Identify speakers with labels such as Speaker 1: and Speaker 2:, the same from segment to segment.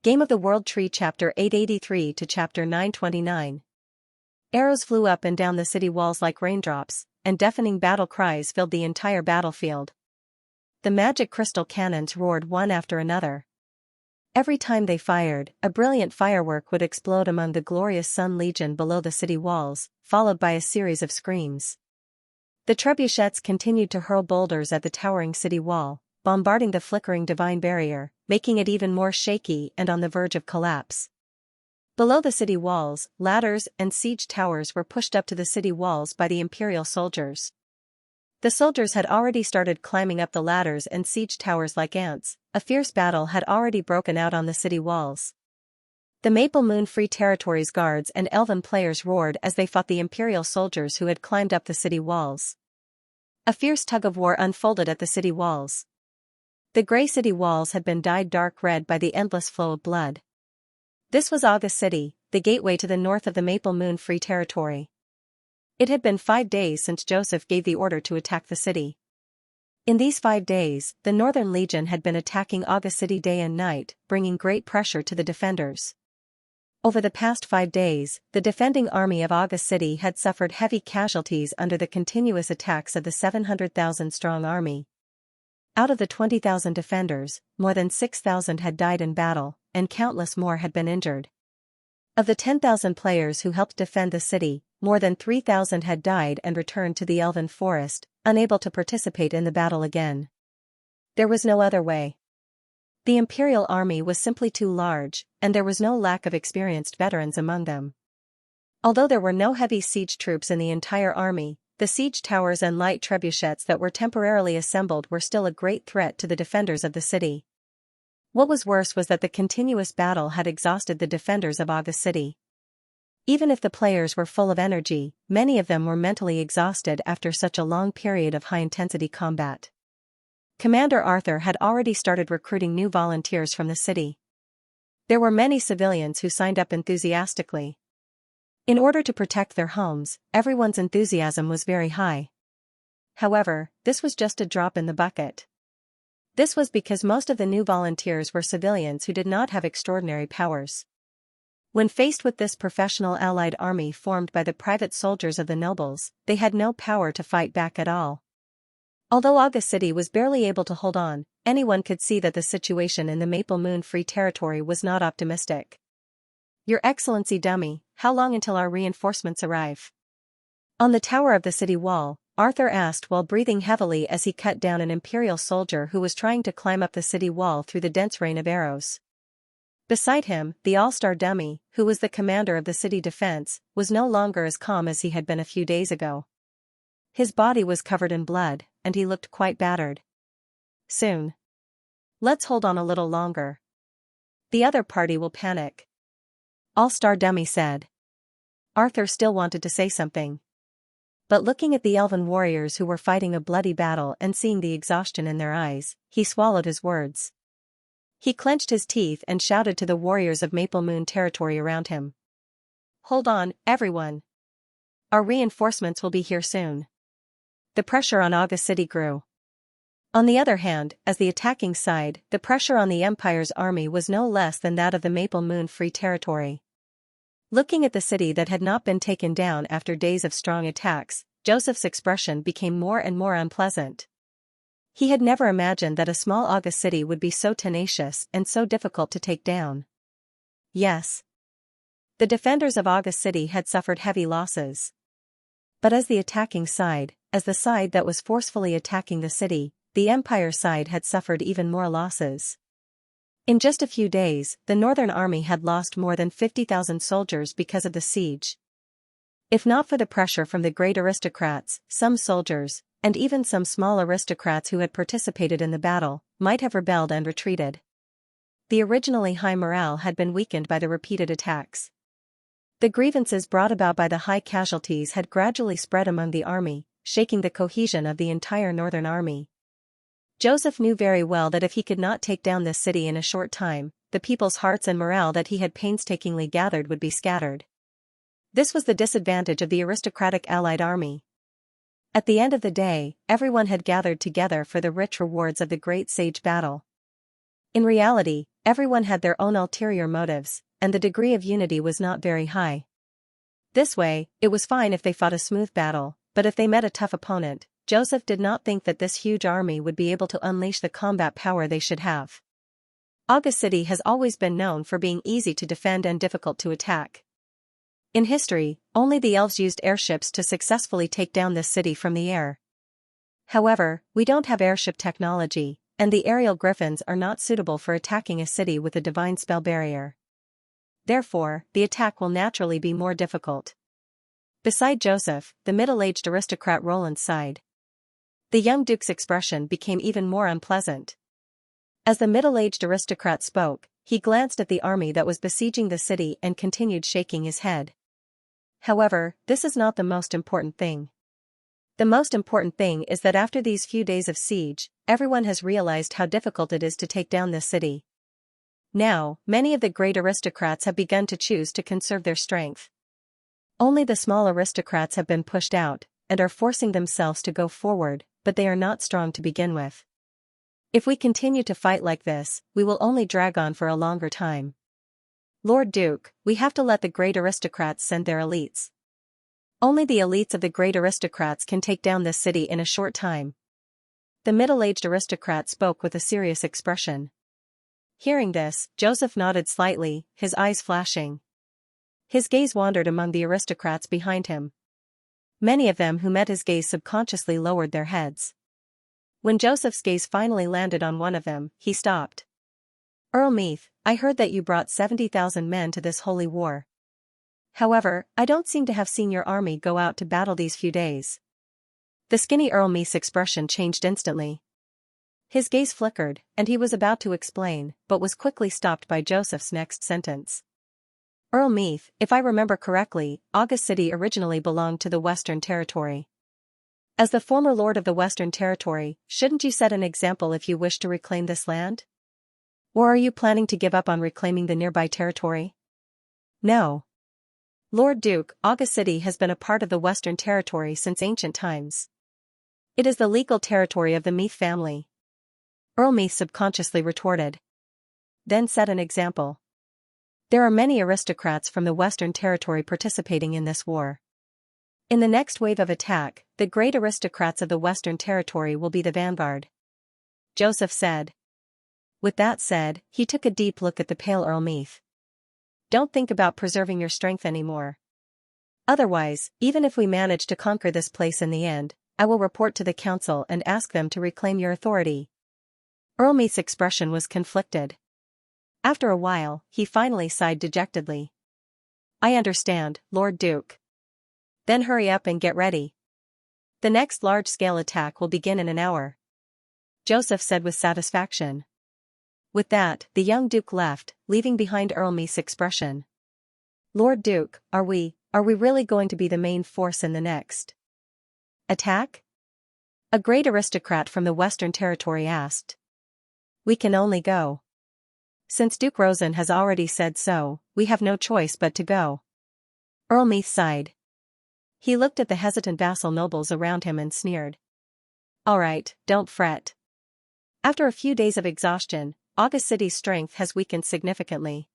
Speaker 1: Game of the World Tree Chapter 883 to Chapter 929. Arrows flew up and down the city walls like raindrops, and deafening battle cries filled the entire battlefield. The magic crystal cannons roared one after another. Every time they fired, a brilliant firework would explode among the glorious Sun Legion below the city walls, followed by a series of screams. The trebuchets continued to hurl boulders at the towering city wall, bombarding the flickering divine barrier, making it even more shaky and on the verge of collapse. Below the city walls, ladders and siege towers were pushed up to the city walls by the imperial soldiers. The soldiers had already started climbing up the ladders and siege towers like ants. A fierce battle had already broken out on the city walls. The Maple Moon Free Territory's guards and elven players roared as they fought the imperial soldiers who had climbed up the city walls. A fierce tug-of-war unfolded at the city walls. The grey city walls had been dyed dark red by the endless flow of blood. This was August City, the gateway to the north of the Maple Moon Free Territory. It had been 5 days since Joseph gave the order to attack the city. In these 5 days, the Northern Legion had been attacking August City day and night, bringing great pressure to the defenders. Over the past 5 days, the defending army of August City had suffered heavy casualties under the continuous attacks of the 700,000-strong army. Out of the 20,000 defenders, more than 6,000 had died in battle, and countless more had been injured. Of the 10,000 players who helped defend the city, more than 3,000 had died and returned to the Elven Forest, unable to participate in the battle again. There was no other way. The Imperial army was simply too large, and there was no lack of experienced veterans among them. Although there were no heavy siege troops in the entire army, the siege towers and light trebuchets that were temporarily assembled were still a great threat to the defenders of the city. What was worse was that the continuous battle had exhausted the defenders of August City. Even if the players were full of energy, many of them were mentally exhausted after such a long period of high-intensity combat. Commander Arthur had already started recruiting new volunteers from the city. There were many civilians who signed up enthusiastically. In order to protect their homes, everyone's enthusiasm was very high. However, this was just a drop in the bucket. This was because most of the new volunteers were civilians who did not have extraordinary powers. When faced with this professional allied army formed by the private soldiers of the nobles, they had no power to fight back at all. Although August City was barely able to hold on, anyone could see that the situation in the Maple Moon Free Territory was not optimistic. "Your Excellency Dummy, how long until our reinforcements arrive?" On the tower of the city wall, Arthur asked while breathing heavily as he cut down an imperial soldier who was trying to climb up the city wall through the dense rain of arrows. Beside him, the all-star Dummy, who was the commander of the city defense, was no longer as calm as he had been a few days ago. His body was covered in blood, and he looked quite battered. "Soon. Let's hold on a little longer. The other party will panic," All-Star Dummy said. Arthur still wanted to say something. But looking at the elven warriors who were fighting a bloody battle and seeing the exhaustion in their eyes, he swallowed his words. He clenched his teeth and shouted to the warriors of Maple Moon Territory around him. "Hold on, everyone. Our reinforcements will be here soon." The pressure on August City grew. On the other hand, as the attacking side, the pressure on the Empire's army was no less than that of the Maple Moon Free Territory. Looking at the city that had not been taken down after days of strong attacks, Joseph's expression became more and more unpleasant. He had never imagined that a small August City would be so tenacious and so difficult to take down. Yes. The defenders of August City had suffered heavy losses. But as the attacking side, as the side that was forcefully attacking the city, the Empire side had suffered even more losses. In just a few days, the Northern Army had lost more than 50,000 soldiers because of the siege. If not for the pressure from the great aristocrats, some soldiers, and even some small aristocrats who had participated in the battle, might have rebelled and retreated. The originally high morale had been weakened by the repeated attacks. The grievances brought about by the high casualties had gradually spread among the army, shaking the cohesion of the entire Northern Army. Joseph knew very well that if he could not take down this city in a short time, the people's hearts and morale that he had painstakingly gathered would be scattered. This was the disadvantage of the aristocratic allied army. At the end of the day, everyone had gathered together for the rich rewards of the great sage battle. In reality, everyone had their own ulterior motives, and the degree of unity was not very high. This way, it was fine if they fought a smooth battle, but if they met a tough opponent, Joseph did not think that this huge army would be able to unleash the combat power they should have. Aga City has always been known for being easy to defend and difficult to attack. In history, only the elves used airships to successfully take down this city from the air. However, we don't have airship technology, and the aerial griffins are not suitable for attacking a city with a divine spell barrier. Therefore, the attack will naturally be more difficult. Beside Joseph, the middle-aged aristocrat Roland sighed. The young duke's expression became even more unpleasant. As the middle-aged aristocrat spoke, he glanced at the army that was besieging the city and continued shaking his head. However, this is not the most important thing. The most important thing is that after these few days of siege, everyone has realized how difficult it is to take down this city. Now, many of the great aristocrats have begun to choose to conserve their strength. Only the small aristocrats have been pushed out, and are forcing themselves to go forward, but they are not strong to begin with. If we continue to fight like this, we will only drag on for a longer time. Lord Duke, we have to let the great aristocrats send their elites. Only the elites of the great aristocrats can take down this city in a short time. The middle-aged aristocrat spoke with a serious expression. Hearing this, Joseph nodded slightly, his eyes flashing. His gaze wandered among the aristocrats behind him. Many of them who met his gaze subconsciously lowered their heads. When Joseph's gaze finally landed on one of them, he stopped. Earl Meath, I heard that you brought 70,000 men to this holy war. However, I don't seem to have seen your army go out to battle these few days. The skinny Earl Meath's expression changed instantly. His gaze flickered, and he was about to explain, but was quickly stopped by Joseph's next sentence. Earl Meath, if I remember correctly, Aga City originally belonged to the Western Territory. As the former lord of the Western Territory, shouldn't you set an example if you wish to reclaim this land? Or are you planning to give up on reclaiming the nearby territory? No. Lord Duke, Aga City has been a part of the Western Territory since ancient times. It is the legal territory of the Meath family. Earl Meath subconsciously retorted. Then set an example. There are many aristocrats from the Western Territory participating in this war. In the next wave of attack, the great aristocrats of the Western Territory will be the vanguard. Joseph said. With that said, he took a deep look at the pale Earl Meath. Don't think about preserving your strength anymore. Otherwise, even if we manage to conquer this place in the end, I will report to the council and ask them to reclaim your authority. Earl Meath's expression was conflicted. After a while, he finally sighed dejectedly. I understand, Lord Duke. Then hurry up and get ready. The next large-scale attack will begin in an hour. Joseph said with satisfaction. With that, the young Duke left, leaving behind Earl Meath's expression. Lord Duke, are we really going to be the main force in the next attack? A great aristocrat from the Western Territory asked. We can only go. Since Duke Rosen has already said so, we have no choice but to go. Earl Meath sighed. He looked at the hesitant vassal nobles around him and sneered. All right, don't fret. After a few days of exhaustion, Aga City's strength has weakened significantly.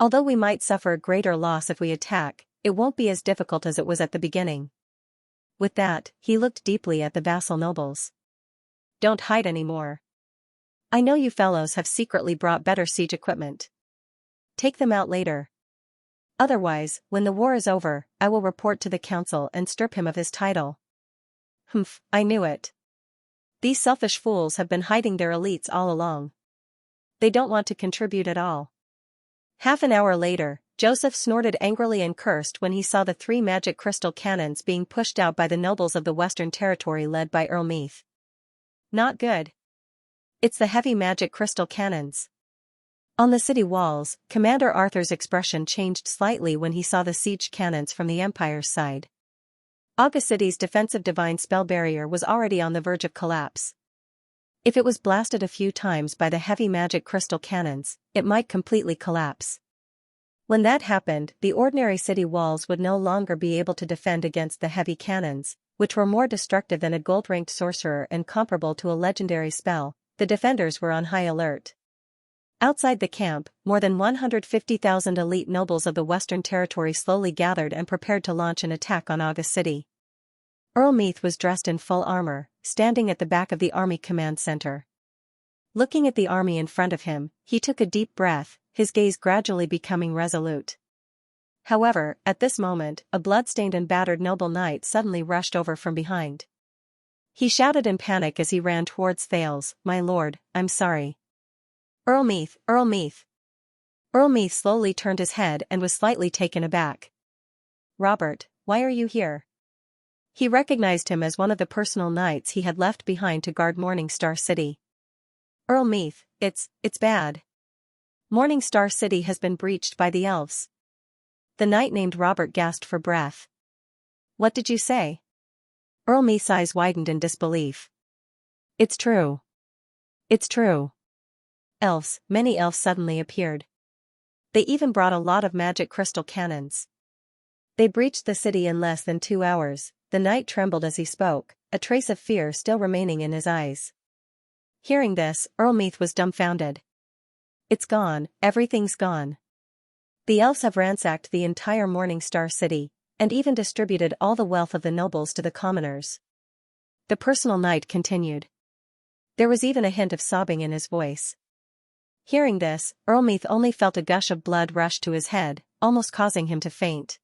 Speaker 1: Although we might suffer a greater loss if we attack, it won't be as difficult as it was at the beginning. With that, he looked deeply at the vassal nobles. Don't hide anymore. I know you fellows have secretly brought better siege equipment. Take them out later. Otherwise, when the war is over, I will report to the council and strip him of his title. Humph, I knew it. These selfish fools have been hiding their elites all along. They don't want to contribute at all. Half an hour later, Joseph snorted angrily and cursed when he saw the 3 magic crystal cannons being pushed out by the nobles of the Western Territory led by Earl Meath. Not good. It's the heavy magic crystal cannons. On the city walls, Commander Arthur's expression changed slightly when he saw the siege cannons from the Empire's side. Aga City's defensive divine spell barrier was already on the verge of collapse. If it was blasted a few times by the heavy magic crystal cannons, it might completely collapse. When that happened, the ordinary city walls would no longer be able to defend against the heavy cannons, which were more destructive than a gold-ranked sorcerer and comparable to a legendary spell. The defenders were on high alert. Outside the camp, more than 150,000 elite nobles of the Western Territory slowly gathered and prepared to launch an attack on August City. Earl Meath was dressed in full armor, standing at the back of the army command center. Looking at the army in front of him, he took a deep breath, his gaze gradually becoming resolute. However, at this moment, a blood-stained and battered noble knight suddenly rushed over from behind. He shouted in panic as he ran towards Thales, "My lord, I'm sorry." "Earl Meath, Earl Meath." Earl Meath slowly turned his head and was slightly taken aback. "Robert, why are you here?" He recognized him as one of the personal knights he had left behind to guard Morning Star City. "Earl Meath, it's bad. Morning Star City has been breached by the elves." The knight named Robert gasped for breath. "What did you say?" Earl Meath's eyes widened in disbelief. "It's true. It's true." Elves, many elves suddenly appeared. They even brought a lot of magic crystal cannons. They breached the city in less than 2 hours. The knight trembled as he spoke, a trace of fear still remaining in his eyes. Hearing this, Earl Meath was dumbfounded. "It's gone, everything's gone. The elves have ransacked the entire Morning Star City, and even distributed all the wealth of the nobles to the commoners." The personal knight continued. There was even a hint of sobbing in his voice. Hearing this, Earl Meath only felt a gush of blood rush to his head, almost causing him to faint.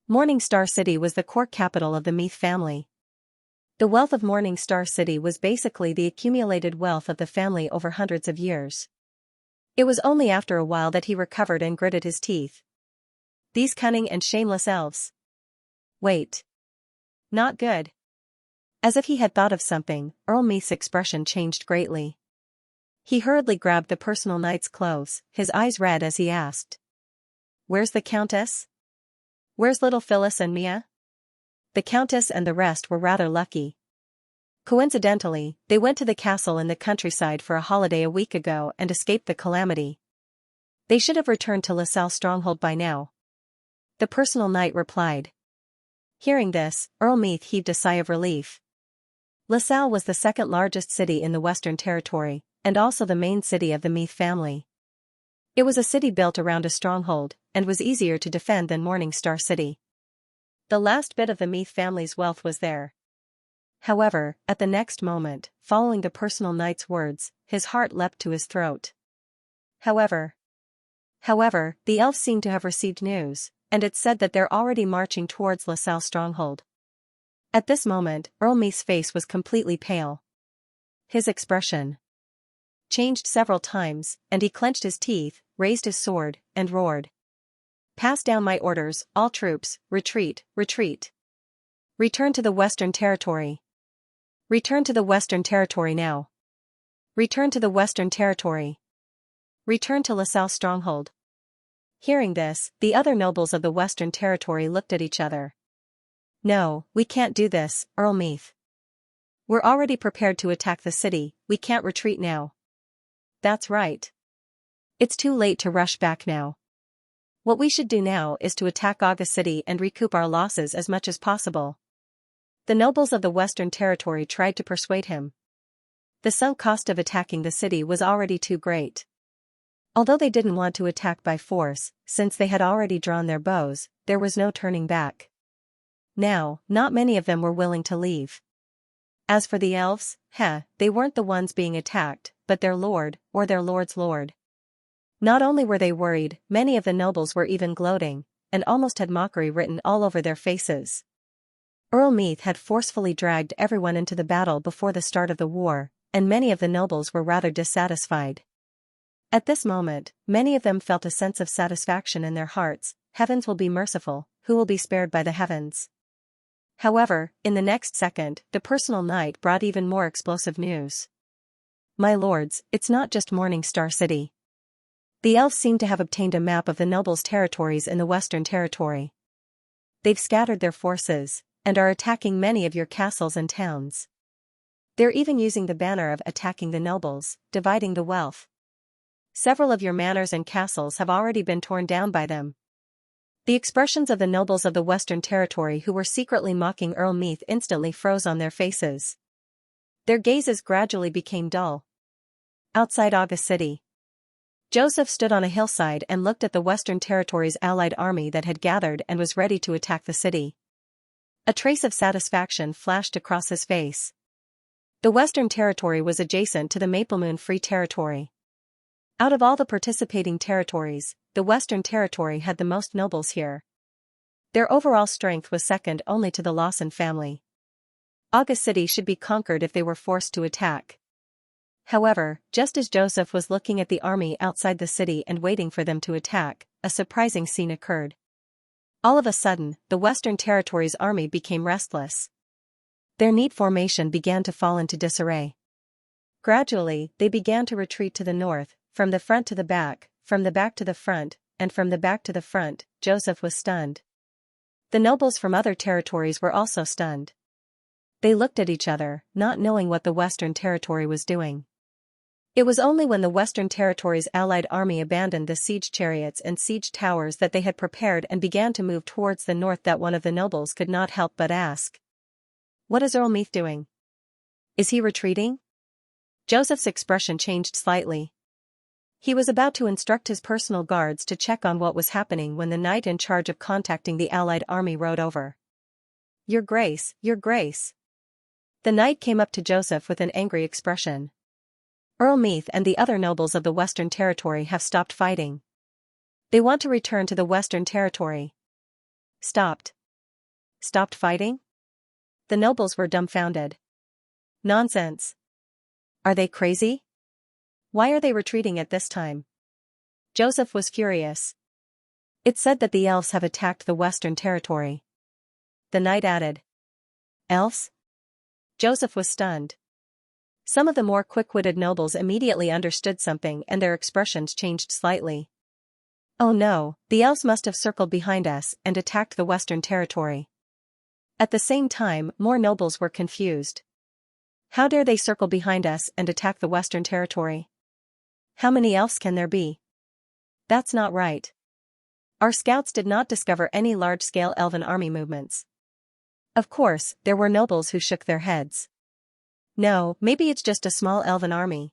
Speaker 1: Morning Star City was the core capital of the Meath family. The wealth of Morning Star City was basically the accumulated wealth of the family over hundreds of years. It was only after a while that he recovered and gritted his teeth. These cunning and shameless elves. Wait. Not good. As if he had thought of something, Earl Meath's expression changed greatly. He hurriedly grabbed the personal knight's clothes, his eyes red as he asked. "Where's the Countess? Where's little Phyllis and Mia?" The Countess and the rest were rather lucky. Coincidentally, they went to the castle in the countryside for a holiday a week ago and escaped the calamity. They should have returned to LaSalle stronghold by now. The personal knight replied. Hearing this, Earl Meath heaved a sigh of relief. LaSalle was the second largest city in the Western Territory, and also the main city of the Meath family. It was a city built around a stronghold, and was easier to defend than Morning Star City. The last bit of the Meath family's wealth was there. However, at the next moment, following the personal knight's words, his heart leapt to his throat. However, the elves seemed to have received news, and it said that they're already marching towards LaSalle stronghold. At this moment, Earl Meath's face was completely pale. His expression changed several times, and he clenched his teeth, raised his sword, and roared. "Pass down my orders, all troops, retreat, retreat. Return to the Western Territory. Return to the Western Territory now. Return to the Western Territory. Return to LaSalle stronghold." Hearing this, the other nobles of the Western Territory looked at each other. "No, we can't do this, Earl Meath. We're already prepared to attack the city, we can't retreat now." "That's right. It's too late to rush back now. What we should do now is to attack August City and recoup our losses as much as possible." The nobles of the Western Territory tried to persuade him. The sunk cost of attacking the city was already too great. Although they didn't want to attack by force, since they had already drawn their bows, there was no turning back. Now, not many of them were willing to leave. As for the elves, they weren't the ones being attacked, but their lord, or their lord's lord. Not only were they worried, many of the nobles were even gloating, and almost had mockery written all over their faces. Earl Meath had forcefully dragged everyone into the battle before the start of the war, and many of the nobles were rather dissatisfied. At this moment, many of them felt a sense of satisfaction in their hearts. Heavens will be merciful, who will be spared by the heavens? However, in the next second, the personal knight brought even more explosive news. "My lords, it's not just Morning Star City. The elves seem to have obtained a map of the nobles' territories in the Western Territory. They've scattered their forces, and are attacking many of your castles and towns. They're even using the banner of attacking the nobles, dividing the wealth. Several of your manors and castles have already been torn down by them." The expressions of the nobles of the Western Territory who were secretly mocking Earl Meath instantly froze on their faces. Their gazes gradually became dull. Outside August City, Joseph stood on a hillside and looked at the Western Territory's allied army that had gathered and was ready to attack the city. A trace of satisfaction flashed across his face. The Western Territory was adjacent to the Maplemoon Free Territory. Out of all the participating territories, the Western Territory had the most nobles here. Their overall strength was second only to the Lawson family. August City should be conquered if they were forced to attack. However, just as Joseph was looking at the army outside the city and waiting for them to attack, a surprising scene occurred. All of a sudden, the Western Territory's army became restless. Their neat formation began to fall into disarray. Gradually, they began to retreat to the north, from the front to the back, from the back to the front, and from the back to the front. Joseph was stunned. The nobles from other territories were also stunned. They looked at each other, not knowing what the Western Territory was doing. It was only when the Western Territory's allied army abandoned the siege chariots and siege towers that they had prepared and began to move towards the north that one of the nobles could not help but ask, "What is Earl Meath doing? Is he retreating?" Joseph's expression changed slightly. He was about to instruct his personal guards to check on what was happening when the knight in charge of contacting the allied army rode over. "Your Grace, Your Grace." The knight came up to Joseph with an angry expression. "Earl Meath and the other nobles of the Western Territory have stopped fighting. They want to return to the Western Territory." Stopped? Stopped fighting? The nobles were dumbfounded. Nonsense. Are they crazy? Why are they retreating at this time? Joseph was furious. "It's said that the elves have attacked the Western Territory." The knight added. "Elves?" Joseph was stunned. Some of the more quick-witted nobles immediately understood something and their expressions changed slightly. "Oh no, the elves must have circled behind us and attacked the Western Territory." At the same time, more nobles were confused. "How dare they circle behind us and attack the Western Territory? How many elves can there be? That's not right. Our scouts did not discover any large-scale elven army movements." Of course, there were nobles who shook their heads. "No, maybe it's just a small elven army.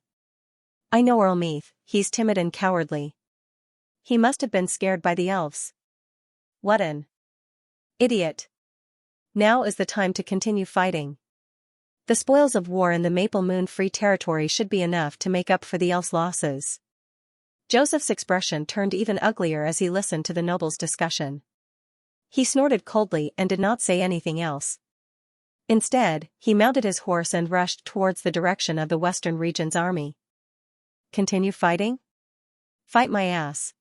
Speaker 1: I know Earl Meath, he's timid and cowardly. He must have been scared by the elves." "What an idiot. Now is the time to continue fighting. The spoils of war in the Maplemoon Free Territory should be enough to make up for the elves' losses." Joseph's expression turned even uglier as he listened to the nobles' discussion. He snorted coldly and did not say anything else. Instead, he mounted his horse and rushed towards the direction of the Western Region's army. "Continue fighting? Fight my ass.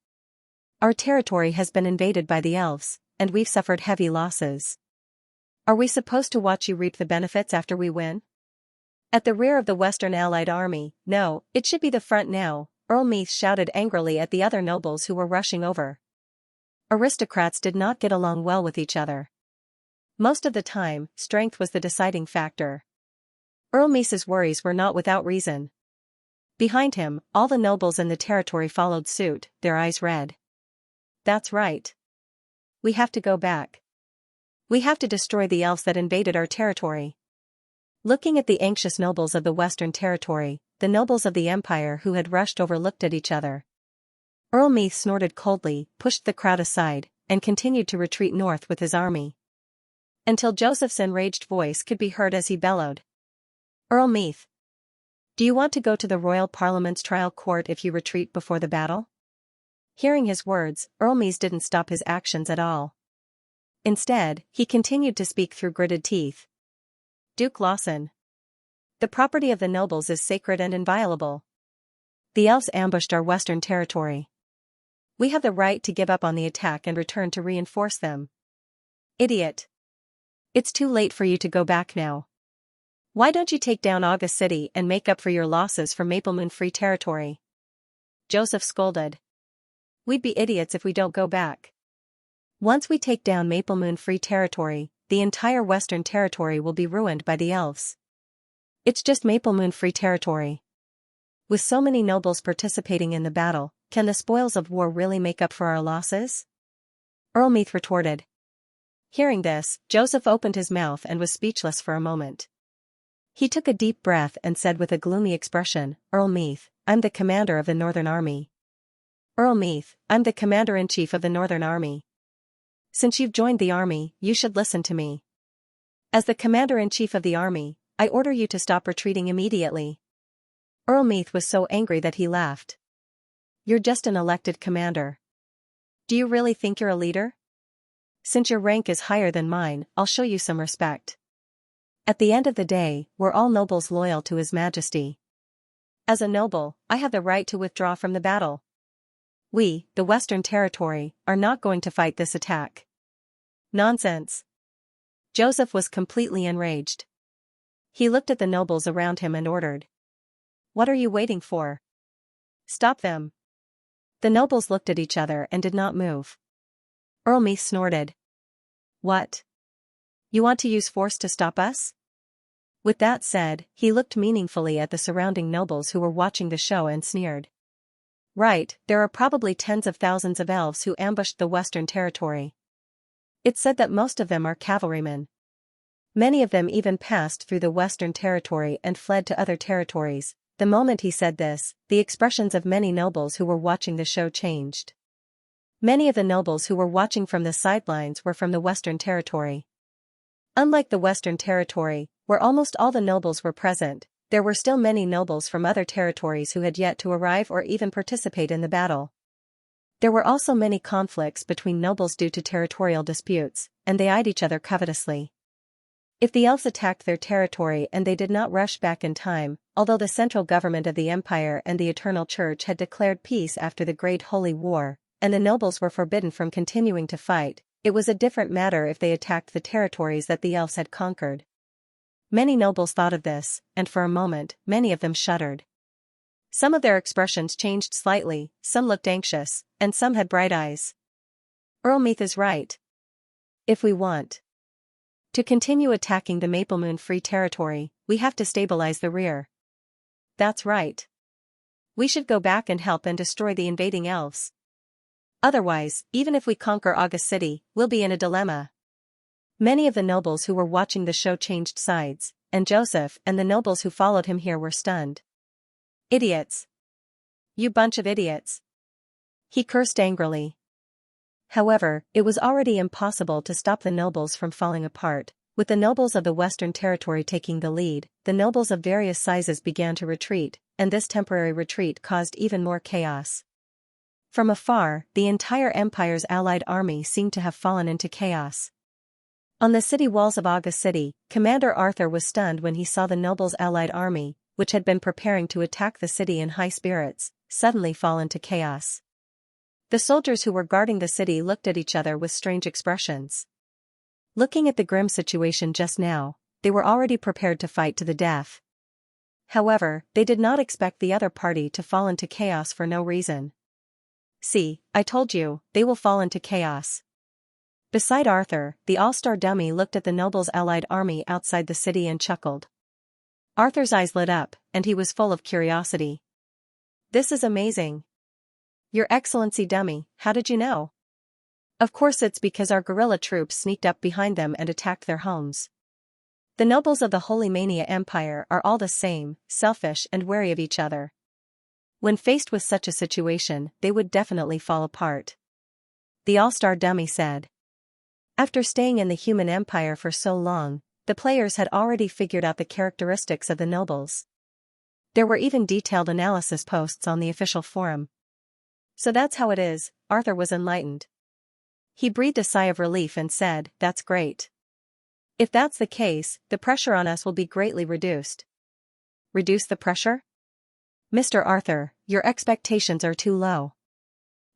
Speaker 1: Our territory has been invaded by the elves, and we've suffered heavy losses. Are we supposed to watch you reap the benefits after we win?" At the rear of the Western Allied army, "No, it should be the front now," Earl Meath shouted angrily at the other nobles who were rushing over. Aristocrats did not get along well with each other. Most of the time, strength was the deciding factor. Earl Meath's worries were not without reason. Behind him, all the nobles in the territory followed suit, their eyes red. "That's right. We have to go back. We have to destroy the elves that invaded our territory." Looking at the anxious nobles of the Western Territory, the nobles of the Empire who had rushed over looked at each other. Earl Meath snorted coldly, pushed the crowd aside, and continued to retreat north with his army. Until Joseph's enraged voice could be heard as he bellowed. "Earl Meath, do you want to go to the Royal Parliament's trial court if you retreat before the battle?" Hearing his words, Earl Meath didn't stop his actions at all. Instead, he continued to speak through gritted teeth. "Duke Lawson, the property of the nobles is sacred and inviolable. The elves ambushed our Western Territory. We have the right to give up on the attack and return to reinforce them." "Idiot. It's too late for you to go back now. Why don't you take down August City and make up for your losses from Maplemoon Free Territory?" Joseph scolded. "We'd be idiots if we don't go back. Once we take down Maplemoon Free Territory, the entire Western Territory will be ruined by the elves. It's just Maplemoon Free Territory. With so many nobles participating in the battle, can the spoils of war really make up for our losses?" Earl Meath retorted. Hearing this, Joseph opened his mouth and was speechless for a moment. He took a deep breath and said with a gloomy expression, "Earl Meath, I'm the commander of the Northern Army. Earl Meath, I'm the Commander-in-Chief of the Northern Army. Since you've joined the army, you should listen to me. As the Commander-in-Chief of the army, I order you to stop retreating immediately. Earl Meath was so angry that he laughed. You're just an elected commander. Do you really think you're a leader? Since your rank is higher than mine, I'll show you some respect. At the end of the day, we're all nobles loyal to His Majesty. As a noble, I have the right to withdraw from the battle. We, the Western Territory, are not going to fight this attack. Nonsense. Joseph was completely enraged. He looked at the nobles around him and ordered. What are you waiting for? Stop them. The nobles looked at each other and did not move. Earl Meath snorted. What? You want to use force to stop us? With that said, he looked meaningfully at the surrounding nobles who were watching the show and sneered. Right, there are probably tens of thousands of elves who ambushed the Western Territory. It's said that most of them are cavalrymen. Many of them even passed through the Western Territory and fled to other territories. The moment he said this, the expressions of many nobles who were watching the show changed. Many of the nobles who were watching from the sidelines were from the Western Territory. Unlike the Western Territory, where almost all the nobles were present, there were still many nobles from other territories who had yet to arrive or even participate in the battle. There were also many conflicts between nobles due to territorial disputes, and they eyed each other covetously. If the elves attacked their territory and they did not rush back in time, although the central government of the empire and the Eternal Church had declared peace after the Great Holy War, and the nobles were forbidden from continuing to fight, it was a different matter if they attacked the territories that the elves had conquered. Many nobles thought of this, and for a moment, many of them shuddered. Some of their expressions changed slightly, some looked anxious, and some had bright eyes. Earl Meath is right. If we want to continue attacking the Maple Moon Free Territory, we have to stabilize the rear. That's right. We should go back and help and destroy the invading elves. Otherwise, even if we conquer August City, we'll be in a dilemma. Many of the nobles who were watching the show changed sides, and Joseph and the nobles who followed him here were stunned. Idiots. You bunch of idiots. He cursed angrily. However, it was already impossible to stop the nobles from falling apart. With the nobles of the Western Territory taking the lead, the nobles of various sizes began to retreat, and this temporary retreat caused even more chaos. From afar, the entire empire's allied army seemed to have fallen into chaos. On the city walls of August City, Commander Arthur was stunned when he saw the nobles' allied army, which had been preparing to attack the city in high spirits, suddenly fall into chaos. The soldiers who were guarding the city looked at each other with strange expressions. Looking at the grim situation just now, they were already prepared to fight to the death. However, they did not expect the other party to fall into chaos for no reason. See, I told you, they will fall into chaos. Beside Arthur, the all-star dummy looked at the nobles' allied army outside the city and chuckled. Arthur's eyes lit up, and he was full of curiosity. This is amazing. Your Excellency dummy, how did you know? Of course it's because our guerrilla troops sneaked up behind them and attacked their homes. The nobles of the Holy Mania Empire are all the same, selfish and wary of each other. When faced with such a situation, they would definitely fall apart. The all-star dummy said. After staying in the human empire for so long, the players had already figured out the characteristics of the nobles. There were even detailed analysis posts on the official forum. So that's how it is, Arthur was enlightened. He breathed a sigh of relief and said, that's great. If that's the case, the pressure on us will be greatly reduced. Reduce the pressure? Mr. Arthur, your expectations are too low.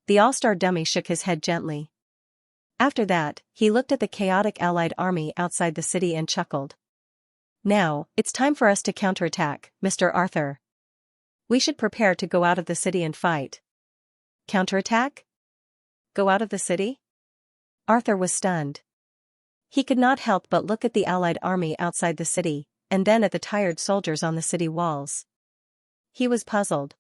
Speaker 1: The all-star dummy shook his head gently. After that, he looked at the chaotic allied army outside the city and chuckled. Now, it's time for us to counterattack, Mr. Arthur. We should prepare to go out of the city and fight. Counterattack? Go out of the city? Arthur was stunned. He could not help but look at the allied army outside the city, and then at the tired soldiers on the city walls. He was puzzled.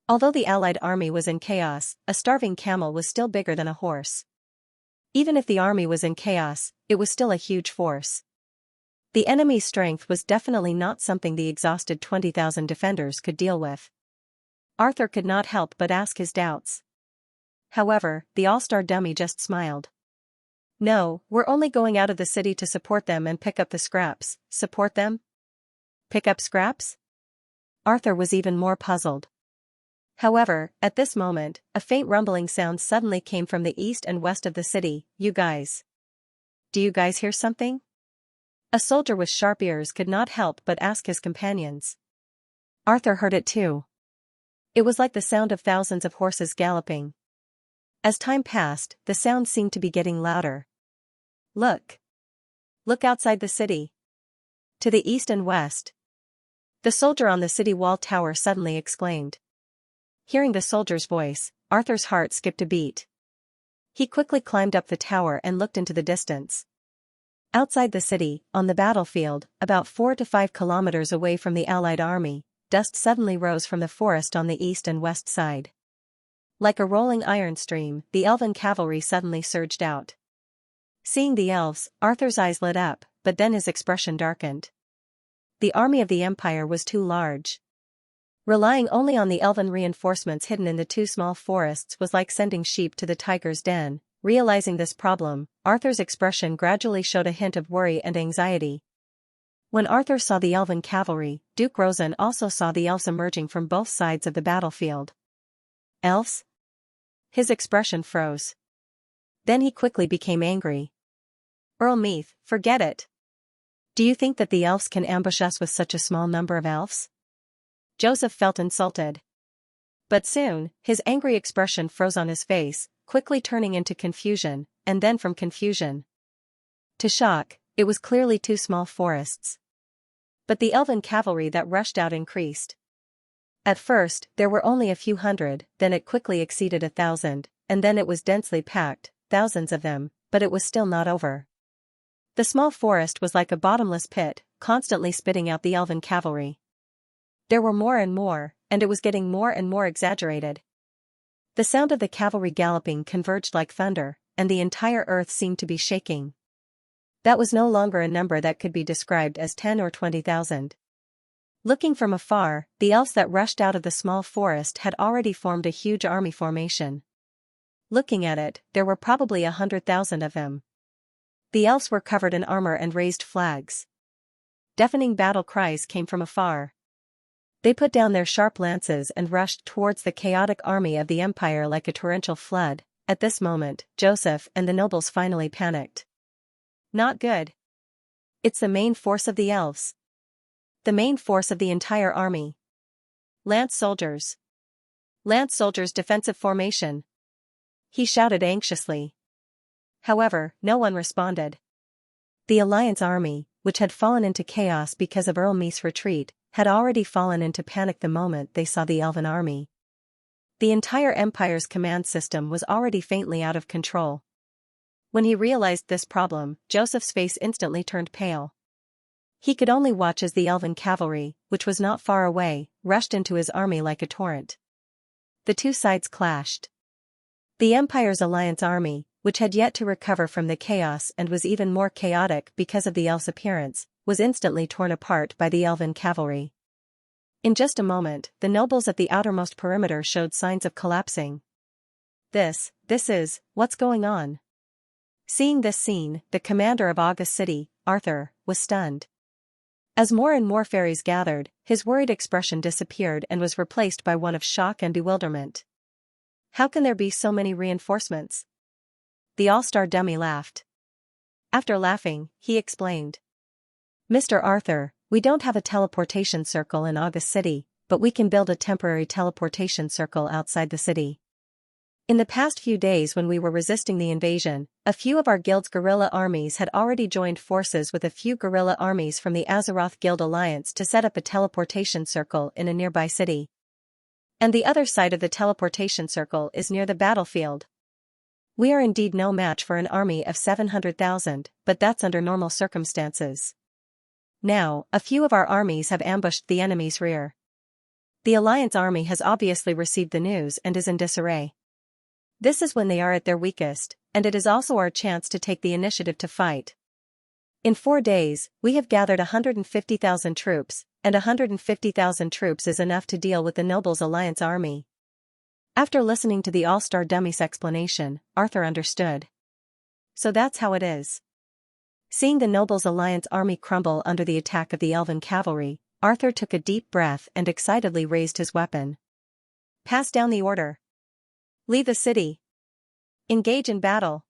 Speaker 1: Although the allied army was in chaos, a starving camel was still bigger than a horse. Even if the army was in chaos, it was still a huge force. The enemy's strength was definitely not something the exhausted 20,000 defenders could deal with. Arthur could not help but ask his doubts. However, the all-star dummy just smiled. No, we're only going out of the city to support them and pick up the scraps. Support them? Pick up scraps? Arthur was even more puzzled. However, at this moment, a faint rumbling sound suddenly came from the east and west of the city. You guys. Do you guys hear something? A soldier with sharp ears could not help but ask his companions. Arthur heard it too. It was like the sound of thousands of horses galloping. As time passed, the sound seemed to be getting louder. Look! Look outside the city. To the east and west. The soldier on the city wall tower suddenly exclaimed. Hearing the soldier's voice, Arthur's heart skipped a beat. He quickly climbed up the tower and looked into the distance. Outside the city, on the battlefield, about 4 to 5 kilometers away from the Allied army, dust suddenly rose from the forest on the east and west side. Like a rolling iron stream, the elven cavalry suddenly surged out. Seeing the elves, Arthur's eyes lit up, but then his expression darkened. The army of the Empire was too large. Relying only on the elven reinforcements hidden in the two small forests was like sending sheep to the tiger's den. Realizing this problem, Arthur's expression gradually showed a hint of worry and anxiety. When Arthur saw the elven cavalry, Duke Rosen also saw the elves emerging from both sides of the battlefield. Elves? His expression froze. Then he quickly became angry. Earl Meath, forget it. Do you think that the elves can ambush us with such a small number of elves? Joseph felt insulted. But soon, his angry expression froze on his face, quickly turning into confusion, and then from confusion to shock. It was clearly two small forests. But the elven cavalry that rushed out increased. At first, there were only a few hundred, then it quickly exceeded 1,000, and then it was densely packed, thousands of them, but it was still not over. The small forest was like a bottomless pit, constantly spitting out the elven cavalry. There were more, and it was getting more and more exaggerated. The sound of the cavalry galloping converged like thunder, and the entire earth seemed to be shaking. That was no longer a number that could be described as 10 or 20,000. Looking from afar, the elves that rushed out of the small forest had already formed a huge army formation. Looking at it, there were probably 100,000 of them. The elves were covered in armor and raised flags. Deafening battle cries came from afar. They put down their sharp lances and rushed towards the chaotic army of the Empire like a torrential flood. At this moment, Joseph and the nobles finally panicked. Not good. It's the main force of the elves. The main force of the entire army. Lance soldiers. Lance soldiers' defensive formation. He shouted anxiously. However, no one responded. The Alliance army, which had fallen into chaos because of Earl Meath's retreat, had already fallen into panic the moment they saw the elven army. The entire Empire's command system was already faintly out of control. When he realized this problem, Joseph's face instantly turned pale. He could only watch as the elven cavalry, which was not far away, rushed into his army like a torrent. The two sides clashed. The Empire's Alliance army, which had yet to recover from the chaos and was even more chaotic because of the elves' appearance, was instantly torn apart by the elven cavalry. In just a moment, the nobles at the outermost perimeter showed signs of collapsing. This is, what's going on? Seeing this scene, the commander of August City, Arthur, was stunned. As more and more fairies gathered, his worried expression disappeared and was replaced by one of shock and bewilderment. How can there be so many reinforcements? The all-star dummy laughed. After laughing, he explained. Mr. Arthur, we don't have a teleportation circle in August City, but we can build a temporary teleportation circle outside the city. In the past few days when we were resisting the invasion, a few of our guild's guerrilla armies had already joined forces with a few guerrilla armies from the Azeroth Guild Alliance to set up a teleportation circle in a nearby city. And the other side of the teleportation circle is near the battlefield. We are indeed no match for an army of 700,000, but that's under normal circumstances. Now, a few of our armies have ambushed the enemy's rear. The Alliance army has obviously received the news and is in disarray. This is when they are at their weakest, and it is also our chance to take the initiative to fight. In 4 days, we have gathered 150,000 troops, and 150,000 troops is enough to deal with the Nobles' Alliance army. After listening to the all-star dummy's explanation, Arthur understood. So that's how it is. Seeing the Nobles' Alliance army crumble under the attack of the elven cavalry, Arthur took a deep breath and excitedly raised his weapon. Pass down the order. Leave the city. Engage in battle.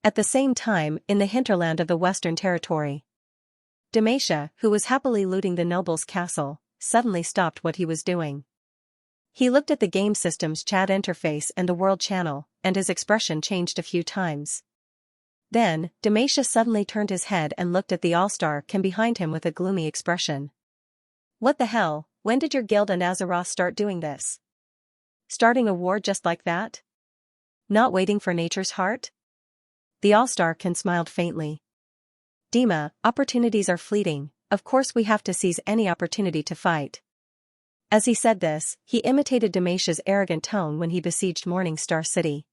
Speaker 1: At the same time, in the hinterland of the Western Territory, Xianxia, who was happily looting the noble's castle, suddenly stopped what he was doing. He looked at the game system's chat interface and the world channel, and his expression changed a few times. Then, Xianxia suddenly turned his head and looked at the all-star Kim behind him with a gloomy expression. What the hell, when did your guild and Azeroth start doing this? Starting a war just like that? Not waiting for nature's heart? The all-star Kim smiled faintly. Dima, opportunities are fleeting, of course we have to seize any opportunity to fight. As he said this, he imitated Xianxia's arrogant tone when he besieged Morning Star City.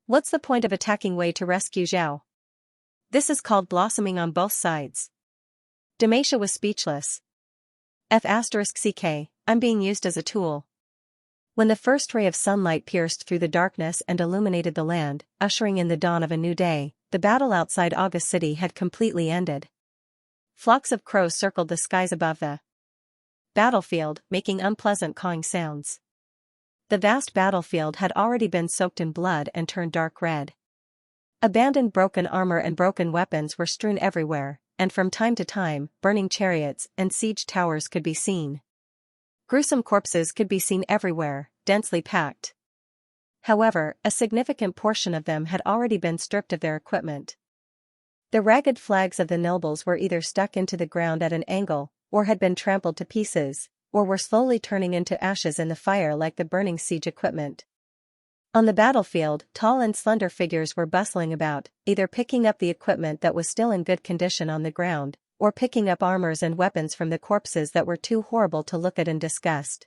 Speaker 1: What's the point of attacking Wei to rescue Zhao? This is called blossoming on both sides. Xianxia was speechless. F***ck, I'm being used as a tool. When the first ray of sunlight pierced through the darkness and illuminated the land, ushering in the dawn of a new day, the battle outside August City had completely ended. Flocks of crows circled the skies above the battlefield, making unpleasant cawing sounds. The vast battlefield had already been soaked in blood and turned dark red. Abandoned broken armor and broken weapons were strewn everywhere, and from time to time, burning chariots and siege towers could be seen. Gruesome corpses could be seen everywhere, densely packed. However, a significant portion of them had already been stripped of their equipment. The ragged flags of the nobles were either stuck into the ground at an angle, or had been trampled to pieces, or were slowly turning into ashes in the fire like the burning siege equipment. On the battlefield, tall and slender figures were bustling about, either picking up the equipment that was still in good condition on the ground, or picking up armors and weapons from the corpses that were too horrible to look at in disgust.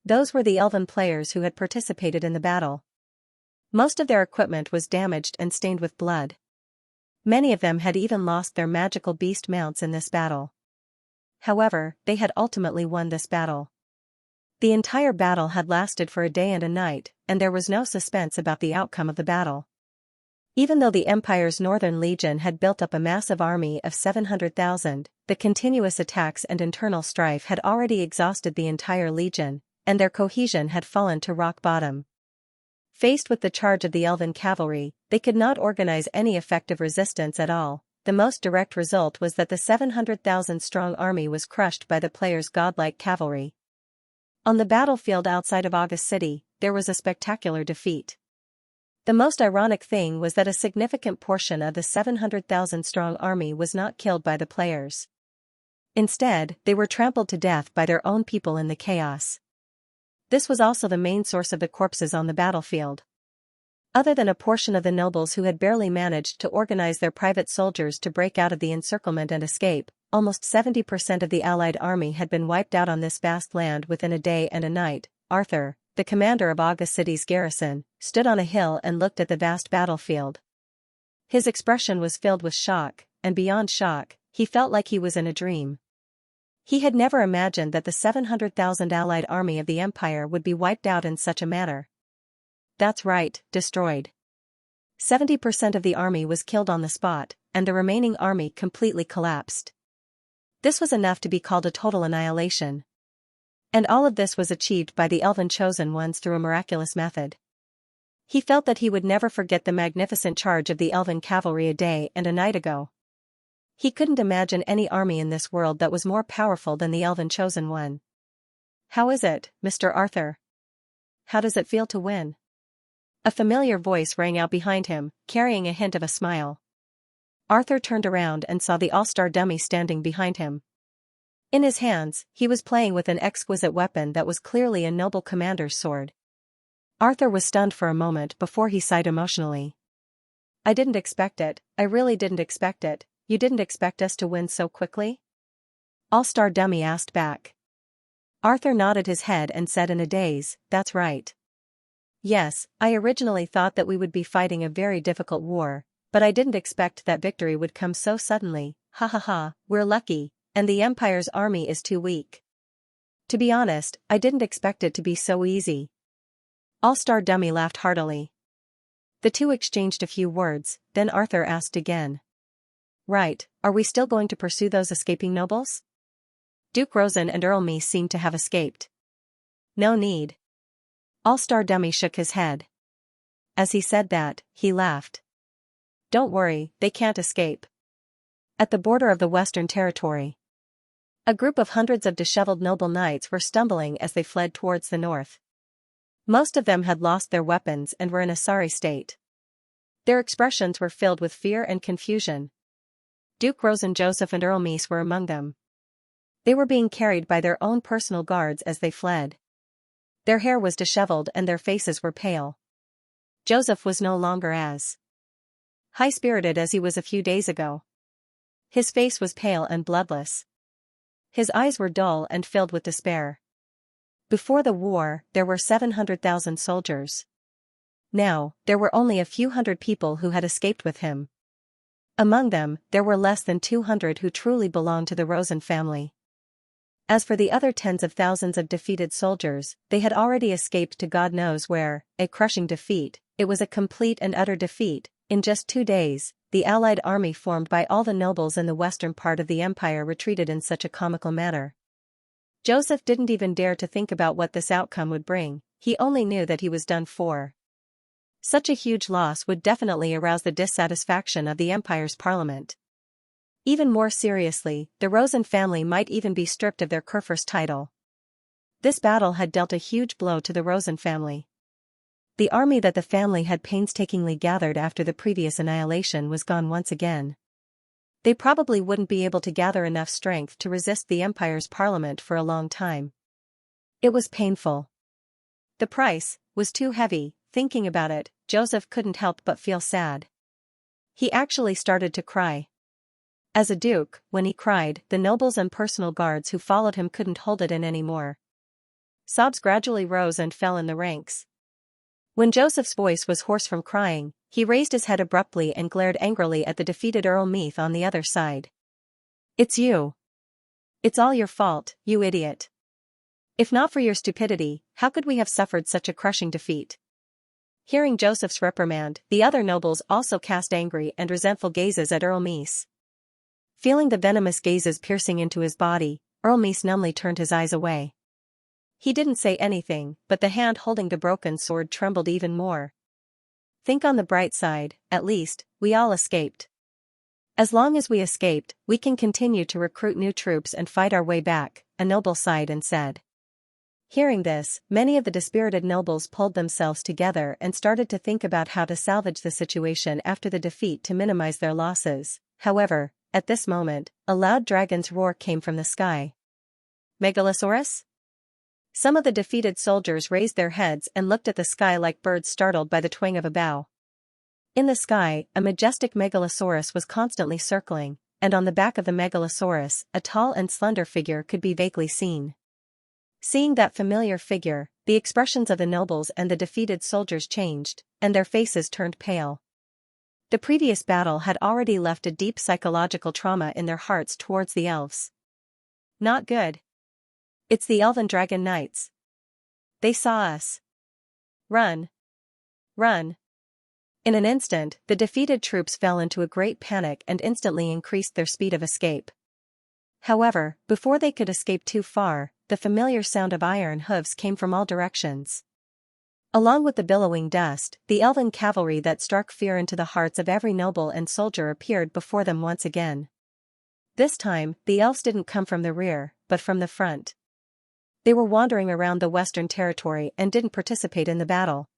Speaker 1: Those were the elven players who had participated in the battle. Most of their equipment was damaged and stained with blood. Many of them had even lost their magical beast mounts in this battle. However, they had ultimately won this battle. The entire battle had lasted for a day and a night, and there was no suspense about the outcome of the battle. Even though the Empire's Northern Legion had built up a massive army of 700,000, the continuous attacks and internal strife had already exhausted the entire legion, and their cohesion had fallen to rock bottom. Faced with the charge of the elven cavalry, they could not organize any effective resistance at all. The most direct result was that the 700,000-strong army was crushed by the players' godlike cavalry. On the battlefield outside of August City, there was a spectacular defeat. The most ironic thing was that a significant portion of the 700,000-strong army was not killed by the players. Instead, they were trampled to death by their own people in the chaos. This was also the main source of the corpses on the battlefield. Other than a portion of the nobles who had barely managed to organize their private soldiers to break out of the encirclement and escape, almost 70% of the Allied army had been wiped out on this vast land within a day and a night. Arthur, the commander of August City's garrison, stood on a hill and looked at the vast battlefield. His expression was filled with shock, and beyond shock, he felt like he was in a dream. He had never imagined that the 700,000 Allied army of the Empire would be wiped out in such a manner. That's right, destroyed. 70% of the army was killed on the spot, and the remaining army completely collapsed. This was enough to be called a total annihilation. And all of this was achieved by the Elven Chosen Ones through a miraculous method. He felt that he would never forget the magnificent charge of the Elven cavalry a day and a night ago. He couldn't imagine any army in this world that was more powerful than the Elven Chosen One. How is it, Mr. Arthur? How does it feel to win? A familiar voice rang out behind him, carrying a hint of a smile. Arthur turned around and saw the all-star dummy standing behind him. In his hands, he was playing with an exquisite weapon that was clearly a noble commander's sword. Arthur was stunned for a moment before he sighed emotionally. I didn't expect it, I really didn't expect it. You didn't expect us to win so quickly? All-star dummy asked back. Arthur nodded his head and said in a daze, that's right. Yes, I originally thought that we would be fighting a very difficult war, but I didn't expect that victory would come so suddenly. Ha ha ha, we're lucky, and the Empire's army is too weak. To be honest, I didn't expect it to be so easy. All-Star Dummy laughed heartily. The two exchanged a few words, then Arthur asked again. Right, are we still going to pursue those escaping nobles? Duke Rosen and Earl Meese seemed to have escaped. No need. All-Star Dummy shook his head. As he said that, he laughed. Don't worry, they can't escape. At the border of the Western Territory, a group of hundreds of disheveled noble knights were stumbling as they fled towards the north. Most of them had lost their weapons and were in a sorry state. Their expressions were filled with fear and confusion. Duke Rosen, Joseph and Earl Meese were among them. They were being carried by their own personal guards as they fled. Their hair was disheveled and their faces were pale. Joseph was no longer as high-spirited as he was a few days ago. His face was pale and bloodless. His eyes were dull and filled with despair. Before the war, there were 700,000 soldiers. Now, there were only a few hundred people who had escaped with him. Among them, there were less than 200 who truly belonged to the Rosen family. As for the other tens of thousands of defeated soldiers, they had already escaped to God knows where, a crushing defeat. It was a complete and utter defeat. In just 2 days, the Allied army formed by all the nobles in the western part of the empire retreated in such a comical manner. Joseph didn't even dare to think about what this outcome would bring, he only knew that he was done for. Such a huge loss would definitely arouse the dissatisfaction of the empire's parliament. Even more seriously, the Rosen family might even be stripped of their Kurfürst title. This battle had dealt a huge blow to the Rosen family. The army that the family had painstakingly gathered after the previous annihilation was gone once again. They probably wouldn't be able to gather enough strength to resist the empire's parliament for a long time. It was painful. The price was too heavy. Thinking about it, Joseph couldn't help but feel sad. He actually started to cry. As a duke, when he cried, the nobles and personal guards who followed him couldn't hold it in anymore. Sobs gradually rose and fell in the ranks. When Joseph's voice was hoarse from crying, he raised his head abruptly and glared angrily at the defeated Earl Meath on the other side. It's you. It's all your fault, you idiot. If not for your stupidity, how could we have suffered such a crushing defeat? Hearing Joseph's reprimand, the other nobles also cast angry and resentful gazes at Earl Meese. Feeling the venomous gazes piercing into his body, Earl Meese numbly turned his eyes away. He didn't say anything, but the hand holding the broken sword trembled even more. Think on the bright side, at least, we all escaped. As long as we escaped, we can continue to recruit new troops and fight our way back, a noble sighed and said. Hearing this, many of the dispirited nobles pulled themselves together and started to think about how to salvage the situation after the defeat to minimize their losses. However, at this moment, a loud dragon's roar came from the sky. Megalosaurus? Some of the defeated soldiers raised their heads and looked at the sky like birds startled by the twang of a bow. In the sky, a majestic megalosaurus was constantly circling, and on the back of the megalosaurus, a tall and slender figure could be vaguely seen. Seeing that familiar figure, the expressions of the nobles and the defeated soldiers changed, and their faces turned pale. The previous battle had already left a deep psychological trauma in their hearts towards the elves. Not good. It's the Elven Dragon Knights. They saw us. Run. Run. In an instant, the defeated troops fell into a great panic and instantly increased their speed of escape. However, before they could escape too far, the familiar sound of iron hooves came from all directions. Along with the billowing dust, the elven cavalry that struck fear into the hearts of every noble and soldier appeared before them once again. This time, the elves didn't come from the rear, but from the front. They were wandering around the Western Territory and didn't participate in the battle.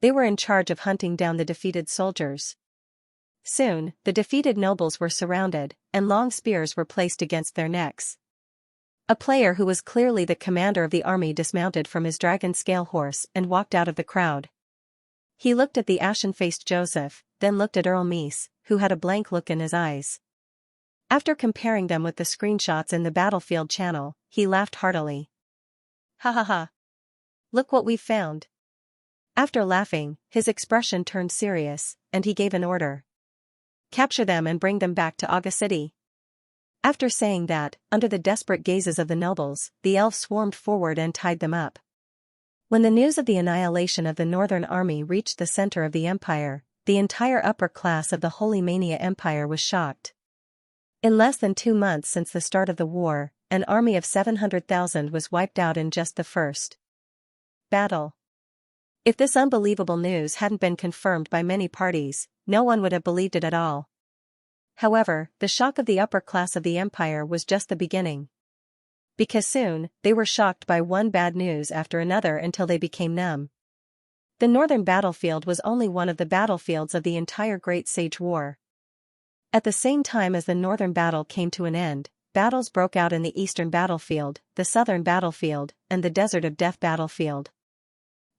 Speaker 1: They were in charge of hunting down the defeated soldiers. Soon, the defeated nobles were surrounded, and long spears were placed against their necks. A player who was clearly the commander of the army dismounted from his dragon scale horse and walked out of the crowd. He looked at the ashen-faced Joseph, then looked at Earl Meese, who had a blank look in his eyes. After comparing them with the screenshots in the battlefield channel, he laughed heartily. Ha ha ha. Look what we've found. After laughing, his expression turned serious, and he gave an order. Capture them and bring them back to Aga City. After saying that, under the desperate gazes of the nobles, the elves swarmed forward and tied them up. When the news of the annihilation of the Northern Army reached the center of the empire, the entire upper class of the Holy Mania Empire was shocked. In less than 2 months since the start of the war, an army of 700,000 was wiped out in just the first battle. If this unbelievable news hadn't been confirmed by many parties, no one would have believed it at all. However, the shock of the upper class of the empire was just the beginning. Because soon, they were shocked by one bad news after another until they became numb. The northern battlefield was only one of the battlefields of the entire Great Sage War. At the same time as the northern battle came to an end, battles broke out in the eastern battlefield, the southern battlefield, and the Desert of Death battlefield.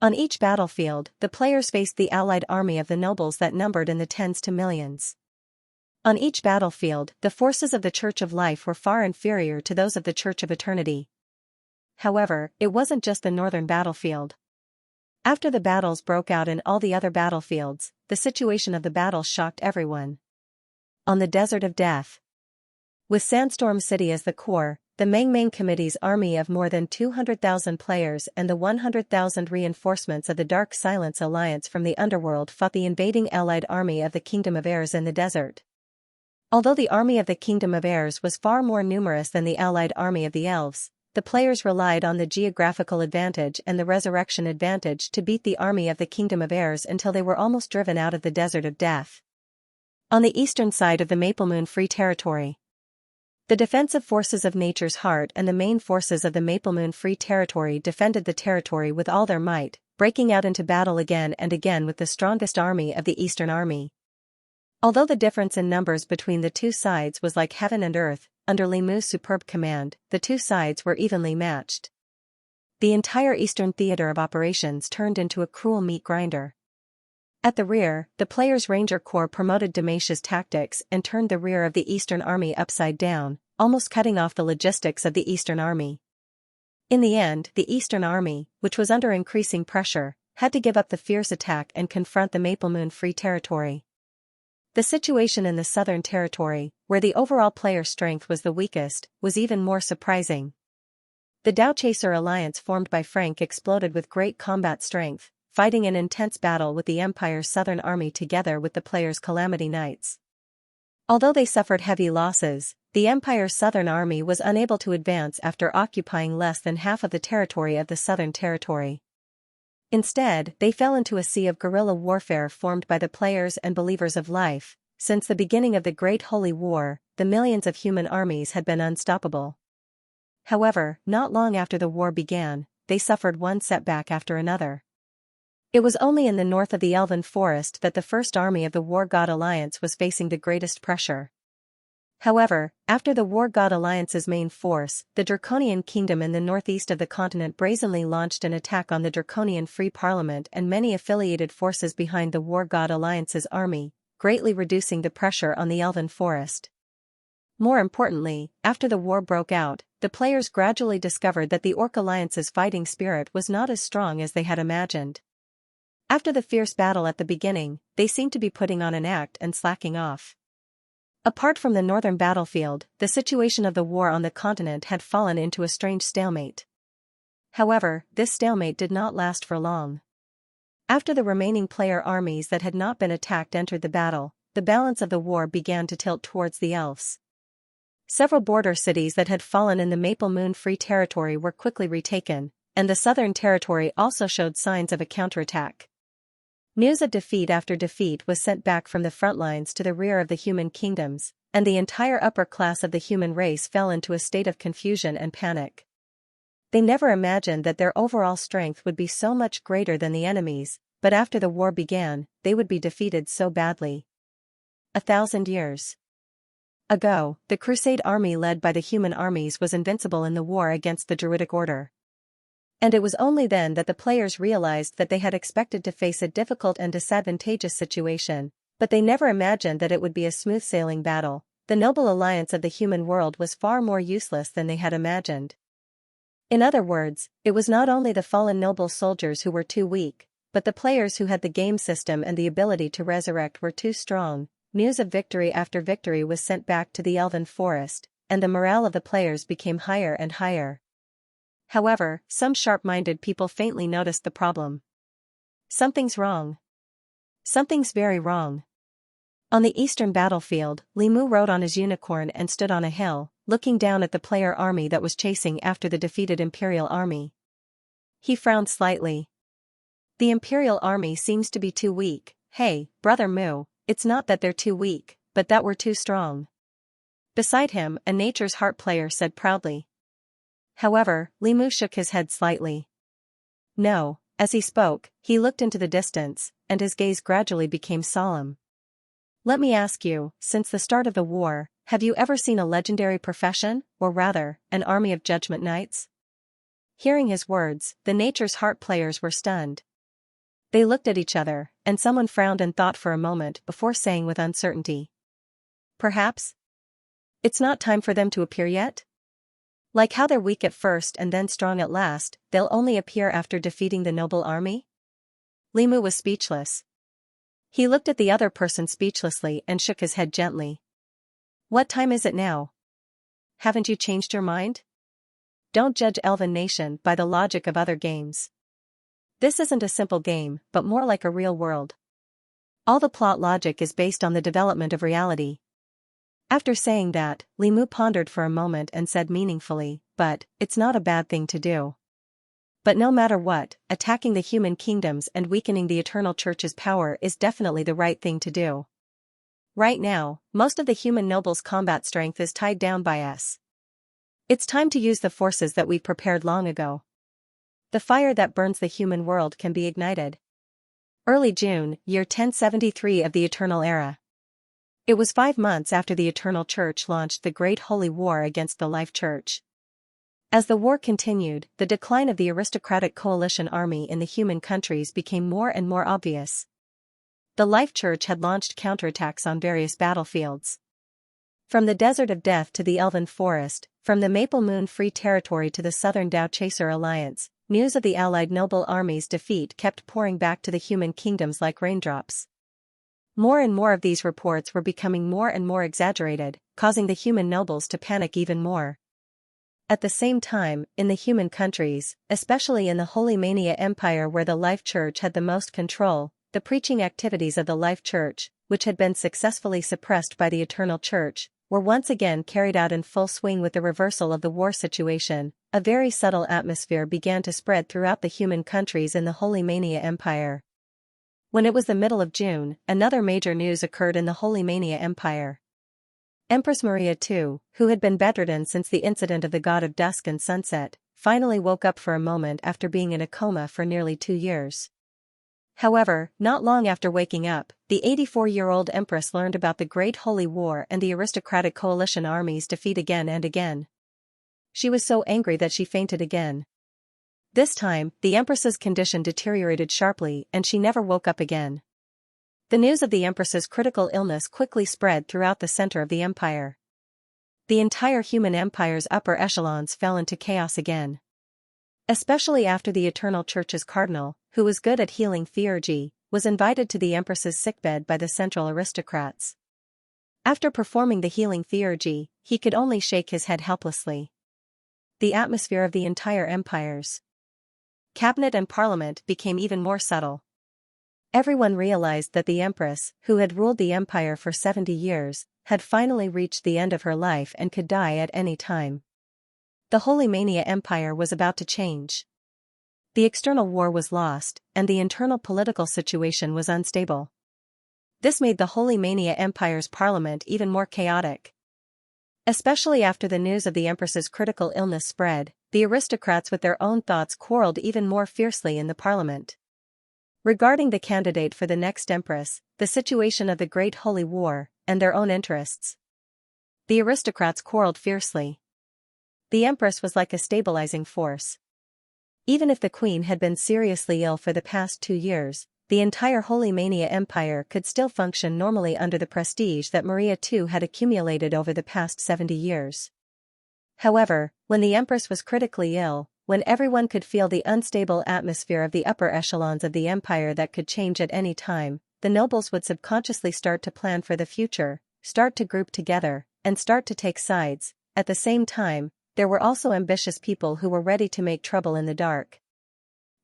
Speaker 1: On each battlefield, the players faced the allied army of the nobles that numbered in the tens to millions. On each battlefield, the forces of the Church of Life were far inferior to those of the Church of Eternity. However, it wasn't just the northern battlefield. After the battles broke out in all the other battlefields, the situation of the battle shocked everyone. On the Desert of Death, with Sandstorm City as the core, the Meng Committee's army of more than 200,000 players and the 100,000 reinforcements of the Dark Silence Alliance from the underworld fought the invading allied army of the Kingdom of Airs in the desert. Although the army of the Kingdom of Airs was far more numerous than the allied army of the elves, the players relied on the geographical advantage and the resurrection advantage to beat the army of the Kingdom of Airs until they were almost driven out of the Desert of Death. On the eastern side of the Maple Moon Free Territory, the defensive forces of Nature's Heart and the main forces of the Maple Moon Free Territory defended the territory with all their might, breaking out into battle again and again with the strongest army of the Eastern Army. Although the difference in numbers between the two sides was like heaven and earth, under Limu's superb command, the two sides were evenly matched. The entire Eastern theater of operations turned into a cruel meat grinder. At the rear, the players' Ranger Corps promoted Damasia's tactics and turned the rear of the Eastern Army upside down, almost cutting off the logistics of the Eastern Army. In the end, the Eastern Army, which was under increasing pressure, had to give up the fierce attack and confront the Maple Moon Free Territory. The situation in the Southern Territory, where the overall player strength was the weakest, was even more surprising. The Dowchaser alliance formed by Frank exploded with great combat strength, fighting an intense battle with the Empire's Southern Army together with the players' Calamity Knights. Although they suffered heavy losses, the Empire's Southern Army was unable to advance after occupying less than half of the territory of the Southern Territory. Instead, they fell into a sea of guerrilla warfare formed by the players and believers of life. Since the beginning of the Great Holy War, the millions of human armies had been unstoppable. However, not long after the war began, they suffered one setback after another. It was only in the north of the Elven Forest that the first army of the War God Alliance was facing the greatest pressure. However, after the War God Alliance's main force, the Draconian Kingdom in the northeast of the continent brazenly launched an attack on the Draconian Free Parliament and many affiliated forces behind the War God Alliance's army, greatly reducing the pressure on the Elven Forest. More importantly, after the war broke out, the players gradually discovered that the Orc Alliance's fighting spirit was not as strong as they had imagined. After the fierce battle at the beginning, they seemed to be putting on an act and slacking off. Apart from the northern battlefield, the situation of the war on the continent had fallen into a strange stalemate. However, this stalemate did not last for long. After the remaining player armies that had not been attacked entered the battle, the balance of the war began to tilt towards the elves. Several border cities that had fallen in the Maple Moon Free Territory were quickly retaken, and the Southern Territory also showed signs of a counterattack. News of defeat after defeat was sent back from the front lines to the rear of the human kingdoms, and the entire upper class of the human race fell into a state of confusion and panic. They never imagined that their overall strength would be so much greater than the enemy's, but after the war began, they would be defeated so badly. 1,000 years ago, the Crusade army led by the human armies was invincible in the war against the Druidic Order. And it was only then that the players realized that they had expected to face a difficult and disadvantageous situation, but they never imagined that it would be a smooth-sailing battle. The noble alliance of the human world was far more useless than they had imagined. In other words, it was not only the fallen noble soldiers who were too weak, but the players who had the game system and the ability to resurrect were too strong. News of victory after victory was sent back to the Elven Forest, and the morale of the players became higher and higher. However, some sharp-minded people faintly noticed the problem. Something's wrong. Something's very wrong. On the eastern battlefield, Li Mu rode on his unicorn and stood on a hill, looking down at the player army that was chasing after the defeated imperial army. He frowned slightly. The imperial army seems to be too weak. Hey, Brother Mu, it's not that they're too weak, but that we're too strong. Beside him, a Nature's Heart player said proudly. However, Li Mu shook his head slightly. No, as he spoke, he looked into the distance, and his gaze gradually became solemn. Let me ask you, since the start of the war, have you ever seen a legendary profession, or rather, an army of judgment knights? Hearing his words, the Nature's Heart players were stunned. They looked at each other, and someone frowned and thought for a moment before saying with uncertainty. Perhaps? It's not time for them to appear yet? Like how they're weak at first and then strong at last, they'll only appear after defeating the noble army? Li Mu was speechless. He looked at the other person speechlessly and shook his head gently. What time is it now? Haven't you changed your mind? Don't judge Elven Nation by the logic of other games. This isn't a simple game, but more like a real world. All the plot logic is based on the development of reality. After saying that, Li Mu pondered for a moment and said meaningfully, but, it's not a bad thing to do. But no matter what, attacking the human kingdoms and weakening the Eternal Church's power is definitely the right thing to do. Right now, most of the human nobles' combat strength is tied down by us. It's time to use the forces that we've prepared long ago. The fire that burns the human world can be ignited. Early June, year 1073 of the Eternal Era. It was 5 months after the Eternal Church launched the Great Holy War against the Life Church. As the war continued, the decline of the aristocratic coalition army in the human countries became more and more obvious. The Life Church had launched counterattacks on various battlefields. From the Desert of Death to the Elven Forest, from the Maple Moon Free Territory to the Southern Dao Chaser Alliance, news of the Allied noble army's defeat kept pouring back to the human kingdoms like raindrops. More and more of these reports were becoming more and more exaggerated, causing the human nobles to panic even more. At the same time, in the human countries, especially in the Holy Mania Empire where the Life Church had the most control, the preaching activities of the Life Church, which had been successfully suppressed by the Eternal Church, were once again carried out in full swing. With the reversal of the war situation, a very subtle atmosphere began to spread throughout the human countries in the Holy Mania Empire. When it was the middle of June, another major news occurred in the Holy Mania Empire. Empress Maria II, who had been bedridden since the incident of the God of Dusk and Sunset, finally woke up for a moment after being in a coma for nearly 2 years. However, not long after waking up, the 84-year-old Empress learned about the Great Holy War and the aristocratic coalition army's defeat again and again. She was so angry that she fainted again. This time, the Empress's condition deteriorated sharply and she never woke up again. The news of the Empress's critical illness quickly spread throughout the center of the empire. The entire human empire's upper echelons fell into chaos again. Especially after the Eternal Church's cardinal, who was good at healing theurgy, was invited to the Empress's sickbed by the central aristocrats. After performing the healing theurgy, he could only shake his head helplessly. The atmosphere of the entire empire's cabinet and parliament became even more subtle. Everyone realized that the Empress, who had ruled the empire for 70 years, had finally reached the end of her life and could die at any time. The Holy Mania Empire was about to change. The external war was lost, and the internal political situation was unstable. This made the Holy Mania Empire's parliament even more chaotic. Especially after the news of the Empress's critical illness spread, the aristocrats with their own thoughts quarreled even more fiercely in the parliament. Regarding the candidate for the next Empress, the situation of the Great Holy War, and their own interests, the aristocrats quarreled fiercely. The Empress was like a stabilizing force. Even if the Queen had been seriously ill for the past 2 years, the entire Holy Mania Empire could still function normally under the prestige that Maria II had accumulated over the past 70 years. However, when the Empress was critically ill, when everyone could feel the unstable atmosphere of the upper echelons of the empire that could change at any time, the nobles would subconsciously start to plan for the future, start to group together, and start to take sides. At the same time, there were also ambitious people who were ready to make trouble in the dark.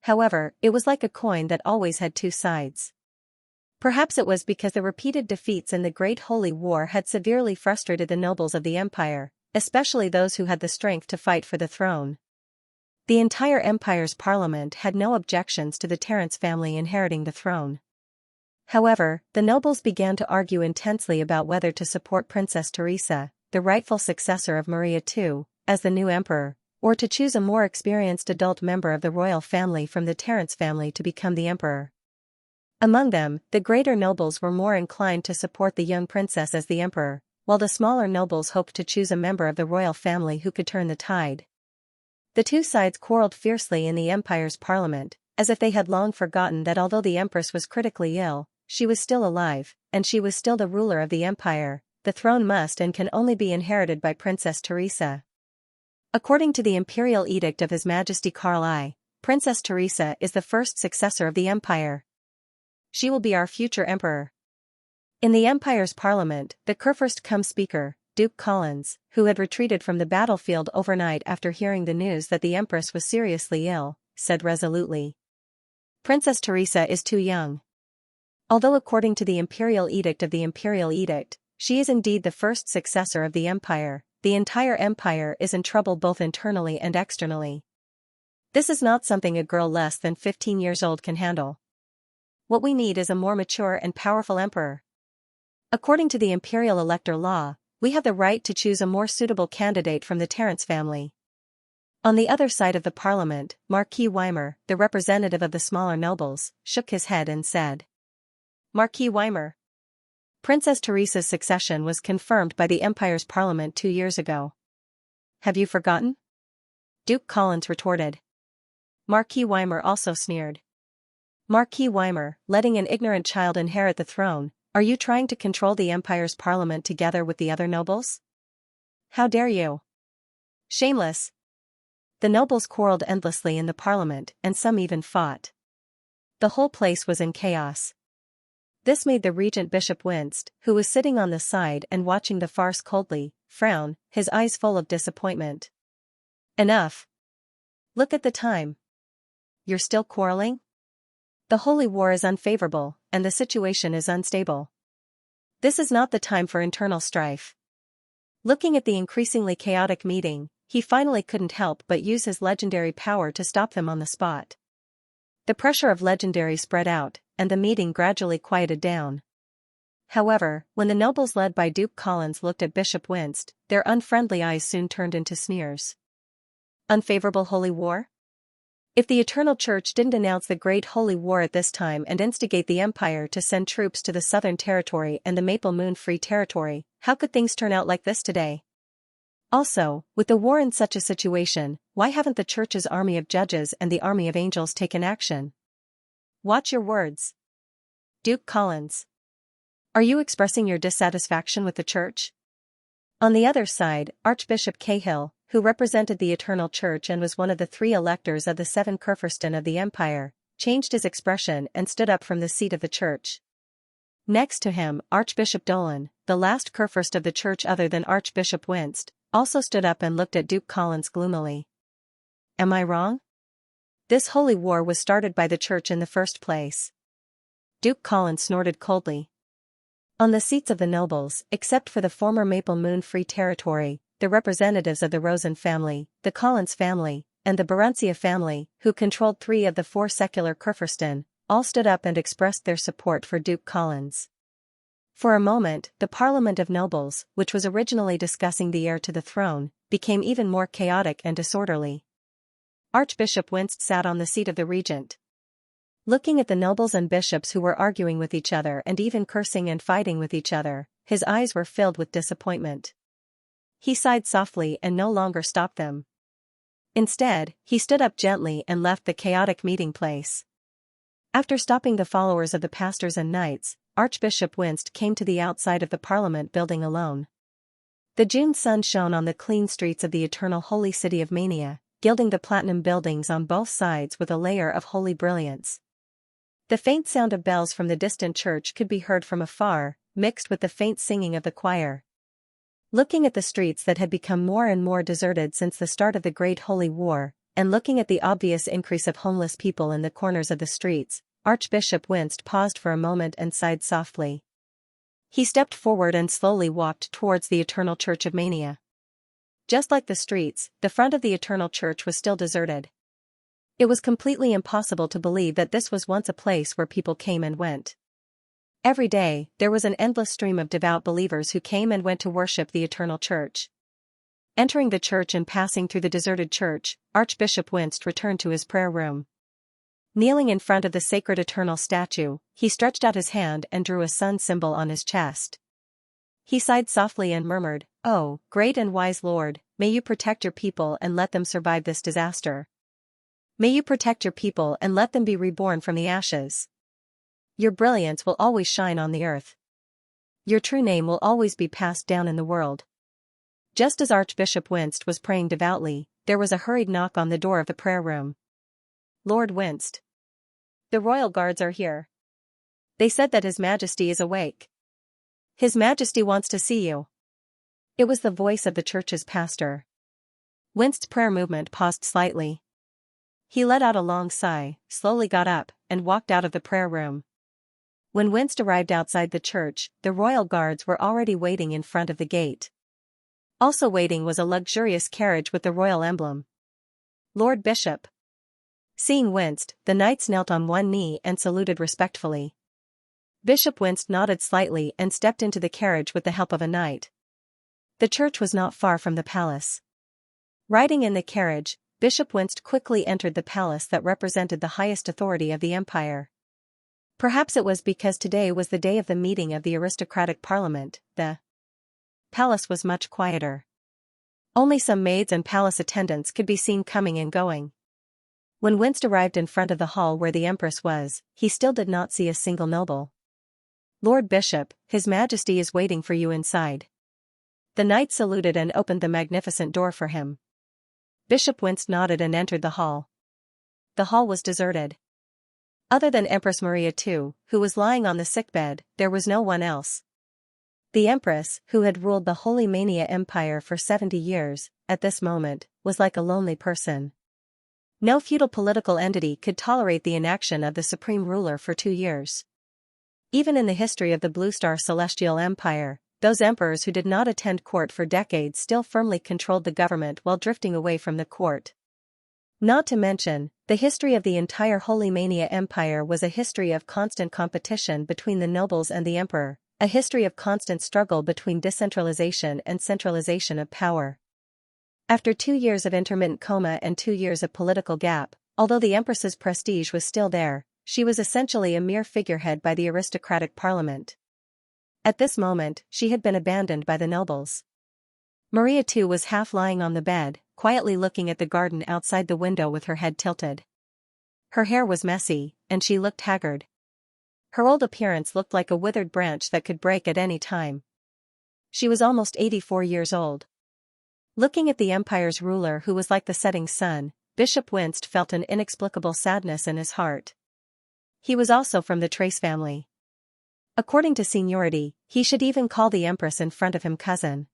Speaker 1: However, it was like a coin that always had two sides. Perhaps it was because the repeated defeats in the Great Holy War had severely frustrated the nobles of the empire, especially those who had the strength to fight for the throne. The entire empire's parliament had no objections to the Terence family inheriting the throne. However, the nobles began to argue intensely about whether to support Princess Teresa, the rightful successor of Maria II, as the new emperor, or to choose a more experienced adult member of the royal family from the Terence family to become the emperor. Among them, the greater nobles were more inclined to support the young princess as the emperor, while the smaller nobles hoped to choose a member of the royal family who could turn the tide. The two sides quarreled fiercely in the empire's parliament, as if they had long forgotten that although the empress was critically ill, she was still alive, and she was still the ruler of the empire. The throne must and can only be inherited by Princess Teresa. According to the imperial edict of His Majesty Karl I, Princess Teresa is the first successor of the empire. She will be our future emperor. In the empire's parliament, the Kurfürst-cum-Speaker, Duke Collins, who had retreated from the battlefield overnight after hearing the news that the empress was seriously ill, said resolutely, "Princess Teresa is too young. Although according to the imperial edict, she is indeed the first successor of the entire empire is in trouble both internally and externally. This is not something a girl less than 15 years old can handle. What we need is a more mature and powerful emperor. According to the imperial elector law, we have the right to choose a more suitable candidate from the Terence family." On the other side of the parliament, Marquis Weimar, the representative of the smaller nobles, shook his head and said, "Marquis Weimar, Princess Teresa's succession was confirmed by the empire's parliament 2 years ago. Have you forgotten?" Duke Collins retorted. Marquis Weimar also sneered. "Marquis Weimar, letting an ignorant child inherit the throne, are you trying to control the empire's parliament together with the other nobles? How dare you? Shameless!" The nobles quarreled endlessly in the parliament, and some even fought. The whole place was in chaos. This made the regent Bishop Winced, who was sitting on the side and watching the farce coldly, frown, his eyes full of disappointment. "Enough. Look at the time. You're still quarreling? The holy war is unfavorable, and the situation is unstable. This is not the time for internal strife." Looking at the increasingly chaotic meeting, he finally couldn't help but use his legendary power to stop them on the spot. The pressure of legendary spread out, and the meeting gradually quieted down. However, when the nobles led by Duke Collins looked at Bishop Winced, their unfriendly eyes soon turned into sneers. Unfavorable holy war? If the Eternal Church didn't announce the Great Holy War at this time and instigate the Empire to send troops to the Southern Territory and the Maple Moon Free Territory, how could things turn out like this today? Also, with the war in such a situation, why haven't the Church's army of judges and the army of angels taken action? Watch your words. Duke Collins. Are you expressing your dissatisfaction with the Church? On the other side, Archbishop Cahill, who represented the Eternal Church and was one of the 3 electors of the 7 Kurfürsten of the Empire, changed his expression and stood up from the seat of the Church. Next to him, Archbishop Dolan, the last Kurfürst of the Church other than Archbishop Winced, also stood up and looked at Duke Collins gloomily. Am I wrong? This holy war was started by the Church in the first place. Duke Collins snorted coldly. On the seats of the nobles, except for the former Maple Moon Free Territory, the representatives of the Rosen family, the Collins family, and the Baransia family, who controlled 3 of the 4 secular Kurfürsten, all stood up and expressed their support for Duke Collins. For a moment, the Parliament of Nobles, which was originally discussing the heir to the throne, became even more chaotic and disorderly. Archbishop Winced sat on the seat of the regent. Looking at the nobles and bishops who were arguing with each other and even cursing and fighting with each other, his eyes were filled with disappointment. He sighed softly and no longer stopped them. Instead, he stood up gently and left the chaotic meeting place. After stopping the followers of the pastors and knights, Archbishop Winced came to the outside of the Parliament building alone. The June sun shone on the clean streets of the eternal holy city of Mania, gilding the platinum buildings on both sides with a layer of holy brilliance. The faint sound of bells from the distant church could be heard from afar, mixed with the faint singing of the choir. Looking at the streets that had become more and more deserted since the start of the Great Holy War, and looking at the obvious increase of homeless people in the corners of the streets, Archbishop Winst paused for a moment and sighed softly. He stepped forward and slowly walked towards the Eternal Church of Mania. Just like the streets, the front of the Eternal Church was still deserted. It was completely impossible to believe that this was once a place where people came and went. Every day, there was an endless stream of devout believers who came and went to worship the Eternal Church. Entering the church and passing through the deserted church, Archbishop Winst returned to his prayer room. Kneeling in front of the sacred eternal statue, he stretched out his hand and drew a sun symbol on his chest. He sighed softly and murmured, "Oh, great and wise Lord, may you protect your people and let them survive this disaster. May you protect your people and let them be reborn from the ashes. Your brilliance will always shine on the earth. Your true name will always be passed down in the world." Just as Archbishop Winst was praying devoutly, there was a hurried knock on the door of the prayer room. "Lord Winst. The royal guards are here. They said that His Majesty is awake. His Majesty wants to see you." It was the voice of the church's pastor. Winst's prayer movement paused slightly. He let out a long sigh, slowly got up, and walked out of the prayer room. When Winst arrived outside the church, the royal guards were already waiting in front of the gate. Also waiting was a luxurious carriage with the royal emblem. "Lord Bishop." Seeing Winst, the knights knelt on one knee and saluted respectfully. Bishop Winst nodded slightly and stepped into the carriage with the help of a knight. The church was not far from the palace. Riding in the carriage, Bishop Winst quickly entered the palace that represented the highest authority of the empire. Perhaps it was because today was the day of the meeting of the aristocratic parliament, the palace was much quieter. Only some maids and palace attendants could be seen coming and going. When Winst arrived in front of the hall where the Empress was, he still did not see a single noble. "Lord Bishop, His Majesty is waiting for you inside." The knight saluted and opened the magnificent door for him. Bishop Winst nodded and entered the hall. The hall was deserted. Other than Empress Maria II, who was lying on the sickbed, there was no one else. The Empress, who had ruled the Holy Mania Empire for 70 years, at this moment, was like a lonely person. No feudal political entity could tolerate the inaction of the supreme ruler for 2 years. Even in the history of the Blue Star Celestial Empire, those emperors who did not attend court for decades still firmly controlled the government while drifting away from the court. Not to mention, the history of the entire Holy Mania Empire was a history of constant competition between the nobles and the emperor, a history of constant struggle between decentralization and centralization of power. After 2 years of intermittent coma and 2 years of political gap, although the Empress's prestige was still there, she was essentially a mere figurehead by the aristocratic parliament. At this moment, she had been abandoned by the nobles. Maria II was half lying on the bed, quietly looking at the garden outside the window with her head tilted. Her hair was messy, and she looked haggard. Her old appearance looked like a withered branch that could break at any time. She was almost 84 years old. Looking at the empire's ruler who was like the setting sun, Bishop Winst felt an inexplicable sadness in his heart. He was also from the Trace family. According to seniority, he should even call the Empress in front of him cousin.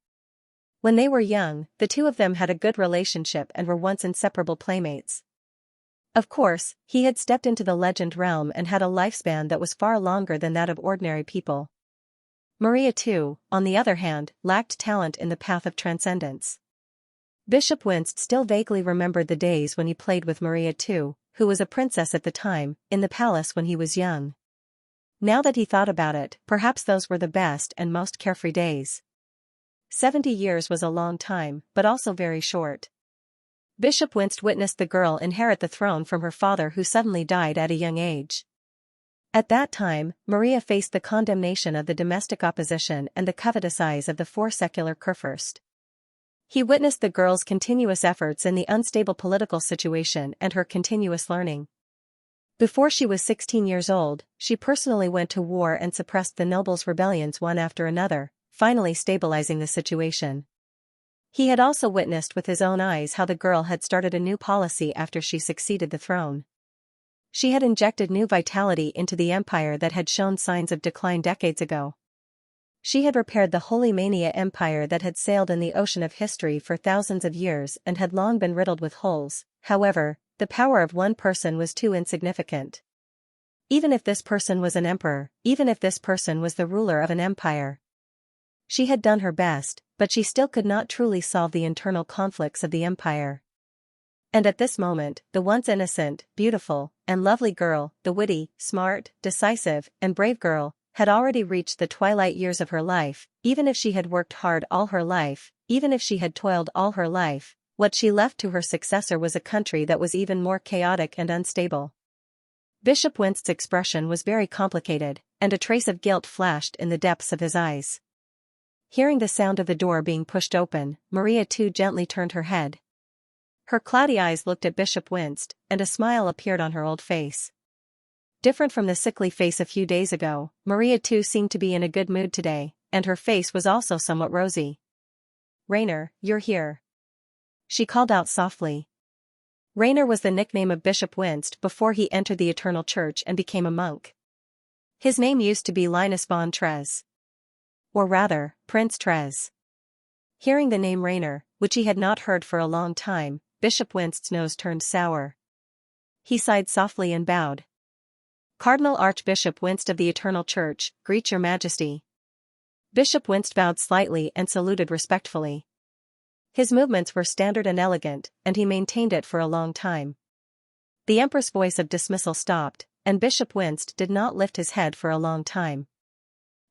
Speaker 1: When they were young, the two of them had a good relationship and were once inseparable playmates. Of course, he had stepped into the legend realm and had a lifespan that was far longer than that of ordinary people. Maria II, on the other hand, lacked talent in the path of transcendence. Bishop Winst still vaguely remembered the days when he played with Maria II, who was a princess at the time, in the palace when he was young. Now that he thought about it, perhaps those were the best and most carefree days. 70 years was a long time, but also very short. Bishop Winst witnessed the girl inherit the throne from her father who suddenly died at a young age. At that time, Maria faced the condemnation of the domestic opposition and the covetous eyes of the 4 secular Kurfürst. He witnessed the girl's continuous efforts in the unstable political situation and her continuous learning. Before she was 16 years old, she personally went to war and suppressed the nobles' rebellions one after another, finally stabilizing the situation. He had also witnessed with his own eyes how the girl had started a new policy after she succeeded the throne. She had injected new vitality into the empire that had shown signs of decline decades ago. She had repaired the Holy Mania Empire that had sailed in the ocean of history for thousands of years and had long been riddled with holes. However, the power of one person was too insignificant. Even if this person was an emperor, even if this person was the ruler of an empire. She had done her best, but she still could not truly solve the internal conflicts of the empire. And at this moment, the once innocent, beautiful, and lovely girl, the witty, smart, decisive, and brave girl, had already reached the twilight years of her life. Even if she had worked hard all her life, even if she had toiled all her life, what she left to her successor was a country that was even more chaotic and unstable. Bishop Winst's expression was very complicated, and a trace of guilt flashed in the depths of his eyes. Hearing the sound of the door being pushed open, Maria too gently turned her head. Her cloudy eyes looked at Bishop Winst, and a smile appeared on her old face. Different from the sickly face a few days ago, Maria too seemed to be in a good mood today, and her face was also somewhat rosy. "Rainer, you're here," she called out softly. Rainer was the nickname of Bishop Winst before he entered the Eternal Church and became a monk. His name used to be Linus von Trez. Or rather, Prince Trez. Hearing the name Rainer, which he had not heard for a long time, Bishop Winst's nose turned sour. He sighed softly and bowed. "Cardinal Archbishop Winst of the Eternal Church, greet your Majesty." Bishop Winst bowed slightly and saluted respectfully. His movements were standard and elegant, and he maintained it for a long time. The Empress' voice of dismissal stopped, and Bishop Winst did not lift his head for a long time.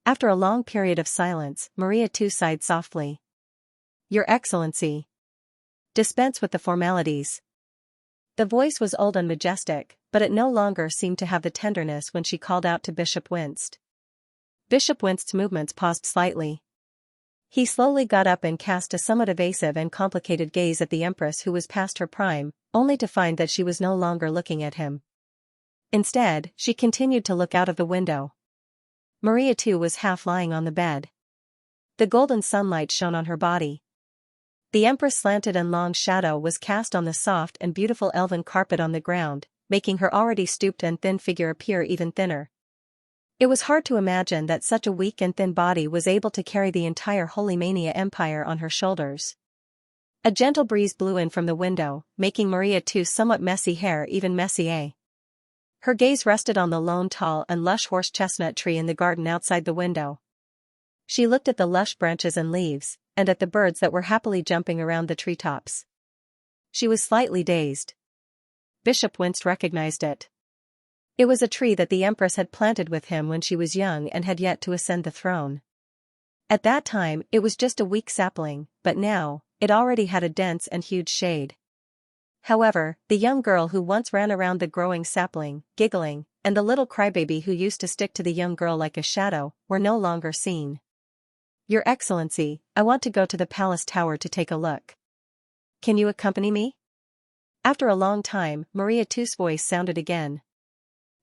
Speaker 1: After a long period of silence, Maria too sighed softly. "Your Excellency. Dispense with the formalities." The voice was old and majestic, but it no longer seemed to have the tenderness when she called out to Bishop Winst. Bishop Winst's movements paused slightly. He slowly got up and cast a somewhat evasive and complicated gaze at the Empress, who was past her prime, only to find that she was no longer looking at him. Instead, she continued to look out of the window. Maria too was half lying on the bed. The golden sunlight shone on her body. The Empress' slanted and long shadow was cast on the soft and beautiful elven carpet on the ground, making her already stooped and thin figure appear even thinner. It was hard to imagine that such a weak and thin body was able to carry the entire Holy Mania Empire on her shoulders. A gentle breeze blew in from the window, making Maria too's somewhat messy hair even messier. Her gaze rested on the lone tall and lush horse chestnut tree in the garden outside the window. She looked at the lush branches and leaves, and at the birds that were happily jumping around the treetops. She was slightly dazed. Bishop Winst recognized it. It was a tree that the Empress had planted with him when she was young and had yet to ascend the throne. At that time, it was just a weak sapling, but now, it already had a dense and huge shade. However, the young girl who once ran around the growing sapling, giggling, and the little crybaby who used to stick to the young girl like a shadow, were no longer seen. "Your Excellency, I want to go to the palace tower to take a look. Can you accompany me?" After a long time, Maria too's voice sounded again.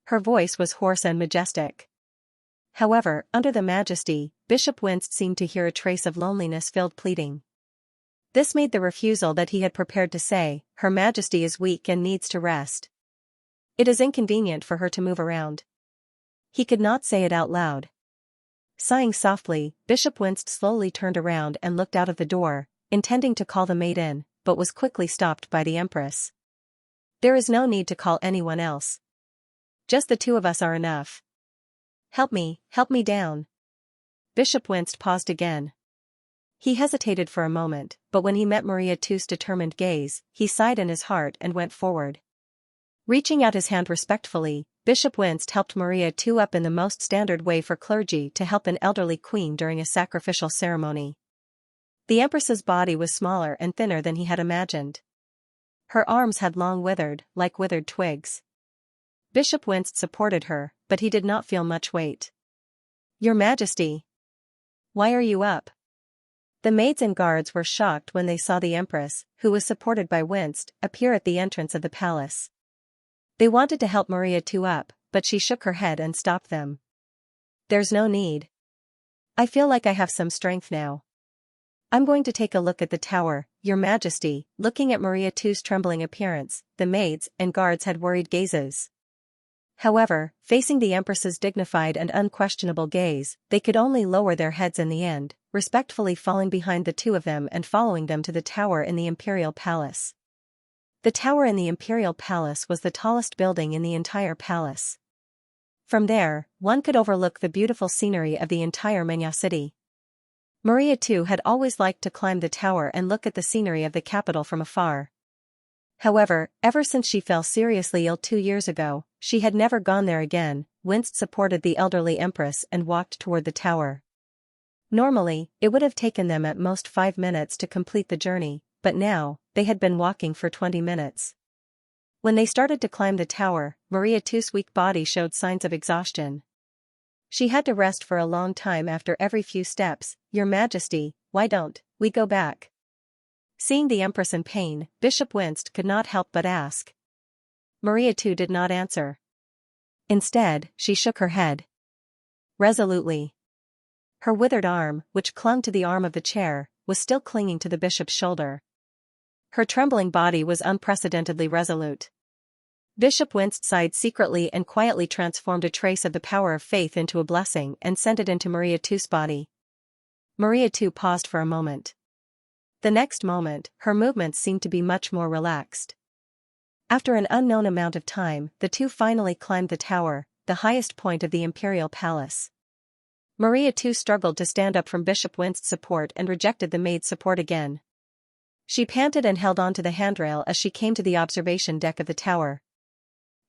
Speaker 1: Her voice was hoarse and majestic. However, under the majesty, Bishop Winst seemed to hear a trace of loneliness-filled pleading. This made the refusal that he had prepared to say, "Her Majesty is weak and needs to rest. It is inconvenient for her to move around." He could not say it out loud. Sighing softly, Bishop Winst slowly turned around and looked out of the door, intending to call the maid in, but was quickly stopped by the Empress. "There is no need to call anyone else. Just the two of us are enough. Help me down." Bishop Winst paused again. He hesitated for a moment, but when he met Maria too's determined gaze, he sighed in his heart and went forward. Reaching out his hand respectfully, Bishop Winst helped Maria too up in the most standard way for clergy to help an elderly queen during a sacrificial ceremony. The Empress's body was smaller and thinner than he had imagined. Her arms had long withered, like withered twigs. Bishop Winst supported her, but he did not feel much weight. "Your Majesty! Why are you up?" The maids and guards were shocked when they saw the Empress, who was supported by Winst, appear at the entrance of the palace. They wanted to help Maria too up, but she shook her head and stopped them. "There's no need. I feel like I have some strength now. I'm going to take a look at the tower, Your Majesty." Looking at Maria too's trembling appearance, the maids and guards had worried gazes. However, facing the Empress's dignified and unquestionable gaze, they could only lower their heads in the end, respectfully falling behind the two of them and following them to the tower in the imperial palace. The tower in the imperial palace was the tallest building in the entire palace. From there, one could overlook the beautiful scenery of the entire Menya city. Maria too had always liked to climb the tower and look at the scenery of the capital from afar. However, ever since she fell seriously ill 2 years ago, she had never gone there again. Winston supported the elderly empress and walked toward the tower. Normally, it would have taken them at most 5 minutes to complete the journey, but now, they had been walking for 20 minutes. When they started to climb the tower, Maria Too's weak body showed signs of exhaustion. She had to rest for a long time after every few steps. "Your Majesty, why don't we go back?" Seeing the Empress in pain, Bishop Winston could not help but ask. Maria too did not answer. Instead, she shook her head resolutely. Her withered arm, which clung to the arm of the chair, was still clinging to the bishop's shoulder. Her trembling body was unprecedentedly resolute. Bishop Winston sighed secretly and quietly transformed a trace of the power of faith into a blessing and sent it into Maria too's body. Maria too paused for a moment. The next moment, her movements seemed to be much more relaxed. After an unknown amount of time, the two finally climbed the tower, the highest point of the imperial palace. Maria too struggled to stand up from Bishop Winston's support and rejected the maid's support again. She panted and held on to the handrail as she came to the observation deck of the tower.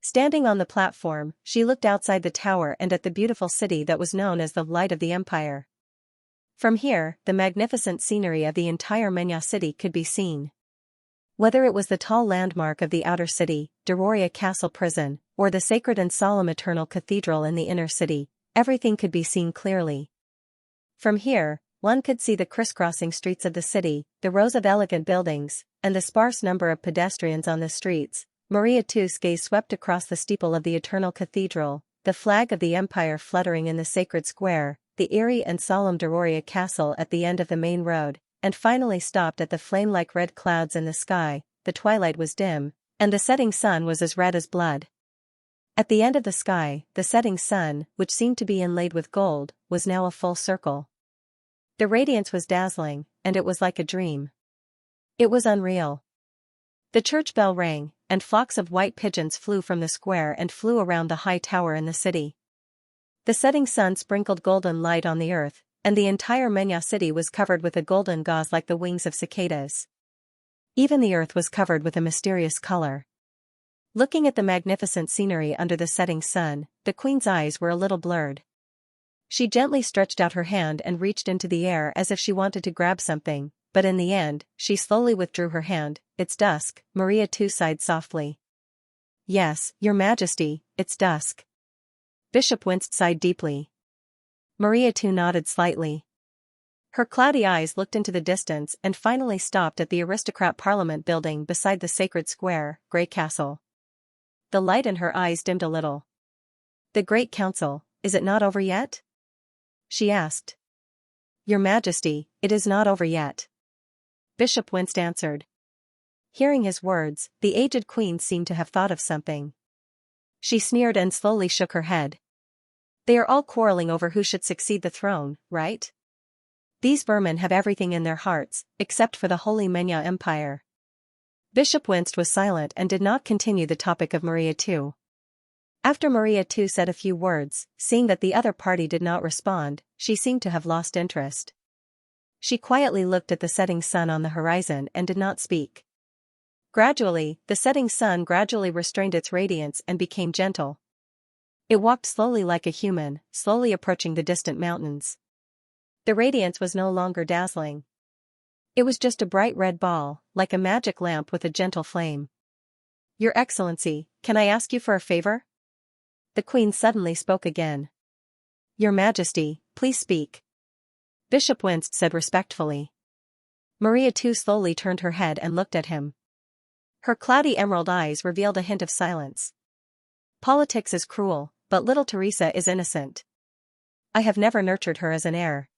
Speaker 1: Standing on the platform, she looked outside the tower and at the beautiful city that was known as the Light of the Empire. From here, the magnificent scenery of the entire Menya city could be seen. Whether it was the tall landmark of the outer city, Dororia Castle Prison, or the sacred and solemn Eternal Cathedral in the inner city, everything could be seen clearly. From here, one could see the crisscrossing streets of the city, the rows of elegant buildings, and the sparse number of pedestrians on the streets. Maria too's gaze swept across the steeple of the Eternal Cathedral, the flag of the Empire fluttering in the sacred square, the eerie and solemn Dororia Castle at the end of the main road, and finally stopped at the flame-like red clouds in the sky. The twilight was dim, and the setting sun was as red as blood. At the end of the sky, the setting sun, which seemed to be inlaid with gold, was now a full circle. The radiance was dazzling, and it was like a dream. It was unreal. The church bell rang, and flocks of white pigeons flew from the square and flew around the high tower in the city. The setting sun sprinkled golden light on the earth, and the entire Menya city was covered with a golden gauze like the wings of cicadas. Even the earth was covered with a mysterious color. Looking at the magnificent scenery under the setting sun, the queen's eyes were a little blurred. She gently stretched out her hand and reached into the air as if she wanted to grab something, but in the end, she slowly withdrew her hand. "It's dusk," Maria too sighed softly. "Yes, Your Majesty, it's dusk." Bishop Winston sighed deeply. Maria too nodded slightly. Her cloudy eyes looked into the distance and finally stopped at the aristocrat parliament building beside the sacred square, Grey Castle. The light in her eyes dimmed a little. "The Great Council, is it not over yet?" she asked. "Your Majesty, it is not over yet," Bishop Winston answered. Hearing his words, the aged queen seemed to have thought of something. She sneered and slowly shook her head. "They are all quarreling over who should succeed the throne, right? These vermin have everything in their hearts, except for the Holy Menya Empire." Bishop Winston was silent and did not continue the topic of Maria too. After Maria too said a few words, seeing that the other party did not respond, she seemed to have lost interest. She quietly looked at the setting sun on the horizon and did not speak. Gradually, the setting sun gradually restrained its radiance and became gentle. It walked slowly like a human, slowly approaching the distant mountains. The radiance was no longer dazzling. It was just a bright red ball, like a magic lamp with a gentle flame. "Your Excellency, can I ask you for a favor?" The queen suddenly spoke again. "Your Majesty, please speak," Bishop Winston said respectfully. Maria too slowly turned her head and looked at him. Her cloudy emerald eyes revealed a hint of silence. "Politics is cruel, but little Teresa is innocent. I have never nurtured her as an heir.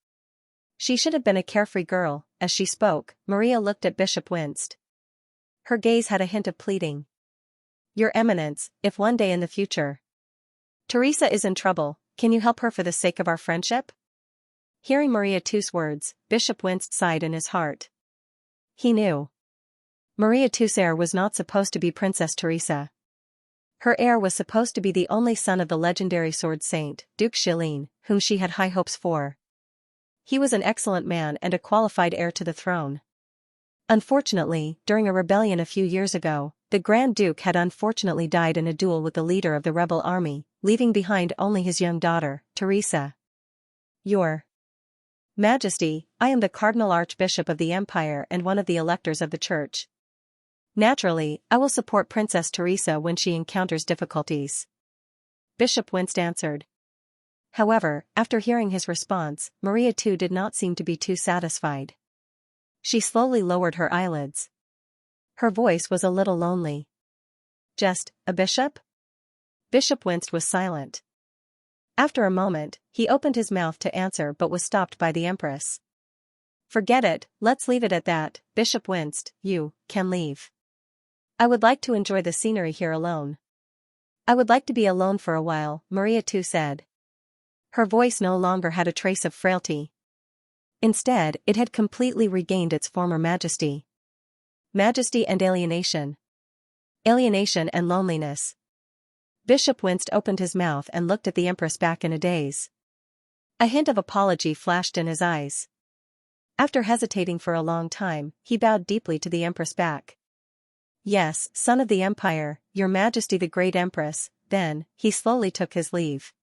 Speaker 1: She should have been a carefree girl." As she spoke, Maria looked at Bishop Winston. Her gaze had a hint of pleading. "Your Eminence, if one day in the future Teresa is in trouble, can you help her for the sake of our friendship? Hearing Maria Two's words, Bishop winced sighed in his heart. He knew. Maria Two's heir was not supposed to be Princess Teresa. Her heir was supposed to be the only son of the legendary sword saint, Duke Xilin, whom she had high hopes for. He was an excellent man and a qualified heir to the throne. Unfortunately, during a rebellion a few years ago, the Grand Duke had unfortunately died in a duel with the leader of the rebel army, leaving behind only his young daughter, Teresa. Your Majesty, I am the Cardinal Archbishop of the Empire and one of the electors of the Church. Naturally, I will support Princess Teresa when she encounters difficulties. Bishop winced answered. However, after hearing his response, Maria too did not seem to be too satisfied. She slowly lowered her eyelids. Her voice was a little lonely. Just, a bishop? Bishop winced was silent. After a moment, he opened his mouth to answer but was stopped by the Empress. Forget it, let's leave it at that, Bishop winced, you can leave. I would like to enjoy the scenery here alone. I would like to be alone for a while, Maria too said. Her voice no longer had a trace of frailty. Instead, it had completely regained its former majesty. Majesty and alienation. Alienation and loneliness. Bishop winced opened his mouth and looked at the Empress back in a daze. A hint of apology flashed in his eyes. After hesitating for a long time, he bowed deeply to the Empress back. Yes, son of the Empire, your Majesty the Great Empress, then, he slowly took his leave.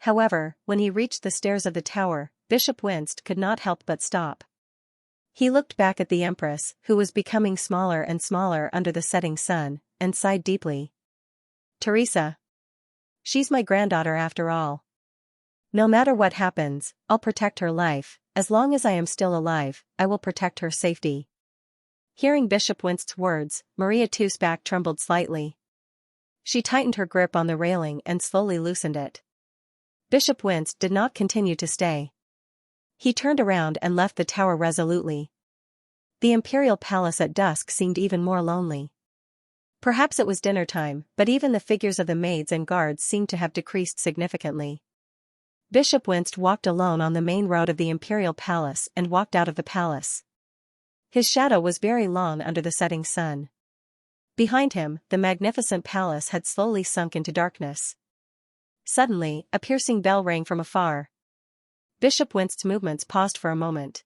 Speaker 1: However, when he reached the stairs of the tower, Bishop winced could not help but stop. He looked back at the Empress, who was becoming smaller and smaller under the setting sun, and sighed deeply. Teresa. She's my granddaughter after all. No matter what happens, I'll protect her life, as long as I am still alive, I will protect her safety. Hearing Bishop winced's words, Maria too's back trembled slightly. She tightened her grip on the railing and slowly loosened it. Bishop winced did not continue to stay. He turned around and left the tower resolutely. The imperial palace at dusk seemed even more lonely. Perhaps it was dinner time, but even the figures of the maids and guards seemed to have decreased significantly. Bishop winced walked alone on the main road of the imperial palace and walked out of the palace. His shadow was very long under the setting sun. Behind him, the magnificent palace had slowly sunk into darkness. Suddenly, a piercing bell rang from afar. Bishop winced's movements paused for a moment.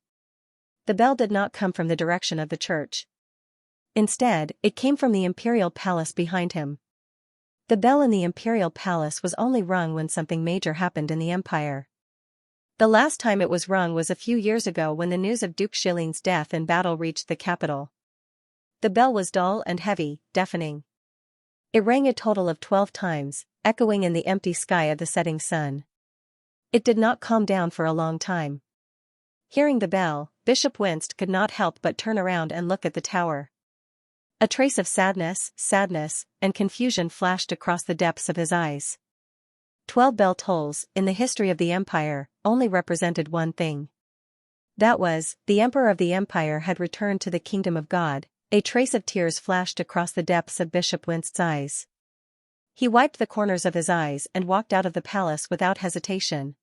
Speaker 1: The bell did not come from the direction of the church. Instead, it came from the imperial palace behind him. The bell in the imperial palace was only rung when something major happened in the empire. The last time it was rung was a few years ago when the news of Duke Xilin's death in battle reached the capital. The bell was dull and heavy, deafening. It rang a total of 12 times, echoing in the empty sky of the setting sun. It did not calm down for a long time. Hearing the bell, Bishop winced could not help but turn around and look at the tower. A trace of sadness, and confusion flashed across the depths of his eyes. 12 bell tolls, in the history of the empire, only represented one thing. That was, the Emperor of the Empire had returned to the kingdom of God. A trace of tears flashed across the depths of Bishop winced's eyes. He wiped the corners of his eyes and walked out of the palace without hesitation.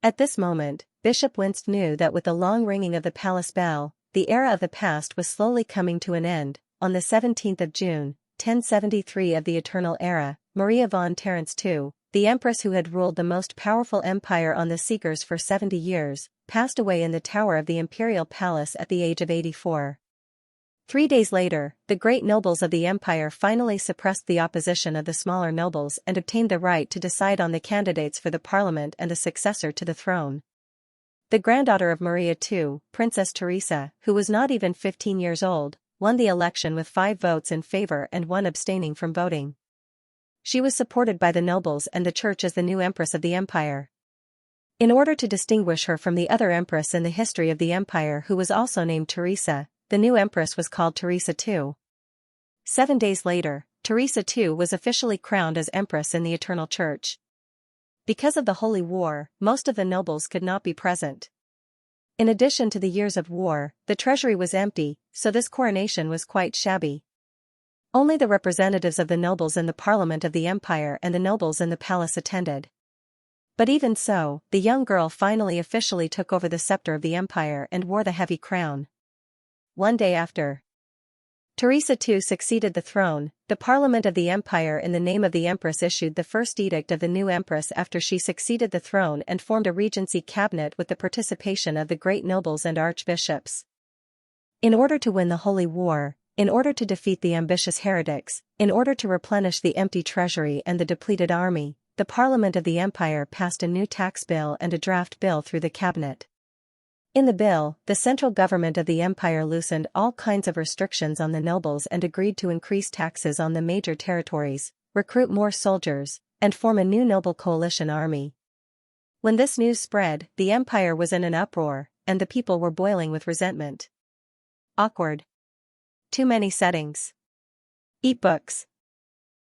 Speaker 1: At this moment, Bishop winced knew that with the long ringing of the palace bell, the era of the past was slowly coming to an end. On the 17th of June, 1073 of the Eternal Era, Maria von Terence II, the empress who had ruled the most powerful empire on the Seekers for 70 years, passed away in the tower of the imperial palace at the age of 84. 3 days later, the great nobles of the empire finally suppressed the opposition of the smaller nobles and obtained the right to decide on the candidates for the parliament and a successor to the throne. The granddaughter of Maria II, Princess Teresa, who was not even 15 years old, won the election with 5 votes in favor and 1 abstaining from voting. She was supported by the nobles and the church as the new empress of the empire. In order to distinguish her from the other empress in the history of the empire who was also named Teresa, the new empress was called Teresa II. 7 days later, Teresa II was officially crowned as empress in the Eternal Church. Because of the Holy War, most of the nobles could not be present. In addition to the years of war, the treasury was empty, so this coronation was quite shabby. Only the representatives of the nobles in the parliament of the empire and the nobles in the palace attended. But even so, the young girl finally officially took over the scepter of the empire and wore the heavy crown. One day after Teresa II succeeded the throne, the parliament of the empire in the name of the empress issued the first edict of the new empress after she succeeded the throne and formed a regency cabinet with the participation of the great nobles and archbishops. In order to win the Holy War, in order to defeat the ambitious heretics, in order to replenish the empty treasury and the depleted army, the parliament of the empire passed a new tax bill and a draft bill through the cabinet. In the bill, the central government of the empire loosened all kinds of restrictions on the nobles and agreed to increase taxes on the major territories, recruit more soldiers, and form a new noble coalition army. When this news spread, the empire was in an uproar, and the people were boiling with resentment. Awkward. Too many settings. Eat books.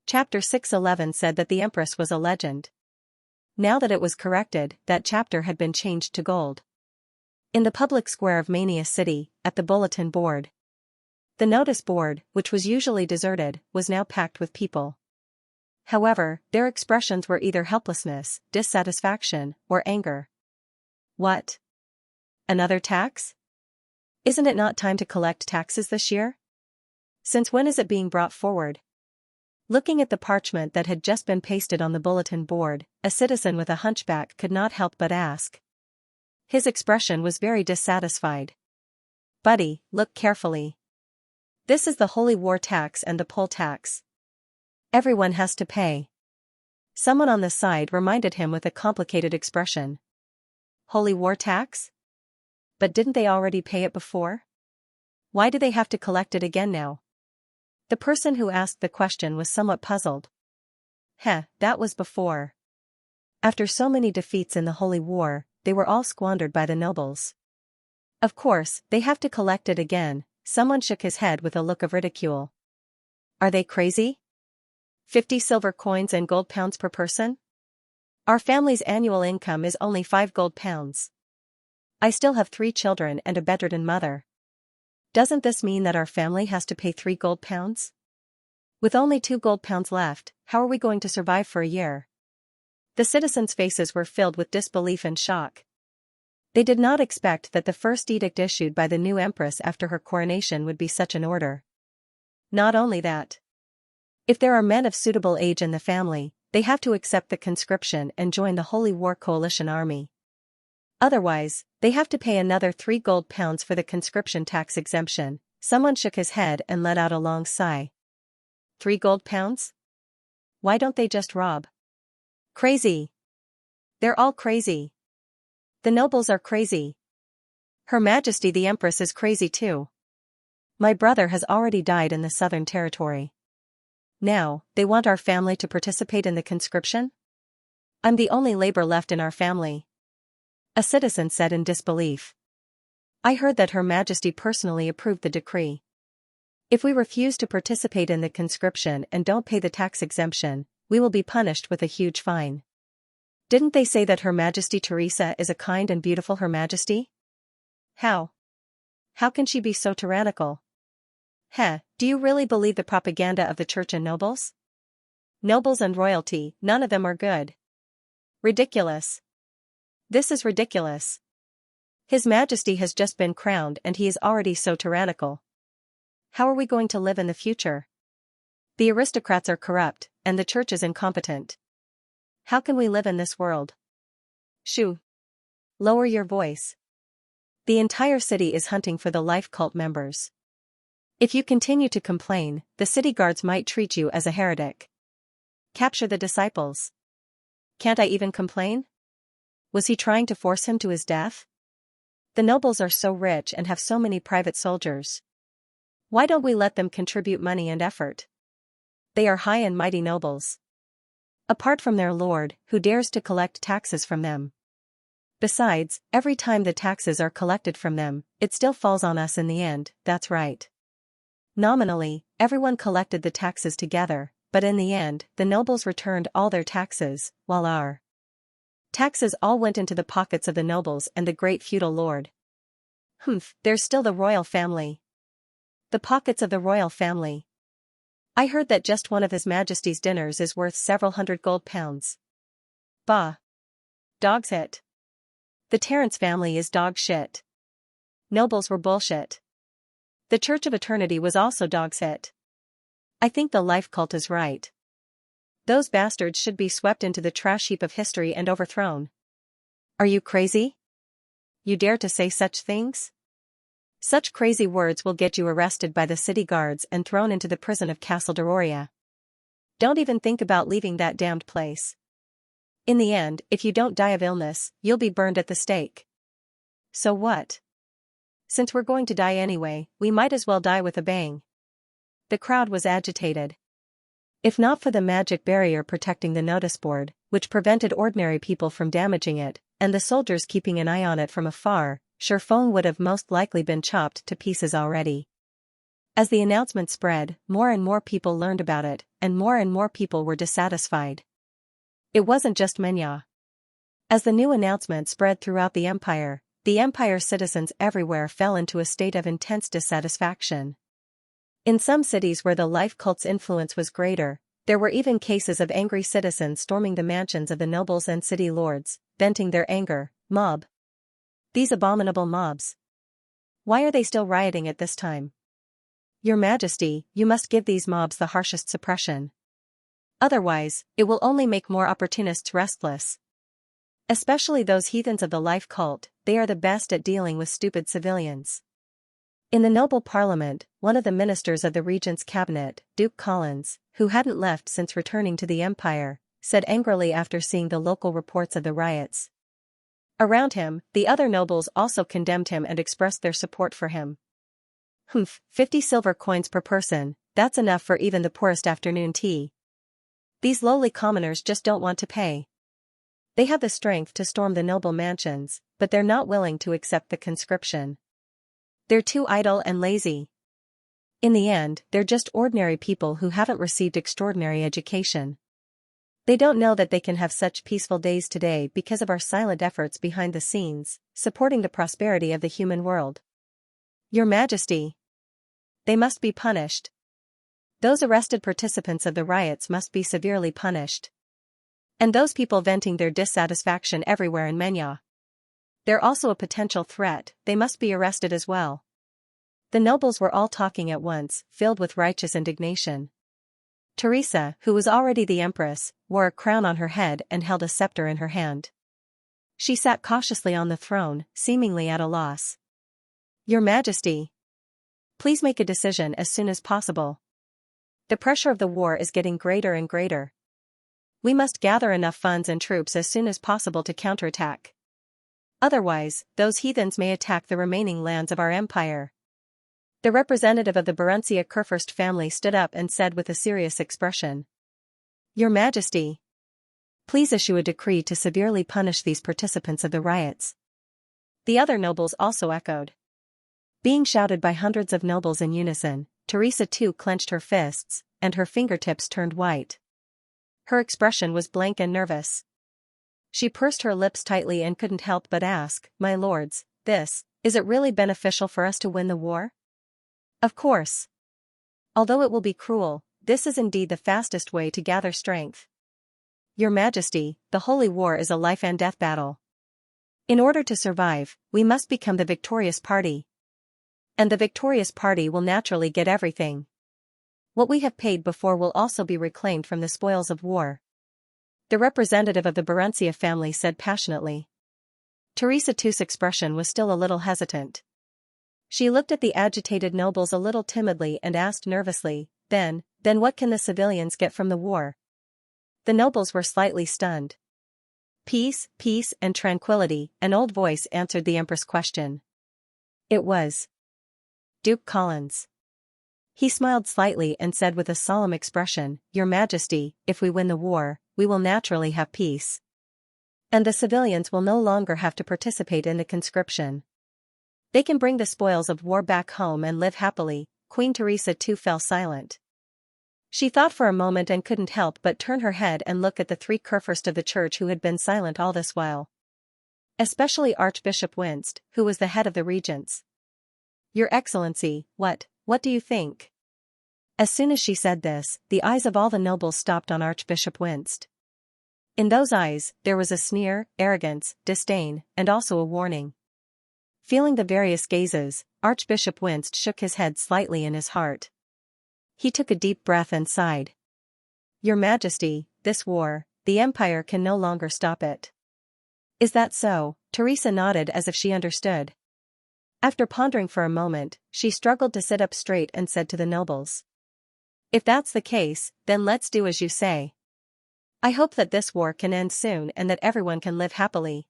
Speaker 1: Chapter 611 said that the empress was a legend. Now that it was corrected, that chapter had been changed to gold. In the public square of Mania City, at the bulletin board. The notice board, which was usually deserted, was now packed with people. However, their expressions were either helplessness, dissatisfaction, or anger. What? Another tax? Isn't it not time to collect taxes this year? Since when is it being brought forward? Looking at the parchment that had just been pasted on the bulletin board, a citizen with a hunchback could not help but ask. His expression was very dissatisfied. Buddy, look carefully. This is the holy war tax and the poll tax. Everyone has to pay. Someone on the side reminded him with a complicated expression. Holy war tax? But didn't they already pay it before? Why do they have to collect it again now? The person who asked the question was somewhat puzzled. That was before. After so many defeats in the Holy War, they were all squandered by the nobles. Of course, they have to collect it again. Someone shook his head with a look of ridicule. Are they crazy? 50 silver coins and gold pounds per person? Our family's annual income is only 5 gold pounds. I still have 3 children and a bedridden mother. Doesn't this mean that our family has to pay 3 gold pounds? With only 2 gold pounds left, how are we going to survive for a year? The citizens' faces were filled with disbelief and shock. They did not expect that the first edict issued by the new empress after her coronation would be such an order. Not only that. If there are men of suitable age in the family, they have to accept the conscription and join the Holy War Coalition Army. Otherwise, they have to pay another 3 gold pounds for the conscription tax exemption. Someone shook his head and let out a long sigh. 3 gold pounds? Why don't they just rob? Crazy. They're all crazy. The nobles are crazy. Her Majesty the Empress is crazy too. My brother has already died in the Southern Territory. Now, they want our family to participate in the conscription? I'm the only labor left in our family. A citizen said in disbelief. I heard that Her Majesty personally approved the decree. If we refuse to participate in the conscription and don't pay the tax exemption, we will be punished with a huge fine. Didn't they say that Her Majesty Teresa is a kind and beautiful Her Majesty? How? How can she be so tyrannical? Do you really believe the propaganda of the church and nobles? Nobles and royalty, none of them are good. Ridiculous. This is ridiculous. His Majesty has just been crowned and he is already so tyrannical. How are we going to live in the future? The aristocrats are corrupt, and the church is incompetent. How can we live in this world? Shoo. Lower your voice. The entire city is hunting for the life cult members. If you continue to complain, the city guards might treat you as a heretic. Capture the disciples. Can't I even complain? Was he trying to force him to his death? The nobles are so rich and have so many private soldiers. Why don't we let them contribute money and effort? They are high and mighty nobles. Apart from their lord, who dares to collect taxes from them? Besides, every time the taxes are collected from them, it still falls on us in the end. That's right. Nominally, everyone collected the taxes together, but in the end, the nobles returned all their taxes, while our taxes all went into the pockets of the nobles and the great feudal lord. There's still the royal family. The pockets of the royal family. I heard that just one of His Majesty's dinners is worth several hundred gold pounds. Bah. Dog's it. The Terrence family is dog shit. Nobles were bullshit. The Church of Eternity was also dog's it. I think the life cult is right. Those bastards should be swept into the trash heap of history and overthrown. Are you crazy? You dare to say such things? Such crazy words will get you arrested by the city guards and thrown into the prison of Castle d'Auria. Don't even think about leaving that damned place. In the end, if you don't die of illness, you'll be burned at the stake. So what? Since we're going to die anyway, we might as well die with a bang. The crowd was agitated. If not for the magic barrier protecting the notice board, which prevented ordinary people from damaging it, and the soldiers keeping an eye on it from afar, Sherfone would have most likely been chopped to pieces already. As the announcement spread, more and more people learned about it, and more people were dissatisfied. It wasn't just Menya. As the new announcement spread throughout the Empire's citizens everywhere fell into a state of intense dissatisfaction. In some cities where the life cult's influence was greater, there were even cases of angry citizens storming the mansions of the nobles and city lords, venting their anger. Mob. These abominable mobs. Why are they still rioting at this time? Your Majesty, you must give these mobs the harshest suppression. Otherwise, it will only make more opportunists restless. Especially those heathens of the life cult, they are the best at dealing with stupid civilians. In the noble parliament, one of the ministers of the regent's cabinet, Duke Collins, who hadn't left since returning to the Empire, said angrily after seeing the local reports of the riots. Around him, the other nobles also condemned him and expressed their support for him. 50 silver coins per person, that's enough for even the poorest afternoon tea. These lowly commoners just don't want to pay. They have the strength to storm the noble mansions, but they're not willing to accept the conscription. They're too idle and lazy. In the end, they're just ordinary people who haven't received extraordinary education. They don't know that they can have such peaceful days today because of our silent efforts behind the scenes, supporting the prosperity of the human world. Your Majesty. They must be punished. Those arrested participants of the riots must be severely punished. And those people venting their dissatisfaction everywhere in Menya. They're also a potential threat, they must be arrested as well. The nobles were all talking at once, filled with righteous indignation. Teresa, who was already the empress, wore a crown on her head and held a scepter in her hand. She sat cautiously on the throne, seemingly at a loss. Your Majesty. Please make a decision as soon as possible. The pressure of the war is getting greater and greater. We must gather enough funds and troops as soon as possible to counterattack. Otherwise, those heathens may attack the remaining lands of our empire. The representative of the Xianxia Kurfürst family stood up and said with a serious expression. Your Majesty. Please issue a decree to severely punish these participants of the riots. The other nobles also echoed. Being shouted by hundreds of nobles in unison, Teresa too clenched her fists, and her fingertips turned white. Her expression was blank and nervous. She pursed her lips tightly and couldn't help but ask, My lords, is it really beneficial for us to win the war? Of course. Although it will be cruel, this is indeed the fastest way to gather strength. Your Majesty, the holy war is a life and death battle. In order to survive, we must become the victorious party. And the victorious party will naturally get everything. What we have paid before will also be reclaimed from the spoils of war. The representative of the Xianxia family said passionately. Teresa too's expression was still a little hesitant. She looked at the agitated nobles a little timidly and asked nervously, Then what can the civilians get from the war? The nobles were slightly stunned. Peace and tranquility, an old voice answered the Empress' question. It was Duke Collins. He smiled slightly and said with a solemn expression, Your Majesty, if we win the war, we will naturally have peace. And the civilians will no longer have to participate in the conscription. They can bring the spoils of war back home and live happily. Queen Teresa too fell silent. She thought for a moment and couldn't help but turn her head and look at the three Kurfürst of the church who had been silent all this while. Especially Archbishop Winst, who was the head of the regents. Your Excellency, what do you think? As soon as she said this, the eyes of all the nobles stopped on Archbishop Winst. In those eyes, there was a sneer, arrogance, disdain, and also a warning. Feeling the various gazes, Archbishop Winst shook his head slightly in his heart. He took a deep breath and sighed. Your Majesty, this war, the Empire can no longer stop it. Is that so? Teresa nodded as if she understood. After pondering for a moment, she struggled to sit up straight and said to the nobles. If that's the case, then let's do as you say. I hope that this war can end soon and that everyone can live happily.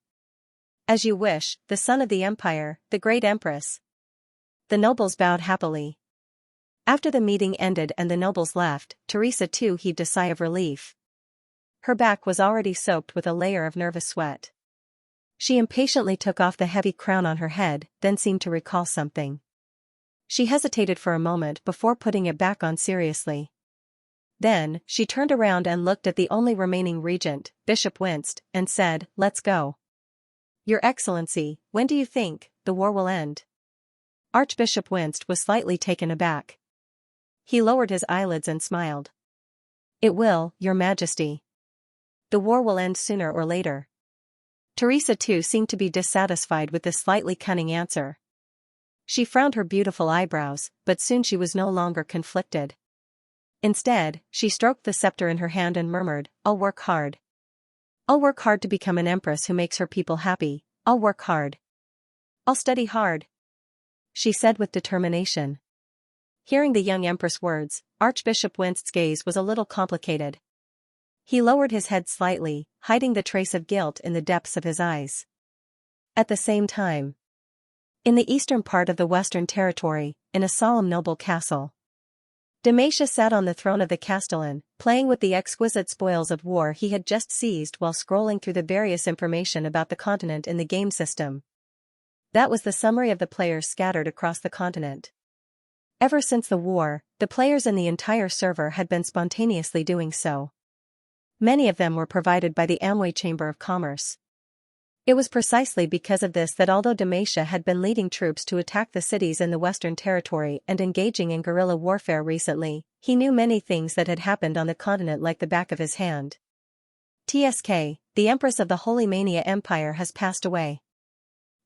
Speaker 1: As you wish, the son of the Empire, the great Empress. The nobles bowed happily. After the meeting ended and the nobles left, Teresa too heaved a sigh of relief. Her back was already soaked with a layer of nervous sweat. She impatiently took off the heavy crown on her head, then seemed to recall something. She hesitated for a moment before putting it back on seriously. Then, she turned around and looked at the only remaining regent, Bishop Winst, and said, "Let's go." Your Excellency, when do you think the war will end? Archbishop Winst was slightly taken aback. He lowered his eyelids and smiled. It will, Your Majesty. The war will end sooner or later. Teresa too seemed to be dissatisfied with this slightly cunning answer. She frowned her beautiful eyebrows, but soon she was no longer conflicted. Instead, she stroked the scepter in her hand and murmured, I'll work hard. I'll work hard to become an empress who makes her people happy. I'll work hard. I'll study hard. She said with determination. Hearing the young empress' words, Archbishop Winst's gaze was a little complicated. He lowered his head slightly, hiding the trace of guilt in the depths of his eyes. At the same time, in the eastern part of the Western Territory, in a solemn noble castle, Demacia sat on the throne of the castellan, playing with the exquisite spoils of war he had just seized while scrolling through the various information about the continent in the game system. That was the summary of the players scattered across the continent. Ever since the war, the players in the entire server had been spontaneously doing so. Many of them were provided by the Amway Chamber of Commerce. It was precisely because of this that although Demacia had been leading troops to attack the cities in the Western Territory and engaging in guerrilla warfare recently, he knew many things that had happened on the continent like the back of his hand. TSK, the Empress of the Holy Mania Empire has passed away.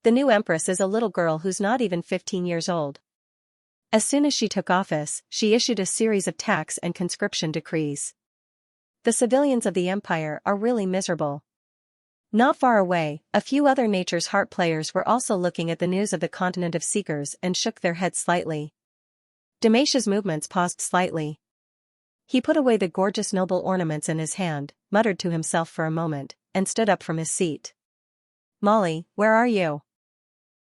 Speaker 1: The new Empress is a little girl who's not even 15 years old. As soon as she took office, she issued a series of tax and conscription decrees. The civilians of the Empire are really miserable. Not far away, a few other Nature's Heart players were also looking at the news of the continent of Seekers and shook their heads slightly. Demacia's movements paused slightly. He put away the gorgeous noble ornaments in his hand, muttered to himself for a moment, and stood up from his seat. Molly, where are you?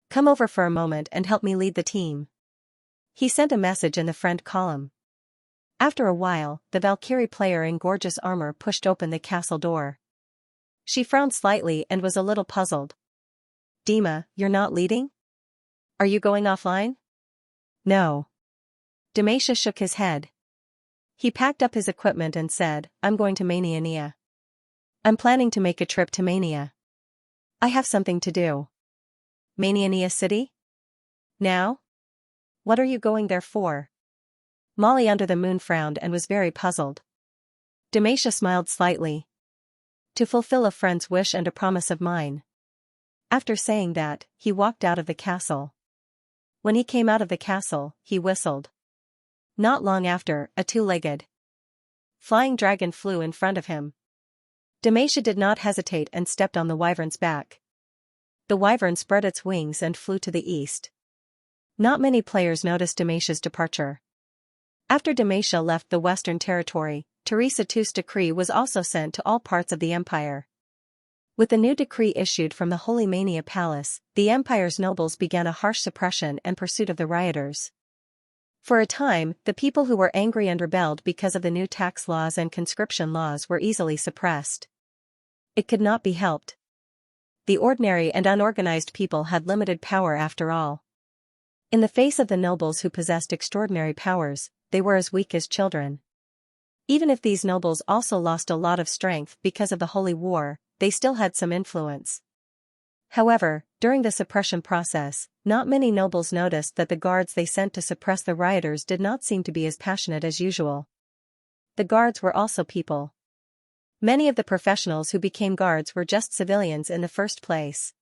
Speaker 1: Come over for a moment and help me lead the team. He sent a message in the friend column. After a while, the Valkyrie player in gorgeous armor pushed open the castle door. She frowned slightly and was a little puzzled. Dima, you're not leading? Are you going offline? No. Demacia shook his head. He packed up his equipment and said, I'm going to Mania. I'm planning to make a trip to Mania. I have something to do. Mania City? Now? What are you going there for? Molly under the moon frowned and was very puzzled. Demacia smiled slightly. To fulfill a friend's wish and a promise of mine. After saying that, he walked out of the castle. When he came out of the castle, he whistled. Not long after, a two-legged flying dragon flew in front of him. Demacia did not hesitate and stepped on the wyvern's back. The wyvern spread its wings and flew to the east. Not many players noticed Demacia's departure. After Demacia left the Western Territory, Teresa II's decree was also sent to all parts of the empire. With the new decree issued from the Holy Mania Palace, the empire's nobles began a harsh suppression and pursuit of the rioters. For a time, the people who were angry and rebelled because of the new tax laws and conscription laws were easily suppressed. It could not be helped. The ordinary and unorganized people had limited power after all. In the face of the nobles who possessed extraordinary powers, they were as weak as children. Even if these nobles also lost a lot of strength because of the Holy War, they still had some influence. However, during the suppression process, not many nobles noticed that the guards they sent to suppress the rioters did not seem to be as passionate as usual. The guards were also people. Many of the professionals who became guards were just civilians in the first place.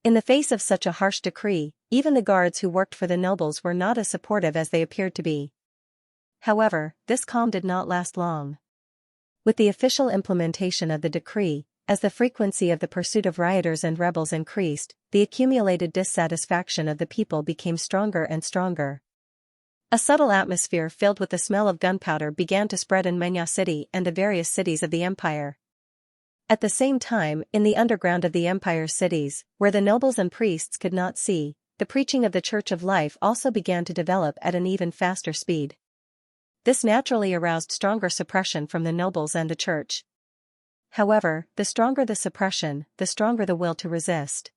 Speaker 1: In the face of such a harsh decree, even the guards who worked for the nobles were not as supportive as they appeared to be. However, this calm did not last long. With the official implementation of the decree, as the frequency of the pursuit of rioters and rebels increased, the accumulated dissatisfaction of the people became stronger and stronger. A subtle atmosphere filled with the smell of gunpowder began to spread in Xianxia City and the various cities of the empire. At the same time, in the underground of the empire's cities, where the nobles and priests could not see, the preaching of the Church of Life also began to develop at an even faster speed. This naturally aroused stronger suppression from the nobles and the church. However, the stronger the suppression, the stronger the will to resist.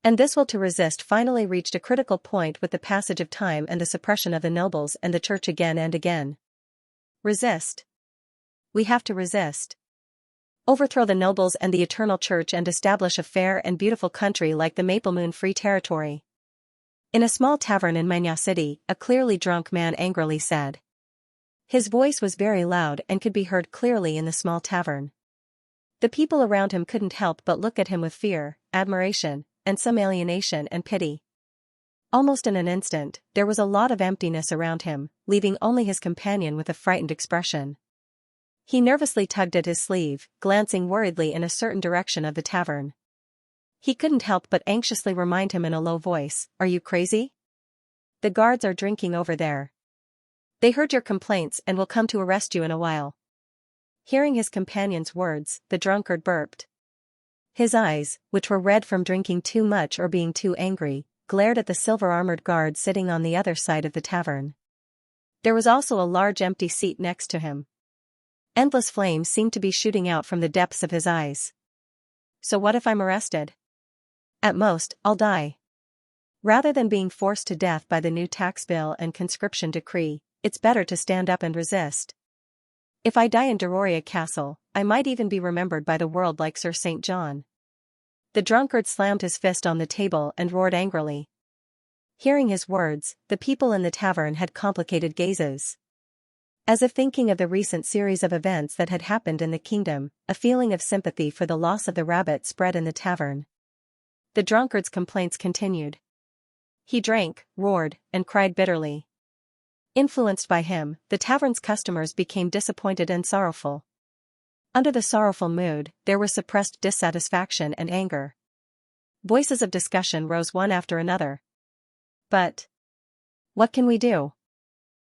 Speaker 1: And this will to resist finally reached a critical point with the passage of time and the suppression of the nobles and the church again and again. Resist. We have to resist. Overthrow the nobles and the eternal church and establish a fair and beautiful country like the Maple Moon Free Territory. In a small tavern in Xianxia City, a clearly drunk man angrily said. His voice was very loud and could be heard clearly in the small tavern. The people around him couldn't help but look at him with fear, admiration, and some alienation and pity. Almost in an instant, there was a lot of emptiness around him, leaving only his companion with a frightened expression. He nervously tugged at his sleeve, glancing worriedly in a certain direction of the tavern. He couldn't help but anxiously remind him in a low voice, "Are you crazy? The guards are drinking over there. They heard your complaints and will come to arrest you in a while." Hearing his companion's words, the drunkard burped. His eyes, which were red from drinking too much or being too angry, glared at the silver-armored guard sitting on the other side of the tavern. There was also a large empty seat next to him. Endless flames seemed to be shooting out from the depths of his eyes. So what if I'm arrested? At most, I'll die. Rather than being forced to death by the new tax bill and conscription decree, it's better to stand up and resist. If I die in Dororia Castle, I might even be remembered by the world like Sir St. John. The drunkard slammed his fist on the table and roared angrily. Hearing his words, the people in the tavern had complicated gazes. As if thinking of the recent series of events that had happened in the kingdom, a feeling of sympathy for the loss of the rabbit spread in the tavern. The drunkard's complaints continued. He drank, roared, and cried bitterly. Influenced by him, the tavern's customers became disappointed and sorrowful. Under the sorrowful mood, there was suppressed dissatisfaction and anger. Voices of discussion rose one after another. But what can we do?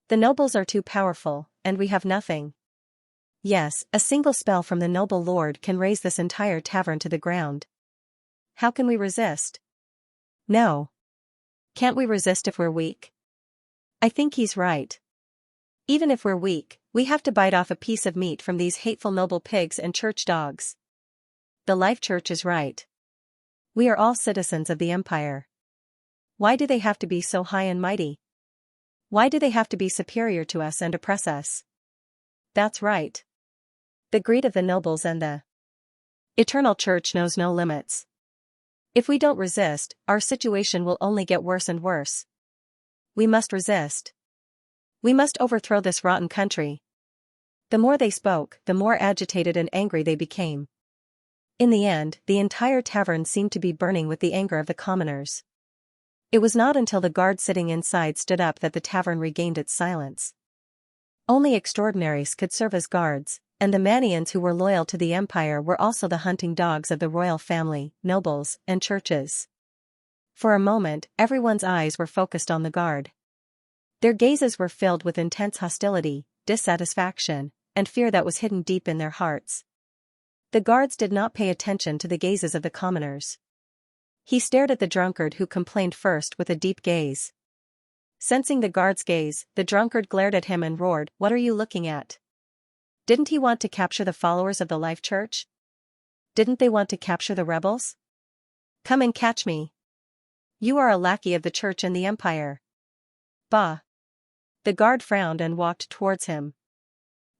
Speaker 1: The nobles are too powerful, and we have nothing. Yes, a single spell from the noble lord can raise this entire tavern to the ground. How can we resist? No. Can't we resist if we're weak? I think he's right. Even if we're weak, we have to bite off a piece of meat from these hateful noble pigs and church dogs. The Life Church is right. We are all citizens of the empire. Why do they have to be so high and mighty? Why do they have to be superior to us and oppress us? That's right. The greed of the nobles and the eternal church knows no limits. If we don't resist, our situation will only get worse and worse. We must resist. We must overthrow this rotten country. The more they spoke, the more agitated and angry they became. In the end, the entire tavern seemed to be burning with the anger of the commoners. It was not until the guard sitting inside stood up that the tavern regained its silence. Only extraordinaries could serve as guards, and the Manians who were loyal to the empire were also the hunting dogs of the royal family, nobles, and churches. For a moment, everyone's eyes were focused on the guard. Their gazes were filled with intense hostility, dissatisfaction, and fear that was hidden deep in their hearts. The guards did not pay attention to the gazes of the commoners. He stared at the drunkard who complained first with a deep gaze. Sensing the guard's gaze, the drunkard glared at him and roared, "What are you looking at? Didn't he want to capture the followers of the Life Church? Didn't they want to capture the rebels? Come and catch me. You are a lackey of the church and the empire." Bah! The guard frowned and walked towards him.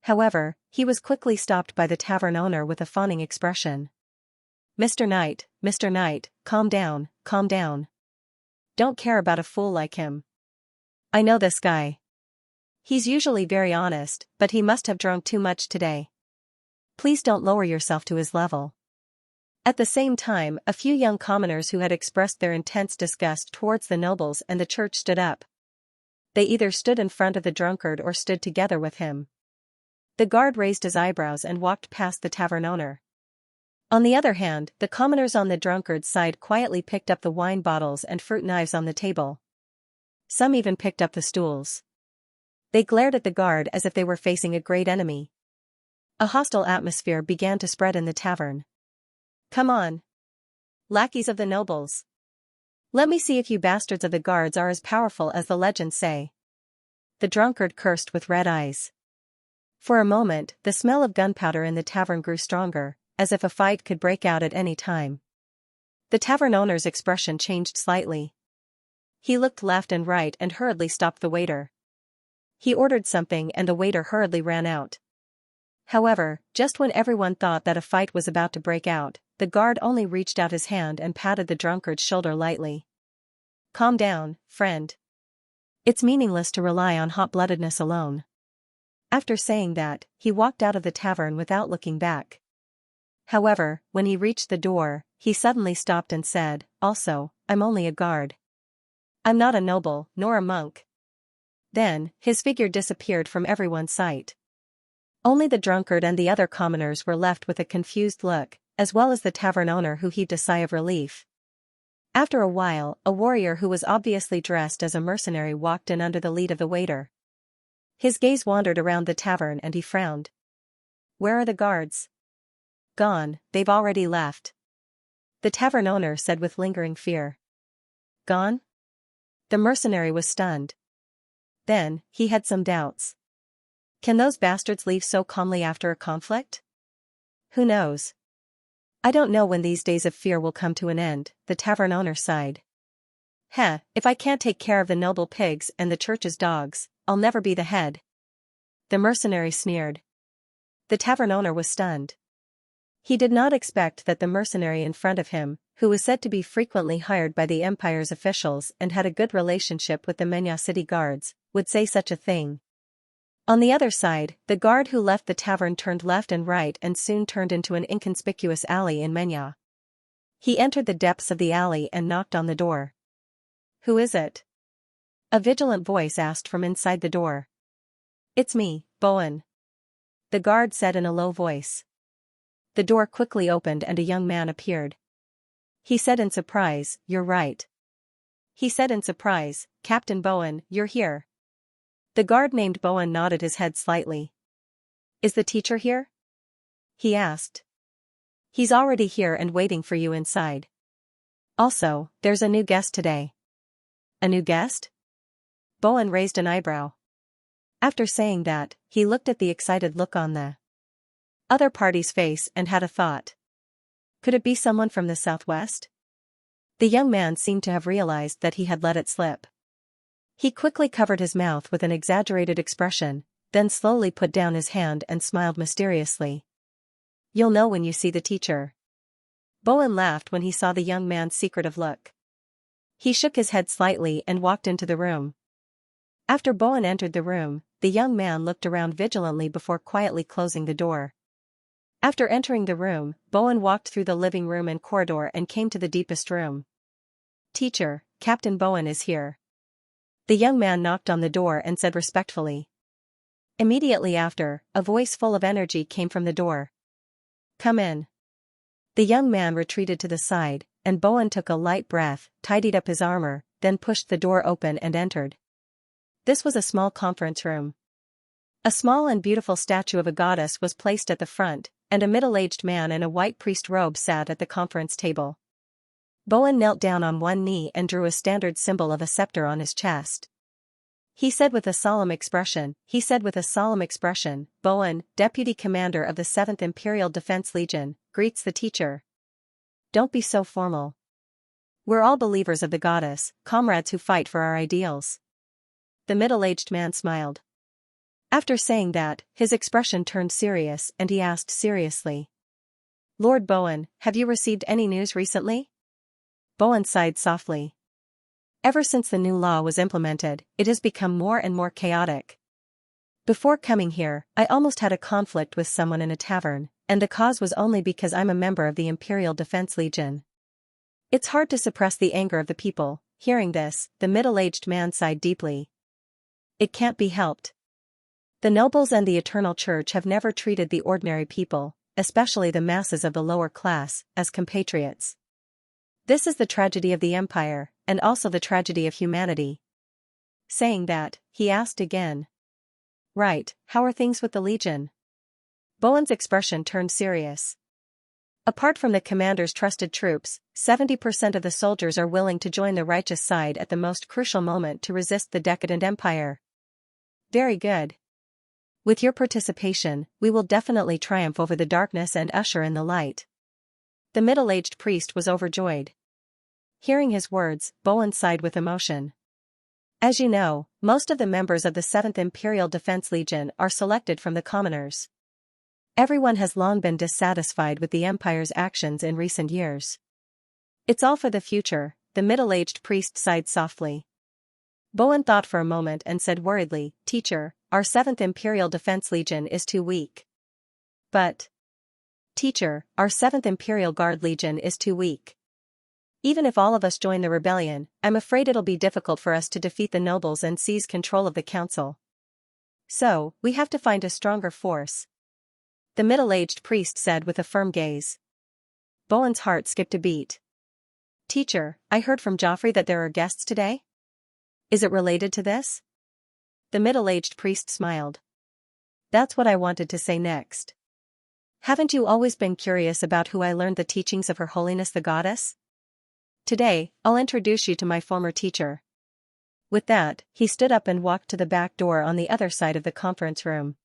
Speaker 1: However, he was quickly stopped by the tavern owner with a fawning expression. Mr. Knight, calm down, calm down. Don't care about a fool like him. I know this guy. He's usually very honest, but he must have drunk too much today. Please don't lower yourself to his level. At the same time, a few young commoners who had expressed their intense disgust towards the nobles and the church stood up. They either stood in front of the drunkard or stood together with him. The guard raised his eyebrows and walked past the tavern owner. On the other hand, the commoners on the drunkard's side quietly picked up the wine bottles and fruit knives on the table. Some even picked up the stools. They glared at the guard as if they were facing a great enemy. A hostile atmosphere began to spread in the tavern. Come on, lackeys of the nobles. Let me see if you bastards of the guards are as powerful as the legends say. The drunkard cursed with red eyes. For a moment, the smell of gunpowder in the tavern grew stronger, as if a fight could break out at any time. The tavern owner's expression changed slightly. He looked left and right and hurriedly stopped the waiter. He ordered something and the waiter hurriedly ran out. However, just when everyone thought that a fight was about to break out, the guard only reached out his hand and patted the drunkard's shoulder lightly. Calm down, friend. It's meaningless to rely on hot-bloodedness alone. After saying that, he walked out of the tavern without looking back. However, when he reached the door, he suddenly stopped and said, "Also, I'm only a guard. I'm not a noble, nor a monk." Then, his figure disappeared from everyone's sight. Only the drunkard and the other commoners were left with a confused look, as well as the tavern owner, who heaved a sigh of relief. After a while, a warrior who was obviously dressed as a mercenary walked in under the lead of the waiter. His gaze wandered around the tavern and he frowned. "Where are the guards?" "Gone, they've already left," the tavern owner said with lingering fear. "Gone?" The mercenary was stunned. Then, he had some doubts. Can those bastards leave so calmly after a conflict? Who knows? I don't know when these days of fear will come to an end, the tavern owner sighed. Heh, if I can't take care of the noble pigs and the church's dogs, I'll never be the head. The mercenary sneered. The tavern owner was stunned. He did not expect that the mercenary in front of him, who was said to be frequently hired by the empire's officials and had a good relationship with the Menya city guards, would say such a thing. On the other side, the guard who left the tavern turned left and right and soon turned into an inconspicuous alley in Menya. He entered the depths of the alley and knocked on the door. "Who is it?" a vigilant voice asked from inside the door. "It's me, Bowen," the guard said in a low voice. The door quickly opened and a young man appeared. He said in surprise, "You're right." He said in surprise, "Captain Bowen, you're here." The guard named Bowen nodded his head slightly. "Is the teacher here?" he asked. "He's already here and waiting for you inside. Also, there's a new guest today." "A new guest?" Bowen raised an eyebrow. After saying that, he looked at the excited look on the other party's face and had a thought. Could it be someone from the southwest? The young man seemed to have realized that he had let it slip. He quickly covered his mouth with an exaggerated expression, then slowly put down his hand and smiled mysteriously. "You'll know when you see the teacher." Bowen laughed when he saw the young man's secretive look. He shook his head slightly and walked into the room. After Bowen entered the room, the young man looked around vigilantly before quietly closing the door. After entering the room, Bowen walked through the living room and corridor and came to the deepest room. "Teacher, Captain Bowen is here." The young man knocked on the door and said respectfully. Immediately after, a voice full of energy came from the door. "Come in." The young man retreated to the side, and Bowen took a light breath, tidied up his armor, then pushed the door open and entered. This was a small conference room. A small and beautiful statue of a goddess was placed at the front, and a middle-aged man in a white priest robe sat at the conference table. Bowen knelt down on one knee and drew a standard symbol of a scepter on his chest. He said with a solemn expression, "Bowen, Deputy Commander of the 7th Imperial Defense Legion, greets the teacher." "Don't be so formal. We're all believers of the goddess, comrades who fight for our ideals." The middle-aged man smiled. After saying that, his expression turned serious and he asked seriously. Lord Bowen, have you received any news recently? Bowen sighed softly. Ever since the new law was implemented, it has become more and more chaotic. Before coming here, I almost had a conflict with someone in a tavern, and the cause was only because I'm a member of the Imperial Defense Legion. It's hard to suppress the anger of the people. Hearing this, the middle-aged man sighed deeply. It can't be helped. The nobles and the Eternal Church have never treated the ordinary people, especially the masses of the lower class, as compatriots. This is the tragedy of the Empire, and also the tragedy of humanity. Saying that, he asked again. Right, how are things with the Legion? Bowen's expression turned serious. Apart from the commander's trusted troops, 70% of the soldiers are willing to join the righteous side at the most crucial moment to resist the decadent empire. Very good. With your participation, we will definitely triumph over the darkness and usher in the light. The middle-aged priest was overjoyed. Hearing his words, Bowen sighed with emotion. As you know, most of the members of the 7th Imperial Defense Legion are selected from the commoners. Everyone has long been dissatisfied with the Empire's actions in recent years. It's all for the future, the middle-aged priest sighed softly. Bowen thought for a moment and said worriedly, Teacher, our 7th Imperial Defense Legion is too weak. But, Teacher, our 7th Imperial Guard Legion is too weak. Even if all of us join the rebellion, I'm afraid it'll be difficult for us to defeat the nobles and seize control of the council. So, we have to find a stronger force. The middle-aged priest said with a firm gaze. Bowen's heart skipped a beat. Teacher, I heard from Joffrey that there are guests today? Is it related to this? The middle-aged priest smiled. That's what I wanted to say next. Haven't you always been curious about who I learned the teachings of Her Holiness the Goddess? Today, I'll introduce you to my former teacher. With that, he stood up and walked to the back door on the other side of the conference room.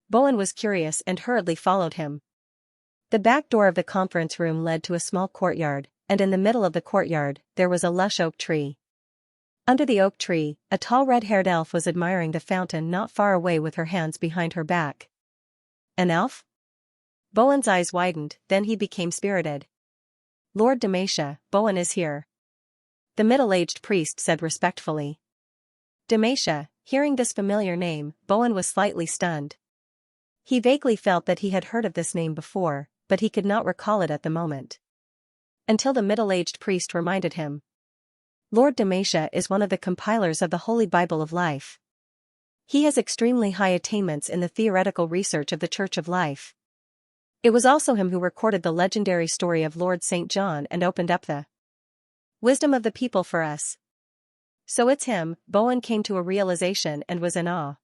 Speaker 1: Bowen was curious and hurriedly followed him. The back door of the conference room led to a small courtyard, and in the middle of the courtyard, there was a lush oak tree. Under the oak tree, a tall red-haired elf was admiring the fountain not far away with her hands behind her back. An elf? Bowen's eyes widened, then he became spirited. Lord Demacia, Bowen is here. The middle-aged priest said respectfully. Demacia, hearing this familiar name, Bowen was slightly stunned. He vaguely felt that he had heard of this name before, but he could not recall it at the moment. Until the middle-aged priest reminded him. Lord Demacia is one of the compilers of the Holy Bible of Life. He has extremely high attainments in the theoretical research of the Church of Life. It was also him who recorded the legendary story of Lord St. John and opened up the wisdom of the people for us. So it's him. Bowen came to a realization and was in awe.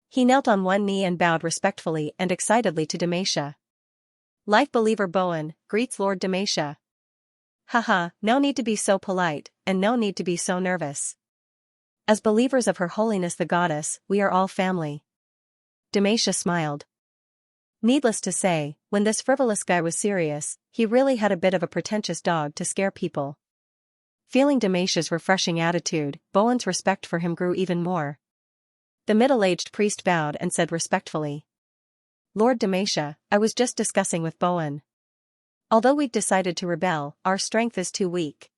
Speaker 1: He knelt on one knee and bowed respectfully and excitedly to Demacia. Life believer Bowen, greets Lord Demacia. Haha, no need to be so polite, and no need to be so nervous. As believers of Her Holiness the Goddess, we are all family. Demacia smiled. Needless to say, when this frivolous guy was serious, he really had a bit of a pretentious dog to scare people. Feeling Demacia's refreshing attitude, Bowen's respect for him grew even more. The middle-aged priest bowed and said respectfully. Lord Demacia, I was just discussing with Bowen. Although we've decided to rebel, our strength is too weak.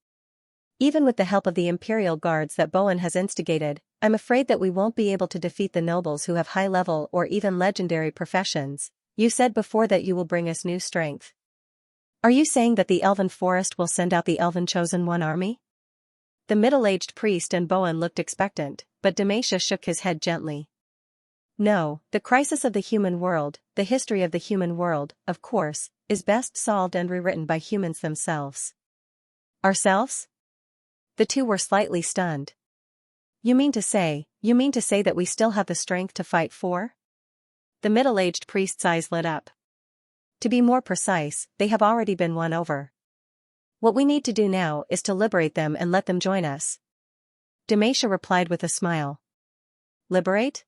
Speaker 1: Even with the help of the Imperial Guards that Bowen has instigated, I'm afraid that we won't be able to defeat the nobles who have high-level or even legendary professions. You said before that you will bring us new strength. Are you saying that the Elven Forest will send out the Elven Chosen One army? The middle-aged priest and Bowen looked expectant, but Demacia shook his head gently. No, the crisis of the human world, the history of the human world, of course, is best solved and rewritten by humans themselves. Ourselves? The two were slightly stunned. You mean to say that we still have the strength to fight for? The middle-aged priest's eyes lit up. To be more precise, they have already been won over. What we need to do now is to liberate them and let them join us. Demacia replied with a smile. Liberate?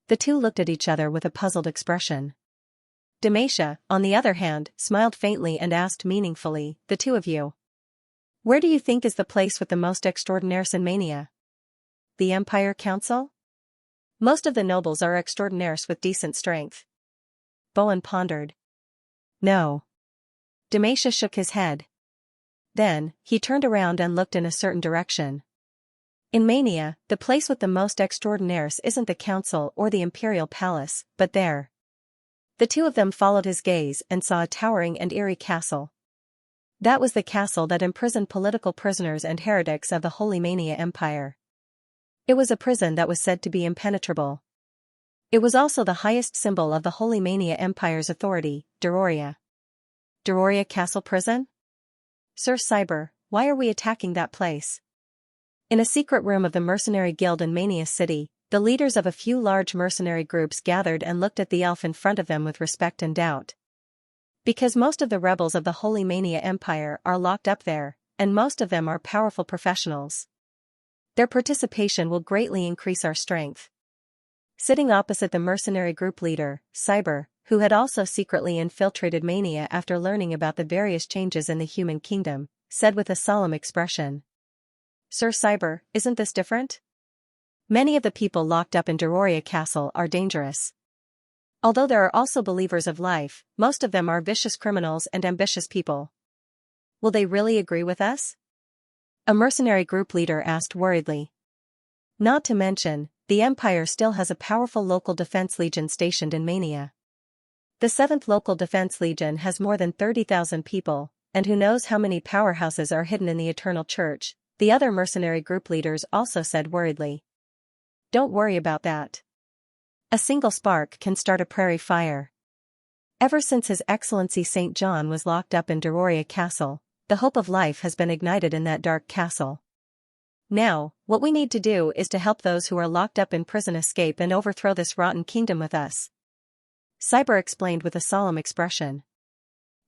Speaker 1: The two looked at each other with a puzzled expression. Demacia, on the other hand, smiled faintly and asked meaningfully, the two of you. Where do you think is the place with the most extraordinaires in Mania? The Empire Council? Most of the nobles are extraordinaires with decent strength. Bowen pondered. No. Demacia shook his head. Then, he turned around and looked in a certain direction. In Mania, the place with the most extraordinaires isn't the council or the imperial palace, but there. The two of them followed his gaze and saw a towering and eerie castle. That was the castle that imprisoned political prisoners and heretics of the Holy Mania Empire. It was a prison that was said to be impenetrable. It was also the highest symbol of the Holy Mania Empire's authority, Deroria. Deroria Castle Prison? Sir Cyber, why are we attacking that place? In a secret room of the mercenary guild in Mania City, the leaders of a few large mercenary groups gathered and looked at the elf in front of them with respect and doubt. Because most of the rebels of the Holy Mania Empire are locked up there, and most of them are powerful professionals. Their participation will greatly increase our strength. Sitting opposite the mercenary group leader, Cyber, who had also secretly infiltrated Mania after learning about the various changes in the human kingdom, said with a solemn expression. Sir Cyber, isn't this different? Many of the people locked up in Deroria Castle are dangerous. Although there are also believers of life, most of them are vicious criminals and ambitious people. Will they really agree with us? A mercenary group leader asked worriedly. Not to mention, the Empire still has a powerful local defense legion stationed in Mania. The 7th Local Defense Legion has more than 30,000 people, and who knows how many powerhouses are hidden in the Eternal Church, the other mercenary group leaders also said worriedly. Don't worry about that. A single spark can start a prairie fire. Ever since His Excellency St. John was locked up in Deroria Castle, the hope of life has been ignited in that dark castle. Now, what we need to do is to help those who are locked up in prison escape and overthrow this rotten kingdom with us. Cyber explained with a solemn expression.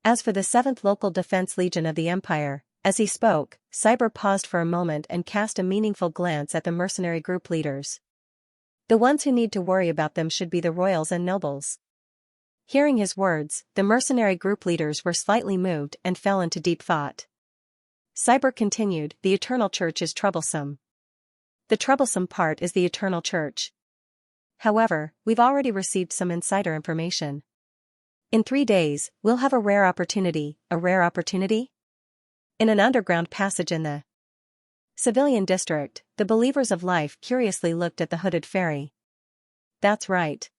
Speaker 1: As for the 7th Local Defense Legion of the Empire, as he spoke, Cyber paused for a moment and cast a meaningful glance at the mercenary group leaders. The ones who need to worry about them should be the royals and nobles. Hearing his words, the mercenary group leaders were slightly moved and fell into deep thought. Cyber continued, the Eternal Church is troublesome. The troublesome part is the Eternal Church. However, we've already received some insider information. In 3 days, we'll have a rare opportunity. A rare opportunity? In an underground passage in the civilian district, the believers of life curiously looked at the hooded fairy. That's right.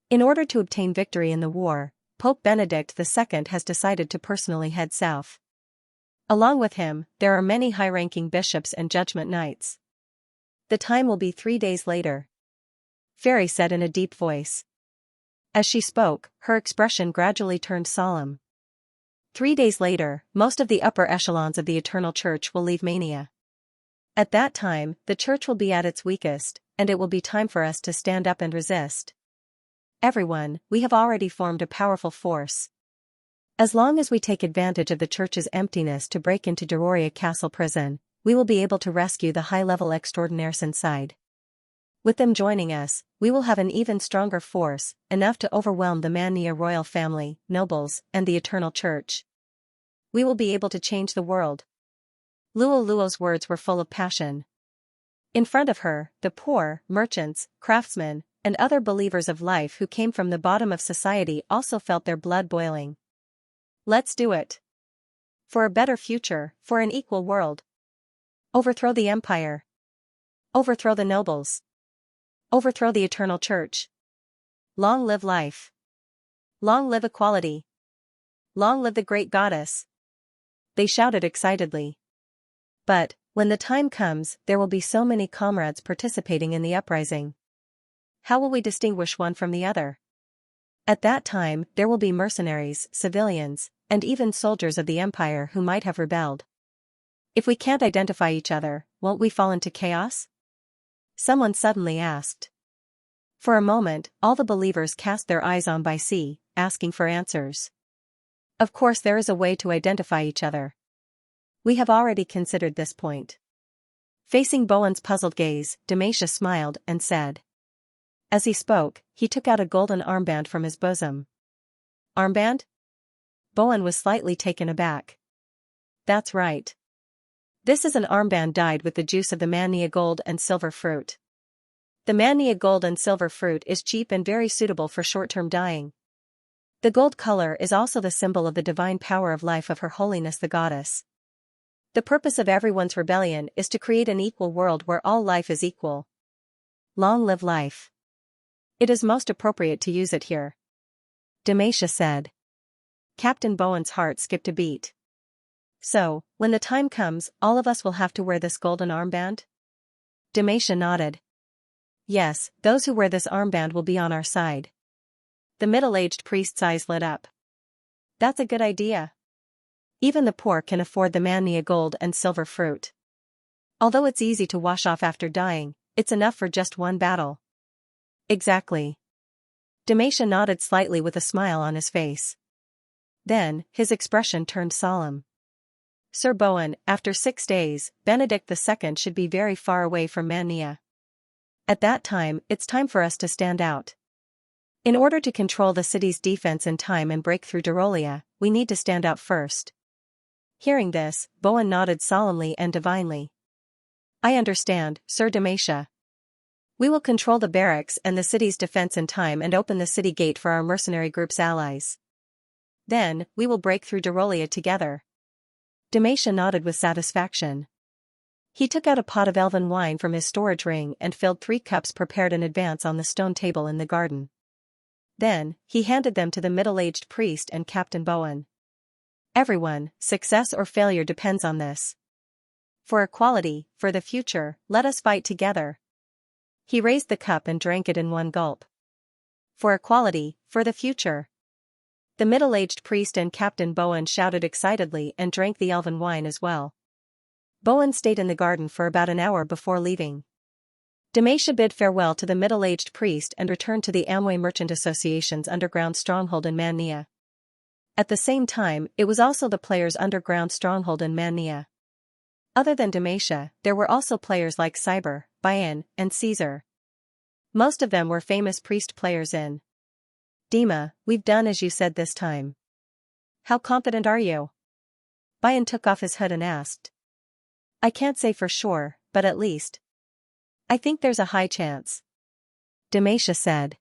Speaker 1: In order to obtain victory in the war, Pope Benedict II has decided to personally head south. Along with him, there are many high-ranking bishops and judgment knights. The time will be 3 days later. Fairy said in a deep voice. As she spoke, her expression gradually turned solemn. 3 days later, most of the upper echelons of the Eternal Church will leave Mania. At that time, the Church will be at its weakest, and it will be time for us to stand up and resist. Everyone, we have already formed a powerful force. As long as we take advantage of the Church's emptiness to break into Deroria Castle Prison, we will be able to rescue the high-level extraordinaires inside. With them joining us, we will have an even stronger force, enough to overwhelm the Mania royal family, nobles, and the Eternal Church. We will be able to change the world. Luo's words were full of passion. In front of her, the poor, merchants, craftsmen, and other believers of life who came from the bottom of society also felt their blood boiling. Let's do it. For a better future, for an equal world. Overthrow the Empire. Overthrow the nobles. Overthrow the Eternal Church. Long live life. Long live equality. Long live the great goddess. They shouted excitedly. But, when the time comes, there will be so many comrades participating in the uprising. How will we distinguish one from the other? At that time, there will be mercenaries, civilians, and even soldiers of the Empire who might have rebelled. If we can't identify each other, won't we fall into chaos? Someone suddenly asked. For a moment, all the believers cast their eyes on by sea, asking for answers. Of course there is a way to identify each other. We have already considered this point. Facing Bowen's puzzled gaze, Demacia smiled and said. As he spoke, he took out a golden armband from his bosom. Armband? Bowen was slightly taken aback. That's right. This is an armband dyed with the juice of the Mania gold and silver fruit. The Mania gold and silver fruit is cheap and very suitable for short-term dyeing. The gold color is also the symbol of the divine power of life of Her Holiness the Goddess. The purpose of everyone's rebellion is to create an equal world where all life is equal. Long live life. It is most appropriate to use it here. Demacia said. Captain Bowen's heart skipped a beat. So, when the time comes, all of us will have to wear this golden armband? Demacia nodded. Yes, those who wear this armband will be on our side. The middle-aged priest's eyes lit up. That's a good idea. Even the poor can afford the Xianxia gold and silver fruit. Although it's easy to wash off after dying, it's enough for just one battle. Exactly. Demacia nodded slightly with a smile on his face. Then, his expression turned solemn. Sir Bowen, after 6 days, Benedict II should be very far away from Xianxia. At that time, it's time for us to stand out. In order to control the city's defense in time and break through Durolia, we need to stand out first. Hearing this, Bowen nodded solemnly and divinely. I understand, Sir Demacia. We will control the barracks and the city's defense in time and open the city gate for our mercenary group's allies. Then, we will break through Durolia together. Demacia nodded with satisfaction. He took out a pot of elven wine from his storage ring and filled 3 cups prepared in advance on the stone table in the garden. Then, he handed them to the middle-aged priest and Captain Bowen. Everyone, success or failure depends on this. For equality, for the future, let us fight together. He raised the cup and drank it in one gulp. For equality, for the future. The middle-aged priest and Captain Bowen shouted excitedly and drank the elven wine as well. Bowen stayed in the garden for about an hour before leaving. Demacia bid farewell to the middle-aged priest and returned to the Amway Merchant Association's underground stronghold in Xianxia. At the same time, it was also the players' underground stronghold in Xianxia. Other than Demacia, there were also players like Cyber, Bayan, and Caesar. Most of them were famous priest players in. Dima, we've done as you said this time. How confident are you? Bayan took off his hood and asked. I can't say for sure, but at least. I think there's a high chance. Demacia said.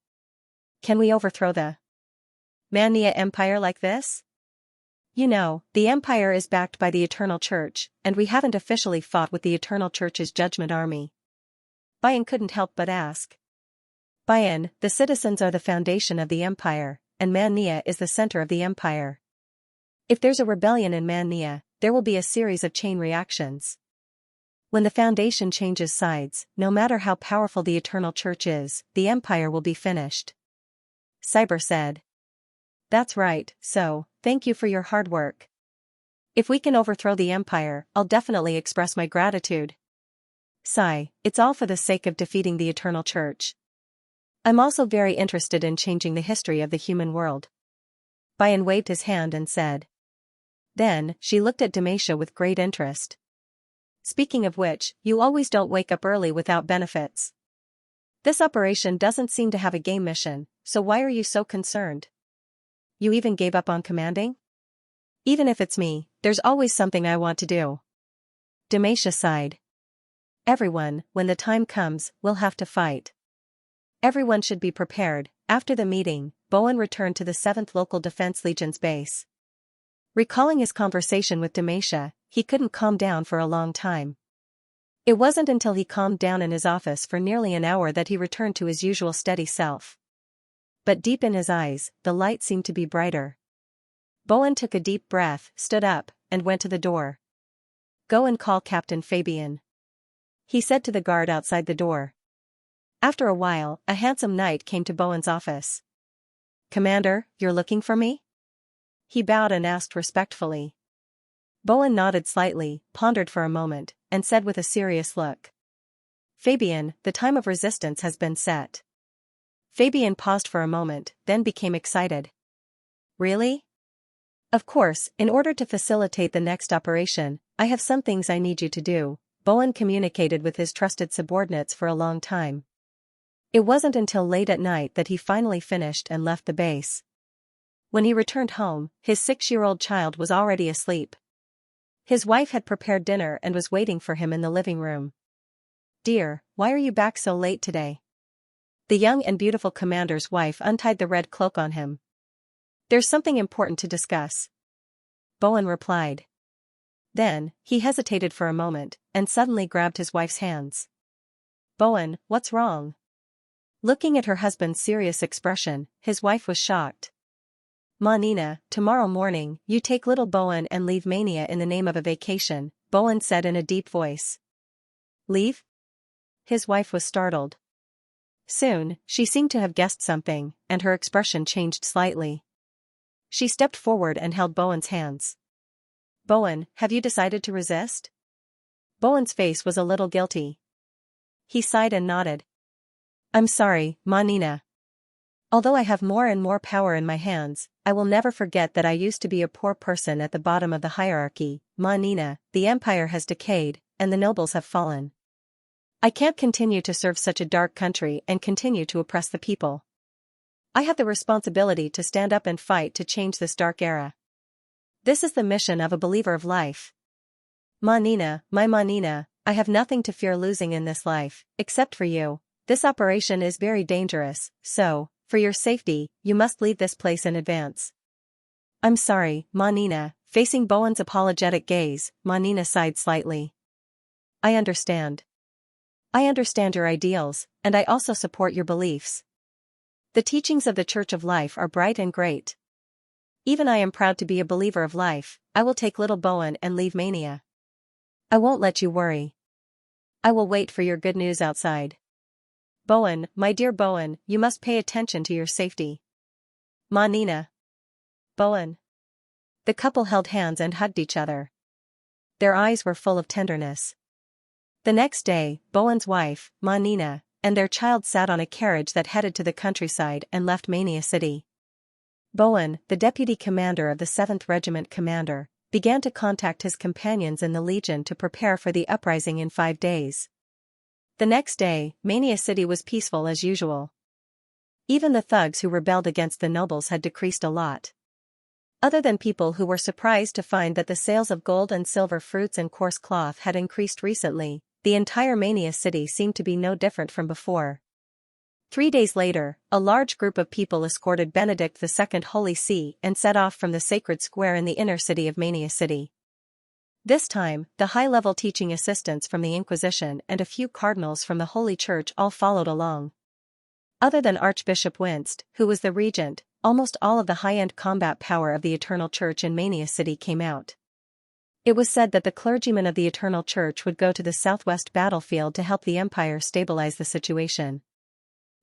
Speaker 1: Can we overthrow the Xianxia Empire like this? You know, the Empire is backed by the Eternal Church, and we haven't officially fought with the Eternal Church's Judgment Army. Bayan couldn't help but ask. Bayan, the citizens are the foundation of the Empire, and Xianxia is the center of the Empire. If there's a rebellion in Xianxia, there will be a series of chain reactions. When the foundation changes sides, no matter how powerful the Eternal Church is, the Empire will be finished. Cyber said. That's right, so, thank you for your hard work. If we can overthrow the Empire, I'll definitely express my gratitude. Sigh, it's all for the sake of defeating the Eternal Church. I'm also very interested in changing the history of the human world. Bayan waved his hand and said. Then, she looked at Demacia with great interest. Speaking of which, you always don't wake up early without benefits. This operation doesn't seem to have a game mission, so why are you so concerned? You even gave up on commanding? Even if it's me, there's always something I want to do. Demacia sighed. Everyone, when the time comes, will have to fight. Everyone should be prepared. After the meeting, Bowen returned to the 7th Local Defense Legion's base. Recalling his conversation with Demacia, he couldn't calm down for a long time. It wasn't until he calmed down in his office for nearly an hour that he returned to his usual steady self. But deep in his eyes, the light seemed to be brighter. Bowen took a deep breath, stood up, and went to the door. Go and call Captain Fabian. He said to the guard outside the door. After a while, a handsome knight came to Bowen's office. Commander, you're looking for me? He bowed and asked respectfully. Bowen nodded slightly, pondered for a moment, and said with a serious look. Fabian, the time of resistance has been set. Fabian paused for a moment, then became excited. Really? Of course, in order to facilitate the next operation, I have some things I need you to do. Bowen communicated with his trusted subordinates for a long time. It wasn't until late at night that he finally finished and left the base. When he returned home, his 6-year-old child was already asleep. His wife had prepared dinner and was waiting for him in the living room. Dear, why are you back so late today? The young and beautiful commander's wife untied the red cloak on him. There's something important to discuss, Bowen replied. Then, he hesitated for a moment, and suddenly grabbed his wife's hands. Bowen, what's wrong? Looking at her husband's serious expression, his wife was shocked. Ma Nina, tomorrow morning, you take little Bowen and leave Mania in the name of a vacation, Bowen said in a deep voice. Leave? His wife was startled. Soon, she seemed to have guessed something, and her expression changed slightly. She stepped forward and held Bowen's hands. Bowen, have you decided to resist? Bowen's face was a little guilty. He sighed and nodded. I'm sorry, Ma Nina. Although I have more and more power in my hands, I will never forget that I used to be a poor person at the bottom of the hierarchy. Ma Nina, the empire has decayed, and the nobles have fallen. I can't continue to serve such a dark country and continue to oppress the people. I have the responsibility to stand up and fight to change this dark era. This is the mission of a believer of life. Ma Nina, my Ma Nina, I have nothing to fear losing in this life, except for you. This operation is very dangerous, so, for your safety, you must leave this place in advance. I'm sorry, Ma Nina. Facing Bowen's apologetic gaze, Ma Nina sighed slightly. I understand. I understand your ideals, and I also support your beliefs. The teachings of the Church of Life are bright and great. Even I am proud to be a believer of life. I will take little Bowen and leave Mania. I won't let you worry. I will wait for your good news outside. Bowen, my dear Bowen, you must pay attention to your safety. Ma Nina. Bowen. The couple held hands and hugged each other. Their eyes were full of tenderness. The next day, Bowen's wife, Ma Nina, and their child sat on a carriage that headed to the countryside and left Mania City. Bowen, the deputy commander of the 7th Regiment commander, began to contact his companions in the Legion to prepare for the uprising in 5 days. The next day, Mania City was peaceful as usual. Even the thugs who rebelled against the nobles had decreased a lot. Other than people who were surprised to find that the sales of gold and silver fruits and coarse cloth had increased recently, the entire Mania City seemed to be no different from before. 3 days later, a large group of people escorted Benedict II Holy See and set off from the sacred square in the inner city of Mania City. This time, the high-level teaching assistants from the Inquisition and a few cardinals from the Holy Church all followed along. Other than Archbishop Winst, who was the regent, almost all of the high-end combat power of the Eternal Church in Mania City came out. It was said that the clergymen of the Eternal Church would go to the southwest battlefield to help the Empire stabilize the situation.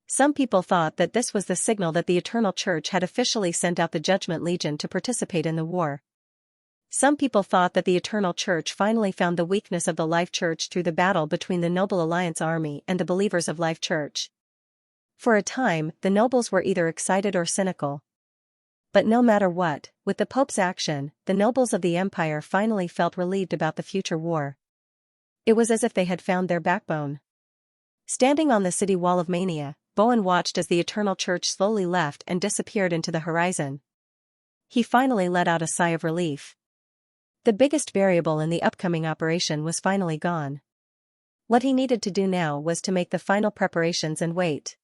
Speaker 1: Some people thought that this was the signal that the Eternal Church had officially sent out the Judgment Legion to participate in the war. Some people thought that the Eternal Church finally found the weakness of the Life Church through the battle between the Noble Alliance Army and the believers of Life Church. For a time, the nobles were either excited or cynical. But no matter what, with the Pope's action, the nobles of the Empire finally felt relieved about the future war. It was as if they had found their backbone. Standing on the city wall of Mania, Bowen watched as the Eternal Church slowly left and disappeared into the horizon. He finally let out a sigh of relief. The biggest variable in the upcoming operation was finally gone. What he needed to do now was to make the final preparations and wait.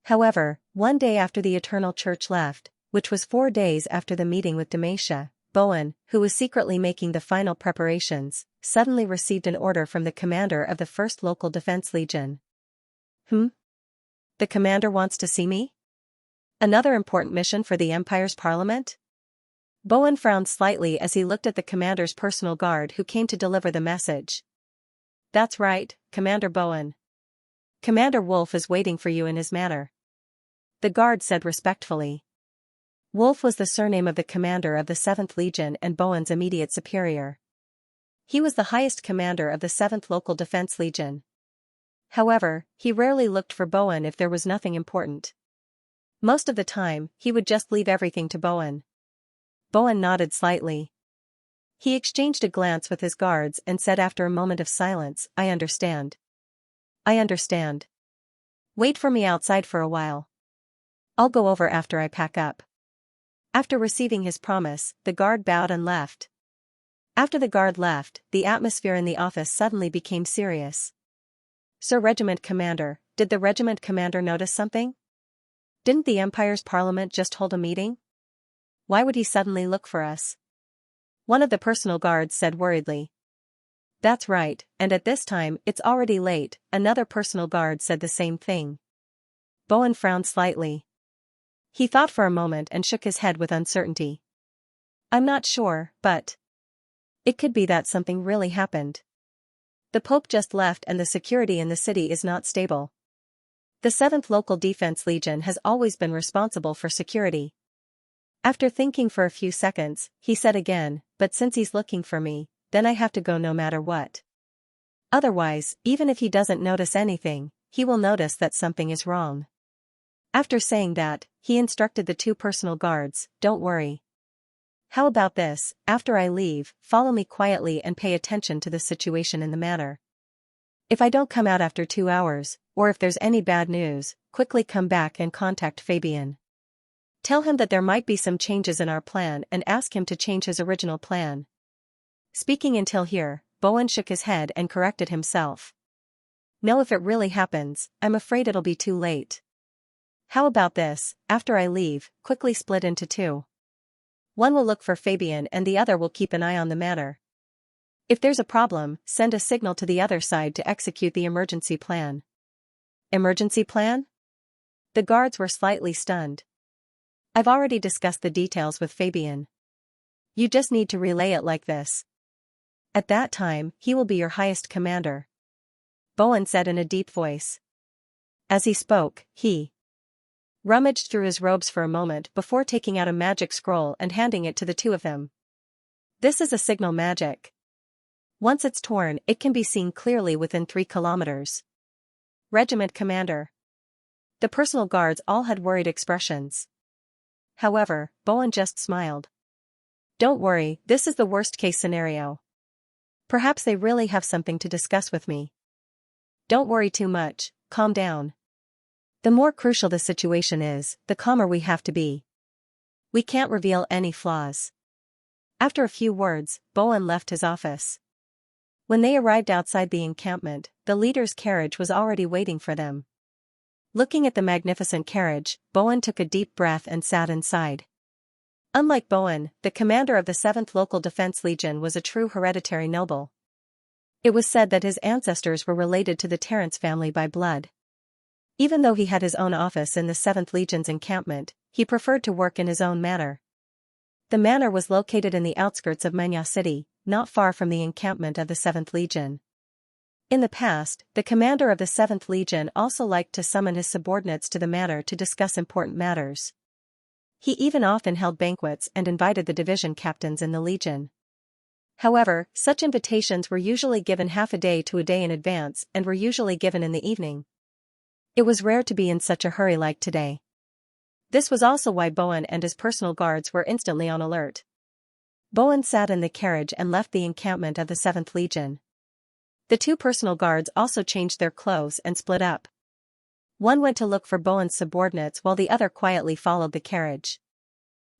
Speaker 1: However, one day after the Eternal Church left, which was 4 days after the meeting with Xianxia, Bowen, who was secretly making the final preparations, suddenly received an order from the commander of the 1st Local Defense Legion. The commander wants to see me? Another important mission for the Empire's parliament? Bowen frowned slightly as he looked at the commander's personal guard who came to deliver the message. That's right, Commander Bowen. Commander Wolf is waiting for you in his manor. The guard said respectfully. Wolf was the surname of the commander of the 7th Legion and Bowen's immediate superior. He was the highest commander of the 7th Local Defense Legion. However, he rarely looked for Bowen if there was nothing important. Most of the time, he would just leave everything to Bowen. Bowen nodded slightly. He exchanged a glance with his guards and said after a moment of silence, I understand. I understand. Wait for me outside for a while. I'll go over after I pack up. After receiving his promise, the guard bowed and left. After the guard left, the atmosphere in the office suddenly became serious. Sir Regiment Commander, did the Regiment Commander notice something? Didn't the Empire's Parliament just hold a meeting? Why would he suddenly look for us? One of the personal guards said worriedly. That's right, and at this time, it's already late, another personal guard said the same thing. Bowen frowned slightly. He thought for a moment and shook his head with uncertainty. I'm not sure, but it could be that something really happened. The Pope just left and the security in the city is not stable. The 7th Local Defense Legion has always been responsible for security. After thinking for a few seconds, he said again, but since he's looking for me, then I have to go no matter what. Otherwise, even if he doesn't notice anything, he will notice that something is wrong. After saying that, he instructed the 2 personal guards, don't worry. How about this, after I leave, follow me quietly and pay attention to the situation in the matter. If I don't come out after 2 hours, or if there's any bad news, quickly come back and contact Fabian. Tell him that there might be some changes in our plan and ask him to change his original plan. Speaking until here, Bowen shook his head and corrected himself. No, if it really happens, I'm afraid it'll be too late. How about this, after I leave, quickly split into 2. One will look for Fabian and the other will keep an eye on the matter. If there's a problem, send a signal to the other side to execute the emergency plan. Emergency plan? The guards were slightly stunned. I've already discussed the details with Fabian. You just need to relay it like this. At that time, he will be your highest commander. Bowen said in a deep voice. As he spoke, he rummaged through his robes for a moment before taking out a magic scroll and handing it to the 2 of them. This is a signal magic. Once it's torn, it can be seen clearly within 3 kilometers. Regiment commander. The personal guards all had worried expressions. However, Bowen just smiled. Don't worry, this is the worst-case scenario. Perhaps they really have something to discuss with me. Don't worry too much, calm down. The more crucial the situation is, the calmer we have to be. We can't reveal any flaws. After a few words, Bowen left his office. When they arrived outside the encampment, the leader's carriage was already waiting for them. Looking at the magnificent carriage, Bowen took a deep breath and sat inside. Unlike Bowen, the commander of the 7th Local Defense Legion was a true hereditary noble. It was said that his ancestors were related to the Terrence family by blood. Even though he had his own office in the 7th Legion's encampment, he preferred to work in his own manor. The manor was located in the outskirts of Xianxia City, not far from the encampment of the 7th Legion. In the past, the commander of the 7th Legion also liked to summon his subordinates to the manor to discuss important matters. He even often held banquets and invited the division captains in the Legion. However, such invitations were usually given half a day to a day in advance and were usually given in the evening. It was rare to be in such a hurry like today. This was also why Bowen and his personal guards were instantly on alert. Bowen sat in the carriage and left the encampment of the 7th Legion. The 2 personal guards also changed their clothes and split up. One went to look for Bowen's subordinates while the other quietly followed the carriage.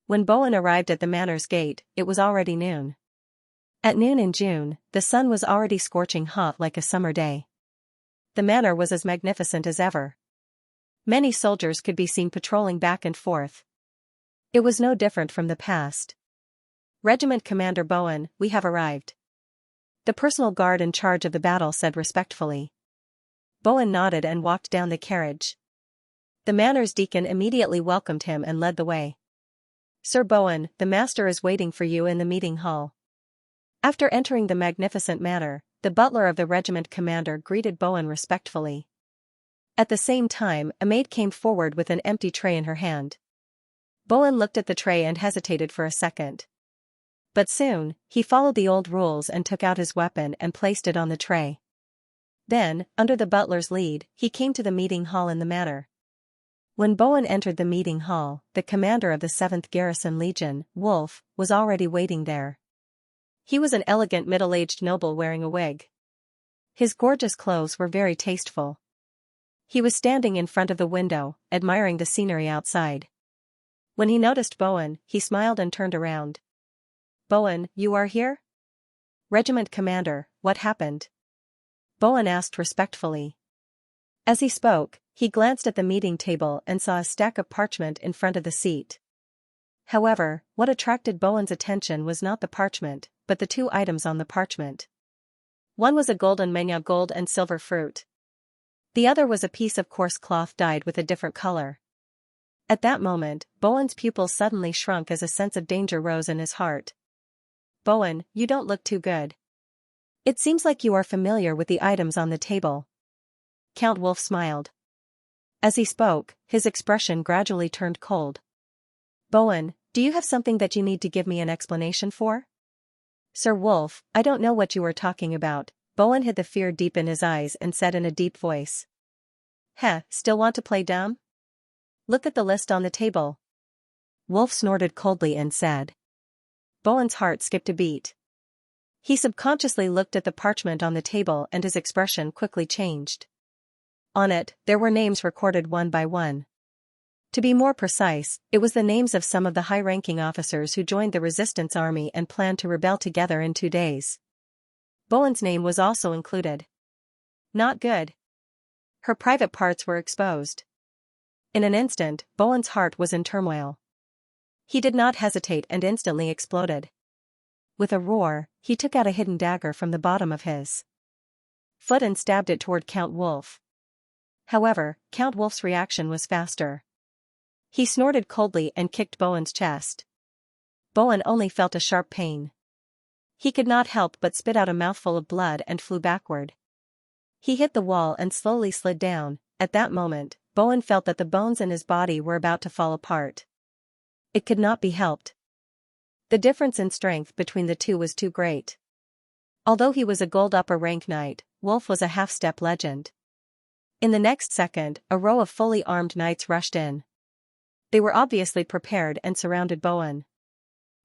Speaker 1: When Bowen arrived at the manor's gate, it was already noon. At noon in June, the sun was already scorching hot like a summer day. The manor was as magnificent as ever. Many soldiers could be seen patrolling back and forth. It was no different from the past. Regiment Commander Bowen, we have arrived. The personal guard in charge of the battle said respectfully. Bowen nodded and walked down the carriage. The manor's deacon immediately welcomed him and led the way. Sir Bowen, the master is waiting for you in the meeting hall. After entering the magnificent manor, the butler of the regiment commander greeted Bowen respectfully. At the same time, a maid came forward with an empty tray in her hand. Bowen looked at the tray and hesitated for a second. But soon, he followed the old rules and took out his weapon and placed it on the tray. Then, under the butler's lead, he came to the meeting hall in the manor. When Bowen entered the meeting hall, the commander of the 7th Garrison Legion, Wolf, was already waiting there. He was an elegant middle-aged noble wearing a wig. His gorgeous clothes were very tasteful. He was standing in front of the window, admiring the scenery outside. When he noticed Bowen, he smiled and turned around. Bowen, you are here? Regiment commander, what happened? Bowen asked respectfully. As he spoke, he glanced at the meeting table and saw a stack of parchment in front of the seat. However, what attracted Bowen's attention was not the parchment, but the two items on the parchment. One was a golden menya, gold and silver fruit. The other was a piece of coarse cloth dyed with a different color. At that moment, Bowen's pupils suddenly shrunk as a sense of danger rose in his heart. Bowen, you don't look too good. It seems like you are familiar with the items on the table. Count Wolf smiled. As he spoke, his expression gradually turned cold. Bowen, do you have something that you need to give me an explanation for? Sir Wolf, I don't know what you are talking about. Bowen hid the fear deep in his eyes and said in a deep voice. Heh, still want to play dumb? Look at the list on the table. Wolf snorted coldly and said. Bowen's heart skipped a beat. He subconsciously looked at the parchment on the table and his expression quickly changed. On it, there were names recorded one by one. To be more precise, it was the names of some of the high-ranking officers who joined the resistance army and planned to rebel together in 2 days. Bowen's name was also included. Not good. Her private parts were exposed. In an instant, Bowen's heart was in turmoil. He did not hesitate and instantly exploded. With a roar, he took out a hidden dagger from the bottom of his foot and stabbed it toward Count Wolf. However, Count Wolf's reaction was faster. He snorted coldly and kicked Bowen's chest. Bowen only felt a sharp pain. He could not help but spit out a mouthful of blood and flew backward. He hit the wall and slowly slid down. At that moment, Bowen felt that the bones in his body were about to fall apart. It could not be helped. The difference in strength between the two was too great. Although he was a gold upper rank knight, Wolf was a half-step legend. In the next second, a row of fully armed knights rushed in. They were obviously prepared and surrounded Bowen.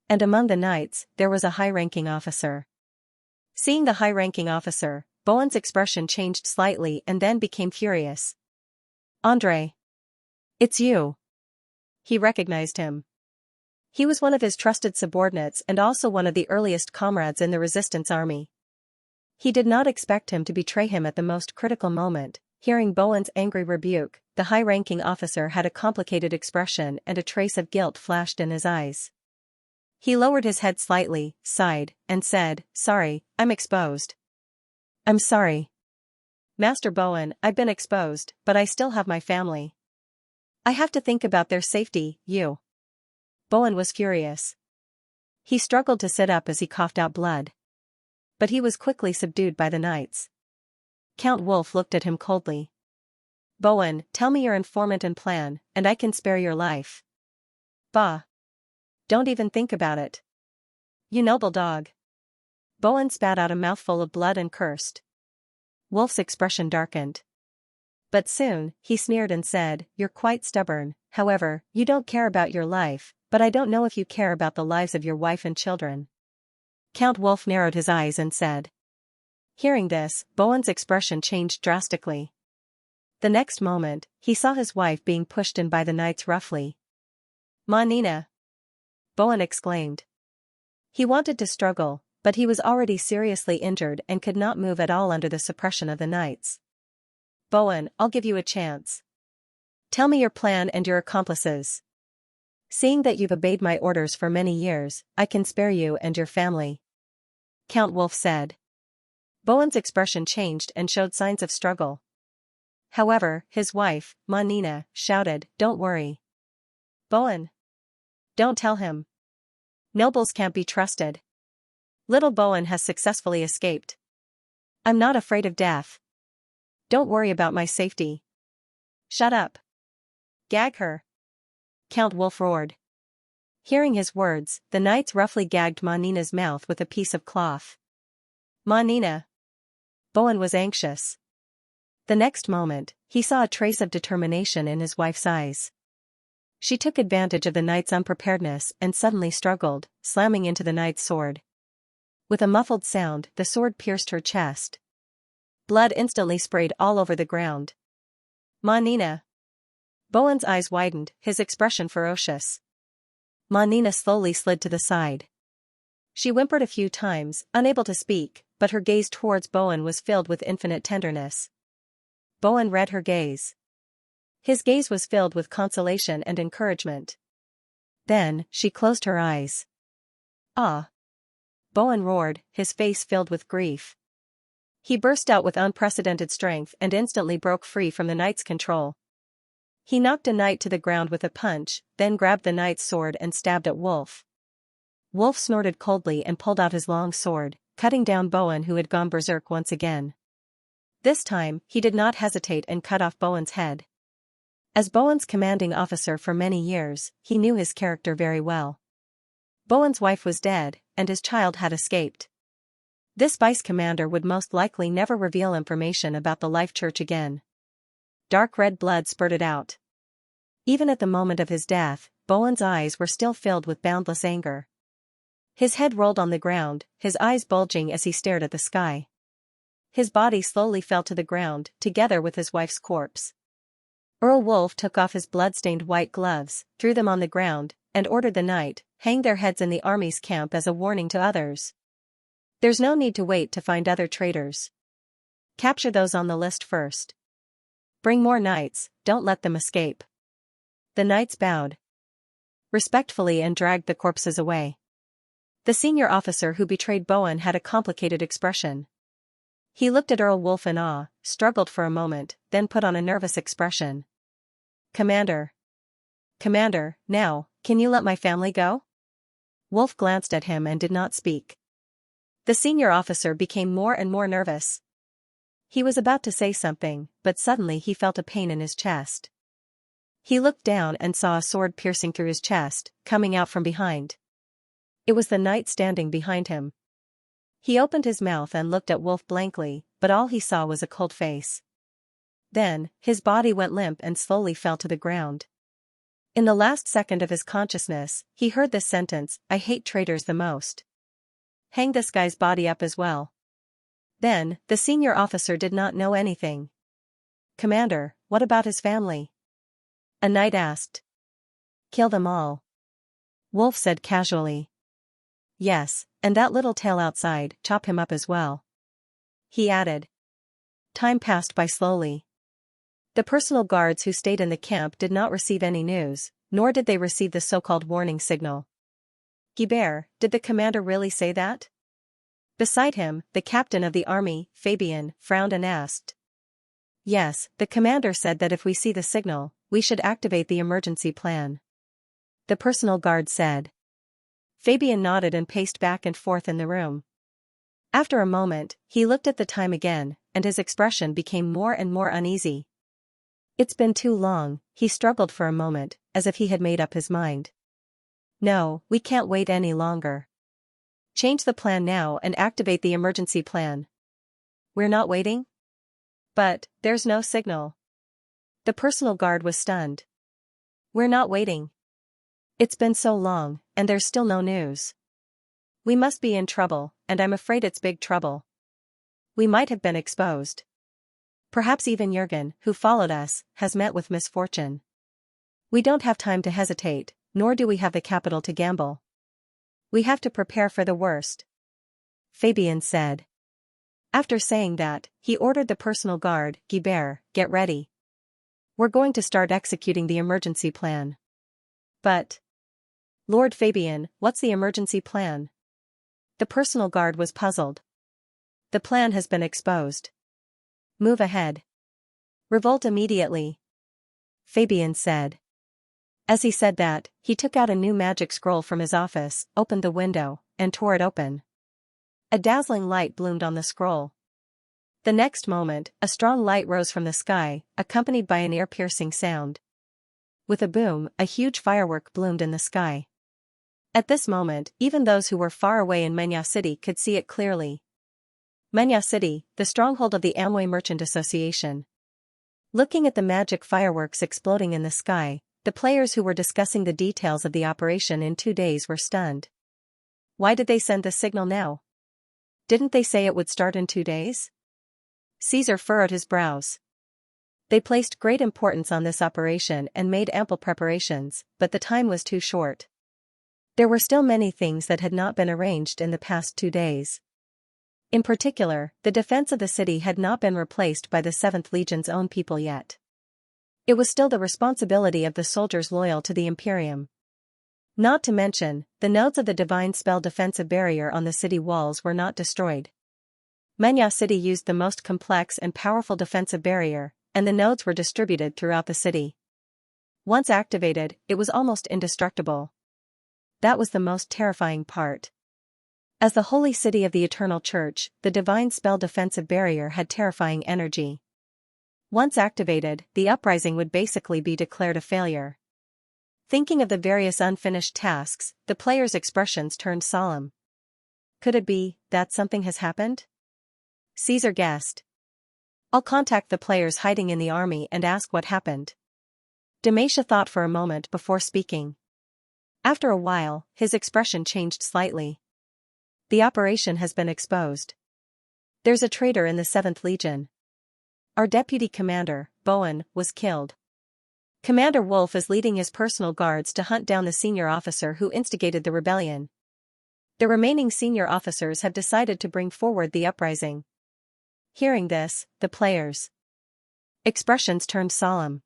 Speaker 1: And among the knights, there was a high-ranking officer. Seeing the high-ranking officer, Bowen's expression changed slightly and then became furious. Andre. It's you. He recognized him. He was one of his trusted subordinates and also one of the earliest comrades in the resistance army. He did not expect him to betray him at the most critical moment. Hearing Bowen's angry rebuke, the high-ranking officer had a complicated expression and a trace of guilt flashed in his eyes. He lowered his head slightly, sighed, and said, Sorry, I'm exposed. I'm sorry. Master Bowen, I've been exposed, but I still have my family. I have to think about their safety, you. Bowen was furious. He struggled to sit up as he coughed out blood. But he was quickly subdued by the knights. Count Wolf looked at him coldly. Bowen, tell me your informant and plan, and I can spare your life. Bah. Don't even think about it. You noble dog. Bowen spat out a mouthful of blood and cursed. Wolf's expression darkened. But soon, he sneered and said, You're quite stubborn, however, you don't care about your life, but I don't know if you care about the lives of your wife and children. Count Wolf narrowed his eyes and said. Hearing this, Bowen's expression changed drastically. The next moment, he saw his wife being pushed in by the knights roughly. Ma Nina! Bowen exclaimed. He wanted to struggle, but he was already seriously injured and could not move at all under the suppression of the knights. Bowen, I'll give you a chance. Tell me your plan and your accomplices. Seeing that you've obeyed my orders for many years, I can spare you and your family. Count Wolf said. Bowen's expression changed and showed signs of struggle. However, his wife, Ma Nina, shouted, Don't worry. Bowen. Don't tell him. Nobles can't be trusted. Little Bowen has successfully escaped. I'm not afraid of death. Don't worry about my safety. Shut up. Gag her. Count Wolf roared. Hearing his words, the knights roughly gagged Ma Nina's mouth with a piece of cloth. Ma Nina. Bowen was anxious. The next moment, he saw a trace of determination in his wife's eyes. She took advantage of the knight's unpreparedness and suddenly struggled, slamming into the knight's sword. With a muffled sound, the sword pierced her chest. Blood instantly sprayed all over the ground. Ma Nina. Bowen's eyes widened, his expression ferocious. Ma Nina slowly slid to the side. She whimpered a few times, unable to speak, but her gaze towards Bowen was filled with infinite tenderness. Bowen read her gaze. His gaze was filled with consolation and encouragement. Then, she closed her eyes. Ah! Bowen roared, his face filled with grief. He burst out with unprecedented strength and instantly broke free from the knight's control. He knocked a knight to the ground with a punch, then grabbed the knight's sword and stabbed at Wolf. Wolf snorted coldly and pulled out his long sword, cutting down Bowen, who had gone berserk once again. This time, he did not hesitate and cut off Bowen's head. As Bowen's commanding officer for many years, he knew his character very well. Bowen's wife was dead, and his child had escaped. This vice commander would most likely never reveal information about the Life Church again. Dark red blood spurted out. Even at the moment of his death, Bowen's eyes were still filled with boundless anger. His head rolled on the ground, his eyes bulging as he stared at the sky. His body slowly fell to the ground, together with his wife's corpse. Earl Wolf took off his blood-stained white gloves, threw them on the ground, and ordered the knight, hang their heads in the army's camp as a warning to others. There's no need to wait to find other traitors. Capture those on the list first. Bring more knights, don't let them escape. The knights bowed respectfully and dragged the corpses away. The senior officer who betrayed Bowen had a complicated expression. He looked at Earl Wolf in awe, struggled for a moment, then put on a nervous expression. Commander. Commander, now, can you let my family go? Wolf glanced at him and did not speak. The senior officer became more and more nervous. He was about to say something, but suddenly he felt a pain in his chest. He looked down and saw a sword piercing through his chest, coming out from behind. It was the knight standing behind him. He opened his mouth and looked at Wolf blankly, but all he saw was a cold face. Then, his body went limp and slowly fell to the ground. In the last second of his consciousness, he heard this sentence, "I hate traitors the most. Hang this guy's body up as well." Then, the senior officer did not know anything. Commander, what about his family? A knight asked. Kill them all. Wolf said casually. Yes, and that little tail outside, chop him up as well. He added. Time passed by slowly. The personal guards who stayed in the camp did not receive any news, nor did they receive the so-called warning signal. Guibert, did the commander really say that? Beside him, the captain of the army, Fabian, frowned and asked. Yes, the commander said that if we see the signal, we should activate the emergency plan. The personal guard said. Fabian nodded and paced back and forth in the room. After a moment, he looked at the time again, and his expression became more and more uneasy. It's been too long, he struggled for a moment, as if he had made up his mind. No, we can't wait any longer. Change the plan now and activate the emergency plan. We're not waiting? But, there's no signal. The personal guard was stunned. We're not waiting. It's been so long, and there's still no news. We must be in trouble, and I'm afraid it's big trouble. We might have been exposed. Perhaps even Jürgen, who followed us, has met with misfortune. We don't have time to hesitate, nor do we have the capital to gamble. We have to prepare for the worst. Fabian said. After saying that, he ordered the personal guard, Guibert, get ready. We're going to start executing the emergency plan. But, Lord Fabian, what's the emergency plan? The personal guard was puzzled. The plan has been exposed. Move ahead. Revolt immediately. Fabian said. As he said that, he took out a new magic scroll from his office, opened the window, and tore it open. A dazzling light bloomed on the scroll. The next moment, a strong light rose from the sky, accompanied by an ear-piercing sound. With a boom, a huge firework bloomed in the sky. At this moment, even those who were far away in Menya City could see it clearly. Menya City, the stronghold of the Amway Merchant Association. Looking at the magic fireworks exploding in the sky, the players who were discussing the details of the operation in 2 days were stunned. Why did they send the signal now? Didn't they say it would start in 2 days? Caesar furrowed his brows. They placed great importance on this operation and made ample preparations, but the time was too short. There were still many things that had not been arranged in the past 2 days. In particular, the defense of the city had not been replaced by the 7th Legion's own people yet. It was still the responsibility of the soldiers loyal to the Imperium. Not to mention, the nodes of the divine spell defensive barrier on the city walls were not destroyed. Menya City used the most complex and powerful defensive barrier, and the nodes were distributed throughout the city. Once activated, it was almost indestructible. That was the most terrifying part. As the holy city of the Eternal Church, the divine spell defensive barrier had terrifying energy. Once activated, the uprising would basically be declared a failure. Thinking of the various unfinished tasks, the players' expressions turned solemn. Could it be that something has happened? Caesar guessed. I'll contact the players hiding in the army and ask what happened. Demacia thought for a moment before speaking. After a while, his expression changed slightly. The operation has been exposed. There's a traitor in the 7th Legion. Our deputy commander, Bowen, was killed. Commander Wolf is leading his personal guards to hunt down the senior officer who instigated the rebellion. The remaining senior officers have decided to bring forward the uprising. Hearing this, the players' expressions turned solemn.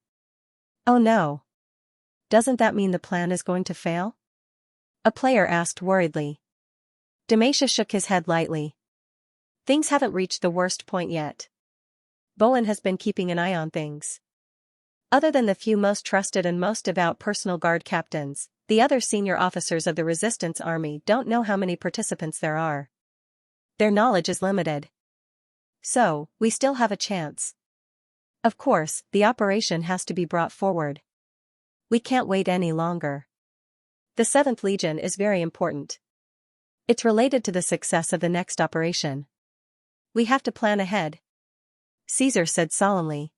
Speaker 1: Oh no. Doesn't that mean the plan is going to fail? A player asked worriedly. Demacia shook his head lightly. Things haven't reached the worst point yet. Bowen has been keeping an eye on things. Other than the few most trusted and most devout personal guard captains, the other senior officers of the resistance army don't know how many participants there are. Their knowledge is limited. So, we still have a chance. Of course, the operation has to be brought forward. We can't wait any longer. The 7th Legion is very important. It's related to the success of the next operation. We have to plan ahead. Caesar said solemnly.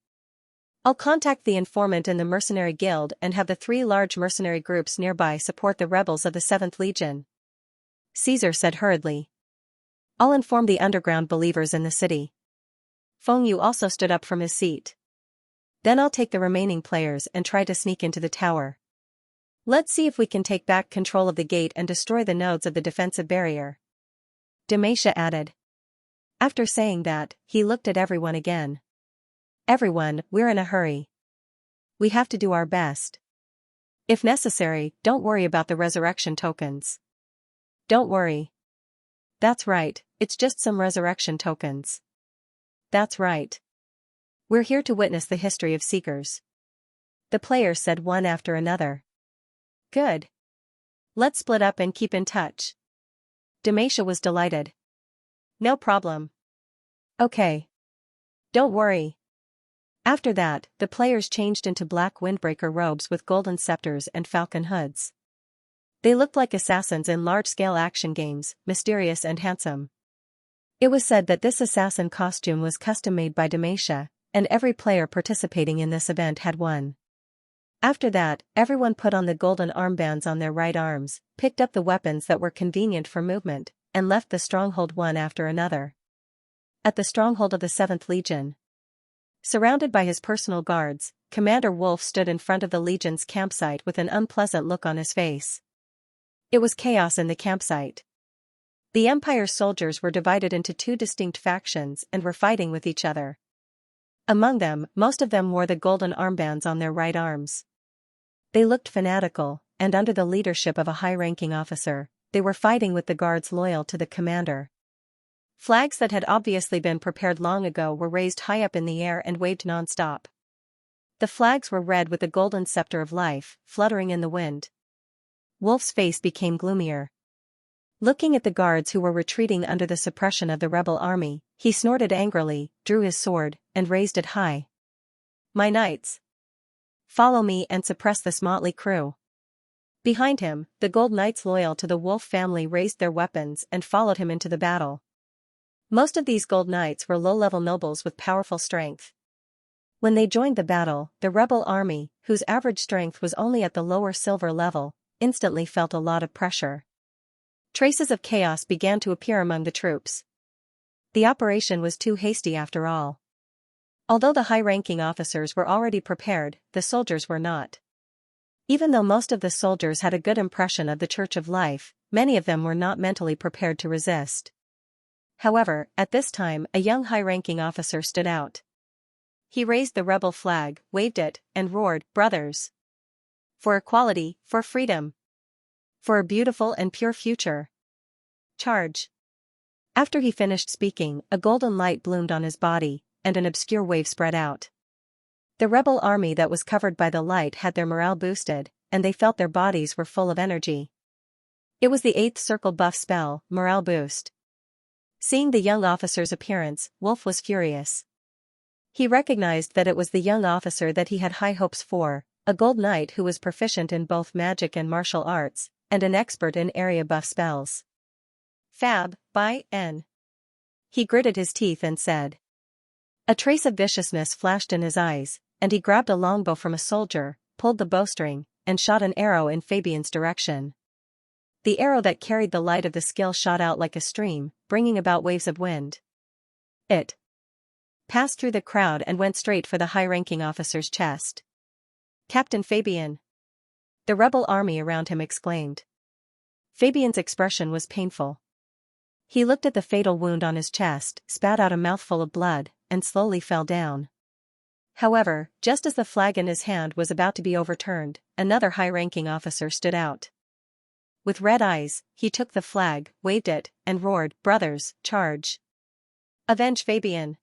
Speaker 1: I'll contact the informant in the mercenary guild and have the 3 large mercenary groups nearby support the rebels of the 7th Legion. Caesar said hurriedly. I'll inform the underground believers in the city. Feng Yu also stood up from his seat. Then I'll take the remaining players and try to sneak into the tower. Let's see if we can take back control of the gate and destroy the nodes of the defensive barrier. Demacia added. After saying that, he looked at everyone again. Everyone, we're in a hurry. We have to do our best. If necessary, don't worry about the resurrection tokens. Don't worry. That's right, it's just some resurrection tokens. That's right. We're here to witness the history of Seekers. The players said one after another. Good. Let's split up and keep in touch. Demacia was delighted. No problem. Okay. Don't worry. After that, the players changed into black windbreaker robes with golden scepters and falcon hoods. They looked like assassins in large-scale action games, mysterious and handsome. It was said that this assassin costume was custom-made by Demacia, and every player participating in this event had one. After that, everyone put on the golden armbands on their right arms, picked up the weapons that were convenient for movement, and left the stronghold one after another. At the stronghold of the 7th Legion, surrounded by his personal guards, Commander Wolf stood in front of the Legion's campsite with an unpleasant look on his face. It was chaos in the campsite. The Empire's soldiers were divided into 2 distinct factions and were fighting with each other. Among them, most of them wore the golden armbands on their right arms. They looked fanatical, and under the leadership of a high-ranking officer, they were fighting with the guards loyal to the commander. Flags that had obviously been prepared long ago were raised high up in the air and waved non-stop. The flags were red with the golden scepter of life, fluttering in the wind. Wolf's face became gloomier. Looking at the guards who were retreating under the suppression of the rebel army, he snorted angrily, drew his sword, and raised it high. My knights! Follow me and suppress this motley crew. Behind him, the gold knights loyal to the Wolf family raised their weapons and followed him into the battle. Most of these gold knights were low-level nobles with powerful strength. When they joined the battle, the rebel army, whose average strength was only at the lower silver level, instantly felt a lot of pressure. Traces of chaos began to appear among the troops. The operation was too hasty after all. Although the high-ranking officers were already prepared, the soldiers were not. Even though most of the soldiers had a good impression of the Church of Life, many of them were not mentally prepared to resist. However, at this time a young high-ranking officer stood out. He raised the rebel flag, waved it, and roared, "Brothers! For equality, for freedom! For a beautiful and pure future. Charge. After he finished speaking, a golden light bloomed on his body, and an obscure wave spread out. The rebel army that was covered by the light had their morale boosted, and they felt their bodies were full of energy. It was the 8th circle buff spell, Morale Boost. Seeing the young officer's appearance, Wolf was furious. He recognized that it was the young officer that he had high hopes for, a gold knight who was proficient in both magic and martial arts, and an expert in area buff spells. Fab, by N. He gritted his teeth and said. A trace of viciousness flashed in his eyes, and he grabbed a longbow from a soldier, pulled the bowstring, and shot an arrow in Fabian's direction. The arrow that carried the light of the skill shot out like a stream, bringing about waves of wind. It passed through the crowd and went straight for the high-ranking officer's chest. Captain Fabian! The rebel army around him exclaimed. Fabian's expression was painful. He looked at the fatal wound on his chest, spat out a mouthful of blood, and slowly fell down. However, just as the flag in his hand was about to be overturned, another high-ranking officer stood out. With red eyes, he took the flag, waved it, and roared, "Brothers, charge! Avenge Fabian!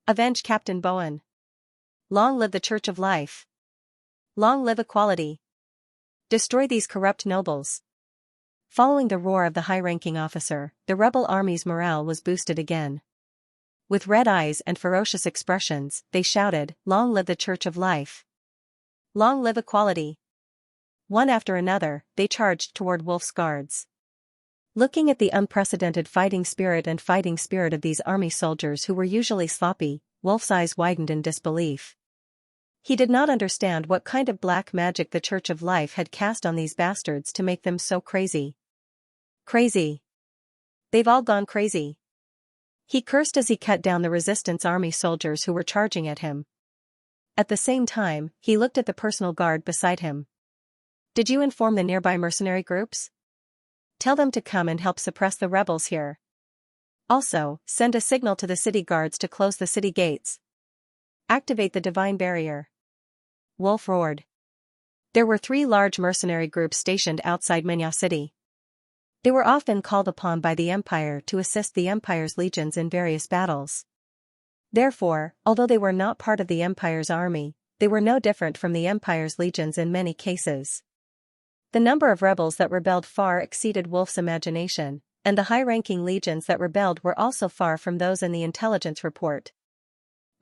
Speaker 1: Avenge Captain Bowen! Long live the Church of Life! Long live equality! Destroy these corrupt nobles!" Following the roar of the high-ranking officer, the rebel army's morale was boosted again. With red eyes and ferocious expressions, they shouted, "Long live the Church of Life! Long live equality!" One after another, they charged toward Wolf's guards. Looking at the unprecedented fighting spirit of these army soldiers who were usually sloppy, Wolf's eyes widened in disbelief. He did not understand what kind of black magic the Church of Life had cast on these bastards to make them so crazy. Crazy. They've all gone crazy. He cursed as he cut down the resistance army soldiers who were charging at him. At the same time, he looked at the personal guard beside him. Did you inform the nearby mercenary groups? Tell them to come and help suppress the rebels here. Also, send a signal to the city guards to close the city gates. Activate the divine barrier. Wolf roared. There were 3 large mercenary groups stationed outside Minya City. They were often called upon by the Empire to assist the Empire's legions in various battles. Therefore, although they were not part of the Empire's army, they were no different from the Empire's legions in many cases. The number of rebels that rebelled far exceeded Wolf's imagination, and the high-ranking legions that rebelled were also far from those in the intelligence report.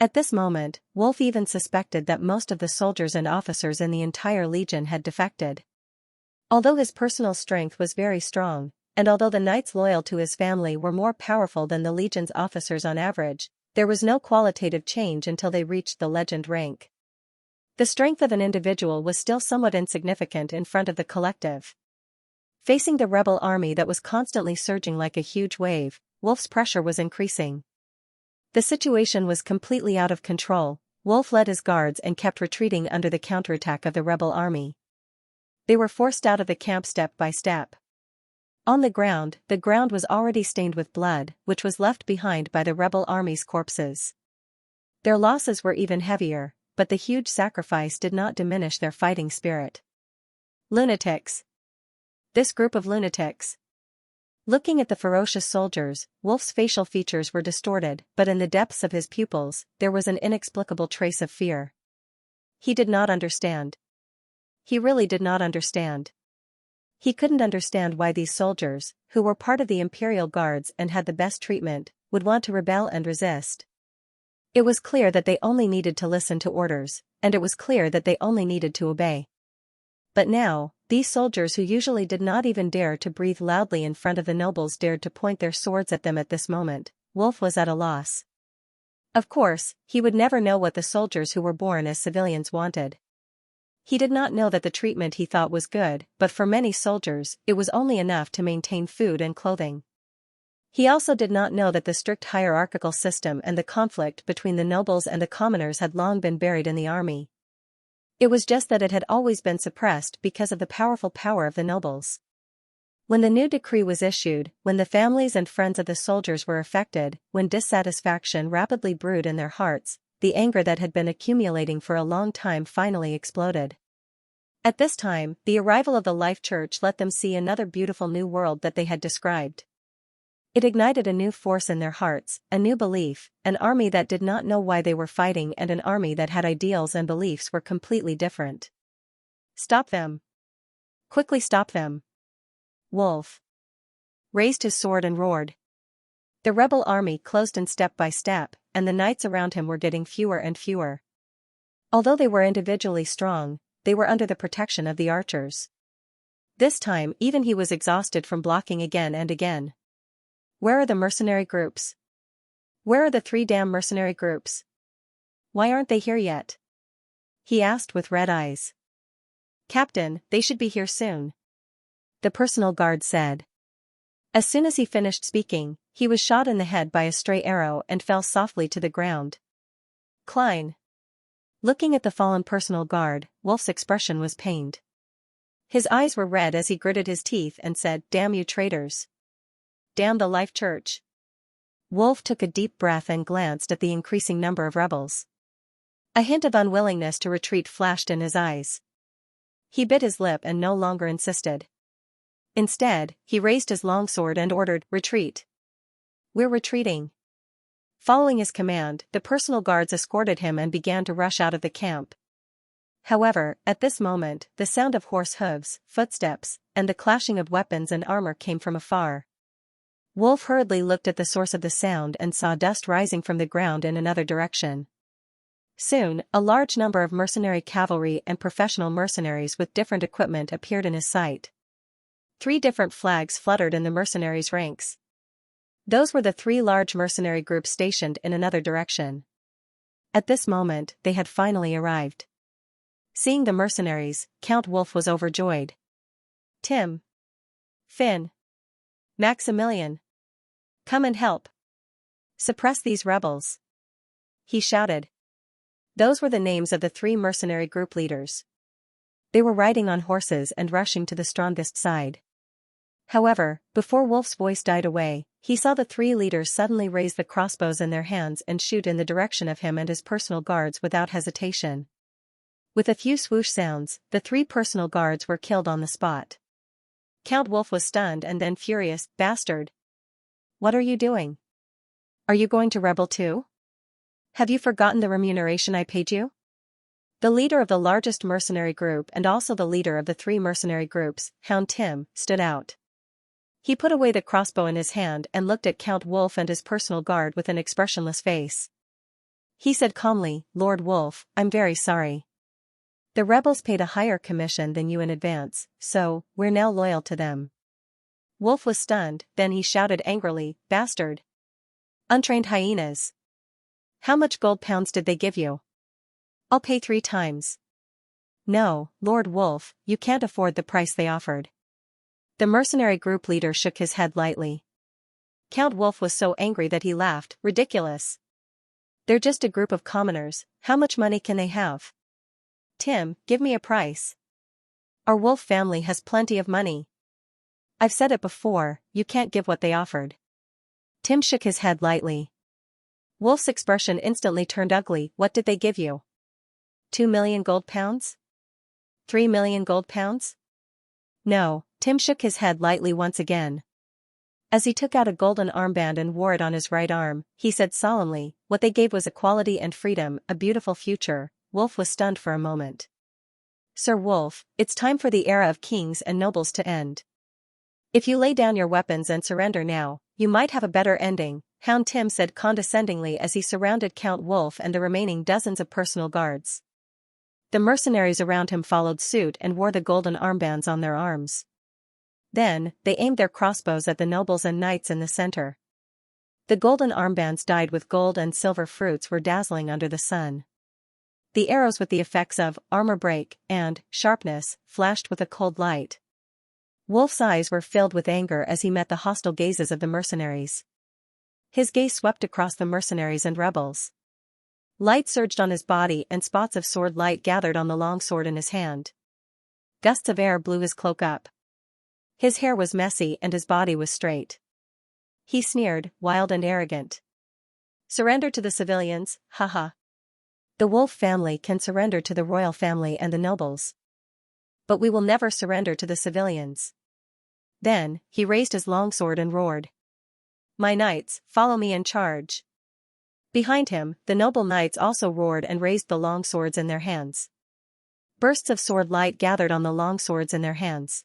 Speaker 1: At this moment, Wolf even suspected that most of the soldiers and officers in the entire legion had defected. Although his personal strength was very strong, and although the knights loyal to his family were more powerful than the legion's officers on average, there was no qualitative change until they reached the legend rank. The strength of an individual was still somewhat insignificant in front of the collective. Facing the rebel army that was constantly surging like a huge wave, Wolf's pressure was increasing. The situation was completely out of control. Wolf led his guards and kept retreating under the counterattack of the rebel army. They were forced out of the camp step by step. On the ground was already stained with blood, which was left behind by the rebel army's corpses. Their losses were even heavier, but the huge sacrifice did not diminish their fighting spirit. Lunatics. This group of lunatics. Looking at the ferocious soldiers, Wolf's facial features were distorted, but in the depths of his pupils, there was an inexplicable trace of fear. He did not understand. He really did not understand. He couldn't understand why these soldiers, who were part of the Imperial Guards and had the best treatment, would want to rebel and resist. It was clear that they only needed to listen to orders, and it was clear that they only needed to obey. But now, these soldiers who usually did not even dare to breathe loudly in front of the nobles dared to point their swords at them at this moment. Wolf was at a loss. Of course, he would never know what the soldiers who were born as civilians wanted. He did not know that the treatment he thought was good, but for many soldiers, it was only enough to maintain food and clothing. He also did not know that the strict hierarchical system and the conflict between the nobles and the commoners had long been buried in the army. It was just that it had always been suppressed because of the powerful power of the nobles. When the new decree was issued, when the families and friends of the soldiers were affected, when dissatisfaction rapidly brewed in their hearts, the anger that had been accumulating for a long time finally exploded. At this time, the arrival of the Life Church let them see another beautiful new world that they had described. It ignited a new force in their hearts, a new belief, an army that did not know why they were fighting and an army that had ideals and beliefs were completely different. Stop them. Quickly stop them. Wolf raised his sword and roared. The rebel army closed in step by step, and the knights around him were getting fewer and fewer. Although they were individually strong, they were under the protection of the archers. This time even he was exhausted from blocking again and again. Where are the mercenary groups? Where are the 3 damn mercenary groups? Why aren't they here yet? He asked with red eyes. Captain, they should be here soon. The personal guard said. As soon as he finished speaking, he was shot in the head by a stray arrow and fell softly to the ground. Klein. Looking at the fallen personal guard, Wolf's expression was pained. His eyes were red as he gritted his teeth and said, "Damn you traitors. Damn the Life Church." Wolf took a deep breath and glanced at the increasing number of rebels. A hint of unwillingness to retreat flashed in his eyes. He bit his lip and no longer insisted. Instead, he raised his longsword and ordered, "Retreat." "We're retreating." Following his command, the personal guards escorted him and began to rush out of the camp. However, at this moment, the sound of horse hooves, footsteps, and the clashing of weapons and armor came from afar. Wolf hurriedly looked at the source of the sound and saw dust rising from the ground in another direction. Soon, a large number of mercenary cavalry and professional mercenaries with different equipment appeared in his sight. 3 different flags fluttered in the mercenaries' ranks. Those were the 3 large mercenary groups stationed in another direction. At this moment, they had finally arrived. Seeing the mercenaries, Count Wolf was overjoyed. Tim. Finn. Maximilian. Come and help. Suppress these rebels. He shouted. Those were the names of the 3 mercenary group leaders. They were riding on horses and rushing to the strongest side. However, before Wolf's voice died away, he saw the 3 leaders suddenly raise the crossbows in their hands and shoot in the direction of him and his personal guards without hesitation. With a few swoosh sounds, the 3 personal guards were killed on the spot. Count Wolf was stunned and then furious. "Bastard! What are you doing? Are you going to rebel too? Have you forgotten the remuneration I paid you?" The leader of the largest mercenary group and also the leader of the 3 mercenary groups, Hound Tim, stood out. He put away the crossbow in his hand and looked at Count Wolf and his personal guard with an expressionless face. He said calmly, "Lord Wolf, I'm very sorry. The rebels paid a higher commission than you in advance, so, we're now loyal to them." Wolf was stunned, then he shouted angrily, "Bastard! Untrained hyenas! How much gold pounds did they give you? I'll pay 3 times. No, Lord Wolf, you can't afford the price they offered." The mercenary group leader shook his head lightly. Count Wolf was so angry that he laughed. "Ridiculous. They're just a group of commoners, how much money can they have? Tim, give me a price. Our Wolf family has plenty of money. I've said it before, you can't give what they offered." Tim shook his head lightly. Wolf's expression instantly turned ugly. "What did they give you? 2 million gold pounds? 3 million gold pounds? No." Tim shook his head lightly once again. As he took out a golden armband and wore it on his right arm, he said solemnly, "What they gave was equality and freedom, a beautiful future." Wolf was stunned for a moment. "Sir Wolf, it's time for the era of kings and nobles to end. If you lay down your weapons and surrender now, you might have a better ending," Hound Tim said condescendingly as he surrounded Count Wolf and the remaining dozens of personal guards. The mercenaries around him followed suit and wore the golden armbands on their arms. Then, they aimed their crossbows at the nobles and knights in the center. The golden armbands dyed with gold and silver fruits were dazzling under the sun. The arrows with the effects of armor break and sharpness flashed with a cold light. Wolf's eyes were filled with anger as he met the hostile gazes of the mercenaries. His gaze swept across the mercenaries and rebels. Light surged on his body and spots of sword light gathered on the long sword in his hand. Gusts of air blew his cloak up. His hair was messy and his body was straight. He sneered, wild and arrogant. "Surrender to the civilians, haha. The Wolf family can surrender to the royal family and the nobles." But we will never surrender to the civilians. Then, he raised his longsword and roared. My knights, follow me and charge. Behind him, the noble knights also roared and raised the longswords in their hands. Bursts of sword light gathered on the longswords in their hands.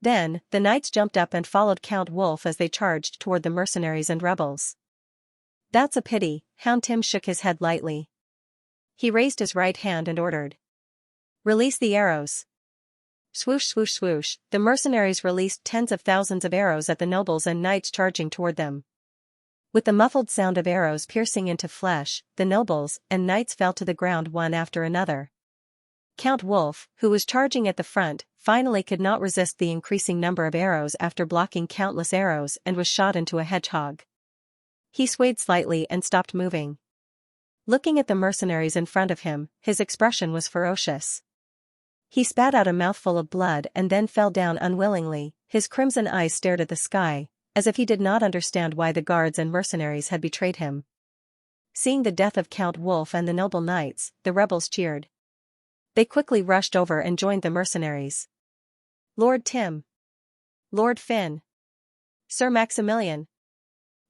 Speaker 1: Then, the knights jumped up and followed Count Wolf as they charged toward the mercenaries and rebels. That's a pity, Hound Tim shook his head lightly. He raised his right hand and ordered. Release the arrows. Swoosh swoosh swoosh, the mercenaries released tens of thousands of arrows at the nobles and knights charging toward them. With the muffled sound of arrows piercing into flesh, the nobles and knights fell to the ground one after another. Count Wolf, who was charging at the front, finally could not resist the increasing number of arrows after blocking countless arrows and was shot into a hedgehog. He swayed slightly and stopped moving. Looking at the mercenaries in front of him, his expression was ferocious. He spat out a mouthful of blood and then fell down unwillingly. His crimson eyes stared at the sky, as if he did not understand why the guards and mercenaries had betrayed him. Seeing the death of Count Wolf and the noble knights, the rebels cheered. They quickly rushed over and joined the mercenaries. Lord Tim. Lord Finn. Sir Maximilian.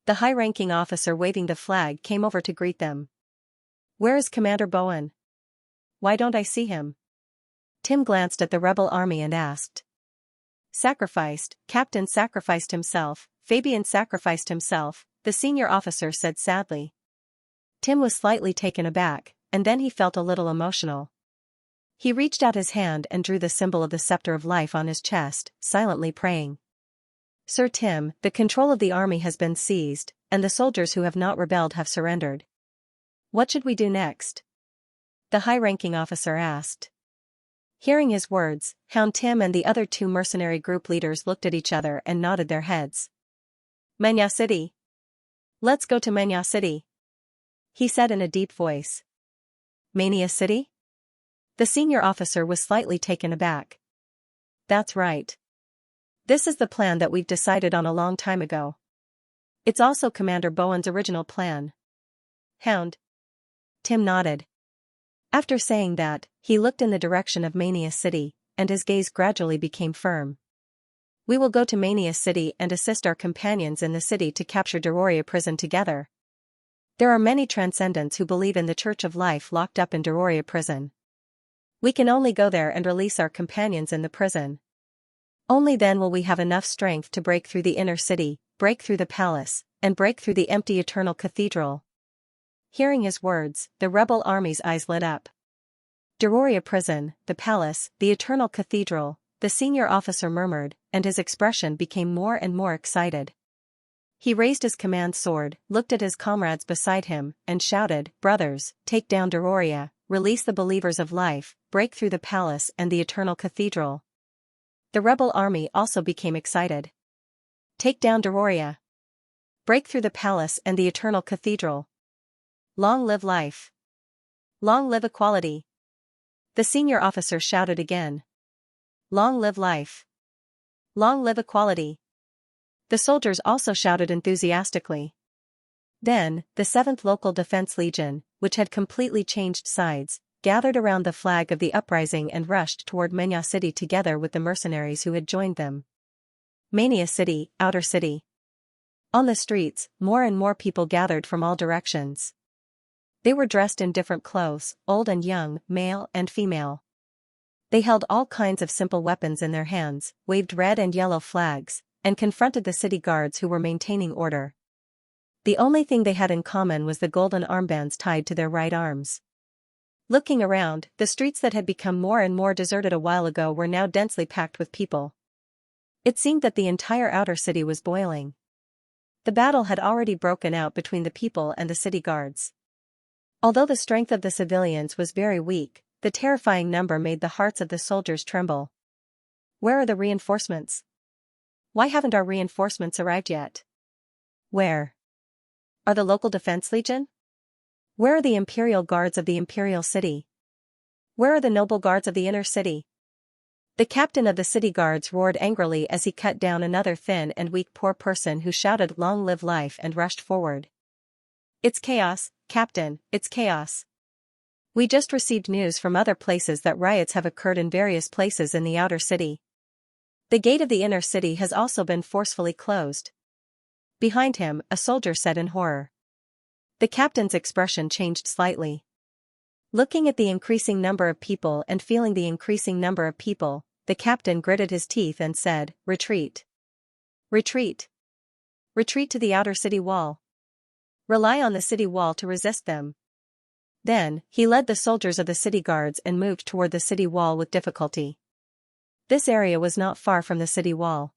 Speaker 1: The high-ranking officer waving the flag came over to greet them. Where is Commander Bowen? Why don't I see him? Tim glanced at the rebel army and asked. Sacrificed, Captain sacrificed himself, Fabian sacrificed himself, the senior officer said sadly. Tim was slightly taken aback, and then he felt a little emotional. He reached out his hand and drew the symbol of the scepter of life on his chest, silently praying. Sir Tim, the control of the army has been seized, and the soldiers who have not rebelled have surrendered. What should we do next? The high-ranking officer asked. Hearing his words, Hound Tim and the other two mercenary group leaders looked at each other and nodded their heads. Menya City. Let's go to Menya City, he said in a deep voice. Mania City? The senior officer was slightly taken aback. That's right. This is the plan that we've decided on a long time ago. It's also Commander Bowen's original plan. Hound. Tim nodded. After saying that, he looked in the direction of Mania City, and his gaze gradually became firm. We will go to Mania City and assist our companions in the city to capture Deroria prison together. There are many transcendents who believe in the Church of Life locked up in Deroria prison. We can only go there and release our companions in the prison. Only then will we have enough strength to break through the inner city, break through the palace, and break through the empty eternal cathedral. Hearing his words, the rebel army's eyes lit up. Deroria prison, the palace, the eternal cathedral, the senior officer murmured, and his expression became more and more excited. He raised his command sword, looked at his comrades beside him, and shouted, Brothers, take down Deroria, release the believers of life, break through the palace and the eternal cathedral. The rebel army also became excited. Take down Deroria. Break through the palace and the eternal cathedral. Long live life. Long live equality. The senior officer shouted again. Long live life. Long live equality. The soldiers also shouted enthusiastically. Then, the 7th Local Defense Legion, which had completely changed sides, gathered around the flag of the uprising and rushed toward Menya City together with the mercenaries who had joined them. Mania City, Outer City. On the streets, more and more people gathered from all directions. They were dressed in different clothes, old and young, male and female. They held all kinds of simple weapons in their hands, waved red and yellow flags, and confronted the city guards who were maintaining order. The only thing they had in common was the golden armbands tied to their right arms. Looking around, the streets that had become more and more deserted a while ago were now densely packed with people. It seemed that the entire outer city was boiling. The battle had already broken out between the people and the city guards. Although the strength of the civilians was very weak, the terrifying number made the hearts of the soldiers tremble. Where are the reinforcements? Why haven't our reinforcements arrived yet? Where are the local defense legion? Where are the imperial guards of the imperial city? Where are the noble guards of the inner city? The captain of the city guards roared angrily as he cut down another thin and weak poor person who shouted "Long live life" and rushed forward. It's chaos, Captain, it's chaos. We just received news from other places that riots have occurred in various places in the outer city. The gate of the inner city has also been forcefully closed. Behind him, a soldier said in horror. The captain's expression changed slightly. Looking at the increasing number of people and feeling the increasing number of people, the captain gritted his teeth and said, "Retreat. Retreat. Retreat to the outer city wall. Rely on the city wall to resist them." Then, he led the soldiers of the city guards and moved toward the city wall with difficulty. This area was not far from the city wall.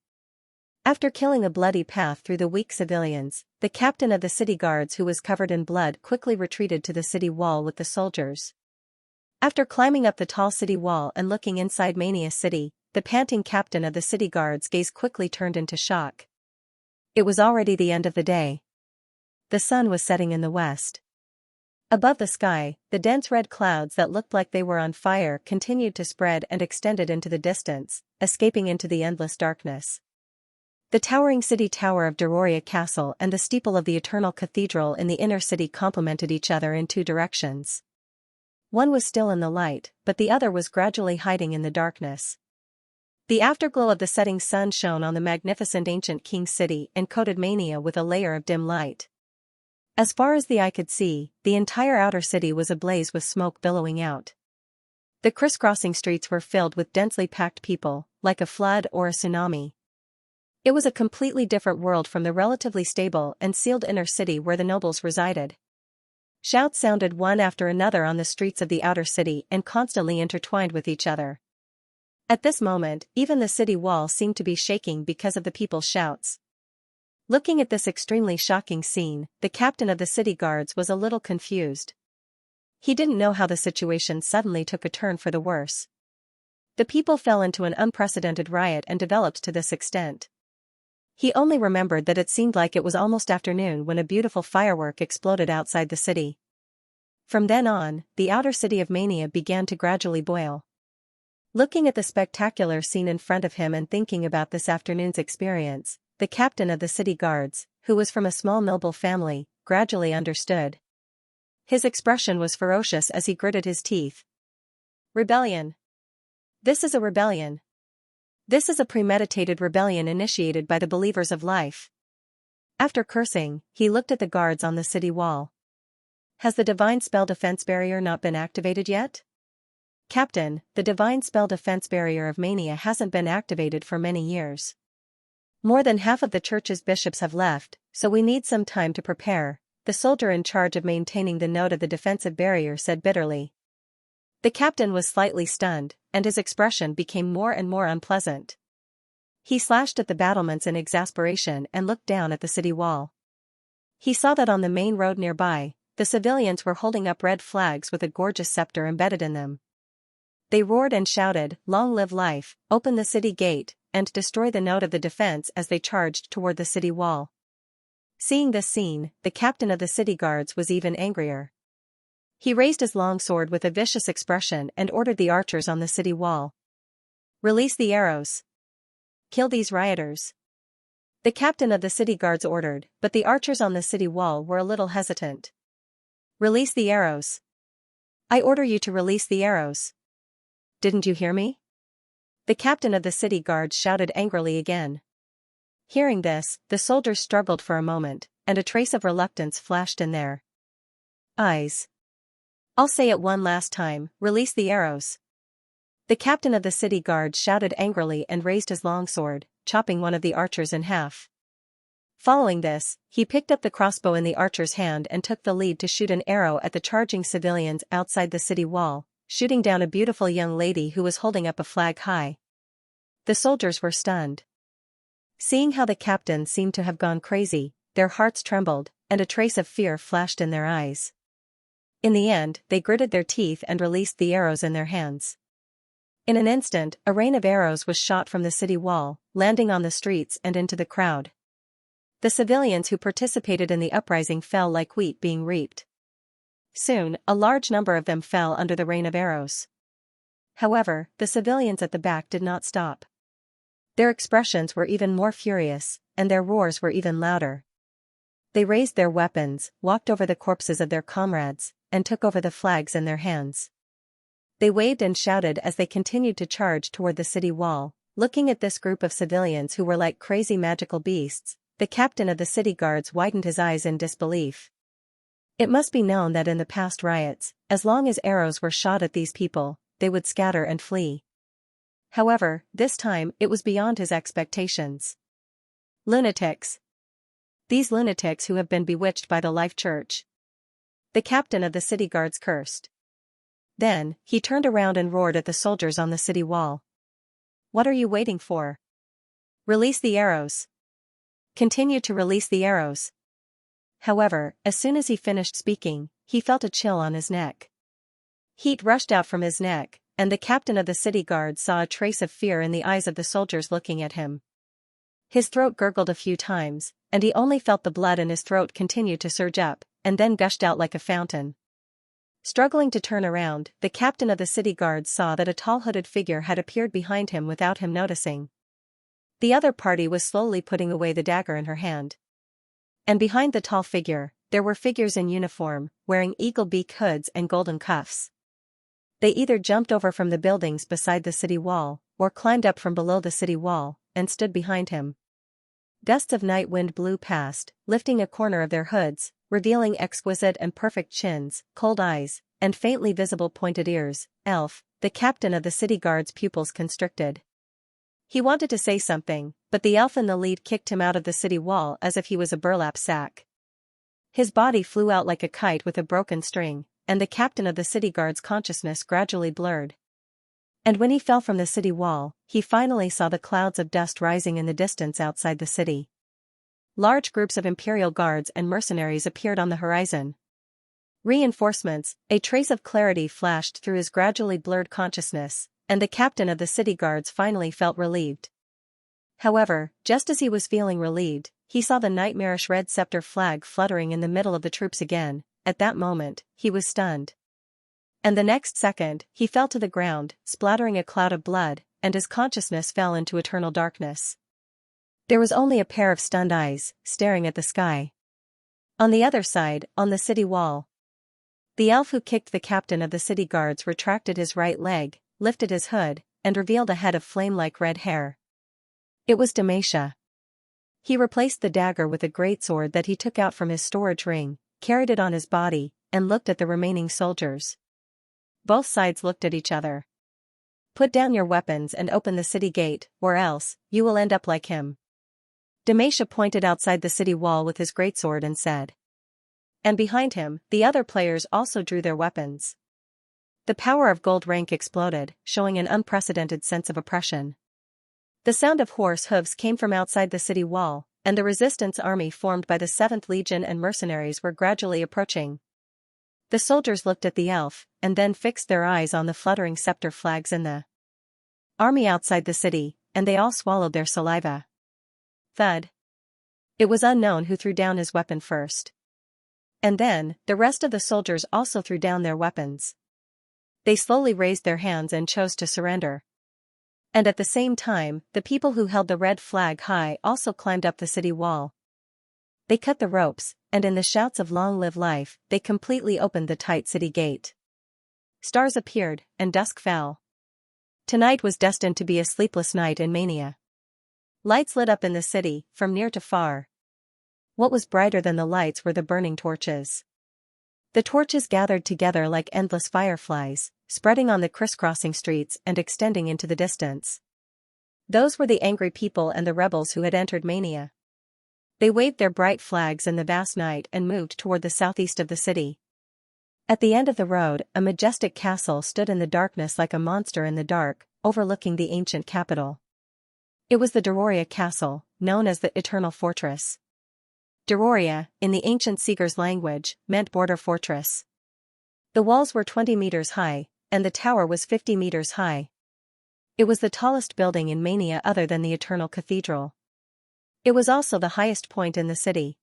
Speaker 1: After killing a bloody path through the weak civilians, the captain of the city guards, who was covered in blood, quickly retreated to the city wall with the soldiers. After climbing up the tall city wall and looking inside Mania City, the panting captain of the city guards' gaze quickly turned into shock. It was already the end of the day. The sun was setting in the west. Above the sky, the dense red clouds that looked like they were on fire continued to spread and extended into the distance, escaping into the endless darkness. The towering city tower of Dororia Castle and the steeple of the Eternal Cathedral in the inner city complemented each other in two directions. One was still in the light, but the other was gradually hiding in the darkness. The afterglow of the setting sun shone on the magnificent ancient king city and coated Mania with a layer of dim light. As far as the eye could see, the entire outer city was ablaze with smoke billowing out. The crisscrossing streets were filled with densely packed people, like a flood or a tsunami. It was a completely different world from the relatively stable and sealed inner city where the nobles resided. Shouts sounded one after another on the streets of the outer city and constantly intertwined with each other. At this moment, even the city wall seemed to be shaking because of the people's shouts. Looking at this extremely shocking scene, the captain of the city guards was a little confused. He didn't know how the situation suddenly took a turn for the worse. The people fell into an unprecedented riot and developed to this extent. He only remembered that it seemed like it was almost afternoon when a beautiful firework exploded outside the city. From then on, the outer city of Mania began to gradually boil. Looking at the spectacular scene in front of him and thinking about this afternoon's experience, the captain of the city guards, who was from a small noble family, gradually understood. His expression was ferocious as he gritted his teeth. Rebellion. This is a rebellion. This is a premeditated rebellion initiated by the believers of life. After cursing, he looked at the guards on the city wall. Has the divine spell defense barrier not been activated yet? Captain, the divine spell defense barrier of Mania hasn't been activated for many years. More than half of the church's bishops have left, so we need some time to prepare, the soldier in charge of maintaining the node of the defensive barrier said bitterly. The captain was slightly stunned, and his expression became more and more unpleasant. He slashed at the battlements in exasperation and looked down at the city wall. He saw that on the main road nearby, the civilians were holding up red flags with a gorgeous scepter embedded in them. They roared and shouted, "Long live life, open the city gate, and destroy the node of the defense," as they charged toward the city wall. Seeing this scene, the captain of the city guards was even angrier. He raised his long sword with a vicious expression and ordered the archers on the city wall. "Release the arrows. Kill these rioters." The captain of the city guards ordered, but the archers on the city wall were a little hesitant. "Release the arrows. I order you to release the arrows. Didn't you hear me?" The captain of the city guards shouted angrily again. Hearing this, the soldiers struggled for a moment, and a trace of reluctance flashed in their eyes. "I'll say it one last time, release the arrows." The captain of the city guard shouted angrily and raised his longsword, chopping one of the archers in half. Following this, he picked up the crossbow in the archer's hand and took the lead to shoot an arrow at the charging civilians outside the city wall, shooting down a beautiful young lady who was holding up a flag high. The soldiers were stunned. Seeing how the captain seemed to have gone crazy, their hearts trembled, and a trace of fear flashed in their eyes. In the end, they gritted their teeth and released the arrows in their hands. In an instant, a rain of arrows was shot from the city wall, landing on the streets and into the crowd. The civilians who participated in the uprising fell like wheat being reaped. Soon, a large number of them fell under the rain of arrows. However, the civilians at the back did not stop. Their expressions were even more furious, and their roars were even louder. They raised their weapons, walked over the corpses of their comrades, and took over the flags in their hands. They waved and shouted as they continued to charge toward the city wall. Looking at this group of civilians who were like crazy magical beasts, the captain of the city guards widened his eyes in disbelief. It must be known that in the past riots, as long as arrows were shot at these people, they would scatter and flee. However, this time it was beyond his expectations. Lunatics. These lunatics who have been bewitched by the Life Church. The captain of the city guards cursed. Then, he turned around and roared at the soldiers on the city wall. What are you waiting for? Release the arrows. Continue to release the arrows. However, as soon as he finished speaking, he felt a chill on his neck. Heat rushed out from his neck, and the captain of the city guard saw a trace of fear in the eyes of the soldiers looking at him. His throat gurgled a few times, and he only felt the blood in his throat continue to surge up, and then gushed out like a fountain. Struggling to turn around, the captain of the city guards saw that a tall hooded figure had appeared behind him without him noticing. The other party was slowly putting away the dagger in her hand. And behind the tall figure, there were figures in uniform, wearing eagle beak hoods and golden cuffs. They either jumped over from the buildings beside the city wall, or climbed up from below the city wall, and stood behind him. Gusts of night wind blew past, lifting a corner of their hoods, revealing exquisite and perfect chins, cold eyes, and faintly visible pointed ears. Elf, the captain of the city guard's pupils constricted. He wanted to say something, but the elf in the lead kicked him out of the city wall as if he was a burlap sack. His body flew out like a kite with a broken string, and the captain of the city guard's consciousness gradually blurred. And when he fell from the city wall, he finally saw the clouds of dust rising in the distance outside the city. Large groups of imperial guards and mercenaries appeared on the horizon. Reinforcements. A trace of clarity flashed through his gradually blurred consciousness, and the captain of the city guards finally felt relieved. However, just as he was feeling relieved, he saw the nightmarish red scepter flag fluttering in the middle of the troops again. At that moment, he was stunned. And the next second, he fell to the ground, splattering a cloud of blood, and his consciousness fell into eternal darkness. There was only a pair of stunned eyes, staring at the sky. On the other side, on the city wall, the elf who kicked the captain of the city guards retracted his right leg, lifted his hood, and revealed a head of flame-like red hair. It was Xianxia. He replaced the dagger with a greatsword that he took out from his storage ring, carried it on his body, and looked at the remaining soldiers. Both sides looked at each other. Put down your weapons and open the city gate, or else, you will end up like him. Xianxia pointed outside the city wall with his greatsword and said. And behind him, the other players also drew their weapons. The power of gold rank exploded, showing an unprecedented sense of oppression. The sound of horse hooves came from outside the city wall, and the resistance army formed by the 7th Legion and mercenaries were gradually approaching. The soldiers looked at the elf, and then fixed their eyes on the fluttering scepter flags in the army outside the city, and they all swallowed their saliva. Thud. It was unknown who threw down his weapon first. And then, the rest of the soldiers also threw down their weapons. They slowly raised their hands and chose to surrender. And at the same time, the people who held the red flag high also climbed up the city wall. They cut the ropes, and in the shouts of "Long live life," they completely opened the tight city gate. Stars appeared, and dusk fell. Tonight was destined to be a sleepless night in Mania. Lights lit up in the city, from near to far. What was brighter than the lights were the burning torches. The torches gathered together like endless fireflies, spreading on the crisscrossing streets and extending into the distance. Those were the angry people and the rebels who had entered Mania. They waved their bright flags in the vast night and moved toward the southeast of the city. At the end of the road, a majestic castle stood in the darkness like a monster in the dark, overlooking the ancient capital. It was the Dororia Castle, known as the Eternal Fortress. Dororia, in the ancient Seeger's language, meant border fortress. The walls were 20 meters high, and the tower was 50 meters high. It was the tallest building in Mania other than the Eternal Cathedral. It was also the highest point in the city.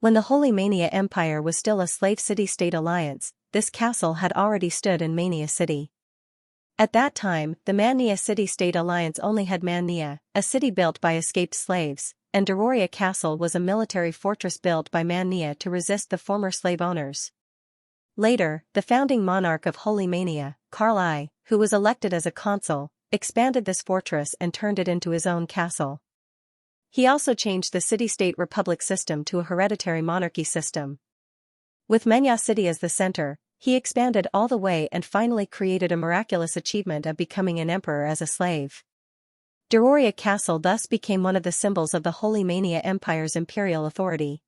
Speaker 1: When the Holy Mania Empire was still a slave city-state alliance, this castle had already stood in Mania City. At that time, the Mania City-State Alliance only had Mania, a city built by escaped slaves, and Dororia Castle was a military fortress built by Mania to resist the former slave owners. Later, the founding monarch of Holy Mania, Karl I, who was elected as a consul, expanded this fortress and turned it into his own castle. He also changed the city-state republic system to a hereditary monarchy system. With Menya city as the center, he expanded all the way and finally created a miraculous achievement of becoming an emperor as a slave. Daroria Castle thus became one of the symbols of the Holy Mania Empire's imperial authority.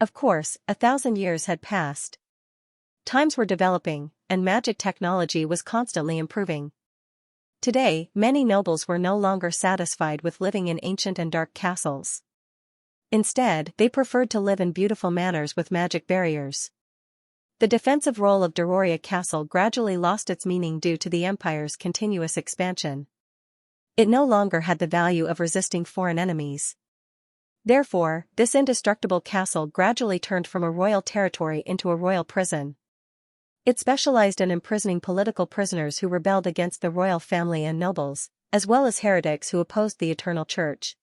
Speaker 1: Of course, 1,000 years had passed. Times were developing, and magic technology was constantly improving. Today, many nobles were no longer satisfied with living in ancient and dark castles. Instead, they preferred to live in beautiful manors with magic barriers. The defensive role of Daroria Castle gradually lost its meaning due to the empire's continuous expansion. It no longer had the value of resisting foreign enemies. Therefore, this indestructible castle gradually turned from a royal territory into a royal prison. It specialized in imprisoning political prisoners who rebelled against the royal family and nobles, as well as heretics who opposed the Eternal Church.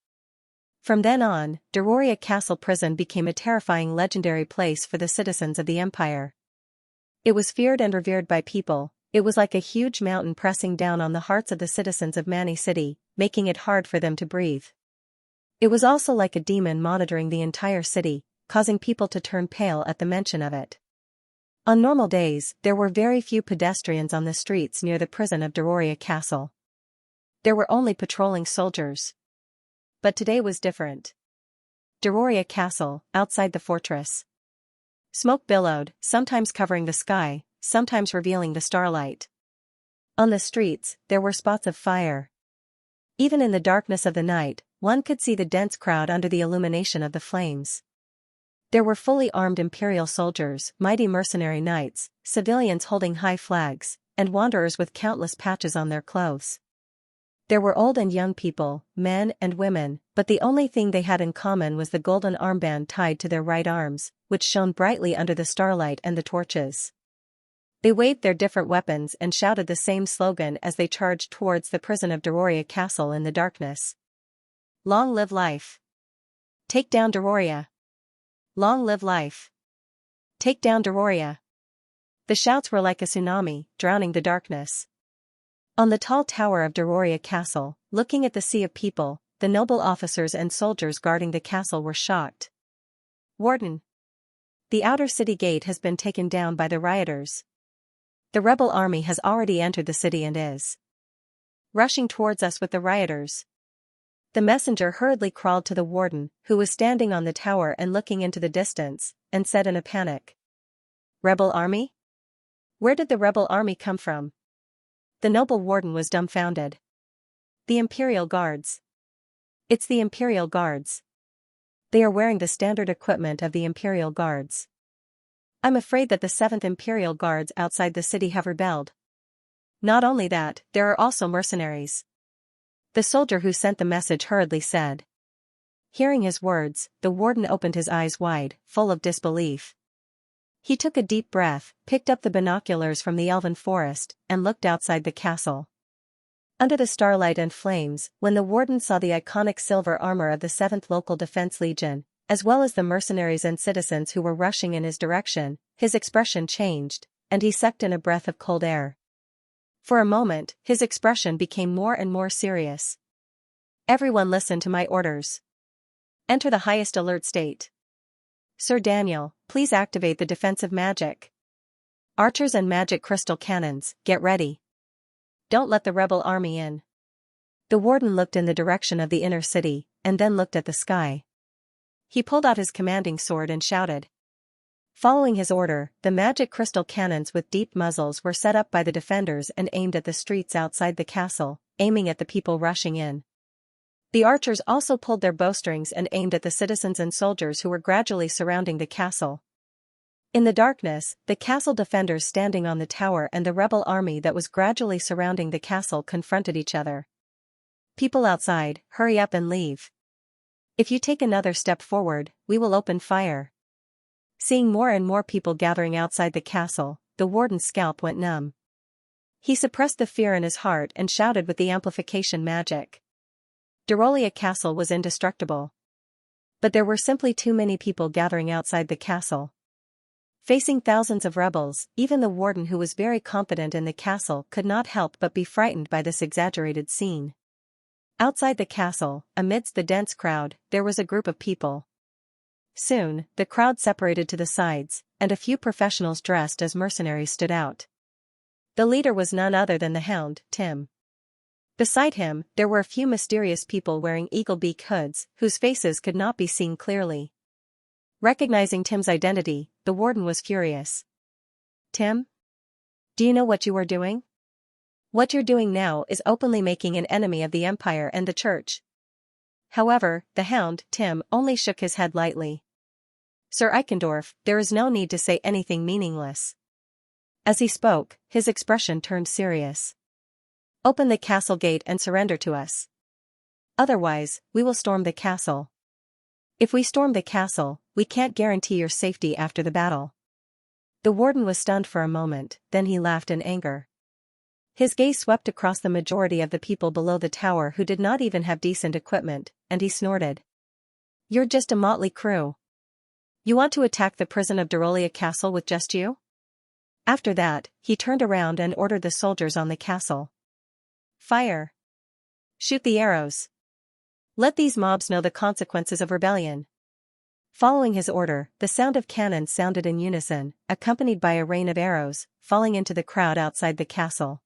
Speaker 1: From then on, Daroria Castle Prison became a terrifying legendary place for the citizens of the empire. It was feared and revered by people. It was like a huge mountain pressing down on the hearts of the citizens of Mani City, making it hard for them to breathe. It was also like a demon monitoring the entire city, causing people to turn pale at the mention of it. On normal days, there were very few pedestrians on the streets near the prison of Daroria Castle. There were only patrolling soldiers. But today was different. Daroria Castle, outside the fortress. Smoke billowed, sometimes covering the sky, sometimes revealing the starlight. On the streets, there were spots of fire. Even in the darkness of the night, one could see the dense crowd under the illumination of the flames. There were fully armed imperial soldiers, mighty mercenary knights, civilians holding high flags, and wanderers with countless patches on their clothes. There were old and young people, men and women, but the only thing they had in common was the golden armband tied to their right arms, which shone brightly under the starlight and the torches. They waved their different weapons and shouted the same slogan as they charged towards the prison of Daroria Castle in the darkness. Long live life! Take down Daroria! Long live life! Take down Daroria! The shouts were like a tsunami, drowning the darkness. On the tall tower of Daroria Castle, looking at the sea of people, the noble officers and soldiers guarding the castle were shocked. Warden! The outer city gate has been taken down by the rioters. The rebel army has already entered the city and is rushing towards us with the rioters. The messenger hurriedly crawled to the warden, who was standing on the tower and looking into the distance, and said in a panic. Rebel army? Where did the rebel army come from? The noble warden was dumbfounded. The Imperial Guards. It's the Imperial Guards. They are wearing the standard equipment of the Imperial Guards. I'm afraid that the 7th Imperial Guards outside the city have rebelled. Not only that, there are also mercenaries. The soldier who sent the message hurriedly said. Hearing his words, the warden opened his eyes wide, full of disbelief. He took a deep breath, picked up the binoculars from the elven forest, and looked outside the castle. Under the starlight and flames, when the warden saw the iconic silver armor of the 7th Local Defense Legion, as well as the mercenaries and citizens who were rushing in his direction, his expression changed, and he sucked in a breath of cold air. For a moment, his expression became more and more serious. Everyone listen to my orders. Enter the highest alert state. Sir Daniel, please activate the defensive magic. Archers and magic crystal cannons, get ready. Don't let the rebel army in. The warden looked in the direction of the inner city, and then looked at the sky. He pulled out his commanding sword and shouted. Following his order, the magic crystal cannons with deep muzzles were set up by the defenders and aimed at the streets outside the castle, aiming at the people rushing in. The archers also pulled their bowstrings and aimed at the citizens and soldiers who were gradually surrounding the castle. In the darkness, the castle defenders standing on the tower and the rebel army that was gradually surrounding the castle confronted each other. People outside, hurry up and leave. If you take another step forward, we will open fire. Seeing more and more people gathering outside the castle, the warden's scalp went numb. He suppressed the fear in his heart and shouted with the amplification magic. Darolia Castle was indestructible. But there were simply too many people gathering outside the castle. Facing thousands of rebels, even the warden who was very confident in the castle could not help but be frightened by this exaggerated scene. Outside the castle, amidst the dense crowd, there was a group of people. Soon, the crowd separated to the sides, and a few professionals dressed as mercenaries stood out. The leader was none other than the hound, Tim. Beside him, there were a few mysterious people wearing eagle-beak hoods, whose faces could not be seen clearly. Recognizing Tim's identity, the warden was furious. "Tim? Do you know what you are doing? What you're doing now is openly making an enemy of the Empire and the Church." However, the hound, Tim, only shook his head lightly. "Sir Eichendorff, there is no need to say anything meaningless." As he spoke, his expression turned serious. "Open the castle gate and surrender to us. Otherwise, we will storm the castle. If we storm the castle, we can't guarantee your safety after the battle." The warden was stunned for a moment, then he laughed in anger. His gaze swept across the majority of the people below the tower who did not even have decent equipment, and he snorted. "You're just a motley crew. You want to attack the prison of Darolia Castle with just you?" After that, he turned around and ordered the soldiers on the castle. "Fire! Shoot the arrows! Let these mobs know the consequences of rebellion." Following his order, the sound of cannons sounded in unison, accompanied by a rain of arrows, falling into the crowd outside the castle.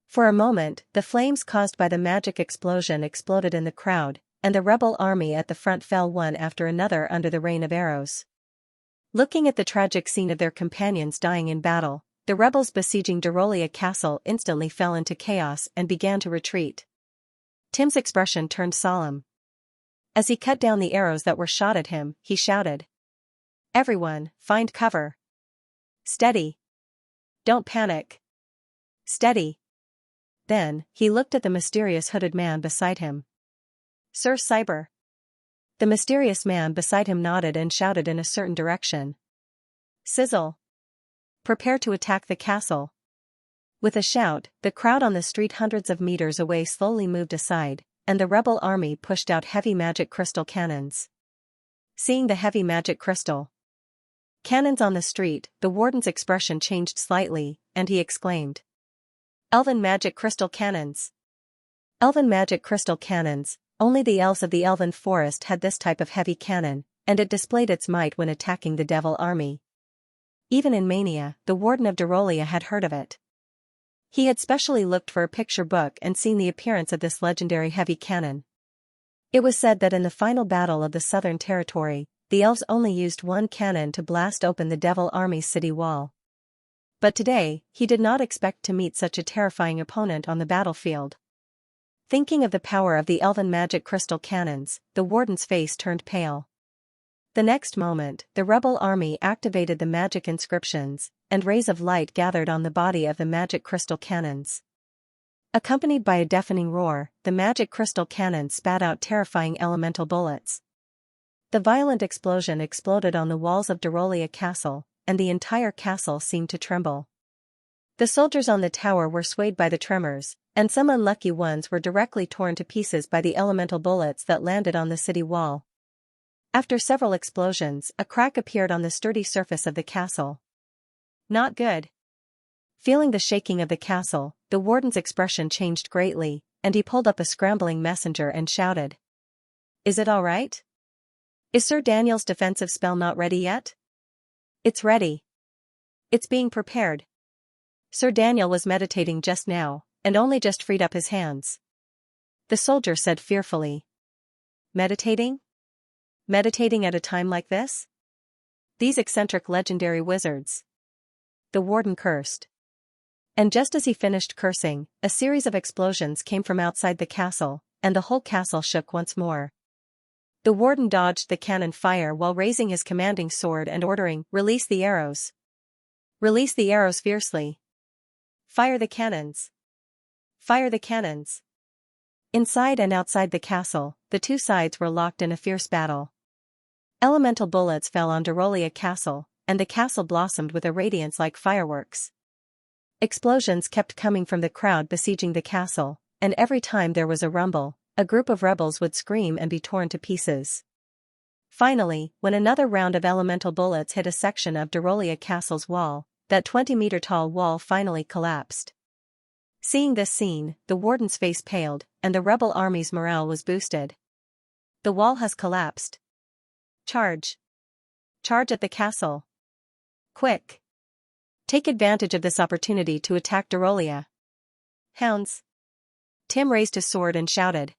Speaker 1: For a moment, the flames caused by the magic explosion exploded in the crowd, and the rebel army at the front fell one after another under the rain of arrows. Looking at the tragic scene of their companions dying in battle, the rebels besieging Darolia Castle instantly fell into chaos and began to retreat. Tim's expression turned solemn. As he cut down the arrows that were shot at him, he shouted, "Everyone, find cover. Steady. Don't panic. Steady." Then, he looked at the mysterious hooded man beside him. "Sir Cyber." The mysterious man beside him nodded and shouted in a certain direction. "Sizzle. Prepare to attack the castle." With a shout, the crowd on the street hundreds of meters away slowly moved aside, and the rebel army pushed out heavy magic crystal cannons. Seeing the heavy magic crystal cannons on the street, the warden's expression changed slightly, and he exclaimed, "Elven magic crystal cannons." Elven magic crystal cannons, only the elves of the elven forest had this type of heavy cannon, and it displayed its might when attacking the devil army. Even in Mania, the warden of Darolia had heard of it. He had specially looked for a picture book and seen the appearance of this legendary heavy cannon. It was said that in the final battle of the Southern Territory, the elves only used one cannon to blast open the devil army's city wall. But today, he did not expect to meet such a terrifying opponent on the battlefield. Thinking of the power of the elven magic crystal cannons, the warden's face turned pale. The next moment, the rebel army activated the magic inscriptions, and rays of light gathered on the body of the magic crystal cannons. Accompanied by a deafening roar, the magic crystal cannons spat out terrifying elemental bullets. The violent explosion exploded on the walls of Darolia Castle, and the entire castle seemed to tremble. The soldiers on the tower were swayed by the tremors, and some unlucky ones were directly torn to pieces by the elemental bullets that landed on the city wall. After several explosions, a crack appeared on the sturdy surface of the castle. "Not good." Feeling the shaking of the castle, the warden's expression changed greatly, and he pulled up a scrambling messenger and shouted, "Is it all right? Is Sir Daniel's defensive spell not ready yet?" "It's ready. It's being prepared. Sir Daniel was meditating just now, and only just freed up his hands." The soldier said fearfully. "Meditating? Meditating at a time like this? These eccentric legendary wizards." The warden cursed. And just as he finished cursing, a series of explosions came from outside the castle, and the whole castle shook once more. The warden dodged the cannon fire while raising his commanding sword and ordering, "Release the arrows. Release the arrows fiercely. Fire the cannons. Fire the cannons." Inside and outside the castle, the two sides were locked in a fierce battle. Elemental bullets fell on Darolia Castle, and the castle blossomed with a radiance like fireworks. Explosions kept coming from the crowd besieging the castle, and every time there was a rumble, a group of rebels would scream and be torn to pieces. Finally, when another round of elemental bullets hit a section of Darolia Castle's wall, that 20-meter-tall wall finally collapsed. Seeing this scene, the warden's face paled, and the rebel army's morale was boosted. The wall has collapsed. Charge! Charge at the castle! Quick! Take advantage of this opportunity to attack Darolia. Hounds! Tim raised his sword and shouted.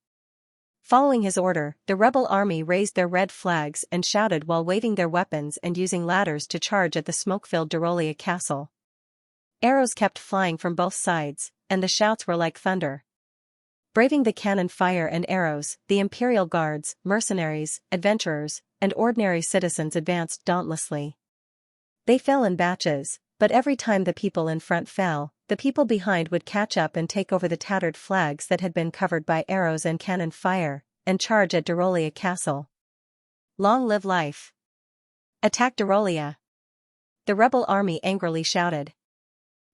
Speaker 1: Following his order, the rebel army raised their red flags and shouted while waving their weapons and using ladders to charge at the smoke-filled Darolia castle. Arrows kept flying from both sides, and the shouts were like thunder. Braving the cannon fire and arrows, the Imperial Guards, mercenaries, adventurers, and ordinary citizens advanced dauntlessly. They fell in batches, but every time the people in front fell, the people behind would catch up and take over the tattered flags that had been covered by arrows and cannon fire, and charge at Darolia Castle. Long live life! Attack Darolia! The rebel army angrily shouted.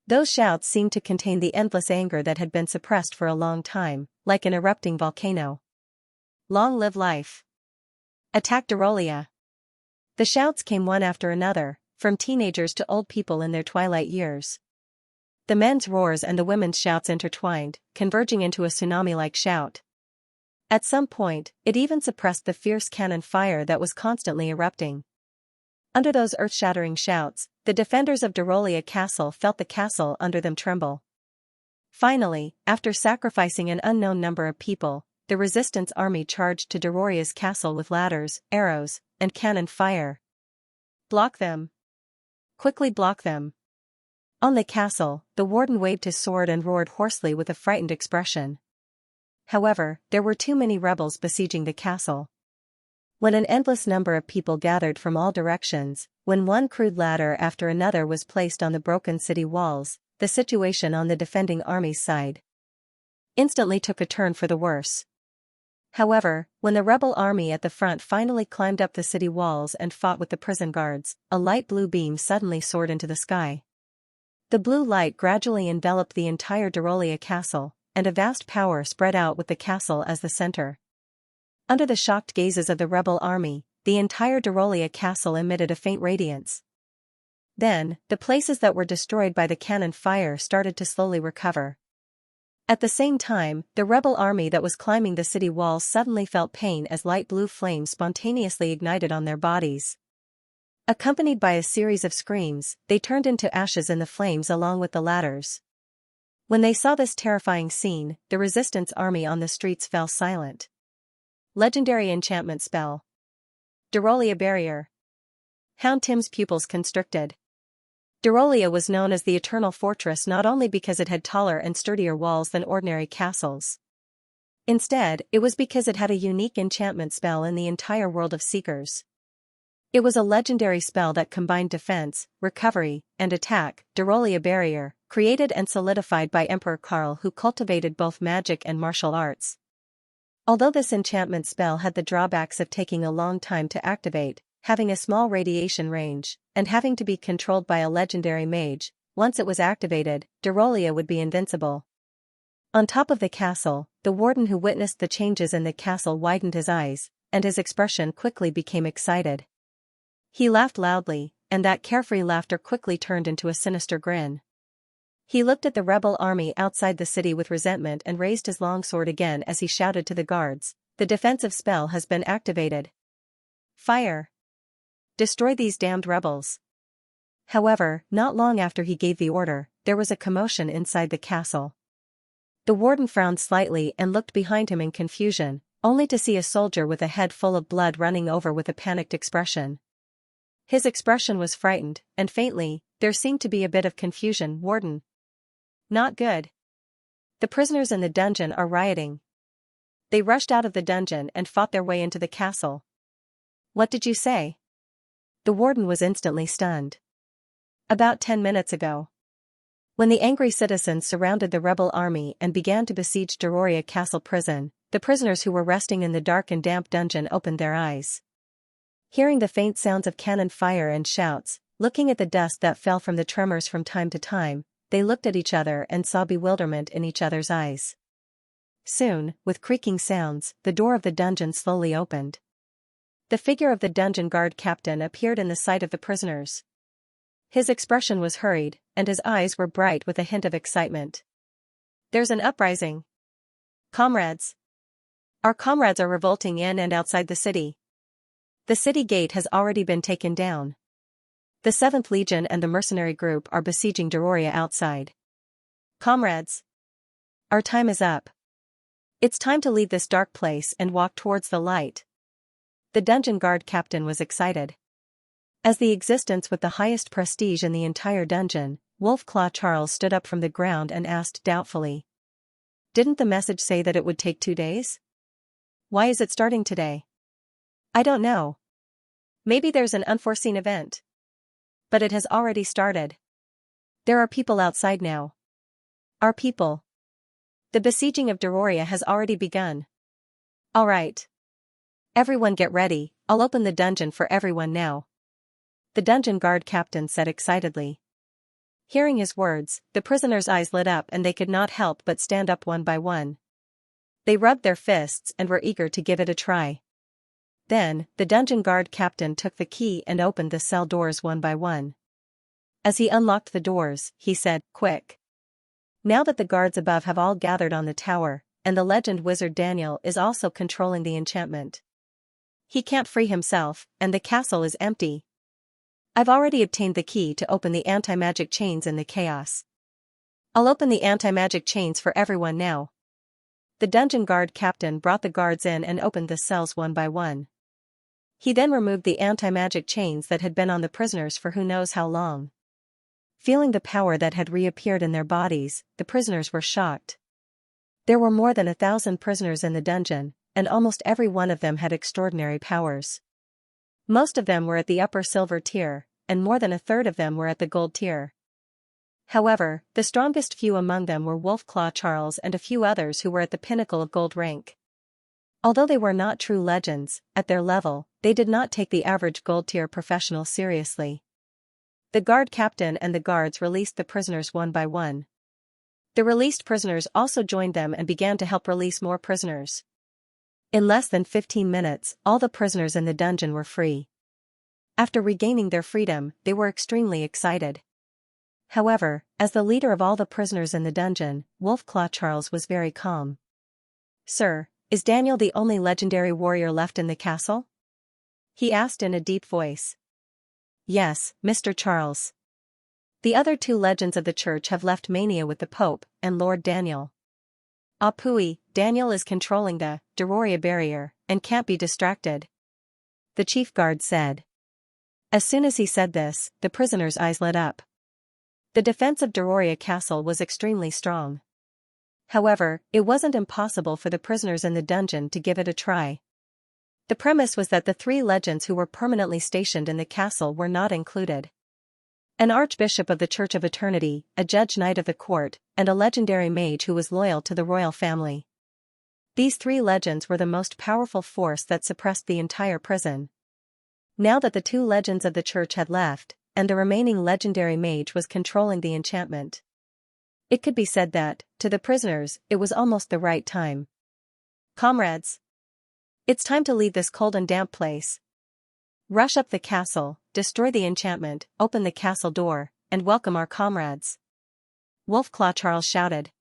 Speaker 1: Those shouts seemed to contain the endless anger that had been suppressed for a long time, like an erupting volcano. Long live life! Attack Darolia! The shouts came one after another, from teenagers to old people in their twilight years. The men's roars and the women's shouts intertwined, converging into a tsunami-like shout. At some point, it even suppressed the fierce cannon fire that was constantly erupting. Under those earth-shattering shouts, the defenders of Darolia Castle felt the castle under them tremble. Finally, after sacrificing an unknown number of people, the resistance army charged to Daroria's castle with ladders, arrows, and cannon fire. Block them! Quickly block them! On the castle, the warden waved his sword and roared hoarsely with a frightened expression. However, there were too many rebels besieging the castle. When an endless number of people gathered from all directions, when one crude ladder after another was placed on the broken city walls, the situation on the defending army's side instantly took a turn for the worse. However, when the rebel army at the front finally climbed up the city walls and fought with the prison guards, a light blue beam suddenly soared into the sky. The blue light gradually enveloped the entire Darolia castle, and a vast power spread out with the castle as the center. Under the shocked gazes of the rebel army, the entire Darolia castle emitted a faint radiance. Then, the places that were destroyed by the cannon fire started to slowly recover. At the same time, the rebel army that was climbing the city walls suddenly felt pain as light blue flames spontaneously ignited on their bodies. Accompanied by a series of screams, they turned into ashes in the flames along with the ladders. When they saw this terrifying scene, the resistance army on the streets fell silent. Legendary enchantment spell. Darolia Barrier. Hound Tim's pupils constricted. Darolia was known as the Eternal Fortress not only because it had taller and sturdier walls than ordinary castles. Instead, it was because it had a unique enchantment spell in the entire world of Seekers. It was a legendary spell that combined defense, recovery, and attack, Darolia Barrier, created and solidified by Emperor Karl, who cultivated both magic and martial arts. Although this enchantment spell had the drawbacks of taking a long time to activate, having a small radiation range, and having to be controlled by a legendary mage, once it was activated, Darolia would be invincible. On top of the castle, the warden who witnessed the changes in the castle widened his eyes, and his expression quickly became excited. He laughed loudly, and that carefree laughter quickly turned into a sinister grin. He looked at the rebel army outside the city with resentment and raised his longsword again as he shouted to the guards, "The defensive spell has been activated. Fire! Destroy these damned rebels!" However, not long after he gave the order, there was a commotion inside the castle. The warden frowned slightly and looked behind him in confusion, only to see a soldier with a head full of blood running over with a panicked expression. His expression was frightened, and faintly, there seemed to be a bit of confusion. "Warden. Not good. The prisoners in the dungeon are rioting." They rushed out of the dungeon and fought their way into the castle. "What did you say?" The warden was instantly stunned. "About 10 minutes ago." When the angry citizens surrounded the rebel army and began to besiege Darolia Castle prison, the prisoners who were resting in the dark and damp dungeon opened their eyes. Hearing the faint sounds of cannon fire and shouts, looking at the dust that fell from the tremors from time to time, they looked at each other and saw bewilderment in each other's eyes. Soon, with creaking sounds, the door of the dungeon slowly opened. The figure of the dungeon guard captain appeared in the sight of the prisoners. His expression was hurried, and his eyes were bright with a hint of excitement. "There's an uprising. Comrades. Our comrades are revolting in and outside the city. The city gate has already been taken down. The 7th Legion and the mercenary group are besieging Deroria outside. Comrades. Our time is up. It's time to leave this dark place and walk towards the light." The dungeon guard captain was excited. As the existence with the highest prestige in the entire dungeon, Wolfclaw Charles stood up from the ground and asked doubtfully. "Didn't the message say that it would take 2 days? Why is it starting today?" "I don't know. Maybe there's an unforeseen event. But it has already started. There are people outside now. Our people. The besieging of Deroria has already begun. All right. Everyone get ready, I'll open the dungeon for everyone now," the dungeon guard captain said excitedly. Hearing his words, the prisoners' eyes lit up and they could not help but stand up one by one. They rubbed their fists and were eager to give it a try. Then, the dungeon guard captain took the key and opened the cell doors one by one. As he unlocked the doors, he said, "Quick. Now that the guards above have all gathered on the tower, and the legend wizard Daniel is also controlling the enchantment. He can't free himself, and the castle is empty. I've already obtained the key to open the anti-magic chains in the chaos. I'll open the anti-magic chains for everyone now." The dungeon guard captain brought the guards in and opened the cells one by one. He then removed the anti-magic chains that had been on the prisoners for who knows how long. Feeling the power that had reappeared in their bodies, the prisoners were shocked. There were more than 1,000 prisoners in the dungeon, and almost every one of them had extraordinary powers. Most of them were at the upper silver tier, and more than a third of them were at the gold tier. However, the strongest few among them were Wolfclaw Charles and a few others who were at the pinnacle of gold rank. Although they were not true legends, at their level, they did not take the average gold tier professional seriously. The guard captain and the guards released the prisoners one by one. The released prisoners also joined them and began to help release more prisoners. In less than 15 minutes, all the prisoners in the dungeon were free. After regaining their freedom, they were extremely excited. However, as the leader of all the prisoners in the dungeon, Wolfclaw Charles was very calm. "Sir, is Daniel the only legendary warrior left in the castle?" he asked in a deep voice. "Yes, Mr. Charles. The other 2 legends of the church have left mania with the Pope and Lord Daniel. Apui, Daniel is controlling the Deroria barrier and can't be distracted," the chief guard said. As soon as he said this, the prisoners' eyes lit up. The defense of Deroria Castle was extremely strong. However, it wasn't impossible for the prisoners in the dungeon to give it a try. The premise was that the 3 legends who were permanently stationed in the castle were not included. An archbishop of the Church of Eternity, a judge knight of the court, and a legendary mage who was loyal to the royal family. These 3 legends were the most powerful force that suppressed the entire prison. Now that the 2 legends of the church had left, and the remaining legendary mage was controlling the enchantment, it could be said that, to the prisoners, it was almost the right time. "Comrades. It's time to leave this cold and damp place. Rush up the castle, destroy the enchantment, open the castle door, and welcome our comrades," Wolfclaw Charles shouted.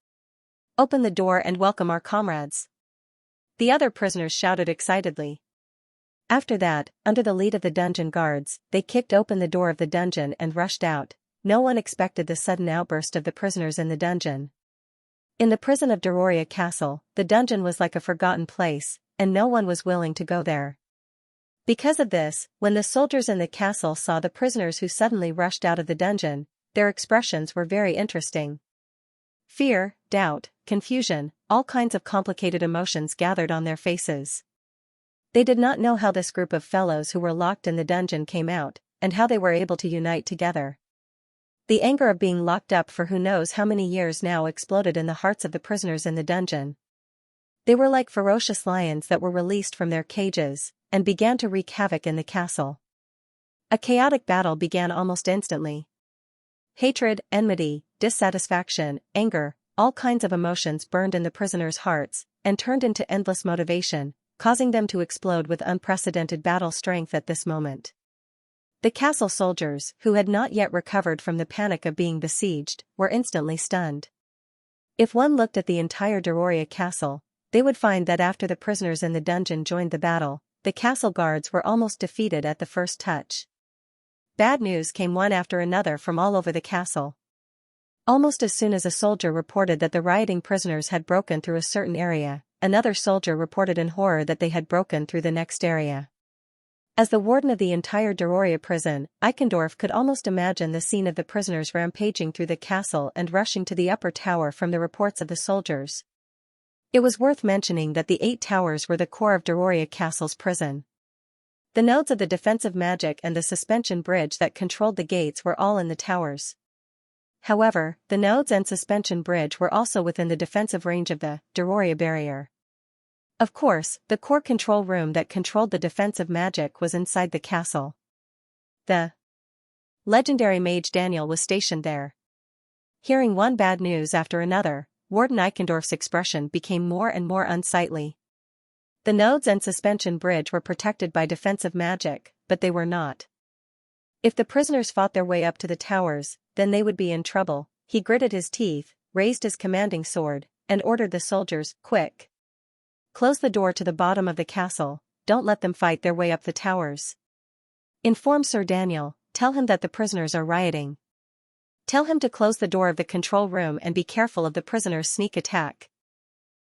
Speaker 1: "Open the door and welcome our comrades," the other prisoners shouted excitedly. After that, under the lead of the dungeon guards, they kicked open the door of the dungeon and rushed out. No one expected the sudden outburst of the prisoners in the dungeon. In the prison of Deroria Castle, the dungeon was like a forgotten place, and no one was willing to go there. Because of this, when the soldiers in the castle saw the prisoners who suddenly rushed out of the dungeon, their expressions were very interesting. Fear, doubt, confusion, all kinds of complicated emotions gathered on their faces. They did not know how this group of fellows who were locked in the dungeon came out, and how they were able to unite together. The anger of being locked up for who knows how many years now exploded in the hearts of the prisoners in the dungeon. They were like ferocious lions that were released from their cages, and began to wreak havoc in the castle. A chaotic battle began almost instantly. Hatred, enmity, dissatisfaction, anger, all kinds of emotions burned in the prisoners' hearts, and turned into endless motivation, causing them to explode with unprecedented battle strength at this moment. The castle soldiers, who had not yet recovered from the panic of being besieged, were instantly stunned. If one looked at the entire Dororia castle, they would find that after the prisoners in the dungeon joined the battle, the castle guards were almost defeated at the first touch. Bad news came one after another from all over the castle. Almost as soon as a soldier reported that the rioting prisoners had broken through a certain area, another soldier reported in horror that they had broken through the next area. As the warden of the entire Dororia prison, Eichendorff could almost imagine the scene of the prisoners rampaging through the castle and rushing to the upper tower from the reports of the soldiers. It was worth mentioning that the 8 towers were the core of Dororia Castle's prison. The nodes of the defensive magic and the suspension bridge that controlled the gates were all in the towers. However, the nodes and suspension bridge were also within the defensive range of the Dororia barrier. Of course, the core control room that controlled the defensive magic was inside the castle. The legendary mage Daniel was stationed there. Hearing one bad news after another, Warden Eichendorff's expression became more and more unsightly. The nodes and suspension bridge were protected by defensive magic, but they were not. If the prisoners fought their way up to the towers, then they would be in trouble. He gritted his teeth, raised his commanding sword, and ordered the soldiers, "Quick! Close the door to the bottom of the castle, don't let them fight their way up the towers. Inform Sir Daniel, tell him that the prisoners are rioting. Tell him to close the door of the control room and be careful of the prisoners' sneak attack."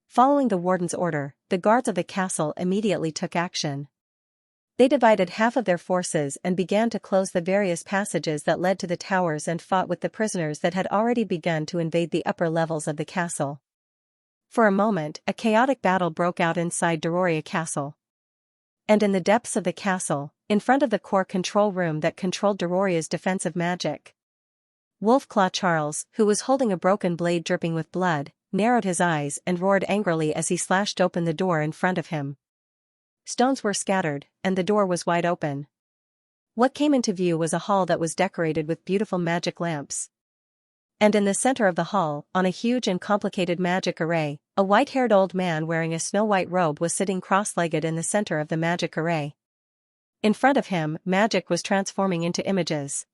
Speaker 1: Following the warden's order, the guards of the castle immediately took action. They divided half of their forces and began to close the various passages that led to the towers and fought with the prisoners that had already begun to invade the upper levels of the castle. For a moment, a chaotic battle broke out inside Dororia Castle. And in the depths of the castle, in front of the core control room that controlled Dororia's defensive magic, Wolfclaw Charles, who was holding a broken blade dripping with blood, narrowed his eyes and roared angrily as he slashed open the door in front of him. Stones were scattered, and the door was wide open. What came into view was a hall that was decorated with beautiful magic lamps. And in the center of the hall, on a huge and complicated magic array, a white-haired old man wearing a snow-white robe was sitting cross-legged in the center of the magic array. In front of him, magic was transforming into images.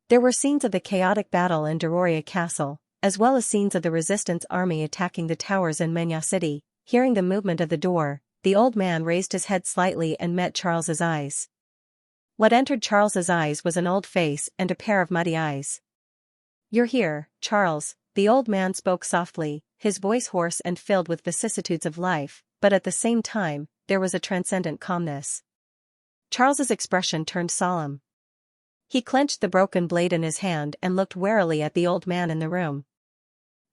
Speaker 1: There were scenes of the chaotic battle in Dororia Castle, as well as scenes of the resistance army attacking the towers in Menya City. Hearing the movement of the door, the old man raised his head slightly and met Charles's eyes. What entered Charles's eyes was an old face and a pair of muddy eyes. "You're here, Charles," the old man spoke softly, his voice hoarse and filled with vicissitudes of life, but at the same time, there was a transcendent calmness. Charles's expression turned solemn. He clenched the broken blade in his hand and looked warily at the old man in the room.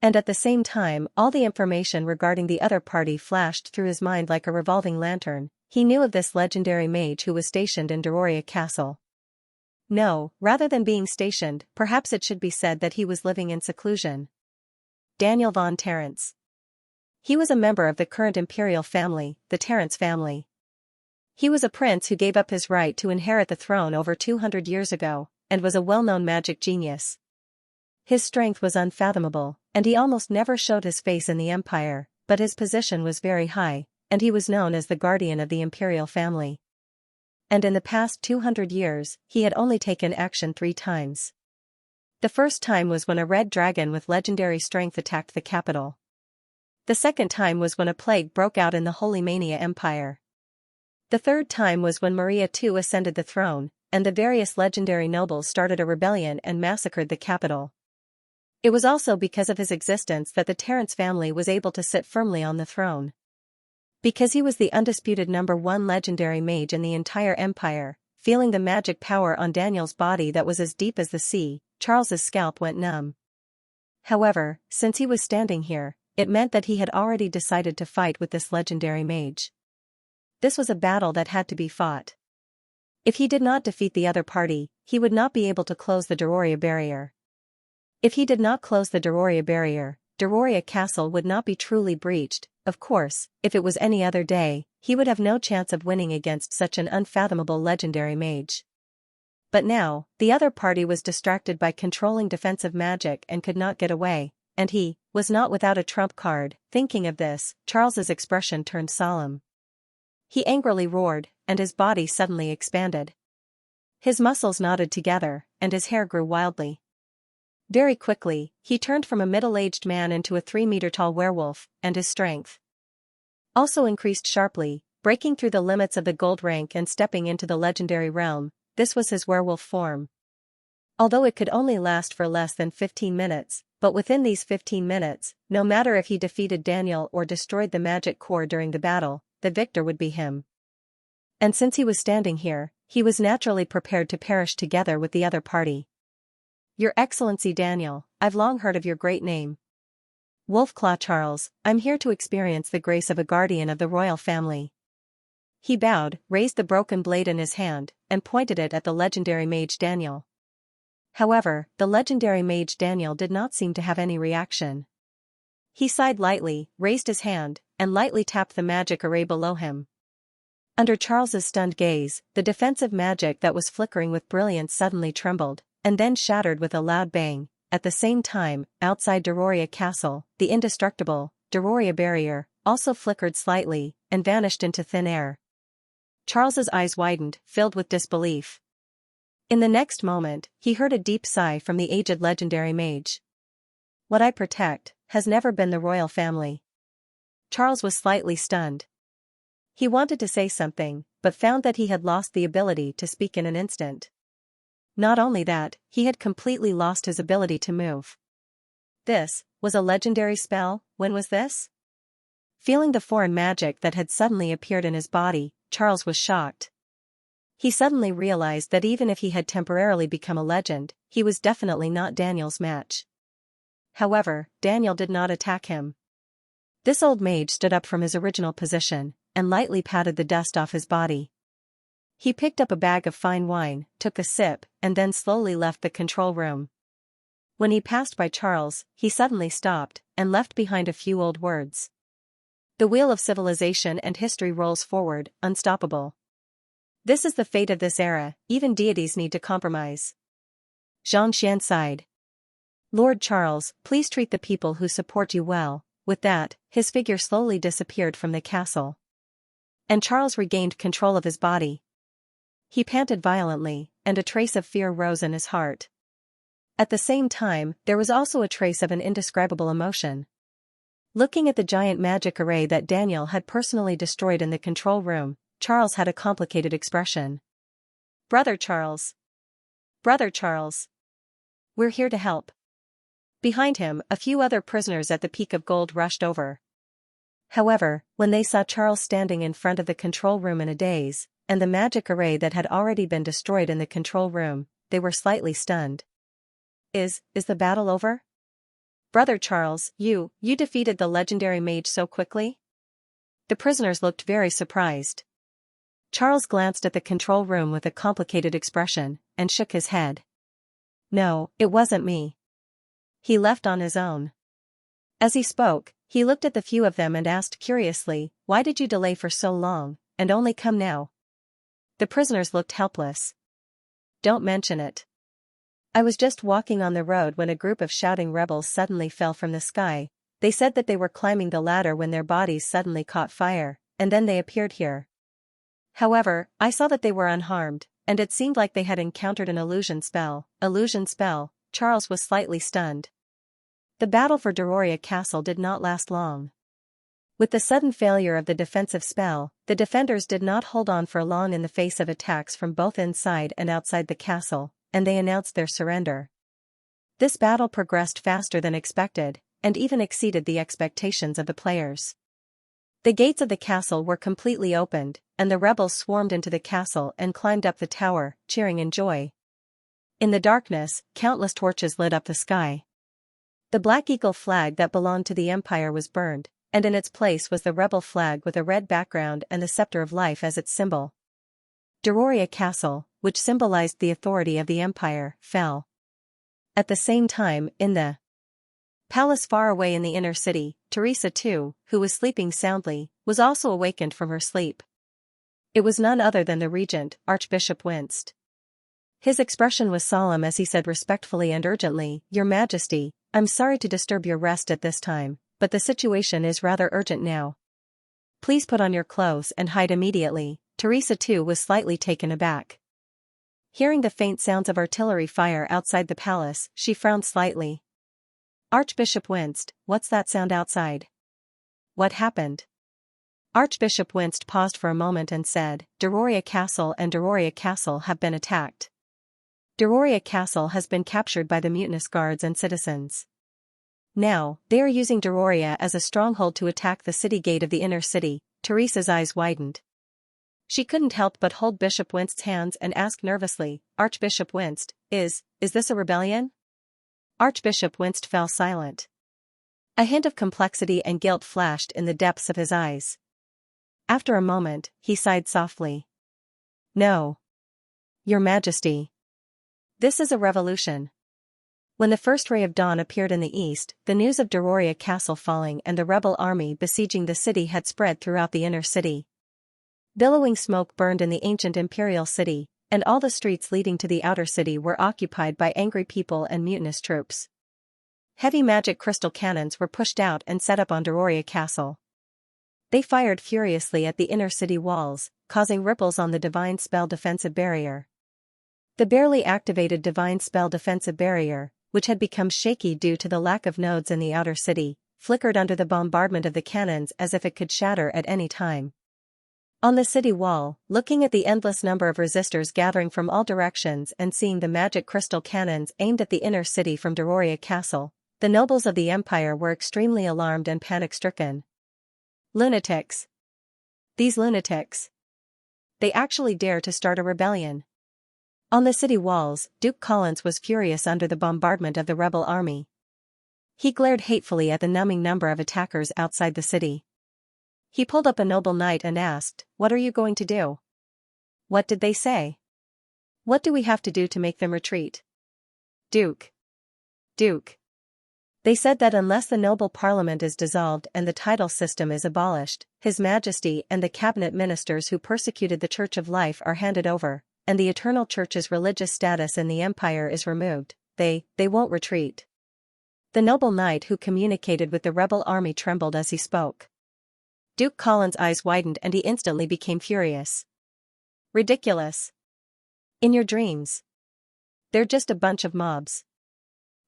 Speaker 1: And at the same time, all the information regarding the other party flashed through his mind like a revolving lantern. He knew of this legendary mage who was stationed in Dororia Castle. No, rather than being stationed, perhaps it should be said that he was living in seclusion. Daniel von Terence. He was a member of the current imperial family, the Terence family. He was a prince who gave up his right to inherit the throne over 200 years ago, and was a well-known magic genius. His strength was unfathomable, and he almost never showed his face in the empire, but his position was very high, and he was known as the guardian of the imperial family. And in the past 200 years, he had only taken action 3 times. The first time was when a red dragon with legendary strength attacked the capital. The second time was when a plague broke out in the Holy Mania Empire. The third time was when Maria II ascended the throne, and the various legendary nobles started a rebellion and massacred the capital. It was also because of his existence that the Terence family was able to sit firmly on the throne. Because he was the undisputed #1 legendary mage in the entire empire, feeling the magic power on Daniel's body that was as deep as the sea, Charles's scalp went numb. However, since he was standing here, it meant that he had already decided to fight with this legendary mage. This was a battle that had to be fought. If he did not defeat the other party, he would not be able to close the Dororia barrier. If he did not close the Dororia barrier, Dororia Castle would not be truly breached. Of course, if it was any other day, he would have no chance of winning against such an unfathomable legendary mage. But now, the other party was distracted by controlling defensive magic and could not get away, and he was not without a trump card. Thinking of this, Charles's expression turned solemn. He angrily roared, and his body suddenly expanded. His muscles knotted together, and his hair grew wildly. Very quickly, he turned from a middle-aged man into a 3-meter-tall werewolf, and his strength also increased sharply, breaking through the limits of the gold rank and stepping into the legendary realm. This was his werewolf form. Although it could only last for less than 15 minutes, but within these 15 minutes, no matter if he defeated Daniel or destroyed the magic core during the battle, the victor would be him. And since he was standing here, he was naturally prepared to perish together with the other party. Your Excellency Daniel, I've long heard of your great name. Wolfclaw Charles, I'm here to experience the grace of a guardian of the royal family. He bowed, raised the broken blade in his hand, and pointed it at the legendary mage Daniel. However, the legendary mage Daniel did not seem to have any reaction. He sighed lightly, raised his hand, and lightly tapped the magic array below him. Under Charles's stunned gaze, the defensive magic that was flickering with brilliance suddenly trembled, and then shattered with a loud bang. At the same time, outside Dororia Castle, the indestructible Dororia barrier also flickered slightly and vanished into thin air. Charles's eyes widened, filled with disbelief. In the next moment, he heard a deep sigh from the aged legendary mage. What I protect has never been the royal family. Charles was slightly stunned. He wanted to say something, but found that he had lost the ability to speak in an instant. Not only that, he had completely lost his ability to move. This was a legendary spell. When was this? Feeling the foreign magic that had suddenly appeared in his body, Charles was shocked. He suddenly realized that even if he had temporarily become a legend, he was definitely not Daniel's match. However, Daniel did not attack him. This old mage stood up from his original position, and lightly patted the dust off his body. He picked up a bag of fine wine, took a sip, and then slowly left the control room. When he passed by Charles, he suddenly stopped, and left behind a few old words. The wheel of civilization and history rolls forward, unstoppable. This is the fate of this era, even deities need to compromise. Xianxia sighed. Lord Charles, please treat the people who support you well. With that, his figure slowly disappeared from the castle. And Charles regained control of his body. He panted violently, and a trace of fear rose in his heart. At the same time, there was also a trace of an indescribable emotion. Looking at the giant magic array that Daniel had personally destroyed in the control room, Charles had a complicated expression. Brother Charles. Brother Charles. We're here to help. Behind him, a few other prisoners at the Peak of Gold rushed over. However, when they saw Charles standing in front of the control room in a daze, and the magic array that had already been destroyed in the control room, they were slightly stunned. Is the battle over? Brother Charles, you defeated the legendary mage so quickly? The prisoners looked very surprised. Charles glanced at the control room with a complicated expression, and shook his head. No, it wasn't me. He left on his own. As he spoke, he looked at the few of them and asked curiously, why did you delay for so long, and only come now? The prisoners looked helpless. Don't mention it. I was just walking on the road when a group of shouting rebels suddenly fell from the sky. They said that they were climbing the ladder when their bodies suddenly caught fire, and then they appeared here. However, I saw that they were unharmed, and it seemed like they had encountered an illusion spell. Illusion spell? Charles was slightly stunned. The battle for Dororia Castle did not last long. With the sudden failure of the defensive spell, the defenders did not hold on for long in the face of attacks from both inside and outside the castle, and they announced their surrender. This battle progressed faster than expected, and even exceeded the expectations of the players. The gates of the castle were completely opened, and the rebels swarmed into the castle and climbed up the tower, cheering in joy. In the darkness, countless torches lit up the sky. The Black Eagle flag that belonged to the Empire was burned, and in its place was the rebel flag with a red background and the scepter of life as its symbol. Dororia Castle, which symbolized the authority of the Empire, fell. At the same time, in the palace far away in the inner city, Teresa too, who was sleeping soundly, was also awakened from her sleep. It was none other than the regent, Archbishop Winst. His expression was solemn as he said respectfully and urgently, Your Majesty, I'm sorry to disturb your rest at this time, but the situation is rather urgent now. Please put on your clothes and hide immediately. Teresa too was slightly taken aback. Hearing the faint sounds of artillery fire outside the palace, she frowned slightly. Archbishop winced. What's that sound outside? What happened? Archbishop winced, paused for a moment and said, Deroria Castle and Deroria Castle have been attacked. Deroria Castle has been captured by the mutinous guards and citizens. Now, they are using Deroria as a stronghold to attack the city gate of the inner city. Teresa's eyes widened. She couldn't help but hold Bishop Winst's hands and ask nervously, Archbishop Winst, is this a rebellion? Archbishop Winst fell silent. A hint of complexity and guilt flashed in the depths of his eyes. After a moment, he sighed softly. No. Your Majesty. This is a revolution. When the first ray of dawn appeared in the east, the news of Deroria Castle falling and the rebel army besieging the city had spread throughout the inner city. Billowing smoke burned in the ancient imperial city, and all the streets leading to the outer city were occupied by angry people and mutinous troops. Heavy magic crystal cannons were pushed out and set up on Deroria Castle. They fired furiously at the inner city walls, causing ripples on the divine spell defensive barrier. The barely activated divine spell defensive barrier, which had become shaky due to the lack of nodes in the outer city, flickered under the bombardment of the cannons as if it could shatter at any time. On the city wall, looking at the endless number of resistors gathering from all directions and seeing the magic crystal cannons aimed at the inner city from Deroria Castle, the nobles of the empire were extremely alarmed and panic-stricken. Lunatics. These lunatics. They actually dare to start a rebellion. On the city walls, Duke Collins was furious under the bombardment of the rebel army. He glared hatefully at the numbing number of attackers outside the city. He pulled up a noble knight and asked, What are you going to do? What did they say? What do we have to do to make them retreat? Duke. They said that unless the noble parliament is dissolved and the title system is abolished, His Majesty and the cabinet ministers who persecuted the Church of Life are handed over, and the Eternal Church's religious status in the empire is removed, they won't retreat. The noble knight who communicated with the rebel army trembled as he spoke. Duke Collins' eyes widened and he instantly became furious. Ridiculous. In your dreams. They're just a bunch of mobs.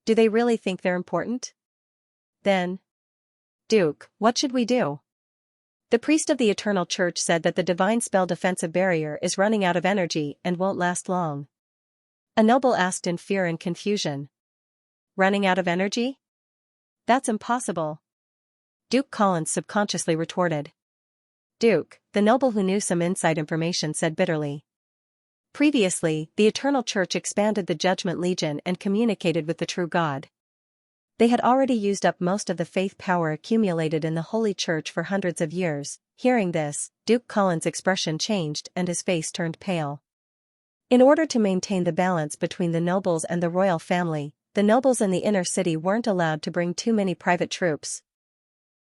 Speaker 1: Do they really think they're important? Then. Duke, what should we do? The priest of the Eternal Church said that the divine spell defensive barrier is running out of energy and won't last long. A noble asked in fear and confusion. Running out of energy? That's impossible. Duke Collins subconsciously retorted. Duke, the noble who knew some inside information said bitterly. Previously, the Eternal Church expanded the Judgment Legion and communicated with the true God. They had already used up most of the faith power accumulated in the Holy Church for hundreds of years. Hearing this, Duke Collins' expression changed and his face turned pale. In order to maintain the balance between the nobles and the royal family, the nobles in the inner city weren't allowed to bring too many private troops.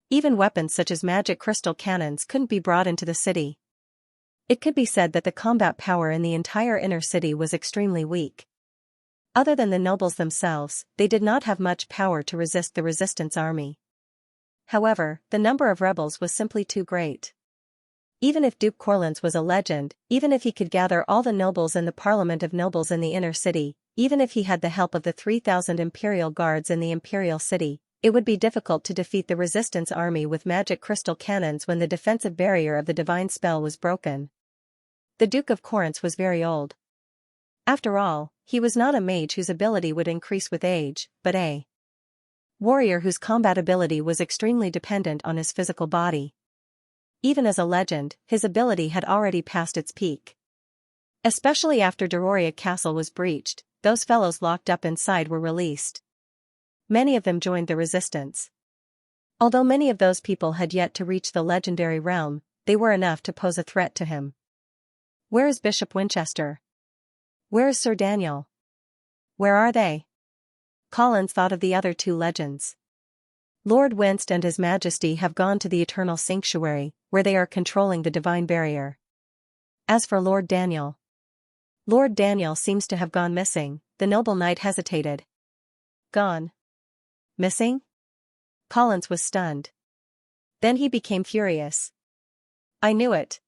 Speaker 1: Even weapons such as magic crystal cannons couldn't be brought into the city. It could be said that the combat power in the entire inner city was extremely weak. Other than the nobles themselves, they did not have much power to resist the resistance army. However, the number of rebels was simply too great. Even if Duke Collins was a legend, even if he could gather all the nobles and the parliament of nobles in the inner city, even if he had the help of the 3,000 imperial guards in the imperial city, it would be difficult to defeat the resistance army with magic crystal cannons when the defensive barrier of the divine spell was broken. The Duke of Corinth was very old. After all, he was not a mage whose ability would increase with age, but a warrior whose combat ability was extremely dependent on his physical body. Even as a legend, his ability had already passed its peak. Especially after Deroria Castle was breached, those fellows locked up inside were released. Many of them joined the resistance. Although many of those people had yet to reach the legendary realm, they were enough to pose a threat to him. Where is Bishop Winchester? Where is Sir Daniel? Where are they? Collins thought of the other two legends. Lord Winst and His Majesty have gone to the Eternal Sanctuary, where they are controlling the divine barrier. As for Lord Daniel seems to have gone missing. The noble knight hesitated. Gone? Missing? Collins was stunned. Then he became furious. I knew it.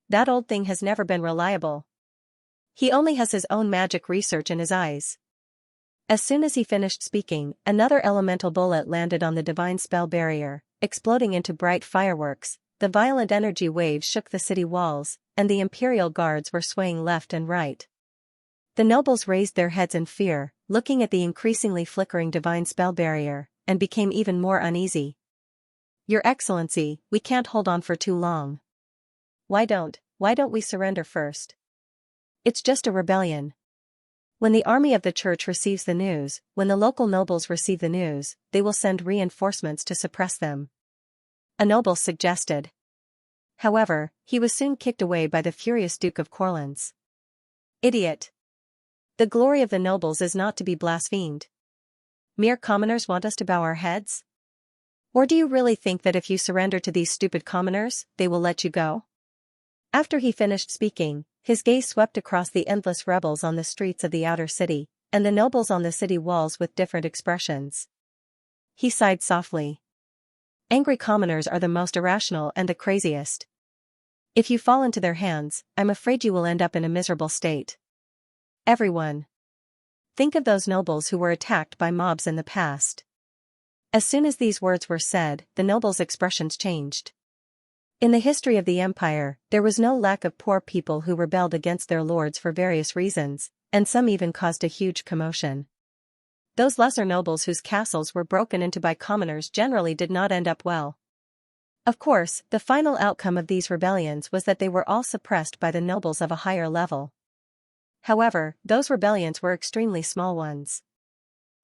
Speaker 1: That old thing has never been reliable. He only has his own magic research in his eyes. As soon as he finished speaking, another elemental bullet landed on the divine spell barrier, exploding into bright fireworks. The violent energy waves shook the city walls, and the imperial guards were swaying left and right. The nobles raised their heads in fear, looking at the increasingly flickering divine spell barrier, and became even more uneasy. Your Excellency, we can't hold on for too long. Why don't we surrender first? It's just a rebellion. When the army of the church receives the news, when the local nobles receive the news, they will send reinforcements to suppress them. A noble suggested. However, he was soon kicked away by the furious Duke of Corlans. Idiot! The glory of the nobles is not to be blasphemed. Mere commoners want us to bow our heads? Or do you really think that if you surrender to these stupid commoners, they will let you go? After he finished speaking, his gaze swept across the endless rebels on the streets of the outer city, and the nobles on the city walls with different expressions. He sighed softly. Angry commoners are the most irrational and the craziest. If you fall into their hands, I'm afraid you will end up in a miserable state. Everyone. Think of those nobles who were attacked by mobs in the past. As soon as these words were said, the nobles' expressions changed. In the history of the empire, there was no lack of poor people who rebelled against their lords for various reasons, and some even caused a huge commotion. Those lesser nobles whose castles were broken into by commoners generally did not end up well. Of course, the final outcome of these rebellions was that they were all suppressed by the nobles of a higher level. However, those rebellions were extremely small ones.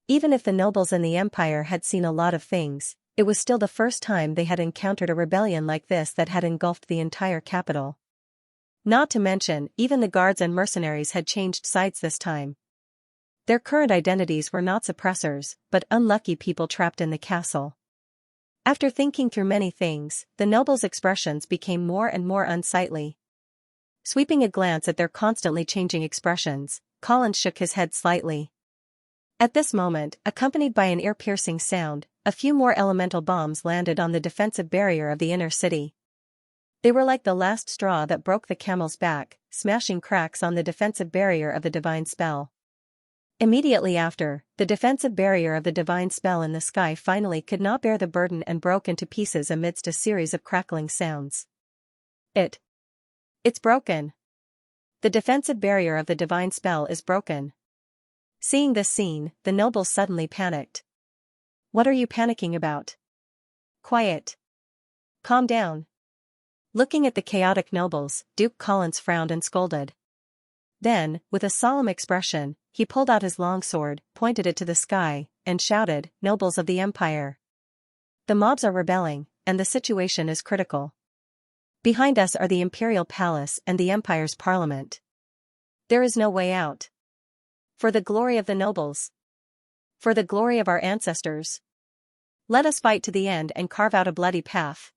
Speaker 1: Even if the nobles in the empire had seen a lot of things, it was still the first time they had encountered a rebellion like this that had engulfed the entire capital. Not to mention, even the guards and mercenaries had changed sides this time. Their current identities were not suppressors, but unlucky people trapped in the castle. After thinking through many things, the nobles' expressions became more and more unsightly. Sweeping a glance at their constantly changing expressions, Collins shook his head slightly. At this moment, accompanied by an ear-piercing sound, a few more elemental bombs landed on the defensive barrier of the inner city. They were like the last straw that broke the camel's back, smashing cracks on the defensive barrier of the divine spell. Immediately after, the defensive barrier of the divine spell in the sky finally could not bear the burden and broke into pieces amidst a series of crackling sounds. It's broken. The defensive barrier of the divine spell is broken. Seeing this scene, the nobles suddenly panicked. What are you panicking about? Quiet. Calm down. Looking at the chaotic nobles, Duke Collins frowned and scolded. Then, with a solemn expression, he pulled out his long sword, pointed it to the sky, and shouted, "Nobles of the Empire! The mobs are rebelling, and the situation is critical. Behind us are the Imperial Palace and the Empire's Parliament. There is no way out. For the glory of the nobles. For the glory of our ancestors. Let us fight to the end and carve out a bloody path."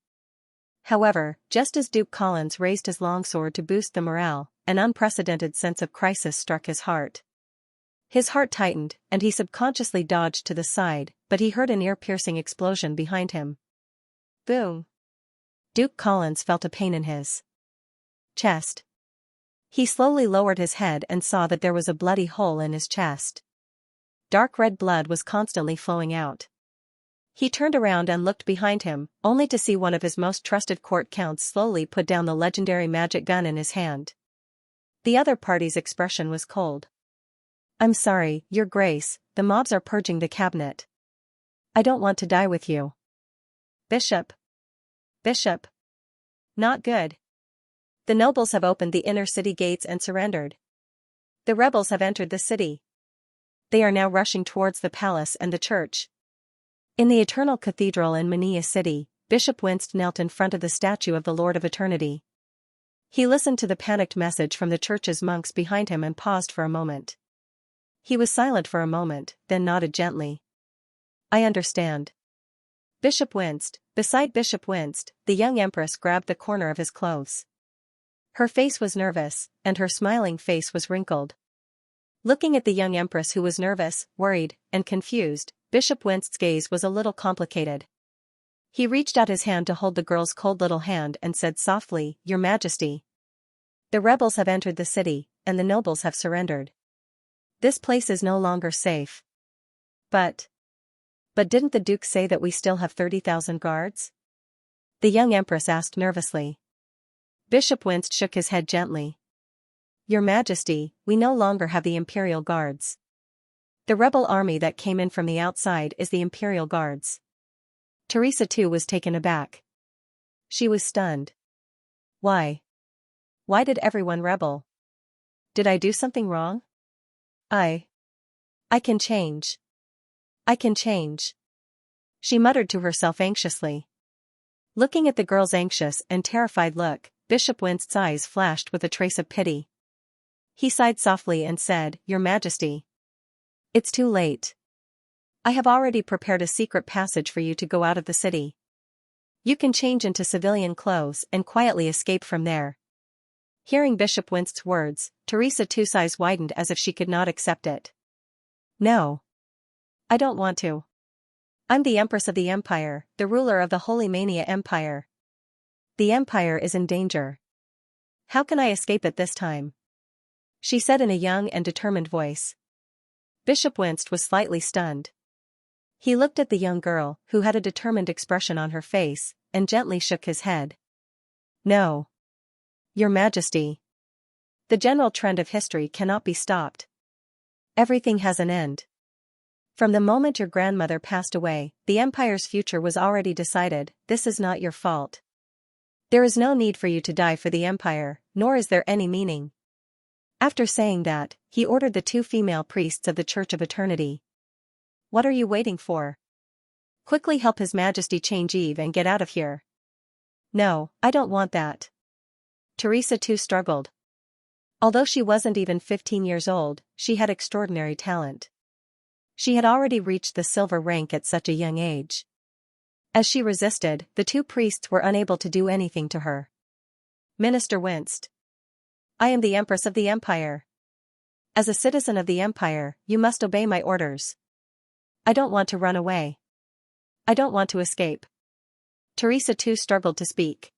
Speaker 1: However, just as Duke Collins raised his longsword to boost the morale, an unprecedented sense of crisis struck his heart. His heart tightened, and he subconsciously dodged to the side, but he heard an ear-piercing explosion behind him. Boom! Duke Collins felt a pain in his chest. He slowly lowered his head and saw that there was a bloody hole in his chest. Dark red blood was constantly flowing out. He turned around and looked behind him, only to see one of his most trusted court counts slowly put down the legendary magic gun in his hand. The other party's expression was cold. "I'm sorry, Your Grace, the mobs are purging the cabinet. I don't want to die with you." Bishop. Bishop. Not good. The nobles have opened the inner city gates and surrendered. The rebels have entered the city. They are now rushing towards the palace and the church. In the Eternal Cathedral in Mania City, Bishop Winst knelt in front of the statue of the Lord of Eternity. He listened to the panicked message from the church's monks behind him and paused for a moment. He was silent for a moment, then nodded gently. "I understand." Bishop Winst. Beside Bishop Winst, the young empress grabbed the corner of his clothes. Her face was nervous, and her smiling face was wrinkled. Looking at the young empress who was nervous, worried, and confused, Bishop Winst's gaze was a little complicated. He reached out his hand to hold the girl's cold little hand and said softly, "Your Majesty. The rebels have entered the city, and the nobles have surrendered. This place is no longer safe." But didn't the Duke say that we still have 30,000 guards? The young empress asked nervously. Bishop Winst shook his head gently. "Your Majesty, we no longer have the Imperial Guards. The rebel army that came in from the outside is the Imperial Guards." Teresa too was taken aback. She was stunned. Why? Why did everyone rebel? Did I do something wrong? I can change. I can change. She muttered to herself anxiously. Looking at the girl's anxious and terrified look, Bishop Winst's eyes flashed with a trace of pity. He sighed softly and said, "Your Majesty. It's too late. I have already prepared a secret passage for you to go out of the city. You can change into civilian clothes and quietly escape from there." Hearing Bishop Winst's words, Teresa too's eyes widened as if she could not accept it. "No. I don't want to. I'm the Empress of the Empire, the ruler of the Holy Mania Empire. The Empire is in danger. How can I escape at this time?" she said in a young and determined voice. Bishop Winst was slightly stunned. He looked at the young girl, who had a determined expression on her face, and gently shook his head. "No. Your Majesty. The general trend of history cannot be stopped. Everything has an end. From the moment your grandmother passed away, the Empire's future was already decided. This is not your fault. There is no need for you to die for the Empire, nor is there any meaning." After saying that, he ordered the 2 female priests of the Church of Eternity. "What are you waiting for? Quickly help His Majesty change Eve and get out of here." "No, I don't want that." Teresa too struggled. Although she wasn't even 15 years old, she had extraordinary talent. She had already reached the silver rank at such a young age. As she resisted, the 2 priests were unable to do anything to her. "Minister Winst. I am the Empress of the Empire. As a citizen of the Empire, you must obey my orders. I don't want to run away. I don't want to escape." Teresa too struggled to speak.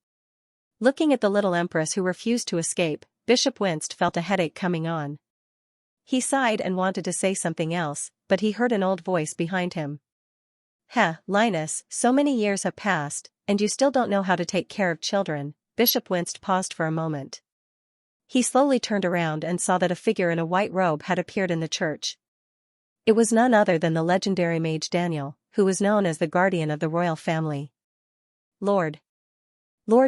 Speaker 1: Looking at the little empress who refused to escape, Bishop Winst felt a headache coming on. He sighed and wanted to say something else, but he heard an old voice behind him. "Heh, Linus, so many years have passed, and you still don't know how to take care of children." Bishop Winst paused for a moment. He slowly turned around and saw that a figure in a white robe had appeared in the church. It was none other than the legendary mage Daniel, who was known as the guardian of the royal family. Lord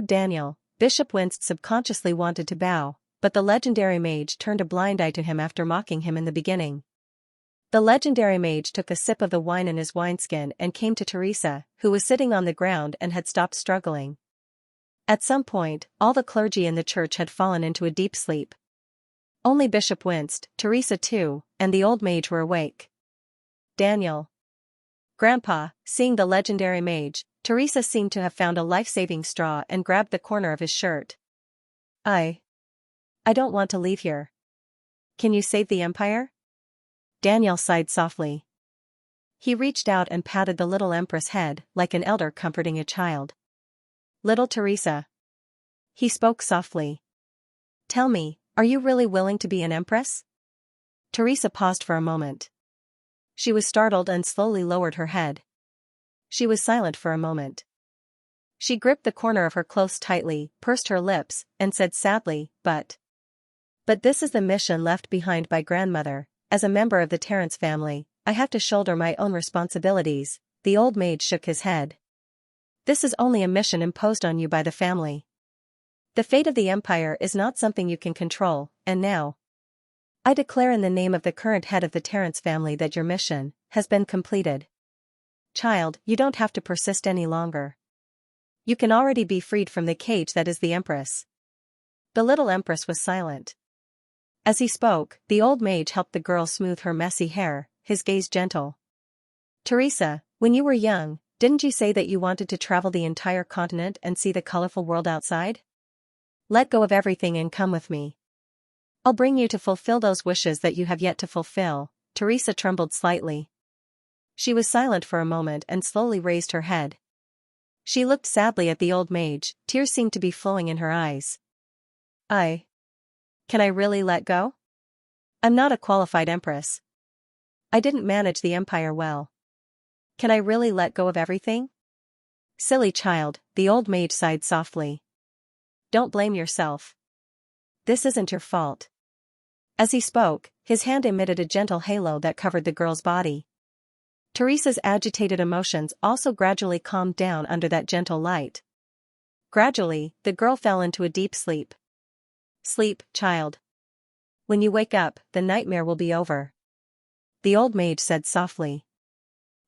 Speaker 1: Daniel. Bishop Winst subconsciously wanted to bow, but the legendary mage turned a blind eye to him after mocking him in the beginning. The legendary mage took a sip of the wine in his wineskin and came to Teresa, who was sitting on the ground and had stopped struggling. At some point, all the clergy in the church had fallen into a deep sleep. Only Bishop Winst, Teresa too, and the old mage were awake. "Daniel. Grandpa." Seeing the legendary mage, Teresa seemed to have found a life-saving straw and grabbed the corner of his shirt. I don't want to leave here. Can you save the Empire?" Daniel sighed softly. He reached out and patted the little empress' head, like an elder comforting a child. "Little Teresa." He spoke softly. "Tell me, are you really willing to be an empress?" Teresa paused for a moment. She was startled and slowly lowered her head. She was silent for a moment. She gripped the corner of her clothes tightly, pursed her lips, and said sadly, But this is the mission left behind by grandmother. As a member of the Terrence family, I have to shoulder my own responsibilities." The old mage shook his head. "This is only a mission imposed on you by the family. The fate of the Empire is not something you can control, and now I declare in the name of the current head of the Terrence family that your mission has been completed. Child, you don't have to persist any longer. You can already be freed from the cage that is the Empress." The little Empress was silent. As he spoke, the old mage helped the girl smooth her messy hair, his gaze gentle. "Teresa, when you were young, didn't you say that you wanted to travel the entire continent and see the colorful world outside? Let go of everything and come with me. I'll bring you to fulfill those wishes that you have yet to fulfill." Teresa trembled slightly. She was silent for a moment and slowly raised her head. She looked sadly at the old mage, tears seemed to be flowing in her eyes. Can I really let go? I'm not a qualified empress. I didn't manage the empire well. Can I really let go of everything? Silly child, the old mage sighed softly. Don't blame yourself. This isn't your fault. As he spoke, his hand emitted a gentle halo that covered the girl's body. Teresa's agitated emotions also gradually calmed down under that gentle light. Gradually, the girl fell into a deep sleep. Sleep, child. When you wake up, the nightmare will be over. The old mage said softly.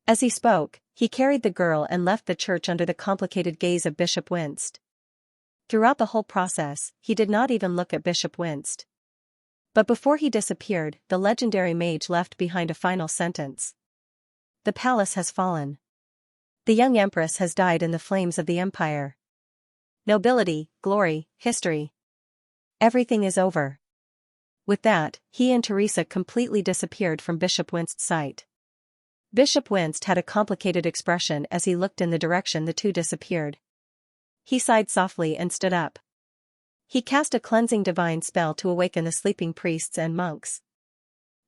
Speaker 1: As he spoke, he carried the girl and left the church under the complicated gaze of Bishop Winst. Throughout the whole process, he did not even look at Bishop Winst. But before he disappeared, the legendary mage left behind a final sentence. The palace has fallen. The young empress has died in the flames of the empire. Nobility, glory, history. Everything is over. With that, he and Teresa completely disappeared from Bishop Winst's sight. Bishop Winst had a complicated expression as he looked in the direction the two disappeared. He sighed softly and stood up. He cast a cleansing divine spell to awaken the sleeping priests and monks.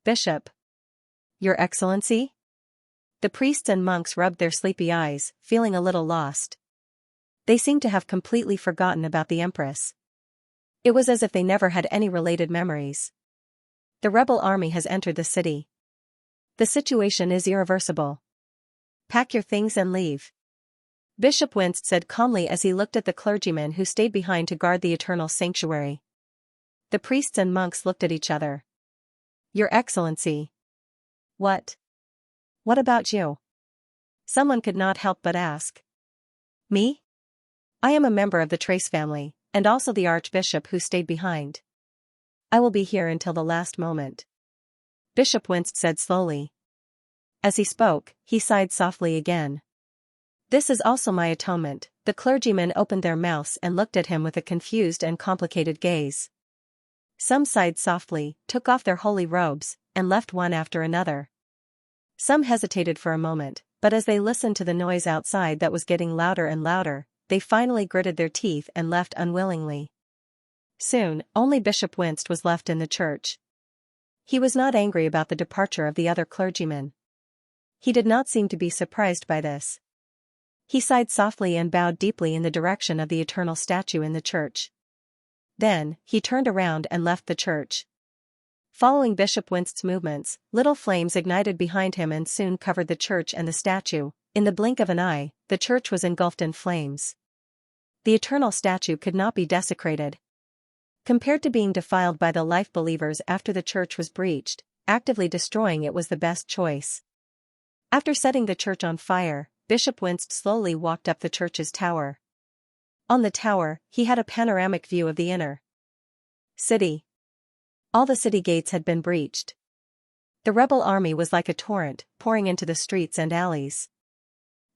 Speaker 1: Bishop. Your Excellency? The priests and monks rubbed their sleepy eyes, feeling a little lost. They seemed to have completely forgotten about the Empress. It was as if they never had any related memories. The rebel army has entered the city. The situation is irreversible. Pack your things and leave. Bishop Winst said calmly as he looked at the clergyman who stayed behind to guard the eternal sanctuary. The priests and monks looked at each other. Your Excellency. What? What about you? Someone could not help but ask. Me? I am a member of the Trace family, and also the archbishop who stayed behind. I will be here until the last moment. Bishop Winst said slowly. As he spoke, he sighed softly again. This is also my atonement. The clergymen opened their mouths and looked at him with a confused and complicated gaze. Some sighed softly, took off their holy robes, and left one after another. Some hesitated for a moment, but as they listened to the noise outside that was getting louder and louder, they finally gritted their teeth and left unwillingly. Soon, only Bishop Winst was left in the church. He was not angry about the departure of the other clergymen. He did not seem to be surprised by this. He sighed softly and bowed deeply in the direction of the eternal statue in the church. Then, he turned around and left the church. Following Bishop Winst's movements, little flames ignited behind him and soon covered the church and the statue. In the blink of an eye, the church was engulfed in flames. The eternal statue could not be desecrated. Compared to being defiled by the life believers after the church was breached, actively destroying it was the best choice. After setting the church on fire, Bishop Winst slowly walked up the church's tower. On the tower, he had a panoramic view of the inner city. All the city gates had been breached. The rebel army was like a torrent, pouring into the streets and alleys.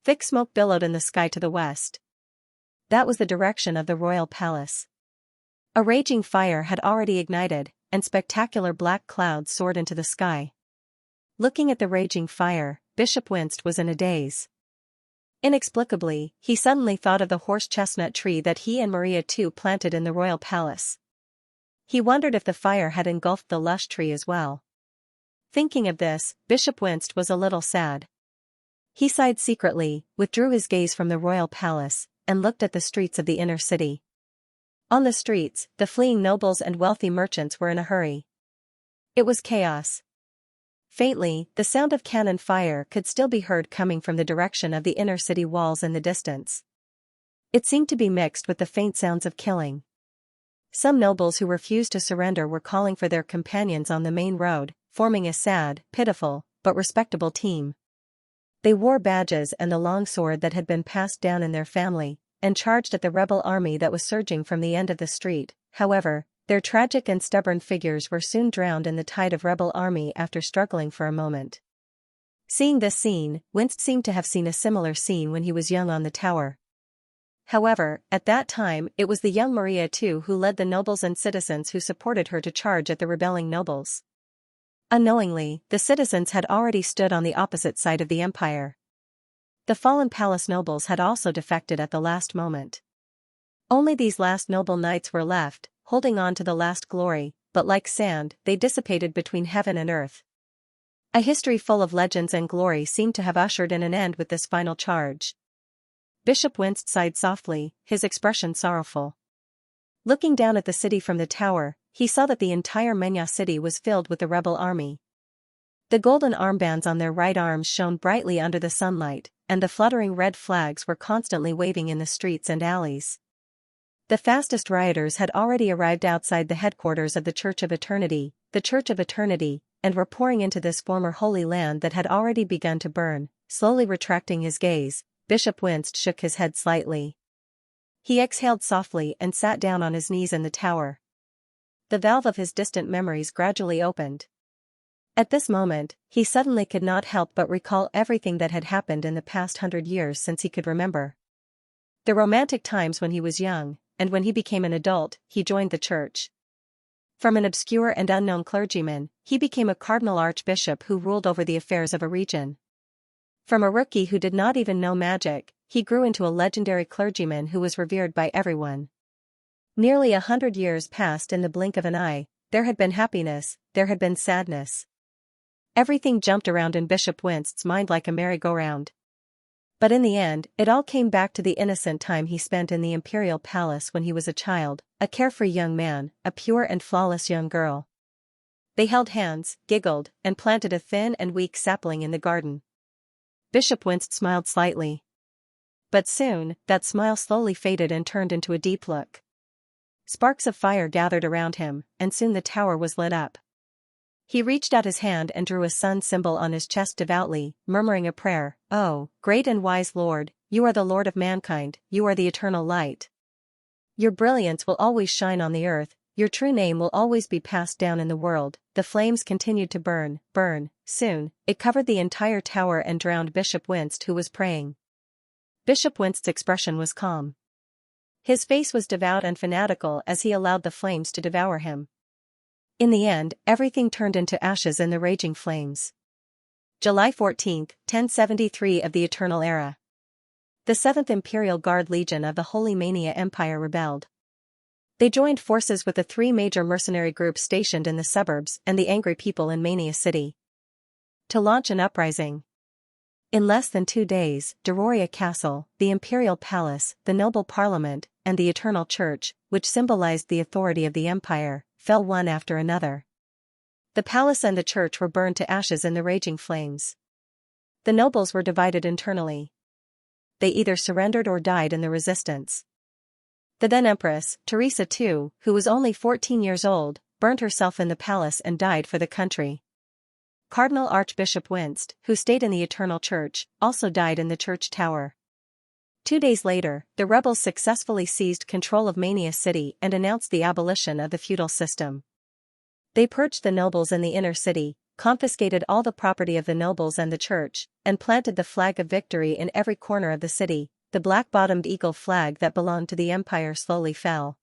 Speaker 1: Thick smoke billowed in the sky to the west. That was the direction of the royal palace. A raging fire had already ignited, and spectacular black clouds soared into the sky. Looking at the raging fire, Bishop Winst was in a daze. Inexplicably, he suddenly thought of the horse chestnut tree that he and Maria too planted in the royal palace. He wondered if the fire had engulfed the lush tree as well. Thinking of this, Bishop Winst was a little sad. He sighed secretly, withdrew his gaze from the royal palace, and looked at the streets of the inner city. On the streets, the fleeing nobles and wealthy merchants were in a hurry. It was chaos. Faintly, the sound of cannon fire could still be heard coming from the direction of the inner city walls in the distance. It seemed to be mixed with the faint sounds of killing. Some nobles who refused to surrender were calling for their companions on the main road, forming a sad, pitiful, but respectable team. They wore badges and the long sword that had been passed down in their family, and charged at the rebel army that was surging from the end of the street. However, their tragic and stubborn figures were soon drowned in the tide of rebel army after struggling for a moment. Seeing this scene, Winst seemed to have seen a similar scene when he was young on the tower. However, at that time it was the young Maria too who led the nobles and citizens who supported her to charge at the rebelling nobles. Unknowingly, the citizens had already stood on the opposite side of the empire. The fallen palace nobles had also defected at the last moment. Only these last noble knights were left, holding on to the last glory, but like sand, they dissipated between heaven and earth. A history full of legends and glory seemed to have ushered in an end with this final charge. Bishop Winst sighed softly, his expression sorrowful. Looking down at the city from the tower, he saw that the entire Menya city was filled with the rebel army. The golden armbands on their right arms shone brightly under the sunlight, and the fluttering red flags were constantly waving in the streets and alleys. The fastest rioters had already arrived outside the headquarters of the Church of Eternity, and were pouring into this former holy land that had already begun to burn. Slowly retracting his gaze, Bishop Winst shook his head slightly. He exhaled softly and sat down on his knees in the tower. The valve of his distant memories gradually opened. At this moment, he suddenly could not help but recall everything that had happened in the past 100 years since he could remember. The romantic times when he was young, and when he became an adult, he joined the church. From an obscure and unknown clergyman, he became a cardinal archbishop who ruled over the affairs of a region. From a rookie who did not even know magic, he grew into a legendary clergyman who was revered by everyone. Nearly 100 years passed in the blink of an eye. There had been happiness, there had been sadness. Everything jumped around in Bishop Winst's mind like a merry-go-round. But in the end, it all came back to the innocent time he spent in the imperial palace when he was a child, a carefree young man, a pure and flawless young girl. They held hands, giggled, and planted a thin and weak sapling in the garden. Bishop Winst smiled slightly. But soon, that smile slowly faded and turned into a deep look. Sparks of fire gathered around him, and soon the tower was lit up. He reached out his hand and drew a sun symbol on his chest devoutly, murmuring a prayer. "Oh, great and wise Lord, you are the Lord of mankind, you are the eternal light. Your brilliance will always shine on the earth, your true name will always be passed down in the world." The flames continued to burn. Soon, it covered the entire tower and drowned Bishop Winst, who was praying. Bishop Winst's expression was calm. His face was devout and fanatical as he allowed the flames to devour him. In the end, everything turned into ashes in the raging flames. July 14, 1073 of the Eternal Era. The 7th Imperial Guard Legion of the Holy Mania Empire rebelled. They joined forces with the 3 major mercenary groups stationed in the suburbs and the angry people in Mania City to launch an uprising. In less than 2 days, Dororia Castle, the Imperial Palace, the Noble Parliament, and the Eternal Church, which symbolized the authority of the Empire, fell one after another. The palace and the church were burned to ashes in the raging flames. The nobles were divided internally. They either surrendered or died in the resistance. The then Empress, Teresa II, who was only 14 years old, burnt herself in the palace and died for the country. Cardinal Archbishop Winst, who stayed in the Eternal Church, also died in the church tower. 2 days later, the rebels successfully seized control of Mania City and announced the abolition of the feudal system. They purged the nobles in the inner city, confiscated all the property of the nobles and the church, and planted the flag of victory in every corner of the city. The black-bottomed eagle flag that belonged to the empire slowly fell.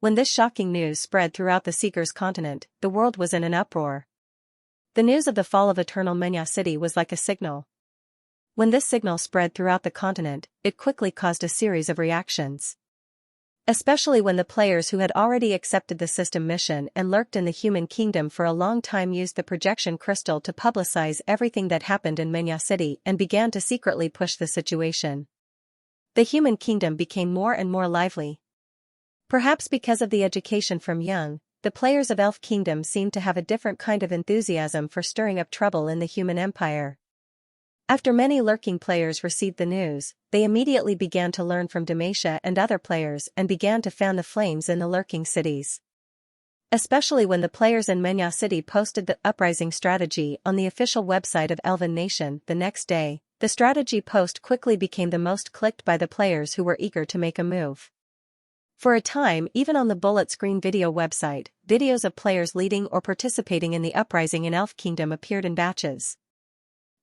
Speaker 1: When this shocking news spread throughout the Seeker's continent, the world was in an uproar. The news of the fall of Eternal Menya City was like a signal. When this signal spread throughout the continent, it quickly caused a series of reactions. Especially when the players who had already accepted the system mission and lurked in the human kingdom for a long time used the projection crystal to publicize everything that happened in Menya City and began to secretly push the situation. The human kingdom became more and more lively. Perhaps because of the education from young, the players of Elf Kingdom seemed to have a different kind of enthusiasm for stirring up trouble in the human empire. After many lurking players received the news, they immediately began to learn from Demacia and other players and began to fan the flames in the lurking cities. Especially when the players in Menya City posted the uprising strategy on the official website of Elven Nation the next day, the strategy post quickly became the most clicked by the players who were eager to make a move. For a time, even on the bullet screen video website, videos of players leading or participating in the uprising in Elf Kingdom appeared in batches.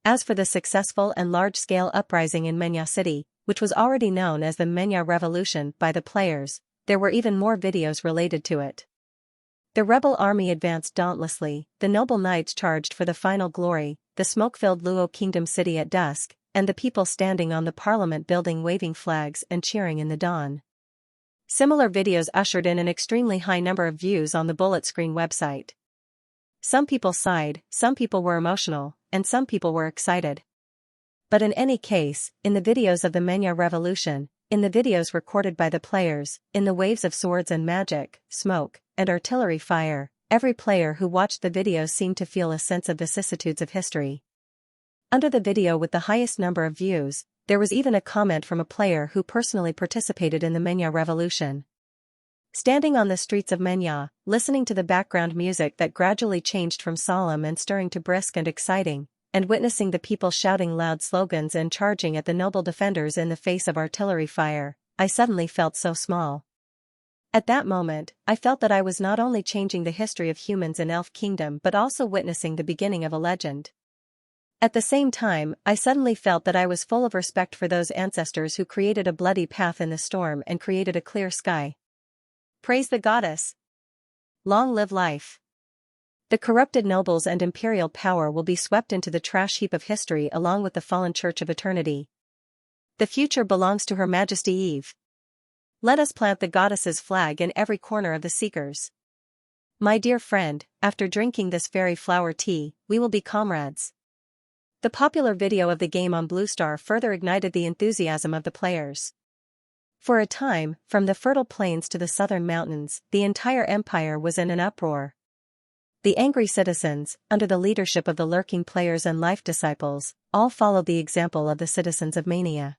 Speaker 1: As for the successful and large-scale uprising in Menya City, which was already known as the Menya Revolution by the players, there were even more videos related to it. The rebel army advanced dauntlessly, the noble knights charged for the final glory, the smoke-filled Luo Kingdom city at dusk, and the people standing on the parliament building waving flags and cheering in the dawn. Similar videos ushered in an extremely high number of views on the bullet screen website. Some people sighed, some people were emotional, and some people were excited. But in any case, in the videos of the Menya Revolution, in the videos recorded by the players, in the waves of swords and magic, smoke, and artillery fire, every player who watched the videos seemed to feel a sense of vicissitudes of history. Under the video with the highest number of views, there was even a comment from a player who personally participated in the Menya Revolution. Standing on the streets of Menya, listening to the background music that gradually changed from solemn and stirring to brisk and exciting, and witnessing the people shouting loud slogans and charging at the noble defenders in the face of artillery fire, I suddenly felt so small. At that moment, I felt that I was not only changing the history of humans in Elf Kingdom but also witnessing the beginning of a legend. At the same time, I suddenly felt that I was full of respect for those ancestors who created a bloody path in the storm and created a clear sky. Praise the goddess! Long live life! The corrupted nobles and imperial power will be swept into the trash heap of history along with the fallen Church of Eternity. The future belongs to Her Majesty Eve. Let us plant the goddess's flag in every corner of the Seekers. My dear friend, after drinking this fairy flower tea, we will be comrades. The popular video of the game on Blue Star further ignited the enthusiasm of the players. For a time, from the fertile plains to the southern mountains, the entire empire was in an uproar. The angry citizens, under the leadership of the lurking players and life disciples, all followed the example of the citizens of Mania.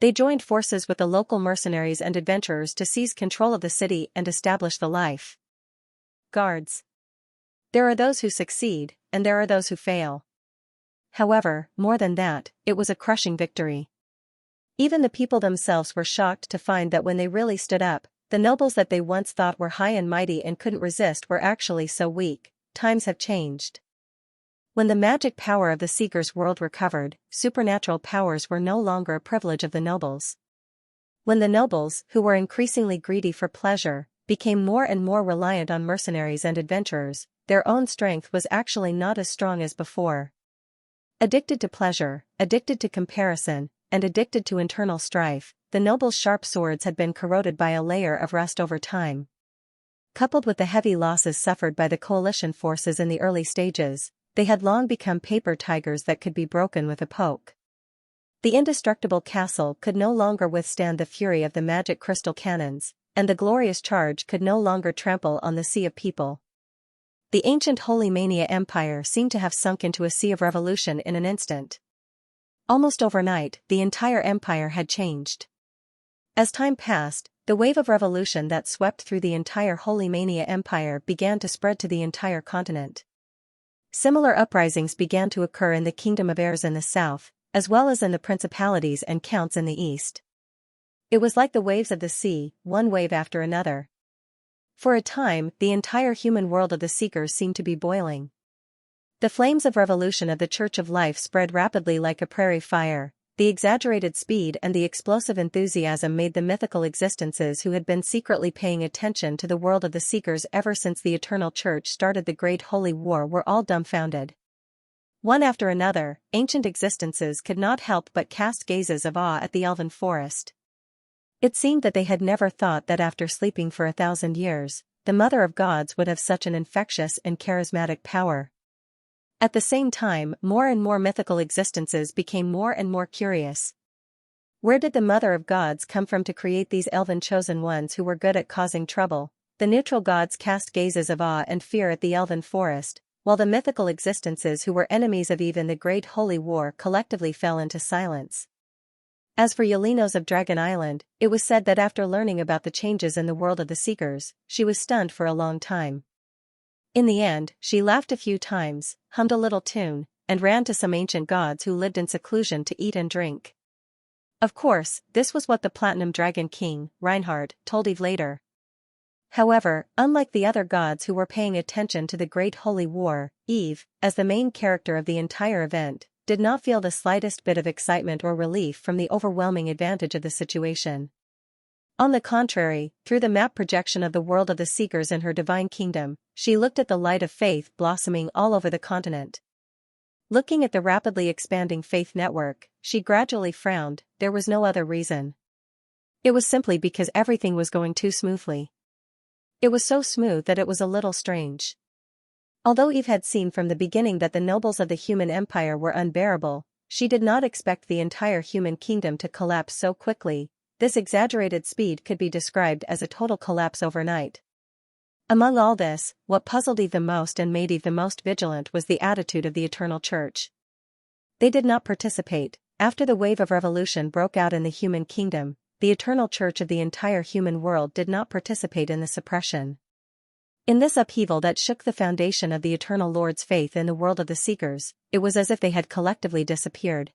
Speaker 1: They joined forces with the local mercenaries and adventurers to seize control of the city and establish the life guards. There are those who succeed, and there are those who fail. However, more than that, it was a crushing victory. Even the people themselves were shocked to find that when they really stood up, the nobles that they once thought were high and mighty and couldn't resist were actually so weak. Times have changed. When the magic power of the Seeker's world recovered, supernatural powers were no longer a privilege of the nobles. When the nobles, who were increasingly greedy for pleasure, became more and more reliant on mercenaries and adventurers, their own strength was actually not as strong as before. Addicted to pleasure, addicted to comparison, and addicted to internal strife, the nobles' sharp swords had been corroded by a layer of rust over time. Coupled with the heavy losses suffered by the coalition forces in the early stages, they had long become paper tigers that could be broken with a poke. The indestructible castle could no longer withstand the fury of the magic crystal cannons, and the glorious charge could no longer trample on the sea of people. The ancient Holy Mania Empire seemed to have sunk into a sea of revolution in an instant. Almost overnight, the entire empire had changed. As time passed, the wave of revolution that swept through the entire Holy Mania Empire began to spread to the entire continent. Similar uprisings began to occur in the Kingdom of Heirs in the south, as well as in the principalities and counts in the east. It was like the waves of the sea, one wave after another. For a time, the entire human world of the Seekers seemed to be boiling. The flames of revolution of the Church of Life spread rapidly like a prairie fire. The exaggerated speed and the explosive enthusiasm made the mythical existences who had been secretly paying attention to the world of the Seekers ever since the Eternal Church started the Great Holy War were all dumbfounded. One after another, ancient existences could not help but cast gazes of awe at the elven forest. It seemed that they had never thought that after sleeping for 1,000 years, the Mother of Gods would have such an infectious and charismatic power. At the same time, more and more mythical existences became more and more curious. Where did the Mother of Gods come from to create these elven chosen ones who were good at causing trouble? The neutral gods cast gazes of awe and fear at the elven forest, while the mythical existences who were enemies of even the Great Holy War collectively fell into silence. As for Yelinos of Dragon Island, it was said that after learning about the changes in the world of the Seekers, she was stunned for a long time. In the end, she laughed a few times, hummed a little tune, and ran to some ancient gods who lived in seclusion to eat and drink. Of course, this was what the Platinum Dragon King, Reinhardt, told Eve later. However, unlike the other gods who were paying attention to the Great Holy War, Eve, as the main character of the entire event, did not feel the slightest bit of excitement or relief from the overwhelming advantage of the situation. On the contrary, through the map projection of the world of the Seekers in her divine kingdom, she looked at the light of faith blossoming all over the continent. Looking at the rapidly expanding faith network, she gradually frowned. There was no other reason. It was simply because everything was going too smoothly. It was so smooth that it was a little strange. Although Eve had seen from the beginning that the nobles of the human empire were unbearable, she did not expect the entire human kingdom to collapse so quickly. This exaggerated speed could be described as a total collapse overnight. Among all this, what puzzled Eve the most and made Eve the most vigilant was the attitude of the Eternal Church. They did not participate. After the wave of revolution broke out in the human kingdom, the Eternal Church of the entire human world did not participate in the suppression. In this upheaval that shook the foundation of the Eternal Lord's faith in the world of the Seekers, it was as if they had collectively disappeared.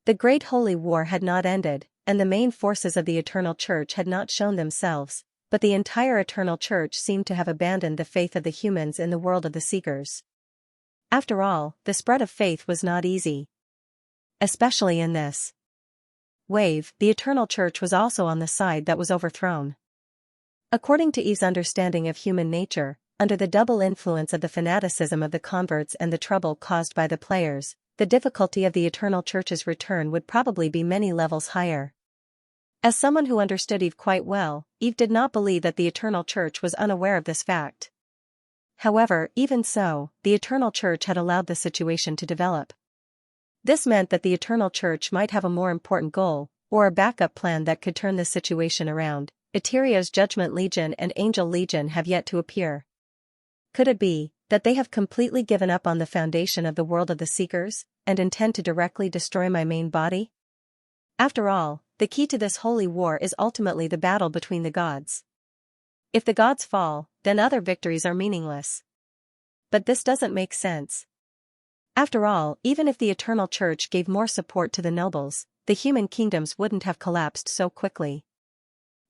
Speaker 1: The Great Holy War had not ended, and the main forces of the Eternal Church had not shown themselves, but the entire Eternal Church seemed to have abandoned the faith of the humans in the world of the Seekers. After all, the spread of faith was not easy. Especially in this wave, the Eternal Church was also on the side that was overthrown. According to Eve's understanding of human nature, under the double influence of the fanaticism of the converts and the trouble caused by the players, the difficulty of the Eternal Church's return would probably be many levels higher. As someone who understood Eve quite well, Eve did not believe that the Eternal Church was unaware of this fact. However, even so, the Eternal Church had allowed the situation to develop. This meant that the Eternal Church might have a more important goal, or a backup plan that could turn the situation around. Eterio's Judgment Legion and Angel Legion have yet to appear. Could it be that they have completely given up on the foundation of the world of the Seekers, and intend to directly destroy my main body? After all, the key to this holy war is ultimately the battle between the gods. If the gods fall, then other victories are meaningless. But this doesn't make sense. After all, even if the Eternal Church gave more support to the nobles, the human kingdoms wouldn't have collapsed so quickly.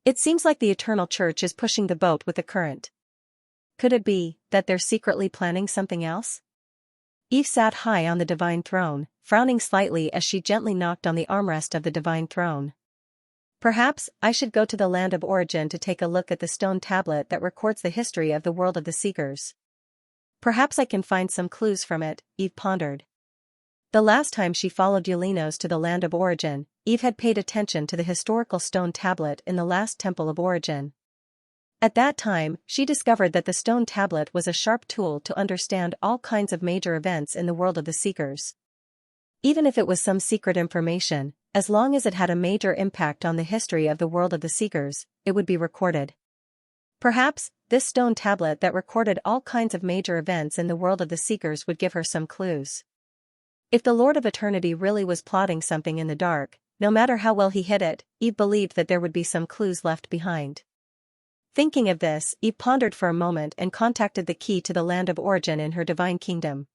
Speaker 1: It seems like the Eternal Church is pushing the boat with the current. Could it be that they're secretly planning something else? Eve sat high on the divine throne, frowning slightly as she gently knocked on the armrest of the divine throne. Perhaps I should go to the land of origin to take a look at the stone tablet that records the history of the world of the Seekers. Perhaps I can find some clues from it, Eve pondered. The last time she followed Eulinos to the land of origin, Eve had paid attention to the historical stone tablet in the last temple of origin. At that time, she discovered that the stone tablet was a sharp tool to understand all kinds of major events in the world of the Seekers. Even if it was some secret information, as long as it had a major impact on the history of the world of the Seekers, it would be recorded. Perhaps, this stone tablet that recorded all kinds of major events in the world of the Seekers would give her some clues. If the Lord of Eternity really was plotting something in the dark, no matter how well he hid it, Eve believed that there would be some clues left behind. Thinking of this, Eve pondered for a moment and contacted the key to the land of origin in her divine kingdom.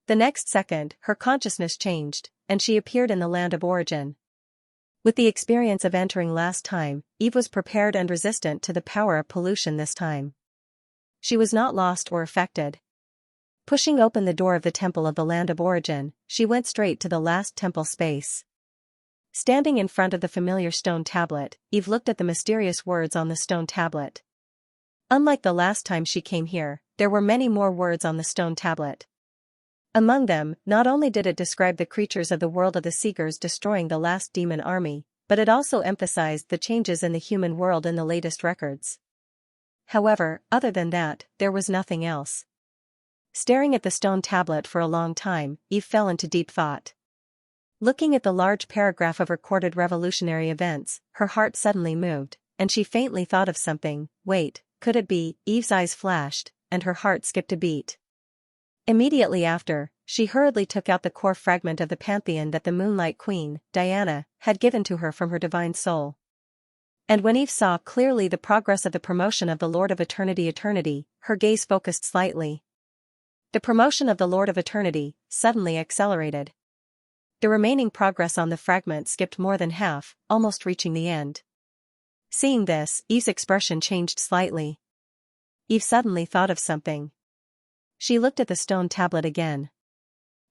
Speaker 1: The next second, her consciousness changed, and she appeared in the land of origin. With the experience of entering last time, Eve was prepared and resistant to the power of pollution this time. She was not lost or affected. Pushing open the door of the temple of the land of origin, she went straight to the last temple space. Standing in front of the familiar stone tablet, Eve looked at the mysterious words on the stone tablet. Unlike the last time she came here, there were many more words on the stone tablet. Among them, not only did it describe the creatures of the world of the Seekers destroying the last demon army, but it also emphasized the changes in the human world in the latest records. However, other than that, there was nothing else. Staring at the stone tablet for a long time, Eve fell into deep thought. Looking at the large paragraph of recorded revolutionary events, her heart suddenly moved, and she faintly thought of something. Wait, could it be? Eve's eyes flashed, and her heart skipped a beat. Immediately after, she hurriedly took out the core fragment of the pantheon that the Moonlight Queen, Diana, had given to her from her divine soul. And when Eve saw clearly the progress of the promotion of the Lord of Eternity, her gaze focused slightly. The promotion of the Lord of Eternity suddenly accelerated. The remaining progress on the fragment skipped more than half, almost reaching the end. Seeing this, Eve's expression changed slightly. Eve suddenly thought of something. She looked at the stone tablet again.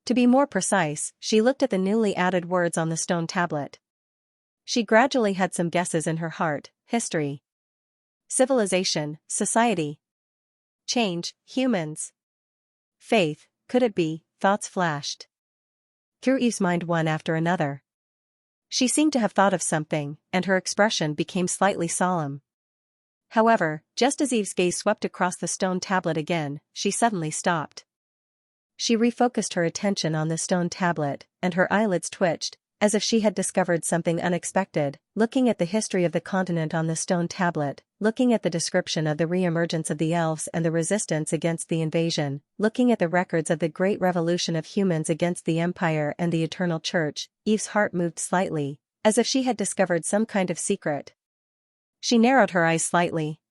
Speaker 1: To be more precise, she looked at the newly added words on the stone tablet. She gradually had some guesses in her heart: history, civilization, society, change, humans, faith. Could it be? Thoughts flashed. through Eve's mind one after another. She seemed to have thought of something, and her expression became slightly solemn. However, just as Eve's gaze swept across the stone tablet again, she suddenly stopped. She refocused her attention on the stone tablet, and her eyelids twitched, as if she had discovered something unexpected, looking at the history of the continent on the stone tablet, looking at the description of the re-emergence of the elves and the resistance against the invasion, looking at the records of the great revolution of humans against the Empire and the Eternal Church. Eve's heart moved slightly, as if she had discovered some kind of secret. She narrowed her eyes slightly.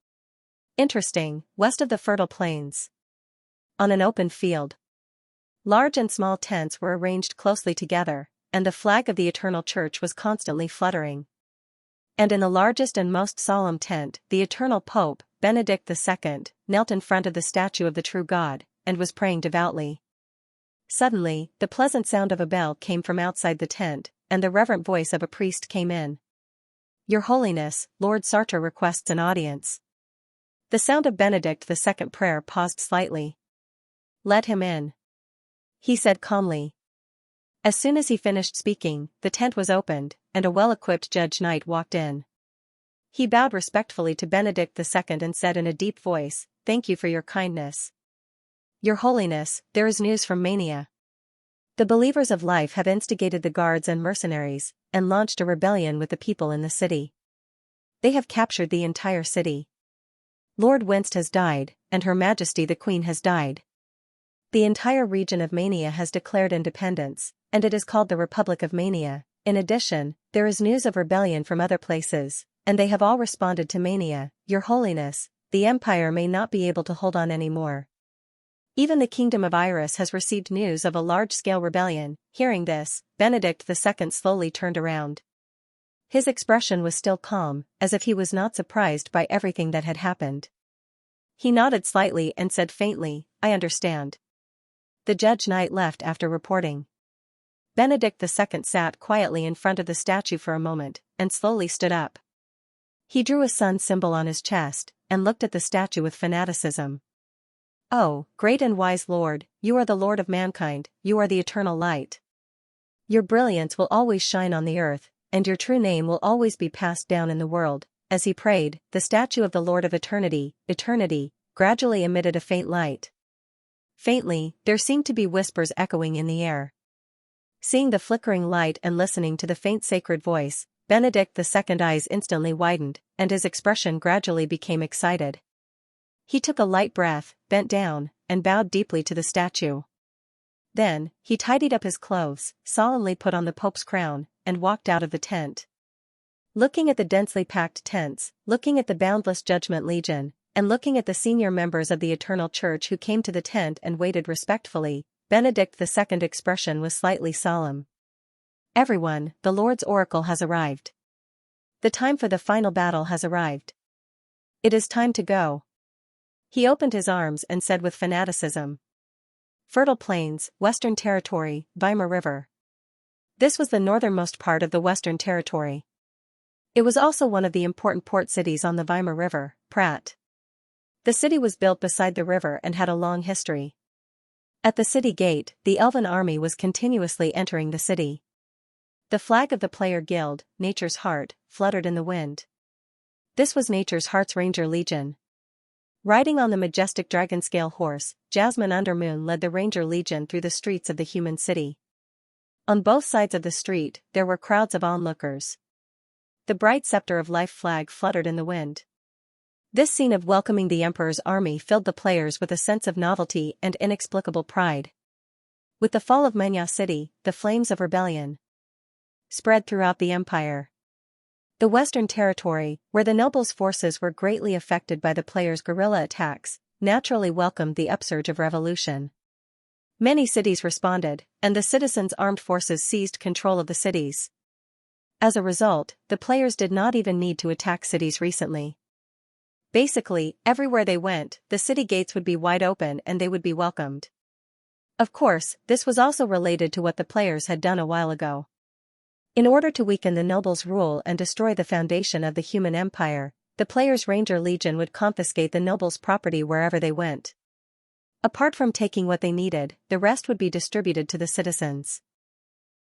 Speaker 1: Interesting, west of the fertile plains. On an open field. Large and small tents were arranged closely together, and the flag of the Eternal Church was constantly fluttering. And in the largest and most solemn tent, the Eternal Pope, Benedict II, knelt in front of the statue of the true God, and was praying devoutly. Suddenly, the pleasant sound of a bell came from outside the tent, and the reverent voice of a priest came in. "Your Holiness, Lord Sartre requests an audience." The sound of Benedict II's prayer paused slightly. "Let him in," he said calmly. As soon as he finished speaking, the tent was opened, and a well-equipped judge knight walked in. He bowed respectfully to Benedict II and said in a deep voice, "Thank you for your kindness. Your Holiness, there is news from Mania. The believers of life have instigated the guards and mercenaries, and launched a rebellion with the people in the city. They have captured the entire city. Lord Winst has died, and Her Majesty the Queen has died. The entire region of Mania has declared independence, and it is called the Republic of Mania. In addition, there is news of rebellion from other places, and they have all responded to Mania. Your Holiness, the Empire may not be able to hold on anymore. Even the Kingdom of Iris has received news of a large-scale rebellion." Hearing this, Benedict II slowly turned around. His expression was still calm, as if he was not surprised by everything that had happened. He nodded slightly and said faintly, "I understand." The judge knight left after reporting. Benedict II sat quietly in front of the statue for a moment, and slowly stood up. He drew a sun symbol on his chest, and looked at the statue with fanaticism. "Oh, great and wise Lord, you are the Lord of mankind, you are the eternal light. Your brilliance will always shine on the earth, and your true name will always be passed down in the world." As he prayed, the statue of the Lord of Eternity, gradually emitted a faint light. Faintly, there seemed to be whispers echoing in the air. Seeing the flickering light and listening to the faint sacred voice, Benedict II's eyes instantly widened, and his expression gradually became excited. He took a light breath, bent down, and bowed deeply to the statue. Then, he tidied up his clothes, solemnly put on the Pope's crown, and walked out of the tent. Looking at the densely packed tents, looking at the boundless Judgment Legion, and looking at the senior members of the Eternal Church who came to the tent and waited respectfully, Benedict II's expression was slightly solemn. "Everyone, the Lord's oracle has arrived. The time for the final battle has arrived. It is time to go." He opened his arms and said with fanaticism, "Fertile Plains, Western Territory, Weimar River." This was the northernmost part of the Western Territory. It was also one of the important port cities on the Weimar River, Pratt. The city was built beside the river and had a long history. At the city gate, the elven army was continuously entering the city. The flag of the Player Guild, Nature's Heart, fluttered in the wind. This was Nature's Heart's Ranger Legion. Riding on the majestic dragon-scale horse, Jasmine Undermoon led the Ranger Legion through the streets of the human city. On both sides of the street, there were crowds of onlookers. The bright Scepter of Life flag fluttered in the wind. This scene of welcoming the Emperor's army filled the players with a sense of novelty and inexplicable pride. With the fall of Manya City, the flames of rebellion spread throughout the empire. The Western Territory, where the nobles' forces were greatly affected by the players' guerrilla attacks, naturally welcomed the upsurge of revolution. Many cities responded, and the citizens' armed forces seized control of the cities. As a result, the players did not even need to attack cities recently. Basically, everywhere they went, the city gates would be wide open and they would be welcomed. Of course, this was also related to what the players had done a while ago. In order to weaken the nobles' rule and destroy the foundation of the human empire, the players' Ranger Legion would confiscate the nobles' property wherever they went. Apart from taking what they needed, the rest would be distributed to the citizens.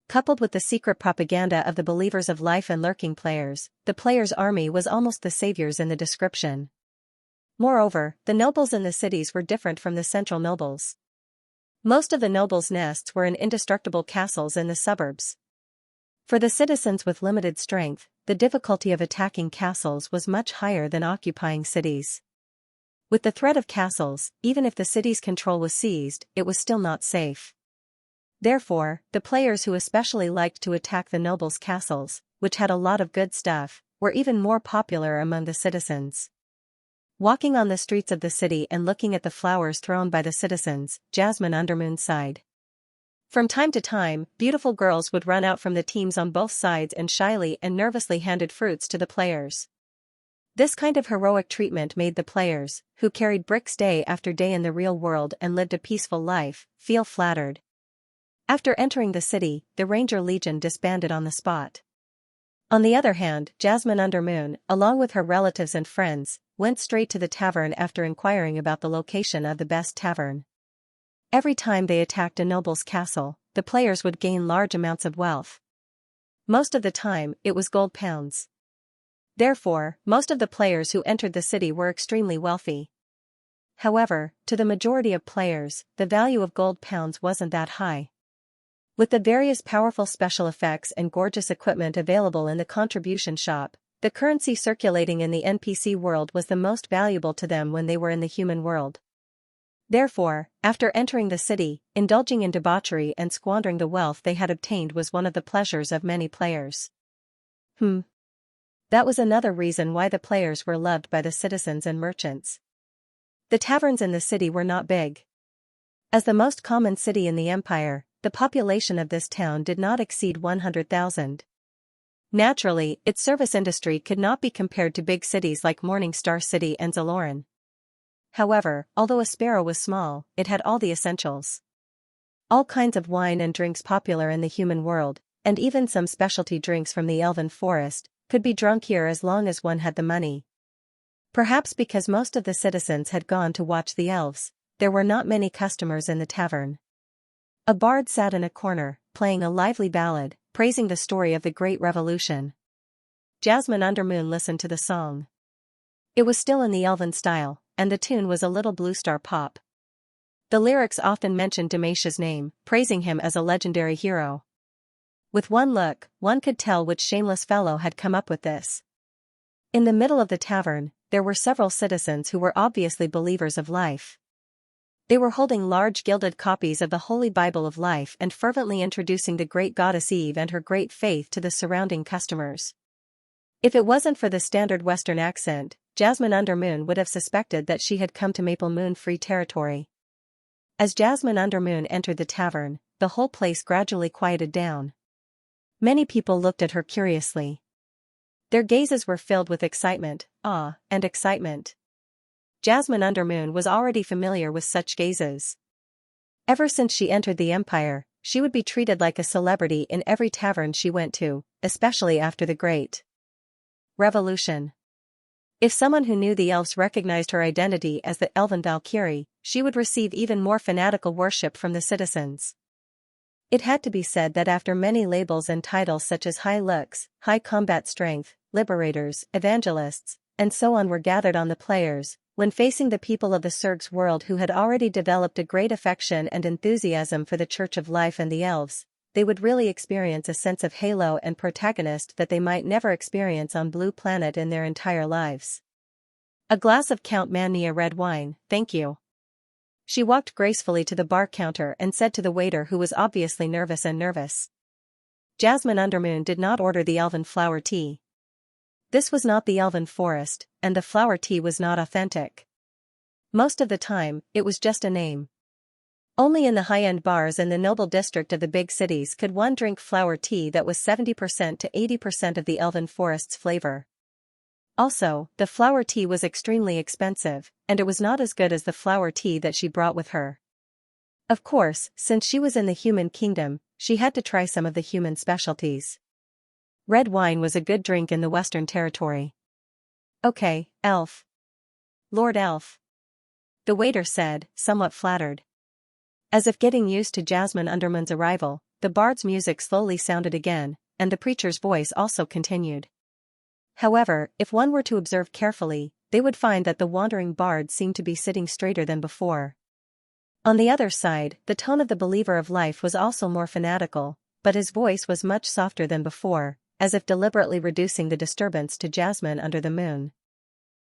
Speaker 1: Coupled with the secret propaganda of the believers of life and lurking players, the players' army was almost the saviors in the description. Moreover, the nobles in the cities were different from the central nobles. Most of the nobles' nests were in indestructible castles in the suburbs. For the citizens with limited strength, the difficulty of attacking castles was much higher than occupying cities. With the threat of castles, even if the city's control was seized, it was still not safe. Therefore, the players who especially liked to attack the nobles' castles, which had a lot of good stuff, were even more popular among the citizens. Walking on the streets of the city and looking at the flowers thrown by the citizens, Jasmine Undermoon sighed. From time to time, beautiful girls would run out from the teams on both sides and shyly and nervously handed fruits to the players. This kind of heroic treatment made the players, who carried bricks day after day in the real world and lived a peaceful life, feel flattered. After entering the city, the Ranger Legion disbanded on the spot. On the other hand, Jasmine Undermoon, along with her relatives and friends, went straight to the tavern after inquiring about the location of the best tavern. Every time they attacked a noble's castle, the players would gain large amounts of wealth. Most of the time, it was gold pounds. Therefore, most of the players who entered the city were extremely wealthy. However, to the majority of players, the value of gold pounds wasn't that high. With the various powerful special effects and gorgeous equipment available in the contribution shop, the currency circulating in the NPC world was the most valuable to them when they were in the human world. Therefore, after entering the city, indulging in debauchery and squandering the wealth they had obtained was one of the pleasures of many players. That was another reason why the players were loved by the citizens and merchants. The taverns in the city were not big. As the most common city in the empire, the population of this town did not exceed 100,000. Naturally, its service industry could not be compared to big cities like Morningstar City and Zaloran. However, although Aspero was small, it had all the essentials. All kinds of wine and drinks popular in the human world, and even some specialty drinks from the elven forest, could be drunk here as long as one had the money. Perhaps because most of the citizens had gone to watch the elves, there were not many customers in the tavern. A bard sat in a corner, playing a lively ballad, praising the story of the Great Revolution. Jasmine Undermoon listened to the song. It was still in the elven style, and the tune was a little Blue Star pop. The lyrics often mentioned Damasia's name, praising him as a legendary hero. With one look, one could tell which shameless fellow had come up with this. In the middle of the tavern, there were several citizens who were obviously believers of life. They were holding large gilded copies of the Holy Bible of Life and fervently introducing the great goddess Eve and her great faith to the surrounding customers. If it wasn't for the standard Western accent, Jasmine Undermoon would have suspected that she had come to Maple Moon Free territory. As Jasmine Undermoon entered the tavern, the whole place gradually quieted down. Many people looked at her curiously. Their gazes were filled with excitement, awe, and excitement. Jasmine Undermoon was already familiar with such gazes. Ever since she entered the Empire, she would be treated like a celebrity in every tavern she went to, especially after the Great Revolution. If someone who knew the elves recognized her identity as the Elven Valkyrie, she would receive even more fanatical worship from the citizens. It had to be said that after many labels and titles such as high looks, high combat strength, liberators, evangelists, and so on were gathered on the players, when facing the people of the Surg's world who had already developed a great affection and enthusiasm for the Church of Life and the elves, they would really experience a sense of halo and protagonist that they might never experience on Blue Planet in their entire lives. A glass of Count Mania red wine, thank you. She walked gracefully to the bar counter and said to the waiter, who was obviously nervous. Jasmine Undermoon did not order the elven flower tea. This was not the elven forest, and the flower tea was not authentic. Most of the time, it was just a name. Only in the high-end bars in the noble district of the big cities could one drink flower tea that was 70% to 80% of the elven forest's flavor. Also, the flower tea was extremely expensive, and it was not as good as the flower tea that she brought with her. Of course, since she was in the human kingdom, she had to try some of the human specialties. Red wine was a good drink in the Western Territory. Okay, Elf. Lord Elf. The waiter said, somewhat flattered. As if getting used to Jasmine Undermoon's arrival, the bard's music slowly sounded again, and the preacher's voice also continued. However, if one were to observe carefully, they would find that the wandering bard seemed to be sitting straighter than before. On the other side, the tone of the believer of life was also more fanatical, but his voice was much softer than before, as if deliberately reducing the disturbance to Jasmine under the moon.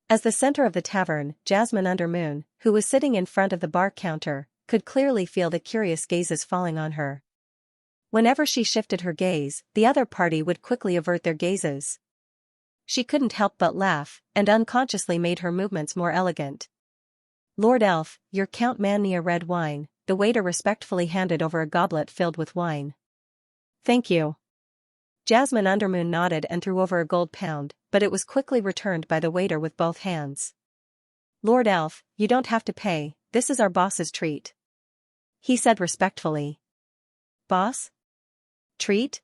Speaker 1: As the center of the tavern, Jasmine under moon, who was sitting in front of the bar counter, could clearly feel the curious gazes falling on her. Whenever she shifted her gaze, the other party would quickly avert their gazes. She couldn't help but laugh, and unconsciously made her movements more elegant. "Lord Elf, your Count man me a red wine," the waiter respectfully handed over a goblet filled with wine. "Thank you." Jasmine Undermoon nodded and threw over a gold pound, but it was quickly returned by the waiter with both hands. "Lord Elf, you don't have to pay, this is our boss's treat," he said respectfully. "Boss? Treat?"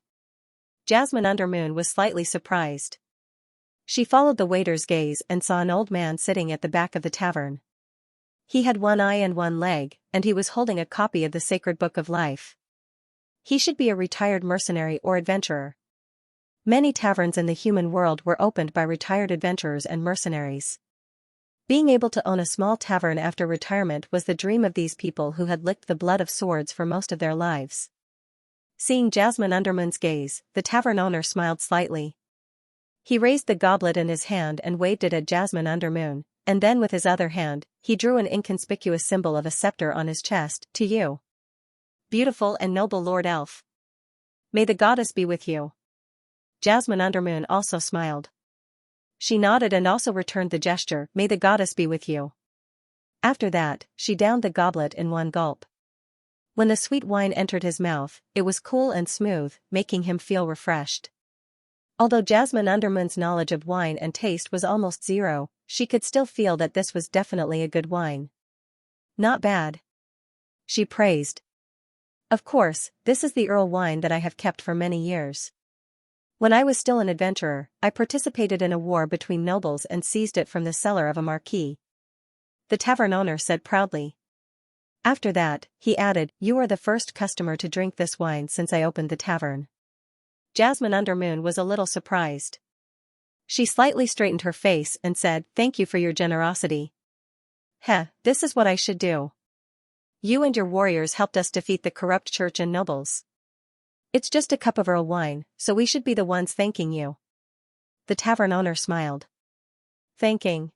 Speaker 1: Jasmine Undermoon was slightly surprised. She followed the waiter's gaze and saw an old man sitting at the back of the tavern. He had one eye and one leg, and he was holding a copy of the sacred book of life. He should be a retired mercenary or adventurer. Many taverns in the human world were opened by retired adventurers and mercenaries. Being able to own a small tavern after retirement was the dream of these people who had licked the blood of swords for most of their lives. Seeing Jasmine Undermoon's gaze, the tavern owner smiled slightly. He raised the goblet in his hand and waved it at Jasmine Undermoon, and then with his other hand, he drew an inconspicuous symbol of a scepter on his chest. "To you, beautiful and noble Lord Elf. May the goddess be with you." Jasmine Undermoon also smiled. She nodded and also returned the gesture, "May the goddess be with you." After that, she downed the goblet in one gulp. When the sweet wine entered his mouth, it was cool and smooth, making him feel refreshed. Although Jasmine Undermoon's knowledge of wine and taste was almost zero, she could still feel that this was definitely a good wine. "Not bad," she praised. "Of course, this is the Earl wine that I have kept for many years. When I was still an adventurer, I participated in a war between nobles and seized it from the cellar of a marquis," the tavern owner said proudly. After that, he added, "You are the first customer to drink this wine since I opened the tavern." Jasmine Undermoon was a little surprised. She slightly straightened her face and said, "Thank you for your generosity. This is what I should do. You and your warriors helped us defeat the corrupt church and nobles. It's just a cup of Earl wine, so we should be the ones thanking you." The tavern owner smiled. "Thanking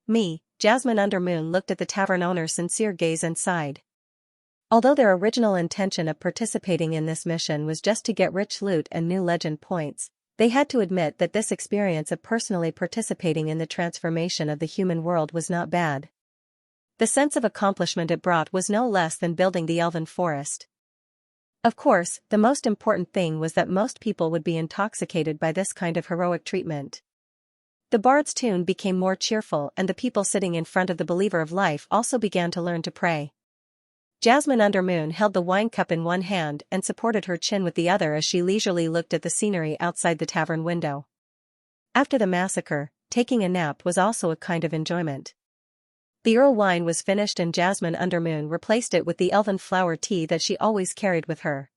Speaker 1: me?" Jasmine Undermoon looked at the tavern owner's sincere gaze and sighed. Although their original intention of participating in this mission was just to get rich loot and new legend points, they had to admit that this experience of personally participating in the transformation of the human world was not bad. The sense of accomplishment it brought was no less than building the elven forest. Of course, the most important thing was that most people would be intoxicated by this kind of heroic treatment. The bard's tune became more cheerful and the people sitting in front of the believer of life also began to learn to pray. Jasmine Undermoon held the wine cup in one hand and supported her chin with the other as she leisurely looked at the scenery outside the tavern window. After the massacre, taking a nap was also a kind of enjoyment. The Earl wine was finished and Jasmine Undermoon replaced it with the elven flower tea that she always carried with her.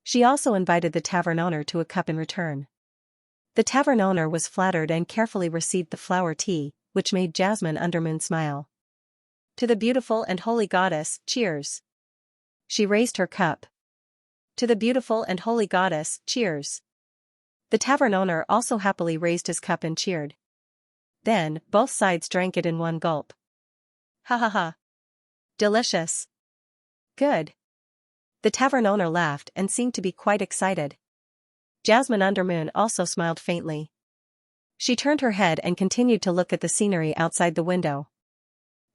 Speaker 1: She also invited the tavern owner to a cup in return. The tavern owner was flattered and carefully received the flower tea, which made Jasmine Undermoon smile. "To the beautiful and holy goddess, cheers." She raised her cup. "To the beautiful and holy goddess, cheers." The tavern owner also happily raised his cup and cheered. Then, both sides drank it in one gulp. "Ha ha ha. Delicious. Good." The tavern owner laughed and seemed to be quite excited. Jasmine Undermoon also smiled faintly. She turned her head and continued to look at the scenery outside the window.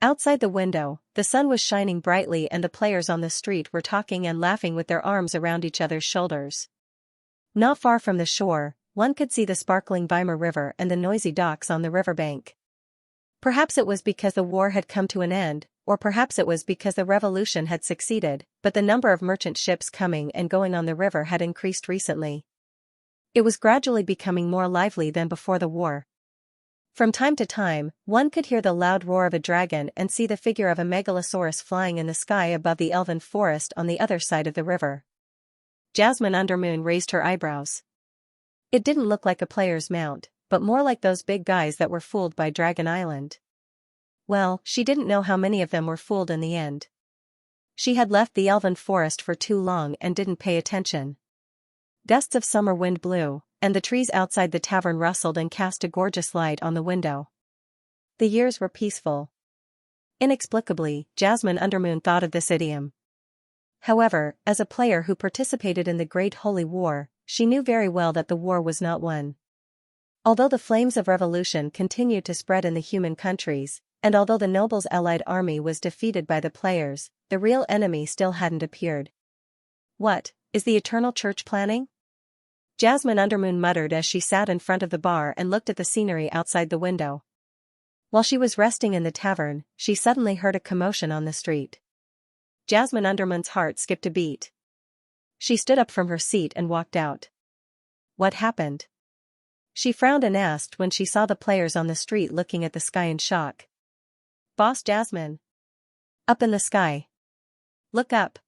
Speaker 1: Outside the window, the sun was shining brightly and the players on the street were talking and laughing with their arms around each other's shoulders. Not far from the shore, one could see the sparkling Weimar River and the noisy docks on the riverbank. Perhaps it was because the war had come to an end, or perhaps it was because the revolution had succeeded, but the number of merchant ships coming and going on the river had increased recently. It was gradually becoming more lively than before the war. From time to time, one could hear the loud roar of a dragon and see the figure of a megalosaurus flying in the sky above the elven forest on the other side of the river. Jasmine Undermoon raised her eyebrows. It didn't look like a player's mount, but more like those big guys that were fooled by Dragon Island. Well, she didn't know how many of them were fooled in the end. She had left the elven forest for too long and didn't pay attention. Gusts of summer wind blew, and the trees outside the tavern rustled and cast a gorgeous light on the window. The years were peaceful. Inexplicably, Jasmine Undermoon thought of this idiom. However, as a player who participated in the Great Holy War, she knew very well that the war was not won. Although the flames of revolution continued to spread in the human countries, and although the nobles' allied army was defeated by the players, the real enemy still hadn't appeared. What is the Eternal Church planning? Jasmine Undermoon muttered as she sat in front of the bar and looked at the scenery outside the window. While she was resting in the tavern, she suddenly heard a commotion on the street. Jasmine Undermoon's heart skipped a beat. She stood up from her seat and walked out. What happened? She frowned and asked when she saw the players on the street looking at the sky in shock. Boss Jasmine. Up in the sky. Look up.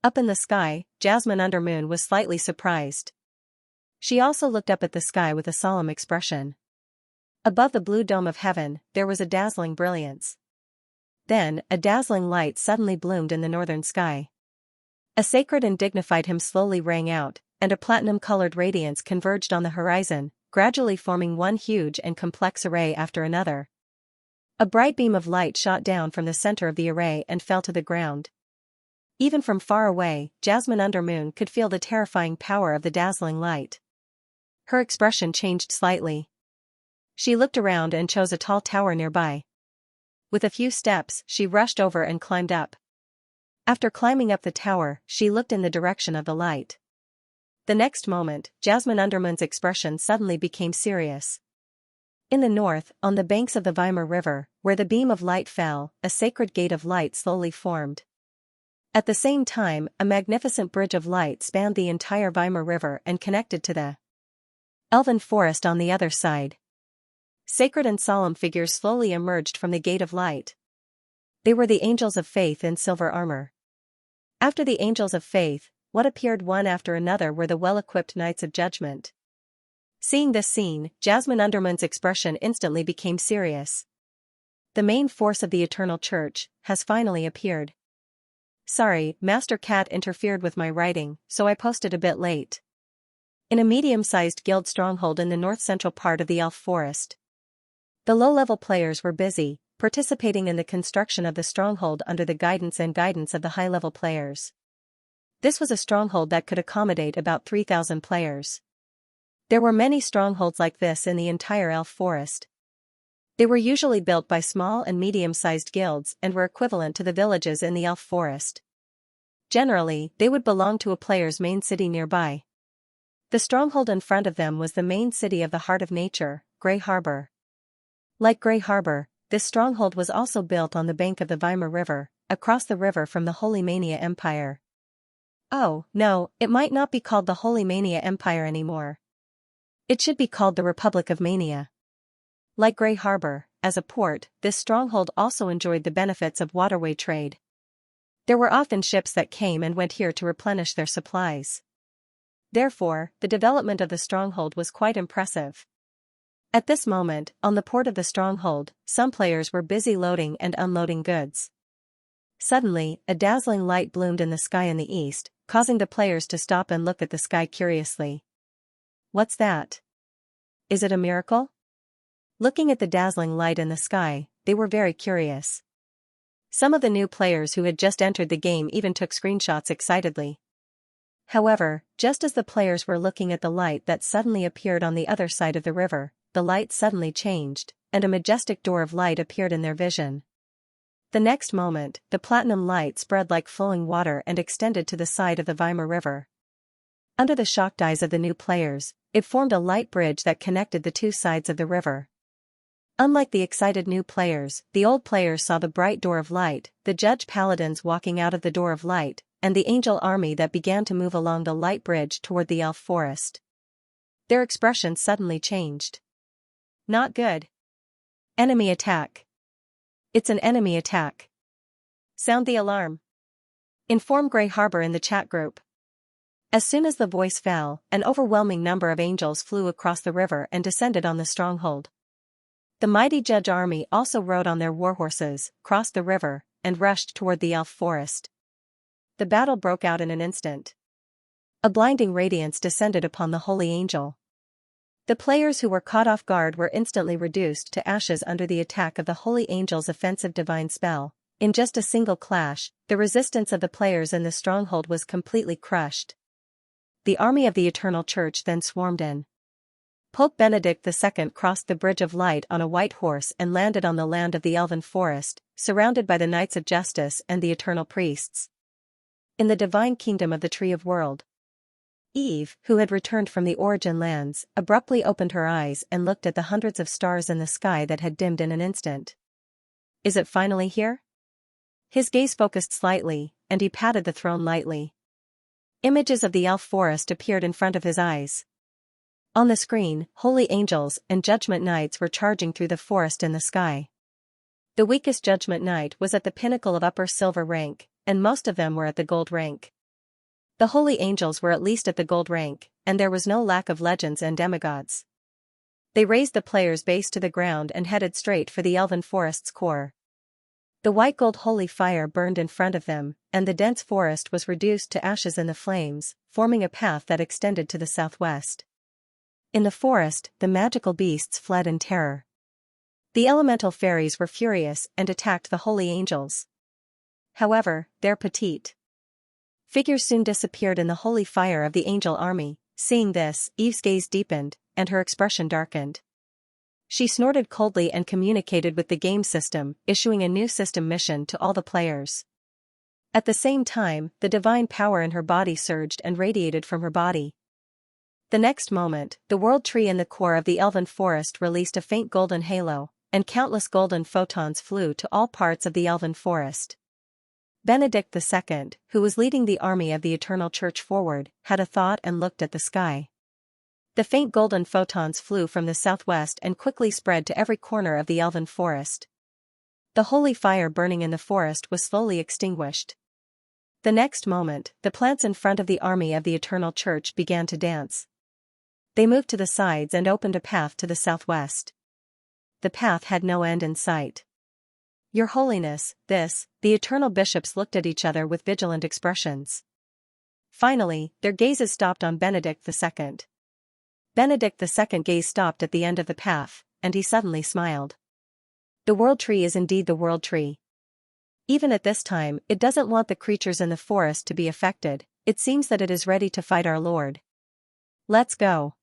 Speaker 1: Up in the sky, Jasmine Undermoon was slightly surprised. She also looked up at the sky with a solemn expression. Above the blue dome of heaven, there was a dazzling brilliance. Then, a dazzling light suddenly bloomed in the northern sky. A sacred and dignified hymn slowly rang out, and a platinum-colored radiance converged on the horizon, gradually forming one huge and complex array after another. A bright beam of light shot down from the center of the array and fell to the ground. Even from far away, Jasmine Undermoon could feel the terrifying power of the dazzling light. Her expression changed slightly. She looked around and chose a tall tower nearby. With a few steps, she rushed over and climbed up. After climbing up the tower, she looked in the direction of the light. The next moment, Jasmine Undermoon's expression suddenly became serious. In the north, on the banks of the Weimar River, where the beam of light fell, a sacred gate of light slowly formed. At the same time, a magnificent bridge of light spanned the entire Weimar River and connected to the elven forest on the other side. Sacred and solemn figures slowly emerged from the gate of light. They were the angels of faith in silver armor. After the angels of faith, what appeared one after another were the well-equipped knights of judgment. Seeing this scene, Jasmine Undermoon's expression instantly became serious. The main force of the Eternal Church has finally appeared. Sorry, Master Cat interfered with my writing, so I posted a bit late. In a medium-sized guild stronghold in the north-central part of the elf forest. The low-level players were busy, participating in the construction of the stronghold under the guidance of the high-level players. This was a stronghold that could accommodate about 3,000 players. There were many strongholds like this in the entire elf forest. They were usually built by small and medium-sized guilds and were equivalent to the villages in the elf forest. Generally, they would belong to a player's main city nearby. The stronghold in front of them was the main city of the Heart of Nature, Grey Harbor. Like Grey Harbor, this stronghold was also built on the bank of the Weimar River, across the river from the Holy Mania Empire. Oh, no, it might not be called the Holy Mania Empire anymore. It should be called the Republic of Mania. Like Grey Harbor, as a port, this stronghold also enjoyed the benefits of waterway trade. There were often ships that came and went here to replenish their supplies. Therefore, the development of the stronghold was quite impressive. At this moment, on the port of the stronghold, some players were busy loading and unloading goods. Suddenly, a dazzling light bloomed in the sky in the east, causing the players to stop and look at the sky curiously. What's that? Is it a miracle? Looking at the dazzling light in the sky, they were very curious. Some of the new players who had just entered the game even took screenshots excitedly. However, just as the players were looking at the light that suddenly appeared on the other side of the river, the light suddenly changed, and a majestic door of light appeared in their vision. The next moment, the platinum light spread like flowing water and extended to the side of the Weimar River. Under the shocked eyes of the new players, it formed a light bridge that connected the two sides of the river. Unlike the excited new players, the old players saw the bright door of light, the judge paladins walking out of the door of light, and the angel army that began to move along the light bridge toward the elf forest. Their expressions suddenly changed. Not good. Enemy attack. It's an enemy attack. Sound the alarm. Inform Grey Harbor in the chat group. As soon as the voice fell, an overwhelming number of angels flew across the river and descended on the stronghold. The mighty judge army also rode on their warhorses, crossed the river, and rushed toward the elf forest. The battle broke out in an instant. A blinding radiance descended upon the holy angel. The players who were caught off guard were instantly reduced to ashes under the attack of the holy angel's offensive divine spell. In just a single clash, the resistance of the players in the stronghold was completely crushed. The army of the Eternal Church then swarmed in. Pope Benedict II crossed the Bridge of Light on a white horse and landed on the land of the Elven Forest, surrounded by the Knights of Justice and the Eternal Priests. In the divine kingdom of the Tree of World, Eve, who had returned from the Origin lands, abruptly opened her eyes and looked at the hundreds of stars in the sky that had dimmed in an instant. Is it finally here? His gaze focused slightly, and he patted the throne lightly. Images of the elf forest appeared in front of his eyes. On the screen, holy angels and judgment knights were charging through the forest in the sky. The weakest judgment knight was at the pinnacle of upper silver rank, and most of them were at the gold rank. The holy angels were at least at the gold rank, and there was no lack of legends and demigods. They raised the player's base to the ground and headed straight for the elven forest's core. The white gold holy fire burned in front of them, and the dense forest was reduced to ashes in the flames, forming a path that extended to the southwest. In the forest, the magical beasts fled in terror. The elemental fairies were furious and attacked the holy angels. However, their petite figures soon disappeared in the holy fire of the angel army. Seeing this, Eve's gaze deepened, and her expression darkened. She snorted coldly and communicated with the game system, issuing a new system mission to all the players. At the same time, the divine power in her body surged and radiated from her body. The next moment, the world tree in the core of the elven forest released a faint golden halo, and countless golden photons flew to all parts of the elven forest. Benedict II, who was leading the army of the Eternal Church forward, had a thought and looked at the sky. The faint golden photons flew from the southwest and quickly spread to every corner of the elven forest. The holy fire burning in the forest was slowly extinguished. The next moment, the plants in front of the army of the Eternal Church began to dance. They moved to the sides and opened a path to the southwest. The path had no end in sight. Your Holiness, the eternal bishops looked at each other with vigilant expressions. Finally, their gazes stopped on Benedict II. Benedict II's gaze stopped at the end of the path, and he suddenly smiled. The world tree is indeed the world tree. Even at this time, it doesn't want the creatures in the forest to be affected. It seems that it is ready to fight our Lord. Let's go.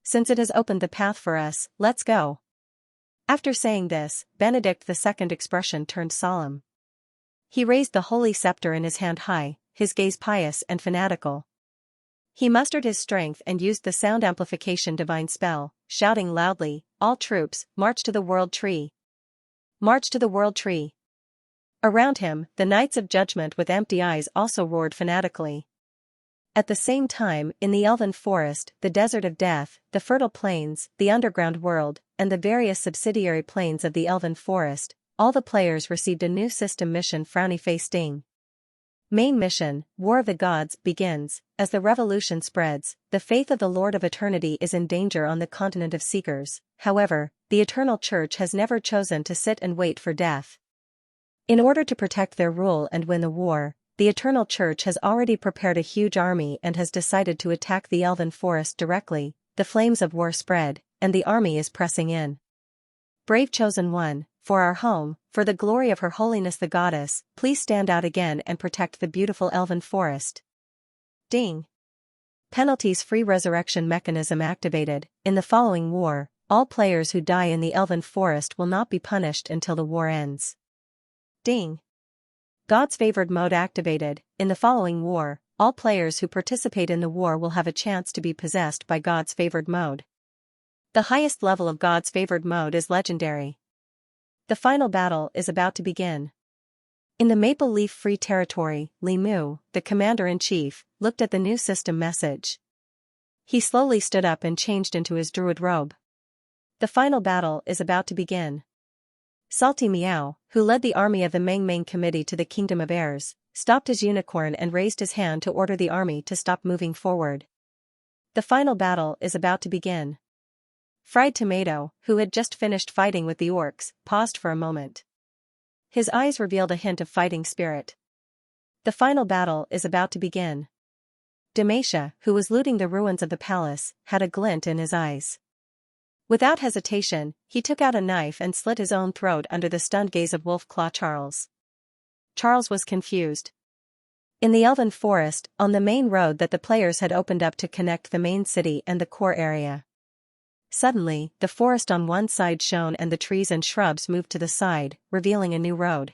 Speaker 1: Since it has opened the path for us, let's go. After saying this, Benedict II's expression turned solemn. He raised the holy scepter in his hand high, his gaze pious and fanatical. He mustered his strength and used the sound amplification divine spell, shouting loudly, "All troops, march to the world tree! March to the world tree!" Around him, the Knights of Judgment with empty eyes also roared fanatically. At the same time, in the elven forest, the desert of death, the fertile plains, the underground world, and the various subsidiary planes of the elven forest, all the players received a new system mission. Frowny face Ding. Main mission, War of the Gods, begins. As the revolution spreads, the faith of the Lord of Eternity is in danger on the continent of Seekers. However, the Eternal Church has never chosen to sit and wait for death. In order to protect their rule and win the war, the Eternal Church has already prepared a huge army and has decided to attack the Elven Forest directly. The flames of war spread, and the army is pressing in. Brave Chosen One, for our home, for the glory of Her Holiness the Goddess, please stand out again and protect the beautiful Elven Forest. Ding. Penalties free resurrection mechanism activated. In the following war, all players who die in the Elven Forest will not be punished until the war ends. Ding. God's favored mode activated. In the following war, all players who participate in the war will have a chance to be possessed by God's favored mode. The highest level of God's favored mode is legendary. The final battle is about to begin. In the Maple Leaf Free Territory, Li Mu, the commander-in-chief, looked at the new system message. He slowly stood up and changed into his druid robe. The final battle is about to begin. Salty Meow, who led the army of the Meng Meng Committee to the Kingdom of Airs, stopped his unicorn and raised his hand to order the army to stop moving forward. The final battle is about to begin. Fried Tomato, who had just finished fighting with the orcs, paused for a moment. His eyes revealed a hint of fighting spirit. The final battle is about to begin. Demacia, who was looting the ruins of the palace, had a glint in his eyes. Without hesitation, he took out a knife and slit his own throat under the stunned gaze of Wolfclaw Charles. Charles was confused. In the Elven Forest, on the main road that the players had opened up to connect the main city and the core area. Suddenly, the forest on one side shone and the trees and shrubs moved to the side, revealing a new road.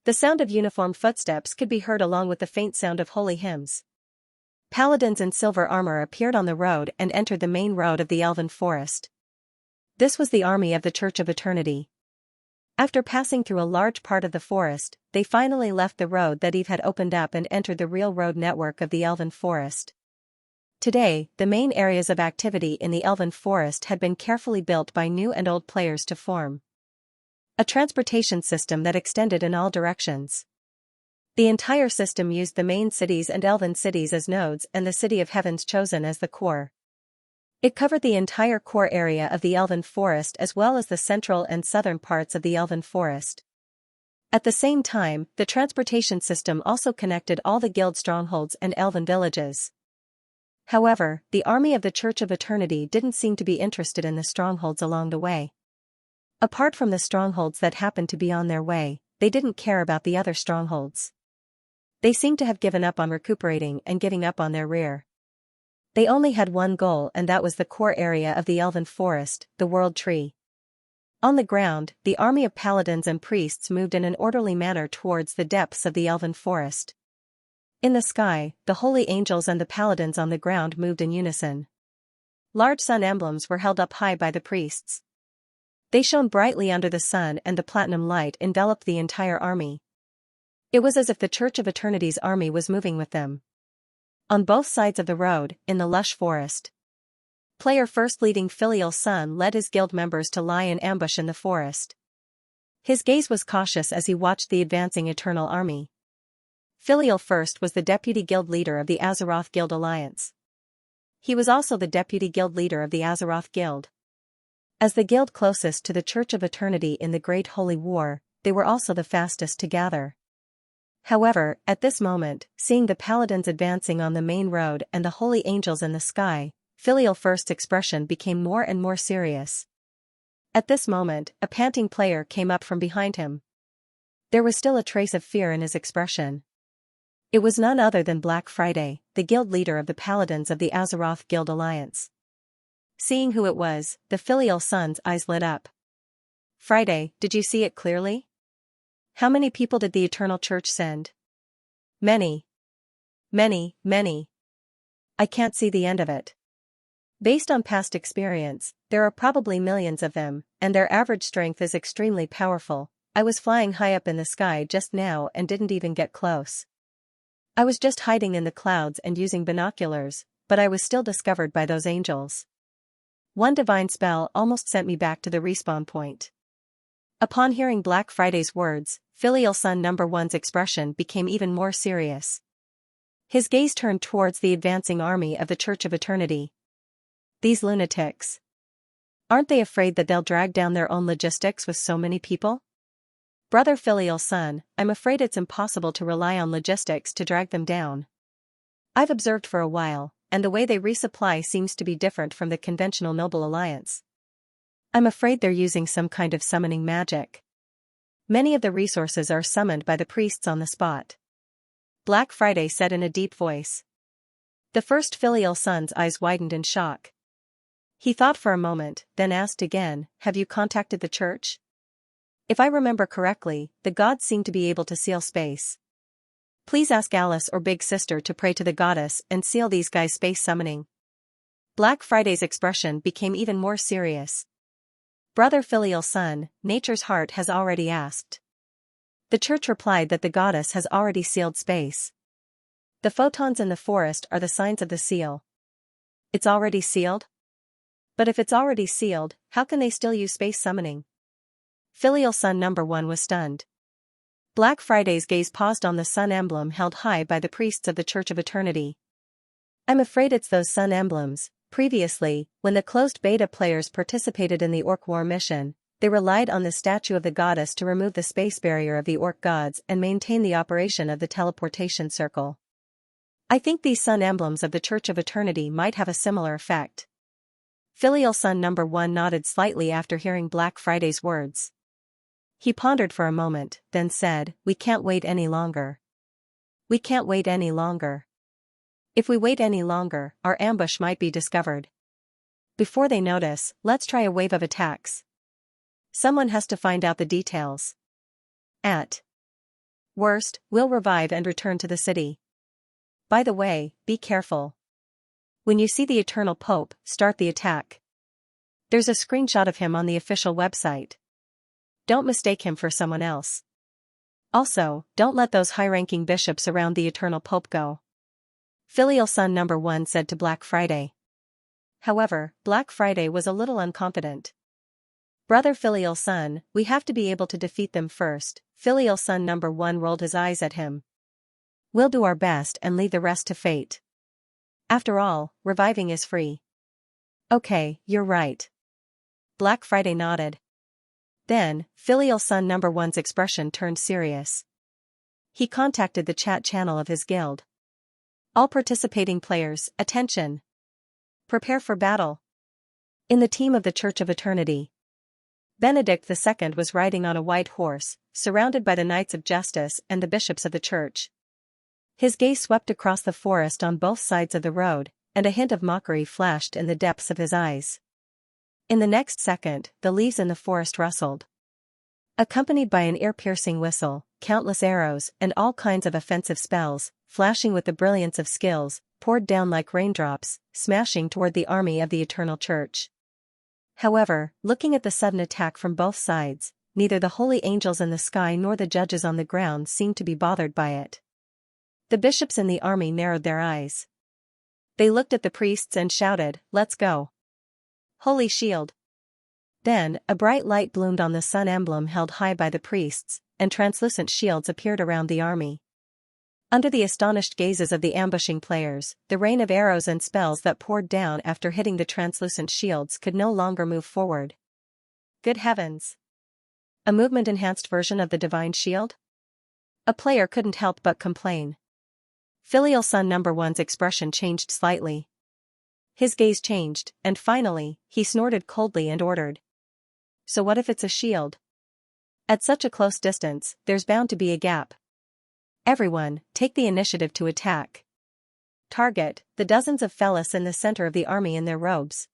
Speaker 1: The sound of uniformed footsteps could be heard along with the faint sound of holy hymns. Paladins in silver armor appeared on the road and entered the main road of the Elven Forest. This was the army of the Church of Eternity. After passing through a large part of the forest, they finally left the road that Eve had opened up and entered the real road network of the Elven Forest. Today, the main areas of activity in the Elven Forest had been carefully built by new and old players to form a transportation system that extended in all directions. The entire system used the main cities and Elven cities as nodes and the City of Heaven's Chosen as the core. It covered the entire core area of the Elven Forest as well as the central and southern parts of the Elven Forest. At the same time, the transportation system also connected all the guild strongholds and Elven villages. However, the army of the Church of Eternity didn't seem to be interested in the strongholds along the way. Apart from the strongholds that happened to be on their way, they didn't care about the other strongholds. They seemed to have given up on recuperating and giving up on their rear. They only had one goal, and that was the core area of the Elven Forest, the World Tree. On the ground, the army of paladins and priests moved in an orderly manner towards the depths of the Elven Forest. In the sky, the holy angels and the paladins on the ground moved in unison. Large sun emblems were held up high by the priests. They shone brightly under the sun and the platinum light enveloped the entire army. It was as if the Church of Eternity's army was moving with them. On both sides of the road, in the lush forest. Player first leading Filial Sun led his guild members to lie in ambush in the forest. His gaze was cautious as he watched the advancing Eternal army. Filial First was the deputy guild leader of the Azeroth Guild Alliance. He was also the deputy guild leader of the Azeroth Guild. As the guild closest to the Church of Eternity in the Great Holy War, they were also the fastest to gather. However, at this moment, seeing the paladins advancing on the main road and the holy angels in the sky, Filial First's expression became more and more serious. At this moment, a panting player came up from behind him. There was still a trace of fear in his expression. It was none other than Black Friday, the guild leader of the Paladins of the Azeroth Guild Alliance. Seeing who it was, the Filial Sun's eyes lit up. Friday, did you see it clearly? How many people did the Eternal Church send? Many. Many, many. I can't see the end of it. Based on past experience, there are probably millions of them, and their average strength is extremely powerful. I was flying high up in the sky just now and didn't even get close. I was just hiding in the clouds and using binoculars, but I was still discovered by those angels. One divine spell almost sent me back to the respawn point. Upon hearing Black Friday's words, Filial Sun No. 1's expression became even more serious. His gaze turned towards the advancing army of the Church of Eternity. These lunatics. Aren't they afraid that they'll drag down their own logistics with so many people? Brother Filial Sun, I'm afraid it's impossible to rely on logistics to drag them down. I've observed for a while, and the way they resupply seems to be different from the conventional Noble Alliance. I'm afraid they're using some kind of summoning magic. Many of the resources are summoned by the priests on the spot. Black Friday said in a deep voice. The first Filial Sun's eyes widened in shock. He thought for a moment, then asked again, have you contacted the church? If I remember correctly, the gods seem to be able to seal space. Please ask Alice or Big Sister to pray to the goddess and seal these guys' space summoning. Black Friday's expression became even more serious. Brother Filial Sun, Nature's Heart has already asked. The church replied that the goddess has already sealed space. The photons in the forest are the signs of the seal. It's already sealed? But if it's already sealed, how can they still use space summoning? Filial Sun No. 1 was stunned. Black Friday's gaze paused on the sun emblem held high by the priests of the Church of Eternity. I'm afraid it's those sun emblems. Previously, when the closed beta players participated in the Orc War mission, they relied on the statue of the goddess to remove the space barrier of the Orc gods and maintain the operation of the teleportation circle. I think these sun emblems of the Church of Eternity might have a similar effect. Filial Son Number 1 nodded slightly after hearing Black Friday's words. He pondered for a moment, then said, "We can't wait any longer. We can't wait any longer. If we wait any longer, our ambush might be discovered. Before they notice, let's try a wave of attacks. Someone has to find out the details. At worst, we'll revive and return to the city. By the way, be careful. When you see the Eternal Pope, start the attack. There's a screenshot of him on the official website. Don't mistake him for someone else. Also, don't let those high-ranking bishops around the Eternal Pope go." Filial Son Number 1 said to Black Friday. However, Black Friday was a little unconfident. "Brother Filial Son, we have to be able to defeat them first." Filial Son Number 1 rolled his eyes at him. "We'll do our best and leave the rest to fate. After all, reviving is free." "Okay, you're right." Black Friday nodded. Then, Filial Son Number 1's expression turned serious. He contacted the chat channel of his guild. "All participating players, attention! Prepare for battle." In the team of the Church of Eternity, Benedict II was riding on a white horse, surrounded by the Knights of Justice and the bishops of the church. His gaze swept across the forest on both sides of the road, and a hint of mockery flashed in the depths of his eyes. In the next second, the leaves in the forest rustled. Accompanied by an ear-piercing whistle, countless arrows and all kinds of offensive spells, flashing with the brilliance of skills, poured down like raindrops, smashing toward the army of the Eternal Church. However, looking at the sudden attack from both sides, neither the holy angels in the sky nor the judges on the ground seemed to be bothered by it. The bishops in the army narrowed their eyes. They looked at the priests and shouted, "Let's go! Holy shield!" Then, a bright light bloomed on the sun emblem held high by the priests, and translucent shields appeared around the army. Under the astonished gazes of the ambushing players, the rain of arrows and spells that poured down after hitting the translucent shields could no longer move forward. Good heavens! A movement-enhanced version of the divine shield? A player couldn't help but complain. Filial Son Number 1's expression changed slightly. His gaze changed, and finally, he snorted coldly and ordered. "So what if it's a shield? At such a close distance, there's bound to be a gap. Everyone, take the initiative to attack. Target the dozens of fellas in the center of the army in their robes."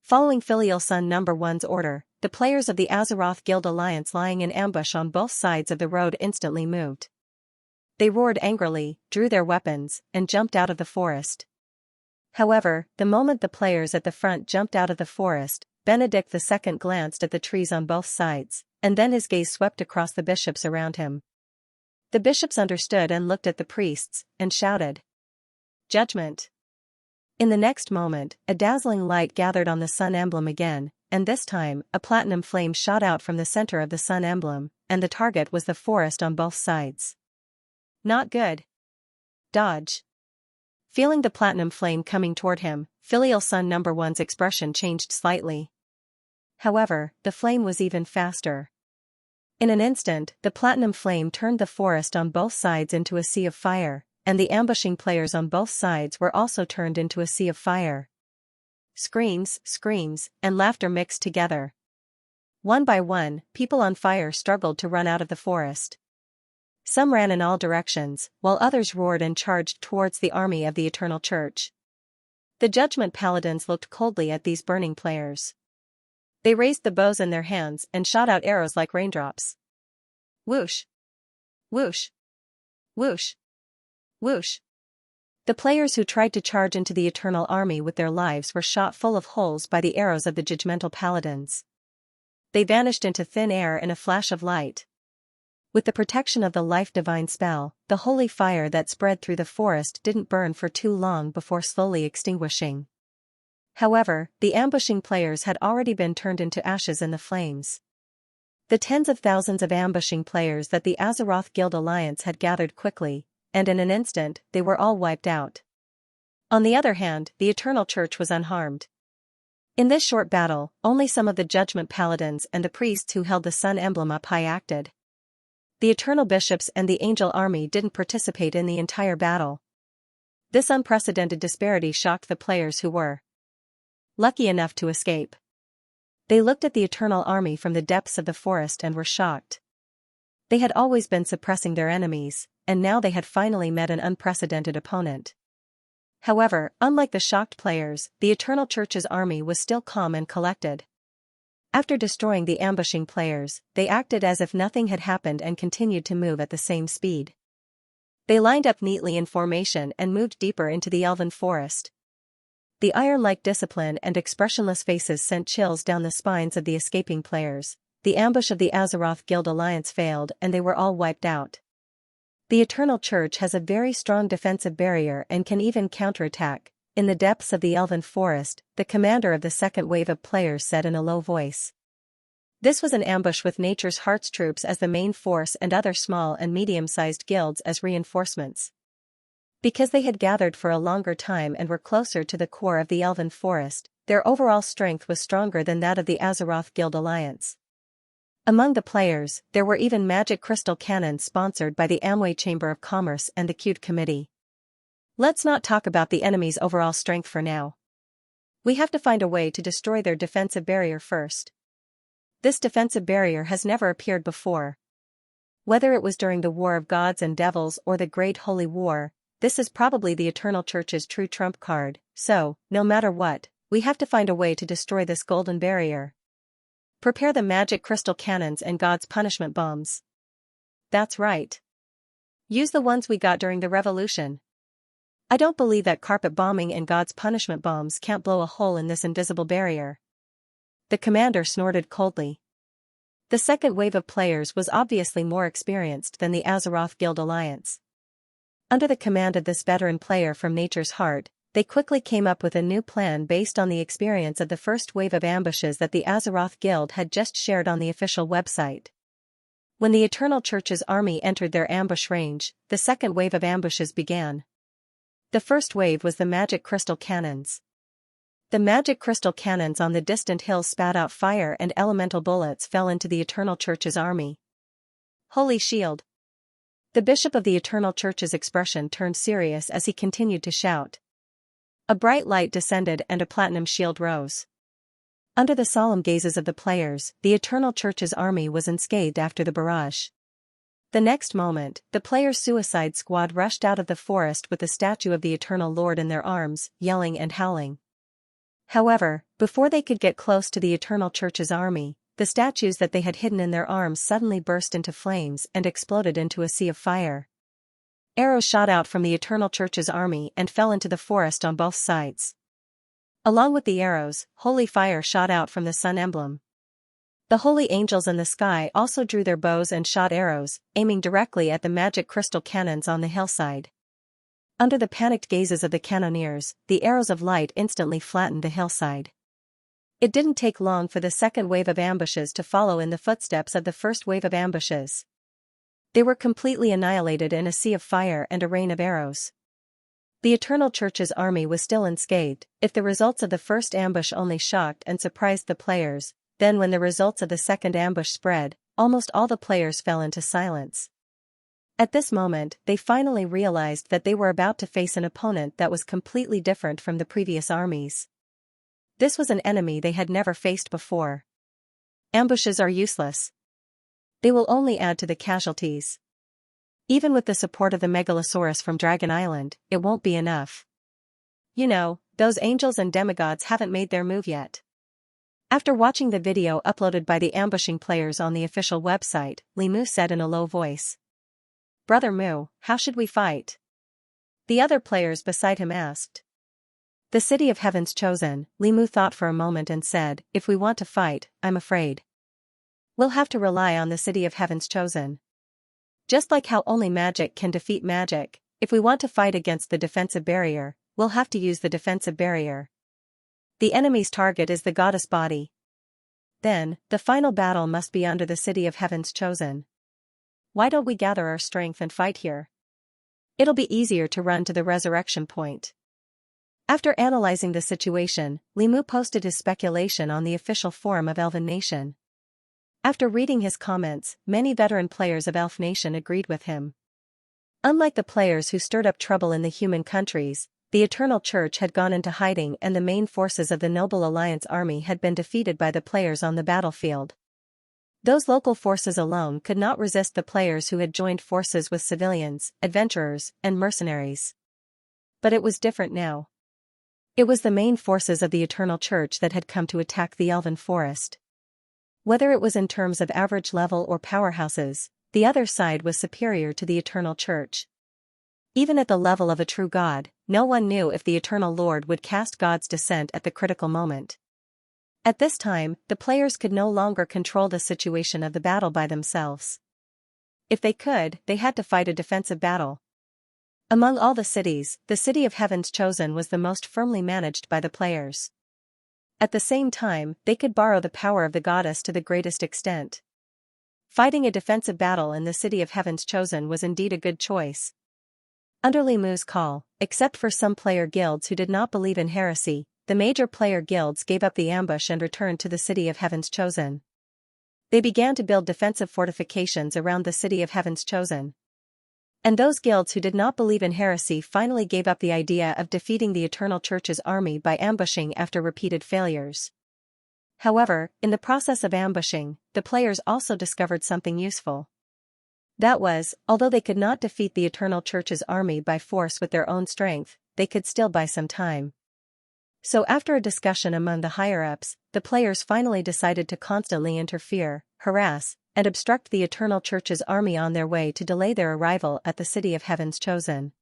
Speaker 1: Following Filial Son Number 1's order, the players of the Azeroth Guild Alliance lying in ambush on both sides of the road instantly moved. They roared angrily, drew their weapons, and jumped out of the forest. However, the moment the players at the front jumped out of the forest, Benedict II glanced at the trees on both sides, and then his gaze swept across the bishops around him. The bishops understood and looked at the priests, and shouted, "Judgment!" In the next moment, a dazzling light gathered on the sun emblem again, and this time, a platinum flame shot out from the center of the sun emblem, and the target was the forest on both sides. Not good. Dodge. Feeling the platinum flame coming toward him, Filial Son Number 1's expression changed slightly. However, the flame was even faster. In an instant, the platinum flame turned the forest on both sides into a sea of fire, and the ambushing players on both sides were also turned into a sea of fire. Screams, and laughter mixed together. One by one, people on fire struggled to run out of the forest. Some ran in all directions, while others roared and charged towards the army of the Eternal Church. The Judgment Paladins looked coldly at these burning players. They raised the bows in their hands and shot out arrows like raindrops. Whoosh! Whoosh! Whoosh! Whoosh! The players who tried to charge into the Eternal Army with their lives were shot full of holes by the arrows of the Judgmental Paladins. They vanished into thin air in a flash of light. With the protection of the Life Divine spell, the holy fire that spread through the forest didn't burn for too long before slowly extinguishing. However, the ambushing players had already been turned into ashes in the flames. The tens of thousands of ambushing players that the Azeroth Guild Alliance had gathered quickly, and in an instant, they were all wiped out. On the other hand, the Eternal Church was unharmed. In this short battle, only some of the Judgment Paladins and the priests who held the Sun Emblem up high acted. The Eternal Bishops and the Angel Army didn't participate in the entire battle. This unprecedented disparity shocked the players who were lucky enough to escape. They looked at the Eternal Army from the depths of the forest and were shocked. They had always been suppressing their enemies, and now they had finally met an unprecedented opponent. However, unlike the shocked players, the Eternal Church's army was still calm and collected. After destroying the ambushing players, they acted as if nothing had happened and continued to move at the same speed. They lined up neatly in formation and moved deeper into the elven forest. The iron-like discipline and expressionless faces sent chills down the spines of the escaping players. The ambush of the Azeroth Guild Alliance failed and they were all wiped out. The Eternal Church has a very strong defensive barrier and can even counterattack. In the depths of the elven forest, the commander of the second wave of players said in a low voice. This was an ambush with Nature's Heart's troops as the main force and other small and medium-sized guilds as reinforcements. Because they had gathered for a longer time and were closer to the core of the elven forest, their overall strength was stronger than that of the Azeroth Guild Alliance. Among the players, there were even magic crystal cannons sponsored by the Amway Chamber of Commerce and the Cute Committee. Let's not talk about the enemy's overall strength for now. We have to find a way to destroy their defensive barrier first. This defensive barrier has never appeared before. Whether it was during the War of Gods and Devils or the Great Holy War, this is probably the Eternal Church's true trump card, so, no matter what, we have to find a way to destroy this golden barrier. Prepare the magic crystal cannons and God's punishment bombs. That's right. Use the ones we got during the revolution. I don't believe that carpet bombing and God's punishment bombs can't blow a hole in this invisible barrier. The commander snorted coldly. The second wave of players was obviously more experienced than the Azeroth Guild Alliance. Under the command of this veteran player from Nature's Heart, they quickly came up with a new plan based on the experience of the first wave of ambushes that the Azeroth Guild had just shared on the official website. When the Eternal Church's army entered their ambush range, the second wave of ambushes began. The first wave was the magic crystal cannons. The magic crystal cannons on the distant hills spat out fire and elemental bullets fell into the Eternal Church's army. Holy shield! The bishop of the Eternal Church's expression turned serious as he continued to shout. A bright light descended and a platinum shield rose. Under the solemn gazes of the players, the Eternal Church's army was unscathed after the barrage. The next moment, the players' suicide squad rushed out of the forest with the statue of the Eternal Lord in their arms, yelling and howling. However, before they could get close to the Eternal Church's army, the statues that they had hidden in their arms suddenly burst into flames and exploded into a sea of fire. Arrows shot out from the Eternal Church's army and fell into the forest on both sides. Along with the arrows, holy fire shot out from the Sun Emblem. The holy angels in the sky also drew their bows and shot arrows, aiming directly at the magic crystal cannons on the hillside. Under the panicked gazes of the cannoneers, the arrows of light instantly flattened the hillside. It didn't take long for the second wave of ambushes to follow in the footsteps of the first wave of ambushes. They were completely annihilated in a sea of fire and a rain of arrows. The Eternal Church's army was still unscathed. If the results of the first ambush only shocked and surprised the players, then when the results of the second ambush spread, almost all the players fell into silence. At this moment, they finally realized that they were about to face an opponent that was completely different from the previous armies. This was an enemy they had never faced before. Ambushes are useless. They will only add to the casualties. Even with the support of the Megalosaurus from Dragon Island, it won't be enough. You know, those angels and demigods haven't made their move yet. After watching the video uploaded by the ambushing players on the official website, Limu said in a low voice. Brother Mu, how should we fight? The other players beside him asked. The City of Heaven's chosen, Limu thought for a moment and said, if we want to fight, I'm afraid. We'll have to rely on the City of Heaven's chosen. Just like how only magic can defeat magic, if we want to fight against the defensive barrier, we'll have to use the defensive barrier. The enemy's target is the goddess body. Then, the final battle must be under the city of Heaven's Chosen. Why don't we gather our strength and fight here? It'll be easier to run to the resurrection point. After analyzing the situation, Limu posted his speculation on the official forum of Elven Nation. After reading his comments, many veteran players of Elf Nation agreed with him. Unlike the players who stirred up trouble in the human countries, the Eternal Church had gone into hiding and the main forces of the Noble Alliance army had been defeated by the players on the battlefield. Those local forces alone could not resist the players who had joined forces with civilians, adventurers, and mercenaries. But it was different now. It was the main forces of the Eternal Church that had come to attack the Elven Forest. Whether it was in terms of average level or powerhouses, the other side was superior to the Eternal Church. Even at the level of a true god, no one knew if the Eternal Lord would cast God's descent at the critical moment. At this time, the players could no longer control the situation of the battle by themselves. If they could, they had to fight a defensive battle. Among all the cities, the city of Heaven's Chosen was the most firmly managed by the players. At the same time, they could borrow the power of the goddess to the greatest extent. Fighting a defensive battle in the city of Heaven's Chosen was indeed a good choice. Under Limu's call, except for some player guilds who did not believe in heresy, the major player guilds gave up the ambush and returned to the city of Heaven's Chosen. They began to build defensive fortifications around the city of Heaven's Chosen. And those guilds who did not believe in heresy finally gave up the idea of defeating the Eternal Church's army by ambushing after repeated failures. However, in the process of ambushing, the players also discovered something useful. That was, although they could not defeat the Eternal Church's army by force with their own strength, they could still buy some time. So after a discussion among the higher-ups, the players finally decided to constantly interfere, harass, and obstruct the Eternal Church's army on their way to delay their arrival at the city of Heaven's Chosen.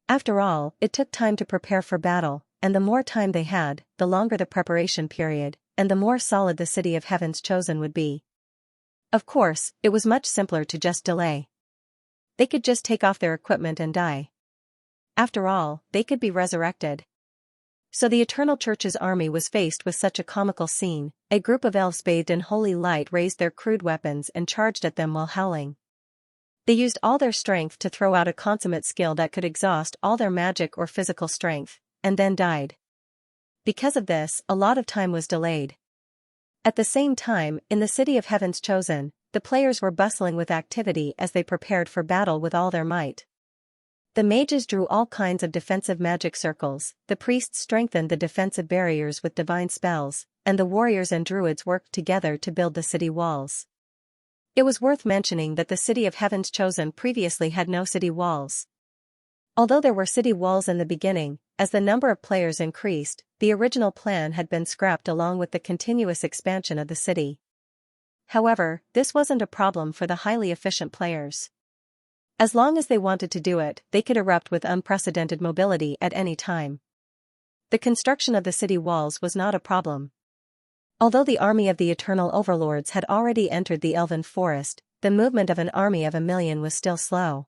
Speaker 1: After all, it took time to prepare for battle, and the more time they had, the longer the preparation period, and the more solid the city of Heaven's Chosen would be. Of course, it was much simpler to just delay. They could just take off their equipment and die. After all, they could be resurrected. So the Eternal Church's army was faced with such a comical scene. A group of elves bathed in holy light raised their crude weapons and charged at them while howling. They used all their strength to throw out a consummate skill that could exhaust all their magic or physical strength, and then died. Because of this, a lot of time was delayed. At the same time, in the city of Heaven's Chosen, the players were bustling with activity as they prepared for battle with all their might. The mages drew all kinds of defensive magic circles, the priests strengthened the defensive barriers with divine spells, and the warriors and druids worked together to build the city walls. It was worth mentioning that the city of Heaven's Chosen previously had no city walls. Although there were city walls in the beginning, as the number of players increased, the original plan had been scrapped along with the continuous expansion of the city. However, this wasn't a problem for the highly efficient players. As long as they wanted to do it, they could erupt with unprecedented mobility at any time. The construction of the city walls was not a problem. Although the army of the Eternal Overlords had already entered the Elven Forest, the movement of an army of 1,000,000 was still slow.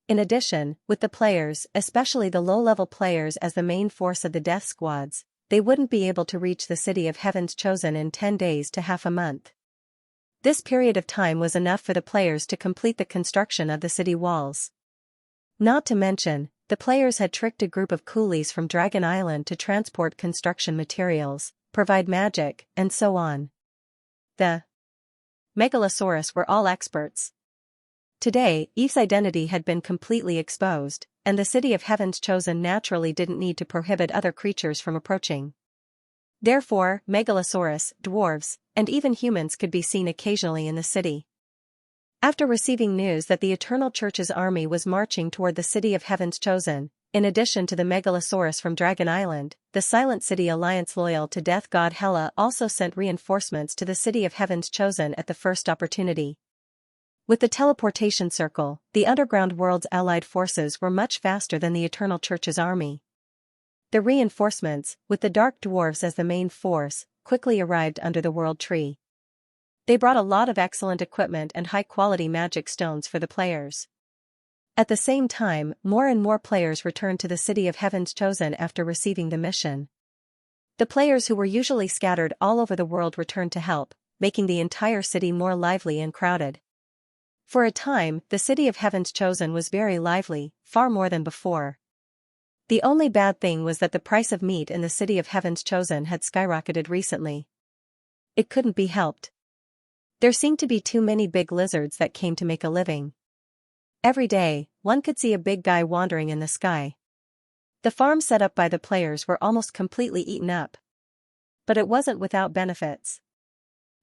Speaker 1: In addition, with the players, especially the low-level players as the main force of the death squads, they wouldn't be able to reach the city of Heaven's Chosen in 10 days to half a month. This period of time was enough for the players to complete the construction of the city walls. Not to mention, the players had tricked a group of coolies from Dragon Island to transport construction materials, provide magic, and so on. The Megalosaurus were all experts. Today, Eve's identity had been completely exposed, and the city of Heaven's Chosen naturally didn't need to prohibit other creatures from approaching. Therefore, Megalosaurus, dwarves, and even humans could be seen occasionally in the city. After receiving news that the Eternal Church's army was marching toward the city of Heaven's Chosen, in addition to the Megalosaurus from Dragon Island, the Silent City Alliance loyal to death god Hela also sent reinforcements to the city of Heaven's Chosen at the first opportunity. With the teleportation circle, the underground world's allied forces were much faster than the Eternal Church's army. The reinforcements, with the Dark Dwarves as the main force, quickly arrived under the World Tree. They brought a lot of excellent equipment and high-quality magic stones for the players. At the same time, more and more players returned to the city of Heaven's Chosen after receiving the mission. The players who were usually scattered all over the world returned to help, making the entire city more lively and crowded. For a time, the city of Heaven's Chosen was very lively, far more than before. The only bad thing was that the price of meat in the city of Heaven's Chosen had skyrocketed recently. It couldn't be helped. There seemed to be too many big lizards that came to make a living. Every day, one could see a big guy wandering in the sky. The farms set up by the players were almost completely eaten up. But it wasn't without benefits.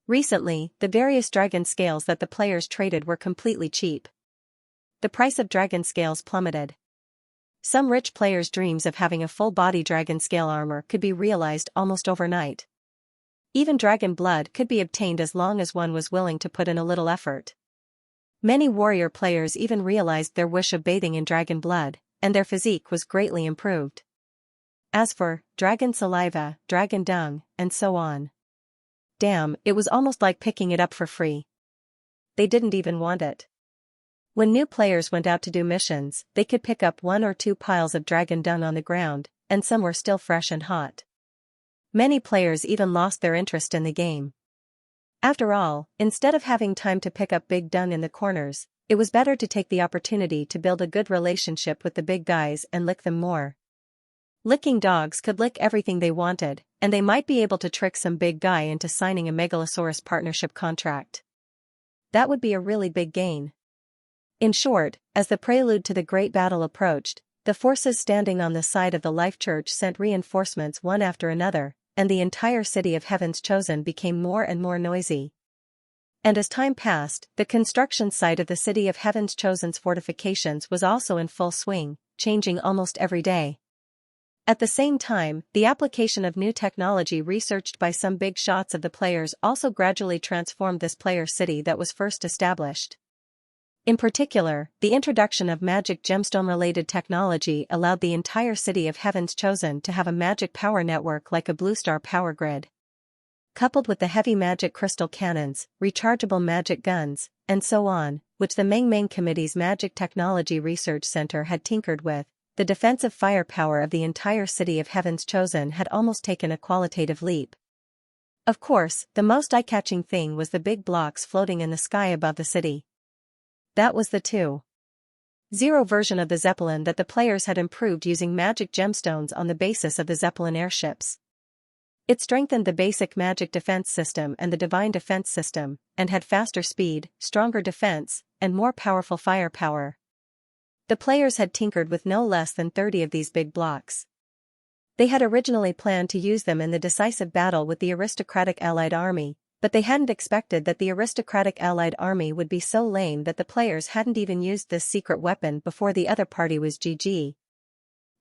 Speaker 1: Recently, the various dragon scales that the players traded were completely cheap. The price of dragon scales plummeted. Some rich players' dreams of having a full-body dragon scale armor could be realized almost overnight. Even dragon blood could be obtained as long as one was willing to put in a little effort. Many warrior players even realized their wish of bathing in dragon blood, and their physique was greatly improved. As for dragon saliva, dragon dung, and so on. Damn, it was almost like picking it up for free. They didn't even want it. When new players went out to do missions, they could pick up 1 or 2 piles of dragon dung on the ground, and some were still fresh and hot. Many players even lost their interest in the game. After all, instead of having time to pick up big dung in the corners, it was better to take the opportunity to build a good relationship with the big guys and lick them more. Licking dogs could lick everything they wanted, and they might be able to trick some big guy into signing a Megalosaurus partnership contract. That would be a really big gain. In short, as the prelude to the great battle approached, the forces standing on the side of the Life Church sent reinforcements one after another, and the entire city of Heaven's Chosen became more and more noisy. And as time passed, the construction site of the city of Heaven's Chosen's fortifications was also in full swing, changing almost every day. At the same time, the application of new technology researched by some big shots of the players also gradually transformed this player city that was first established. In particular, the introduction of magic gemstone-related technology allowed the entire city of Heaven's Chosen to have a magic power network like a Blue Star power grid. Coupled with the heavy magic crystal cannons, rechargeable magic guns, and so on, which the Meng Committee's Magic Technology Research Center had tinkered with, the defensive firepower of the entire city of Heaven's Chosen had almost taken a qualitative leap. Of course, the most eye-catching thing was the big blocks floating in the sky above the city. That was the 2.0 version of the Zeppelin that the players had improved using magic gemstones on the basis of the Zeppelin airships. It strengthened the basic magic defense system and the divine defense system, and had faster speed, stronger defense, and more powerful firepower. The players had tinkered with no less than 30 of these big blocks. They had originally planned to use them in the decisive battle with the aristocratic Allied army, but they hadn't expected that the aristocratic Allied army would be so lame that the players hadn't even used this secret weapon before the other party was GG.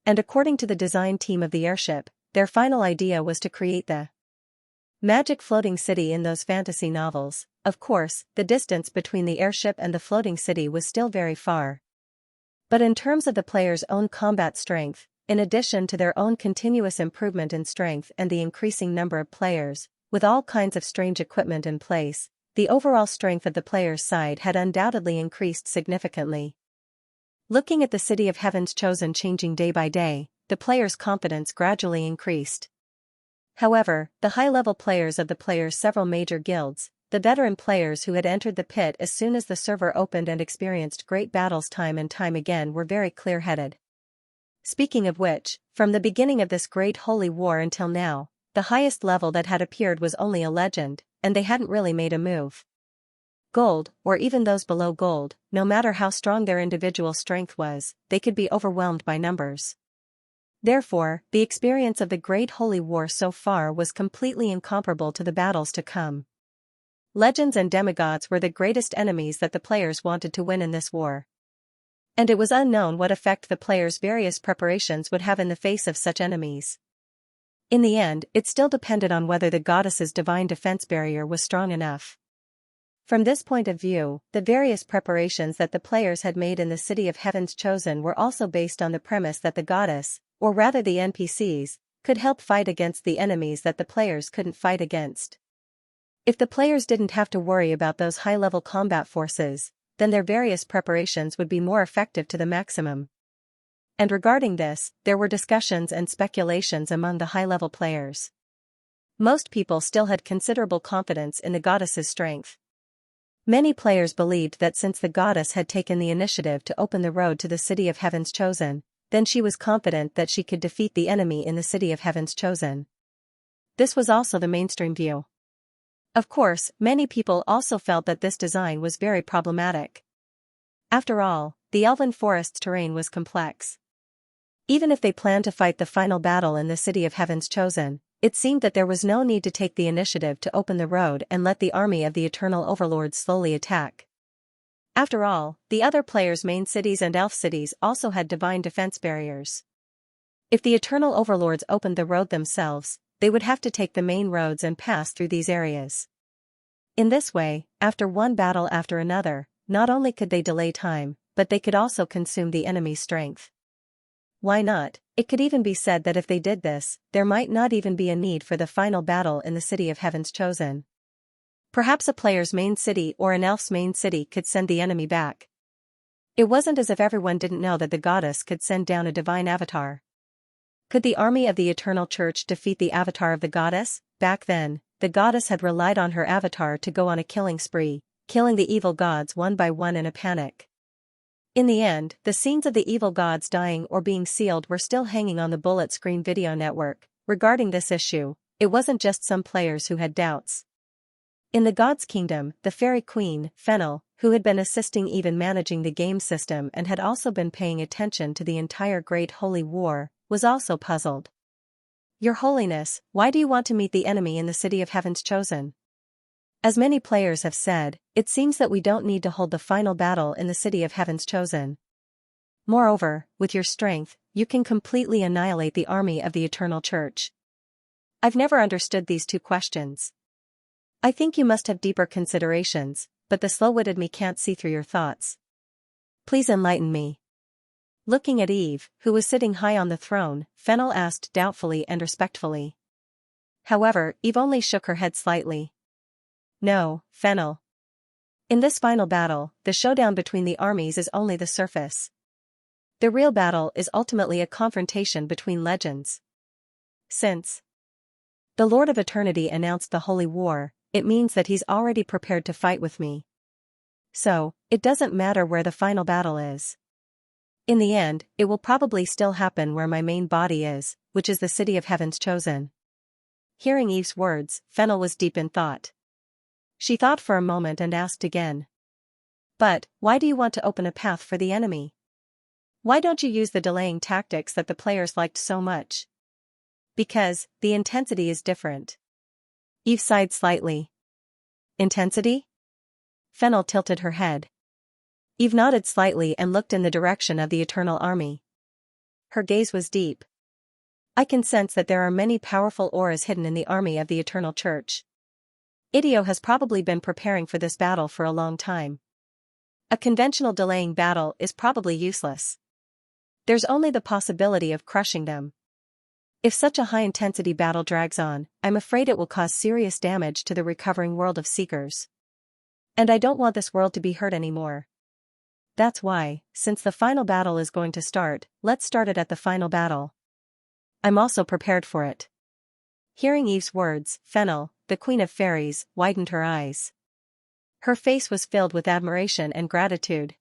Speaker 1: And according to the design team of the airship, their final idea was to create the magic floating city in those fantasy novels. Of course, the distance between the airship and the floating city was still very far. But in terms of the players' own combat strength, in addition to their own continuous improvement in strength and the increasing number of players, with all kinds of strange equipment in place, the overall strength of the players' side had undoubtedly increased significantly. Looking at the city of Heaven's Chosen changing day by day, the players' confidence gradually increased. However, the high-level players of the players' several major guilds, the veteran players who had entered the pit as soon as the server opened and experienced great battles time and time again, were very clear-headed. Speaking of which, from the beginning of this great holy war until now, the highest level that had appeared was only a legend, and they hadn't really made a move. Gold, or even those below gold, no matter how strong their individual strength was, they could be overwhelmed by numbers. Therefore, the experience of the Great Holy War so far was completely incomparable to the battles to come. Legends and demigods were the greatest enemies that the players wanted to win in this war. And it was unknown what effect the players' various preparations would have in the face of such enemies. In the end, it still depended on whether the goddess's divine defense barrier was strong enough. From this point of view, the various preparations that the players had made in the city of Heaven's Chosen were also based on the premise that the goddess, or rather the NPCs, could help fight against the enemies that the players couldn't fight against. If the players didn't have to worry about those high-level combat forces, then their various preparations would be more effective to the maximum. And regarding this, there were discussions and speculations among the high-level players. Most people still had considerable confidence in the goddess's strength. Many players believed that since the goddess had taken the initiative to open the road to the City of Heaven's Chosen, then she was confident that she could defeat the enemy in the City of Heaven's Chosen. This was also the mainstream view. Of course, many people also felt that this design was very problematic. After all, the Elven Forest's terrain was complex. Even if they planned to fight the final battle in the City of Heaven's Chosen, it seemed that there was no need to take the initiative to open the road and let the army of the Eternal Overlords slowly attack. After all, the other players' main cities and elf cities also had divine defense barriers. If the Eternal Overlords opened the road themselves, they would have to take the main roads and pass through these areas. In this way, after one battle after another, not only could they delay time, but they could also consume the enemy's strength. Why not? It could even be said that if they did this, there might not even be a need for the final battle in the City of Heaven's Chosen. Perhaps a player's main city or an elf's main city could send the enemy back. It wasn't as if everyone didn't know that the goddess could send down a divine avatar. Could the army of the Eternal Church defeat the avatar of the goddess? Back then, the goddess had relied on her avatar to go on a killing spree, killing the evil gods one by one in a panic. In the end, the scenes of the evil gods dying or being sealed were still hanging on the bullet screen video network. Regarding this issue, it wasn't just some players who had doubts. In the God's Kingdom, the Fairy Queen, Fennel, who had been assisting even managing the game system and had also been paying attention to the entire Great Holy War, was also puzzled. Your Holiness, why do you want to meet the enemy in the City of Heaven's Chosen? As many players have said, it seems that we don't need to hold the final battle in the City of Heaven's Chosen. Moreover, with your strength, you can completely annihilate the army of the Eternal Church. I've never understood these two questions. I think you must have deeper considerations, but the slow-witted me can't see through your thoughts. Please enlighten me. Looking at Eve, who was sitting high on the throne, Fennel asked doubtfully and respectfully. However, Eve only shook her head slightly. No, Fennel. In this final battle, the showdown between the armies is only the surface. The real battle is ultimately a confrontation between legends. Since the Lord of Eternity announced the Holy War, it means that he's already prepared to fight with me. So, it doesn't matter where the final battle is. In the end, it will probably still happen where my main body is, which is the City of Heaven's Chosen. Hearing Eve's words, Fennel was deep in thought. She thought for a moment and asked again. But, why do you want to open a path for the enemy? Why don't you use the delaying tactics that the players liked so much? Because, the intensity is different. Eve sighed slightly. Intensity? Fennel tilted her head. Eve nodded slightly and looked in the direction of the Eternal Army. Her gaze was deep. I can sense that there are many powerful auras hidden in the army of the Eternal Church. Idio has probably been preparing for this battle for a long time. A conventional delaying battle is probably useless. There's only the possibility of crushing them. If such a high-intensity battle drags on, I'm afraid it will cause serious damage to the recovering world of Seekers. And I don't want this world to be hurt anymore. That's why, since the final battle is going to start, let's start it at the final battle. I'm also prepared for it. Hearing Eve's words, Fennel, the Queen of Fairies, widened her eyes. Her face was filled with admiration and gratitude.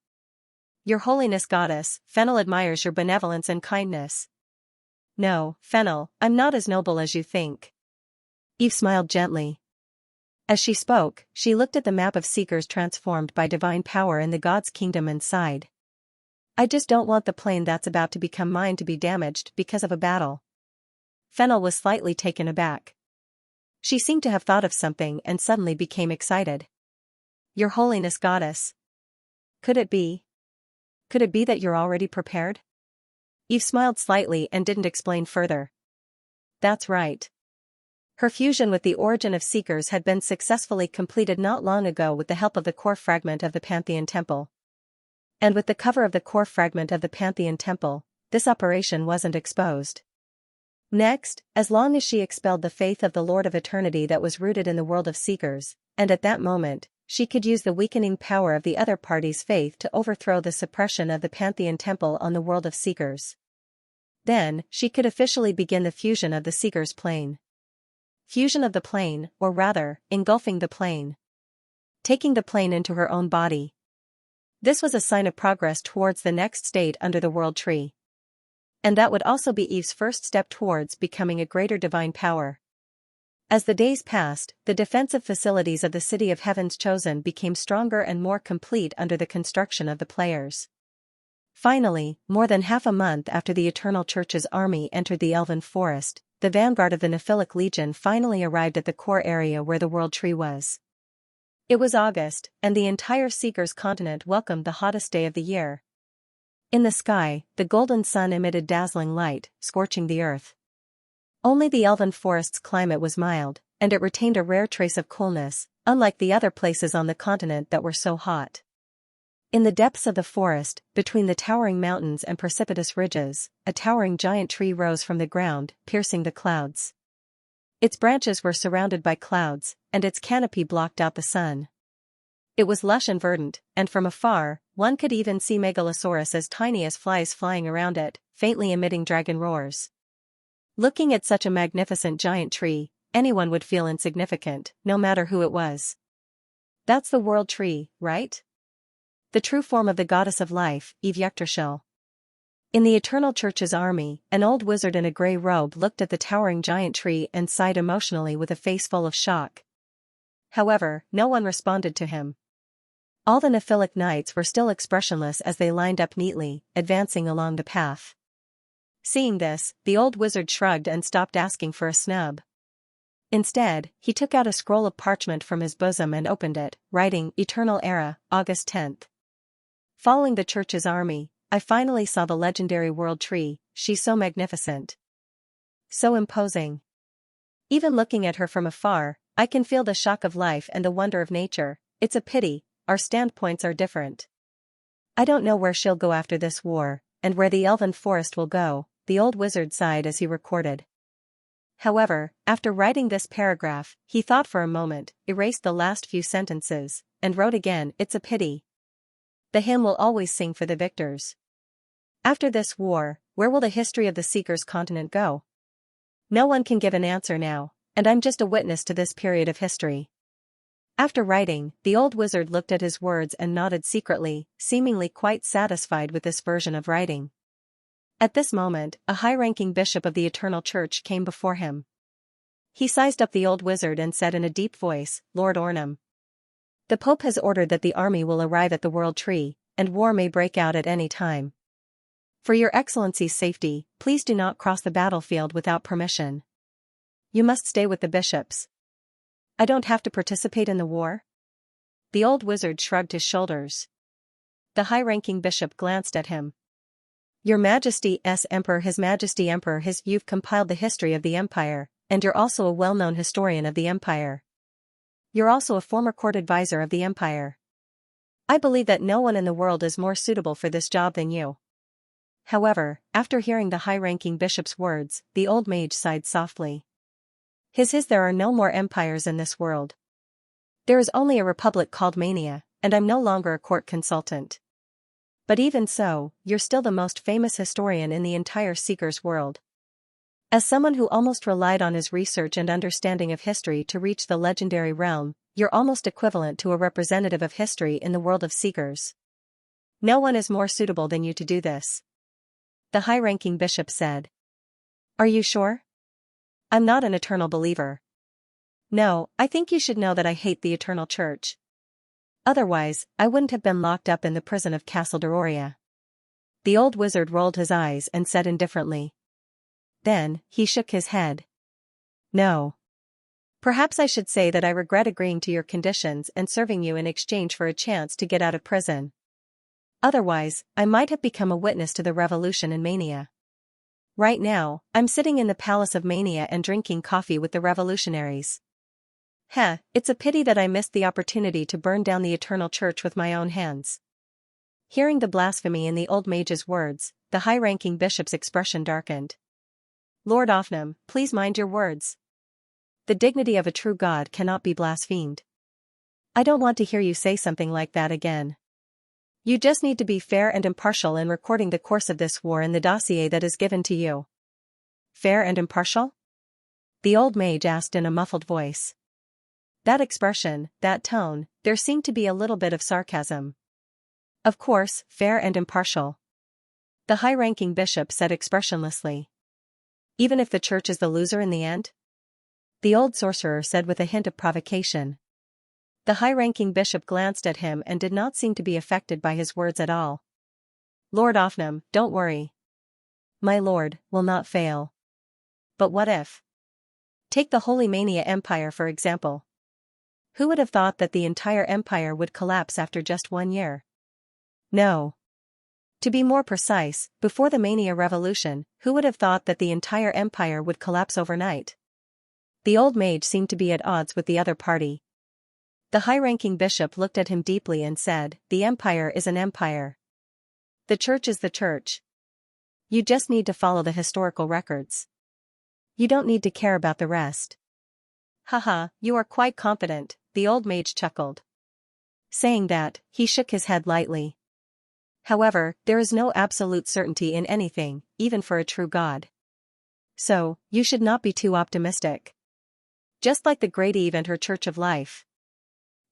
Speaker 1: Your Holiness Goddess, Fennel admires your benevolence and kindness. No, Fennel, I'm not as noble as you think. Eve smiled gently. As she spoke, she looked at the map of Seekers transformed by divine power in the God's Kingdom and sighed. I just don't want the plane that's about to become mine to be damaged because of a battle. Fennel was slightly taken aback. She seemed to have thought of something and suddenly became excited. Your Holiness Goddess. Could it be? Could it be that you're already prepared? Eve smiled slightly and didn't explain further. That's right. Her fusion with the origin of Seekers had been successfully completed not long ago with the help of the core fragment of the Pantheon Temple. And with the cover of the core fragment of the Pantheon Temple, this operation wasn't exposed. Next, as long as she expelled the faith of the Lord of Eternity that was rooted in the world of Seekers, and at that moment, she could use the weakening power of the other party's faith to overthrow the suppression of the Pantheon Temple on the world of Seekers. Then, she could officially begin the fusion of the Seekers plane. Fusion of the plane, or rather, engulfing the plane. Taking the plane into her own body. This was a sign of progress towards the next state under the world tree. And that would also be Eve's first step towards becoming a greater divine power. As the days passed, the defensive facilities of the City of Heaven's Chosen became stronger and more complete under the construction of the players. Finally, more than half a month after the Eternal Church's army entered the Elven Forest, the vanguard of the Nephilic Legion finally arrived at the core area where the world tree was. It was August, and the entire Seekers continent welcomed the hottest day of the year. In the sky, the golden sun emitted dazzling light, scorching the earth. Only the Elven Forest's climate was mild, and it retained a rare trace of coolness, unlike the other places on the continent that were so hot. In the depths of the forest, between the towering mountains and precipitous ridges, a towering giant tree rose from the ground, piercing the clouds. Its branches were surrounded by clouds, and its canopy blocked out the sun. It was lush and verdant, and from afar, one could even see Megalosaurus as tiny as flies flying around it, faintly emitting dragon roars. Looking at such a magnificent giant tree, anyone would feel insignificant, no matter who it was. That's the world tree, right? The true form of the goddess of life, Eve Yggdrasil. In the Eternal Church's army, an old wizard in a grey robe looked at the towering giant tree and sighed emotionally with a face full of shock. However, no one responded to him. All the Nephilic knights were still expressionless as they lined up neatly, advancing along the path. Seeing this, the old wizard shrugged and stopped asking for a snub. Instead, he took out a scroll of parchment from his bosom and opened it, writing, Eternal Era, August 10th. Following the Church's army, I finally saw the legendary world tree. She's so magnificent. So imposing. Even looking at her from afar, I can feel the shock of life and the wonder of nature. It's a pity, our standpoints are different. I don't know where she'll go after this war, and where the Elven Forest will go, the old wizard sighed as he recorded. However, after writing this paragraph, he thought for a moment, erased the last few sentences, and wrote again, It's a pity. The hymn will always sing for the victors. After this war, where will the history of the Seekers continent go? No one can give an answer now, and I'm just a witness to this period of history. After writing, the old wizard looked at his words and nodded secretly, seemingly quite satisfied with this version of writing. At this moment, a high-ranking bishop of the Eternal Church came before him. He sized up the old wizard and said in a deep voice, Lord Ornum. The Pope has ordered that the army will arrive at the World Tree, and war may break out at any time. For your Excellency's safety, please do not cross the battlefield without permission. You must stay with the bishops. I don't have to participate in the war? The old wizard shrugged his shoulders. The high-ranking bishop glanced at him. Your Majesty's Emperor, His Majesty Emperor, you've compiled the history of the Empire, and you're also a well-known historian of the Empire. You're also a former court advisor of the Empire. I believe that no one in the world is more suitable for this job than you. However, after hearing the high-ranking bishop's words, the old mage sighed softly. There are no more empires in this world. There is only a republic called Mania, and I'm no longer a court consultant. But even so, you're still the most famous historian in the entire Seekers world. As someone who almost relied on his research and understanding of history to reach the legendary realm, you're almost equivalent to a representative of history in the world of Seekers. No one is more suitable than you to do this. The high-ranking bishop said. Are you sure? I'm not an eternal believer. No, I think you should know that I hate the Eternal Church. Otherwise, I wouldn't have been locked up in the prison of Castle Doria. The old wizard rolled his eyes and said indifferently. Then, he shook his head. No. Perhaps I should say that I regret agreeing to your conditions and serving you in exchange for a chance to get out of prison. Otherwise, I might have become a witness to the revolution in Mania. Right now, I'm sitting in the Palace of Mania and drinking coffee with the revolutionaries. It's a pity that I missed the opportunity to burn down the Eternal Church with my own hands. Hearing the blasphemy in the old mage's words, the high-ranking bishop's expression darkened. Lord Ofnum, please mind your words. The dignity of a true god cannot be blasphemed. I don't want to hear you say something like that again. You just need to be fair and impartial in recording the course of this war in the dossier that is given to you. Fair and impartial? The old mage asked in a muffled voice. That expression, that tone, there seemed to be a little bit of sarcasm. Of course, fair and impartial. The high-ranking bishop said expressionlessly. Even if the church is the loser in the end? The old sorcerer said with a hint of provocation. The high-ranking bishop glanced at him and did not seem to be affected by his words at all. Lord Offnam, don't worry. My lord will not fail. But what if? Take the Holy Mania Empire for example. Who would have thought that the entire empire would collapse after just 1 year? No. To be more precise, before the Mania Revolution, who would have thought that the entire empire would collapse overnight? The old mage seemed to be at odds with the other party. The high-ranking bishop looked at him deeply and said, the empire is an empire. The church is the church. You just need to follow the historical records. You don't need to care about the rest. Haha, you are quite confident, the old mage chuckled. Saying that, he shook his head lightly. However, there is no absolute certainty in anything, even for a true god. So, you should not be too optimistic. Just like the Great Eve and her Church of Life.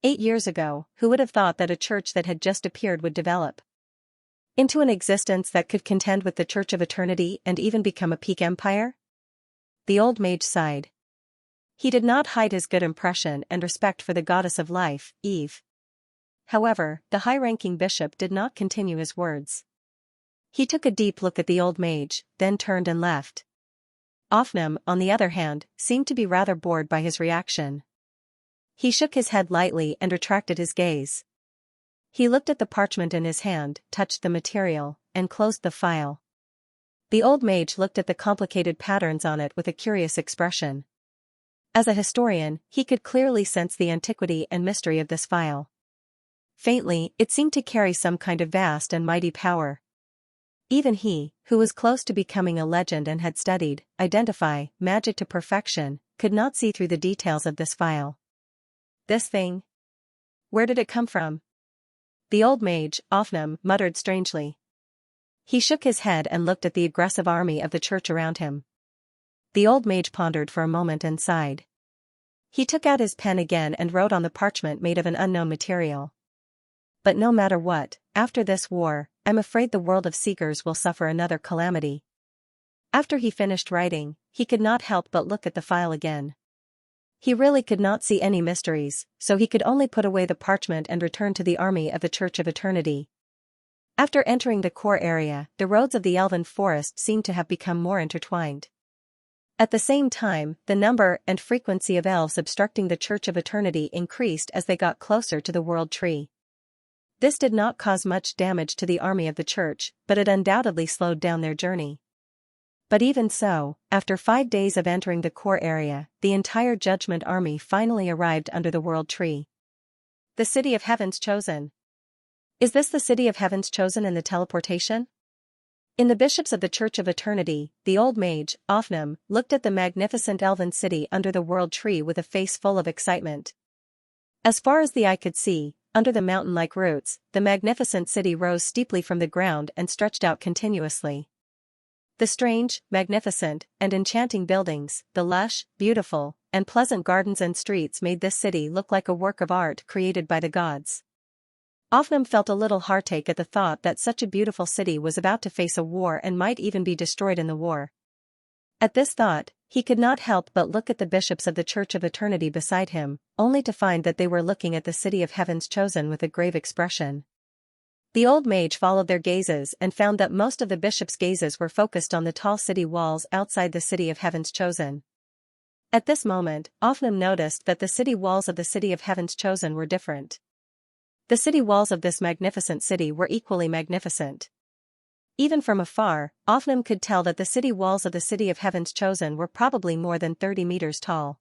Speaker 1: 8 years ago, who would have thought that a church that had just appeared would develop into an existence that could contend with the Church of Eternity and even become a peak empire? The old mage sighed. He did not hide his good impression and respect for the goddess of life, Eve. However, the high-ranking bishop did not continue his words. He took a deep look at the old mage, then turned and left. Offnam, on the other hand, seemed to be rather bored by his reaction. He shook his head lightly and retracted his gaze. He looked at the parchment in his hand, touched the material, and closed the file. The old mage looked at the complicated patterns on it with a curious expression. As a historian, he could clearly sense the antiquity and mystery of this file. Faintly, it seemed to carry some kind of vast and mighty power. Even he, who was close to becoming a legend and had studied, identify, magic to perfection, could not see through the details of this file. This thing? Where did it come from? The old mage, Offnam, muttered strangely. He shook his head and looked at the aggressive army of the church around him. The old mage pondered for a moment and sighed. He took out his pen again and wrote on the parchment made of an unknown material. But no matter what, after this war, I'm afraid the world of seekers will suffer another calamity. After he finished writing, he could not help but look at the file again. He really could not see any mysteries, so he could only put away the parchment and return to the army of the Church of Eternity. After entering the core area, the roads of the elven forest seemed to have become more intertwined. At the same time, the number and frequency of elves obstructing the Church of Eternity increased as they got closer to the World Tree. This did not cause much damage to the army of the church, but it undoubtedly slowed down their journey. But even so, after 5 days of entering the core area, the entire Judgment Army finally arrived under the World Tree. The City of Heaven's Chosen. Is this the City of Heaven's Chosen in the teleportation? In the bishops of the Church of Eternity, the old mage, Offnam, looked at the magnificent elven city under the World Tree with a face full of excitement. As far as the eye could see, under the mountain-like roots, the magnificent city rose steeply from the ground and stretched out continuously. The strange, magnificent, and enchanting buildings, the lush, beautiful, and pleasant gardens and streets made this city look like a work of art created by the gods. Offnam felt a little heartache at the thought that such a beautiful city was about to face a war and might even be destroyed in the war. At this thought, he could not help but look at the bishops of the Church of Eternity beside him, only to find that they were looking at the City of Heaven's Chosen with a grave expression. The old mage followed their gazes and found that most of the bishops' gazes were focused on the tall city walls outside the City of Heaven's Chosen. At this moment, Offnam noticed that the city walls of the City of Heaven's Chosen were different. The city walls of this magnificent city were equally magnificent. Even from afar, Offnam could tell that the city walls of the City of Heaven's Chosen were probably more than 30 meters tall.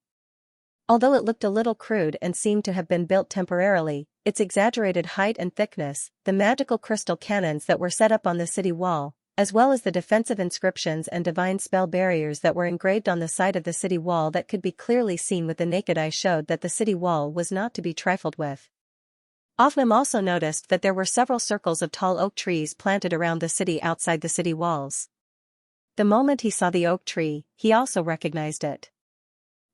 Speaker 1: Although it looked a little crude and seemed to have been built temporarily, its exaggerated height and thickness, the magical crystal cannons that were set up on the city wall, as well as the defensive inscriptions and divine spell barriers that were engraved on the side of the city wall that could be clearly seen with the naked eye showed that the city wall was not to be trifled with. Offnam also noticed that there were several circles of tall oak trees planted around the city outside the city walls. The moment he saw the oak tree, he also recognized it.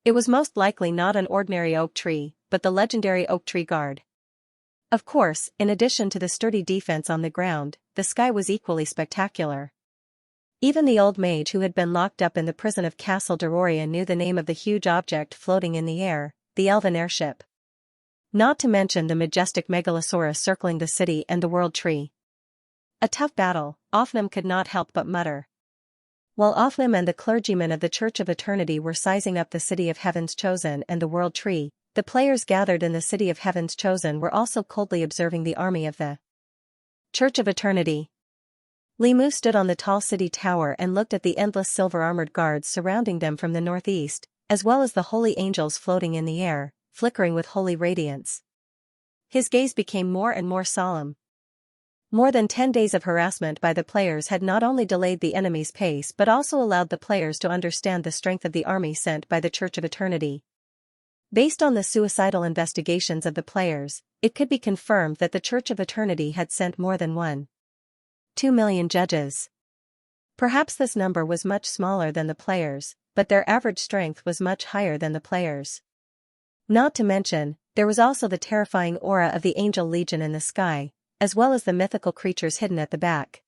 Speaker 1: It was most likely not an ordinary oak tree, but the legendary oak tree guard. Of course, in addition to the sturdy defense on the ground, the sky was equally spectacular. Even the old mage who had been locked up in the prison of Castle Deroria knew the name of the huge object floating in the air, the elven airship. Not to mention the majestic megalosaurus circling the city and the world tree. A tough battle, Ofnum could not help but mutter. While Ofnum and the clergymen of the Church of Eternity were sizing up the City of Heaven's Chosen and the World Tree, the players gathered in the City of Heaven's Chosen were also coldly observing the army of the Church of Eternity. Limu stood on the tall city tower and looked at the endless silver-armored guards surrounding them from the northeast, as well as the holy angels floating in the air, flickering with holy radiance. His gaze became more and more solemn. More than 10 days of harassment by the players had not only delayed the enemy's pace but also allowed the players to understand the strength of the army sent by the Church of Eternity. Based on the suicidal investigations of the players, it could be confirmed that the Church of Eternity had sent more than 1.2 million judges. Perhaps this number was much smaller than the players, but their average strength was much higher than the players. Not to mention, there was also the terrifying aura of the Angel Legion in the sky, as well as the mythical creatures hidden at the back.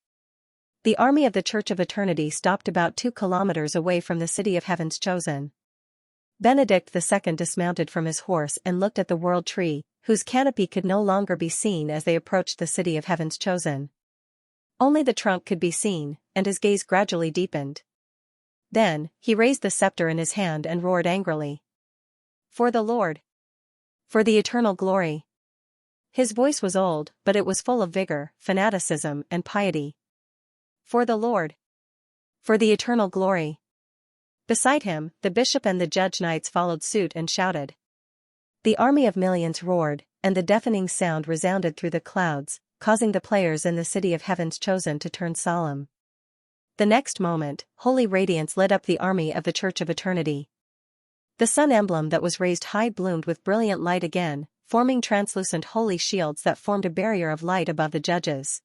Speaker 1: The army of the Church of Eternity stopped about 2 kilometers away from the City of Heaven's Chosen. Benedict II dismounted from his horse and looked at the world tree, whose canopy could no longer be seen as they approached the City of Heaven's Chosen. Only the trunk could be seen, and his gaze gradually deepened. Then, he raised the scepter in his hand and roared angrily. For the Lord! For the eternal glory! His voice was old, but it was full of vigor, fanaticism, and piety. For the Lord! For the eternal glory! Beside him, the bishop and the judge knights followed suit and shouted. The army of millions roared, and the deafening sound resounded through the clouds, causing the players in the City of Heaven's Chosen to turn solemn. The next moment, holy radiance lit up the army of the Church of Eternity. The sun emblem that was raised high bloomed with brilliant light again, forming translucent holy shields that formed a barrier of light above the judges.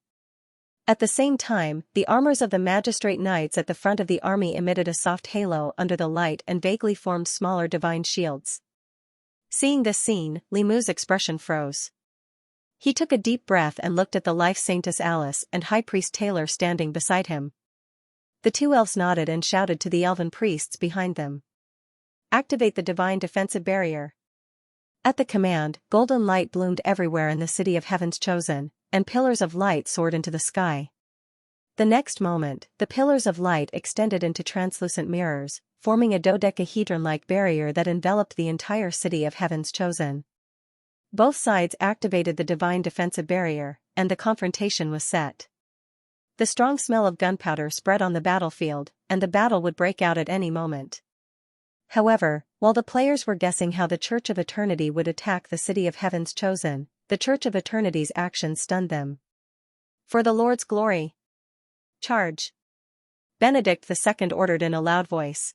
Speaker 1: At the same time, the armors of the magistrate knights at the front of the army emitted a soft halo under the light and vaguely formed smaller divine shields. Seeing this scene, Limu's expression froze. He took a deep breath and looked at the life Saintess Alice and High Priest Taylor standing beside him. The 2 elves nodded and shouted to the elven priests behind them. Activate the divine defensive barrier. At the command, golden light bloomed everywhere in the City of Heaven's Chosen, and pillars of light soared into the sky. The next moment, the pillars of light extended into translucent mirrors, forming a dodecahedron-like barrier that enveloped the entire City of Heaven's Chosen. Both sides activated the divine defensive barrier, and the confrontation was set. The strong smell of gunpowder spread on the battlefield, and the battle would break out at any moment. However, while the players were guessing how the Church of Eternity would attack the City of Heaven's Chosen, the Church of Eternity's actions stunned them. For the Lord's glory! Charge! Benedict II ordered in a loud voice.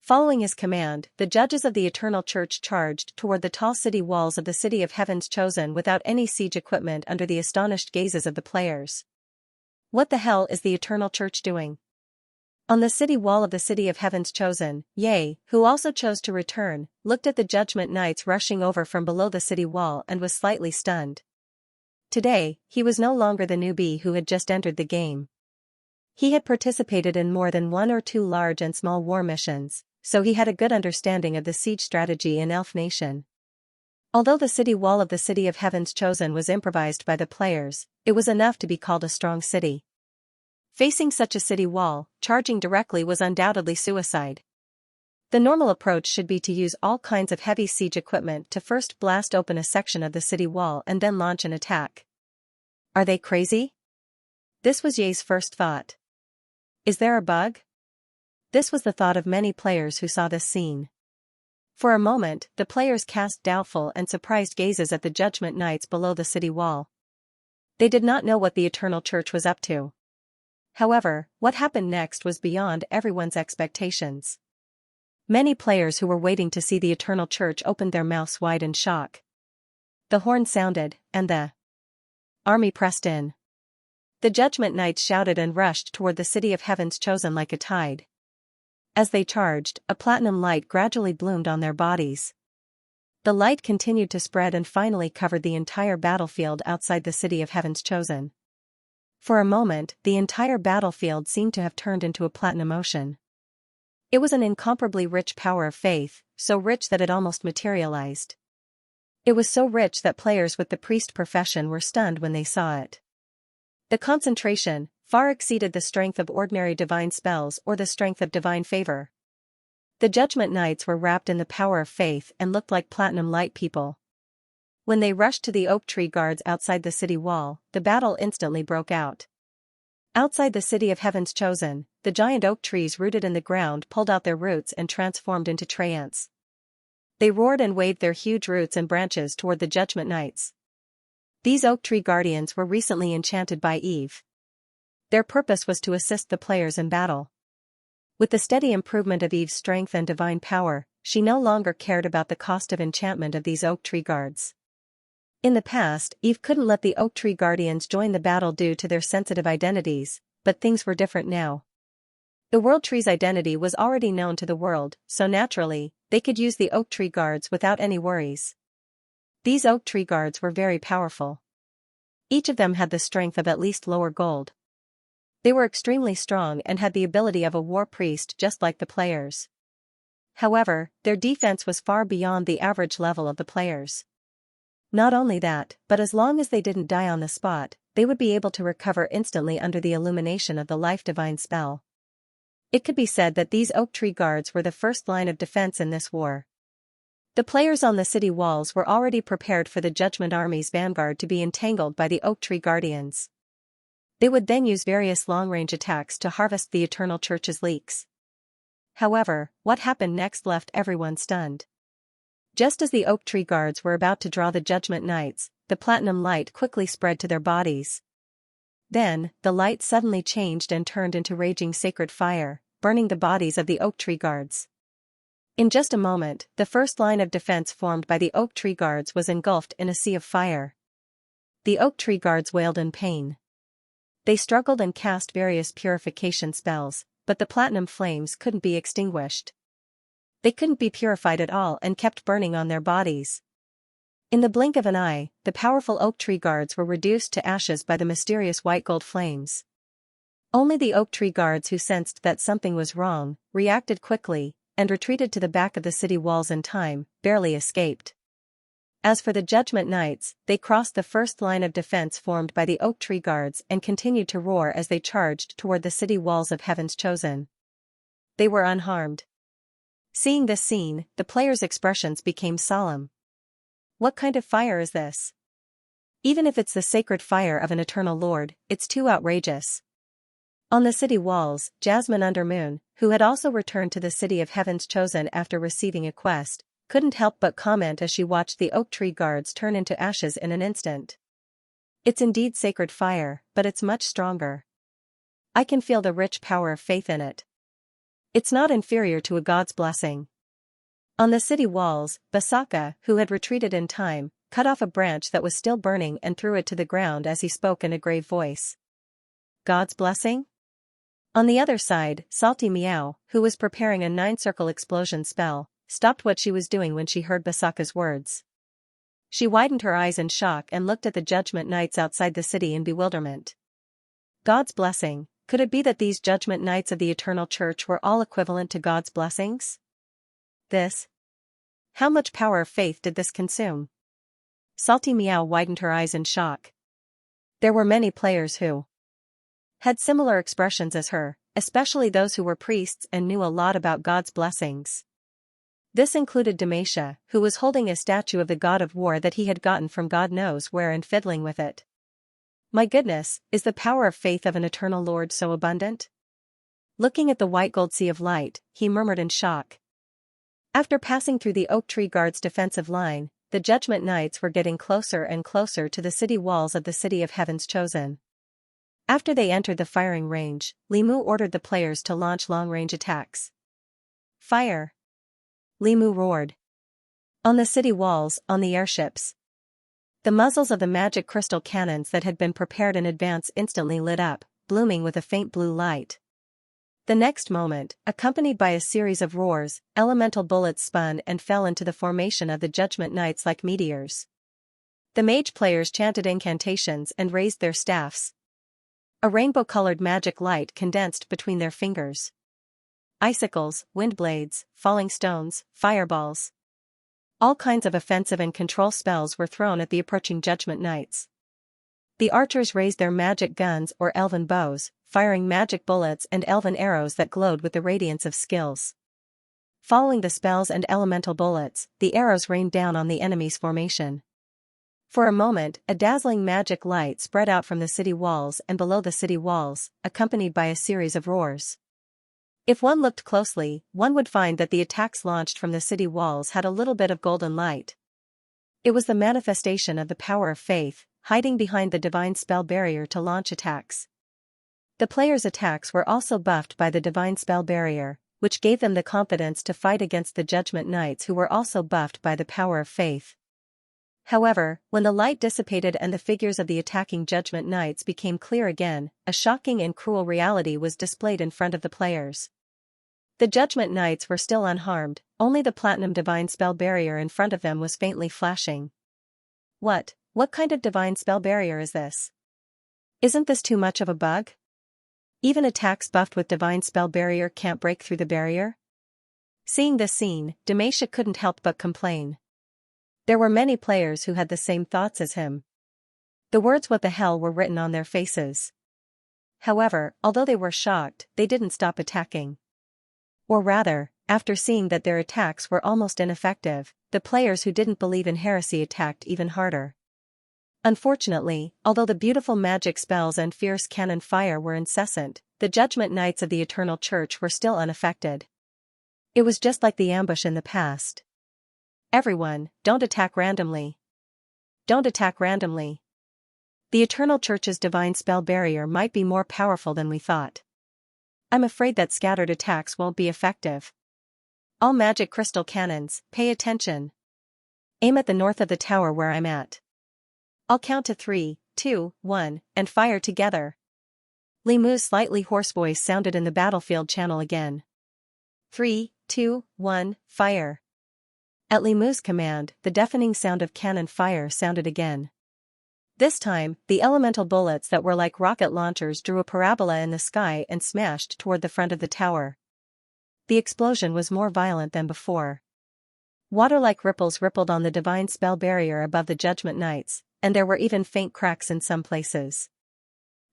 Speaker 1: Following his command, the judges of the Eternal Church charged toward the tall city walls of the City of Heaven's Chosen without any siege equipment under the astonished gazes of the players. What the hell is the Eternal Church doing? On the city wall of the City of Heaven's Chosen, Ye, who also chose to return, looked at the Judgment Knights rushing over from below the city wall and was slightly stunned. Today, he was no longer the newbie who had just entered the game. He had participated in more than 1 or 2 large and small war missions, so he had a good understanding of the siege strategy in Elf Nation. Although the city wall of the City of Heaven's Chosen was improvised by the players, it was enough to be called a strong city. Facing such a city wall, charging directly was undoubtedly suicide. The normal approach should be to use all kinds of heavy siege equipment to first blast open a section of the city wall and then launch an attack. Are they crazy? This was Ye's first thought. Is there a bug? This was the thought of many players who saw this scene. For a moment, the players cast doubtful and surprised gazes at the Judgment Knights below the city wall. They did not know what the Eternal Church was up to. However, what happened next was beyond everyone's expectations. Many players who were waiting to see the Eternal Church opened their mouths wide in shock. The horn sounded, and the army pressed in. The Judgment Knights shouted and rushed toward the City of Heaven's Chosen like a tide. As they charged, a platinum light gradually bloomed on their bodies. The light continued to spread and finally covered the entire battlefield outside the city of Heaven's Chosen. For a moment, the entire battlefield seemed to have turned into a platinum ocean. It was an incomparably rich power of faith, so rich that it almost materialized. It was so rich that players with the priest profession were stunned when they saw it. The concentration far exceeded the strength of ordinary divine spells or the strength of divine favor. The Judgment Knights were wrapped in the power of faith and looked like platinum light people. When they rushed to the oak tree guards outside the city wall, the battle instantly broke out. Outside the city of Heaven's Chosen, the giant oak trees rooted in the ground pulled out their roots and transformed into treants. They roared and waved their huge roots and branches toward the Judgment Knights. These oak tree guardians were recently enchanted by Eve. Their purpose was to assist the players in battle. With the steady improvement of Eve's strength and divine power, she no longer cared about the cost of enchantment of these oak tree guards. In the past, Eve couldn't let the oak tree guardians join the battle due to their sensitive identities, but things were different now. The world tree's identity was already known to the world, so naturally, they could use the oak tree guards without any worries. These oak tree guards were very powerful. Each of them had the strength of at least lower gold. They were extremely strong and had the ability of a war priest just like the players. However, their defense was far beyond the average level of the players. Not only that, but as long as they didn't die on the spot, they would be able to recover instantly under the illumination of the life divine spell. It could be said that these oak tree guards were the first line of defense in this war. The players on the city walls were already prepared for the Judgment Army's vanguard to be entangled by the oak tree guardians. They would then use various long-range attacks to harvest the Eternal Church's leaks. However, what happened next left everyone stunned. Just as the oak tree guards were about to draw the Judgment Knights, the platinum light quickly spread to their bodies. Then, the light suddenly changed and turned into raging sacred fire, burning the bodies of the oak tree guards. In just a moment, the first line of defense formed by the oak tree guards was engulfed in a sea of fire. The oak tree guards wailed in pain. They struggled and cast various purification spells, but the platinum flames couldn't be extinguished. They couldn't be purified at all and kept burning on their bodies. In the blink of an eye, the powerful oak tree guards were reduced to ashes by the mysterious white gold flames. Only the oak tree guards who sensed that something was wrong, reacted quickly, and retreated to the back of the city walls in time, barely escaped. As for the Judgment Knights, they crossed the first line of defense formed by the oak tree guards and continued to roar as they charged toward the city walls of Heaven's Chosen. They were unharmed. Seeing this scene, the players' expressions became solemn. What kind of fire is this? Even if it's the sacred fire of an eternal Lord, it's too outrageous. On the city walls, Jasmine Undermoon, who had also returned to the city of Heaven's Chosen after receiving a quest, couldn't help but comment as she watched the oak tree guards turn into ashes in an instant. It's indeed sacred fire, but it's much stronger. I can feel the rich power of faith in it. It's not inferior to a god's blessing. On the city walls, Basaka, who had retreated in time, cut off a branch that was still burning and threw it to the ground as he spoke in a grave voice. God's blessing? On the other side, Salty Meow, who was preparing a 9-circle explosion spell, stopped what she was doing when she heard Basaka's words. She widened her eyes in shock and looked at the Judgment Knights outside the city in bewilderment. God's blessing, could it be that these Judgment Knights of the Eternal Church were all equivalent to God's blessings? How much power of faith did this consume? Salty Meow widened her eyes in shock. There were many players who had similar expressions as her, especially those who were priests and knew a lot about God's blessings. This included Demacia, who was holding a statue of the god of war that he had gotten from God knows where and fiddling with it. My goodness, is the power of faith of an eternal Lord so abundant? Looking at the white gold sea of light, he murmured in shock. After passing through the oak tree guard's defensive line, the Judgment Knights were getting closer and closer to the city walls of the city of Heaven's Chosen. After they entered the firing range, Limu ordered the players to launch long-range attacks. Fire! Limu roared. On the city walls, on the airships. The muzzles of the magic crystal cannons that had been prepared in advance instantly lit up, blooming with a faint blue light. The next moment, accompanied by a series of roars, elemental bullets spun and fell into the formation of the Judgment Knights like meteors. The mage players chanted incantations and raised their staffs. A rainbow-colored magic light condensed between their fingers. Icicles, wind blades, falling stones, fireballs. All kinds of offensive and control spells were thrown at the approaching Judgment Knights. The archers raised their magic guns or elven bows, firing magic bullets and elven arrows that glowed with the radiance of skills. Following the spells and elemental bullets, the arrows rained down on the enemy's formation. For a moment, a dazzling magic light spread out from the city walls and below the city walls, accompanied by a series of roars. If one looked closely, one would find that the attacks launched from the city walls had a little bit of golden light. It was the manifestation of the power of faith, hiding behind the divine spell barrier to launch attacks. The players' attacks were also buffed by the divine spell barrier, which gave them the confidence to fight against the Judgment Knights who were also buffed by the power of faith. However, when the light dissipated and the figures of the attacking Judgment Knights became clear again, a shocking and cruel reality was displayed in front of the players. The Judgment Knights were still unharmed, only the platinum divine spell barrier in front of them was faintly flashing. What kind of divine spell barrier is this? Isn't this too much of a bug? Even attacks buffed with divine spell barrier can't break through the barrier? Seeing this scene, Demacia couldn't help but complain. There were many players who had the same thoughts as him. The words "what the hell" were written on their faces. However, although they were shocked, they didn't stop attacking. Or rather, after seeing that their attacks were almost ineffective, the players who didn't believe in heresy attacked even harder. Unfortunately, although the beautiful magic spells and fierce cannon fire were incessant, the Judgment Knights of the Eternal Church were still unaffected. It was just like the ambush in the past. Everyone, don't attack randomly. Don't attack randomly. The Eternal Church's divine spell barrier might be more powerful than we thought. I'm afraid that scattered attacks won't be effective. All magic crystal cannons, pay attention. Aim at the north of the tower where I'm at. I'll count to 3, 2, 1, and fire together. Li Mu's slightly hoarse voice sounded in the battlefield channel again. 3, 2, 1, fire. At Li Mu's command, the deafening sound of cannon fire sounded again. This time, the elemental bullets that were like rocket launchers drew a parabola in the sky and smashed toward the front of the tower. The explosion was more violent than before. Water-like ripples rippled on the divine spell barrier above the Judgment Knights, and there were even faint cracks in some places.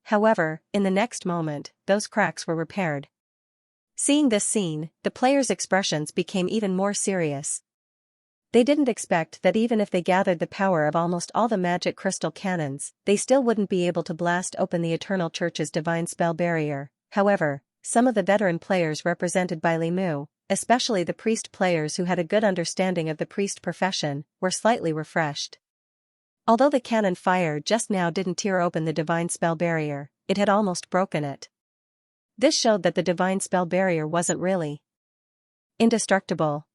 Speaker 1: However, in the next moment, those cracks were repaired. Seeing this scene, the players' expressions became even more serious. They didn't expect that even if they gathered the power of almost all the magic crystal cannons, they still wouldn't be able to blast open the Eternal Church's divine spell barrier. However, some of the veteran players represented by Li Mu, especially the priest players who had a good understanding of the priest profession, were slightly refreshed. Although the cannon fire just now didn't tear open the divine spell barrier, it had almost broken it. This showed that the divine spell barrier wasn't really indestructible.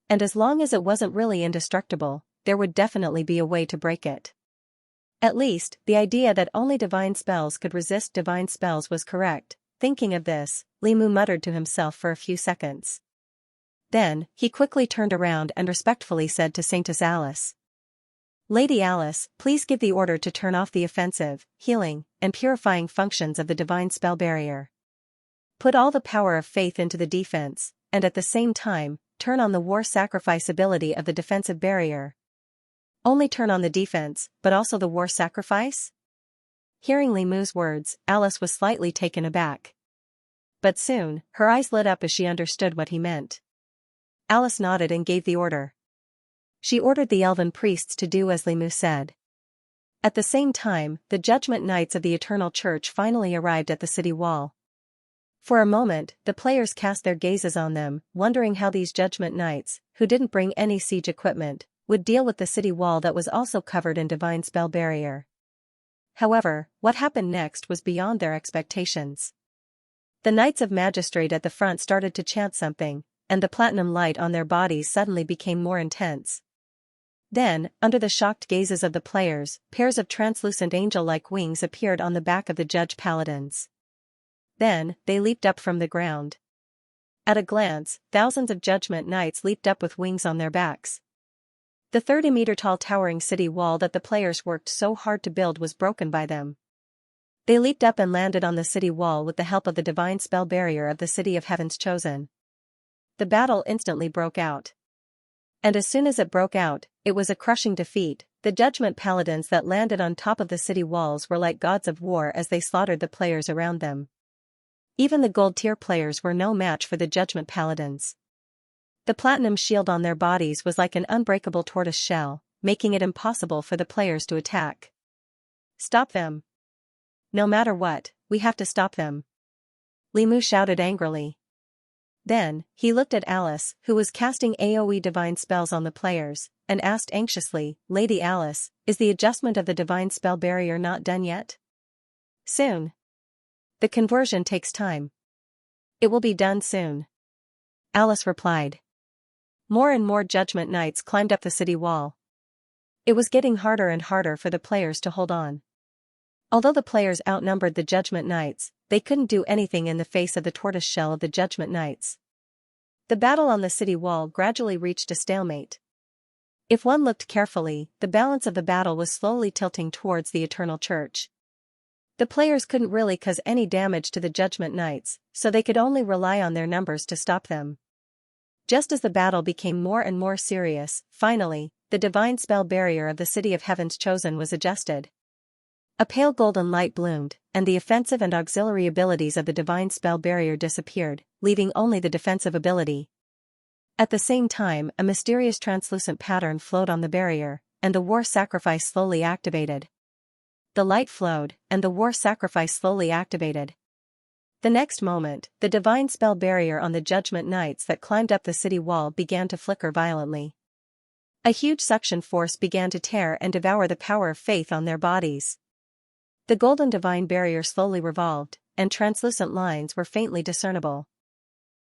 Speaker 1: And as long as it wasn't really indestructible, there would definitely be a way to break it. At least, the idea that only divine spells could resist divine spells was correct. Thinking of this, Li Mu muttered to himself for a few seconds. Then, he quickly turned around and respectfully said to Saintess Alice, "Lady Alice, please give the order to turn off the offensive, healing, and purifying functions of the divine spell barrier. Put all the power of faith into the defense, and at the same time, turn on the war sacrifice ability of the defensive barrier." Only turn on the defense, but also the war sacrifice? Hearing Li Mu's words, Alice was slightly taken aback. But soon, her eyes lit up as she understood what he meant. Alice nodded and gave the order. She ordered the elven priests to do as Li Mu said. At the same time, the Judgment Knights of the Eternal Church finally arrived at the city wall. For a moment, the players cast their gazes on them, wondering how these Judgment Knights, who didn't bring any siege equipment, would deal with the city wall that was also covered in divine spell barrier. However, what happened next was beyond their expectations. The Knights of Magistrate at the front started to chant something, and the platinum light on their bodies suddenly became more intense. Then, under the shocked gazes of the players, pairs of translucent angel-like wings appeared on the back of the judge paladins. Then, they leaped up from the ground. At a glance, thousands of Judgment Knights leaped up with wings on their backs. The 30-meter-tall towering city wall that the players worked so hard to build was broken by them. They leaped up and landed on the city wall with the help of the divine spell barrier of the City of Heaven's Chosen. The battle instantly broke out. And as soon as it broke out, it was a crushing defeat. The Judgment Paladins that landed on top of the city walls were like gods of war as they slaughtered the players around them. Even the gold-tier players were no match for the Judgment Paladins. The platinum shield on their bodies was like an unbreakable tortoise shell, making it impossible for the players to attack. "Stop them! No matter what, we have to stop them," Limu shouted angrily. Then, he looked at Alice, who was casting AoE divine spells on the players, and asked anxiously, "Lady Alice, is the adjustment of the divine spell barrier not done yet?" "Soon. The conversion takes time. It will be done soon," Alice replied. More and more Judgment Knights climbed up the city wall. It was getting harder and harder for the players to hold on. Although the players outnumbered the Judgment Knights, they couldn't do anything in the face of the tortoise shell of the Judgment Knights. The battle on the city wall gradually reached a stalemate. If one looked carefully, the balance of the battle was slowly tilting towards the Eternal Church. The players couldn't really cause any damage to the Judgment Knights, so they could only rely on their numbers to stop them. Just as the battle became more and more serious, finally, the divine spell barrier of the City of Heaven's Chosen was adjusted. A pale golden light bloomed, and the offensive and auxiliary abilities of the divine spell barrier disappeared, leaving only the defensive ability. At the same time, a mysterious translucent pattern flowed on the barrier, and the war sacrifice slowly activated. The light flowed, and the war sacrifice slowly activated. The next moment, the divine spell barrier on the Judgment Knights that climbed up the city wall began to flicker violently. A huge suction force began to tear and devour the power of faith on their bodies. The golden divine barrier slowly revolved, and translucent lines were faintly discernible.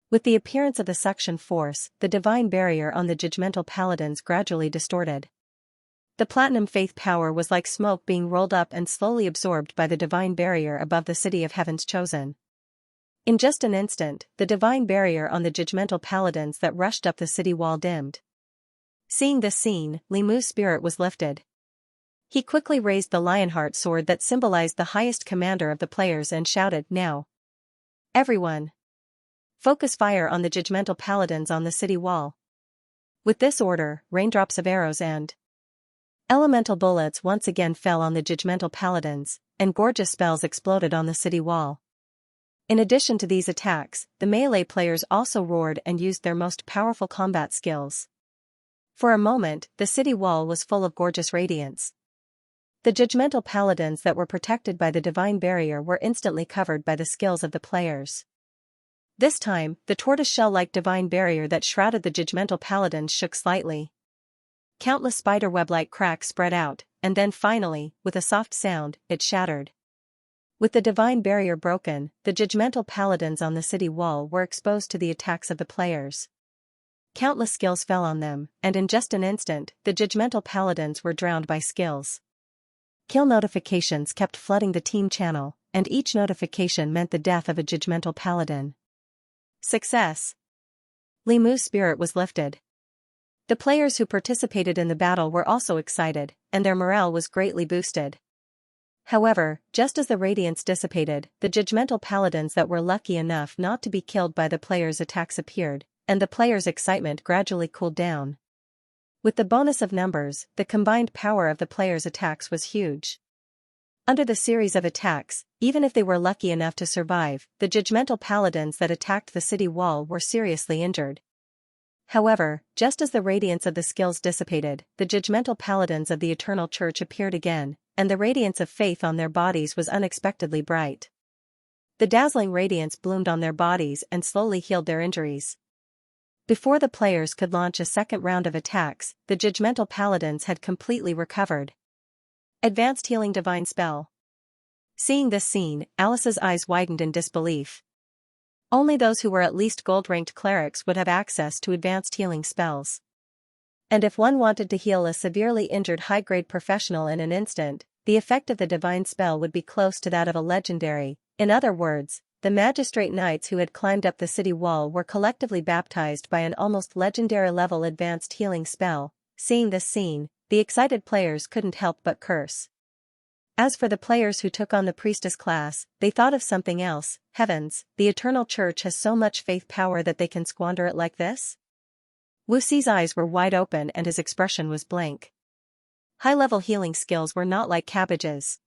Speaker 1: With the appearance of the suction force, the divine barrier on the judgmental paladins gradually distorted. The platinum faith power was like smoke being rolled up and slowly absorbed by the divine barrier above the City of Heaven's Chosen. In just an instant, the divine barrier on the judgmental paladins that rushed up the city wall dimmed. Seeing this scene, Limu's spirit was lifted. He quickly raised the Lionheart sword that symbolized the highest commander of the players and shouted, "Now! Everyone! Focus fire on the judgmental paladins on the city wall." With this order, raindrops of arrows and elemental bullets once again fell on the judgmental paladins, and gorgeous spells exploded on the city wall. In addition to these attacks, the melee players also roared and used their most powerful combat skills. For a moment, the city wall was full of gorgeous radiance. The judgmental paladins that were protected by the divine barrier were instantly covered by the skills of the players. This time, the tortoiseshell-like divine barrier that shrouded the judgmental paladins shook slightly. Countless spiderweb-like cracks spread out, and then finally, with a soft sound, it shattered. With the divine barrier broken, the judgmental paladins on the city wall were exposed to the attacks of the players. Countless skills fell on them, and in just an instant, the judgmental paladins were drowned by skills. Kill notifications kept flooding the team channel, and each notification meant the death of a judgmental paladin. Success! Limu's spirit was lifted. The players who participated in the battle were also excited, and their morale was greatly boosted. However, just as the radiance dissipated, the judgmental paladins that were lucky enough not to be killed by the players' attacks appeared, and the players' excitement gradually cooled down. With the bonus of numbers, the combined power of the players' attacks was huge. Under the series of attacks, even if they were lucky enough to survive, the judgmental paladins that attacked the city wall were seriously injured. However, just as the radiance of the skills dissipated, the judgmental paladins of the Eternal Church appeared again, and the radiance of faith on their bodies was unexpectedly bright. The dazzling radiance bloomed on their bodies and slowly healed their injuries. Before the players could launch a second round of attacks, the judgmental paladins had completely recovered. Advanced Healing Divine Spell. Seeing this scene, Alice's eyes widened in disbelief. Only those who were at least gold-ranked clerics would have access to advanced healing spells. And if one wanted to heal a severely injured high-grade professional in an instant, the effect of the divine spell would be close to that of a legendary. In other words, the magistrate knights who had climbed up the city wall were collectively baptized by an almost legendary level advanced healing spell. Seeing this scene, the excited players couldn't help but curse. As for the players who took on the priestess class, they thought of something else. Heavens, the Eternal Church has so much faith power that they can squander it like this? Wu Xi's eyes were wide open and his expression was blank. High-level healing skills were not like cabbages.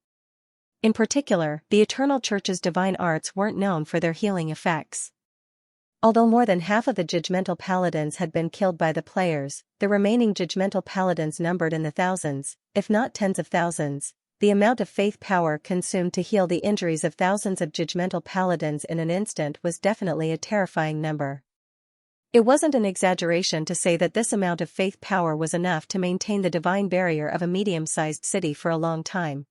Speaker 1: In particular, the Eternal Church's divine arts weren't known for their healing effects. Although more than half of the judgmental paladins had been killed by the players, the remaining judgmental paladins numbered in the thousands, if not tens of thousands. The amount of faith power consumed to heal the injuries of thousands of judgmental paladins in an instant was definitely a terrifying number. It wasn't an exaggeration to say that this amount of faith power was enough to maintain the divine barrier of a medium-sized city for a long time.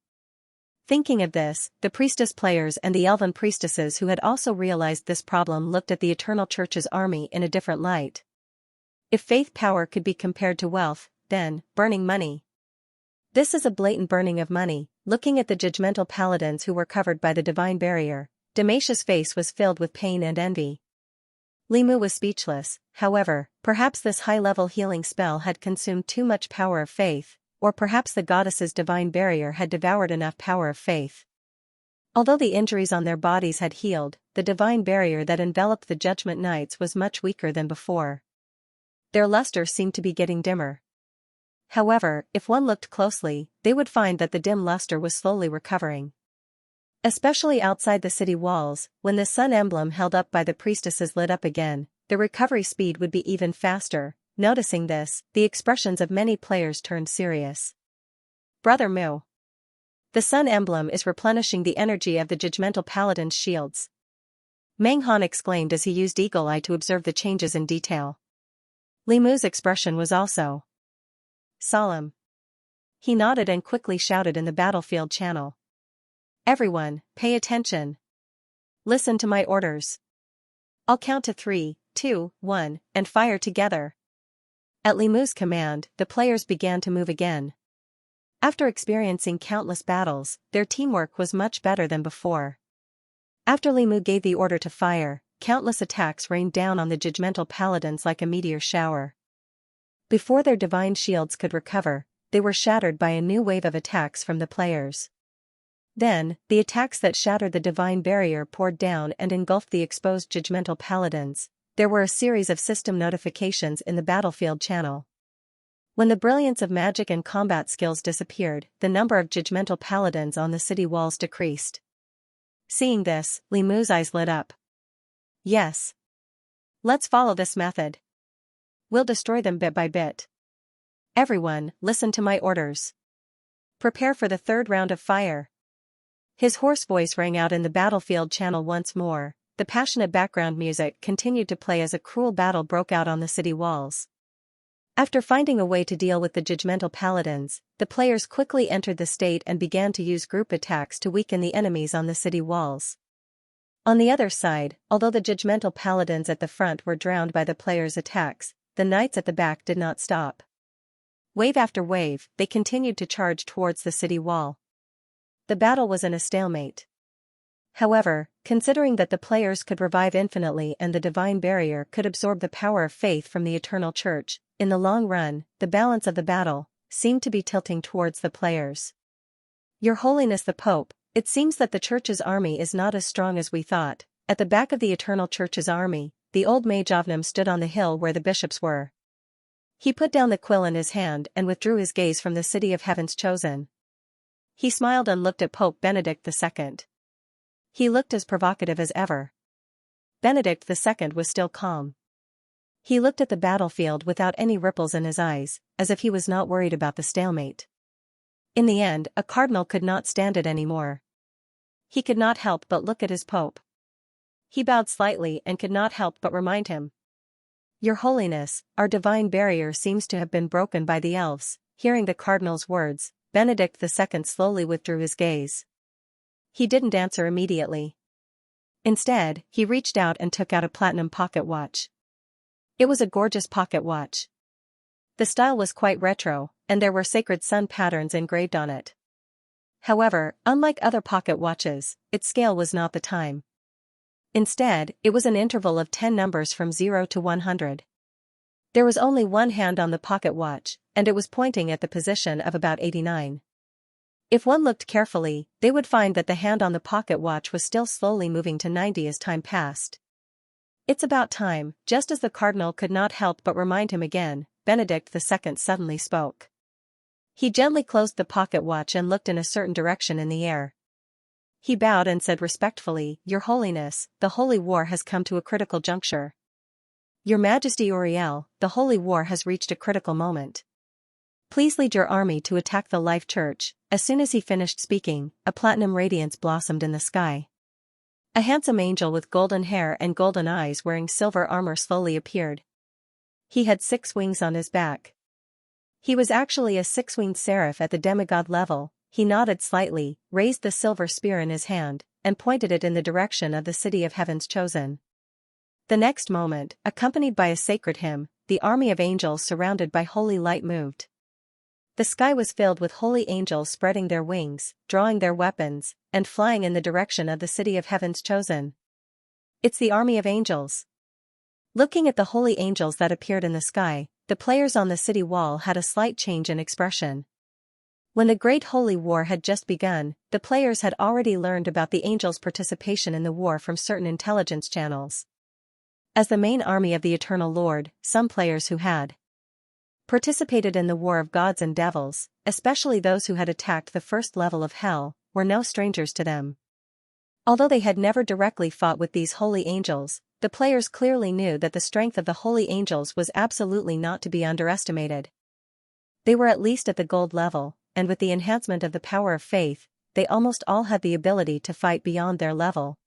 Speaker 1: Thinking of this, the priestess players and the elven priestesses who had also realized this problem looked at the Eternal Church's army in a different light. If faith power could be compared to wealth, then, burning money. This is a blatant burning of money. Looking at the judgmental paladins who were covered by the divine barrier, Damasia's face was filled with pain and envy. Li Mu was speechless. However, perhaps this high-level healing spell had consumed too much power of faith, or perhaps the goddess's divine barrier had devoured enough power of faith. Although the injuries on their bodies had healed, the divine barrier that enveloped the Judgment Knights was much weaker than before. Their luster seemed to be getting dimmer. However, if one looked closely, they would find that the dim luster was slowly recovering. Especially outside the city walls, when the sun emblem held up by the priestesses lit up again, the recovery speed would be even faster. Noticing this, the expressions of many players turned serious. Brother Mu. The sun emblem is replenishing the energy of the judgmental paladin's shields. Meng Han exclaimed as he used Eagle Eye to observe the changes in detail. Li Mu's expression was also solemn. He nodded and quickly shouted in the battlefield channel. Everyone, pay attention. Listen to my orders. I'll count to 3, 2, 1, and fire together. At Li Mu's command, the players began to move again. After experiencing countless battles, their teamwork was much better than before. After Li Mu gave the order to fire, countless attacks rained down on the judgmental paladins like a meteor shower. Before their divine shields could recover, they were shattered by a new wave of attacks from the players. Then, the attacks that shattered the divine barrier poured down and engulfed the exposed judgmental paladins. There were a series of system notifications in the battlefield channel. When the brilliance of magic and combat skills disappeared, the number of judgmental paladins on the city walls decreased. Seeing this, Li Mu's eyes lit up. Yes. Let's follow this method. We'll destroy them bit by bit. Everyone, listen to my orders. Prepare for the third round of fire. His hoarse voice rang out in the battlefield channel once more. The passionate background music continued to play as a cruel battle broke out on the city walls. After finding a way to deal with the judgmental paladins, the players quickly entered the state and began to use group attacks to weaken the enemies on the city walls. On the other side, although the judgmental paladins at the front were drowned by the players' attacks, the knights at the back did not stop. Wave after wave, they continued to charge towards the city wall. The battle was in a stalemate. However, considering that the players could revive infinitely and the divine barrier could absorb the power of faith from the Eternal Church, in the long run, the balance of the battle seemed to be tilting towards the players. Your Holiness the Pope, it seems that the Church's army is not as strong as we thought. At the back of the Eternal Church's army, the old mage Ovnum stood on the hill where the bishops were. He put down the quill in his hand and withdrew his gaze from the city of Heaven's Chosen. He smiled and looked at Pope Benedict II. He looked as provocative as ever. Benedict II was still calm. He looked at the battlefield without any ripples in his eyes, as if he was not worried about the stalemate. In the end, a cardinal could not stand it anymore. He could not help but look at his pope. He bowed slightly and could not help but remind him. Your Holiness, our divine barrier seems to have been broken by the elves. Hearing the cardinal's words, Benedict II slowly withdrew his gaze. He didn't answer immediately. Instead, he reached out and took out a platinum pocket watch. It was a gorgeous pocket watch. The style was quite retro, and there were sacred sun patterns engraved on it. However, unlike other pocket watches, its scale was not the time. Instead, it was an interval of 10 numbers from 0 to 100. There was only one hand on the pocket watch, and it was pointing at the position of about 89. If one looked carefully, they would find that the hand on the pocket watch was still slowly moving to 90 as time passed. "It's about time," just as the cardinal could not help but remind him again, Benedict II suddenly spoke. He gently closed the pocket watch and looked in a certain direction in the air. He bowed and said respectfully, "Your Holiness, the Holy War has come to a critical juncture. Your Majesty Uriel, the Holy War has reached a critical moment. Please lead your army to attack the Life Church." As soon as he finished speaking, a platinum radiance blossomed in the sky. A handsome angel with golden hair and golden eyes wearing silver armor slowly appeared. He had 6 wings on his back. He was actually a 6-winged seraph at the demigod level. He nodded slightly, raised the silver spear in his hand, and pointed it in the direction of the city of Heaven's Chosen. The next moment, accompanied by a sacred hymn, the army of angels surrounded by holy light moved. The sky was filled with holy angels spreading their wings, drawing their weapons, and flying in the direction of the city of Heaven's Chosen. "It's the army of angels." Looking at the holy angels that appeared in the sky, the players on the city wall had a slight change in expression. When the Great Holy War had just begun, the players had already learned about the angels' participation in the war from certain intelligence channels. As the main army of the Eternal Lord, some players who had participated in the war of gods and devils, especially those who had attacked the first level of hell, were no strangers to them. Although they had never directly fought with these holy angels, the players clearly knew that the strength of the holy angels was absolutely not to be underestimated. They were at least at the gold level, and with the enhancement of the power of faith, they almost all had the ability to fight beyond their level.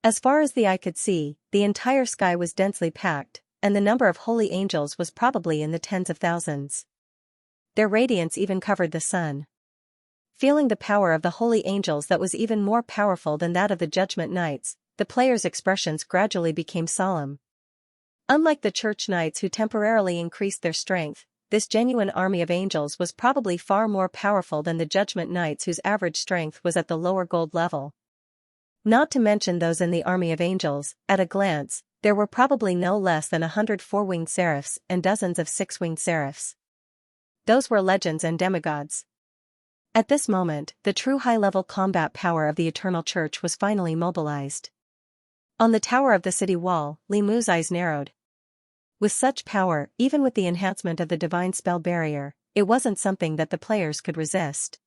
Speaker 1: As far as the eye could see, the entire sky was densely packed, and the number of holy angels was probably in the tens of thousands. Their radiance even covered the sun. Feeling the power of the holy angels that was even more powerful than that of the judgment knights, the players' expressions gradually became solemn. Unlike the church knights who temporarily increased their strength, this genuine army of angels was probably far more powerful than the judgment knights whose average strength was at the lower gold level. Not to mention those in the army of angels, at a glance, there were probably no less than 100 4-winged seraphs and dozens of 6-winged seraphs. Those were legends and demigods. At this moment, the true high-level combat power of the Eternal Church was finally mobilized. On the tower of the city wall, Li Mu's eyes narrowed. With such power, even with the enhancement of the divine spell barrier, it wasn't something that the players could resist.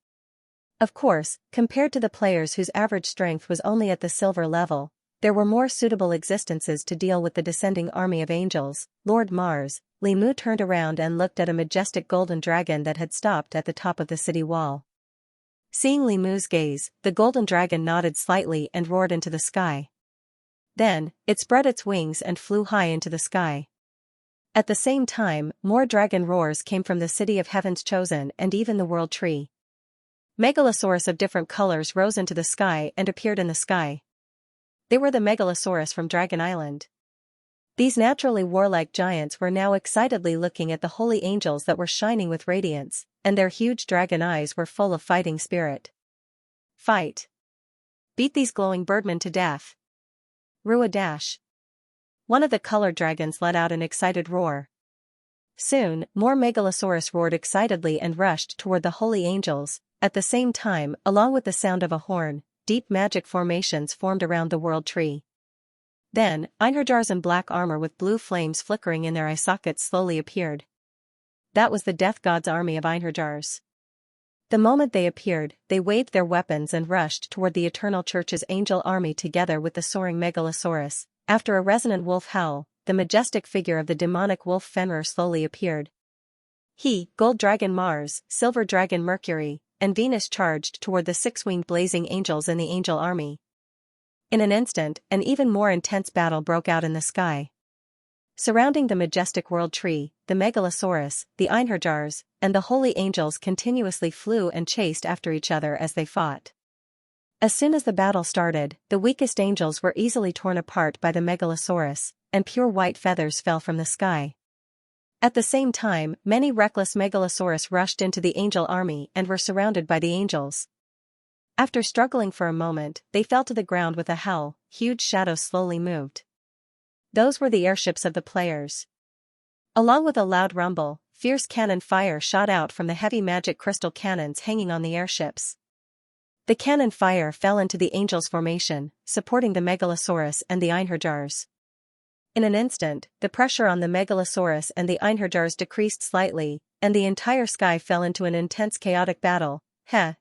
Speaker 1: Of course, compared to the players whose average strength was only at the silver level, there were more suitable existences to deal with the descending army of angels. Lord Mars, Li Mu turned around and looked at a majestic golden dragon that had stopped at the top of the city wall. Seeing Li Mu's gaze, the golden dragon nodded slightly and roared into the sky. Then, it spread its wings and flew high into the sky. At the same time, more dragon roars came from the city of Heaven's Chosen and even the World Tree. Megalosaurus of different colors rose into the sky and appeared in the sky. They were the Megalosaurus from Dragon Island. These naturally warlike giants were now excitedly looking at the holy angels that were shining with radiance, and their huge dragon eyes were full of fighting spirit. "Fight! Beat these glowing birdmen to death! Ruadash!" One of the colored dragons let out an excited roar. Soon, more Megalosaurus roared excitedly and rushed toward the holy angels. At the same time, along with the sound of a horn, deep magic formations formed around the World Tree. Then, Einherjars in black armor with blue flames flickering in their eye sockets slowly appeared. That was the Death God's army of Einherjars. The moment they appeared, they waved their weapons and rushed toward the Eternal Church's angel army together with the soaring Megalosaurus. After a resonant wolf howl, the majestic figure of the demonic wolf Fenrir slowly appeared. He, Gold Dragon Mars, Silver Dragon Mercury, and Venus charged toward the 6-winged blazing angels in the angel army. In an instant, an even more intense battle broke out in the sky. Surrounding the majestic World Tree, the Megalosaurus, the Einherjars, and the holy angels continuously flew and chased after each other as they fought. As soon as the battle started, the weakest angels were easily torn apart by the Megalosaurus, and pure white feathers fell from the sky. At the same time, many reckless Megalosaurus rushed into the angel army and were surrounded by the angels. After struggling for a moment, they fell to the ground with a howl. Huge shadows slowly moved. Those were the airships of the players. Along with a loud rumble, fierce cannon fire shot out from the heavy magic crystal cannons hanging on the airships. The cannon fire fell into the Angel's formation, supporting the Megalosaurus and the Einherjars. In an instant, the pressure on the Megalosaurus and the Einherjars decreased slightly, and the entire sky fell into an intense chaotic battle.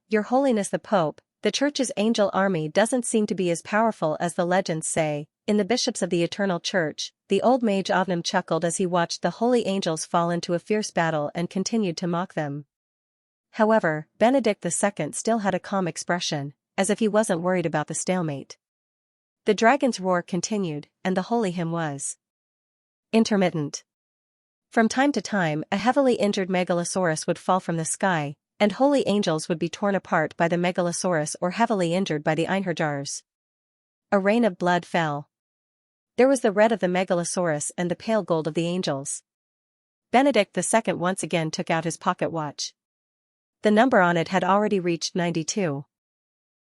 Speaker 1: Your Holiness the Pope, the Church's angel army doesn't seem to be as powerful as the legends say. In the bishops of the Eternal Church, the old mage Ovnum chuckled as he watched the holy angels fall into a fierce battle and continued to mock them. However, Benedict II still had a calm expression, as if he wasn't worried about the stalemate. The dragon's roar continued, and the holy hymn was intermittent. From time to time, a heavily injured Megalosaurus would fall from the sky, and holy angels would be torn apart by the Megalosaurus or heavily injured by the Einherjars. A rain of blood fell. There was the red of the Megalosaurus and the pale gold of the angels. Benedict II once again took out his pocket watch. The number on it had already reached 92.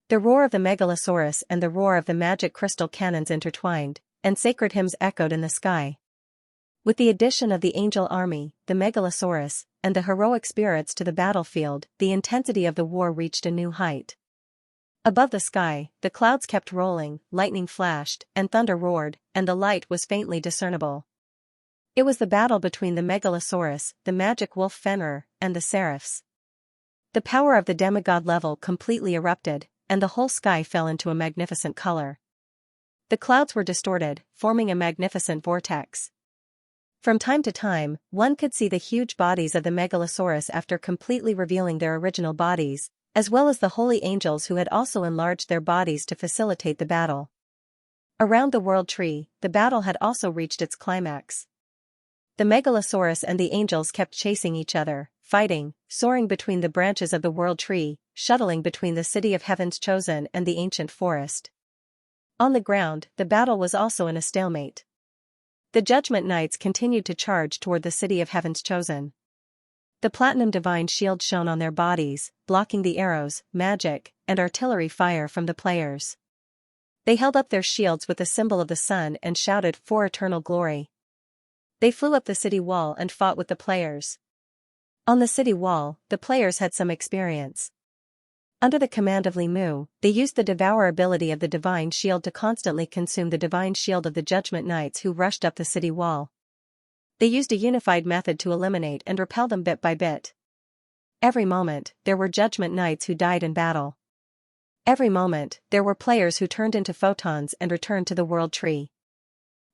Speaker 1: The roar of the Megalosaurus and the roar of the magic crystal cannons intertwined, and sacred hymns echoed in the sky. With the addition of the angel army, the Megalosaurus, and the heroic spirits to the battlefield, the intensity of the war reached a new height. Above the sky, the clouds kept rolling, lightning flashed, and thunder roared, and the light was faintly discernible. It was the battle between the Megalosaurus, the magic wolf Fenrir, and the Seraphs. The power of the demigod level completely erupted, and the whole sky fell into a magnificent color. The clouds were distorted, forming a magnificent vortex. From time to time, one could see the huge bodies of the Megalosaurus after completely revealing their original bodies, as well as the holy angels who had also enlarged their bodies to facilitate the battle. Around the World Tree, the battle had also reached its climax. The Megalosaurus and the angels kept chasing each other, fighting, soaring between the branches of the World Tree, shuttling between the City of Heaven's Chosen and the ancient forest. On the ground, the battle was also in a stalemate. The Judgment Knights continued to charge toward the City of Heaven's Chosen. The platinum divine shield shone on their bodies, blocking the arrows, magic, and artillery fire from the players. They held up their shields with the symbol of the sun and shouted for eternal glory. They flew up the city wall and fought with the players. On the city wall, the players had some experience. Under the command of Li Mu, they used the devour ability of the divine shield to constantly consume the divine shield of the Judgment Knights who rushed up the city wall. They used a unified method to eliminate and repel them bit by bit. Every moment, there were Judgment Knights who died in battle. Every moment, there were players who turned into photons and returned to the World Tree.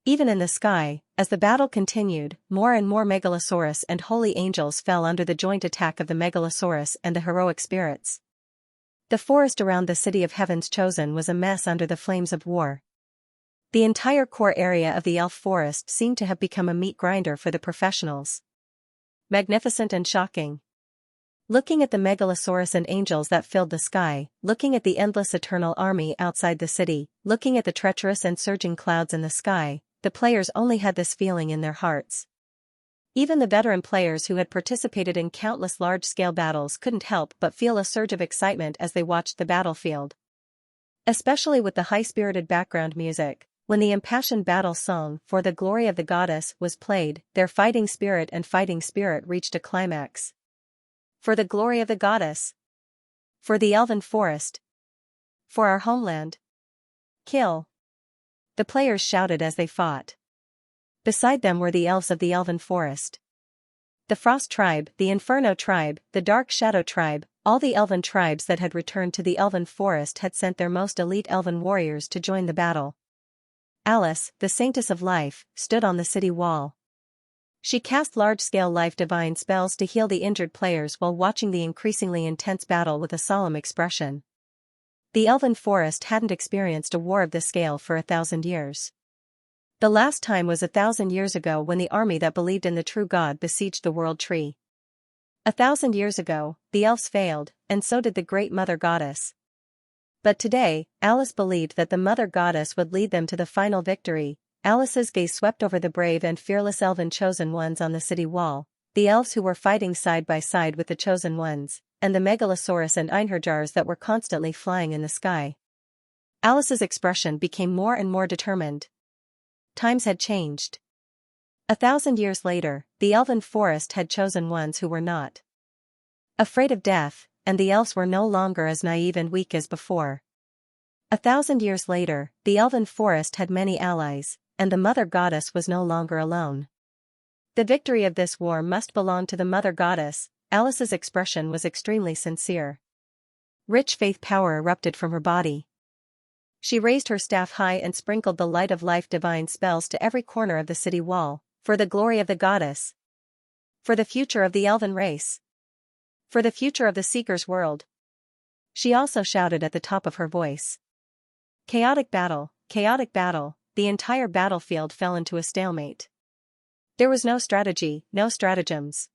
Speaker 1: Even in the sky, as the battle continued, more and more Megalosaurus and holy angels fell under the joint attack of the Megalosaurus and the heroic spirits. The forest around the City of Heaven's Chosen was a mess under the flames of war. The entire core area of the elf forest seemed to have become a meat grinder for the professionals. Magnificent and shocking. Looking at the Megalosaurus and angels that filled the sky, looking at the endless eternal army outside the city, looking at the treacherous and surging clouds in the sky, the players only had this feeling in their hearts. Even the veteran players who had participated in countless large-scale battles couldn't help but feel a surge of excitement as they watched the battlefield. Especially with the high-spirited background music, when the impassioned battle song "For the Glory of the Goddess" was played, their fighting spirit reached a climax. For the glory of the goddess. For the elven forest. For our homeland. Kill. The players shouted as they fought. Beside them were the elves of the elven forest. The Frost tribe, the Inferno tribe, the Dark Shadow tribe, all the elven tribes that had returned to the elven forest had sent their most elite elven warriors to join the battle. Alice, the Saintess of Life, stood on the city wall. She cast large-scale life divine spells to heal the injured players while watching the increasingly intense battle with a solemn expression. The elven forest hadn't experienced a war of this scale for 1,000 years. The last time was 1,000 years ago when the army that believed in the true God besieged the World Tree. 1,000 years ago, the elves failed, and so did the great Mother Goddess. But today, Alice believed that the Mother Goddess would lead them to the final victory. Alice's gaze swept over the brave and fearless elven chosen ones on the city wall, the elves who were fighting side by side with the chosen ones, and the megalosaurus and einherjars that were constantly flying in the sky. Alice's expression became more and more determined. Times had changed. 1,000 years later, the elven forest had chosen ones who were not afraid of death, and the elves were no longer as naive and weak as before. 1,000 years later, the elven forest had many allies, and the mother goddess was no longer alone. The victory of this war must belong to the mother goddess. Alice's expression was extremely sincere. Rich faith power erupted from her body. She raised her staff high and sprinkled the light of life divine spells to every corner of the city wall, for the glory of the goddess. For the future of the elven race. For the future of the Seeker's world. She also shouted at the top of her voice. Chaotic battle, the entire battlefield fell into a stalemate. There was no strategy, no stratagems.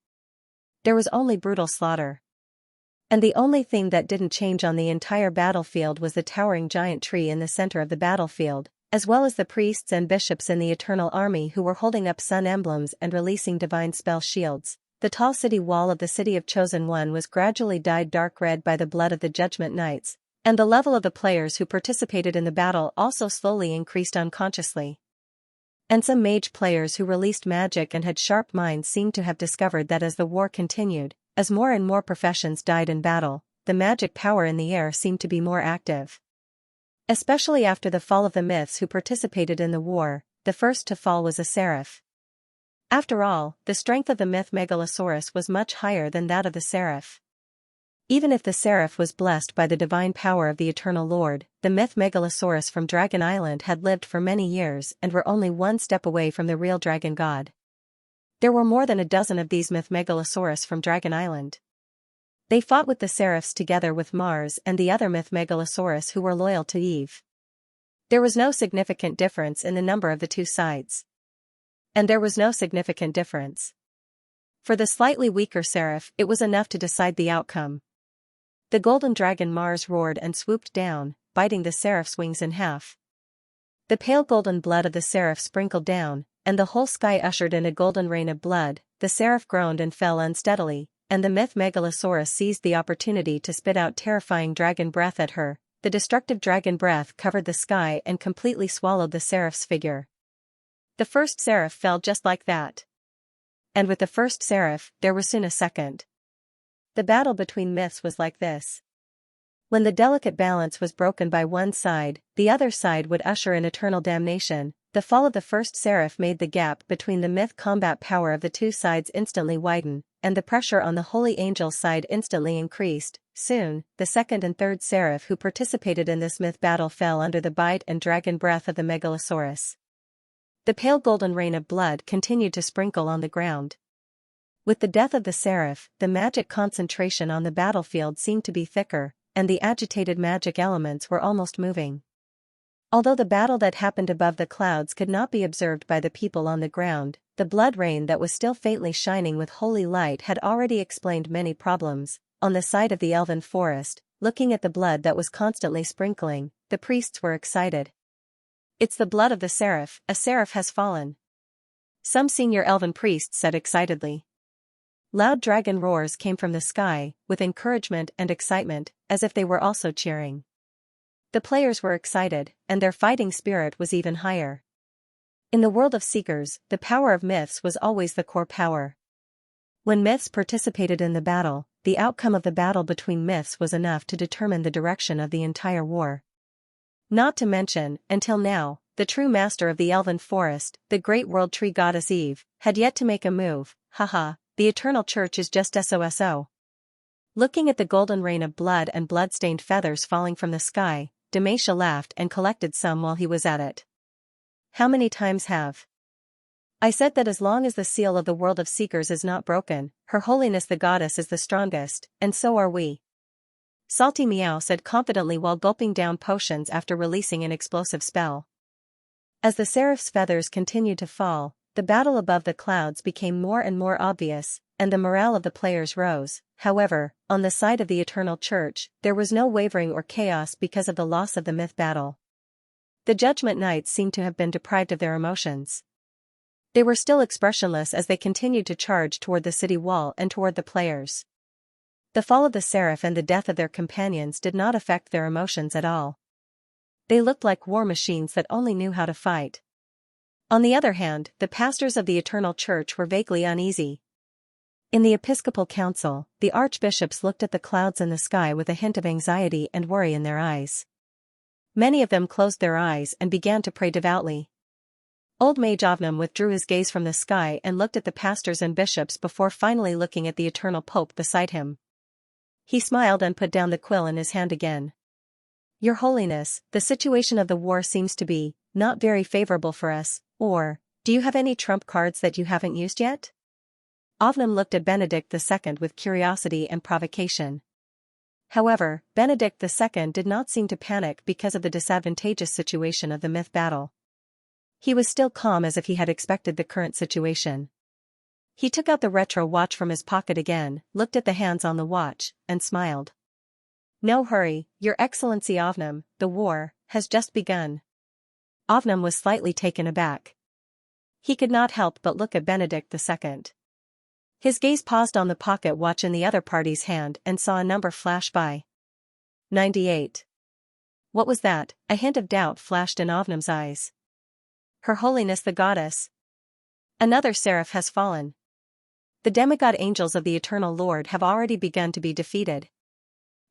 Speaker 1: There was only brutal slaughter. And the only thing that didn't change on the entire battlefield was the towering giant tree in the center of the battlefield, as well as the priests and bishops in the Eternal Army who were holding up sun emblems and releasing divine spell shields. The tall city wall of the City of Chosen One was gradually dyed dark red by the blood of the Judgment Knights, and the level of the players who participated in the battle also slowly increased unconsciously. And some mage players who released magic and had sharp minds seemed to have discovered that as the war continued, as more and more professions died in battle, the magic power in the air seemed to be more active. Especially after the fall of the myths who participated in the war, the first to fall was a seraph. After all, the strength of the myth megalosaurus was much higher than that of the seraph. Even if the seraph was blessed by the divine power of the Eternal Lord, the myth megalosaurus from Dragon Island had lived for many years and were only one step away from the real dragon god. There were more than a dozen of these myth megalosaurus from Dragon Island. They fought with the seraphs together with Mars and the other myth megalosaurus who were loyal to Eve. There was no significant difference in the number of the two sides. And there was no significant difference. For the slightly weaker seraph, it was enough to decide the outcome. The golden dragon Mars roared and swooped down, biting the seraph's wings in half. The pale golden blood of the seraph sprinkled down, and the whole sky ushered in a golden rain of blood. The seraph groaned and fell unsteadily, and the myth megalosaurus seized the opportunity to spit out terrifying dragon breath at her. The destructive dragon breath covered the sky and completely swallowed the seraph's figure. The first seraph fell just like that. And with the first seraph, there was soon a second. The battle between myths was like this. When the delicate balance was broken by one side, the other side would usher in eternal damnation. The fall of the first seraph made the gap between the myth combat power of the two sides instantly widen, and the pressure on the holy angel's side instantly increased. Soon, the second and third seraph who participated in this myth battle fell under the bite and dragon breath of the megalosaurus. The pale golden rain of blood continued to sprinkle on the ground. With the death of the seraph, the magic concentration on the battlefield seemed to be thicker, and the agitated magic elements were almost moving. Although the battle that happened above the clouds could not be observed by the people on the ground, the blood rain that was still faintly shining with holy light had already explained many problems. On the side of the elven forest, looking at the blood that was constantly sprinkling, the priests were excited. "It's the blood of the seraph, a seraph has fallen," some senior elven priests said excitedly. Loud dragon roars came from the sky, with encouragement and excitement, as if they were also cheering. The players were excited, and their fighting spirit was even higher. In the world of Seekers, the power of myths was always the core power. When myths participated in the battle, the outcome of the battle between myths was enough to determine the direction of the entire war. Not to mention, until now, the true master of the elven forest, the great world tree goddess Eve, had yet to make a move. Haha, the eternal church is just SOSO. Looking at the golden rain of blood and blood-stained feathers falling from the sky, Demacia laughed and collected some while he was at it. How many times have I said that as long as the seal of the world of Seekers is not broken, Her Holiness the Goddess is the strongest, and so are we. Salty Meow said confidently while gulping down potions after releasing an explosive spell. As the seraph's feathers continued to fall, the battle above the clouds became more and more obvious, and the morale of the players rose. However, on the side of the Eternal Church, there was no wavering or chaos because of the loss of the myth battle. The Judgment Knights seemed to have been deprived of their emotions. They were still expressionless as they continued to charge toward the city wall and toward the players. The fall of the seraph and the death of their companions did not affect their emotions at all. They looked like war machines that only knew how to fight. On the other hand, the pastors of the Eternal Church were vaguely uneasy. In the Episcopal Council, the archbishops looked at the clouds in the sky with a hint of anxiety and worry in their eyes. Many of them closed their eyes and began to pray devoutly. Old Mage Ovnum withdrew his gaze from the sky and looked at the pastors and bishops before finally looking at the eternal Pope beside him. He smiled and put down the quill in his hand again. Your Holiness, the situation of the war seems to be not very favorable for us, or, do you have any trump cards that you haven't used yet? Ovnum looked at Benedict II with curiosity and provocation. However, Benedict II did not seem to panic because of the disadvantageous situation of the myth battle. He was still calm as if he had expected the current situation. He took out the retro watch from his pocket again, looked at the hands on the watch, and smiled. No hurry, Your Excellency Ovnum, the war has just begun. Ovnum was slightly taken aback. He could not help but look at Benedict II. His gaze paused on the pocket watch in the other party's hand and saw a number flash by. 98. What was that? A hint of doubt flashed in Ovnum's eyes. Her Holiness the Goddess. Another seraph has fallen. The demigod angels of the Eternal Lord have already begun to be defeated.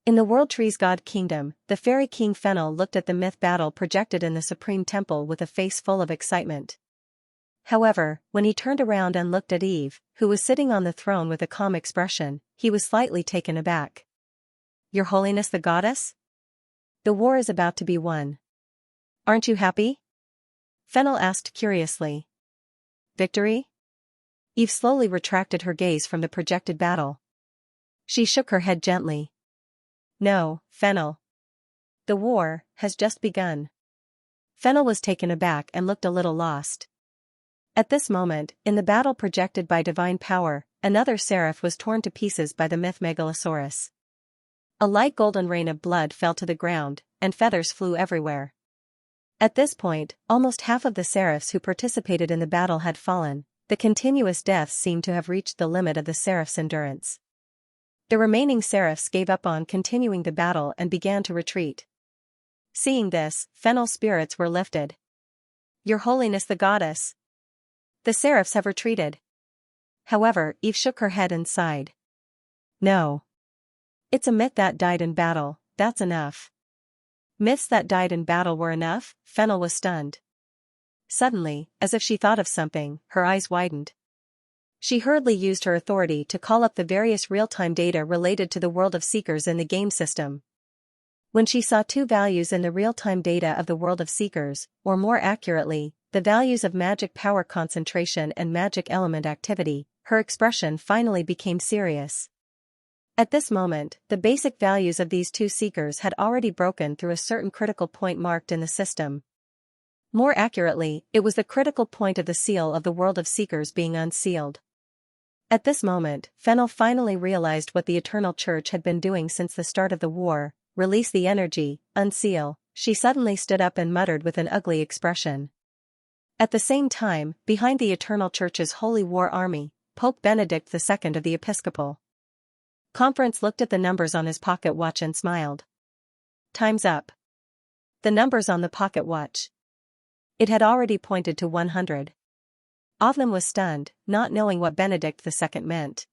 Speaker 1: In the World Tree's God Kingdom, the fairy king Fennel looked at the myth battle projected in the Supreme Temple with a face full of excitement. However, when he turned around and looked at Eve, who was sitting on the throne with a calm expression, he was slightly taken aback. Your Holiness the Goddess? The war is about to be won. Aren't you happy? Fennel asked curiously. Victory? Eve slowly retracted her gaze from the projected battle. She shook her head gently. No, Fennel. The war has just begun. Fennel was taken aback and looked a little lost. At this moment, in the battle projected by divine power, another seraph was torn to pieces by the myth Megalosaurus. A light golden rain of blood fell to the ground, and feathers flew everywhere. At this point, almost half of the seraphs who participated in the battle had fallen. The continuous deaths seemed to have reached the limit of the seraphs' endurance. The remaining seraphs gave up on continuing the battle and began to retreat. Seeing this, Fennel's spirits were lifted. Your Holiness the Goddess. The seraphs have retreated. However, Eve shook her head and sighed. No. It's a myth that died in battle, that's enough. Myths that died in battle were enough? Fennel was stunned. Suddenly, as if she thought of something, her eyes widened. She hurriedly used her authority to call up the various real-time data related to the world of Seekers in the game system. When she saw two values in the real-time data of the world of Seekers, or more accurately, the values of magic power concentration and magic element activity, her expression finally became serious. At this moment, the basic values of these two Seekers had already broken through a certain critical point marked in the system. More accurately, it was the critical point of the seal of the world of Seekers being unsealed. At this moment, Fennel finally realized what the Eternal Church had been doing since the start of the war: release the energy, unseal. She suddenly stood up and muttered with an ugly expression. At the same time, behind the Eternal Church's Holy War Army, Pope Benedict II of the Episcopal Conference looked at the numbers on his pocket watch and smiled. Time's up. The numbers on the pocket watch. It had already pointed to 100. Ovnum was stunned, not knowing what Benedict II meant.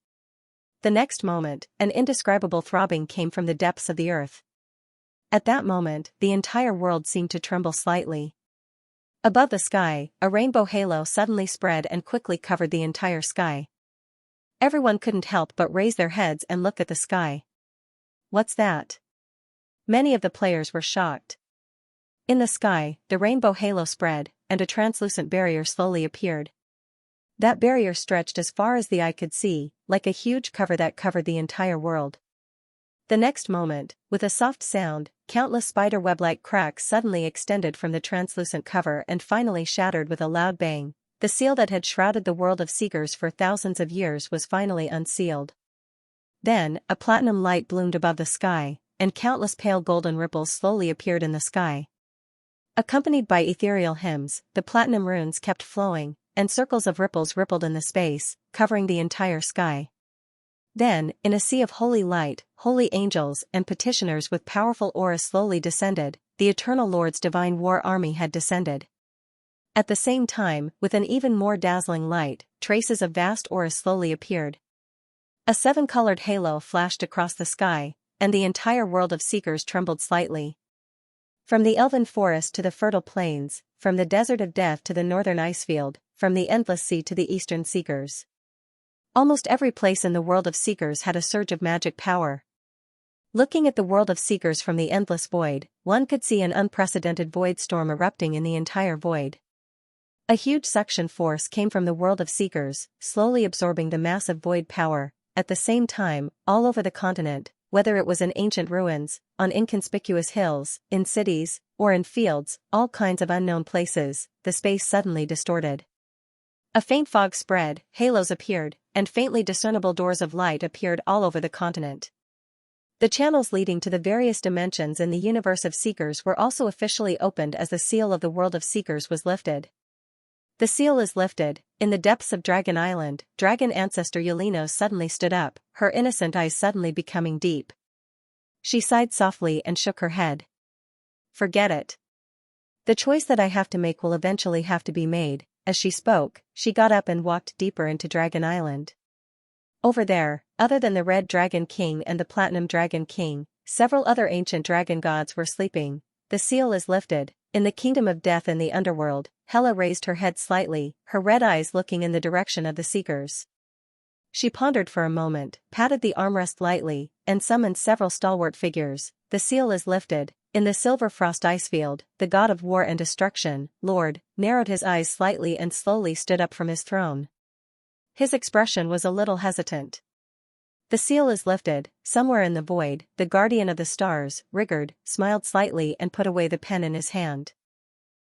Speaker 1: The next moment, an indescribable throbbing came from the depths of the earth. At that moment, the entire world seemed to tremble slightly. Above the sky, a rainbow halo suddenly spread and quickly covered the entire sky. Everyone couldn't help but raise their heads and look at the sky. What's that? Many of the players were shocked. In the sky, the rainbow halo spread, and a translucent barrier slowly appeared. That barrier stretched as far as the eye could see, like a huge cover that covered the entire world. The next moment, with a soft sound, countless spider web-like cracks suddenly extended from the translucent cover and finally shattered with a loud bang. The seal that had shrouded the world of Seekers for thousands of years was finally unsealed. Then, a platinum light bloomed above the sky, and countless pale golden ripples slowly appeared in the sky. Accompanied by ethereal hymns, the platinum runes kept flowing, and circles of ripples rippled in the space, covering the entire sky. Then, in a sea of holy light, holy angels and petitioners with powerful auras slowly descended, the Eternal Lord's divine war army had descended. At the same time, with an even more dazzling light, traces of vast auras slowly appeared. A seven-colored halo flashed across the sky, and the entire world of seekers trembled slightly. From the elven forest to the fertile plains, from the desert of death to the northern icefield, from the endless sea to the eastern seekers. Almost every place in the world of seekers had a surge of magic power. Looking at the world of seekers from the endless void, one could see an unprecedented void storm erupting in the entire void. A huge suction force came from the world of seekers, slowly absorbing the massive void power. At the same time, all over the continent, whether it was in ancient ruins, on inconspicuous hills, in cities, or in fields, all kinds of unknown places, the space suddenly distorted. A faint fog spread, halos appeared, and faintly discernible doors of light appeared all over the continent. The channels leading to the various dimensions in the universe of seekers were also officially opened as the seal of the world of seekers was lifted. The seal is lifted. In the depths of Dragon Island, dragon ancestor Yelena suddenly stood up, her innocent eyes suddenly becoming deep. She sighed softly and shook her head. Forget it. The choice that I have to make will eventually have to be made. As she spoke, she got up and walked deeper into Dragon Island. Over there, other than the Red Dragon King and the Platinum Dragon King, several other ancient dragon gods were sleeping. The seal is lifted. In the kingdom of death and the underworld, Hela raised her head slightly, her red eyes looking in the direction of the seekers. She pondered for a moment, patted the armrest lightly, and summoned several stalwart figures. The seal is lifted. In the Silver Frost Icefield, the god of war and destruction, Lord, narrowed his eyes slightly and slowly stood up from his throne. His expression was a little hesitant. The seal is lifted. Somewhere in the void, the guardian of the stars, Rigard, smiled slightly and put away the pen in his hand.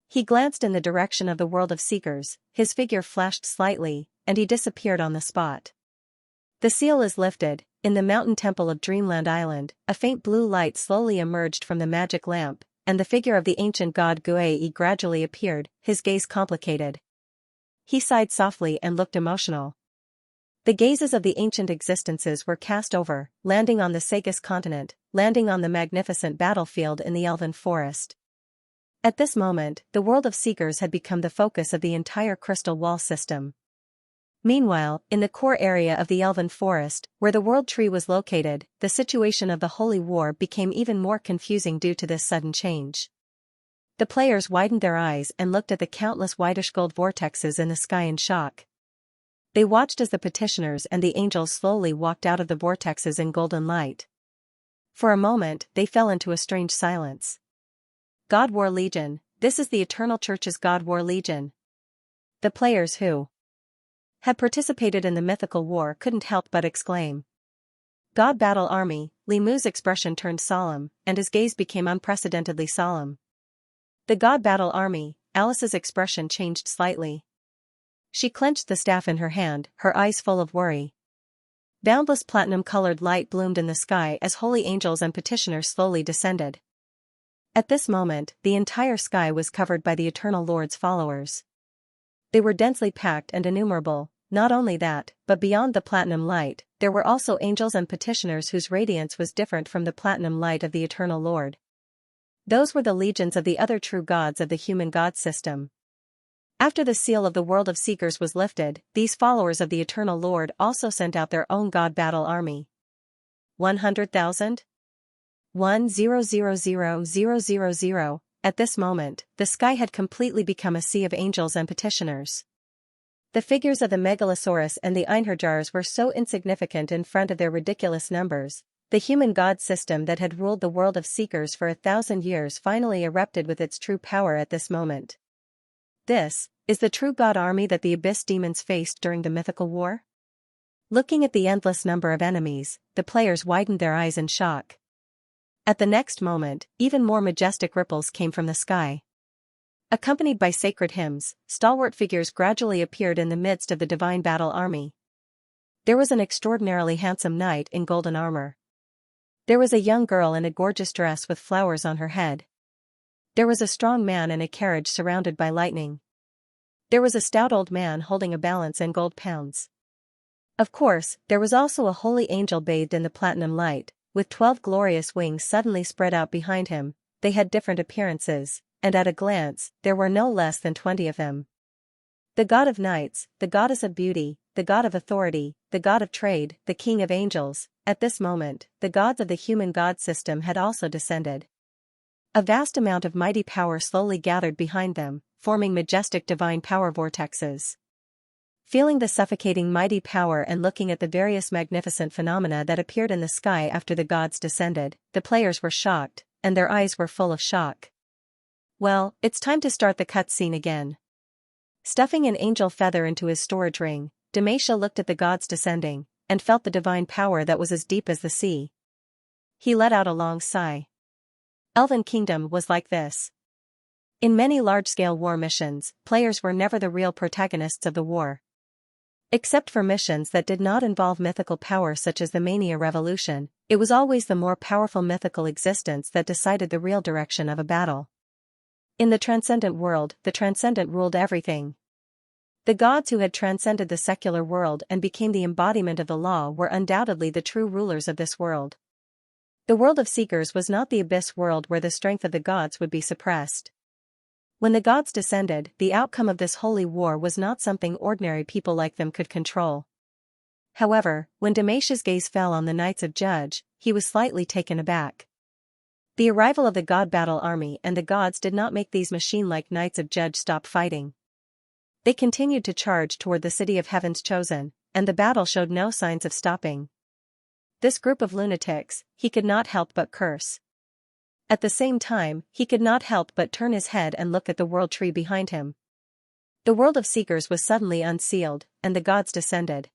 Speaker 1: He glanced in the direction of the world of seekers, his figure flashed slightly, and he disappeared on the spot. The seal is lifted. In the mountain temple of Dreamland Island, a faint blue light slowly emerged from the magic lamp, and the figure of the ancient god Guei gradually appeared, his gaze complicated. He sighed softly and looked emotional. The gazes of the ancient existences were cast over, landing on the Sagus continent, landing on the magnificent battlefield in the elven forest. At this moment, the world of seekers had become the focus of the entire crystal wall system. Meanwhile, in the core area of the elven forest, where the world tree was located, the situation of the holy war became even more confusing due to this sudden change. The players widened their eyes and looked at the countless whitish gold vortexes in the sky in shock. They watched as the petitioners and the angels slowly walked out of the vortexes in golden light. For a moment, they fell into a strange silence. God War Legion, this is the Eternal Church's God War Legion. The players who had participated in the mythical war couldn't help but exclaim. God Battle Army. Li Mu's expression turned solemn, and his gaze became unprecedentedly solemn. The God Battle Army. Alice's expression changed slightly. She clenched the staff in her hand, her eyes full of worry. Boundless platinum-colored light bloomed in the sky as holy angels and petitioners slowly descended. At this moment, the entire sky was covered by the Eternal Lord's followers. They were densely packed and innumerable. Not only that, but beyond the platinum light, there were also angels and petitioners whose radiance was different from the platinum light of the Eternal Lord. Those were the legions of the other true gods of the human god system. After the seal of the world of seekers was lifted, these followers of the Eternal Lord also sent out their own god battle army. 100,000? 1000000. At this moment, the sky had completely become a sea of angels and petitioners. The figures of the Megalosaurus and the Einherjars were so insignificant in front of their ridiculous numbers. The human god system that had ruled the world of seekers for 1,000 years finally erupted with its true power at this moment. This is the true god army that the abyss demons faced during the mythical war? Looking at the endless number of enemies, the players widened their eyes in shock. At the next moment, even more majestic ripples came from the sky. Accompanied by sacred hymns, stalwart figures gradually appeared in the midst of the divine battle army. There was an extraordinarily handsome knight in golden armor. There was a young girl in a gorgeous dress with flowers on her head. There was a strong man in a carriage surrounded by lightning. There was a stout old man holding a balance and gold pounds. Of course, there was also a holy angel bathed in the platinum light, with 12 glorious wings suddenly spread out behind him. They had different appearances, and at a glance, there were no less than 20 of them. The god of knights, the goddess of beauty, the god of authority, the god of trade, the king of angels. At this moment, the gods of the human god system had also descended. A vast amount of mighty power slowly gathered behind them, forming majestic divine power vortexes. Feeling the suffocating mighty power and looking at the various magnificent phenomena that appeared in the sky after the gods descended, the players were shocked, and their eyes were full of shock. Well, it's time to start the cutscene again. Stuffing an angel feather into his storage ring, Xianxia looked at the gods descending, and felt the divine power that was as deep as the sea. He let out a long sigh. Elven Kingdom was like this. In many large-scale war missions, players were never the real protagonists of the war. Except for missions that did not involve mythical power such as the Mania Revolution, it was always the more powerful mythical existence that decided the real direction of a battle. In the transcendent world, the transcendent ruled everything. The gods who had transcended the secular world and became the embodiment of the law were undoubtedly the true rulers of this world. The world of seekers was not the abyss world where the strength of the gods would be suppressed. When the gods descended, the outcome of this holy war was not something ordinary people like them could control. However, when Xianxia's gaze fell on the Knights of Judge, he was slightly taken aback. The arrival of the god battle army and the gods did not make these machine-like Knights of Judge stop fighting. They continued to charge toward the city of Heaven's Chosen, and the battle showed no signs of stopping. This group of lunatics, he could not help but curse. At the same time, he could not help but turn his head and look at the world tree behind him. The world of seekers was suddenly unsealed, and the gods descended.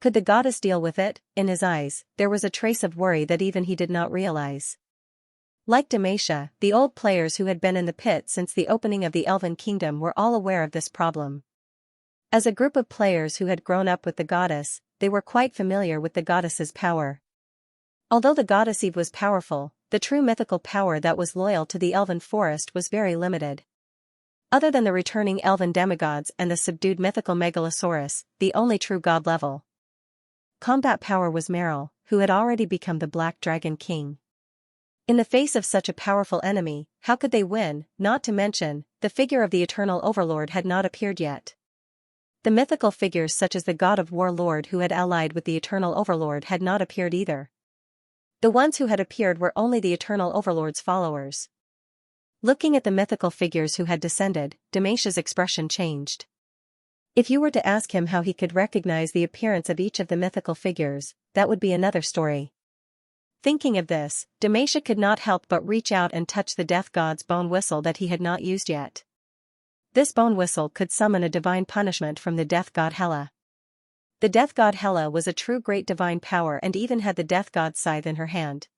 Speaker 1: Could the goddess deal with it? In his eyes, there was a trace of worry that even he did not realize. Like Xianxia, the old players who had been in the pit since the opening of the Elven Kingdom were all aware of this problem. As a group of players who had grown up with the goddess, they were quite familiar with the goddess's power. Although the goddess Eve was powerful, the true mythical power that was loyal to the elven forest was very limited. Other than the returning elven demigods and the subdued mythical Megalosaurus, the only true god level combat power was Meryl, who had already become the Black Dragon King. In the face of such a powerful enemy, how could they win? Not to mention, the figure of the Eternal Overlord had not appeared yet. The mythical figures such as the god of war Lord who had allied with the Eternal Overlord had not appeared either. The ones who had appeared were only the Eternal Overlord's followers. Looking at the mythical figures who had descended, Xianxia's expression changed. If you were to ask him how he could recognize the appearance of each of the mythical figures, that would be another story. Thinking of this, Xianxia could not help but reach out and touch the death god's bone whistle that he had not used yet. This bone whistle could summon a divine punishment from the death god Hela. The death god Hela was a true great divine power and even had the death god's scythe in her hand.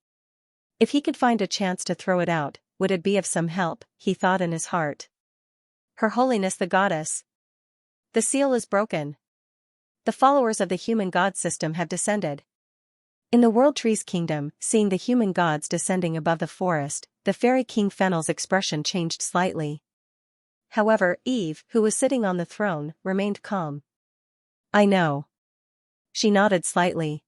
Speaker 1: If he could find a chance to throw it out, would it be of some help, he thought in his heart. Her Holiness the Goddess. The seal is broken. The followers of the human god system have descended. In the World Tree's kingdom, seeing the human gods descending above the forest, the fairy king Fennel's expression changed slightly. However, Eve, who was sitting on the throne, remained calm. I know. She nodded slightly.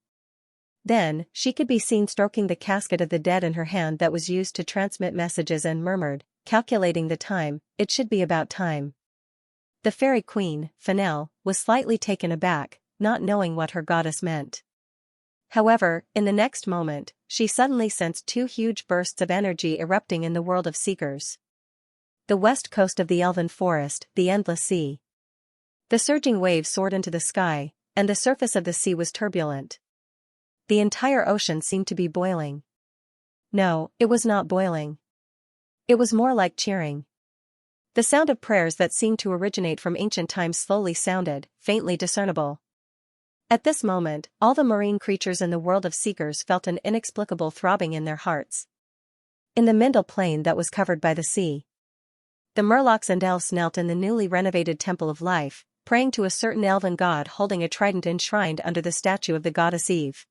Speaker 1: Then, she could be seen stroking the casket of the dead in her hand that was used to transmit messages and murmured, calculating the time, it should be about time. The fairy queen, Fennel, was slightly taken aback, not knowing what her goddess meant. However, in the next moment, she suddenly sensed two huge bursts of energy erupting in the world of seekers. The west coast of the elven forest, the endless sea. The surging waves soared into the sky, and the surface of the sea was turbulent. The entire ocean seemed to be boiling. No, it was not boiling. It was more like cheering. The sound of prayers that seemed to originate from ancient times slowly sounded, faintly discernible. At this moment, all the marine creatures in the world of seekers felt an inexplicable throbbing in their hearts. In the Mindel plain that was covered by the sea, the Murlocs and Elves knelt in the newly renovated Temple of Life, praying to a certain elven god holding a trident enshrined under the statue of the goddess Eve.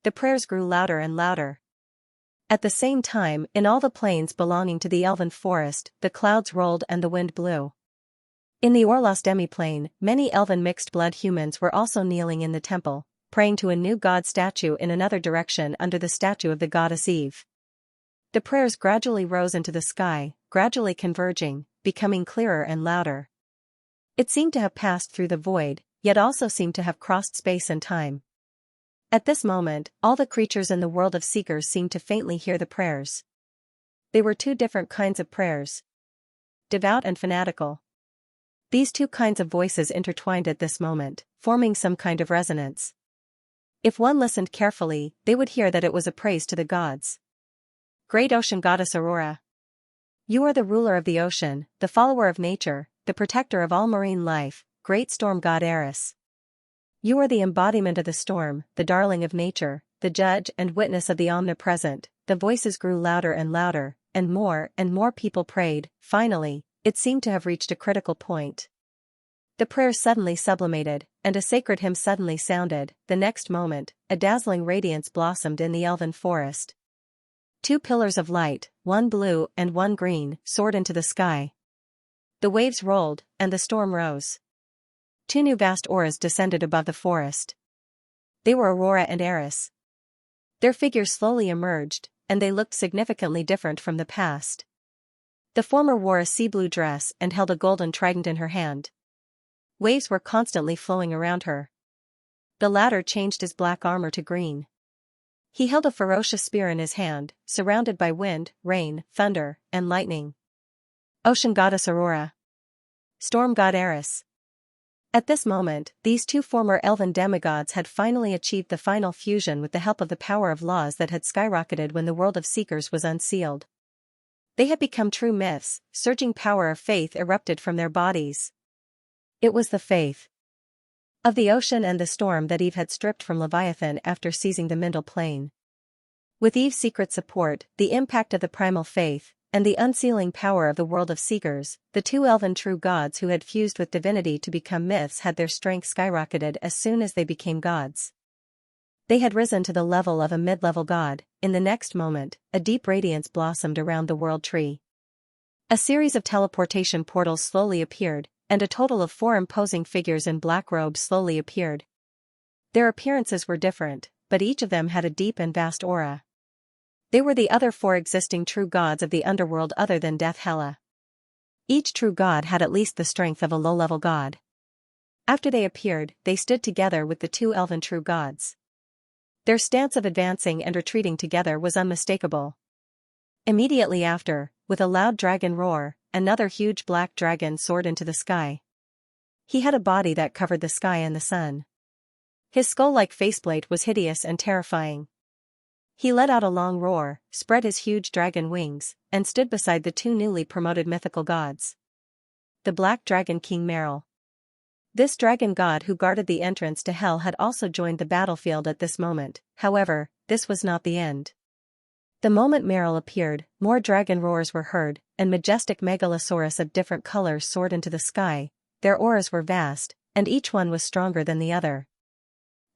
Speaker 1: The prayers grew louder and louder. At the same time, in all the plains belonging to the elven forest, the clouds rolled and the wind blew. In the Orlos demiplane, many elven mixed-blood humans were also kneeling in the temple, praying to a new god statue in another direction under the statue of the goddess Eve. The prayers gradually rose into the sky, gradually converging, becoming clearer and louder. It seemed to have passed through the void, yet also seemed to have crossed space and time. At this moment, all the creatures in the world of seekers seemed to faintly hear the prayers. They were two different kinds of prayers. Devout and fanatical. These two kinds of voices intertwined at this moment, forming some kind of resonance. If one listened carefully, they would hear that it was a praise to the gods. Great Ocean Goddess Aurora. You are the ruler of the ocean, the follower of nature, the protector of all marine life, great storm god Eris. You are the embodiment of the storm, the darling of nature, the judge and witness of the omnipresent. The voices grew louder and louder, and more people prayed. Finally, it seemed to have reached a critical point. The prayers suddenly sublimated, and a sacred hymn suddenly sounded. The next moment, a dazzling radiance blossomed in the elven forest. Two pillars of light, one blue and one green, soared into the sky. The waves rolled, and the storm rose. Two new vast auras descended above the forest. They were Aurora and Eris. Their figures slowly emerged, and they looked significantly different from the past. The former wore a sea blue dress and held a golden trident in her hand. Waves were constantly flowing around her. The latter changed his black armor to green. He held a ferocious spear in his hand, surrounded by wind, rain, thunder, and lightning. Ocean Goddess Aurora. Storm God Eris. At this moment, these two former elven demigods had finally achieved the final fusion with the help of the power of laws that had skyrocketed when the world of seekers was unsealed. They had become true myths, surging power of faith erupted from their bodies. It was the faith of the ocean and the storm that Eve had stripped from Leviathan after seizing the Mindel Plain. With Eve's secret support, the impact of the primal faith, and the unsealing power of the world of seekers, the two elven true gods who had fused with divinity to become myths had their strength skyrocketed as soon as they became gods. They had risen to the level of a mid-level god. In the next moment, a deep radiance blossomed around the world tree. A series of teleportation portals slowly appeared, and a total of 4 imposing figures in black robes slowly appeared. Their appearances were different, but each of them had a deep and vast aura. They were the other 4 existing true gods of the underworld other than Death Hela. Each true god had at least the strength of a low-level god. After they appeared, they stood together with the 2 elven true gods. Their stance of advancing and retreating together was unmistakable. Immediately after, with a loud dragon roar, another huge black dragon soared into the sky. He had a body that covered the sky and the sun. His skull-like faceplate was hideous and terrifying. He let out a long roar, spread his huge dragon wings, and stood beside the 2 newly promoted mythical gods. The Black Dragon King Meryl. This dragon god who guarded the entrance to Hell had also joined the battlefield at this moment. However, this was not the end. The moment Meryl appeared, more dragon roars were heard, and majestic megalosaurus of different colors soared into the sky. Their auras were vast, and each one was stronger than the other.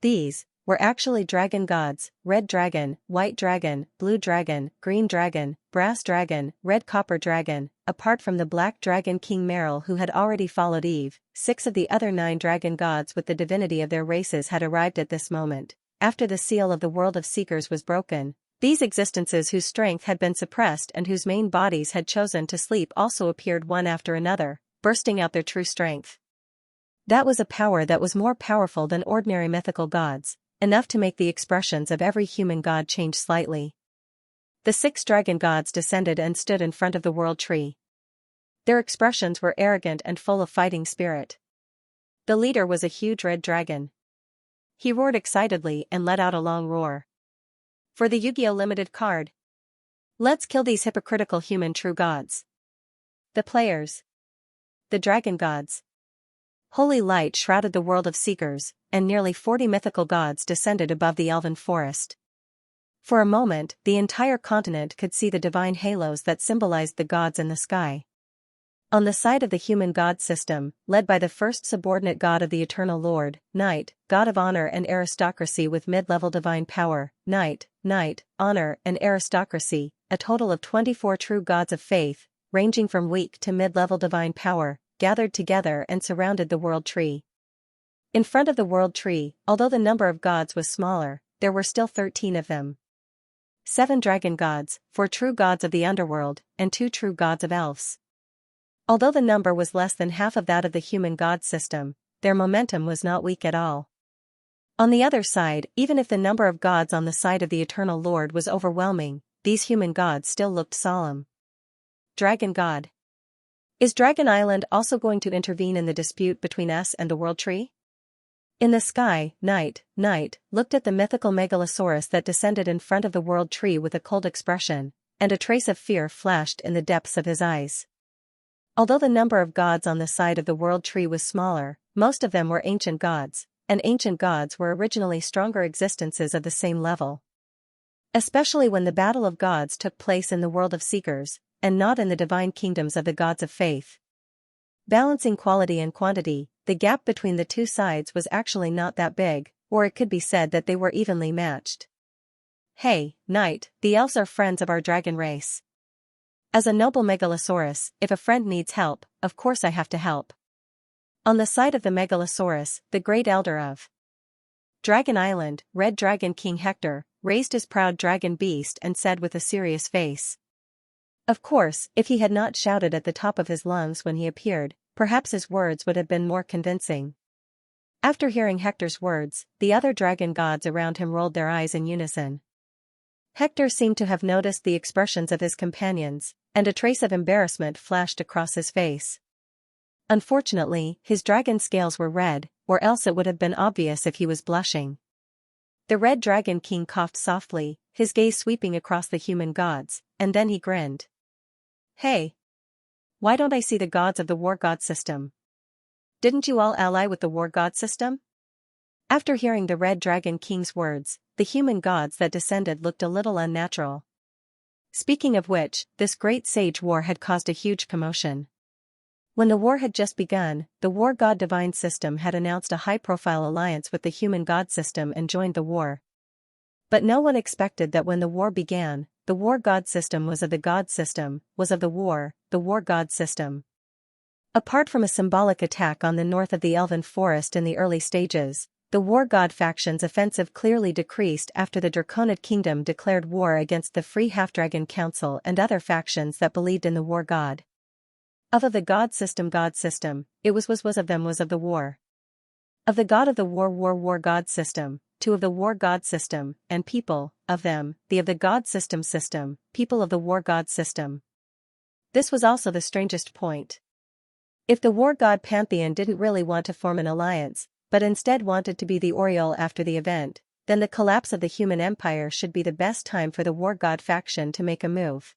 Speaker 1: These were actually dragon gods: red dragon, white dragon, blue dragon, green dragon, brass dragon, red copper dragon. Apart from the Black Dragon King Meryl who had already followed Eve, 6 of the other 9 dragon gods with the divinity of their races had arrived at this moment. After the seal of the world of seekers was broken, these existences whose strength had been suppressed and whose main bodies had chosen to sleep also appeared one after another, bursting out their true strength. That was a power that was more powerful than ordinary mythical gods, enough to make the expressions of every human god change slightly. The 6 dragon gods descended and stood in front of the world tree. Their expressions were arrogant and full of fighting spirit. The leader was a huge red dragon. He roared excitedly and let out a long roar. For the Yu-Gi-Oh! Limited card. Let's kill these hypocritical human true gods. The players. The dragon gods. Holy light shrouded the world of seekers, and nearly 40 mythical gods descended above the elven forest. For a moment, the entire continent could see the divine halos that symbolized the gods in the sky. On the side of the human god system, led by the first subordinate god of the Eternal Lord, Night, god of honor and aristocracy with mid-level divine power, Night, honor and aristocracy, a total of 24 true gods of faith, ranging from weak to mid-level divine power, gathered together and surrounded the world tree. In front of the world tree, although the number of gods was smaller, there were still 13 of them. 7 dragon gods, 4 true gods of the underworld, and 2 true gods of elves. Although the number was less than half of that of the human god system, their momentum was not weak at all. On the other side, even if the number of gods on the side of the Eternal Lord was overwhelming, these human gods still looked solemn. Dragon God. Is Dragon Island also going to intervene in the dispute between us and the World Tree? In the sky, Night looked at the mythical megalosaurus that descended in front of the World Tree with a cold expression, and a trace of fear flashed in the depths of his eyes. Although the number of gods on the side of the World Tree was smaller, most of them were ancient gods, and ancient gods were originally stronger existences of the same level. Especially when the battle of gods took place in the world of seekers, and not in the divine kingdoms of the gods of faith. Balancing quality and quantity, the gap between the two sides was actually not that big, or it could be said that they were evenly matched. Hey, Knight, the elves are friends of our dragon race. As a noble megalosaurus, if a friend needs help, of course I have to help. On the side of the megalosaurus, the great elder of Dragon Island, Red Dragon King Hector, raised his proud dragon beast and said with a serious face. Of course, if he had not shouted at the top of his lungs when he appeared, perhaps his words would have been more convincing. After hearing Hector's words, the other dragon gods around him rolled their eyes in unison. Hector seemed to have noticed the expressions of his companions, and a trace of embarrassment flashed across his face. Unfortunately, his dragon scales were red, or else it would have been obvious if he was blushing. The Red Dragon King coughed softly, his gaze sweeping across the human gods, and then he grinned. Hey! Why don't I see the gods of the war god system? Didn't you all ally with the war god system? After hearing the Red Dragon King's words, the human gods that descended looked a little unnatural. Speaking of which, this great sage war had caused a huge commotion. When the war had just begun, the war god divine system had announced a high-profile alliance with the human god system and joined the war. But no one expected that when the war began, the war god system was of the god system, was of the war god system. Apart from a symbolic attack on the north of the Elven Forest in the early stages, the war god faction's offensive clearly decreased after the Draconid Kingdom declared war against the Free Half-Dragon Council and other factions that believed in the war god. Of the god system, it was of them was of the war. Of the god of the war god system, 2 of the war god system, and people, of them, the of the god system, people of the war god system. This was also the strangest point. If the war god pantheon didn't really want to form an alliance, but instead wanted to be the Oriole after the event, then the collapse of the human empire should be the best time for the war god faction to make a move.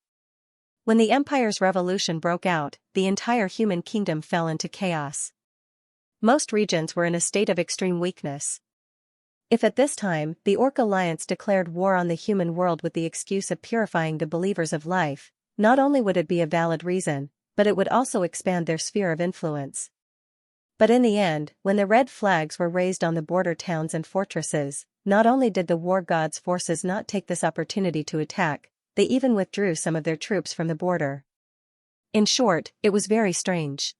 Speaker 1: When the Empire's revolution broke out, the entire human kingdom fell into chaos. Most regions were in a state of extreme weakness. If at this time, the Orc Alliance declared war on the human world with the excuse of purifying the believers of life, not only would it be a valid reason, but it would also expand their sphere of influence. But in the end, when the red flags were raised on the border towns and fortresses, not only did the war gods' forces not take this opportunity to attack, they even withdrew some of their troops from the border. In short, it was very strange.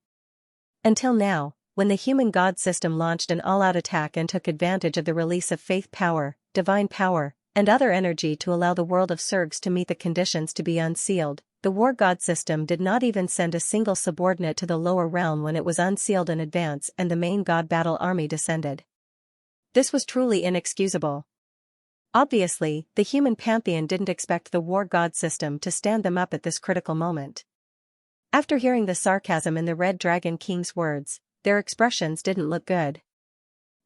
Speaker 1: Until now, when the human god system launched an all-out attack and took advantage of the release of faith power, divine power, and other energy to allow the world of Surgs to meet the conditions to be unsealed, the war god system did not even send a single subordinate to the lower realm when it was unsealed in advance and the main god battle army descended. This was truly inexcusable. Obviously, the human pantheon didn't expect the war god system to stand them up at this critical moment. After hearing the sarcasm in the Red Dragon King's words, their expressions didn't look good.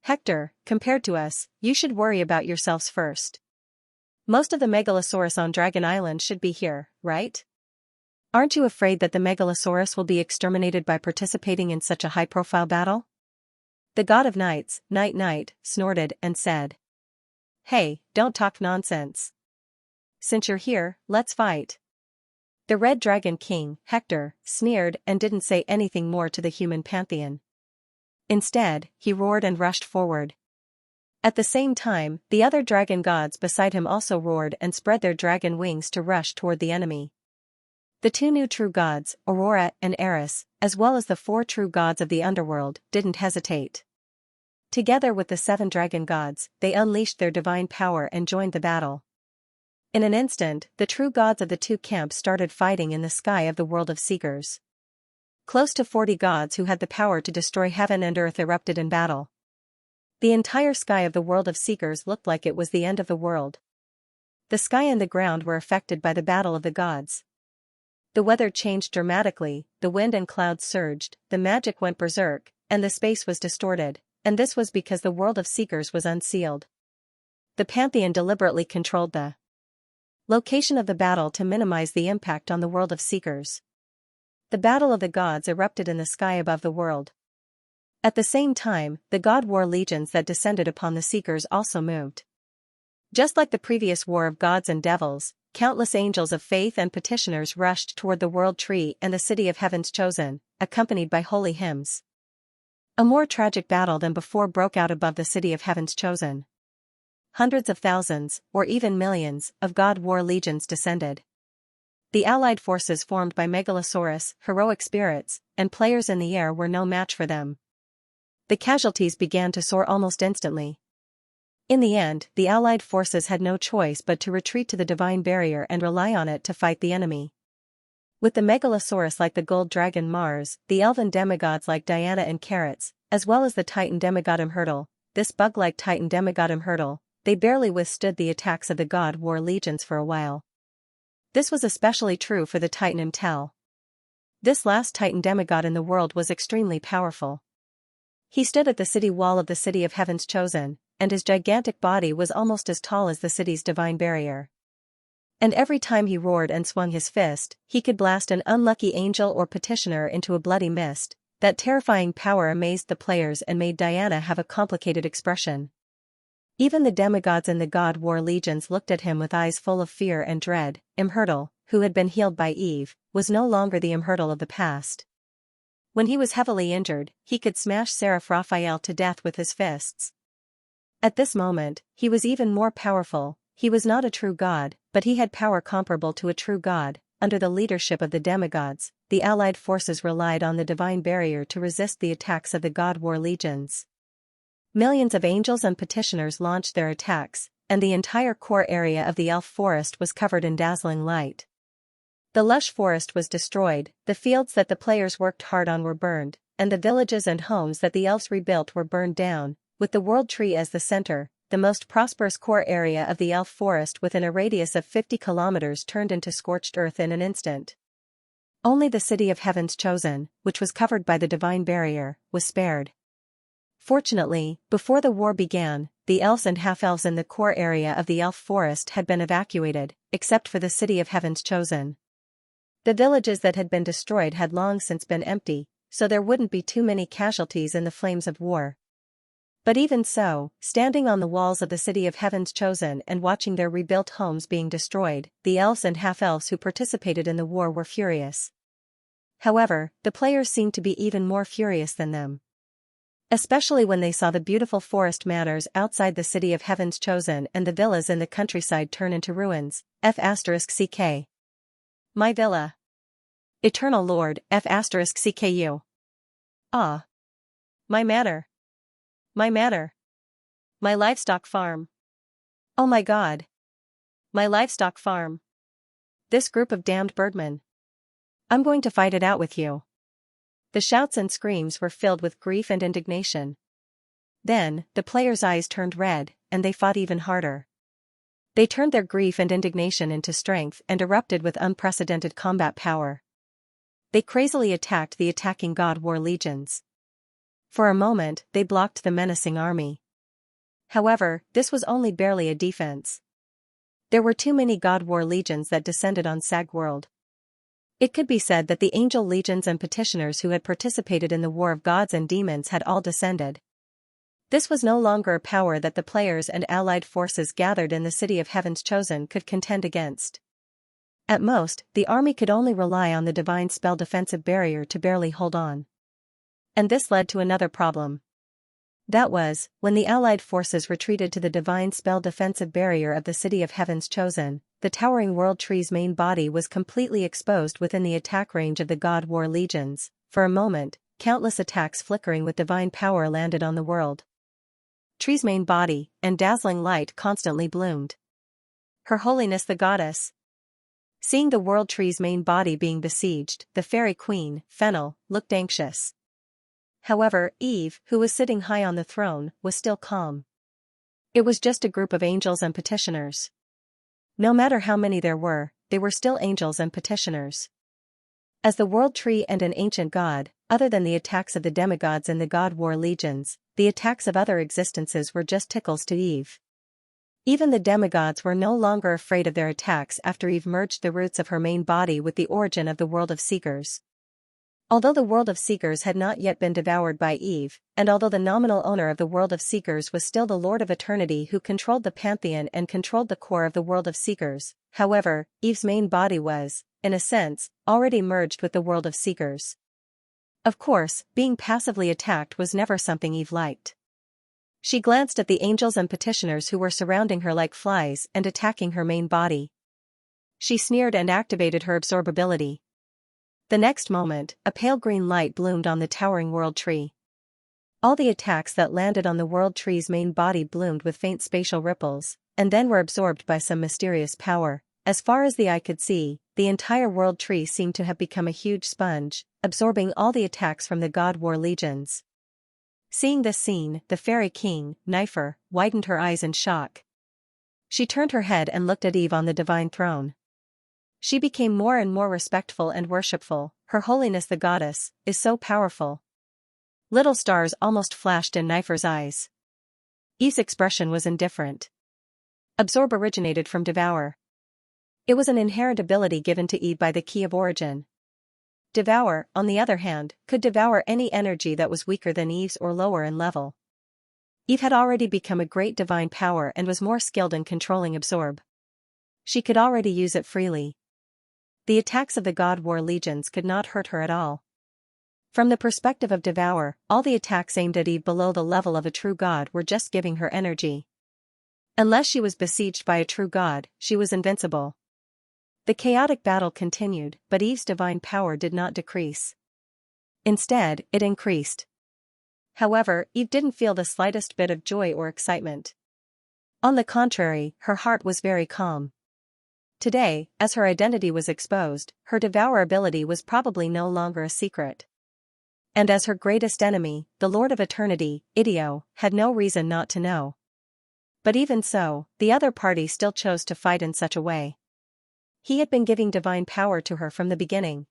Speaker 1: Hector, compared to us, you should worry about yourselves first. Most of the megalosaurus on Dragon Island should be here, right? Aren't you afraid that the megalosaurus will be exterminated by participating in such a high-profile battle? The god of knights, Knight, snorted and said. Hey, don't talk nonsense. Since you're here, let's fight. The Red Dragon King, Hector, sneered and didn't say anything more to the human pantheon. Instead, he roared and rushed forward. At the same time, the other dragon gods beside him also roared and spread their dragon wings to rush toward the enemy. The two new true gods, Aurora and Eris, as well as the four true gods of the underworld, didn't hesitate. Together with the seven dragon gods, they unleashed their divine power and joined the battle. In an instant, the true gods of the two camps started fighting in the sky of the world of seekers. Close to 40 gods who had the power to destroy heaven and earth erupted in battle. The entire sky of the world of seekers looked like it was the end of the world. The sky and the ground were affected by the battle of the gods. The weather changed dramatically, the wind and clouds surged, the magic went berserk, and the space was distorted, and this was because the world of seekers was unsealed. The Pantheon deliberately controlled the location of the battle to minimize the impact on the world of seekers. The battle of the gods erupted in the sky above the world. At the same time, the god war legions that descended upon the seekers also moved. Just like the previous war of gods and devils, countless angels of faith and petitioners rushed toward the world tree and the city of heaven's chosen, accompanied by holy hymns. A more tragic battle than before broke out above the city of heaven's chosen. Hundreds of thousands, or even millions, of god war legions descended. The allied forces formed by Megalosaurus, heroic spirits, and players in the air were no match for them. The casualties began to soar almost instantly. In the end, the allied forces had no choice but to retreat to the divine barrier and rely on it to fight the enemy. With the Megalosaurus like the gold dragon Mars, the elven demigods like Diana and Carrots, as well as the titan demigod Imhurtle, this bug-like titan demigod Imhurtle, they barely withstood the attacks of the god war legions for a while. This was especially true for the titan Imtel. This last titan demigod in the world was extremely powerful. He stood at the city wall of the city of heaven's chosen, and his gigantic body was almost as tall as the city's divine barrier. And every time he roared and swung his fist, he could blast an unlucky angel or petitioner into a bloody mist. That terrifying power amazed the players and made Diana have a complicated expression. Even the demigods in the god war legions looked at him with eyes full of fear and dread. Imhurtle, who had been healed by Eve, was no longer the Imhurtle of the past. When he was heavily injured, he could smash Seraph Raphael to death with his fists. At this moment, he was even more powerful. He was not a true god, but he had power comparable to a true god. Under the leadership of the demigods, the allied forces relied on the divine barrier to resist the attacks of the god war legions. Millions of angels and petitioners launched their attacks, and the entire core area of the elf forest was covered in dazzling light. The lush forest was destroyed, the fields that the players worked hard on were burned, and the villages and homes that the elves rebuilt were burned down, with the world tree as the center. The most prosperous core area of the elf forest within a radius of 50 kilometers turned into scorched earth in an instant. Only the city of heaven's chosen, which was covered by the divine barrier, was spared. Fortunately, before the war began, the elves and half-elves in the core area of the elf forest had been evacuated, except for the city of heaven's chosen. The villages that had been destroyed had long since been empty, so there wouldn't be too many casualties in the flames of war. But even so, standing on the walls of the city of heaven's chosen and watching their rebuilt homes being destroyed, the elves and half-elves who participated in the war were furious. However, the players seemed to be even more furious than them. Especially when they saw the beautiful forest manors outside the city of heaven's chosen and the villas in the countryside turn into ruins. F***ck. My villa. Eternal Lord. F***cku. Ah. My manor. My manor. My livestock farm. Oh my God. My livestock farm. This group of damned birdmen. I'm going to fight it out with you. The shouts and screams were filled with grief and indignation. Then, the players' eyes turned red, and they fought even harder. They turned their grief and indignation into strength and erupted with unprecedented combat power. They crazily attacked the attacking god war legions. For a moment, they blocked the menacing army. However, this was only barely a defense. There were too many god war legions that descended on Sag World. It could be said that the angel legions and petitioners who had participated in the war of gods and demons had all descended. This was no longer a power that the players and allied forces gathered in the city of heaven's chosen could contend against. At most, the army could only rely on the divine spell defensive barrier to barely hold on. And this led to another problem. That was, when the allied forces retreated to the divine spell defensive barrier of the city of heaven's chosen, the towering world tree's main body was completely exposed within the attack range of the god war legions. For a moment, countless attacks flickering with divine power landed on the world tree's main body, and dazzling light constantly bloomed. Her Holiness the Goddess. Seeing the world tree's main body being besieged, the fairy queen, Fennel, looked anxious. However, Eve, who was sitting high on the throne, was still calm. It was just a group of angels and petitioners. No matter how many there were, they were still angels and petitioners. As the world tree and an ancient god, other than the attacks of the demigods and the god war legions, the attacks of other existences were just tickles to Eve. Even the demigods were no longer afraid of their attacks after Eve merged the roots of her main body with the origin of the world of Seekers. Although the world of Seekers had not yet been devoured by Eve, and although the nominal owner of the world of Seekers was still the Lord of Eternity who controlled the pantheon and controlled the core of the world of Seekers, however, Eve's main body was, in a sense, already merged with the world of Seekers. Of course, being passively attacked was never something Eve liked. She glanced at the angels and petitioners who were surrounding her like flies and attacking her main body. She sneered and activated her absorbability. The next moment, a pale green light bloomed on the towering world tree. All the attacks that landed on the world tree's main body bloomed with faint spatial ripples, and then were absorbed by some mysterious power. As far as the eye could see, the entire world tree seemed to have become a huge sponge, absorbing all the attacks from the god war legions. Seeing this scene, the fairy king, Nyfer, widened her eyes in shock. She turned her head and looked at Eve on the divine throne. She became more and more respectful and worshipful. Her Holiness the Goddess is so powerful. Little stars almost flashed in Nyfer's eyes. Eve's expression was indifferent. Absorb originated from devour. It was an inherent ability given to Eve by the key of origin. Devour, on the other hand, could devour any energy that was weaker than Eve's or lower in level. Eve had already become a great divine power and was more skilled in controlling absorb. She could already use it freely. The attacks of the god war legions could not hurt her at all. From the perspective of devour, all the attacks aimed at Eve below the level of a true god were just giving her energy. Unless she was besieged by a true god, she was invincible. The chaotic battle continued, but Eve's divine power did not decrease. Instead, it increased. However, Eve didn't feel the slightest bit of joy or excitement. On the contrary, her heart was very calm. Today, as her identity was exposed, her devour ability was probably no longer a secret. And as her greatest enemy, the Lord of Eternity, Idio, had no reason not to know. But even so, the other party still chose to fight in such a way. He had been giving divine power to her from the beginning.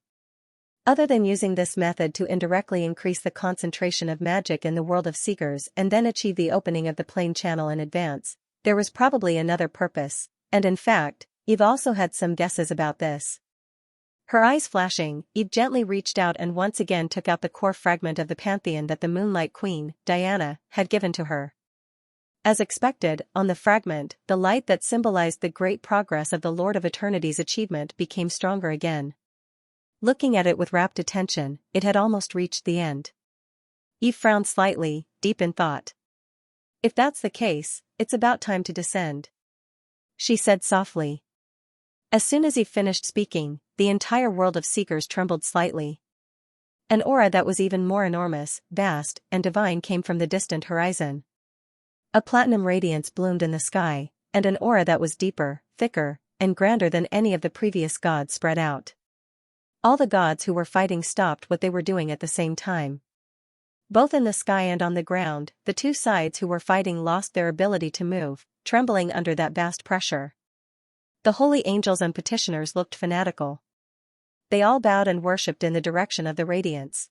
Speaker 1: Other than using this method to indirectly increase the concentration of magic in the world of Seekers and then achieve the opening of the plane channel in advance, there was probably another purpose, and in fact, Eve also had some guesses about this. Her eyes flashing, Eve gently reached out and once again took out the core fragment of the pantheon that the Moonlight Queen, Diana, had given to her. As expected, on the fragment, the light that symbolized the great progress of the Lord of Eternity's achievement became stronger again. Looking at it with rapt attention, it had almost reached the end. Eve frowned slightly, deep in thought. If that's the case, it's about time to descend, she said softly. As soon as Eve finished speaking, the entire world of Seekers trembled slightly. An aura that was even more enormous, vast, and divine came from the distant horizon. A platinum radiance bloomed in the sky, and an aura that was deeper, thicker, and grander than any of the previous gods spread out. All the gods who were fighting stopped what they were doing at the same time. Both in the sky and on the ground, the two sides who were fighting lost their ability to move, trembling under that vast pressure. The holy angels and petitioners looked fanatical. They all bowed and worshipped in the direction of the radiance.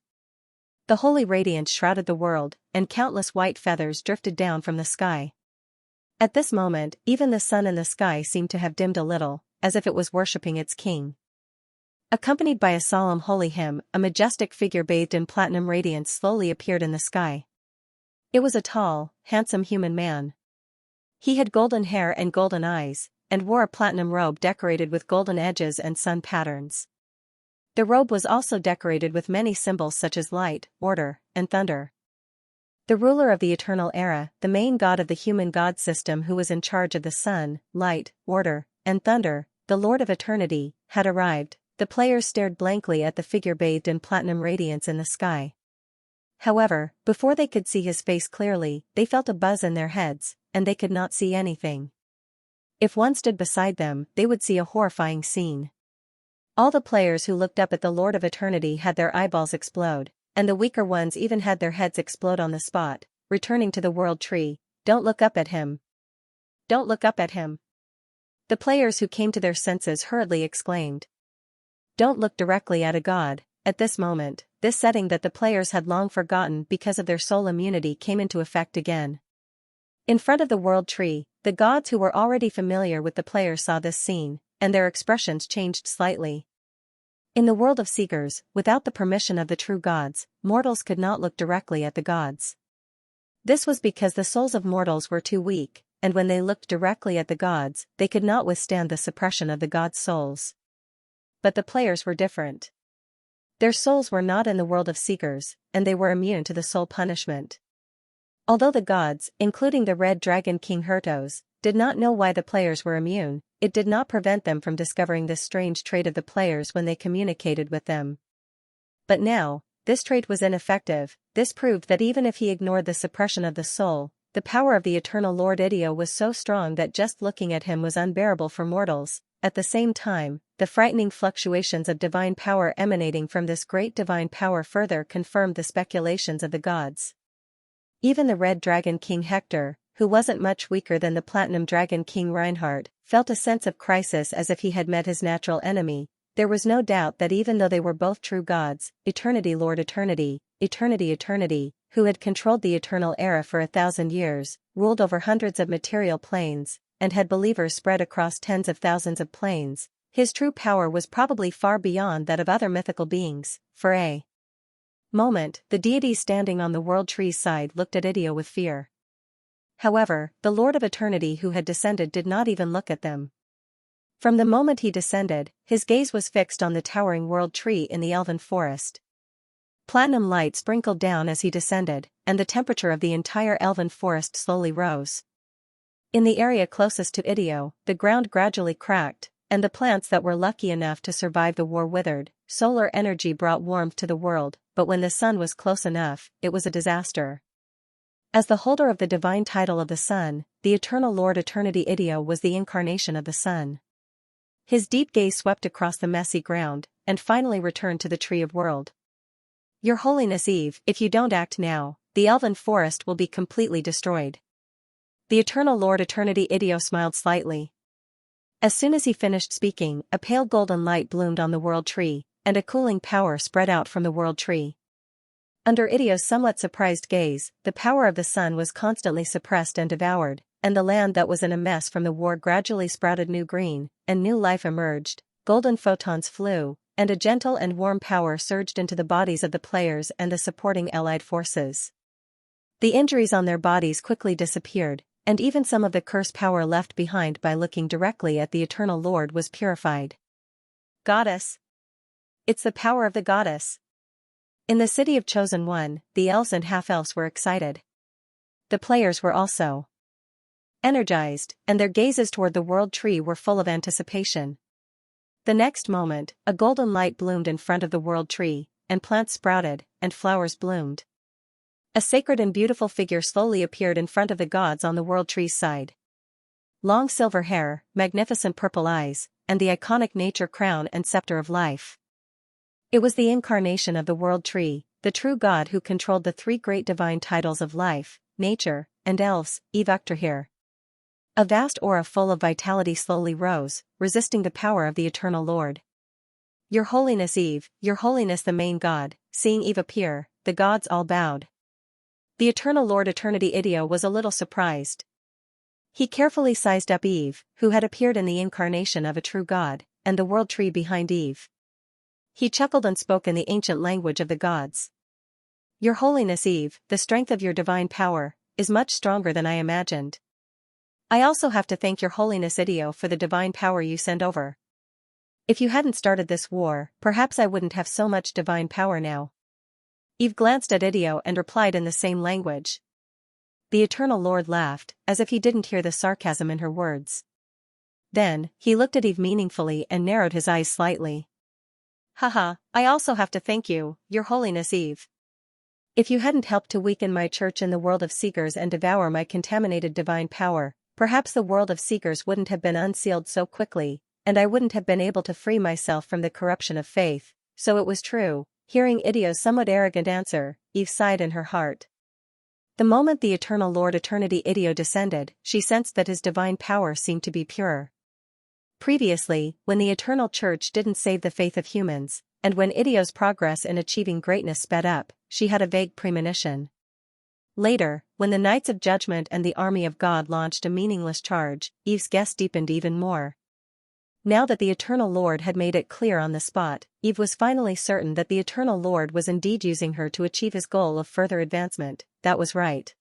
Speaker 1: The holy radiance shrouded the world, and countless white feathers drifted down from the sky. At this moment, even the sun in the sky seemed to have dimmed a little, as if it was worshipping its king. Accompanied by a solemn holy hymn, a majestic figure bathed in platinum radiance slowly appeared in the sky. It was a tall, handsome human man. He had golden hair and golden eyes, and wore a platinum robe decorated with golden edges and sun patterns. The robe was also decorated with many symbols such as light, order, and thunder. The ruler of the eternal era, the main god of the human god system who was in charge of the sun, light, order, and thunder, the Lord of Eternity, had arrived. The players stared blankly at the figure bathed in platinum radiance in the sky. However, before they could see his face clearly, they felt a buzz in their heads, and they could not see anything. If one stood beside them, they would see a horrifying scene. All the players who looked up at the Lord of Eternity had their eyeballs explode, and the weaker ones even had their heads explode on the spot. Returning to the World Tree, "Don't look up at him. Don't look up at him." The players who came to their senses hurriedly exclaimed. Don't look directly at a god. At this moment, this setting that the players had long forgotten because of their soul immunity came into effect again. In front of the World Tree, the gods who were already familiar with the players saw this scene, and their expressions changed slightly. In the world of seekers, without the permission of the true gods, mortals could not look directly at the gods. This was because the souls of mortals were too weak, and when they looked directly at the gods, they could not withstand the suppression of the gods' souls. But the players were different. Their souls were not in the world of seekers, and they were immune to the soul punishment. Although the gods, including the Red Dragon King Hertos, did not know why the players were immune, it did not prevent them from discovering this strange trait of the players when they communicated with them. But now, this trait was ineffective. This proved that even if he ignored the suppression of the soul, the power of the eternal Lord Idio was so strong that just looking at him was unbearable for mortals. At the same time, the frightening fluctuations of divine power emanating from this great divine power further confirmed the speculations of the gods. Even the Red Dragon King Hector, who wasn't much weaker than the Platinum Dragon King Reinhardt, felt a sense of crisis as if he had met his natural enemy. There was no doubt that even though they were both true gods, Eternity Lord Eternity, Eternity, who had controlled the eternal era for 1,000 years, ruled over hundreds of material planes, and had believers spread across tens of thousands of planes, his true power was probably far beyond that of other mythical beings. For a moment, the deities standing on the World Tree's side looked at Idio with fear. However, the Lord of Eternity who had descended did not even look at them. From the moment he descended, his gaze was fixed on the towering World Tree in the elven forest. Platinum light sprinkled down as he descended, and the temperature of the entire elven forest slowly rose. In the area closest to Idio, the ground gradually cracked, and the plants that were lucky enough to survive the war withered. Solar energy brought warmth to the world, but when the sun was close enough, it was a disaster. As the holder of the divine title of the sun, the eternal Lord Eternity Idio was the incarnation of the sun. His deep gaze swept across the messy ground, and finally returned to the Tree of World. Your Holiness Eve, if you don't act now, the elven forest will be completely destroyed. The eternal Lord Eternity Idio smiled slightly. As soon as he finished speaking, a pale golden light bloomed on the World Tree, and a cooling power spread out from the World Tree. Under Idio's somewhat surprised gaze, the power of the sun was constantly suppressed and devoured, and the land that was in a mess from the war gradually sprouted new green, and new life emerged. Golden photons flew, and a gentle and warm power surged into the bodies of the players and the supporting allied forces. The injuries on their bodies quickly disappeared, and even some of the curse power left behind by looking directly at the Eternal Lord was purified. Goddess! It's the power of the goddess! In the city of Chosen One, the elves and half-elves were excited. The players were also energized, and their gazes toward the World Tree were full of anticipation. The next moment, a golden light bloomed in front of the World Tree, and plants sprouted, and flowers bloomed. A sacred and beautiful figure slowly appeared in front of the gods on the World Tree's side. Long silver hair, magnificent purple eyes, and the iconic nature crown and scepter of life. It was the incarnation of the World Tree, the true God who controlled the three great divine titles of life, nature, and elves. Eve here. A vast aura full of vitality slowly rose, resisting the power of the Eternal Lord. Your Holiness Eve, Your Holiness the main God. Seeing Eve appear, the gods all bowed. The Eternal Lord Eternity Idio was a little surprised. He carefully sized up Eve, who had appeared in the incarnation of a true God, and the World Tree behind Eve. He chuckled and spoke in the ancient language of the gods. Your Holiness Eve, the strength of your divine power is much stronger than I imagined. I also have to thank Your Holiness Idio for the divine power you sent over. If you hadn't started this war, perhaps I wouldn't have so much divine power now. Eve glanced at Idio and replied in the same language. The Eternal Lord laughed, as if he didn't hear the sarcasm in her words. Then, he looked at Eve meaningfully and narrowed his eyes slightly. Haha, I also have to thank you, Your Holiness Eve. If you hadn't helped to weaken my church in the world of seekers and devour my contaminated divine power, perhaps the world of seekers wouldn't have been unsealed so quickly, and I wouldn't have been able to free myself from the corruption of faith. So it was true. Hearing Idio's somewhat arrogant answer, Eve sighed in her heart. The moment the Eternal Lord Eternity Idio descended, she sensed that his divine power seemed to be pure. Previously, when the Eternal Church didn't save the faith of humans, and when Idio's progress in achieving greatness sped up, she had a vague premonition. Later, when the Knights of Judgment and the Army of God launched a meaningless charge, Eve's guess deepened even more. Now that the Eternal Lord had made it clear on the spot, Eve was finally certain that the Eternal Lord was indeed using her to achieve his goal of further advancement. That was right.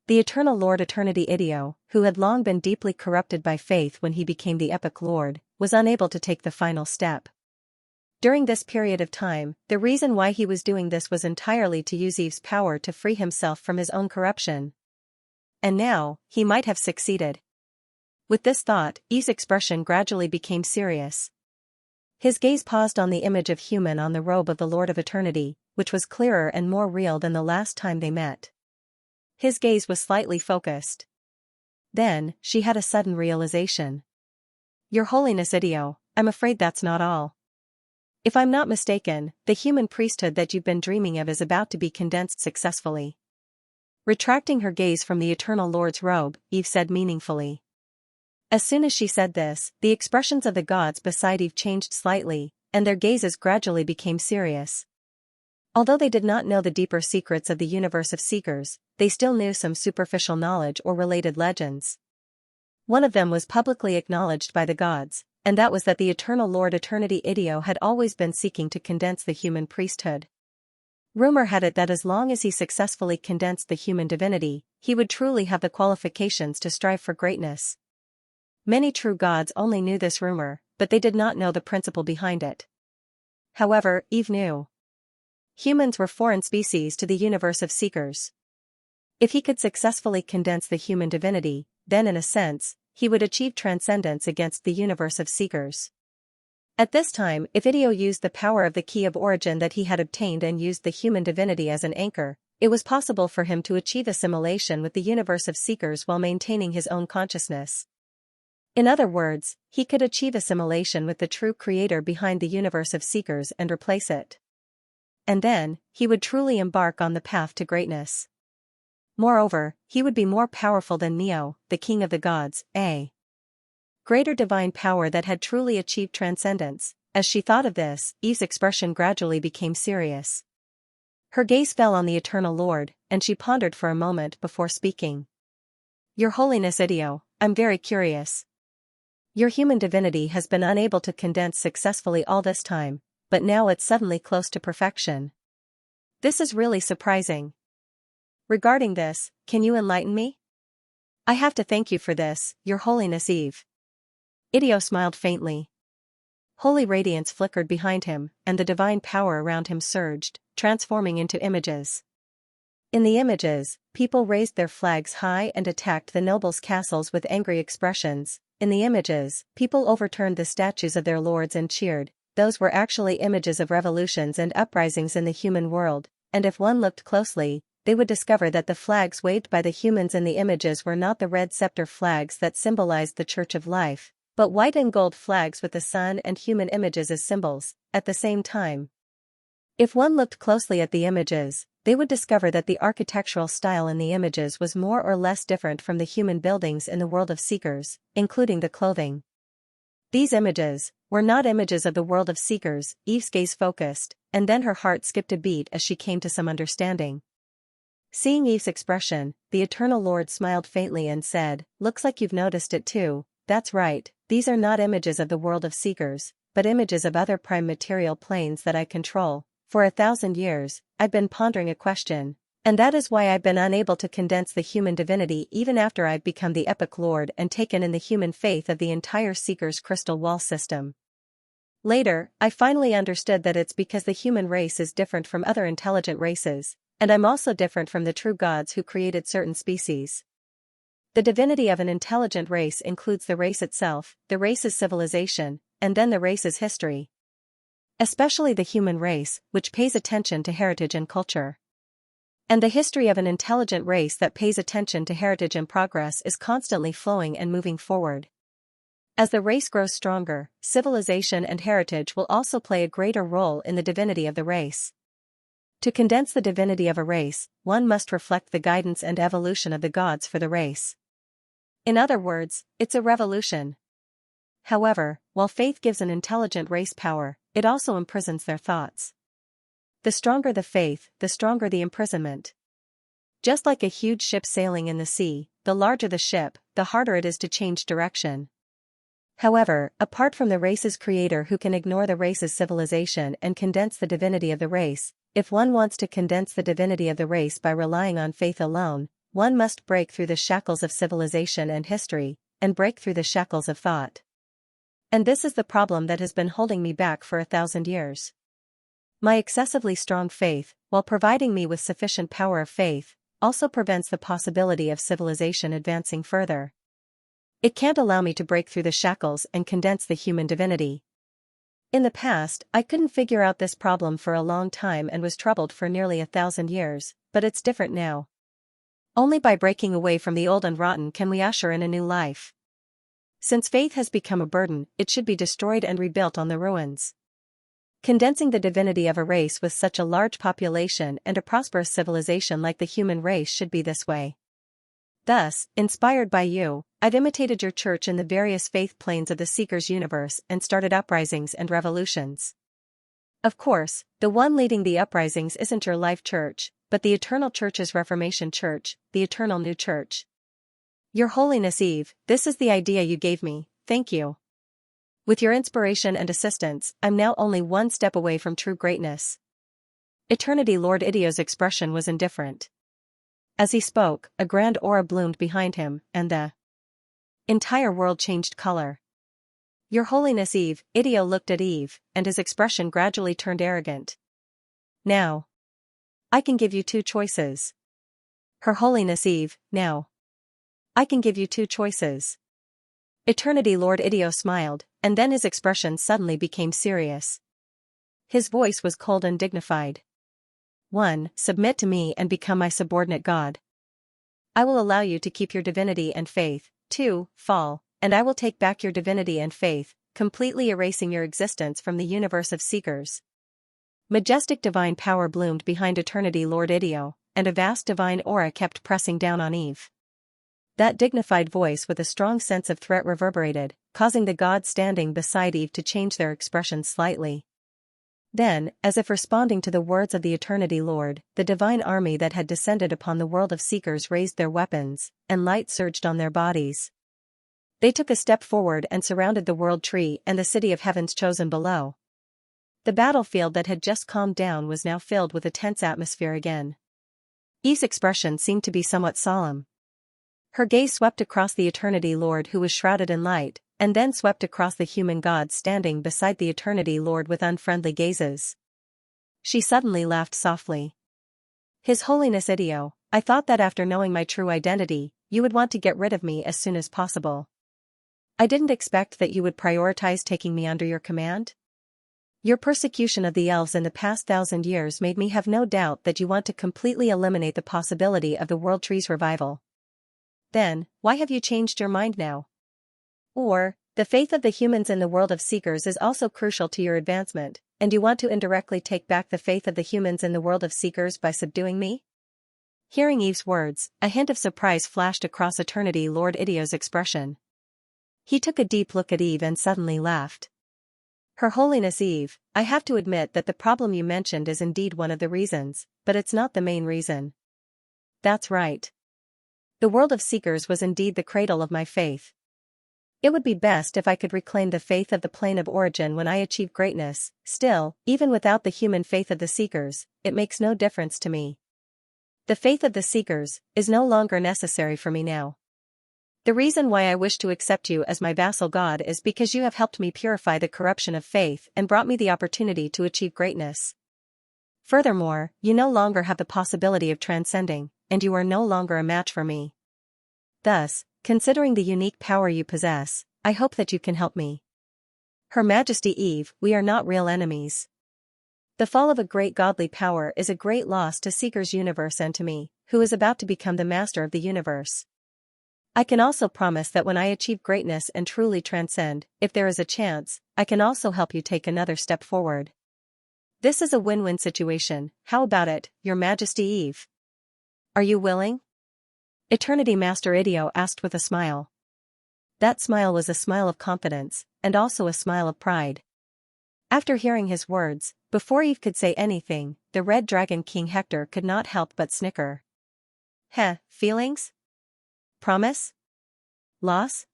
Speaker 1: The Eternal Lord Eternity Idio, who had long been deeply corrupted by faith when he became the Epic Lord, was unable to take the final step. During this period of time, the reason why he was doing this was entirely to use Eve's power to free himself from his own corruption. And now, he might have succeeded. With this thought, Eve's expression gradually became serious. His gaze paused on the image of human on the robe of the Lord of Eternity, which was clearer and more real than the last time they met. His gaze was slightly focused. Then, she had a sudden realization. Your Holiness Idio, I'm afraid that's not all. If I'm not mistaken, the human priesthood that you've been dreaming of is about to be condensed successfully. Retracting her gaze from the Eternal Lord's robe, Eve said meaningfully. As soon as she said this, the expressions of the gods beside Eve changed slightly, and their gazes gradually became serious. Although they did not know the deeper secrets of the universe of seekers, they still knew some superficial knowledge or related legends. One of them was publicly acknowledged by the gods, and that was that the Eternal Lord Eternity Idio had always been seeking to condense the human priesthood. Rumor had it that as long as he successfully condensed the human divinity, he would truly have the qualifications to strive for greatness. Many true gods only knew this rumor, but they did not know the principle behind it. However, Eve knew. Humans were foreign species to the universe of seekers. If he could successfully condense the human divinity, then in a sense, he would achieve transcendence against the universe of seekers. At this time, if Idio used the power of the key of origin that he had obtained and used the human divinity as an anchor, it was possible for him to achieve assimilation with the universe of seekers while maintaining his own consciousness. In other words, he could achieve assimilation with the true creator behind the universe of seekers and replace it. And then, he would truly embark on the path to greatness. Moreover, he would be more powerful than Neo, the king of the gods, a greater divine power that had truly achieved transcendence. As she thought of this, Eve's expression gradually became serious. Her gaze fell on the Eternal Lord, and she pondered for a moment before speaking. Your Holiness Idio, I'm very curious. Your human divinity has been unable to condense successfully all this time, but now it's suddenly close to perfection. This is really surprising. Regarding this, can you enlighten me? I have to thank you for this, Your Holiness Eve. Idio smiled faintly. Holy radiance flickered behind him, and the divine power around him surged, transforming into images. In the images, people raised their flags high and attacked the nobles' castles with angry expressions. In the images, people overturned the statues of their lords and cheered. Those were actually images of revolutions and uprisings in the human world, and if one looked closely, they would discover that the flags waved by the humans in the images were not the red scepter flags that symbolized the Church of Life, but white and gold flags with the sun and human images as symbols. At the same time, if one looked closely at the images, they would discover that the architectural style in the images was more or less different from the human buildings in the world of seekers, including the clothing. These images were not images of the world of seekers. Eve's gaze focused, and then her heart skipped a beat as she came to some understanding. Seeing Eve's expression, the Eternal Lord smiled faintly and said, "Looks like you've noticed it too. That's right, these are not images of the world of seekers, but images of other prime material planes that I control. For 1,000 years, I've been pondering a question, and that is why I've been unable to condense the human divinity even after I've become the Epic Lord and taken in the human faith of the entire Seeker's crystal wall system. Later, I finally understood that it's because the human race is different from other intelligent races, and I'm also different from the true gods who created certain species. The divinity of an intelligent race includes the race itself, the race's civilization, and then the race's history. Especially the human race, which pays attention to heritage and culture. And the history of an intelligent race that pays attention to heritage and progress is constantly flowing and moving forward. As the race grows stronger, civilization and heritage will also play a greater role in the divinity of the race. To condense the divinity of a race, one must reflect the guidance and evolution of the gods for the race. In other words, it's a revolution. However, while faith gives an intelligent race power, it also imprisons their thoughts. The stronger the faith, the stronger the imprisonment. Just like a huge ship sailing in the sea, the larger the ship, the harder it is to change direction. However, apart from the race's creator who can ignore the race's civilization and condense the divinity of the race, if one wants to condense the divinity of the race by relying on faith alone, one must break through the shackles of civilization and history, and break through the shackles of thought. And this is the problem that has been holding me back for 1,000 years. My excessively strong faith, while providing me with sufficient power of faith, also prevents the possibility of civilization advancing further. It can't allow me to break through the shackles and condense the human divinity. In the past, I couldn't figure out this problem for a long time and was troubled for nearly 1,000 years, but it's different now. Only by breaking away from the old and rotten can we usher in a new life. Since faith has become a burden, it should be destroyed and rebuilt on the ruins. Condensing the divinity of a race with such a large population and a prosperous civilization like the human race should be this way. Thus, inspired by you, I've imitated your church in the various faith planes of the Seeker's universe and started uprisings and revolutions. Of course, the one leading the uprisings isn't your life church, but the Eternal Church's Reformation Church, the Eternal New Church. Your Holiness Eve, this is the idea you gave me, thank you. With your inspiration and assistance, I'm now only one step away from true greatness. Eternity Lord Idio's expression was indifferent. As he spoke, a grand aura bloomed behind him, and the entire world changed color. Your Holiness Eve, Idio looked at Eve, and his expression gradually turned arrogant. Now. I can give you two choices. Her Holiness Eve, now. I can give you two choices. Eternity Lord Idio smiled, and then his expression suddenly became serious. His voice was cold and dignified. 1. Submit to me and become my subordinate god. I will allow you to keep your divinity and faith. 2. Fall, and I will take back your divinity and faith, completely erasing your existence from the universe of seekers. Majestic divine power bloomed behind Eternity Lord Idio, and a vast divine aura kept pressing down on Eve. That dignified voice with a strong sense of threat reverberated, causing the gods standing beside Eve to change their expression slightly. Then, as if responding to the words of the Eternity Lord, the divine army that had descended upon the world of seekers raised their weapons, and light surged on their bodies. They took a step forward and surrounded the world tree and the city of heavens chosen below. The battlefield that had just calmed down was now filled with a tense atmosphere again. Eve's expression seemed to be somewhat solemn. Her gaze swept across the Eternity Lord who was shrouded in light, and then swept across the human gods standing beside the Eternity Lord with unfriendly gazes. She suddenly laughed softly. His Holiness Idio, I thought that after knowing my true identity, you would want to get rid of me as soon as possible. I didn't expect that you would prioritize taking me under your command. Your persecution of the elves in the past 1,000 years made me have no doubt that you want to completely eliminate the possibility of the World Tree's revival. Then, why have you changed your mind now? Or, the faith of the humans in the world of seekers is also crucial to your advancement, and you want to indirectly take back the faith of the humans in the world of seekers by subduing me? Hearing Eve's words, a hint of surprise flashed across Eternity Lord Idio's expression. He took a deep look at Eve and suddenly laughed. Her Holiness Eve, I have to admit that the problem you mentioned is indeed one of the reasons, but it's not the main reason. That's right. The world of seekers was indeed the cradle of my faith. It would be best if I could reclaim the faith of the plane of origin when I achieve greatness. Still, even without the human faith of the seekers, it makes no difference to me. The faith of the seekers is no longer necessary for me now. The reason why I wish to accept you as my vassal god is because you have helped me purify the corruption of faith and brought me the opportunity to achieve greatness. Furthermore, you no longer have the possibility of transcending, and you are no longer a match for me. Thus, considering the unique power you possess, I hope that you can help me. Her Majesty Eve, we are not real enemies. The fall of a great godly power is a great loss to Seeker's universe and to me, who is about to become the master of the universe. I can also promise that when I achieve greatness and truly transcend, if there is a chance, I can also help you take another step forward. This is a win-win situation. How about it, Your Majesty Eve? Are you willing? Eternity Master Idio asked with a smile. That smile was a smile of confidence, and also a smile of pride. After hearing his words, before Eve could say anything, the Red Dragon King Hector could not help but snicker. Heh, feelings? Promise? Loss?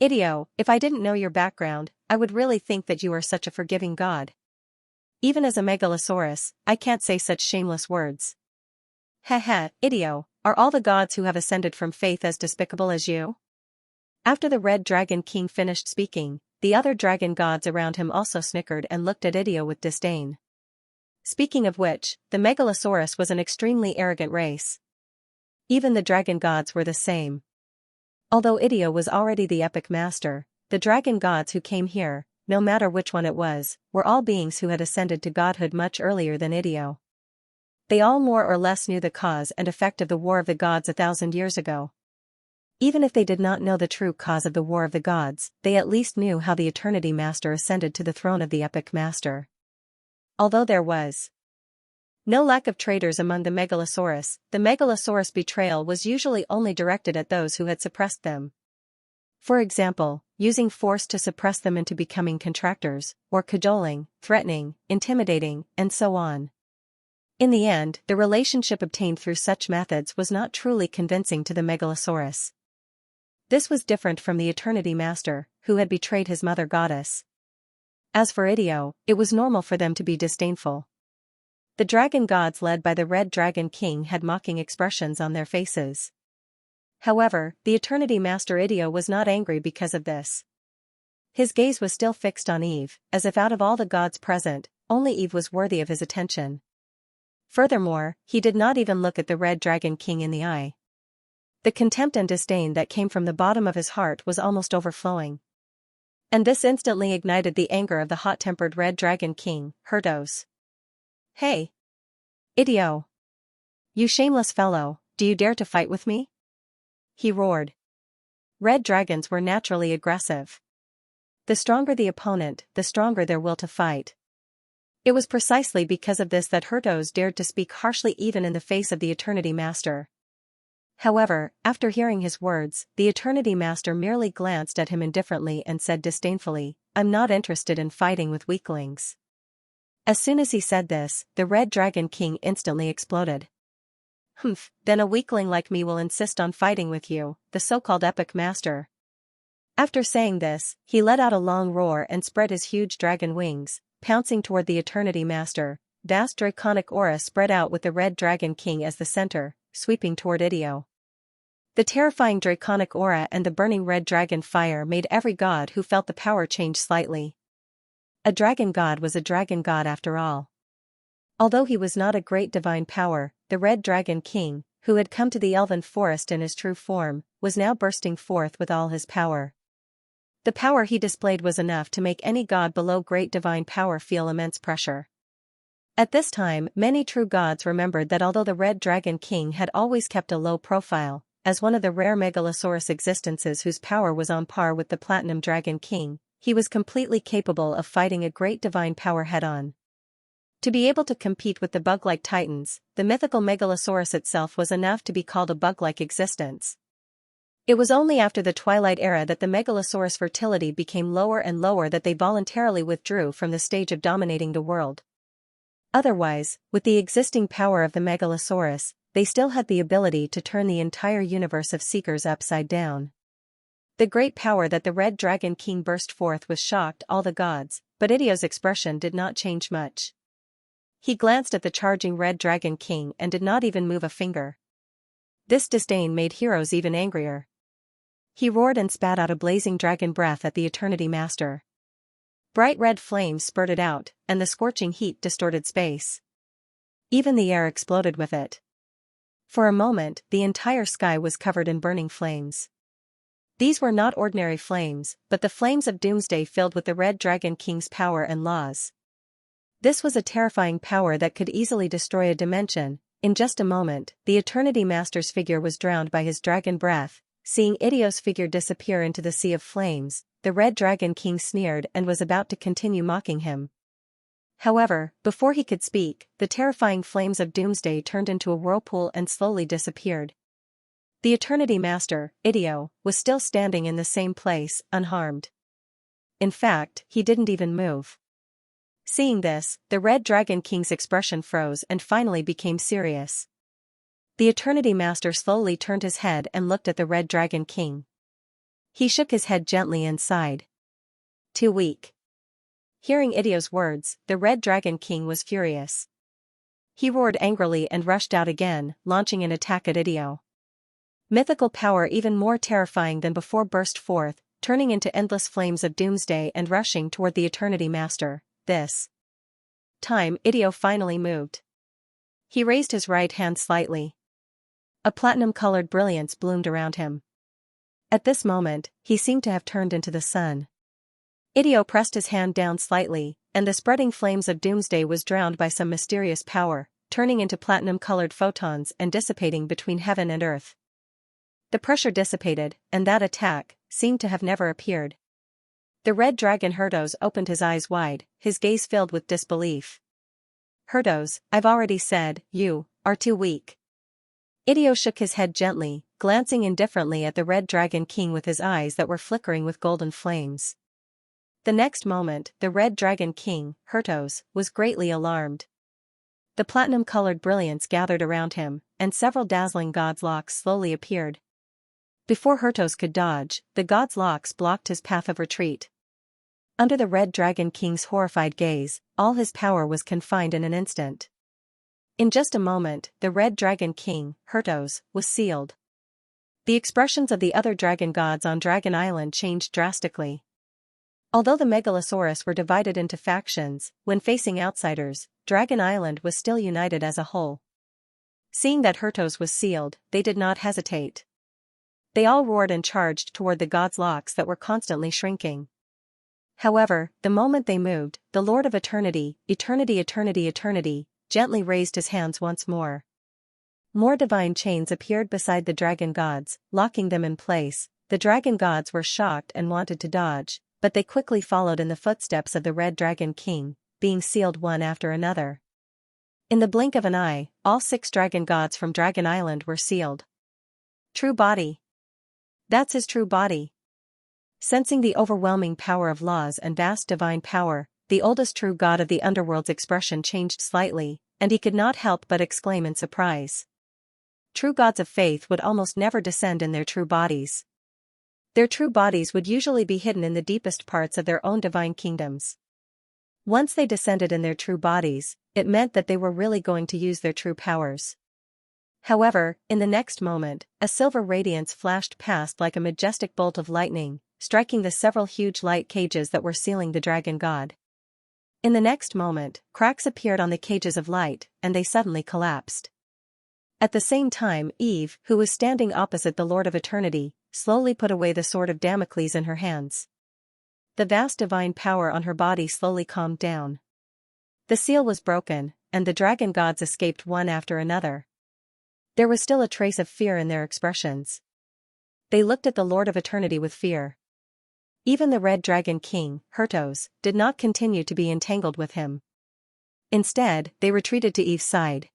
Speaker 1: Idio, if I didn't know your background, I would really think that you are such a forgiving god. Even as a megalosaurus, I can't say such shameless words. Heh heh, Idio, are all the gods who have ascended from faith as despicable as you? After the Red Dragon King finished speaking, the other dragon gods around him also snickered and looked at Idio with disdain. Speaking of which, the megalosaurus was an extremely arrogant race. Even the dragon gods were the same. Although Idio was already the epic master, the dragon gods who came here, no matter which one it was, were all beings who had ascended to godhood much earlier than Idio. They all more or less knew the cause and effect of the War of the Gods 1,000 years ago. Even if they did not know the true cause of the War of the Gods, they at least knew how the Eternity Master ascended to the throne of the epic master. Although there was no lack of traitors among the Megalosaurus betrayal was usually only directed at those who had suppressed them. For example, using force to suppress them into becoming contractors, or cajoling, threatening, intimidating, and so on. In the end, the relationship obtained through such methods was not truly convincing to the Megalosaurus. This was different from the Eternity Master, who had betrayed his mother goddess. As for Idio, it was normal for them to be disdainful. The dragon gods led by the Red Dragon King had mocking expressions on their faces. However, the Eternity Master Idio was not angry because of this. His gaze was still fixed on Eve, as if out of all the gods present, only Eve was worthy of his attention. Furthermore, he did not even look at the Red Dragon King in the eye. The contempt and disdain that came from the bottom of his heart was almost overflowing. And this instantly ignited the anger of the hot-tempered Red Dragon King, Hertos. Hey! Idio! You shameless fellow, do you dare to fight with me? He roared. Red dragons were naturally aggressive. The stronger the opponent, the stronger their will to fight. It was precisely because of this that Hertos dared to speak harshly even in the face of the Eternity Master. However, after hearing his words, the Eternity Master merely glanced at him indifferently and said disdainfully, I'm not interested in fighting with weaklings. As soon as he said this, the Red Dragon King instantly exploded. Humph, then a weakling like me will insist on fighting with you, the so-called epic master. After saying this, he let out a long roar and spread his huge dragon wings, pouncing toward the Eternity Master. Vast draconic aura spread out with the Red Dragon King as the center, sweeping toward Idio. The terrifying draconic aura and the burning red dragon fire made every god who felt the power change slightly. A dragon god was a dragon god after all. Although he was not a great divine power, the Red Dragon King, who had come to the elven forest in his true form, was now bursting forth with all his power. The power he displayed was enough to make any god below great divine power feel immense pressure. At this time, many true gods remembered that although the Red Dragon King had always kept a low profile, as one of the rare Megalosaurus existences whose power was on par with the Platinum Dragon King, he was completely capable of fighting a great divine power head-on. To be able to compete with the bug-like titans, the mythical Megalosaurus itself was enough to be called a bug-like existence. It was only after the Twilight Era that the Megalosaurus fertility became lower and lower that they voluntarily withdrew from the stage of dominating the world. Otherwise, with the existing power of the Megalosaurus, they still had the ability to turn the entire universe of Seekers upside down. The great power that the Red Dragon King burst forth with shocked all the gods, but Idio's expression did not change much. He glanced at the charging Red Dragon King and did not even move a finger. This disdain made Heroes even angrier. He roared and spat out a blazing dragon breath at the Eternity Master. Bright red flames spurted out, and the scorching heat distorted space. Even the air exploded with it. For a moment, the entire sky was covered in burning flames. These were not ordinary flames, but the flames of doomsday filled with the Red Dragon King's power and laws. This was a terrifying power that could easily destroy a dimension. In just a moment, the Eternity Master's figure was drowned by his dragon breath. Seeing Idio's figure disappear into the sea of flames, the Red Dragon King sneered and was about to continue mocking him. However, before he could speak, the terrifying flames of doomsday turned into a whirlpool and slowly disappeared. The Eternity Master, Idio, was still standing in the same place, unharmed. In fact, he didn't even move. Seeing this, the Red Dragon King's expression froze and finally became serious. The Eternity Master slowly turned his head and looked at the Red Dragon King. He shook his head gently and sighed. Too weak. Hearing Idio's words, the Red Dragon King was furious. He roared angrily and rushed out again, launching an attack at Idio. Mythical power even more terrifying than before burst forth, turning into endless flames of doomsday and rushing toward the Eternity Master. This time, Idio finally moved. He raised his right hand slightly. A platinum-colored brilliance bloomed around him. At this moment, he seemed to have turned into the sun. Idio pressed his hand down slightly, and the spreading flames of doomsday was drowned by some mysterious power, turning into platinum-colored photons and dissipating between heaven and earth. The pressure dissipated, and that attack seemed to have never appeared. The Red Dragon Hertos opened his eyes wide, his gaze filled with disbelief. Hertos, I've already said, you are too weak. Idio shook his head gently, glancing indifferently at the Red Dragon King with his eyes that were flickering with golden flames. The next moment, the Red Dragon King, Hertos, was greatly alarmed. The platinum-colored brilliance gathered around him, and several dazzling god's locks slowly appeared. Before Hertos could dodge, the god's locks blocked his path of retreat. Under the Red Dragon King's horrified gaze, all his power was confined in an instant. In just a moment, the Red Dragon King, Hertos, was sealed. The expressions of the other dragon gods on Dragon Island changed drastically. Although the Megalosaurus were divided into factions, when facing outsiders, Dragon Island was still united as a whole. Seeing that Hertos was sealed, they did not hesitate. They all roared and charged toward the god's locks that were constantly shrinking. However, the moment they moved, the Lord of Eternity, Eternity, gently raised his hands once more. More divine chains appeared beside the dragon gods, locking them in place. The dragon gods were shocked and wanted to dodge, but they quickly followed in the footsteps of the Red Dragon King, being sealed one after another. In the blink of an eye, all 6 dragon gods from Dragon Island were sealed. True body. That's his true body. Sensing the overwhelming power of laws and vast divine power, the oldest true god of the underworld's expression changed slightly, and he could not help but exclaim in surprise. True gods of faith would almost never descend in their true bodies. Their true bodies would usually be hidden in the deepest parts of their own divine kingdoms. Once they descended in their true bodies, it meant that they were really going to use their true powers. However, in the next moment, a silver radiance flashed past like a majestic bolt of lightning, striking the several huge light cages that were sealing the dragon god. In the next moment, cracks appeared on the cages of light, and they suddenly collapsed. At the same time, Eve, who was standing opposite the Lord of Eternity, slowly put away the sword of Damocles in her hands. The vast divine power on her body slowly calmed down. The seal was broken, and the dragon gods escaped one after another. There was still a trace of fear in their expressions. They looked at the Lord of Eternity with fear. Even the Red Dragon King, Hertos, did not continue to be entangled with him. Instead, they retreated to Eve's side.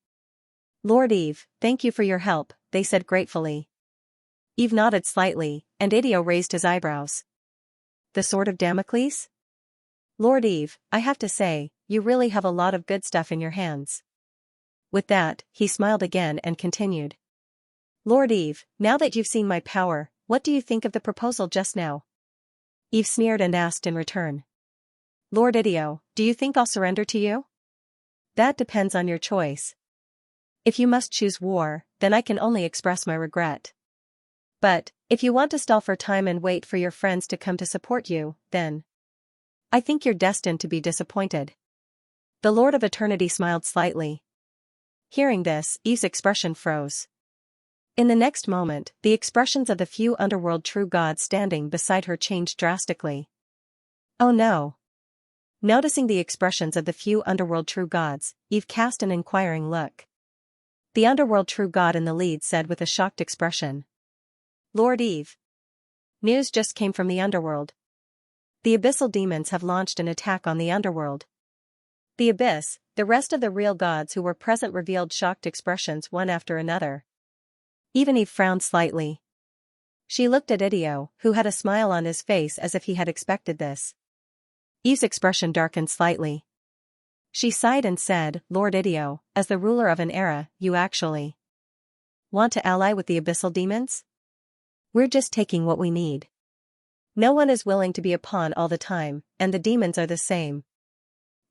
Speaker 1: Lord Eve, thank you for your help, they said gratefully. Eve nodded slightly, and Idio raised his eyebrows. The sword of Damocles? Lord Eve, I have to say, you really have a lot of good stuff in your hands. With that, he smiled again and continued. Lord Eve, now that you've seen my power, what do you think of the proposal just now? Eve sneered and asked in return. Lord Idio, do you think I'll surrender to you? That depends on your choice. If you must choose war, then I can only express my regret. But, if you want to stall for time and wait for your friends to come to support you, then I think you're destined to be disappointed. The Lord of Eternity smiled slightly. Hearing this, Eve's expression froze. In the next moment, the expressions of the few underworld true gods standing beside her changed drastically. Oh no! Noticing the expressions of the few underworld true gods, Eve cast an inquiring look. The underworld true god in the lead said with a shocked expression. Lord Eve. News just came from the underworld. The abyssal demons have launched an attack on the underworld. The abyss, the rest of the real gods who were present revealed shocked expressions one after another. Even Eve frowned slightly. She looked at Idio, who had a smile on his face as if he had expected this. Eve's expression darkened slightly. She sighed and said, Lord Idio, as the ruler of an era, you actually want to ally with the abyssal demons? We're just taking what we need. No one is willing to be a pawn all the time, and the demons are the same.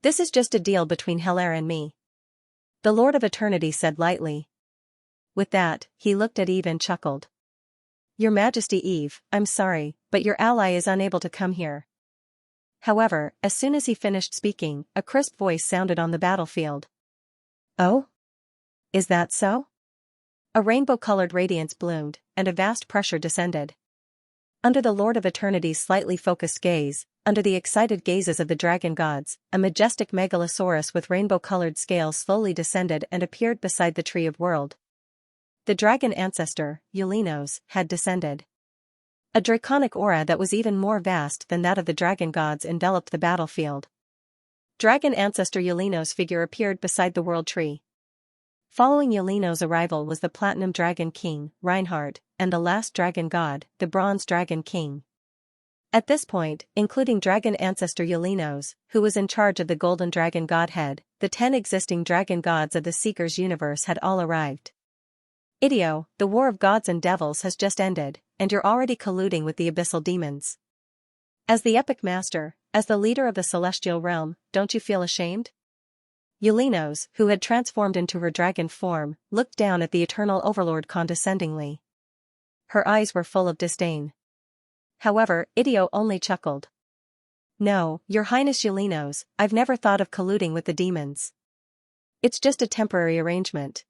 Speaker 1: This is just a deal between Hilaire and me. The Lord of Eternity said lightly. With that, he looked at Eve and chuckled. Your Majesty Eve, I'm sorry, but your ally is unable to come here. However, as soon as he finished speaking, a crisp voice sounded on the battlefield. Oh? Is that so? A rainbow-colored radiance bloomed, and a vast pressure descended. Under the Lord of Eternity's slightly focused gaze, under the excited gazes of the dragon gods, a majestic megalosaurus with rainbow-colored scales slowly descended and appeared beside the Tree of World. The dragon ancestor, Eulinos, had descended. A draconic aura that was even more vast than that of the dragon gods enveloped the battlefield. Dragon ancestor Eulinos' figure appeared beside the world tree. Following Eulinos' arrival was the Platinum Dragon King, Reinhardt, and the last dragon god, the Bronze Dragon King. At this point, including dragon ancestor Eulinos, who was in charge of the Golden Dragon Godhead, the 10 existing dragon gods of the Seeker's universe had all arrived. Idio, the war of gods and devils has just ended, and you're already colluding with the abyssal demons. As the epic master, as the leader of the celestial realm, don't you feel ashamed? Eulinos, who had transformed into her dragon form, looked down at the eternal overlord condescendingly. Her eyes were full of disdain. However, Idio only chuckled. No, Your Highness Eulinos, I've never thought of colluding with the demons. It's just a temporary arrangement.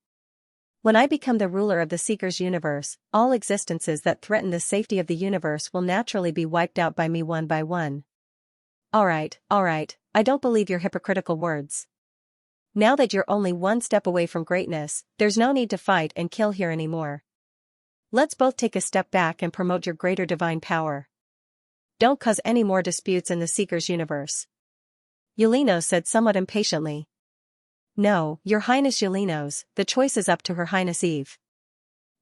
Speaker 1: When I become the ruler of the Seeker's universe, all existences that threaten the safety of the universe will naturally be wiped out by me one by one. Alright, I don't believe your hypocritical words. Now that you're only one step away from greatness, there's no need to fight and kill here anymore. Let's both take a step back and promote your greater divine power. Don't cause any more disputes in the Seeker's universe. Eulinos said somewhat impatiently. No, Your Highness Eulinos, the choice is up to Her Highness Eve.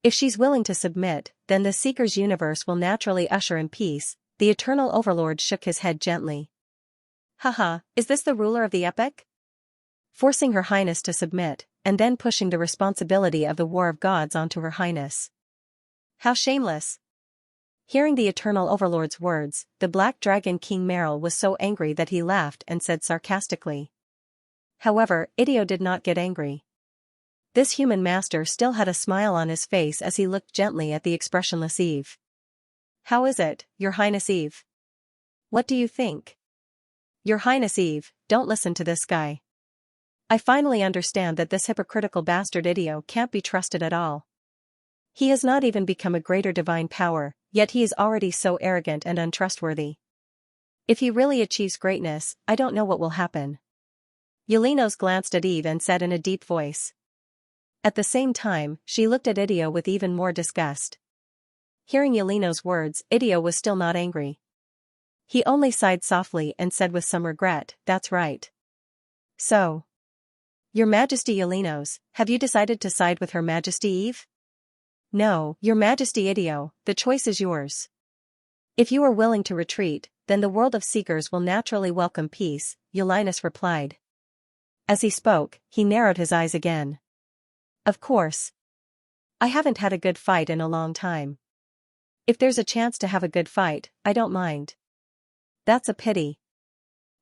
Speaker 1: If she's willing to submit, then the Seeker's universe will naturally usher in peace. The Eternal Overlord shook his head gently. Haha, is this the ruler of the epic? Forcing Her Highness to submit, and then pushing the responsibility of the War of Gods onto Her Highness. How shameless! Hearing the Eternal Overlord's words, the Black Dragon King Meryl was so angry that he laughed and said sarcastically. However, Idio did not get angry. This human master still had a smile on his face as he looked gently at the expressionless Eve. How is it, Your Highness Eve? What do you think? Your Highness Eve, don't listen to this guy. I finally understand that this hypocritical bastard Idio can't be trusted at all. He has not even become a greater divine power, yet he is already so arrogant and untrustworthy. If he really achieves greatness, I don't know what will happen. Eulinos glanced at Eve and said in a deep voice. At the same time, she looked at Idio with even more disgust. Hearing Eulinos' words, Idio was still not angry. He only sighed softly and said with some regret, that's right. So. Your Majesty Eulinos, have you decided to side with Her Majesty Eve? No, Your Majesty Idio, the choice is yours. If you are willing to retreat, then the world of Seekers will naturally welcome peace, Eulinos replied. As he spoke, he narrowed his eyes again. Of course. I haven't had a good fight in a long time. If there's a chance to have a good fight, I don't mind. That's a pity.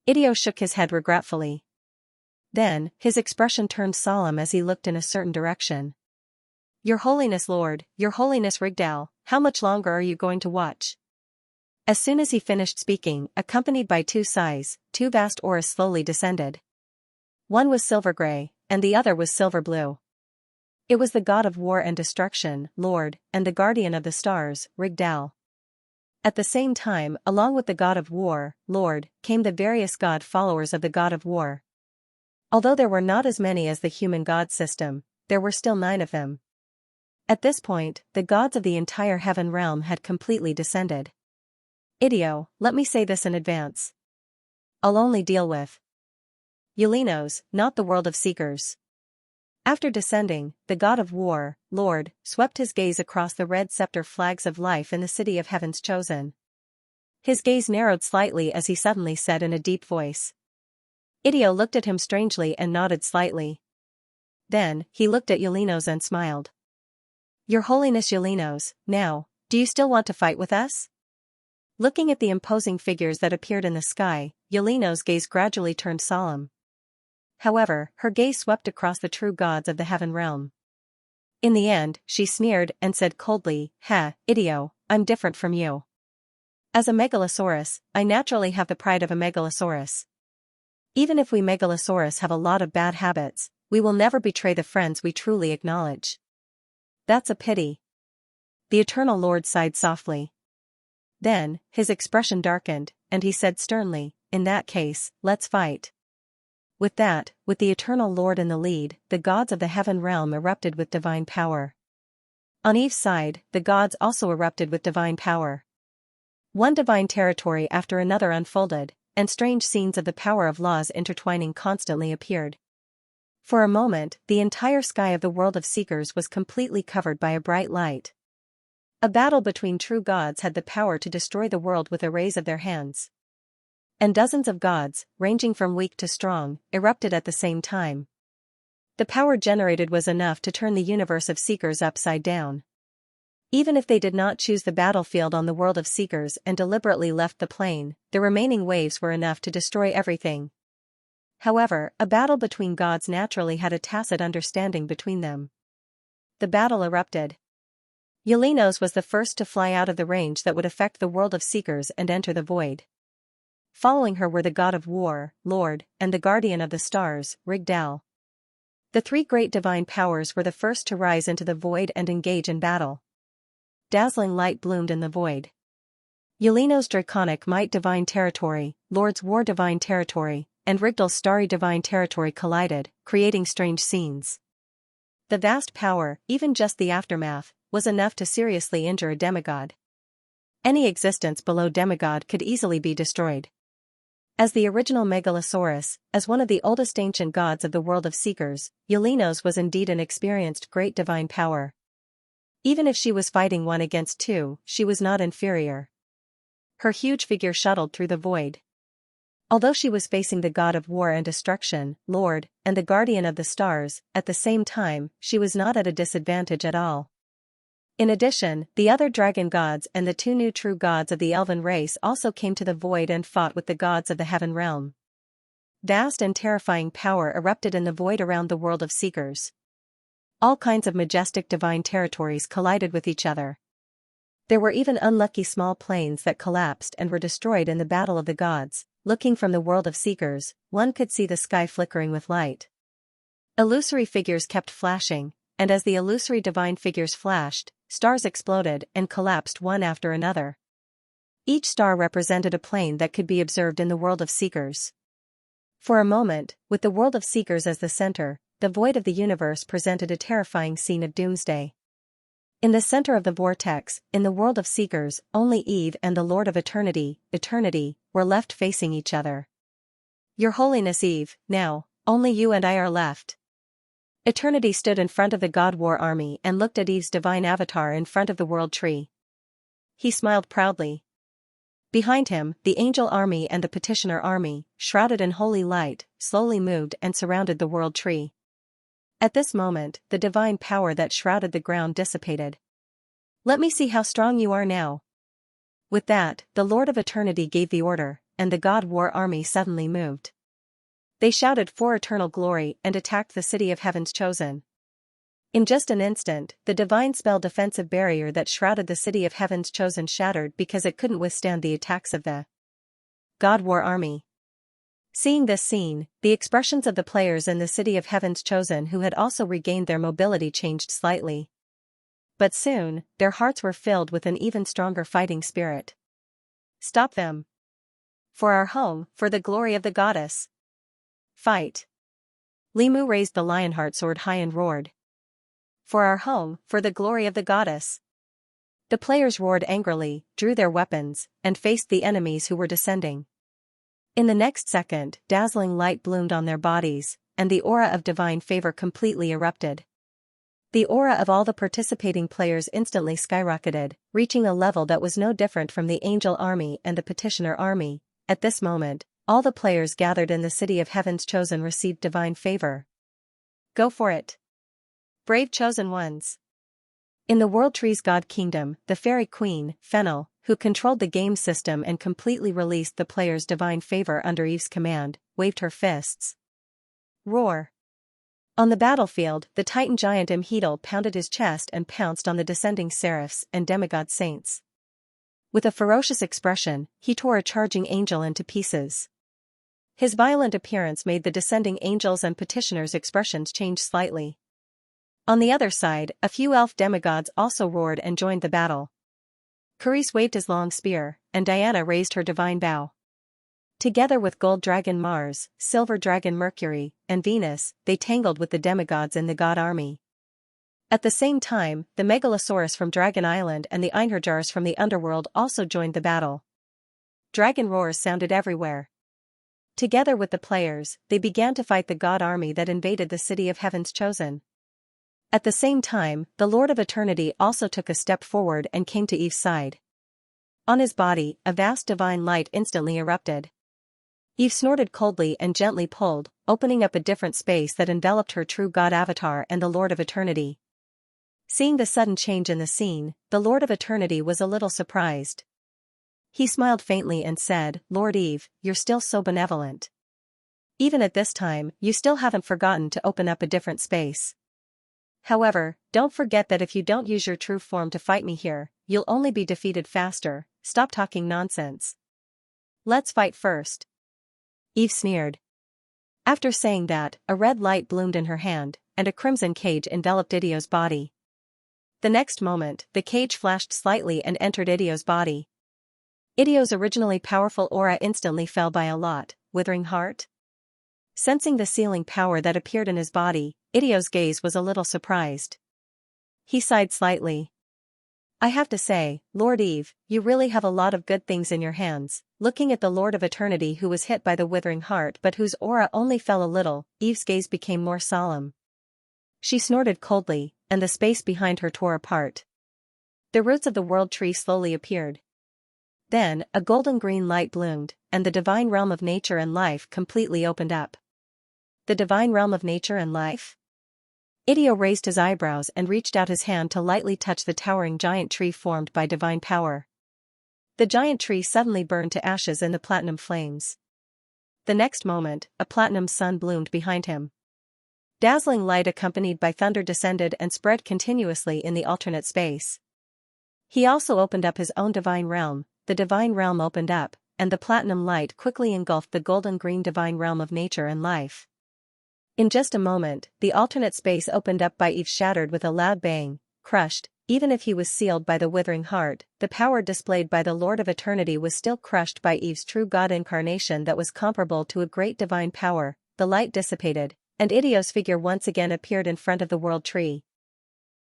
Speaker 1: Idio shook his head regretfully. Then, his expression turned solemn as he looked in a certain direction. Your Holiness Lord, Your Holiness Rigdal, how much longer are you going to watch? As soon as he finished speaking, accompanied by two sighs, two vast auras slowly descended. One was silver gray, and the other was silver blue. It was the god of war and destruction, Lord, and the guardian of the stars, Rigdal. At the same time, along with the god of war, Lord, came the various god followers of the god of war. Although there were not as many as the human god system, there were still 9 of them. At this point, the gods of the entire heaven realm had completely descended. Idio, let me say this in advance. I'll only deal with Eulinos, not the world of seekers. After descending, the god of war, Lord, swept his gaze across the red scepter flags of life in the city of heaven's chosen. His gaze narrowed slightly as he suddenly said in a deep voice. Idio looked at him strangely and nodded slightly. Then, he looked at Eulinos and smiled. Your Holiness Eulinos, now, do you still want to fight with us? Looking at the imposing figures that appeared in the sky, Eulinos' gaze gradually turned solemn. However, her gaze swept across the true gods of the heaven realm. In the end, she sneered and said coldly, Idio, I'm different from you. As a megalosaurus, I naturally have the pride of a megalosaurus. Even if we megalosaurus have a lot of bad habits, we will never betray the friends we truly acknowledge. That's a pity. The Eternal Lord sighed softly. Then, his expression darkened, and he said sternly, in that case, let's fight. With that, with the Eternal Lord in the lead, the gods of the heaven realm erupted with divine power. On Eve's side, the gods also erupted with divine power. One divine territory after another unfolded, and strange scenes of the power of laws intertwining constantly appeared. For a moment, the entire sky of the world of seekers was completely covered by a bright light. A battle between true gods had the power to destroy the world with a raise of their hands. And dozens of gods, ranging from weak to strong, erupted at the same time. The power generated was enough to turn the universe of seekers upside down. Even if they did not choose the battlefield on the world of seekers and deliberately left the plane, the remaining waves were enough to destroy everything. However, a battle between gods naturally had a tacit understanding between them. The battle erupted. Eulinos was the first to fly out of the range that would affect the world of seekers and enter the void. Following her were the god of war, Lord, and the guardian of the stars, Rigdal. The 3 great divine powers were the first to rise into the void and engage in battle. Dazzling light bloomed in the void. Eulinos' draconic might divine territory, Lord's war divine territory, and Rigdal's starry divine territory collided, creating strange scenes. The vast power, even just the aftermath, was enough to seriously injure a demigod. Any existence below demigod could easily be destroyed. As the original megalosaurus, as one of the oldest ancient gods of the world of seekers, Eulinos was indeed an experienced great divine power. Even if she was fighting 1 against 2, she was not inferior. Her huge figure shuttled through the void. Although she was facing the god of war and destruction, Lord, and the guardian of the stars, at the same time, she was not at a disadvantage at all. In addition, the other dragon gods and the 2 new true gods of the elven race also came to the void and fought with the gods of the heaven realm. Vast and terrifying power erupted in the void around the world of seekers. All kinds of majestic divine territories collided with each other. There were even unlucky small planes that collapsed and were destroyed in the battle of the gods. Looking from the world of seekers, one could see the sky flickering with light. Illusory figures kept flashing, and as the illusory divine figures flashed, stars exploded and collapsed one after another. Each star represented a plane that could be observed in the world of seekers. For a moment, with the world of seekers as the center, the void of the universe presented a terrifying scene of doomsday. In the center of the vortex, in the world of seekers, only Eve and the Lord of Eternity, were left facing each other. Your Holiness Eve, now, only you and I are left. Eternity stood in front of the God War army and looked at Eve's divine avatar in front of the world tree. He smiled proudly. Behind him, the angel army and the petitioner army, shrouded in holy light, slowly moved and surrounded the world tree. At this moment, the divine power that shrouded the ground dissipated. Let me see how strong you are now. With that, the Lord of Eternity gave the order, and the God War army suddenly moved. They shouted for eternal glory and attacked the city of heaven's chosen. In just an instant, the divine spell defensive barrier that shrouded the city of heaven's chosen shattered because it couldn't withstand the attacks of the God War army. Seeing this scene, the expressions of the players in the City of Heaven's Chosen who had also regained their mobility changed slightly. But soon, their hearts were filled with an even stronger fighting spirit. Stop them! For our home, for the glory of the goddess! Fight! Limu raised the lionheart sword high and roared. For our home, for the glory of the goddess! The players roared angrily, drew their weapons, and faced the enemies who were descending. In the next second, dazzling light bloomed on their bodies, and the aura of divine favor completely erupted. The aura of all the participating players instantly skyrocketed, reaching a level that was no different from the angel army and the petitioner army. At this moment, all the players gathered in the City of Heaven's Chosen received divine favor. Go for it! Brave chosen ones! In the World Tree's God Kingdom, the Fairy Queen, Fennel, who controlled the game system and completely released the players' divine favor under Eve's command, waved her fists. Roar! On the battlefield, the Titan giant Imhedel pounded his chest and pounced on the descending seraphs and demigod saints. With a ferocious expression, he tore a charging angel into pieces. His violent appearance made the descending angels and petitioners' expressions change slightly. On the other side, a few elf demigods also roared and joined the battle. Carice waved his long spear, and Diana raised her divine bow. Together with gold dragon Mars, silver dragon Mercury, and Venus, they tangled with the demigods in the god army. At the same time, the Megalosaurus from Dragon Island and the Einherjars from the underworld also joined the battle. Dragon roars sounded everywhere. Together with the players, they began to fight the god army that invaded the City of Heaven's Chosen. At the same time, the Lord of Eternity also took a step forward and came to Eve's side. On his body, a vast divine light instantly erupted. Eve snorted coldly and gently pulled, opening up a different space that enveloped her true god avatar and the Lord of Eternity. Seeing the sudden change in the scene, the Lord of Eternity was a little surprised. He smiled faintly and said, "Lord Eve, you're still so benevolent. Even at this time, you still haven't forgotten to open up a different space. However, don't forget that if you don't use your true form to fight me here, you'll only be defeated faster. Stop talking nonsense. Let's fight first." Eve sneered. After saying that, a red light bloomed in her hand, and a crimson cage enveloped Idio's body. The next moment, the cage flashed slightly and entered Idio's body. Idio's originally powerful aura instantly fell by a lot. Withering heart? Sensing the sealing power that appeared in his body, Idio's gaze was a little surprised. He sighed slightly. "I have to say, Lord Eve, you really have a lot of good things in your hands." Looking at the Lord of Eternity who was hit by the withering heart but whose aura only fell a little, Eve's gaze became more solemn. She snorted coldly, and the space behind her tore apart. The roots of the world tree slowly appeared. Then, a golden green light bloomed, and the divine realm of nature and life completely opened up. The divine realm of nature and life? Idio raised his eyebrows and reached out his hand to lightly touch the towering giant tree formed by divine power. The giant tree suddenly burned to ashes in the platinum flames. The next moment, a platinum sun bloomed behind him. Dazzling light accompanied by thunder descended and spread continuously in the alternate space. He also opened up his own divine realm. The divine realm opened up, and the platinum light quickly engulfed the golden green divine realm of nature and life. In just a moment, the alternate space opened up by Eve shattered with a loud bang, crushed. Even if he was sealed by the withering heart, the power displayed by the Lord of Eternity was still crushed by Eve's true God incarnation that was comparable to a great divine power. The light dissipated, and Idio's figure once again appeared in front of the world tree.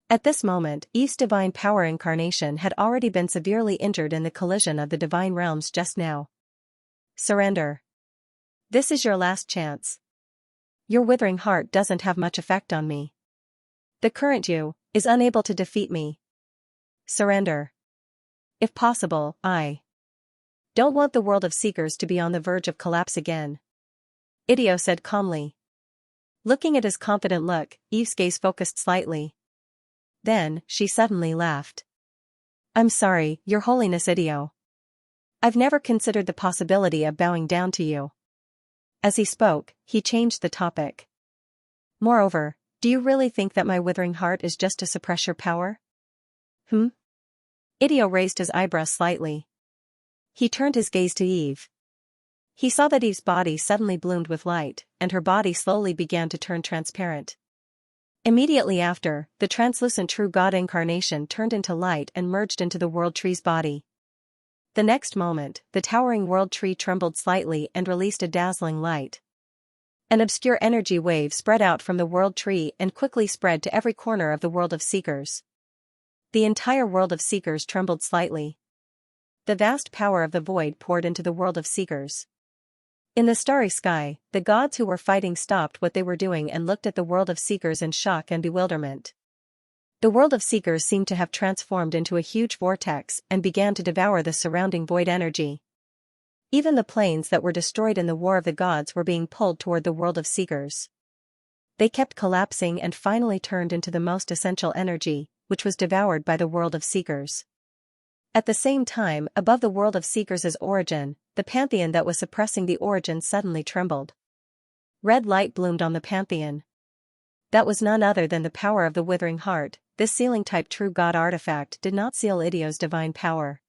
Speaker 1: At this moment, Eve's divine power incarnation had already been severely injured in the collision of the divine realms just now. Surrender. This is your last chance. Your withering heart doesn't have much effect on me. The current you is unable to defeat me. Surrender. If possible, I don't want the world of seekers to be on the verge of collapse again. Idio said calmly. Looking at his confident look, Eve's gaze focused slightly. Then, she suddenly laughed. "I'm sorry, Your Holiness Idio. I've never considered the possibility of bowing down to you." As he spoke, he changed the topic. "Moreover, do you really think that my withering heart is just to suppress your power?" Idio raised his eyebrows slightly. He turned his gaze to Eve. He saw that Eve's body suddenly bloomed with light, and her body slowly began to turn transparent. Immediately after, the translucent true God incarnation turned into light and merged into the world tree's body. The next moment, the towering world tree trembled slightly and released a dazzling light. An obscure energy wave spread out from the world tree and quickly spread to every corner of the world of seekers. The entire world of seekers trembled slightly. The vast power of the void poured into the world of seekers. In the starry sky, the gods who were fighting stopped what they were doing and looked at the world of seekers in shock and bewilderment. The world of seekers seemed to have transformed into a huge vortex and began to devour the surrounding void energy. Even the planes that were destroyed in the War of the Gods were being pulled toward the world of seekers. They kept collapsing and finally turned into the most essential energy, which was devoured by the world of seekers. At the same time, above the world of seekers' origin, the pantheon that was suppressing the origin suddenly trembled. Red light bloomed on the pantheon. That was none other than the power of the withering heart. This sealing-type true God artifact did not seal Idio's divine power.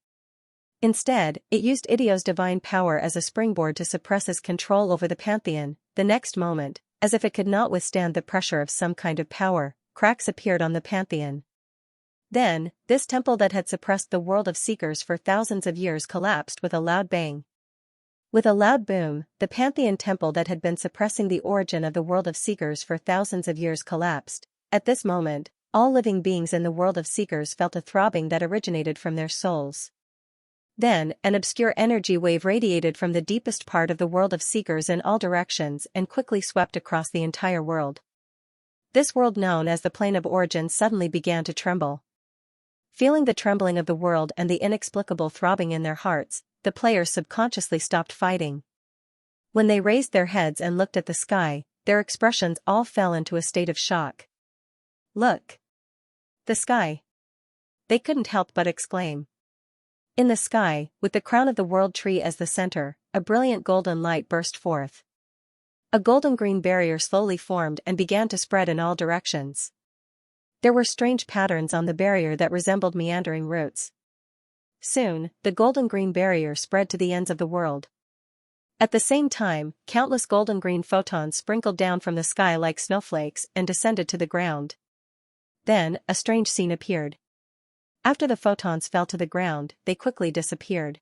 Speaker 1: Instead, it used Idio's divine power as a springboard to suppress his control over the pantheon. The next moment, as if it could not withstand the pressure of some kind of power, cracks appeared on the pantheon. Then, this temple that had suppressed the world of seekers for thousands of years collapsed with a loud bang. With a loud boom, the pantheon temple that had been suppressing the origin of the world of seekers for thousands of years collapsed. At this moment, all living beings in the world of seekers felt a throbbing that originated from their souls. Then, an obscure energy wave radiated from the deepest part of the world of seekers in all directions and quickly swept across the entire world. This world known as the plane of origin suddenly began to tremble. Feeling the trembling of the world and the inexplicable throbbing in their hearts, the players subconsciously stopped fighting. When they raised their heads and looked at the sky, their expressions all fell into a state of shock. "Look! The sky!" They couldn't help but exclaim. In the sky, with the crown of the world tree as the center, a brilliant golden light burst forth. A golden-green barrier slowly formed and began to spread in all directions. There were strange patterns on the barrier that resembled meandering roots. Soon, the golden-green barrier spread to the ends of the world. At the same time, countless golden-green photons sprinkled down from the sky like snowflakes and descended to the ground. Then, a strange scene appeared. After the photons fell to the ground, they quickly disappeared.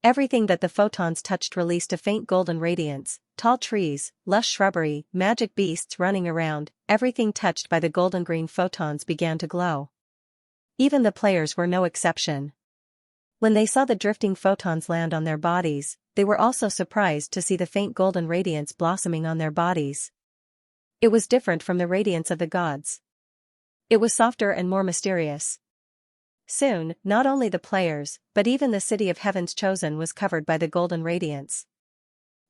Speaker 1: Everything that the photons touched released a faint golden radiance: tall trees, lush shrubbery, magic beasts running around. Everything touched by the golden-green photons began to glow. Even the players were no exception. When they saw the drifting photons land on their bodies, they were also surprised to see the faint golden radiance blossoming on their bodies. It was different from the radiance of the gods. It was softer and more mysterious. Soon, not only the players, but even the city of Heaven's Chosen was covered by the golden radiance.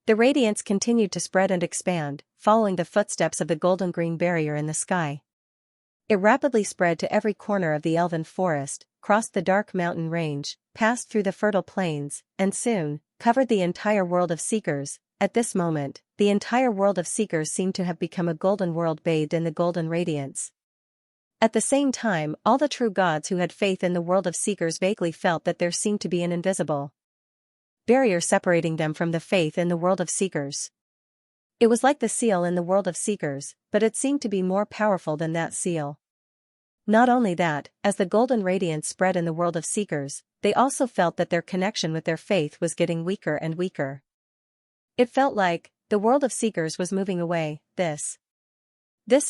Speaker 1: The radiance continued to spread and expand, following the footsteps of the golden-green barrier in the sky. It rapidly spread to every corner of the elven forest, crossed the dark mountain range, passed through the fertile plains, and soon, covered the entire world of seekers. At this moment, the entire world of seekers seemed to have become a golden world bathed in the golden radiance. At the same time, all the true gods who had faith in the world of seekers vaguely felt that there seemed to be an invisible barrier separating them from the faith in the world of seekers. It was like the seal in the world of seekers, but it seemed to be more powerful than that seal. Not only that, as the golden radiance spread in the world of seekers, they also felt that their connection with their faith was getting weaker and weaker. It felt like the world of seekers was moving away. This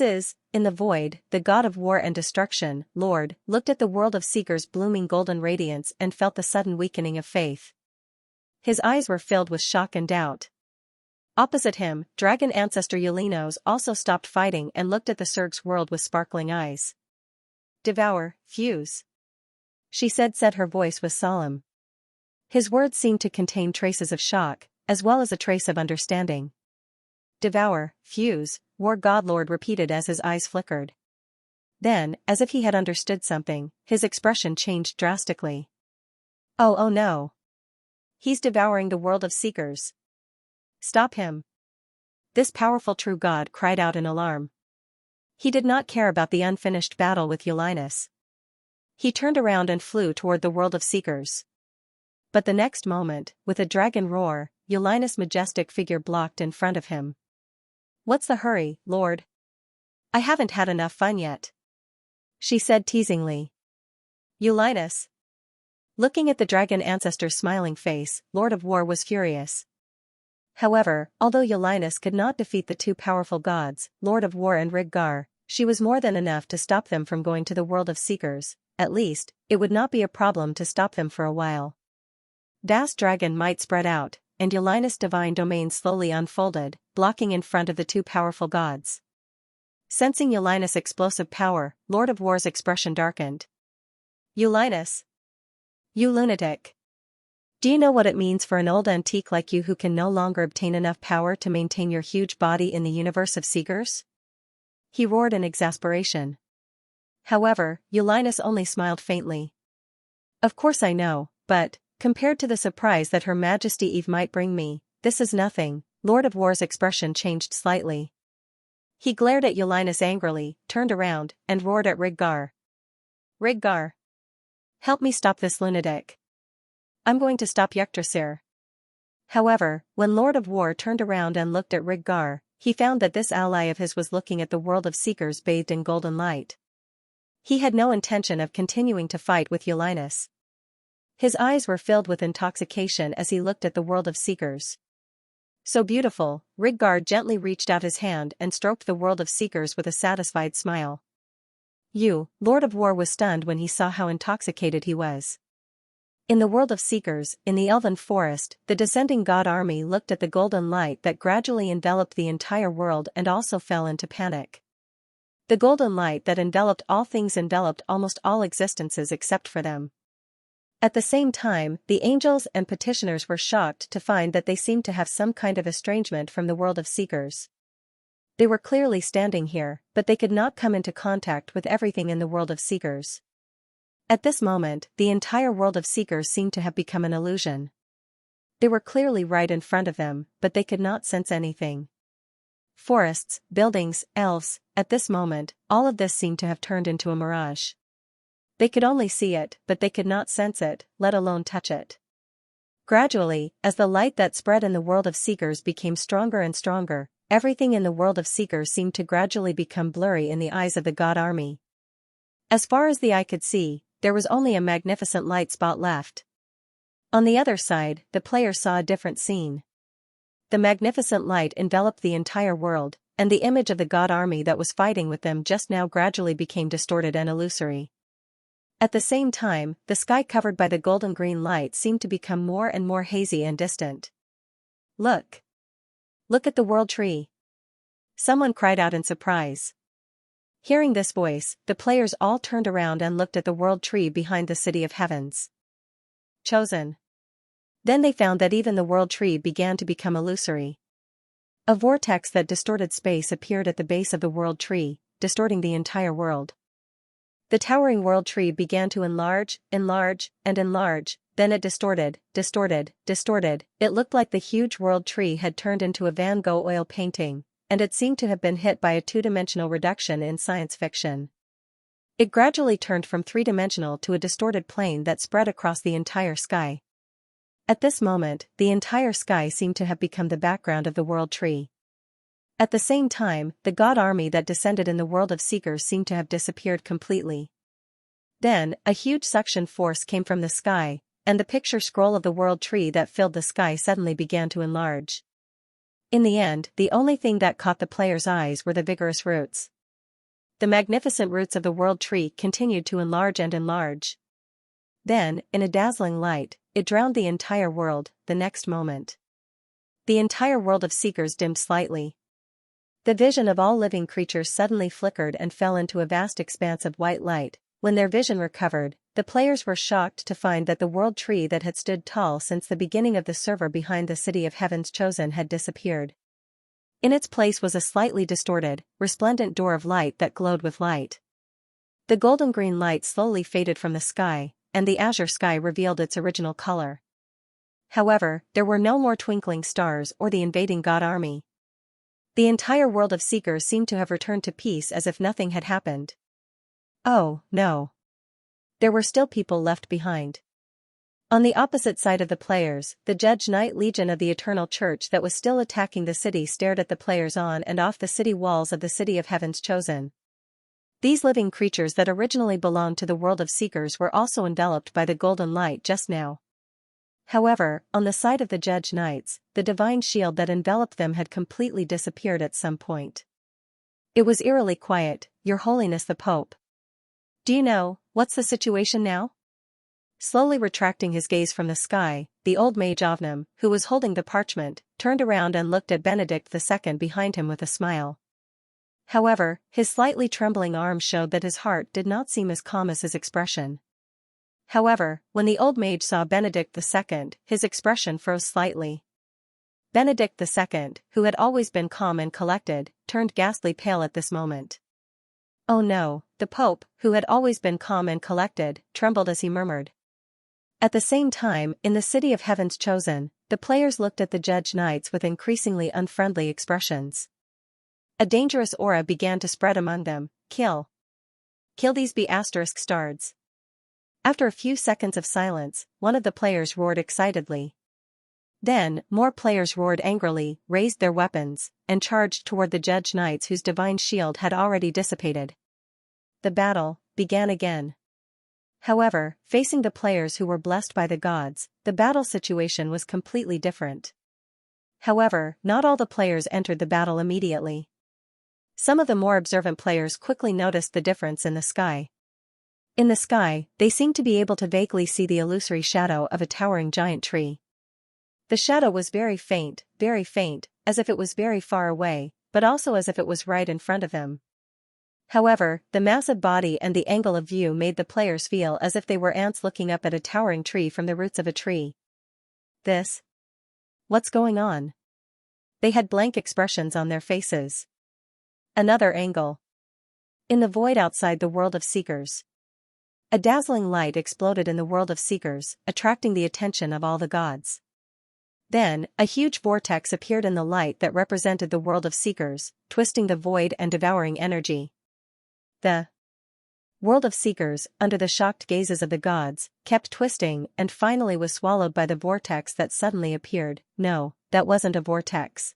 Speaker 1: is, in the void, the god of war and destruction, Lord, looked at the world of seekers' blooming golden radiance and felt the sudden weakening of faith. His eyes were filled with shock and doubt. Opposite him, dragon ancestor Yelinos also stopped fighting and looked at the Surg's world with sparkling eyes. "Devour, fuse," she said. Her voice was solemn. His words seemed to contain traces of shock, as well as a trace of understanding. "Devour, fuse," War God Lord repeated as his eyes flickered. Then, as if he had understood something, his expression changed drastically. Oh no. He's devouring the world of seekers. Stop him." This powerful true god cried out in alarm. He did not care about the unfinished battle with Yelinos. He turned around and flew toward the world of seekers. But the next moment, with a dragon roar, Eulinus' majestic figure blocked in front of him. "What's the hurry, Lord? I haven't had enough fun yet," she said teasingly. "Eulinus." Looking at the dragon ancestor's smiling face, Lord of War was furious. However, although Eulinus could not defeat the two powerful gods, Lord of War and Ridgar, she was more than enough to stop them from going to the world of Seekers. At least, it would not be a problem to stop them for a while. Das Dragon might spread out, and Eulinus' divine domain slowly unfolded, blocking in front of the two powerful gods. Sensing Eulinus' explosive power, Lord of War's expression darkened. "Eulinus? You lunatic. Do you know what it means for an old antique like you who can no longer obtain enough power to maintain your huge body in the universe of Seekers?" He roared in exasperation. However, Eulinus only smiled faintly. "Of course I know, but, compared to the surprise that Her Majesty Eve might bring me, this is nothing." Lord of War's expression changed slightly. He glared at Eulinus angrily, turned around, and roared at Ridgar. "Ridgar! Help me stop this lunatic. I'm going to stop Yggdrasil." However, when Lord of War turned around and looked at Ridgar, he found that this ally of his was looking at the world of Seekers bathed in golden light. He had no intention of continuing to fight with Eulinus. His eyes were filled with intoxication as he looked at the world of Seekers. "So beautiful." Ridgar gently reached out his hand and stroked the world of Seekers with a satisfied smile. Lord of War was stunned when he saw how intoxicated he was. In the world of Seekers, in the elven forest, the descending god army looked at the golden light that gradually enveloped the entire world and also fell into panic. The golden light that enveloped all things enveloped almost all existences except for them. At the same time, the angels and petitioners were shocked to find that they seemed to have some kind of estrangement from the world of Seekers. They were clearly standing here, but they could not come into contact with everything in the world of Seekers. At this moment, the entire world of Seekers seemed to have become an illusion. They were clearly right in front of them, but they could not sense anything. Forests, buildings, elves, at this moment, all of this seemed to have turned into a mirage. They could only see it, but they could not sense it, let alone touch it. Gradually, as the light that spread in the world of Seekers became stronger and stronger, everything in the world of Seekers seemed to gradually become blurry in the eyes of the god army. As far as the eye could see, there was only a magnificent light spot left. On the other side, the player saw a different scene. The magnificent light enveloped the entire world, and the image of the god army that was fighting with them just now gradually became distorted and illusory. At the same time, the sky covered by the golden green light seemed to become more and more hazy and distant. Look! Look at the world tree!" Someone cried out in surprise. Hearing this voice, the players all turned around and looked at the world tree behind the City of Heavens. Chosen. Then they found that even the world tree began to become illusory. A vortex that distorted space appeared at the base of the world tree, distorting the entire world. The towering world tree began to enlarge, enlarge, and enlarge, then it distorted. It looked like the huge world tree had turned into a Van Gogh oil painting, and it seemed to have been hit by a two-dimensional reduction in science fiction. It gradually turned from three-dimensional to a distorted plane that spread across the entire sky. At this moment, the entire sky seemed to have become the background of the world tree. At the same time, the god army that descended in the world of Seekers seemed to have disappeared completely. Then, a huge suction force came from the sky, and the picture scroll of the world tree that filled the sky suddenly began to enlarge. In the end, the only thing that caught the players' eyes were the vigorous roots. The magnificent roots of the world tree continued to enlarge and enlarge. Then, in a dazzling light, it drowned the entire world. The next moment, the entire world of Seekers dimmed slightly. The vision of all living creatures suddenly flickered and fell into a vast expanse of white light. When their vision recovered, the players were shocked to find that the world tree that had stood tall since the beginning of the server behind the City of Heavens Chosen had disappeared. In its place was a slightly distorted, resplendent door of light that glowed with light. The golden green light slowly faded from the sky, and the azure sky revealed its original color. However, there were no more twinkling stars or the invading god army. The entire world of Seekers seemed to have returned to peace as if nothing had happened. Oh, no. There were still people left behind. On the opposite side of the players, the Judge Knight Legion of the Eternal Church that was still attacking the city stared at the players on and off the city walls of the City of Heaven's Chosen. These living creatures that originally belonged to the world of Seekers were also enveloped by the golden light just now. However, on the side of the Judge Knights, the divine shield that enveloped them had completely disappeared at some point. It was eerily quiet. "Your Holiness the Pope. Do you know, what's the situation now?" Slowly retracting his gaze from the sky, the old mage Ovnum, who was holding the parchment, turned around and looked at Benedict II behind him with a smile. However, his slightly trembling arm showed that his heart did not seem as calm as his expression. However, when the old mage saw Benedict II, his expression froze slightly. Benedict II, who had always been calm and collected, turned ghastly pale at this moment. "Oh no," the Pope, who had always been calm and collected, trembled as he murmured. At the same time, in the City of Heaven's Chosen, the players looked at the Judge Knights with increasingly unfriendly expressions. A dangerous aura began to spread among them. Kill these ***stards. After a few seconds of silence, one of the players roared excitedly. Then, more players roared angrily, raised their weapons, and charged toward the Judge Knights whose divine shield had already dissipated. The battle began again. However, facing the players who were blessed by the gods, the battle situation was completely different. However, not all the players entered the battle immediately. Some of the more observant players quickly noticed the difference in the sky. In the sky, they seemed to be able to vaguely see the illusory shadow of a towering giant tree. The shadow was very faint, as if it was very far away, but also as if it was right in front of them. However, the massive body and the angle of view made the players feel as if they were ants looking up at a towering tree from the roots of a tree. What's going on? They had blank expressions on their faces. Another angle. In the void outside the world of Seekers. A dazzling light exploded in the world of Seekers, attracting the attention of all the gods. Then, a huge vortex appeared in the light that represented the world of Seekers, twisting the void and devouring energy. The world of Seekers, under the shocked gazes of the gods, kept twisting and finally was swallowed by the vortex that suddenly appeared. No, that wasn't a vortex.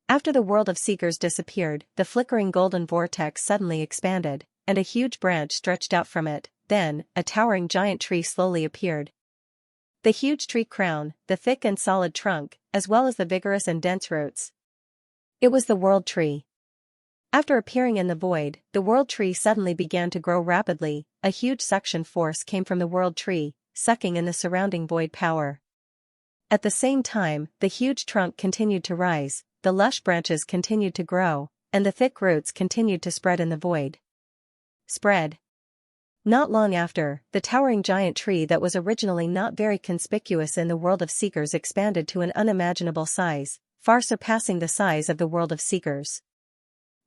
Speaker 1: After the world of Seekers disappeared, the flickering golden vortex suddenly expanded, and a huge branch stretched out from it. Then, a towering giant tree slowly appeared. The huge tree crown, the thick and solid trunk, as well as the vigorous and dense roots. It was the world tree. After appearing in the void, the world tree suddenly began to grow rapidly. A huge suction force came from the world tree, sucking in the surrounding void power. At the same time, the huge trunk continued to rise, the lush branches continued to grow, and the thick roots continued to spread in the void. Not long after, the towering giant tree that was originally not very conspicuous in the world of Seekers expanded to an unimaginable size, far surpassing the size of the world of Seekers.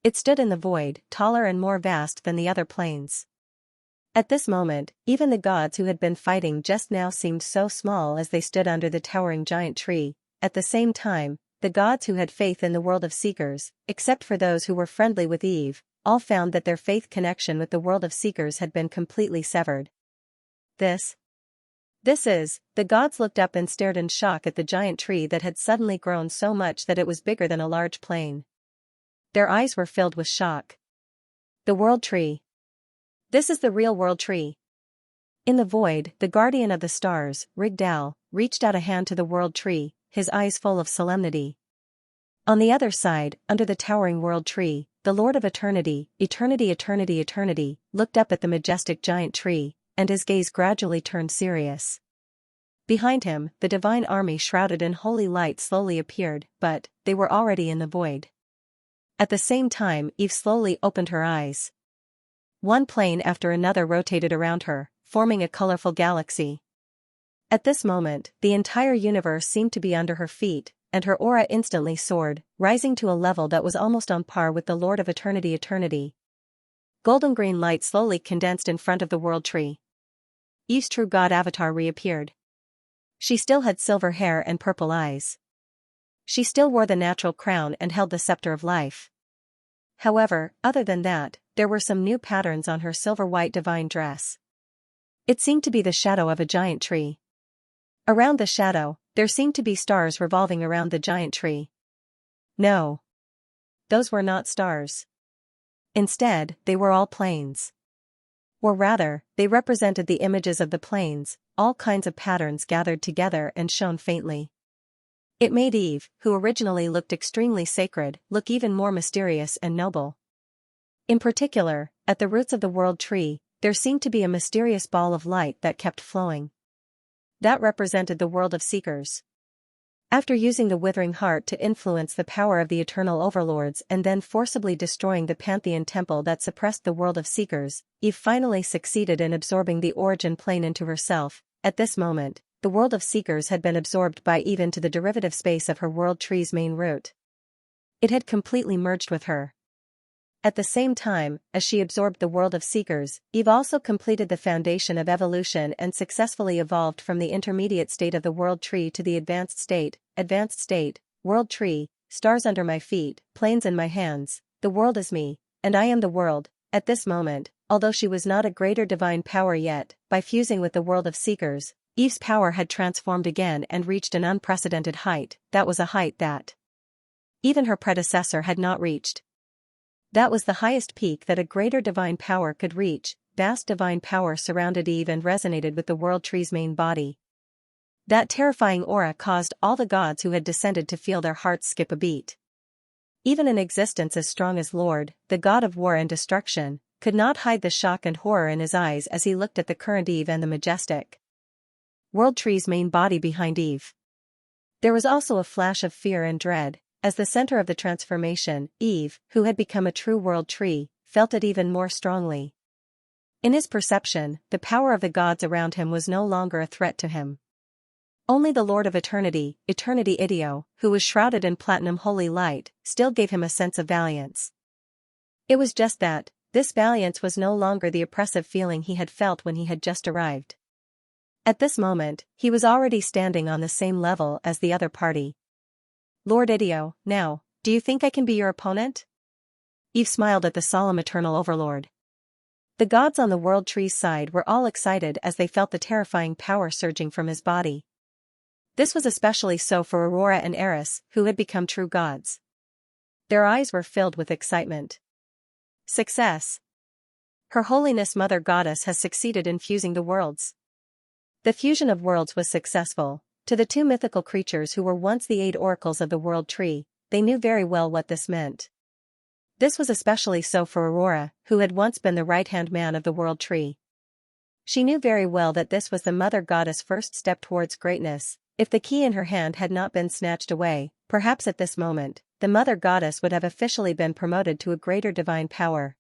Speaker 1: It stood in the void, taller and more vast than the other planes. At this moment, even the gods who had been fighting just now seemed so small as they stood under the towering giant tree. At the same time, the gods who had faith in the world of Seekers, except for those who were friendly with Eve, all found that their faith connection with the world of Seekers had been completely severed. The gods looked up and stared in shock at the giant tree that had suddenly grown so much that it was bigger than a large plane. Their eyes were filled with shock. The world tree. This is the real world tree. In the void, the guardian of the stars, Rigdal, reached out a hand to the world tree, his eyes full of solemnity. On the other side, under the towering world tree, the Lord of Eternity, Eternity, looked up at the majestic giant tree, and his gaze gradually turned serious. Behind him, the divine army shrouded in holy light slowly appeared, but they were already in the void. At the same time, Eve slowly opened her eyes. One plane after another rotated around her, forming a colorful galaxy. At this moment, the entire universe seemed to be under her feet, and her aura instantly soared, rising to a level that was almost on par with the Lord of Eternity. Golden green light slowly condensed in front of the world tree. Eve's true god avatar reappeared. She still had silver hair and purple eyes. She still wore the natural crown and held the scepter of life. However, other than that, there were some new patterns on her silver-white divine dress. It seemed to be the shadow of a giant tree. Around the shadow, there seemed to be stars revolving around the giant tree. No. Those were not stars. Instead, they were all planes. Or rather, they represented the images of the planes, all kinds of patterns gathered together and shone faintly. It made Eve, who originally looked extremely sacred, look even more mysterious and noble. In particular, at the roots of the world tree, there seemed to be a mysterious ball of light that kept flowing. That represented the world of seekers. After using the withering heart to influence the power of the eternal overlords and then forcibly destroying the pantheon temple that suppressed the world of seekers, Eve finally succeeded in absorbing the origin plane into herself. At this moment, the world of seekers had been absorbed by Eve into the derivative space of her world tree's main root. It had completely merged with her. At the same time, as she absorbed the world of seekers, Eve also completed the foundation of evolution and successfully evolved from the intermediate state of the world tree to the advanced state, world tree, stars under my feet, planes in my hands, the world is me, and I am the world. At this moment, although she was not a greater divine power yet, by fusing with the world of seekers, Eve's power had transformed again and reached an unprecedented height. That was a height that even her predecessor had not reached. That was the highest peak that a greater divine power could reach. Vast divine power surrounded Eve and resonated with the world tree's main body. That terrifying aura caused all the gods who had descended to feel their hearts skip a beat. Even an existence as strong as Lord, the god of war and destruction, could not hide the shock and horror in his eyes as he looked at the current Eve and the majestic world tree's main body behind Eve. There was also a flash of fear and dread. As the center of the transformation, Eve, who had become a true world tree, felt it even more strongly. In his perception, the power of the gods around him was no longer a threat to him. Only the Lord of Eternity, Ideo, who was shrouded in platinum holy light, still gave him a sense of valiance. It was just that, this valiance was no longer the oppressive feeling he had felt when he had just arrived. At this moment, he was already standing on the same level as the other party. Lord Ideo, now, do you think I can be your opponent? Eve smiled at the solemn eternal overlord. The gods on the world tree's side were all excited as they felt the terrifying power surging from his body. This was especially so for Aurora and Eris, who had become true gods. Their eyes were filled with excitement. Success! Her Holiness Mother Goddess has succeeded in fusing the worlds. The fusion of worlds was successful. To the two mythical creatures who were once the 8 oracles of the world tree, they knew very well what this meant. This was especially so for Aurora, who had once been the right-hand man of the world tree. She knew very well that this was the Mother Goddess' first step towards greatness. If the key in her hand had not been snatched away, perhaps at this moment, the Mother Goddess would have officially been promoted to a greater divine power.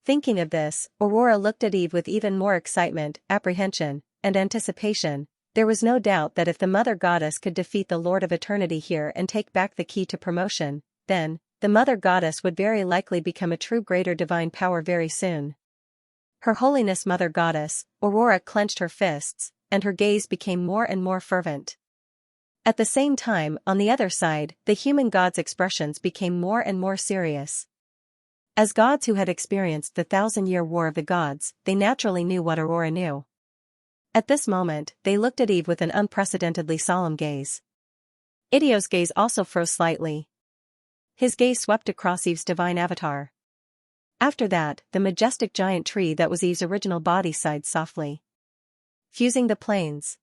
Speaker 1: Thinking of this, Aurora looked at Eve with even more excitement, apprehension, and anticipation. There was no doubt that if the Mother Goddess could defeat the Lord of Eternity here and take back the key to promotion, then, the Mother Goddess would very likely become a true greater divine power very soon. Her Holiness Mother Goddess, Aurora clenched her fists, and her gaze became more and more fervent. At the same time, on the other side, the human gods' expressions became more and more serious. As gods who had experienced the 1,000-year war of the gods, they naturally knew what Aurora knew. At this moment, they looked at Eve with an unprecedentedly solemn gaze. Ideo's gaze also froze slightly. His gaze swept across Eve's divine avatar. After that, the majestic giant tree that was Eve's original body sighed softly. Fusing the planes.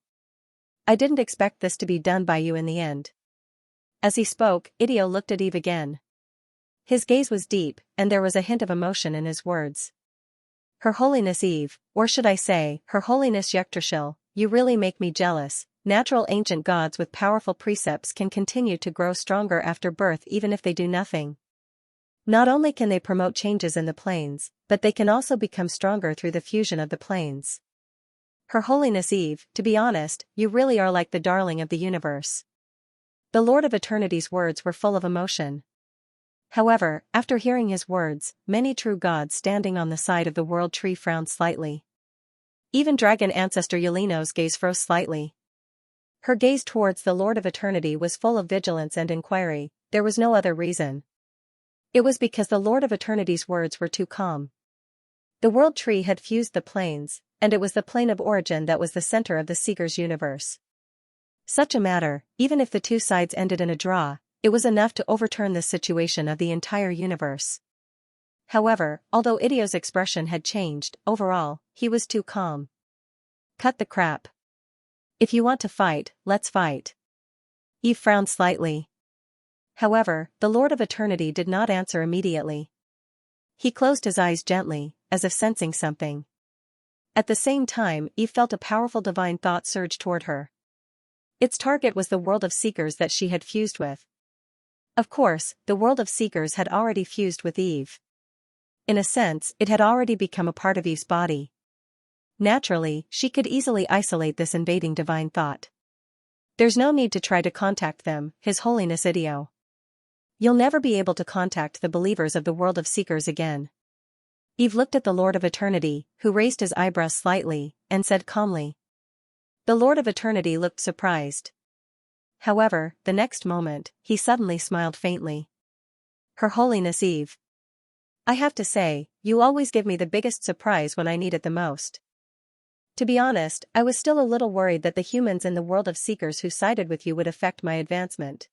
Speaker 1: I didn't expect this to be done by you in the end. As he spoke, Ideo looked at Eve again. His gaze was deep, and there was a hint of emotion in his words. Her Holiness Eve, or should I say, Her Holiness Yggdrasil, you really make me jealous. Natural ancient gods with powerful precepts can continue to grow stronger after birth even if they do nothing. Not only can they promote changes in the planes, but they can also become stronger through the fusion of the planes. Her Holiness Eve, to be honest, you really are like the darling of the universe. The Lord of Eternity's words were full of emotion. However, after hearing his words, many true gods standing on the side of the world tree frowned slightly. Even dragon ancestor Yeleno's gaze froze slightly. Her gaze towards the Lord of Eternity was full of vigilance and inquiry. There was no other reason. It was because the Lord of Eternity's words were too calm. The world tree had fused the planes, and it was the plane of origin that was the center of the Seeker's universe. Such a matter, even if the two sides ended in a draw, it was enough to overturn the situation of the entire universe. However, although Idio's expression had changed, overall, he was too calm. Cut the crap. If you want to fight, let's fight. Eve frowned slightly. However, the Lord of Eternity did not answer immediately. He closed his eyes gently, as if sensing something. At the same time, Eve felt a powerful divine thought surge toward her. Its target was the world of seekers that she had fused with. Of course, the world of seekers had already fused with Eve. In a sense, it had already become a part of Eve's body. Naturally, she could easily isolate this invading divine thought. There's no need to try to contact them, His Holiness Idio. You'll never be able to contact the believers of the world of seekers again. Eve looked at the Lord of Eternity, who raised his eyebrows slightly, and said calmly. The Lord of Eternity looked surprised. However, the next moment, he suddenly smiled faintly. Her Holiness Eve. I have to say, you always give me the biggest surprise when I need it the most. To be honest, I was still a little worried that the humans in the world of seekers who sided with you would affect my advancement.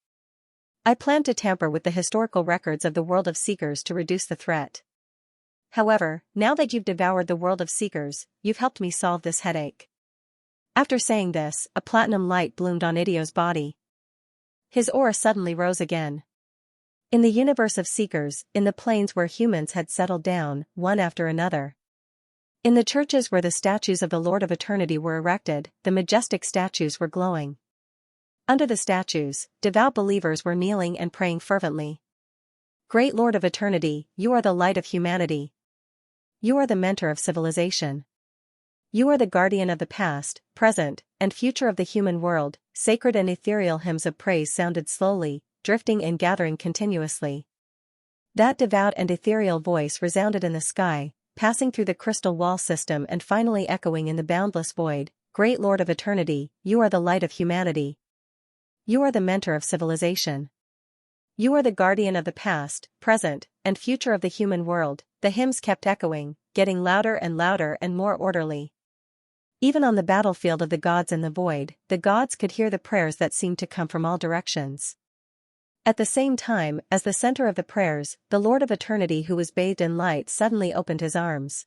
Speaker 1: I planned to tamper with the historical records of the world of seekers to reduce the threat. However, now that you've devoured the world of seekers, you've helped me solve this headache. After saying this, a platinum light bloomed on Idio's body. His aura suddenly rose again. In the universe of seekers, in the planes where humans had settled down, one after another. In the churches where the statues of the Lord of Eternity were erected, the majestic statues were glowing. Under the statues, devout believers were kneeling and praying fervently. Great Lord of Eternity, you are the light of humanity. You are the mentor of civilization. You are the guardian of the past, present, and future of the human world. Sacred and ethereal hymns of praise sounded slowly, drifting and gathering continuously. That devout and ethereal voice resounded in the sky, passing through the crystal wall system and finally echoing in the boundless void. Great Lord of Eternity, you are the light of humanity. You are the mentor of civilization. You are the guardian of the past, present, and future of the human world. The hymns kept echoing, getting louder and more orderly. Even on the battlefield of the gods in the void, the gods could hear the prayers that seemed to come from all directions. At the same time, as the center of the prayers, the Lord of Eternity who was bathed in light suddenly opened his arms.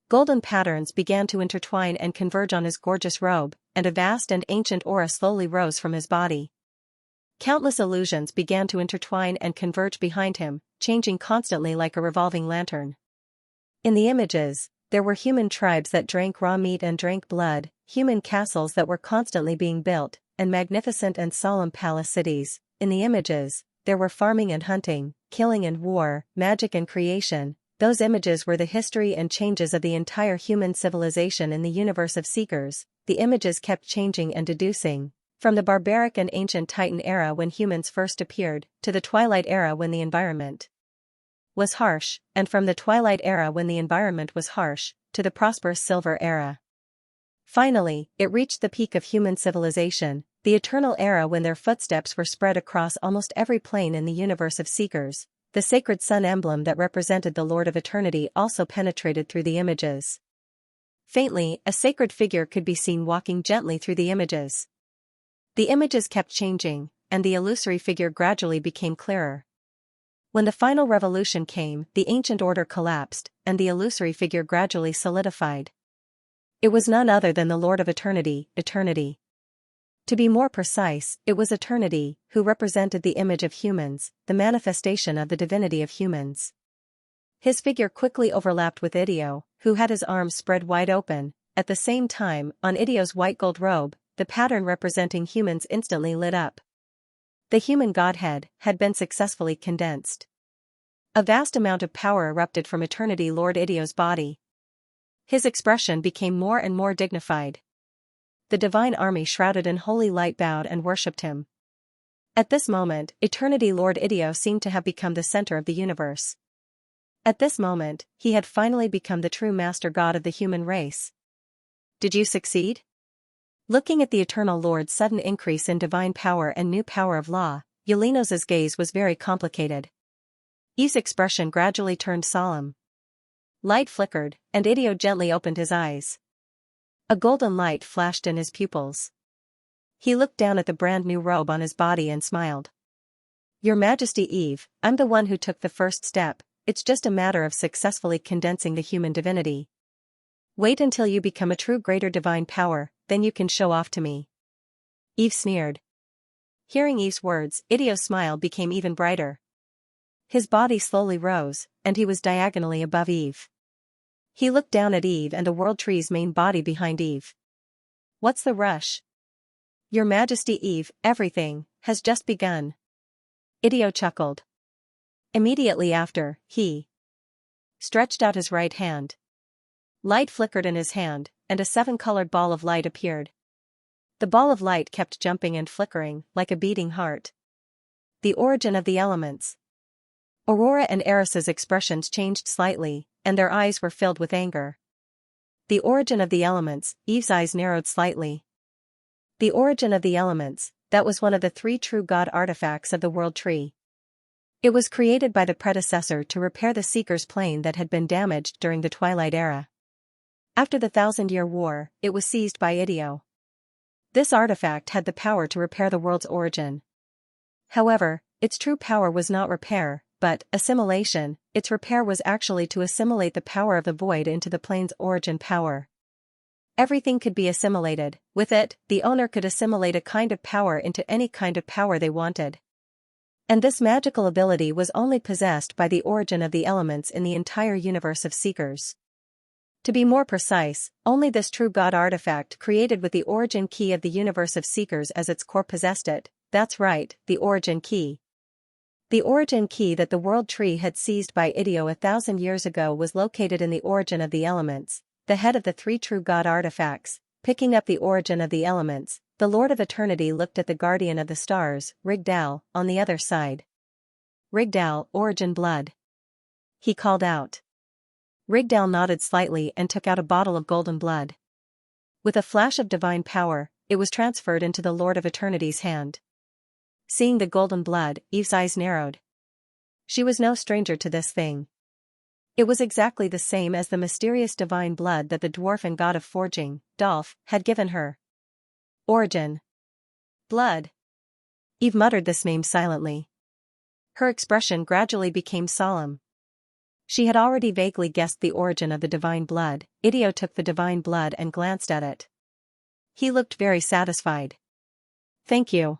Speaker 1: Golden patterns began to intertwine and converge on his gorgeous robe, and a vast and ancient aura slowly rose from his body. Countless illusions began to intertwine and converge behind him, changing constantly like a revolving lantern. In the images, there were human tribes that drank raw meat and drank blood, human castles that were constantly being built, and magnificent and solemn palace cities. In the images, there were farming and hunting, killing and war, magic and creation. Those images were the history and changes of the entire human civilization in the universe of seekers. The images kept changing and deducing, from the barbaric and ancient Titan era when humans first appeared, to the Twilight era when the environment was harsh, and from the Twilight era when the environment was harsh, to the prosperous Silver era. Finally, it reached the peak of human civilization, the Eternal era when their footsteps were spread across almost every plane in the universe of seekers. The sacred sun emblem that represented the Lord of Eternity also penetrated through the images. Faintly, a sacred figure could be seen walking gently through the images. The images kept changing, and the illusory figure gradually became clearer. When the final revolution came, the ancient order collapsed, and the illusory figure gradually solidified. It was none other than the Lord of Eternity, Eternity. To be more precise, it was Eternity, who represented the image of humans, the manifestation of the divinity of humans. His figure quickly overlapped with Idio, who had his arms spread wide open. At the same time, on Idio's white gold robe, the pattern representing humans instantly lit up. The human godhead had been successfully condensed. A vast amount of power erupted from Eternity Lord Idio's body. His expression became more and more dignified. The divine army shrouded in holy light bowed and worshipped him. At this moment, Eternity Lord Idio seemed to have become the center of the universe. At this moment, he had finally become the true master god of the human race. Did you succeed? Looking at the Eternal Lord's sudden increase in divine power and new power of law, Yelenos's gaze was very complicated. Eve's expression gradually turned solemn. Light flickered, and Idio gently opened his eyes. A golden light flashed in his pupils. He looked down at the brand new robe on his body and smiled. Your Majesty Eve, I'm the one who took the first step, it's just a matter of successfully condensing the human divinity. Wait until you become a true greater divine power, then you can show off to me. Eve sneered. Hearing Eve's words, Idio's smile became even brighter. His body slowly rose, and he was diagonally above Eve. He looked down at Eve and the world tree's main body behind Eve. What's the rush? Your Majesty Eve, everything has just begun. Idio chuckled. Immediately after, he stretched out his right hand. Light flickered in his hand, and a 7-colored ball of light appeared. The ball of light kept jumping and flickering, like a beating heart. The origin of the elements. Aurora and Eris's expressions changed slightly, and their eyes were filled with anger. The origin of the elements, Eve's eyes narrowed slightly. The origin of the elements, that was one of the 3 true God artifacts of the world tree. It was created by the predecessor to repair the Seeker's plane that had been damaged during the Twilight Era. After the 1,000-year war, it was seized by Idio. This artifact had the power to repair the world's origin. However, its true power was not repair, but assimilation. Its repair was actually to assimilate the power of the void into the plane's origin power. Everything could be assimilated. With it, the owner could assimilate a kind of power into any kind of power they wanted. And this magical ability was only possessed by the origin of the elements in the entire universe of Seekers. To be more precise, only this true God artifact created with the origin key of the universe of Seekers as its core possessed it. That's right, the origin key. The origin key that the world tree had seized by Idio 1,000 years ago was located in the origin of the elements, the head of the 3 true God artifacts. Picking up the origin of the elements, the Lord of Eternity looked at the Guardian of the Stars, Rigdal, on the other side. Rigdal, origin blood. He called out. Rigdal nodded slightly and took out a bottle of golden blood. With a flash of divine power, it was transferred into the Lord of Eternity's hand. Seeing the golden blood, Eve's eyes narrowed. She was no stranger to this thing. It was exactly the same as the mysterious divine blood that the dwarf and god of forging, Dolph, had given her. Origin. Blood. Eve muttered this name silently. Her expression gradually became solemn. She had already vaguely guessed the origin of the divine blood. Idio took the divine blood and glanced at it. He looked very satisfied. Thank you.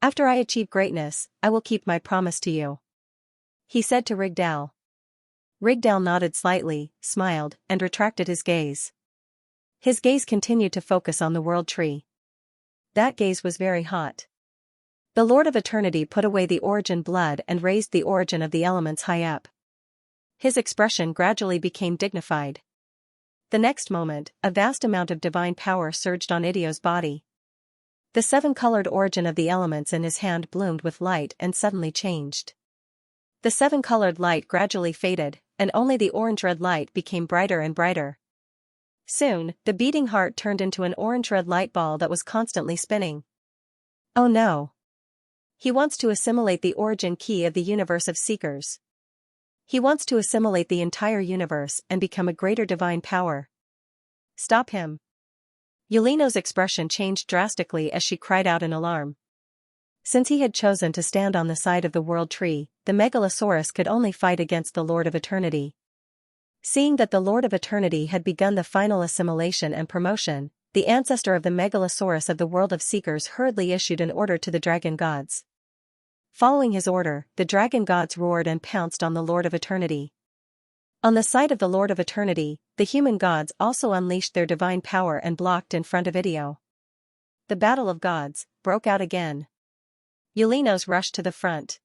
Speaker 1: After I achieve greatness, I will keep my promise to you. He said to Rigdal. Rigdal nodded slightly, smiled, and retracted his gaze. His gaze continued to focus on the world tree. That gaze was very hot. The Lord of Eternity put away the origin blood and raised the origin of the elements high up. His expression gradually became dignified. The next moment, a vast amount of divine power surged on Idio's body. The 7-colored origin of the elements in his hand bloomed with light and suddenly changed. The 7-colored light gradually faded, and only the orange-red light became brighter and brighter. Soon, the beating heart turned into an orange-red light ball that was constantly spinning. Oh no! He wants to assimilate the origin key of the universe of Seekers. He wants to assimilate the entire universe and become a greater divine power. Stop him! Yeleno's expression changed drastically as she cried out in alarm. Since he had chosen to stand on the side of the world tree, the Megalosaurus could only fight against the Lord of Eternity. Seeing that the Lord of Eternity had begun the final assimilation and promotion, the ancestor of the Megalosaurus of the world of Seekers hurriedly issued an order to the dragon gods. Following his order, the dragon gods roared and pounced on the Lord of Eternity. On the side of the Lord of Eternity, the human gods also unleashed their divine power and blocked in front of Idio. The battle of gods broke out again. Yelenos rushed to the front.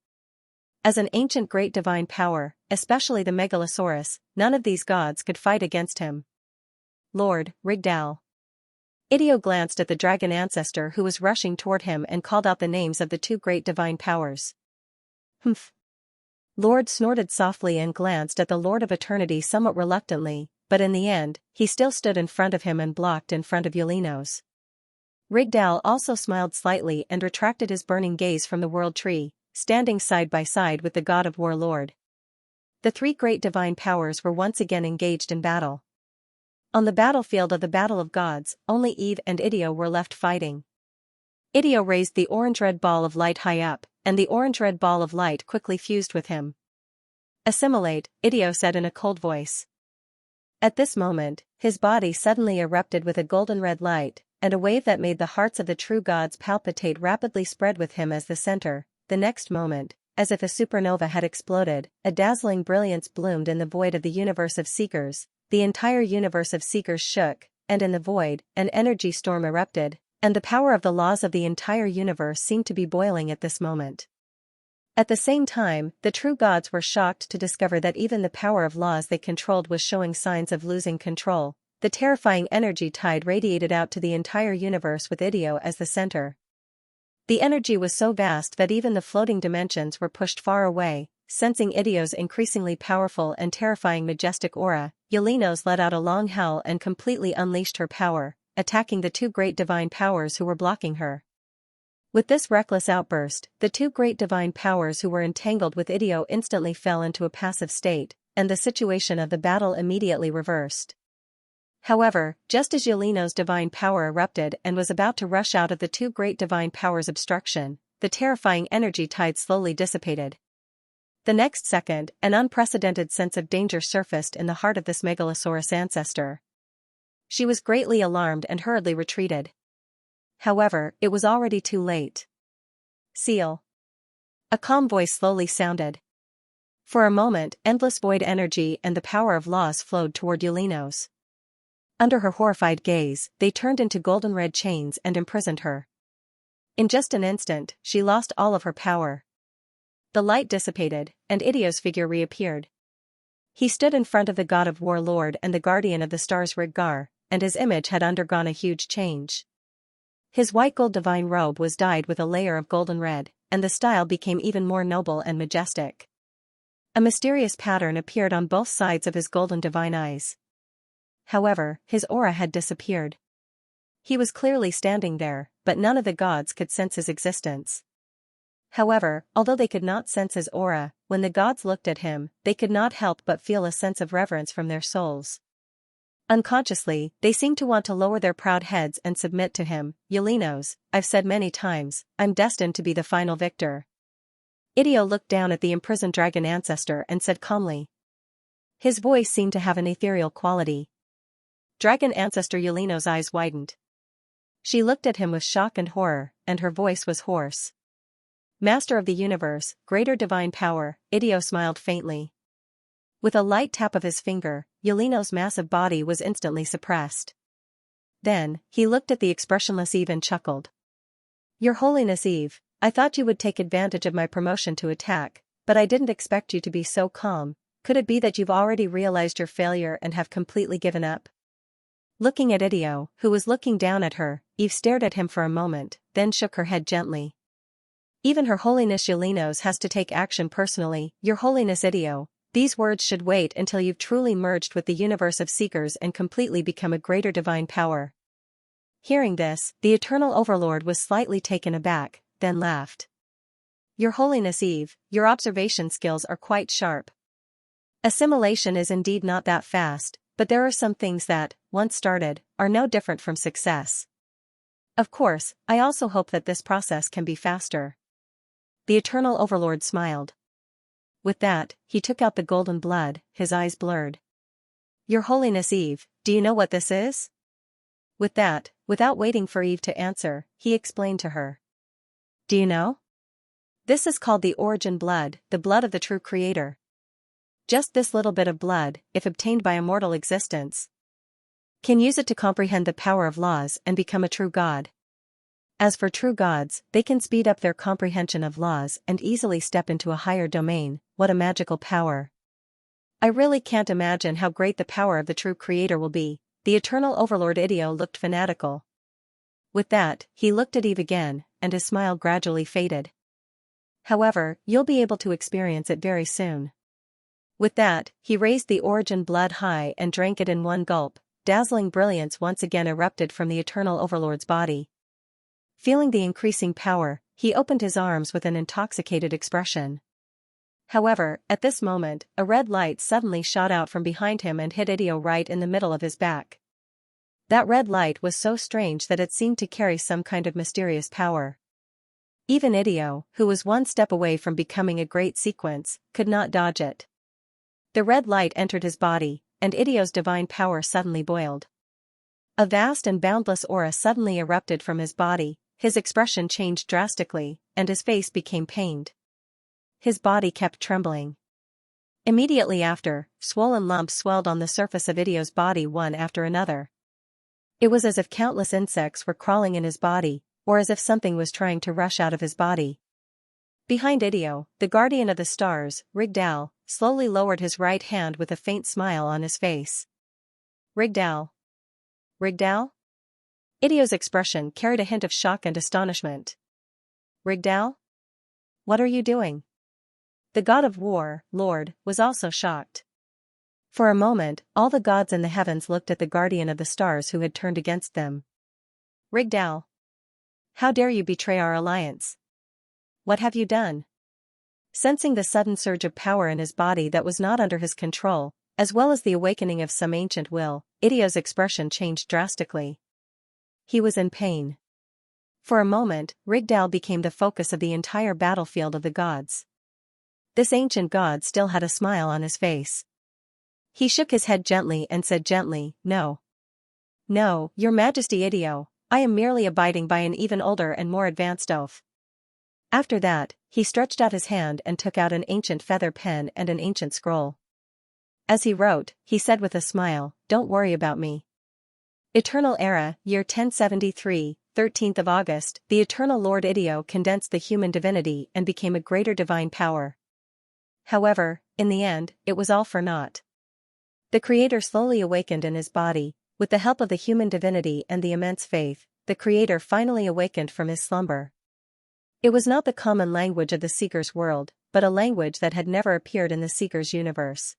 Speaker 1: As an ancient great divine power, especially the Megalosaurus, none of these gods could fight against him. Lord, Rigdal. Idio glanced at the dragon ancestor who was rushing toward him and called out the names of the 2 great divine powers. Humph. Lord snorted softly and glanced at the Lord of Eternity somewhat reluctantly, but in the end, he still stood in front of him and blocked in front of Yelenos. Rigdal also smiled slightly and retracted his burning gaze from the world tree, standing side by side with the god of war Lord. The 3 great divine powers were once again engaged in battle. On the battlefield of the Battle of Gods, only Eve and Idio were left fighting. Idio raised the orange-red ball of light high up, and the orange-red ball of light quickly fused with him. "Assimilate," Idio said in a cold voice. At this moment, his body suddenly erupted with a golden-red light, and a wave that made the hearts of the true gods palpitate rapidly spread with him as the center. The next moment, as if a supernova had exploded, a dazzling brilliance bloomed in the void of the universe of Seekers. The entire universe of Seekers shook, and in the void, an energy storm erupted, and the power of the laws of the entire universe seemed to be boiling at this moment. At the same time, the true gods were shocked to discover that even the power of laws they controlled was showing signs of losing control. The terrifying energy tide radiated out to the entire universe with Idio as the center. The energy was so vast that even the floating dimensions were pushed far away. Sensing Idio's increasingly powerful and terrifying majestic aura, Yalinos let out a long howl and completely unleashed her power, attacking the two great divine powers who were blocking her. With this reckless outburst, the two great divine powers who were entangled with Idio instantly fell into a passive state, and the situation of the battle immediately reversed. However, just as Yalinos' divine power erupted and was about to rush out of the two great divine powers' obstruction, the terrifying energy tide slowly dissipated. The next second, an unprecedented sense of danger surfaced in the heart of this Megalosaurus ancestor. She was greatly alarmed and hurriedly retreated. However, it was already too late. "Seal." A calm voice slowly sounded. For a moment, endless void energy and the power of laws flowed toward Yalinos. Under her horrified gaze, they turned into golden red chains and imprisoned her. In just an instant, she lost all of her power. The light dissipated, and Idio's figure reappeared. He stood in front of the god of war Lord and the guardian of the stars Ridgar, and his image had undergone a huge change. His white gold divine robe was dyed with a layer of golden red, and the style became even more noble and majestic. A mysterious pattern appeared on both sides of his golden divine eyes. However, his aura had disappeared. He was clearly standing there, but none of the gods could sense his existence. However, although they could not sense his aura, when the gods looked at him, they could not help but feel a sense of reverence from their souls. Unconsciously, they seemed to want to lower their proud heads and submit to him. "Yalinos, I've said many times, I'm destined to be the final victor." Idio looked down at the imprisoned dragon ancestor and said calmly. His voice seemed to have an ethereal quality. Dragon ancestor Yalinos' eyes widened. She looked at him with shock and horror, and her voice was hoarse. "Master of the universe, greater divine power," Idio smiled faintly. With a light tap of his finger, Yalinos' massive body was instantly suppressed. Then, he looked at the expressionless Eve and chuckled. "Your Holiness Eve, I thought you would take advantage of my promotion to attack, but I didn't expect you to be so calm. Could it be that you've already realized your failure and have completely given up?" Looking at Idio, who was looking down at her, Eve stared at him for a moment, then shook her head gently. "Even Her Holiness Yalinos has to take action personally. Your Holiness Idio, these words should wait until you've truly merged with the universe of Seekers and completely become a greater divine power." Hearing this, the Eternal Overlord was slightly taken aback, then laughed. "Your Holiness Eve, your observation skills are quite sharp. Assimilation is indeed not that fast, but there are some things that, once started, are no different from success. Of course, I also hope that this process can be faster." The Eternal Overlord smiled. With that, he took out the golden blood, his eyes blurred. "Your Holiness Eve, do you know what this is?" With that, without waiting for Eve to answer, he explained to her. "Do you know? This is called the origin blood, the blood of the true creator. Just this little bit of blood, if obtained by a mortal existence, can use it to comprehend the power of laws and become a true god. As for true gods, they can speed up their comprehension of laws and easily step into a higher domain. What a magical power. I really can't imagine how great the power of the true creator will be." The Eternal Overlord Idio looked fanatical. With that, he looked at Eve again, and his smile gradually faded. "However, you'll be able to experience it very soon." With that, he raised the origin blood high and drank it in one gulp. Dazzling brilliance once again erupted from the Eternal Overlord's body. Feeling the increasing power, he opened his arms with an intoxicated expression. However, at this moment, a red light suddenly shot out from behind him and hit Idio right in the middle of his back. That red light was so strange that it seemed to carry some kind of mysterious power. Even Idio, who was one step away from becoming a great sequence, could not dodge it. The red light entered his body, and Idio's divine power suddenly boiled. A vast and boundless aura suddenly erupted from his body, his expression changed drastically, and his face became pained. His body kept trembling. Immediately after, swollen lumps swelled on the surface of Idio's body one after another. It was as if countless insects were crawling in his body, or as if something was trying to rush out of his body. Behind Idio, the guardian of the stars, Rigdal, slowly lowered his right hand with a faint smile on his face. Rigdal. Rigdal? Idio's expression carried a hint of shock and astonishment. Rigdal? What are you doing? The god of war, Lord, was also shocked. For a moment, all the gods in the heavens looked at the guardian of the stars who had turned against them. Rigdal. How dare you betray our alliance? What have you done? Sensing the sudden surge of power in his body that was not under his control, as well as the awakening of some ancient will, Idio's expression changed drastically. He was in pain. For a moment, Rigdal became the focus of the entire battlefield of the gods. This ancient god still had a smile on his face. He shook his head gently and said gently, "No. No, your majesty Idio, I am merely abiding by an even older and more advanced oath." After that, he stretched out his hand and took out an ancient feather pen and an ancient scroll. As he wrote, he said with a smile, "Don't worry about me. Eternal Era, year 1073, 13th of August, the eternal Lord Idio condensed the human divinity and became a greater divine power. However, in the end, it was all for naught. The Creator slowly awakened in his body, with the help of the human divinity and the immense faith, the Creator finally awakened from his slumber. It was not the common language of the Seeker's world, but a language that had never appeared in the Seeker's universe.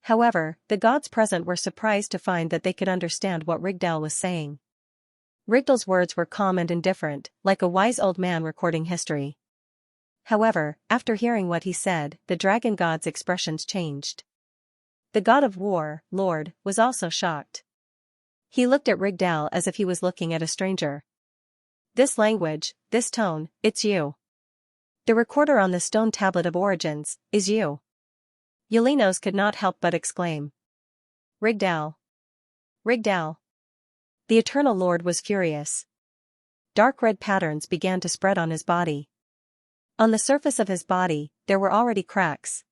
Speaker 1: However, the gods present were surprised to find that they could understand what Rigdal was saying. Rigdal's words were calm and indifferent, like a wise old man recording history. However, after hearing what he said, the dragon god's expressions changed. The god of war, Lord, was also shocked. He looked at Rigdal as if he was looking at a stranger. This language, this tone, it's you. The recorder on the stone tablet of origins, is you. Yelinos could not help but exclaim. Rigdal. Rigdal. The Eternal Lord was furious. Dark red patterns began to spread on his body. On the surface of his body, there were already cracks.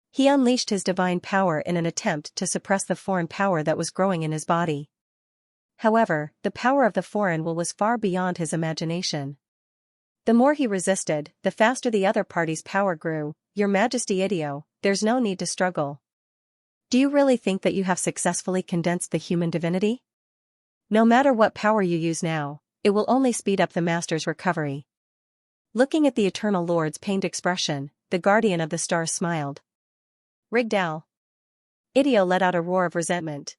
Speaker 1: He unleashed his divine power in an attempt to suppress the foreign power that was growing in his body. However, the power of the foreign will was far beyond his imagination. The more he resisted, the faster the other party's power grew. Your Majesty Idio, there's no need to struggle. Do you really think that you have successfully condensed the human divinity? No matter what power you use now, it will only speed up the Master's recovery. Looking at the Eternal Lord's pained expression, the guardian of the stars smiled. Rigdal. Idio let out a roar of resentment.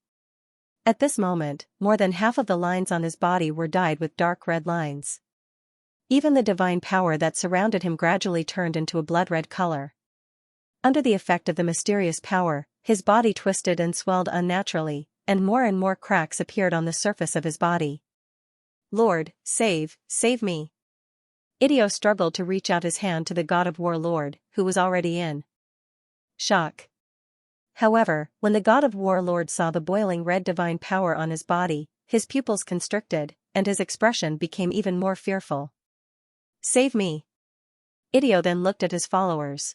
Speaker 1: At this moment, more than half of the lines on his body were dyed with dark red lines. Even the divine power that surrounded him gradually turned into a blood-red color. Under the effect of the mysterious power, his body twisted and swelled unnaturally, and more cracks appeared on the surface of his body. Lord, save me. Idio struggled to reach out his hand to the god of war Lord, who was already in shock. However, when the god of war Lord saw the boiling red divine power on his body, his pupils constricted, and his expression became even more fearful. Save me. Idio then looked at his followers.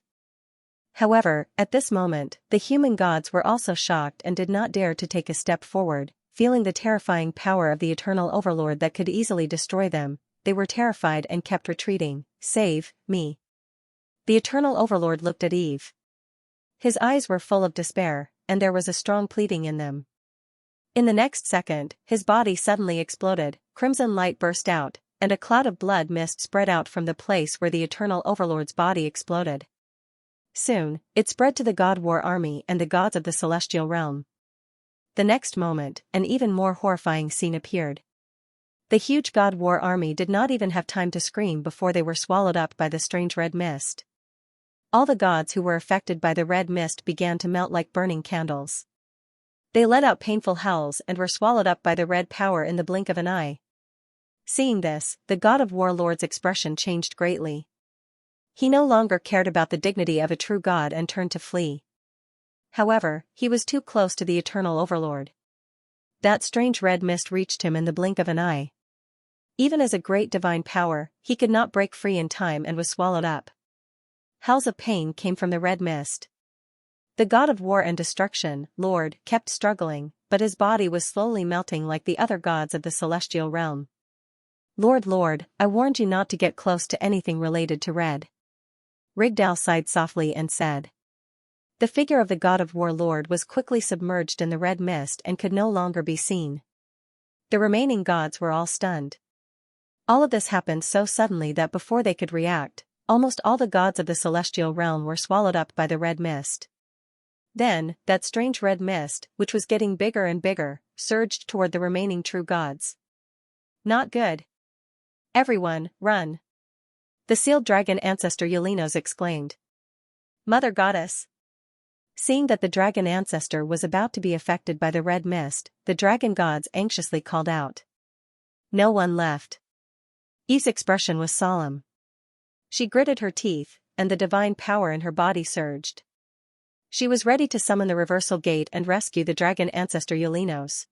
Speaker 1: However, at this moment, the human gods were also shocked and did not dare to take a step forward, feeling the terrifying power of the eternal overlord that could easily destroy them. They were terrified and kept retreating. Save me. The eternal overlord looked at Eve. His eyes were full of despair, and there was a strong pleading in them. In the next second, his body suddenly exploded, crimson light burst out, and a cloud of blood mist spread out from the place where the eternal overlord's body exploded. Soon, it spread to the god war army and the gods of the celestial realm. The next moment, an even more horrifying scene appeared. The huge god war army did not even have time to scream before they were swallowed up by the strange red mist. All the gods who were affected by the red mist began to melt like burning candles. They let out painful howls and were swallowed up by the red power in the blink of an eye. Seeing this, the god of warlord's expression changed greatly. He no longer cared about the dignity of a true god and turned to flee. However, he was too close to the eternal overlord. That strange red mist reached him in the blink of an eye. Even as a great divine power, he could not break free in time and was swallowed up. Howls of pain came from the red mist. The god of war and destruction, Lord, kept struggling, but his body was slowly melting like the other gods of the celestial realm. Lord, I warned you not to get close to anything related to red. Rigdal sighed softly and said. The figure of the god of war Lord was quickly submerged in the red mist and could no longer be seen. The remaining gods were all stunned. All of this happened so suddenly that before they could react, almost all the gods of the celestial realm were swallowed up by the red mist. Then, that strange red mist, which was getting bigger and bigger, surged toward the remaining true gods. Not good. Everyone, run. The sealed dragon ancestor Yelinos exclaimed. Mother goddess. Seeing that the dragon ancestor was about to be affected by the red mist, the dragon gods anxiously called out. No one left. Eve's expression was solemn. She gritted her teeth, and the divine power in her body surged. She was ready to summon the reversal gate and rescue the dragon ancestor Yelinos.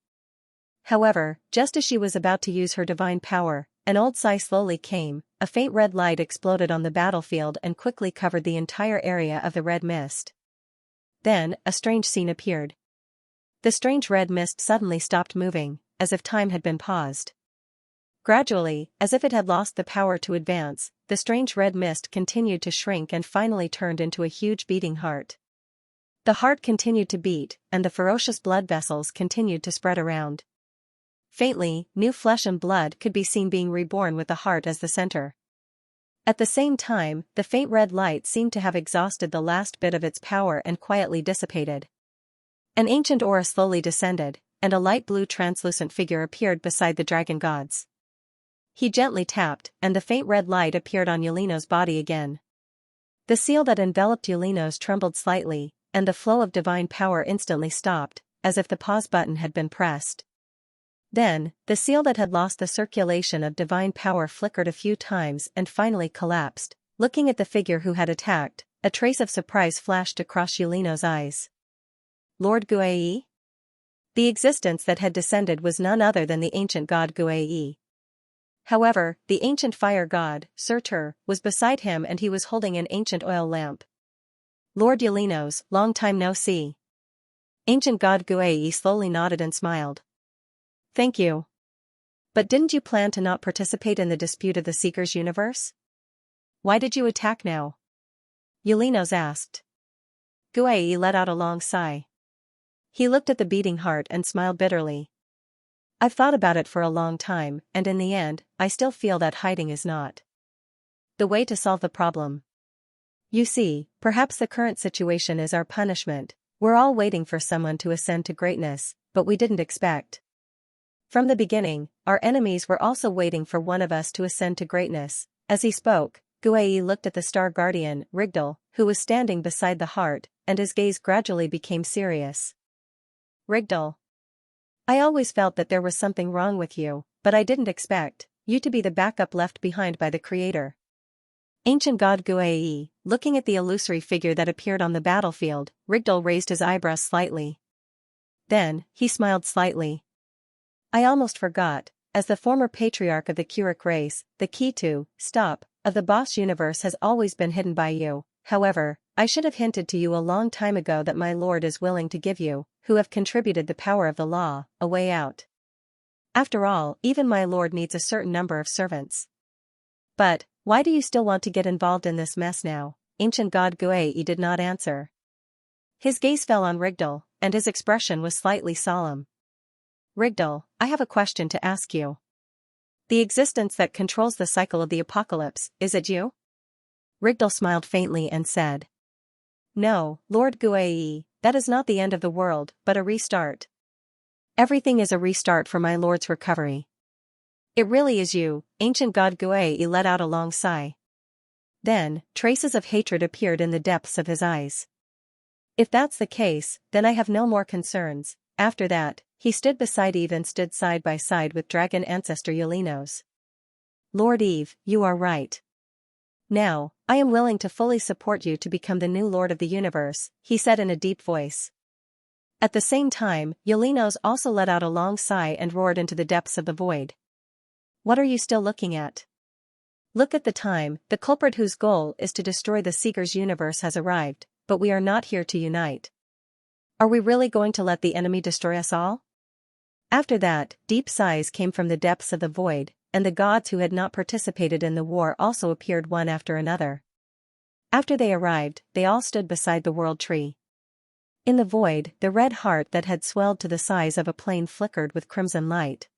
Speaker 1: However, just as she was about to use her divine power, an old sigh slowly came, a faint red light exploded on the battlefield and quickly covered the entire area of the red mist. Then, a strange scene appeared. The strange red mist suddenly stopped moving, as if time had been paused. Gradually, as if it had lost the power to advance, the strange red mist continued to shrink and finally turned into a huge beating heart. The heart continued to beat, and the ferocious blood vessels continued to spread around. Faintly, new flesh and blood could be seen being reborn with the heart as the center. At the same time, the faint red light seemed to have exhausted the last bit of its power and quietly dissipated. An ancient aura slowly descended, and a light blue translucent figure appeared beside the dragon gods. He gently tapped, and the faint red light appeared on Yelino's body again. The seal that enveloped Yelinos trembled slightly, and the flow of divine power instantly stopped, as if the pause button had been pressed. Then, the seal that had lost the circulation of divine power flickered a few times and finally collapsed. Looking at the figure who had attacked, a trace of surprise flashed across Yelino's eyes. Lord Guai? The existence that had descended was none other than the ancient god Guai. However, the ancient fire god, Surtur, was beside him and he was holding an ancient oil lamp. Lord Yelinos, long time no see. Ancient god Guai slowly nodded and smiled. Thank you. But didn't you plan to not participate in the dispute of the Seeker's universe? Why did you attack now? Yelinos asked. Guai let out a long sigh. He looked at the beating heart and smiled bitterly. I've thought about it for a long time, and in the end, I still feel that hiding is not the way to solve the problem. You see, perhaps the current situation is our punishment. We're all waiting for someone to ascend to greatness, but we didn't expect. From the beginning, our enemies were also waiting for one of us to ascend to greatness. As he spoke, Guai looked at the star guardian, Rigdal, who was standing beside the heart, and his gaze gradually became serious. Rigdal. I always felt that there was something wrong with you, but I didn't expect you to be the backup left behind by the Creator. Ancient god Guai, looking at the illusory figure that appeared on the battlefield, Rigdal raised his eyebrows slightly. Then, he smiled slightly. I almost forgot, as the former patriarch of the Keurig race, the key to stop of the boss universe has always been hidden by you. However, I should have hinted to you a long time ago that my lord is willing to give you, who have contributed the power of the law, a way out. After all, even my lord needs a certain number of servants. But, why do you still want to get involved in this mess now? Ancient god Guai did not answer. His gaze fell on Rigdal, and his expression was slightly solemn. Rigdal, I have a question to ask you. The existence that controls the cycle of the apocalypse, is it you? Rigdal smiled faintly and said. No, Lord Guai, that is not the end of the world, but a restart. Everything is a restart for my lord's recovery. It really is you, ancient god Guai let out a long sigh. Then, traces of hatred appeared in the depths of his eyes. If that's the case, then I have no more concerns. After that, he stood beside Eve and stood side by side with dragon ancestor Yalinos. Lord Eve, you are right. Now, I am willing to fully support you to become the new Lord of the universe, he said in a deep voice. At the same time, Yalinos also let out a long sigh and roared into the depths of the void. What are you still looking at? Look at the time, the culprit whose goal is to destroy the Seeker's universe has arrived, but we are not here to unite. Are we really going to let the enemy destroy us all? After that, deep sighs came from the depths of the void, and the gods who had not participated in the war also appeared one after another. After they arrived, they all stood beside the world tree. In the void, the red heart that had swelled to the size of a plane flickered with crimson light.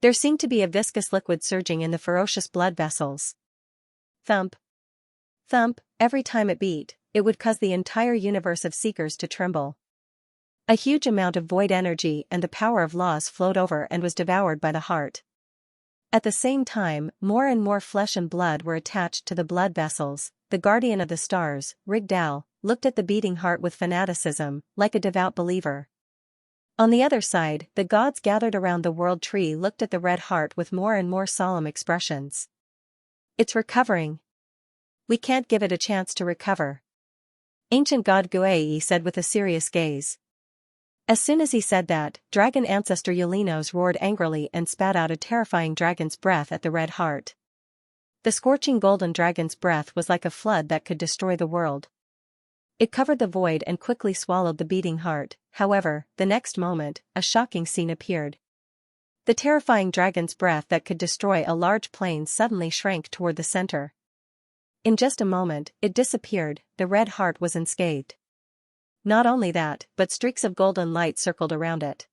Speaker 1: There seemed to be a viscous liquid surging in the ferocious blood vessels. Thump. Thump, every time it beat, it would cause the entire universe of Seekers to tremble. A huge amount of void energy and the power of laws flowed over and was devoured by the heart. At the same time, more and more flesh and blood were attached to the blood vessels. The guardian of the stars, Rigdal, looked at the beating heart with fanaticism, like a devout believer. On the other side, the gods gathered around the world tree looked at the red heart with more and more solemn expressions. It's recovering. We can't give it a chance to recover. Ancient god Guei said with a serious gaze. As soon as he said that, dragon ancestor Yalinos roared angrily and spat out a terrifying dragon's breath at the red heart. The scorching golden dragon's breath was like a flood that could destroy the world. It covered the void and quickly swallowed the beating heart. However, the next moment, a shocking scene appeared. The terrifying dragon's breath that could destroy a large plane suddenly shrank toward the center. In just a moment, it disappeared. The red heart was unscathed. Not only that, but streaks of golden light circled around it.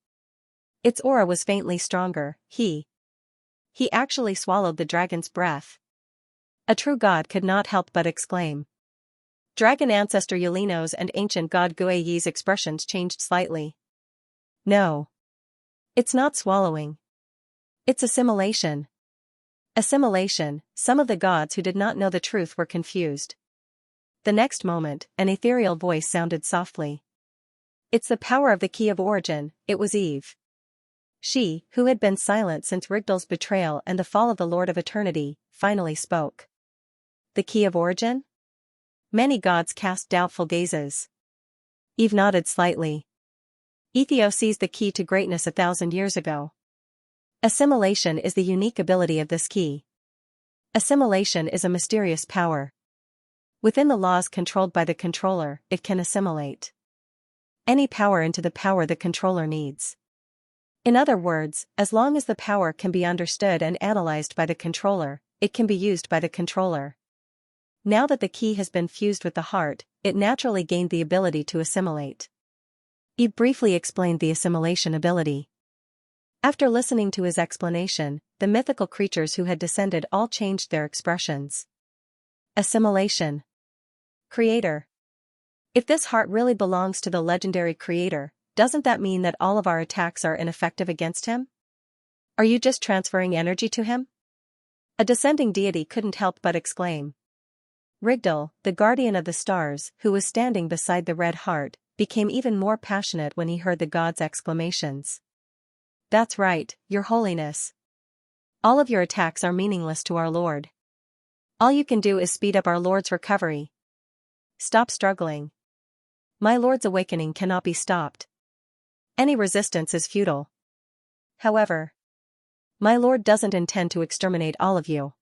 Speaker 1: Its aura was faintly stronger. He actually swallowed the dragon's breath. A true god could not help but exclaim. Dragon ancestor Yalinos and ancient god Guei's expressions changed slightly. No. It's not swallowing. It's assimilation. Assimilation. Some of the gods who did not know the truth were confused. The next moment, an ethereal voice sounded softly. It's the power of the key of origin. It was Eve. She, who had been silent since Rigdal's betrayal and the fall of the Lord of Eternity, finally spoke. The key of origin? Many gods cast doubtful gazes. Eve nodded slightly. Ethio seized the key to greatness 1,000 years ago. Assimilation is the unique ability of this key. Assimilation is a mysterious power. Within the laws controlled by the controller, it can assimilate any power into the power the controller needs. In other words, as long as the power can be understood and analyzed by the controller, it can be used by the controller. Now that the key has been fused with the heart, it naturally gained the ability to assimilate. Eve briefly explained the assimilation ability. After listening to his explanation, the mythical creatures who had descended all changed their expressions. Assimilation. Creator. If this heart really belongs to the legendary creator, doesn't that mean that all of our attacks are ineffective against him? Are you just transferring energy to him? A descending deity couldn't help but exclaim. Rigdal, the guardian of the stars, who was standing beside the red heart, became even more passionate when he heard the god's exclamations. That's right, Your Holiness. All of your attacks are meaningless to our Lord. All you can do is speed up our Lord's recovery. Stop struggling. My Lord's awakening cannot be stopped. Any resistance is futile. However, my Lord doesn't intend to exterminate all of you.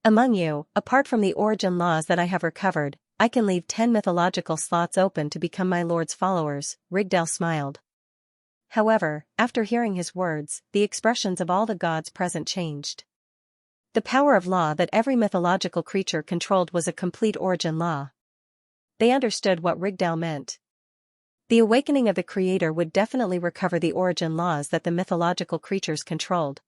Speaker 1: Among you, apart from the origin laws that I have recovered, I can leave 10 mythological slots open to become my Lord's followers. Rigdal smiled. However, after hearing his words, the expressions of all the gods present changed. The power of law that every mythological creature controlled was a complete origin law. They understood what Rigdal meant. The awakening of the creator would definitely recover the origin laws that the mythological creatures controlled.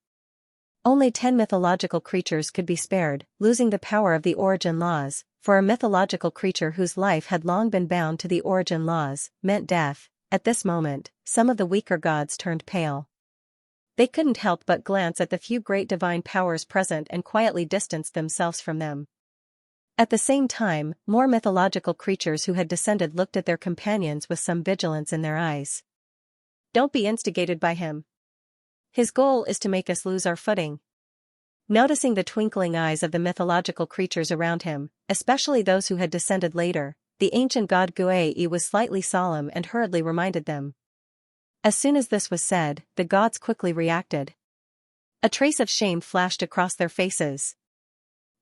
Speaker 1: Only 10 mythological creatures could be spared, losing the power of the origin laws. For a mythological creature whose life had long been bound to the origin laws, meant death. At this moment, some of the weaker gods turned pale. They couldn't help but glance at the few great divine powers present and quietly distanced themselves from them. At the same time, more mythological creatures who had descended looked at their companions with some vigilance in their eyes. Don't be instigated by him. His goal is to make us lose our footing. Noticing the twinkling eyes of the mythological creatures around him, especially those who had descended later, the ancient god Guei was slightly solemn and hurriedly reminded them. As soon as this was said, the gods quickly reacted. A trace of shame flashed across their faces.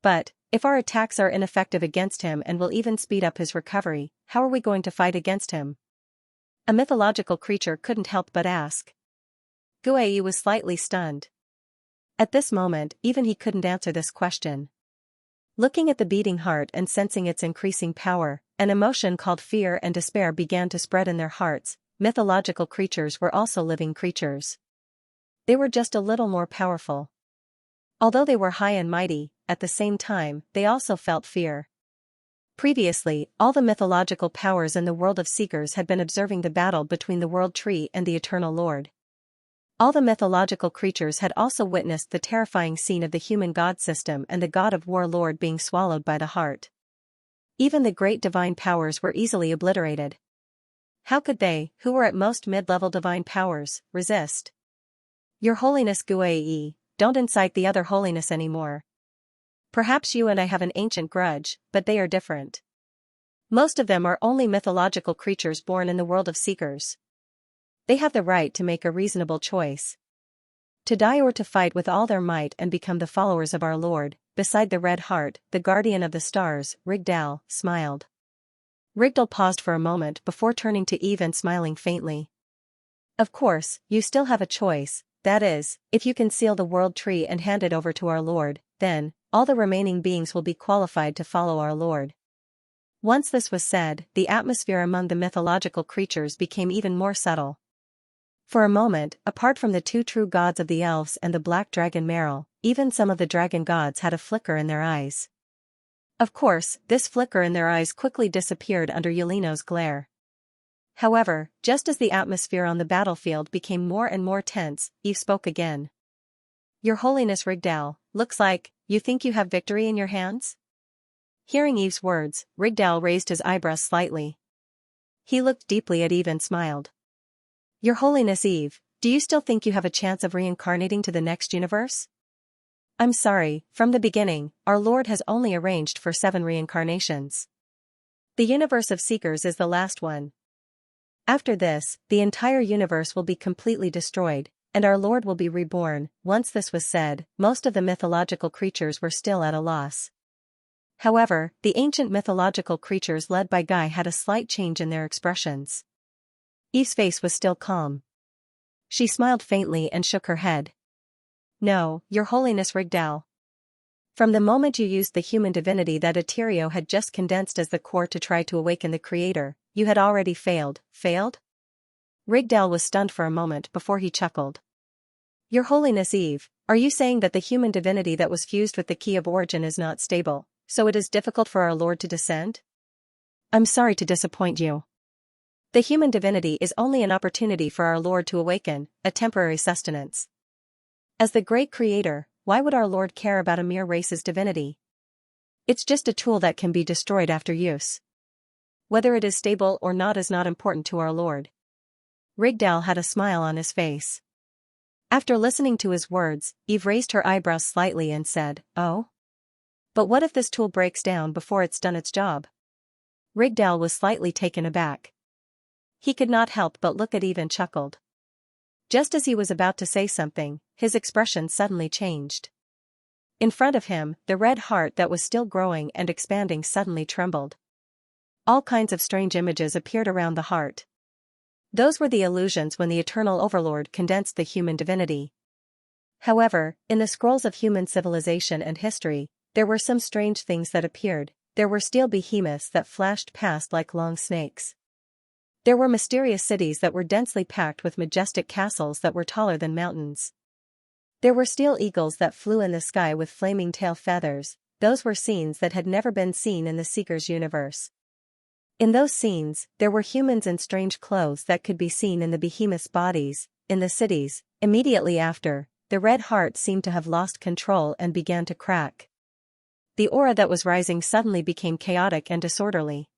Speaker 1: But, if our attacks are ineffective against him and will even speed up his recovery, how are we going to fight against him? A mythological creature couldn't help but ask. Guei was slightly stunned. At this moment, even he couldn't answer this question. Looking at the beating heart and sensing its increasing power, an emotion called fear and despair began to spread in their hearts. Mythological creatures were also living creatures. They were just a little more powerful. Although they were high and mighty, at the same time, they also felt fear. Previously, all the mythological powers in the world of Seekers had been observing the battle between the World Tree and the Eternal Lord. All the mythological creatures had also witnessed the terrifying scene of the human god system and the god of war Lord being swallowed by the heart. Even the great divine powers were easily obliterated. How could they, who were at most mid-level divine powers, resist? Your Holiness Guei, don't incite the other holiness anymore. Perhaps you and I have an ancient grudge, but they are different. Most of them are only mythological creatures born in the world of Seekers. They have the right to make a reasonable choice. To die or to fight with all their might and become the followers of our Lord. Beside the Red Heart, the guardian of the stars, Rigdal, smiled. Rigdal paused for a moment before turning to Eve and smiling faintly. Of course, you still have a choice, that is, if you can seal the World Tree and hand it over to our Lord, then, all the remaining beings will be qualified to follow our Lord. Once this was said, the atmosphere among the mythological creatures became even more subtle. For a moment, apart from the two true gods of the elves and the black dragon Meryl, even some of the dragon gods had a flicker in their eyes. Of course, this flicker in their eyes quickly disappeared under Yeleno's glare. However, just as the atmosphere on the battlefield became more and more tense, Eve spoke again. Your Holiness Rigdal, looks like, you think you have victory in your hands? Hearing Eve's words, Rigdal raised his eyebrows slightly. He looked deeply at Eve and smiled. Your Holiness Eve, do you still think you have a chance of reincarnating to the next universe? I'm sorry, from the beginning, our Lord has only arranged for 7 reincarnations. The universe of Seekers is the last one. After this, the entire universe will be completely destroyed, and our Lord will be reborn. Once this was said, most of the mythological creatures were still at a loss. However, the ancient mythological creatures led by Guy had a slight change in their expressions. Eve's face was still calm. She smiled faintly and shook her head. No, Your Holiness Rigdal. From the moment you used the human divinity that Eterio had just condensed as the core to try to awaken the Creator, you had already failed. Failed? Rigdal was stunned for a moment before he chuckled. Your Holiness Eve, are you saying that the human divinity that was fused with the key of origin is not stable, so it is difficult for our Lord to descend? I'm sorry to disappoint you. The human divinity is only an opportunity for our Lord to awaken, a temporary sustenance. As the great Creator, why would our Lord care about a mere race's divinity? It's just a tool that can be destroyed after use. Whether it is stable or not is not important to our Lord. Rigdal had a smile on his face. After listening to his words, Eve raised her eyebrows slightly and said, Oh? But what if this tool breaks down before it's done its job? Rigdal was slightly taken aback. He could not help but look at Eve and chuckled. Just as he was about to say something, his expression suddenly changed. In front of him, the red heart that was still growing and expanding suddenly trembled. All kinds of strange images appeared around the heart. Those were the illusions when the Eternal Overlord condensed the human divinity. However, in the scrolls of human civilization and history, there were some strange things that appeared. There were steel behemoths that flashed past like long snakes. There were mysterious cities that were densely packed with majestic castles that were taller than mountains. There were steel eagles that flew in the sky with flaming tail feathers. Those were scenes that had never been seen in the Seeker's universe. In those scenes, there were humans in strange clothes that could be seen in the behemoths' bodies. In the cities, immediately after, the red heart seemed to have lost control and began to crack. The aura that was rising suddenly became chaotic and disorderly.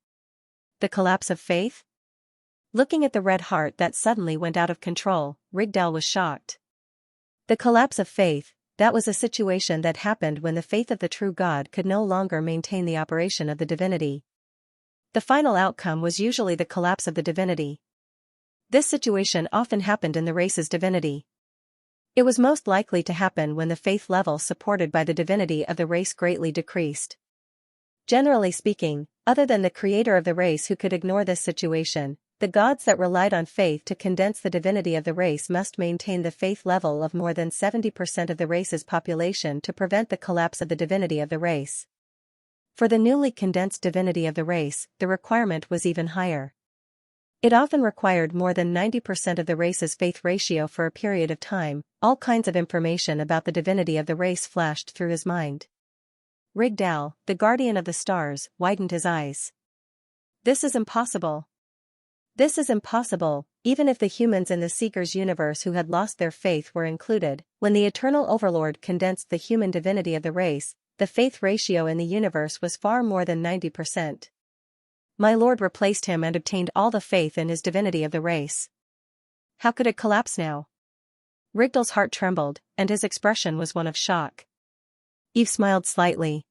Speaker 1: The collapse of faith? Looking at the red heart that suddenly went out of control, Rigdal was shocked. The collapse of faith, that was a situation that happened when the faith of the true God could no longer maintain the operation of the divinity. The final outcome was usually the collapse of the divinity. This situation often happened in the race's divinity. It was most likely to happen when the faith level supported by the divinity of the race greatly decreased. Generally speaking, other than the creator of the race who could ignore this situation, the gods that relied on faith to condense the divinity of the race must maintain the faith level of more than 70% of the race's population to prevent the collapse of the divinity of the race. For the newly condensed divinity of the race, the requirement was even higher. It often required more than 90% of the race's faith ratio for a period of time. All kinds of information about the divinity of the race flashed through his mind. Rigdal, the guardian of the stars, widened his eyes. This is impossible. This is impossible, even if the humans in the Seeker's universe who had lost their faith were included. When the Eternal Overlord condensed the human divinity of the race, the faith ratio in the universe was far more than 90%. My Lord replaced him and obtained all the faith in his divinity of the race. How could it collapse now? Rigdal's heart trembled, and his expression was one of shock. Eve smiled slightly.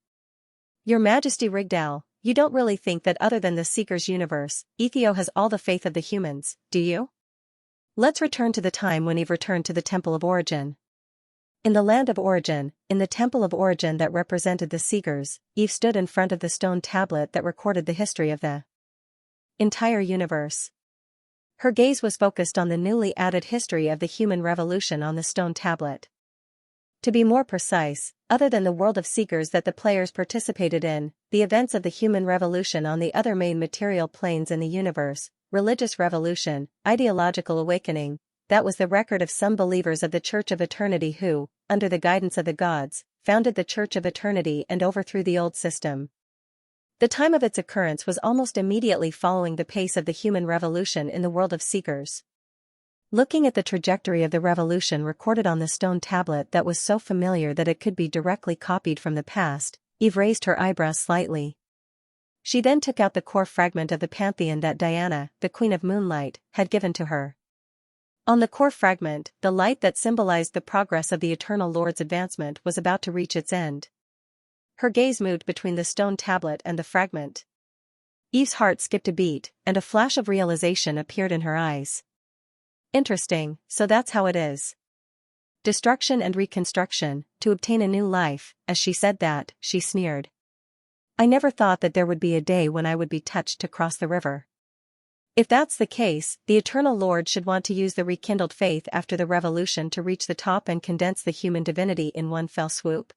Speaker 1: Your Majesty Rigdal, you don't really think that other than the Seeker's universe, Ethio has all the faith of the humans, do you? Let's return to the time when Eve returned to the Temple of Origin. In the land of origin, in the Temple of Origin that represented the Seekers, Eve stood in front of the stone tablet that recorded the history of the entire universe. Her gaze was focused on the newly added history of the human revolution on the stone tablet. To be more precise, other than the world of Seekers that the players participated in, the events of the human revolution on the other main material planes in the universe, religious revolution, ideological awakening, that was the record of some believers of the Church of Eternity who, under the guidance of the gods, founded the Church of Eternity and overthrew the old system. The time of its occurrence was almost immediately following the pace of the human revolution in the world of Seekers. Looking at the trajectory of the revolution recorded on the stone tablet that was so familiar that it could be directly copied from the past, Eve raised her eyebrows slightly. She then took out the core fragment of the pantheon that Diana, the Queen of Moonlight, had given to her. On the core fragment, the light that symbolized the progress of the Eternal Lord's advancement was about to reach its end. Her gaze moved between the stone tablet and the fragment. Eve's heart skipped a beat, and a flash of realization appeared in her eyes. Interesting, so that's how it is. Destruction and reconstruction, to obtain a new life. As she said that, she sneered. I never thought that there would be a day when I would be touched to cross the river. If that's the case, the Eternal Lord should want to use the rekindled faith after the revolution to reach the top and condense the human divinity in one fell swoop.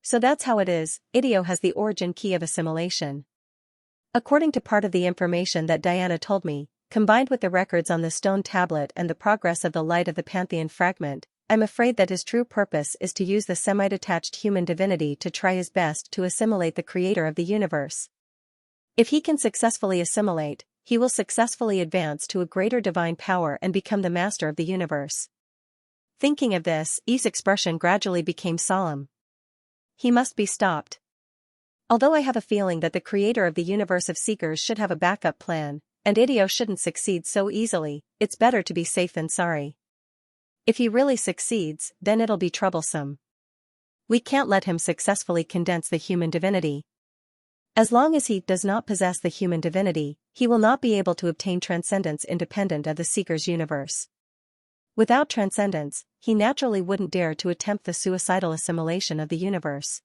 Speaker 1: So that's how it is. Idio has the origin key of assimilation. According to part of the information that Diana told me, combined with the records on the stone tablet and the progress of the light of the Pantheon fragment, I'm afraid that his true purpose is to use the semi-detached human divinity to try his best to assimilate the creator of the universe. If he can successfully assimilate, he will successfully advance to a greater divine power and become the master of the universe. Thinking of this, Eve's expression gradually became solemn. He must be stopped. Although I have a feeling that the creator of the universe of Seekers should have a backup plan, and Idio shouldn't succeed so easily, it's better to be safe than sorry. If he really succeeds, then it'll be troublesome. We can't let him successfully condense the human divinity. As long as he does not possess the human divinity, he will not be able to obtain transcendence independent of the Seeker's universe. Without transcendence, he naturally wouldn't dare to attempt the suicidal assimilation of the universe.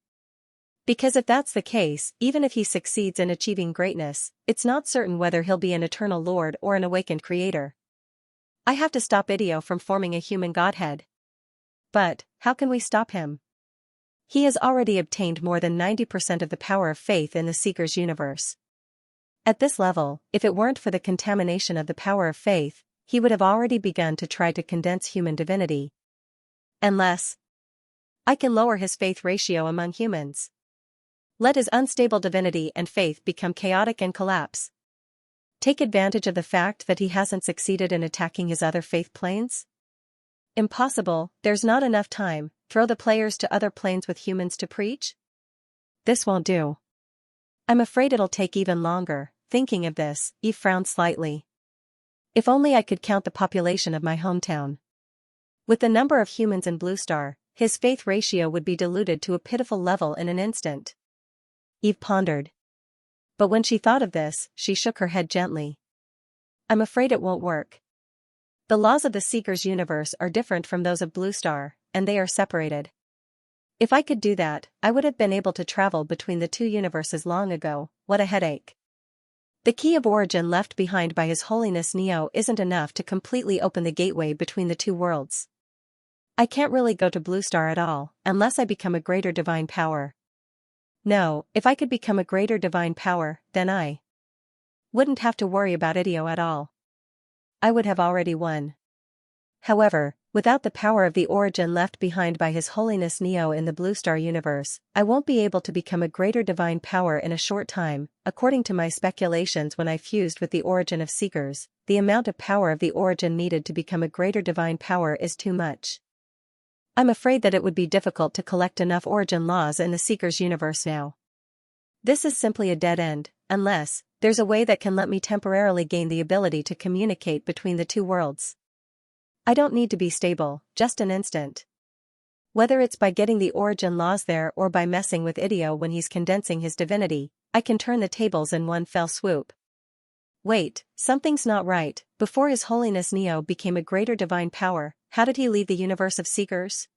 Speaker 1: Because if that's the case, even if he succeeds in achieving greatness, it's not certain whether he'll be an eternal lord or an awakened creator. I have to stop Idio from forming a human godhead. But, how can we stop him? He has already obtained more than 90% of the power of faith in the Seeker's universe. At this level, if it weren't for the contamination of the power of faith, he would have already begun to try to condense human divinity. Unless I can lower his faith ratio among humans. Let his unstable divinity and faith become chaotic and collapse. Take advantage of the fact that he hasn't succeeded in attacking his other faith planes? Impossible, there's not enough time. Throw the players to other planes with humans to preach? This won't do. I'm afraid it'll take even longer. Thinking of this, Eve frowned slightly. If only I could count the population of my hometown. With the number of humans in Blue Star, his faith ratio would be diluted to a pitiful level in an instant. Eve pondered. But when she thought of this, she shook her head gently. I'm afraid it won't work. The laws of the Seeker's universe are different from those of Blue Star, and they are separated. If I could do that, I would have been able to travel between the two universes long ago. What a headache. The key of origin left behind by His Holiness Neo isn't enough to completely open the gateway between the two worlds. I can't really go to Blue Star at all, unless I become a greater divine power. No, if I could become a greater divine power, then I wouldn't have to worry about Idio at all. I would have already won. However, without the power of the origin left behind by His Holiness Neo in the Blue Star universe, I won't be able to become a greater divine power in a short time. According to my speculations, when I fused with the origin of Seekers, the amount of power of the origin needed to become a greater divine power is too much. I'm afraid that it would be difficult to collect enough origin laws in the Seekers universe now. This is simply a dead end, unless there's a way that can let me temporarily gain the ability to communicate between the two worlds. I don't need to be stable, just an instant. Whether it's by getting the origin laws there or by messing with Idio when he's condensing his divinity, I can turn the tables in one fell swoop. Wait, something's not right. Before His Holiness Neo became a greater divine power, how did he leave the universe of Seekers?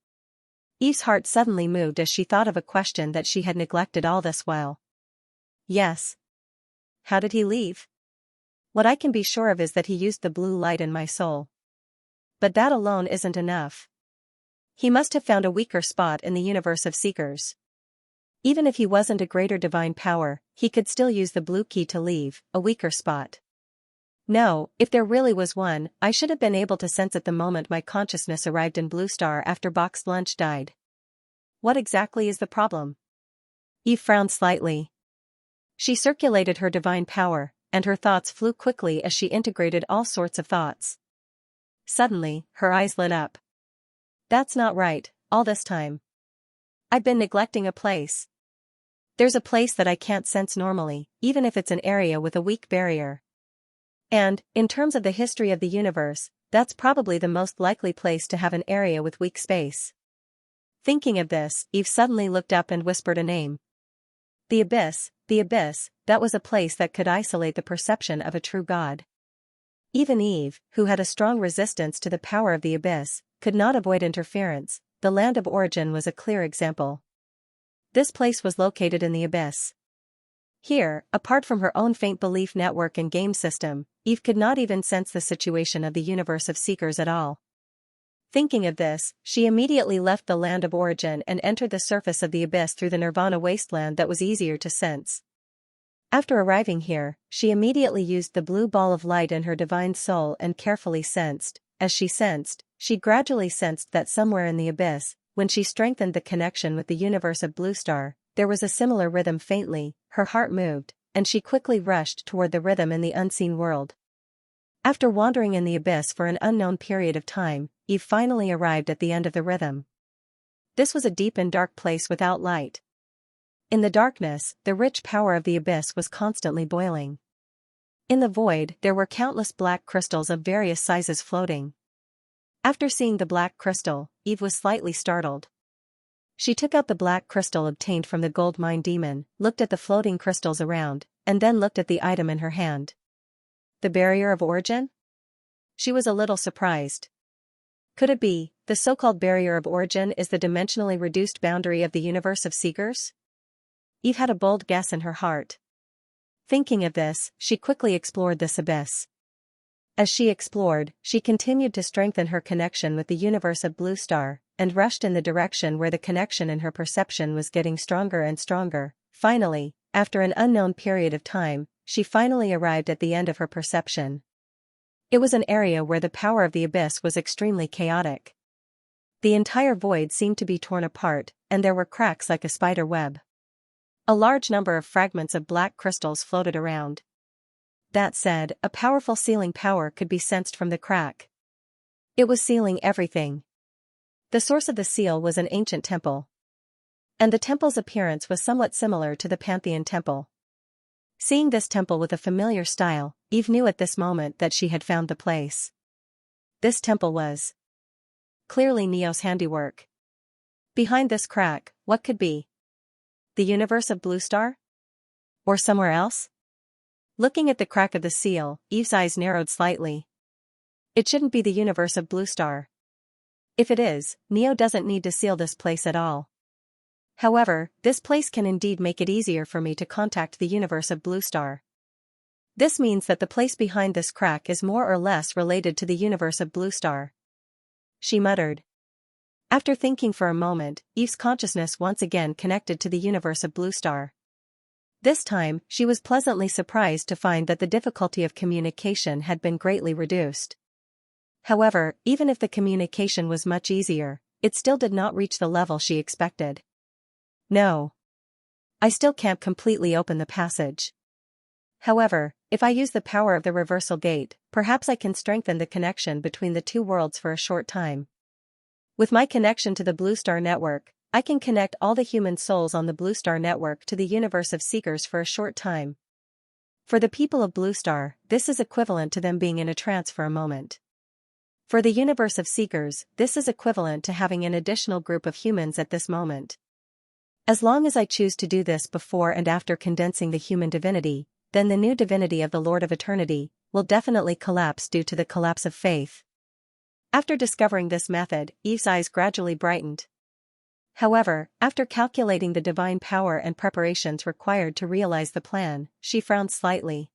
Speaker 1: Eve's heart suddenly moved as she thought of a question that she had neglected all this while. Yes. How did he leave? What I can be sure of is that he used the blue light in my soul. But that alone isn't enough. He must have found a weaker spot in the universe of Seekers. Even if he wasn't a greater divine power, he could still use the blue key to leave a weaker spot. No, if there really was one, I should have been able to sense it the moment my consciousness arrived in Blue Star after Boxed Lunch died. What exactly is the problem? Eve frowned slightly. She circulated her divine power, and her thoughts flew quickly as she integrated all sorts of thoughts. Suddenly, her eyes lit up. That's not right, all this time. I've been neglecting a place. There's a place that I can't sense normally, even if it's an area with a weak barrier. And, in terms of the history of the universe, that's probably the most likely place to have an area with weak space. Thinking of this, Eve suddenly looked up and whispered a name. The Abyss, that was a place that could isolate the perception of a true God. Even Eve, who had a strong resistance to the power of the Abyss, could not avoid interference. The land of origin was a clear example. This place was located in the Abyss. Here, apart from her own faint belief network and game system, Eve could not even sense the situation of the universe of Seekers at all. Thinking of this, she immediately left the land of origin and entered the surface of the Abyss through the Nirvana wasteland that was easier to sense. After arriving here, she immediately used the blue ball of light in her divine soul and carefully sensed. As she sensed, she gradually sensed that somewhere in the Abyss, when she strengthened the connection with the universe of Blue Star, there was a similar rhythm faintly. Her heart moved, and she quickly rushed toward the rhythm in the unseen world. After wandering in the Abyss for an unknown period of time, Eve finally arrived at the end of the rhythm. This was a deep and dark place without light. In the darkness, the rich power of the Abyss was constantly boiling. In the void, there were countless black crystals of various sizes floating. After seeing the black crystal, Eve was slightly startled. She took out the black crystal obtained from the gold mine demon, looked at the floating crystals around, and then looked at the item in her hand. The barrier of origin? She was a little surprised. Could it be, the so-called barrier of origin is the dimensionally reduced boundary of the universe of Seekers? Eve had a bold guess in her heart. Thinking of this, she quickly explored this abyss. As she explored, she continued to strengthen her connection with the universe of Blue Star, and rushed in the direction where the connection in her perception was getting stronger and stronger. Finally, after an unknown period of time, she finally arrived at the end of her perception. It was an area where the power of the Abyss was extremely chaotic. The entire void seemed to be torn apart, and there were cracks like a spider web. A large number of fragments of black crystals floated around. That said, a powerful sealing power could be sensed from the crack. It was sealing everything. The source of the seal was an ancient temple. And the temple's appearance was somewhat similar to the Pantheon temple. Seeing this temple with a familiar style, Eve knew at this moment that she had found the place. This temple was clearly Neo's handiwork. Behind this crack, what could be? The universe of Blue Star? Or somewhere else? Looking at the crack of the seal, Eve's eyes narrowed slightly. It shouldn't be the universe of Blue Star. If it is, Neo doesn't need to seal this place at all. However, this place can indeed make it easier for me to contact the universe of Blue Star. This means that the place behind this crack is more or less related to the universe of Blue Star. She muttered. After thinking for a moment, Eve's consciousness once again connected to the universe of Blue Star. This time, she was pleasantly surprised to find that the difficulty of communication had been greatly reduced. However, even if the communication was much easier, it still did not reach the level she expected. No. I still can't completely open the passage. However, if I use the power of the reversal gate, perhaps I can strengthen the connection between the two worlds for a short time. With my connection to the Blue Star Network, I can connect all the human souls on the Blue Star Network to the universe of Seekers for a short time. For the people of Blue Star, this is equivalent to them being in a trance for a moment. For the universe of Seekers, this is equivalent to having an additional group of humans at this moment. As long as I choose to do this before and after condensing the human divinity, then the new divinity of the Lord of Eternity will definitely collapse due to the collapse of faith. After discovering this method, Eve's eyes gradually brightened. However, after calculating the divine power and preparations required to realize the plan, she frowned slightly.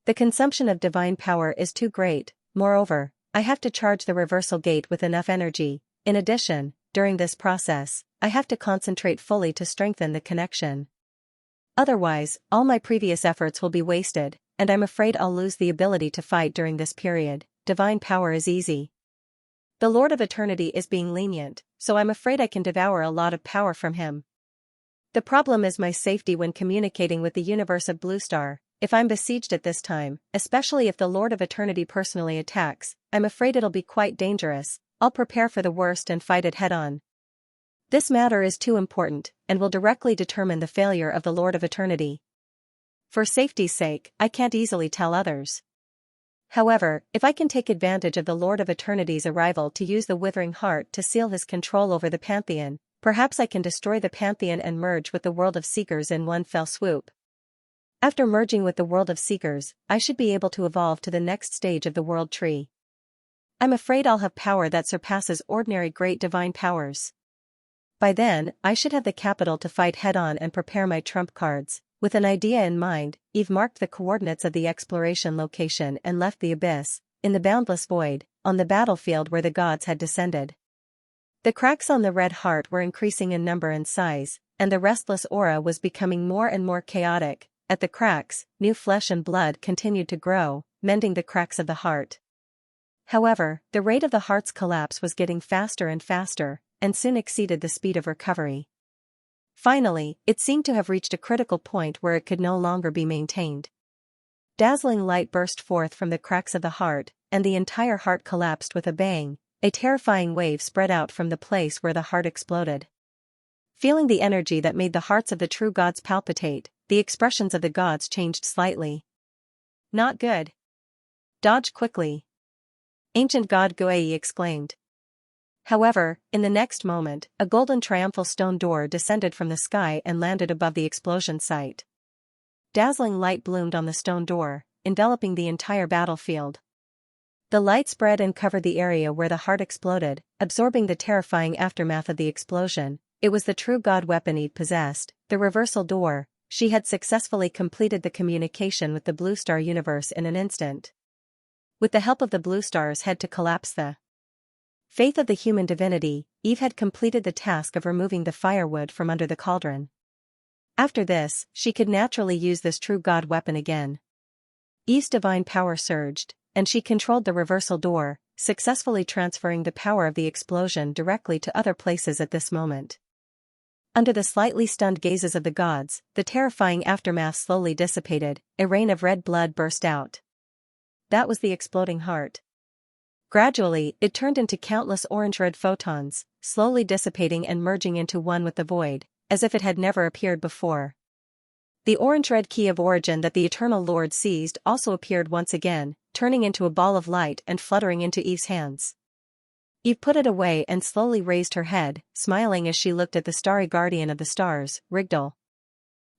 Speaker 1: The consumption of divine power is too great. Moreover, I have to charge the reversal gate with enough energy. In addition, during this process, I have to concentrate fully to strengthen the connection. Otherwise, all my previous efforts will be wasted, and I'm afraid I'll lose the ability to fight during this period. Divine power is easy. The Lord of Eternity is being lenient, so I'm afraid I can devour a lot of power from him. The problem is my safety when communicating with the universe of Blue Star. If I'm besieged at this time, especially if the Lord of Eternity personally attacks, I'm afraid it'll be quite dangerous. I'll prepare for the worst and fight it head-on. This matter is too important, and will directly determine the failure of the Lord of Eternity. For safety's sake, I can't easily tell others. However, if I can take advantage of the Lord of Eternity's arrival to use the Withering Heart to seal his control over the Pantheon, perhaps I can destroy the Pantheon and merge with the world of Seekers in one fell swoop. After merging with the world of Seekers, I should be able to evolve to the next stage of the world tree. I'm afraid I'll have power that surpasses ordinary great divine powers. By then, I should have the capital to fight head-on and prepare my trump cards. With an idea in mind, Eve marked the coordinates of the exploration location and left the abyss, in the boundless void, on the battlefield where the gods had descended. The cracks on the red heart were increasing in number and size, and the restless aura was becoming more and more chaotic. At the cracks, new flesh and blood continued to grow, mending the cracks of the heart. However, the rate of the heart's collapse was getting faster and faster, and soon exceeded the speed of recovery. Finally, it seemed to have reached a critical point where it could no longer be maintained. Dazzling light burst forth from the cracks of the heart, and the entire heart collapsed with a bang. A terrifying wave spread out from the place where the heart exploded. Feeling the energy that made the hearts of the true gods palpitate, the expressions of the gods changed slightly. Not good. Dodge quickly. Ancient god Guei exclaimed. However, in the next moment, a golden triumphal stone door descended from the sky and landed above the explosion site. Dazzling light bloomed on the stone door, enveloping the entire battlefield. The light spread and covered the area where the heart exploded, absorbing the terrifying aftermath of the explosion. It was the true god weapon Eve possessed, the reversal door. She had successfully completed the communication with the Blue Star universe in an instant. With the help of the Blue Star's head to collapse the faith of the human divinity, Eve had completed the task of removing the firewood from under the cauldron. After this, she could naturally use this true god weapon again. Eve's divine power surged, and she controlled the reversal door, successfully transferring the power of the explosion directly to other places at this moment. Under the slightly stunned gazes of the gods, the terrifying aftermath slowly dissipated. A rain of red blood burst out. That was the exploding heart. Gradually, it turned into countless orange-red photons, slowly dissipating and merging into one with the void, as if it had never appeared before. The orange-red key of origin that the Eternal Lord seized also appeared once again, turning into a ball of light and fluttering into Eve's hands. Eve put it away and slowly raised her head, smiling as she looked at the starry guardian of the stars, Rigdal.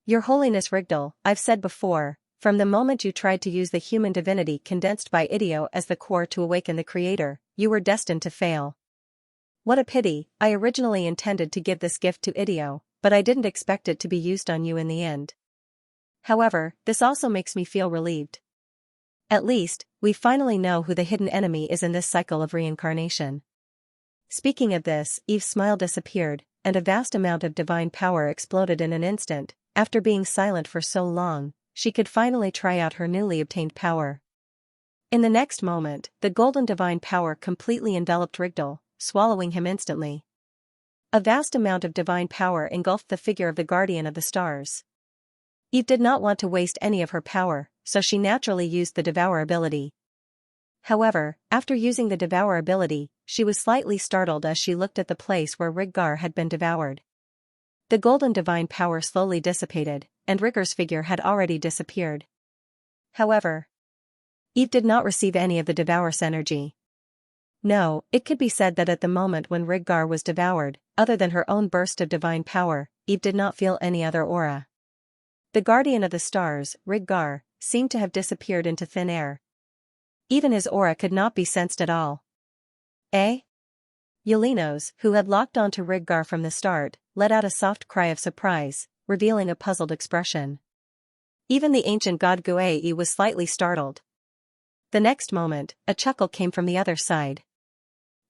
Speaker 1: Your Holiness Rigdal, I've said before, from the moment you tried to use the human divinity condensed by Idio as the core to awaken the Creator, you were destined to fail. What a pity, I originally intended to give this gift to Idio, but I didn't expect it to be used on you in the end. However, this also makes me feel relieved. At least, we finally know who the hidden enemy is in this cycle of reincarnation. Speaking of this, Eve's smile disappeared, and a vast amount of divine power exploded in an instant. After being silent for so long, she could finally try out her newly obtained power. In the next moment, the golden divine power completely enveloped Rigdal, swallowing him instantly. A vast amount of divine power engulfed the figure of the guardian of the stars. Eve did not want to waste any of her power, so she naturally used the Devour ability. However, after using the Devour ability, she was slightly startled as she looked at the place where Riggar had been devoured. The golden divine power slowly dissipated, and Riggar's figure had already disappeared. However, Eve did not receive any of the Devour's energy. No, it could be said that at the moment when Riggar was devoured, other than her own burst of divine power, Eve did not feel any other aura. The guardian of the stars, Riggar, seemed to have disappeared into thin air. Even his aura could not be sensed at all. Yelinos, who had locked onto Riggar from the start, let out a soft cry of surprise, revealing a puzzled expression. Even the ancient god Guei was slightly startled. The next moment, a chuckle came from the other side.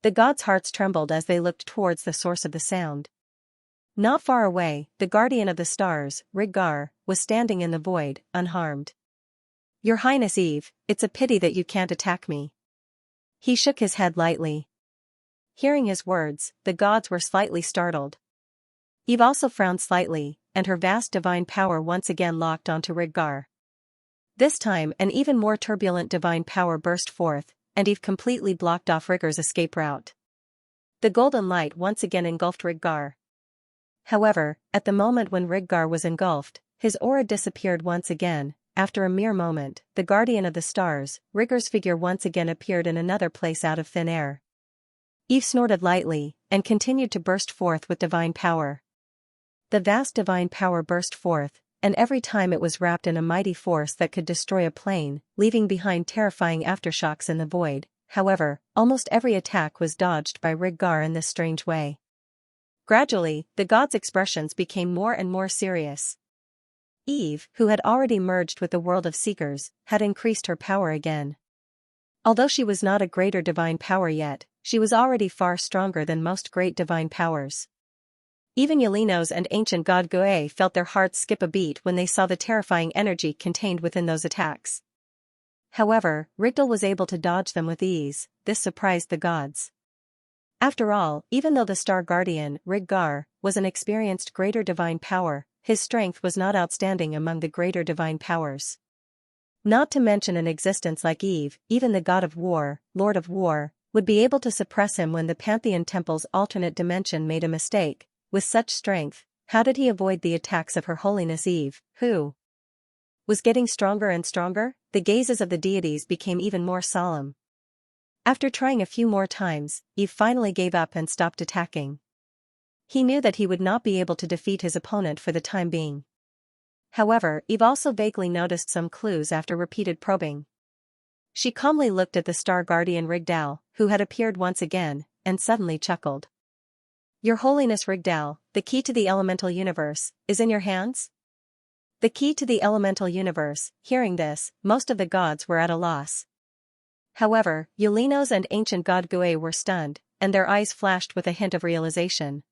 Speaker 1: The gods' hearts trembled as they looked towards the source of the sound. Not far away, the guardian of the stars, Riggar, was standing in the void, unharmed. Your Highness Eve, it's a pity that you can't attack me. He shook his head lightly. Hearing his words, the gods were slightly startled. Eve also frowned slightly, and her vast divine power once again locked onto Riggar. This time an even more turbulent divine power burst forth, and Eve completely blocked off Riggar's escape route. The golden light once again engulfed Riggar. However, at the moment when Riggar was engulfed, his aura disappeared once again. After a mere moment, the guardian of the stars, Riggar's figure once again appeared in another place out of thin air. Eve snorted lightly, and continued to burst forth with divine power. The vast divine power burst forth, and every time it was wrapped in a mighty force that could destroy a plane, leaving behind terrifying aftershocks in the void. However, almost every attack was dodged by Riggar in this strange way. Gradually, the gods' expressions became more and more serious. Eve, who had already merged with the world of seekers, had increased her power again. Although she was not a greater divine power yet, she was already far stronger than most great divine powers. Even Yelinos and ancient god Guei felt their hearts skip a beat when they saw the terrifying energy contained within those attacks. However, Rigdal was able to dodge them with ease. This surprised the gods. After all, even though the star guardian, Riggar, was an experienced greater divine power, his strength was not outstanding among the greater divine powers. Not to mention an existence like Eve, even the god of war, Lord of War, would be able to suppress him when the Pantheon Temple's alternate dimension made a mistake. With such strength, how did he avoid the attacks of Her Holiness Eve, who was getting stronger and stronger? The gazes of the deities became even more solemn. After trying a few more times, Eve finally gave up and stopped attacking. He knew that he would not be able to defeat his opponent for the time being. However, Eve also vaguely noticed some clues after repeated probing. She calmly looked at the star guardian Rigdal, who had appeared once again, and suddenly chuckled. Your Holiness Rigdal, the key to the elemental universe, is in your hands? The key to the elemental universe. Hearing this, most of the gods were at a loss. However, Yelinos and ancient god Guei were stunned, and their eyes flashed with a hint of realization.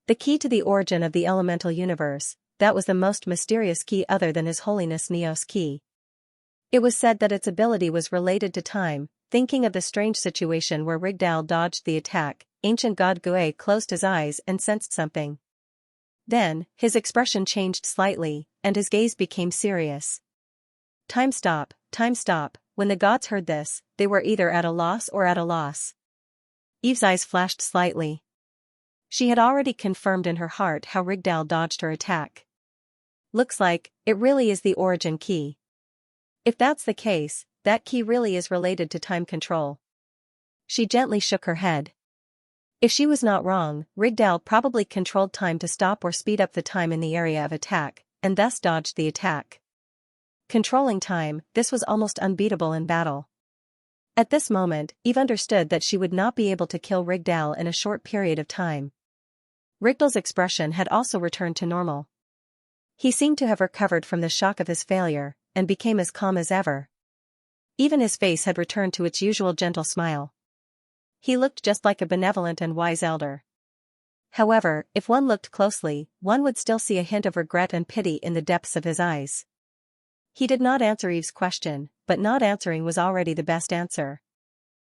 Speaker 1: The key to the origin of the elemental universe, that was the most mysterious key other than His Holiness Neos' key. It was said that its ability was related to time. Thinking of the strange situation where Rigdal dodged the attack, ancient god Guei closed his eyes and sensed something. Then, his expression changed slightly, and his gaze became serious. Time stop. When the gods heard this, they were either at a loss or at a loss. Eve's eyes flashed slightly. She had already confirmed in her heart how Rigdal dodged her attack. Looks like, it really is the origin key. If that's the case, that key really is related to time control. She gently shook her head. If she was not wrong, Rigdal probably controlled time to stop or speed up the time in the area of attack, and thus dodged the attack. Controlling time, this was almost unbeatable in battle. At this moment, Eve understood that she would not be able to kill Rigdal in a short period of time. Rigdal's expression had also returned to normal. He seemed to have recovered from the shock of his failure, and became as calm as ever. Even his face had returned to its usual gentle smile. He looked just like a benevolent and wise elder. However, if one looked closely, one would still see a hint of regret and pity in the depths of his eyes. He did not answer Eve's question, but not answering was already the best answer.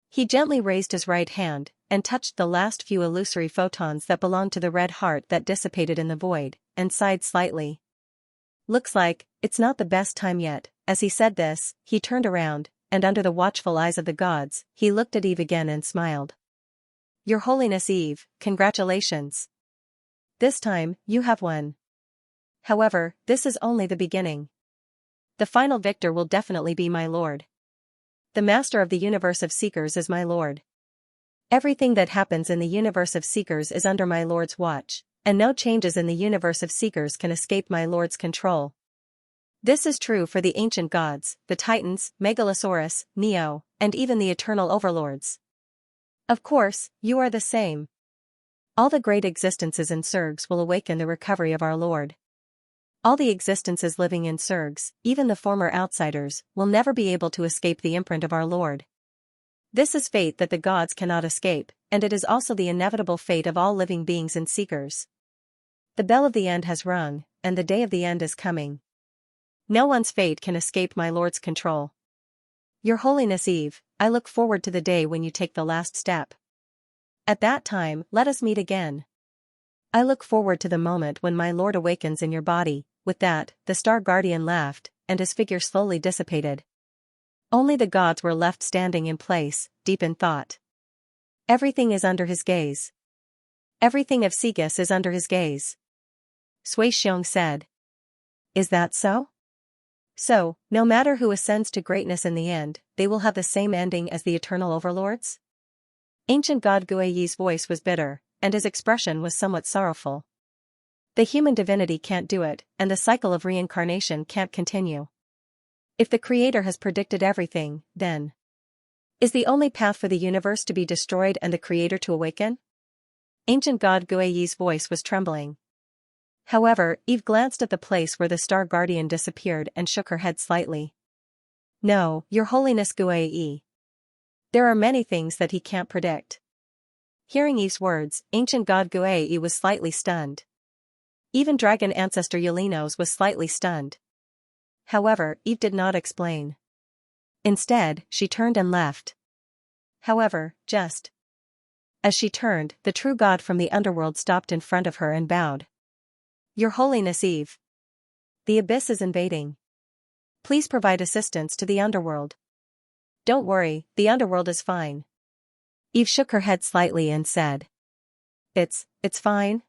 Speaker 1: He gently raised his right hand, and touched the last few illusory photons that belonged to the red heart that dissipated in the void, and sighed slightly. Looks like, it's not the best time yet. As he said this, he turned around, and under the watchful eyes of the gods, he looked at Eve again and smiled. Your Holiness Eve, congratulations. This time, you have won. However, this is only the beginning. The final victor will definitely be my lord. The master of the universe of seekers is my lord. Everything that happens in the universe of seekers is under my lord's watch, and no changes in the universe of seekers can escape my lord's control. This is true for the ancient gods, the Titans, Megalosaurus, Neo, and even the eternal overlords. Of course, you are the same. All the great existences in Surgs will awaken the recovery of our Lord. All the existences living in Surgs, even the former outsiders, will never be able to escape the imprint of our Lord. This is fate that the gods cannot escape, and it is also the inevitable fate of all living beings and seekers. The bell of the end has rung, and the day of the end is coming. No one's fate can escape my Lord's control. Your Holiness Eve, I look forward to the day when you take the last step. At that time, let us meet again. I look forward to the moment when my Lord awakens in your body. With that, the Star Guardian laughed, and his figure slowly dissipated. Only the gods were left standing in place, deep in thought. Everything is under his gaze. Everything of Segus is under his gaze. Sui Xiong said. Is that so? So, no matter who ascends to greatness in the end, they will have the same ending as the eternal overlords? Ancient god Guiyi's voice was bitter, and his expression was somewhat sorrowful. The human divinity can't do it, and the cycle of reincarnation can't continue. If the Creator has predicted everything, then is the only path for the universe to be destroyed and the Creator to awaken? Ancient god Guiyi's voice was trembling. However, Eve glanced at the place where the Star Guardian disappeared and shook her head slightly. No, Your Holiness Guiyi. There are many things that he can't predict. Hearing Eve's words, ancient god Guiyi was slightly stunned. Even dragon ancestor Yelinos was slightly stunned. However, Eve did not explain. Instead, she turned and left. However, just as she turned, the true god from the underworld stopped in front of her and bowed. Your Holiness Eve. The abyss is invading. Please provide assistance to the underworld. Don't worry, the underworld is fine. Eve shook her head slightly and said. It's fine?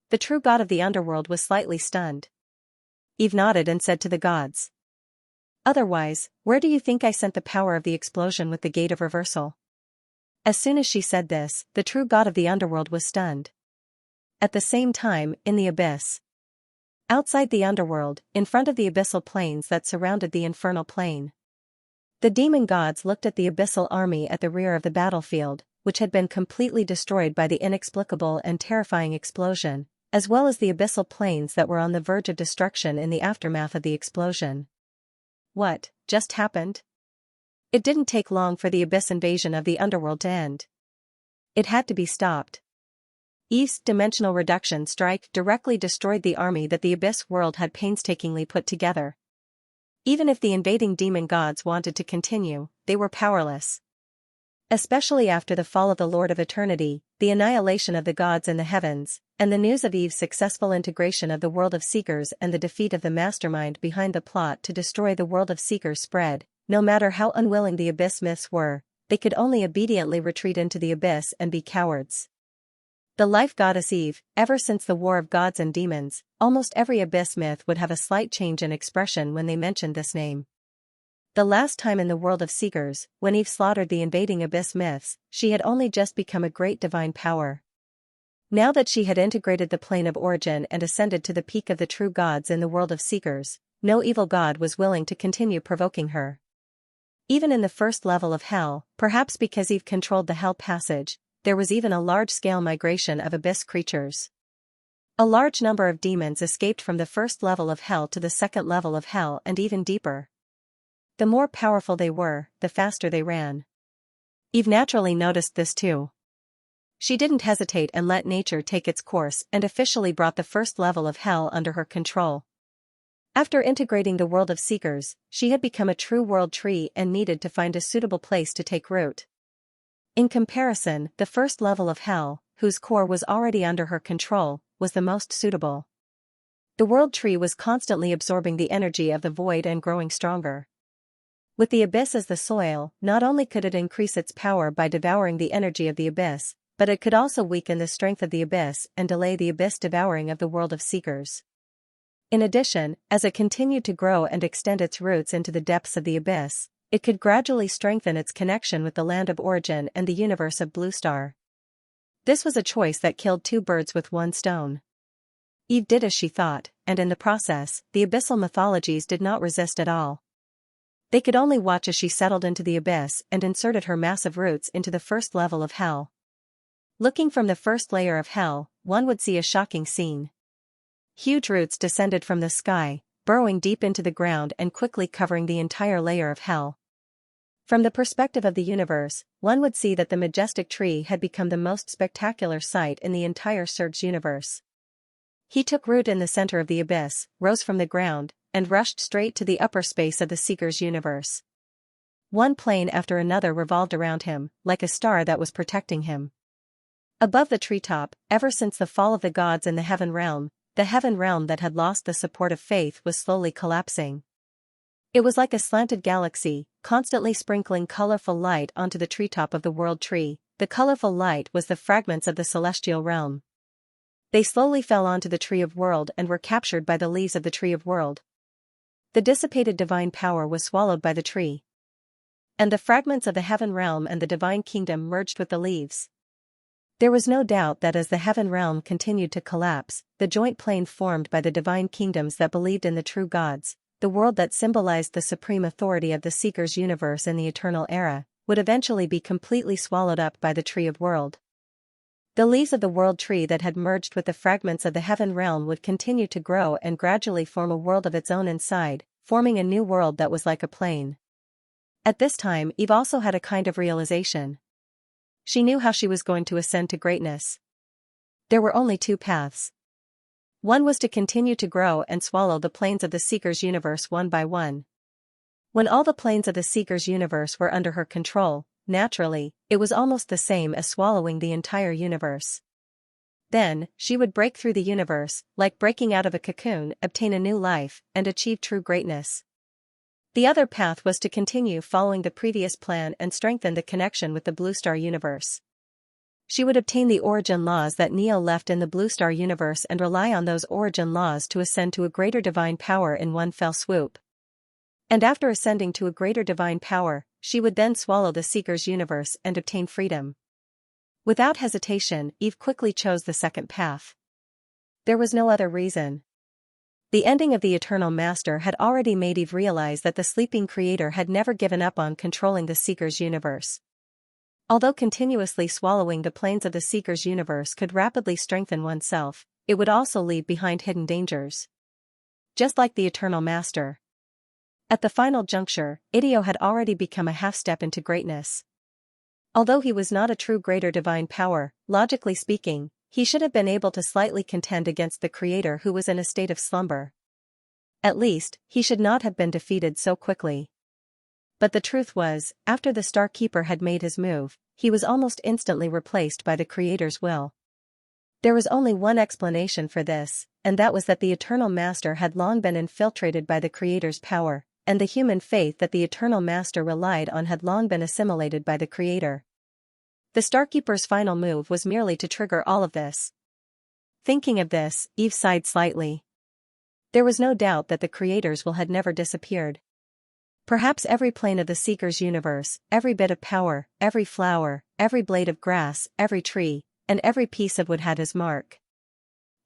Speaker 1: The true god of the underworld was slightly stunned. Eve nodded and said to the gods. Otherwise, where do you think I sent the power of the explosion with the gate of reversal? As soon as she said this, the true god of the underworld was stunned. At the same time, in the abyss. Outside the underworld, in front of the abyssal plains that surrounded the infernal plane. The demon gods looked at the abyssal army at the rear of the battlefield, which had been completely destroyed by the inexplicable and terrifying explosion, as well as the abyssal plains that were on the verge of destruction in the aftermath of the explosion. What just happened? It didn't take long for the abyss invasion of the underworld to end. It had to be stopped. Eve's dimensional reduction strike directly destroyed the army that the abyss world had painstakingly put together. Even if the invading demon gods wanted to continue, they were powerless. Especially after the fall of the Lord of Eternity, the annihilation of the gods in the heavens, and the news of Eve's successful integration of the world of Seekers and the defeat of the mastermind behind the plot to destroy the world of Seekers spread, no matter how unwilling the abyss myths were, they could only obediently retreat into the abyss and be cowards. The life goddess Eve. Ever since the War of Gods and Demons, almost every abyss myth would have a slight change in expression when they mentioned this name. The last time in the world of Seekers, when Eve slaughtered the invading abyss myths, she had only just become a great divine power. Now that she had integrated the plane of origin and ascended to the peak of the true gods in the world of Seekers, no evil god was willing to continue provoking her. Even in the first level of hell, perhaps because Eve controlled the hell passage, there was even a large-scale migration of abyss creatures. A large number of demons escaped from the first level of hell to the second level of hell and even deeper. The more powerful they were, the faster they ran. Eve naturally noticed this too. She didn't hesitate and let nature take its course and officially brought the first level of hell under her control. After integrating the world of Seekers, she had become a true world tree and needed to find a suitable place to take root. In comparison, the first level of hell, whose core was already under her control, was the most suitable. The world tree was constantly absorbing the energy of the void and growing stronger. With the abyss as the soil, not only could it increase its power by devouring the energy of the abyss, but it could also weaken the strength of the abyss and delay the abyss devouring of the world of Seekers. In addition, as it continued to grow and extend its roots into the depths of the abyss, it could gradually strengthen its connection with the land of origin and the universe of Blue Star. This was a choice that killed two birds with one stone. Eve did as she thought, and in the process, the abyssal mythologies did not resist at all. They could only watch as she settled into the abyss and inserted her massive roots into the first level of hell. Looking from the first layer of hell, one would see a shocking scene. Huge roots descended from the sky, burrowing deep into the ground and quickly covering the entire layer of hell. From the perspective of the universe, one would see that the majestic tree had become the most spectacular sight in the entire Surge's universe. He took root in the center of the abyss, rose from the ground, and rushed straight to the upper space of the Seeker's universe. One plane after another revolved around him, like a star that was protecting him. Above the treetop, ever since the fall of the gods in the heaven realm that had lost the support of faith was slowly collapsing. It was like a slanted galaxy, constantly sprinkling colorful light onto the treetop of the world tree. The colorful light was the fragments of the celestial realm. They slowly fell onto the tree of world and were captured by the leaves of the tree of world. The dissipated divine power was swallowed by the tree. And the fragments of the heaven realm and the divine kingdom merged with the leaves. There was no doubt that as the heaven realm continued to collapse, the joint plane formed by the divine kingdoms that believed in the true gods, the world that symbolized the supreme authority of the Seeker's universe in the eternal era, would eventually be completely swallowed up by the tree of world. The leaves of the world tree that had merged with the fragments of the heaven realm would continue to grow and gradually form a world of its own inside, forming a new world that was like a plane. At this time Eve also had a kind of realization. She knew how she was going to ascend to greatness. There were only two paths. One was to continue to grow and swallow the planes of the Seeker's universe one by one. When all the planes of the Seeker's universe were under her control, naturally, it was almost the same as swallowing the entire universe. Then, she would break through the universe, like breaking out of a cocoon, obtain a new life, and achieve true greatness. The other path was to continue following the previous plan and strengthen the connection with the Blue Star universe. She would obtain the origin laws that Neo left in the Blue Star universe and rely on those origin laws to ascend to a greater divine power in one fell swoop. And after ascending to a greater divine power, she would then swallow the Seeker's universe and obtain freedom. Without hesitation, Eve quickly chose the second path. There was no other reason. The ending of the Eternal Master had already made Eve realize that the sleeping Creator had never given up on controlling the Seeker's universe. Although continuously swallowing the planes of the Seeker's universe could rapidly strengthen oneself, it would also leave behind hidden dangers. Just like the Eternal Master. At the final juncture, Ideo had already become a half-step into greatness. Although he was not a true greater divine power, logically speaking, he should have been able to slightly contend against the Creator who was in a state of slumber. At least, he should not have been defeated so quickly. But the truth was, after the Star Keeper had made his move, he was almost instantly replaced by the Creator's will. There was only one explanation for this, and that was that the Eternal Master had long been infiltrated by the Creator's power, and the human faith that the Eternal Master relied on had long been assimilated by the Creator. The Starkeeper's final move was merely to trigger all of this. Thinking of this, Eve sighed slightly. There was no doubt that the creators will had never disappeared. Perhaps every plane of the Seeker's universe, every bit of power, every flower, every blade of grass, every tree, and every piece of wood had his mark.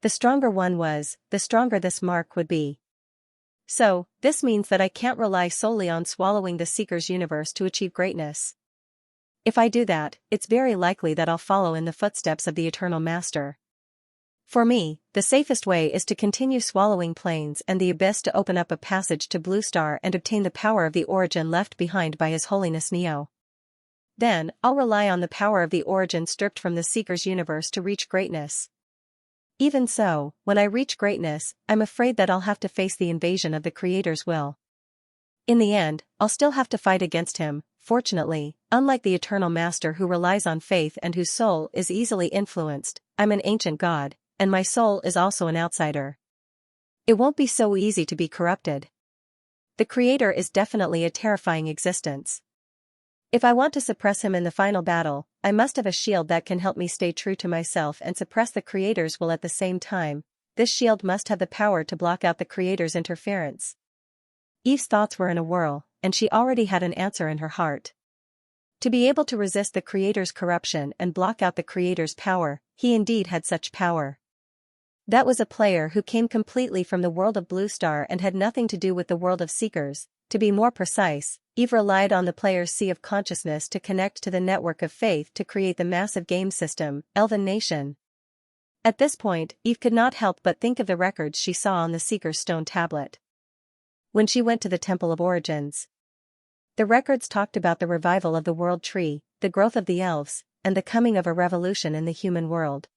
Speaker 1: The stronger one was, the stronger this mark would be. So, this means that I can't rely solely on swallowing the Seeker's universe to achieve greatness. If I do that, it's very likely that I'll follow in the footsteps of the Eternal Master. For me, the safest way is to continue swallowing planes and the abyss to open up a passage to Blue Star and obtain the power of the origin left behind by His Holiness Neo. Then, I'll rely on the power of the origin stripped from the Seeker's universe to reach greatness. Even so, when I reach greatness, I'm afraid that I'll have to face the invasion of the Creator's will. In the end, I'll still have to fight against him. Fortunately, unlike the Eternal Master who relies on faith and whose soul is easily influenced, I'm an ancient god, and my soul is also an outsider. It won't be so easy to be corrupted. The Creator is definitely a terrifying existence. If I want to suppress him in the final battle, I must have a shield that can help me stay true to myself and suppress the Creator's will at the same time. This shield must have the power to block out the Creator's interference. Eve's thoughts were in a whirl, and she already had an answer in her heart. To be able to resist the Creator's corruption and block out the Creator's power, he indeed had such power. That was a player who came completely from the world of Blue Star and had nothing to do with the world of Seekers. To be more precise, Eve relied on the player's sea of consciousness to connect to the network of faith to create the massive game system, Elven Nation. At this point, Eve could not help but think of the records she saw on the Seeker's stone tablet. When she went to the Temple of Origins, the records talked about the revival of the World Tree, the growth of the elves, and the coming of a revolution in the human world.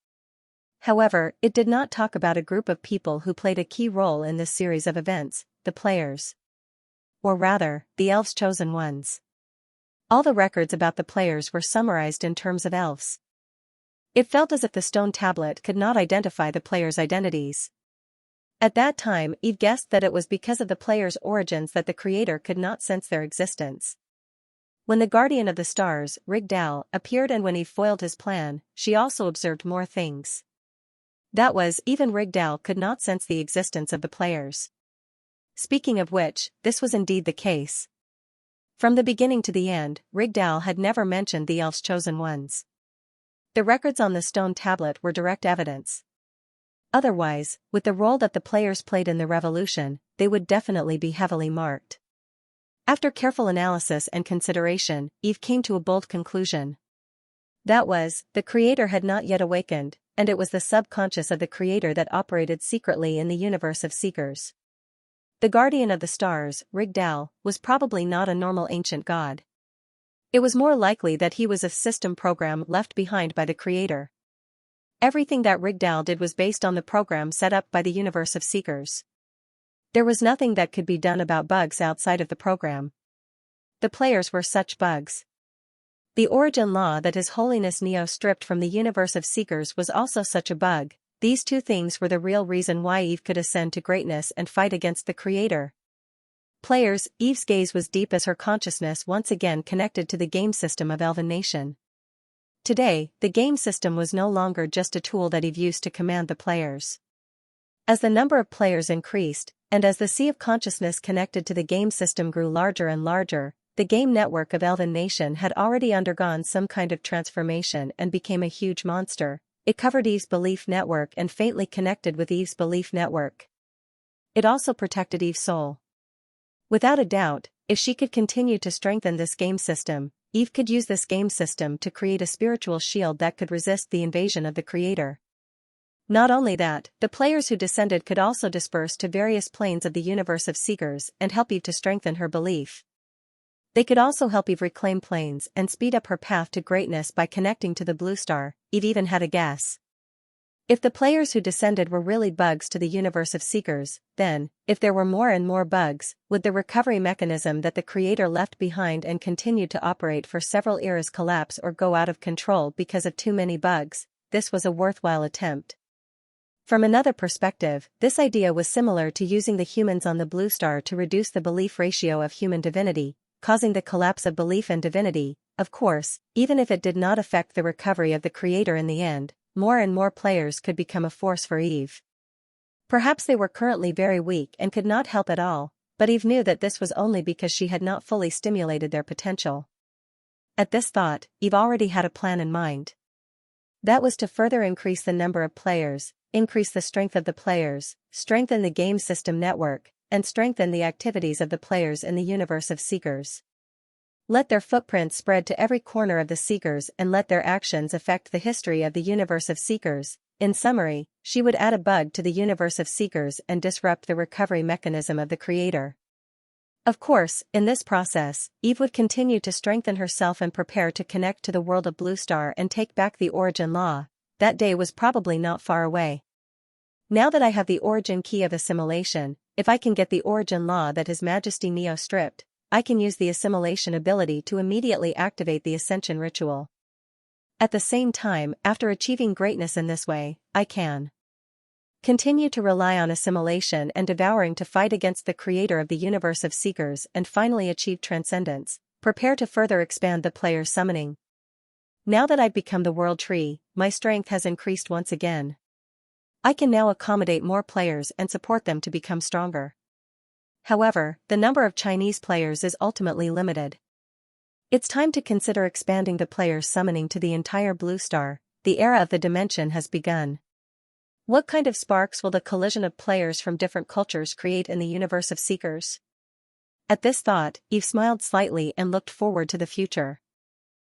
Speaker 1: However, it did not talk about a group of people who played a key role in this series of events, the players. Or rather, the elves' chosen ones. All the records about the players were summarized in terms of elves. It felt as if the stone tablet could not identify the players' identities. At that time, Eve guessed that it was because of the players' origins that the Creator could not sense their existence. When the Guardian of the Stars, Rigdal, appeared and when Eve foiled his plan, she also observed more things. That was, even Rigdal could not sense the existence of the players. Speaking of which, this was indeed the case. From the beginning to the end, Rigdal had never mentioned the elves' chosen ones. The records on the stone tablet were direct evidence. Otherwise, with the role that the players played in the revolution, they would definitely be heavily marked. After careful analysis and consideration, Eve came to a bold conclusion. That was, the Creator had not yet awakened, and it was the subconscious of the Creator that operated secretly in the universe of Seekers. The Guardian of the Stars, Rigdal, was probably not a normal ancient god. It was more likely that he was a system program left behind by the Creator. Everything that Rigdal did was based on the program set up by the universe of Seekers. There was nothing that could be done about bugs outside of the program. The players were such bugs. The origin law that His Holiness Neo stripped from the universe of Seekers was also such a bug. These two things were the real reason why Eve could ascend to greatness and fight against the Creator. Players, Eve's gaze was deep as her consciousness once again connected to the game system of Elven Nation. Today, the game system was no longer just a tool that Eve used to command the players. As the number of players increased, and as the sea of consciousness connected to the game system grew larger and larger, the game network of Elven Nation had already undergone some kind of transformation and became a huge monster. It covered Eve's belief network and faintly connected with Eve's belief network. It also protected Eve's soul. Without a doubt, if she could continue to strengthen this game system, Eve could use this game system to create a spiritual shield that could resist the invasion of the Creator. Not only that, the players who descended could also disperse to various planes of the universe of Seekers and help Eve to strengthen her belief. They could also help Eve reclaim planes and speed up her path to greatness by connecting to the Blue Star. Eve even had a guess. If the players who descended were really bugs to the universe of Seekers, then, if there were more and more bugs, would the recovery mechanism that the Creator left behind and continued to operate for several eras collapse or go out of control because of too many bugs? This was a worthwhile attempt. From another perspective, this idea was similar to using the humans on the Blue Star to reduce the belief ratio of human divinity, causing the collapse of belief and divinity. of course, even if it did not affect the recovery of the creator in the end, more and more players could become a force for Eve. Perhaps they were currently very weak and could not help at all, but Eve knew that this was only because she had not fully stimulated their potential. At this thought, Eve already had a plan in mind. That was to further increase the number of players, increase the strength of the players, strengthen the game system network, and strengthen the activities of the players in the universe of Seekers. Let their footprints spread to every corner of the Seekers and let their actions affect the history of the universe of Seekers. In summary, she would add a bug to the universe of Seekers and disrupt the recovery mechanism of the creator. Of course, in this process, Eve would continue to strengthen herself and prepare to connect to the world of Blue Star and take back the origin law. That day was probably not far away. Now that I have the origin key of assimilation, if I can get the origin law that His Majesty Neo stripped, I can use the assimilation ability to immediately activate the ascension ritual. At the same time, after achieving greatness in this way, I can continue to rely on assimilation and devouring to fight against the creator of the universe of Seekers and finally achieve transcendence, prepare to further expand the player's summoning. Now that I've become the World Tree, my strength has increased once again. I can now accommodate more players and support them to become stronger. However, the number of Chinese players is ultimately limited. It's time to consider expanding the players' summoning to the entire Blue Star. The era of the dimension has begun. What kind of sparks will the collision of players from different cultures create in the universe of Seekers? At this thought, Eve smiled slightly and looked forward to the future.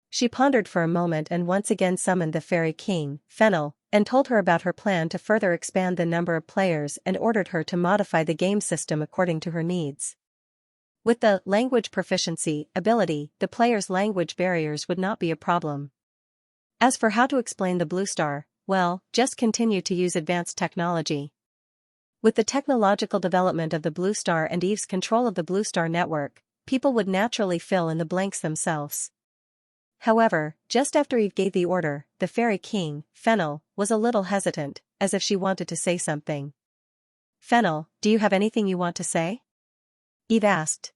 Speaker 1: She pondered for a moment and once again summoned the Fairy King, Fennel, and told her about her plan to further expand the number of players and ordered her to modify the game system according to her needs. With the language proficiency ability, the players' language barriers would not be a problem. As for how to explain the Blue Star, well, just continue to use advanced technology. With the technological development of the Blue Star and Eve's control of the Blue Star network, people would naturally fill in the blanks themselves. However, just after Eve gave the order, the Fairy King, Fennel, was a little hesitant, as if she wanted to say something. "Fennel, do you have anything you want to say?" Eve asked.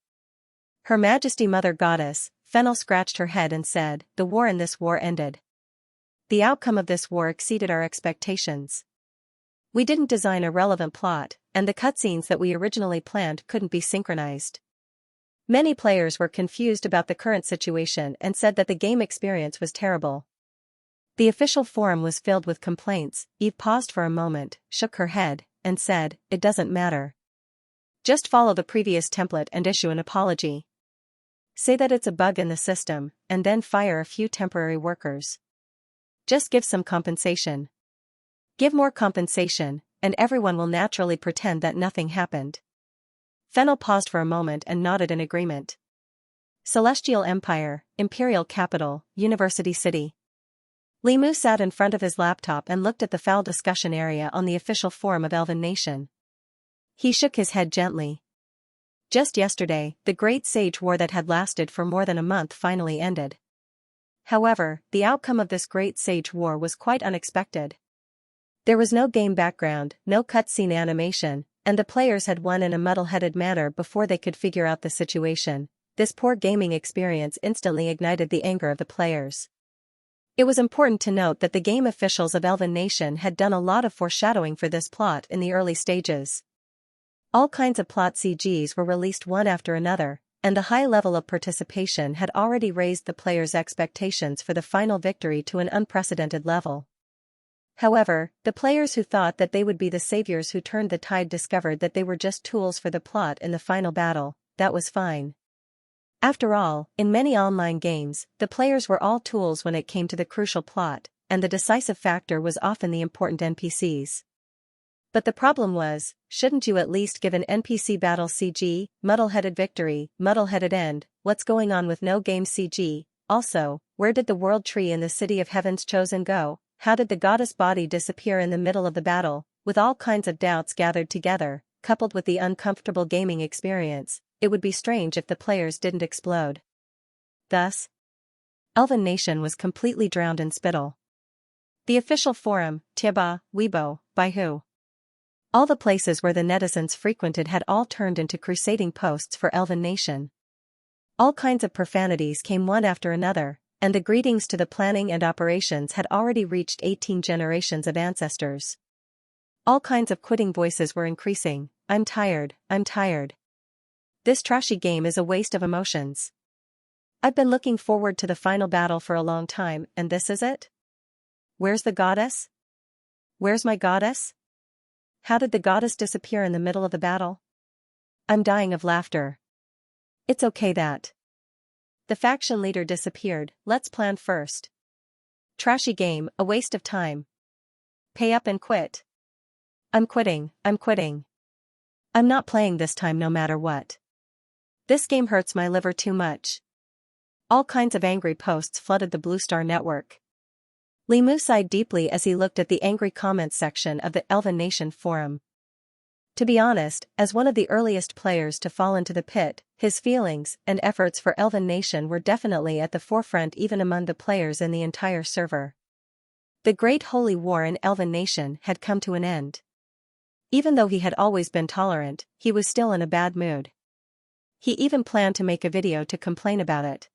Speaker 1: Her Majesty Mother Goddess, Fennel scratched her head and said, "The war in this war ended. The outcome of this war exceeded our expectations. We didn't design a relevant plot, and the cutscenes that we originally planned couldn't be synchronized. Many players were confused about the current situation and said that the game experience was terrible. The official forum was filled with complaints." Eve paused for a moment, shook her head, and said, "It doesn't matter. Just follow the previous template and issue an apology. Say that it's a bug in the system, and then fire a few temporary workers. Just give some compensation. Give more compensation, and everyone will naturally pretend that nothing happened." Fennel paused for a moment and nodded in agreement. Celestial Empire, Imperial Capital, University City. Li Mu sat in front of his laptop and looked at the foul discussion area on the official forum of Elven Nation. He shook his head gently. Just yesterday, the Great Sage War that had lasted for more than a month finally ended. However, the outcome of this Great Sage War was quite unexpected. There was no game background, no cutscene animation, and the players had won in a muddle-headed manner before they could figure out the situation. This poor gaming experience instantly ignited the anger of the players. It was important to note that the game officials of Elven Nation had done a lot of foreshadowing for this plot in the early stages. All kinds of plot CGs were released one after another, and the high level of participation had already raised the players' expectations for the final victory to an unprecedented level. However, the players who thought that they would be the saviors who turned the tide discovered that they were just tools for the plot in the final battle. That was fine. After all, in many online games, the players were all tools when it came to the crucial plot, and the decisive factor was often the important NPCs. But the problem was, shouldn't you at least give an NPC battle CG, muddle-headed victory, muddle-headed end? What's going on with no game CG? Also, where did the World Tree in the City of Heaven's Chosen go? How did the goddess body disappear in the middle of the battle? With all kinds of doubts gathered together, coupled with the uncomfortable gaming experience, it would be strange if the players didn't explode. Thus, Elven Nation was completely drowned in spittle. The official forum, Tieba, Weibo, Baihu. All the places where the netizens frequented had all turned into crusading posts for Elven Nation. All kinds of profanities came one after another, and the greetings to the planning and operations had already reached 18 generations of ancestors. All kinds of quitting voices were increasing. I'm tired, I'm tired. This trashy game is a waste of emotions. I've been looking forward to the final battle for a long time, and this is it? Where's the goddess? Where's my goddess? How did the goddess disappear in the middle of the battle? I'm dying of laughter. It's okay that the faction leader disappeared. Let's plan first. Trashy game, a waste of time. Pay up and quit. I'm quitting, I'm quitting. I'm not playing this time no matter what. This game hurts my liver too much. All kinds of angry posts flooded the Blue Star network. Limu sighed deeply as he looked at the angry comments section of the Elven Nation forum. To be honest, as one of the earliest players to fall into the pit, his feelings and efforts for Elven Nation were definitely at the forefront even among the players in the entire server. The Great Holy War in Elven Nation had come to an end. Even though he had always been tolerant, he was still in a bad mood. He even planned to make a video to complain about it.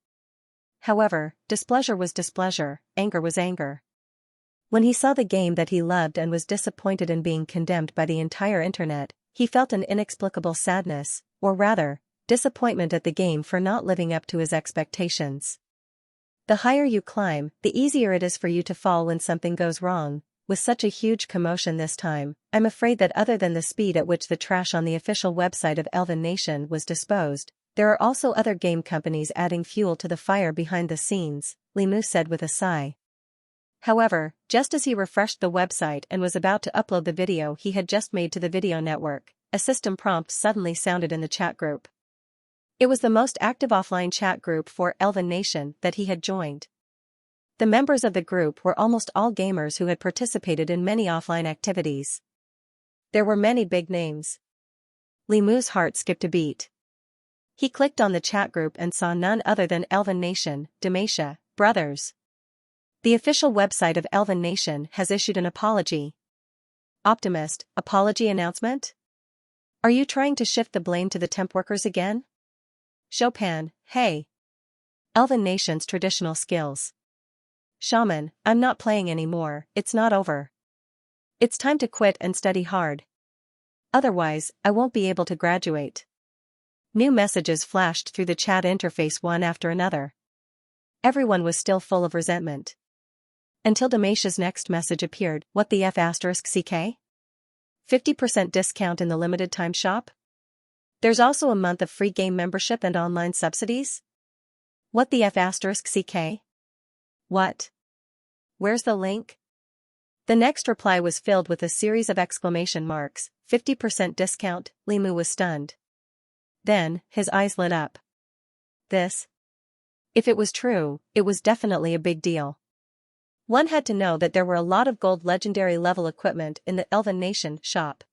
Speaker 1: However, displeasure was displeasure, anger was anger. When he saw the game that he loved and was disappointed in being condemned by the entire internet, he felt an inexplicable sadness, or rather, disappointment at the game for not living up to his expectations. The higher you climb, the easier it is for you to fall when something goes wrong. With such a huge commotion this time, I'm afraid that other than the speed at which the trash on the official website of Elven Nation was disposed, there are also other game companies adding fuel to the fire behind the scenes, Limu said with a sigh. However, just as he refreshed the website and was about to upload the video he had just made to the video network, a system prompt suddenly sounded in the chat group. It was the most active offline chat group for Elven Nation that he had joined. The members of the group were almost all gamers who had participated in many offline activities. There were many big names. Limu's heart skipped a beat. He clicked on the chat group and saw none other than Elven Nation, Xianxia, brothers. The official website of Elven Nation has issued an apology. Optimist, apology announcement? Are you trying to shift the blame to the temp workers again? Chopin, hey. Elven Nation's traditional skills. Shaman, I'm not playing anymore, it's not over. It's time to quit and study hard. Otherwise, I won't be able to graduate. New messages flashed through the chat interface one after another. Everyone was still full of resentment. Until Xianxia's next message appeared, what the F***CK? 50% discount in the limited time shop? There's also a month of free game membership and online subsidies? What the F***CK? What? Where's the link? The next reply was filled with a series of exclamation marks. 50% discount. Limu was stunned. Then, his eyes lit up. This? If it was true, it was definitely a big deal. One had to know that there were a lot of gold legendary level equipment in the Elven Nation shop.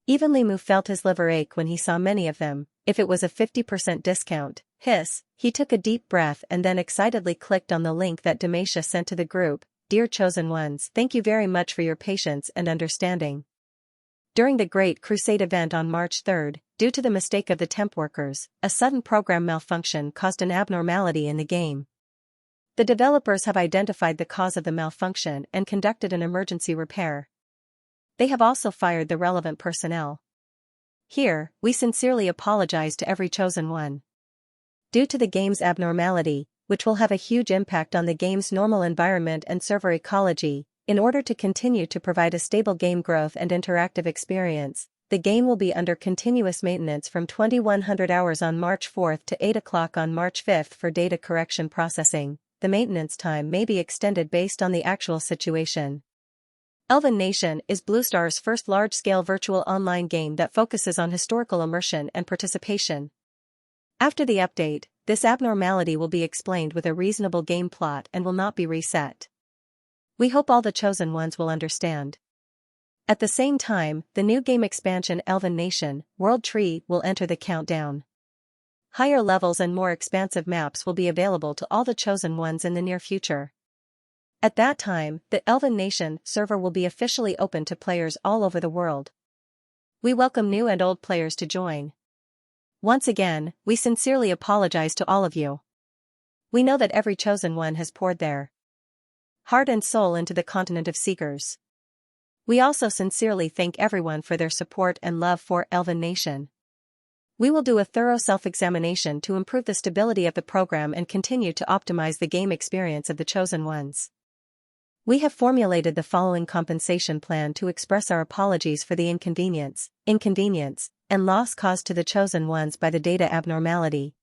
Speaker 1: Even Limu felt his liver ache when he saw many of them. If it was a 50% discount, he took a deep breath and then excitedly clicked on the link that Xianxia sent to the group. Dear Chosen Ones, thank you very much for your patience and understanding. During the Great Crusade event on March 3rd, due to the mistake of the temp workers, a sudden program malfunction caused an abnormality in the game. The developers have identified the cause of the malfunction and conducted an emergency repair. They have also fired the relevant personnel. Here, we sincerely apologize to every chosen one. Due to the game's abnormality, which will have a huge impact on the game's normal environment and server ecology, in order to continue to provide a stable game growth and interactive experience, the game will be under continuous maintenance from 2100 hours on March 4th to 8 o'clock on March 5th for data correction processing. The maintenance time may be extended based on the actual situation. Elven Nation is Bluestar's first large-scale virtual online game that focuses on historical immersion and participation. After the update, this abnormality will be explained with a reasonable game plot and will not be reset. We hope all the chosen ones will understand. At the same time, the new game expansion Elven Nation, World Tree will enter the countdown. Higher levels and more expansive maps will be available to all the chosen ones in the near future. At that time, the Elven Nation server will be officially open to players all over the world. We welcome new and old players to join. Once again, we sincerely apologize to all of you. We know that every chosen one has poured their heart and soul into the continent of Seekers. We also sincerely thank everyone for their support and love for Elven Nation. We will do a thorough self-examination to improve the stability of the program and continue to optimize the game experience of the chosen ones. We have formulated the following compensation plan to express our apologies for the inconvenience, and loss caused to the chosen ones by the data abnormality.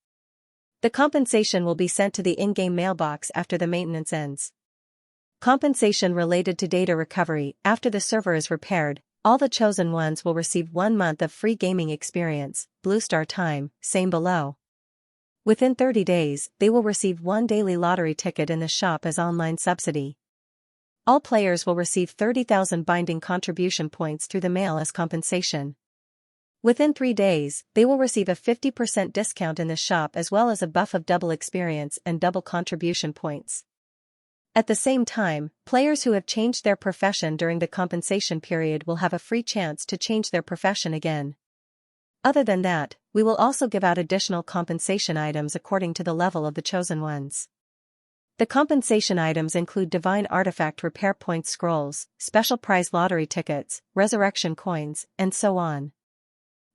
Speaker 1: The compensation will be sent to the in-game mailbox after the maintenance ends. Compensation related to data recovery. After the server is repaired, all the chosen ones will receive 1 month of free gaming experience, Blue Star time, same below. Within 30 days, they will receive 1 daily lottery ticket in the shop as online subsidy. All players will receive 30,000 binding contribution points through the mail as compensation. Within 3 days, they will receive a 50% discount in the shop as well as a buff of double experience and double contribution points. At the same time, players who have changed their profession during the compensation period will have a free chance to change their profession again. Other than that, we will also give out additional compensation items according to the level of the chosen ones. The compensation items include Divine Artifact Repair Points scrolls, special prize lottery tickets, resurrection coins, and so on.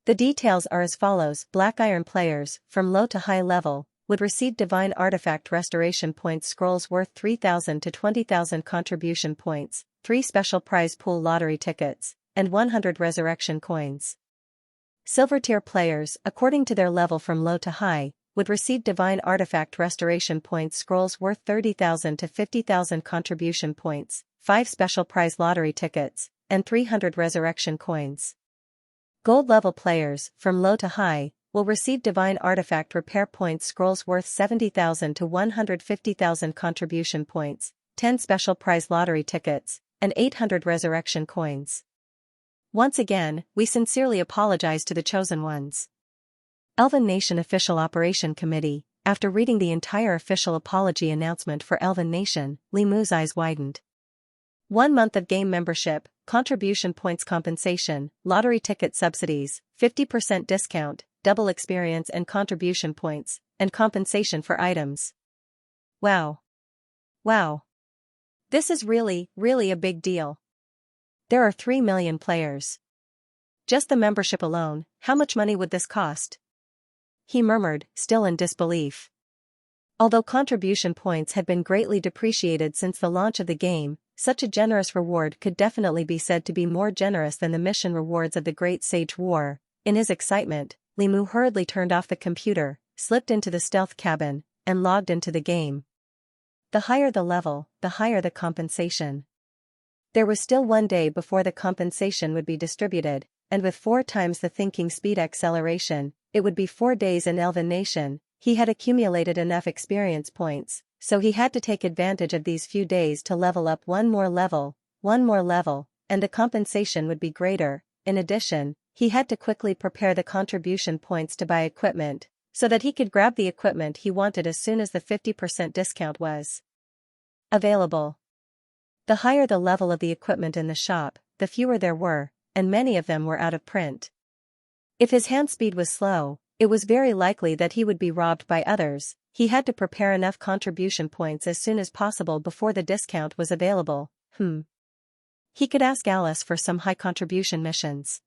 Speaker 1: The details are as follows. Black Iron players, from low to high level, would receive Divine Artifact Restoration Points scrolls worth 3,000 to 20,000 contribution points, 3 special prize pool lottery tickets, and 100 resurrection coins. Silver tier players, according to their level from low to high, would receive Divine Artifact Restoration Points scrolls worth 30,000 to 50,000 contribution points, 5 special prize lottery tickets, and 300 resurrection coins. Gold level players, from low to high, will receive Divine Artifact Repair Points scrolls worth 70,000 to 150,000 contribution points, 10 special prize lottery tickets, and 800 resurrection coins. Once again, we sincerely apologize to the chosen ones. Elven Nation Official Operation Committee. After reading the entire official apology announcement for Elven Nation, Li Mu's eyes widened. 1 month of game membership, contribution points compensation, lottery ticket subsidies, 50% discount, double experience and contribution points, and compensation for items. Wow. Wow. This is really a big deal. There are 3 million players. Just the membership alone, how much money would this cost? He murmured, still in disbelief. Although contribution points had been greatly depreciated since the launch of the game, such a generous reward could definitely be said to be more generous than the mission rewards of the Great Sage War. In his excitement, Li Mu hurriedly turned off the computer, slipped into the stealth cabin, and logged into the game. The higher the level, the higher the compensation. There was still 1 day before the compensation would be distributed, and with 4 times the thinking speed acceleration, it would be 4 days in Elven Nation. He had accumulated enough experience points, so he had to take advantage of these few days to level up 1 more level, and the compensation would be greater. In addition, he had to quickly prepare the contribution points to buy equipment, so that he could grab the equipment he wanted as soon as the 50% discount was available. The higher the level of the equipment in the shop, the fewer there were, and many of them were out of print. If his hand speed was slow, it was very likely that he would be robbed by others. He had to prepare enough contribution points as soon as possible before the discount was available. He could ask Alice for some high contribution missions.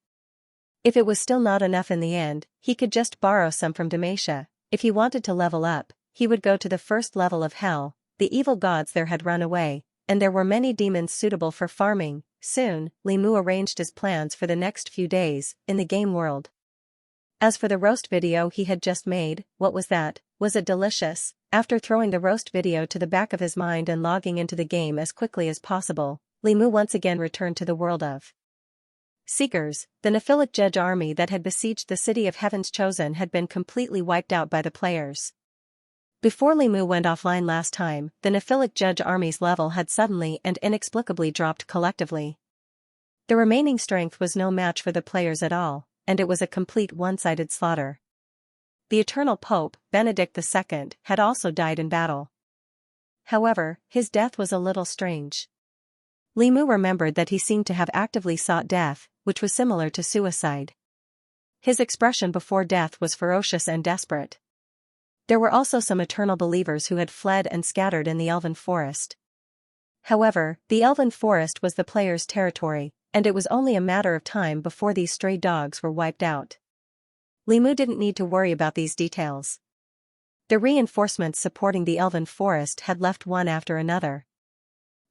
Speaker 1: If it was still not enough in the end, he could just borrow some from Demacia. If he wanted to level up, he would go to the first level of hell. The evil gods there had run away, and there were many demons suitable for farming. Soon, Li Mu arranged his plans for the next few days, in the game world. As for the roast video he had just made, what was that? Was it delicious? After throwing the roast video to the back of his mind and logging into the game as quickly as possible, Li Mu once again returned to the world of Seekers. The Nephilic Judge army that had besieged the City of Heaven's Chosen had been completely wiped out by the players. Before Li Mu went offline last time, the Nephilic Judge army's level had suddenly and inexplicably dropped collectively. The remaining strength was no match for the players at all, and it was a complete one-sided slaughter. The Eternal Pope, Benedict II, had also died in battle. However, his death was a little strange. Li Mu remembered that he seemed to have actively sought death, which was similar to suicide. His expression before death was ferocious and desperate. There were also some eternal believers who had fled and scattered in the elven forest. However, the elven forest was the players' territory, and it was only a matter of time before these stray dogs were wiped out. Limu didn't need to worry about these details. The reinforcements supporting the elven forest had left one after another.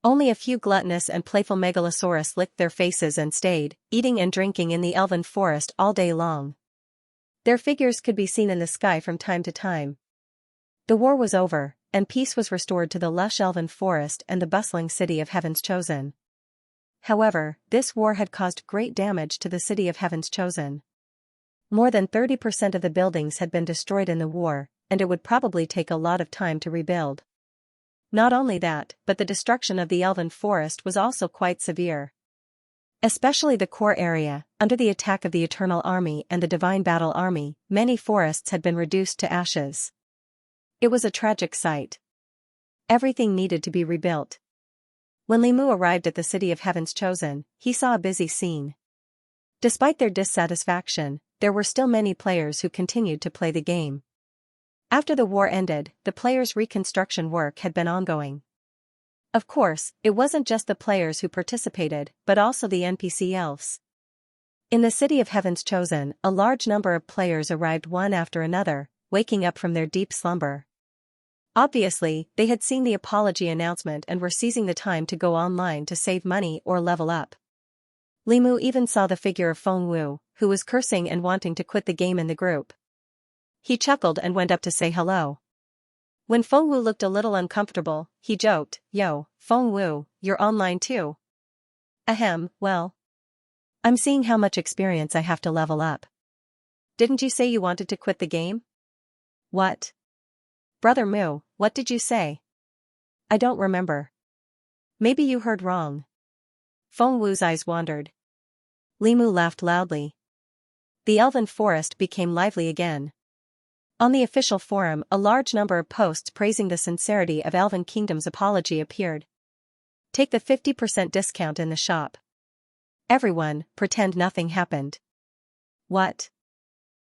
Speaker 1: Only a few gluttonous and playful megalosaurus licked their faces and stayed, eating and drinking in the elven forest all day long. Their figures could be seen in the sky from time to time. The war was over, and peace was restored to the lush elven forest and the bustling city of Heaven's Chosen. However, this war had caused great damage to the city of Heaven's Chosen. More than 30% of the buildings had been destroyed in the war, and it would probably take a lot of time to rebuild. Not only that, but the destruction of the elven forest was also quite severe. Especially the core area, under the attack of the Eternal Army and the Divine Battle Army, many forests had been reduced to ashes. It was a tragic sight. Everything needed to be rebuilt. When Limu arrived at the city of Heaven's Chosen, he saw a busy scene. Despite their dissatisfaction, there were still many players who continued to play the game. After the war ended, the players' reconstruction work had been ongoing. Of course, it wasn't just the players who participated, but also the NPC elves. In the city of Heaven's Chosen, a large number of players arrived one after another, waking up from their deep slumber. Obviously, they had seen the apology announcement and were seizing the time to go online to save money or level up. Limu even saw the figure of Feng Wu, who was cursing and wanting to quit the game in the group. He chuckled and went up to say hello. When Feng Wu looked a little uncomfortable, he joked, "Yo, Feng Wu, you're online too?" "Ahem, well. I'm seeing how much experience I have to level up." "Didn't you say you wanted to quit the game?" "What? Brother Mu, what did you say?" "I don't remember." "Maybe you heard wrong." Feng Wu's eyes wandered. Limu laughed loudly. The elven forest became lively again. On the official forum, a large number of posts praising the sincerity of Elven Kingdom's apology appeared. Take the 50% discount in the shop. Everyone, pretend nothing happened. What?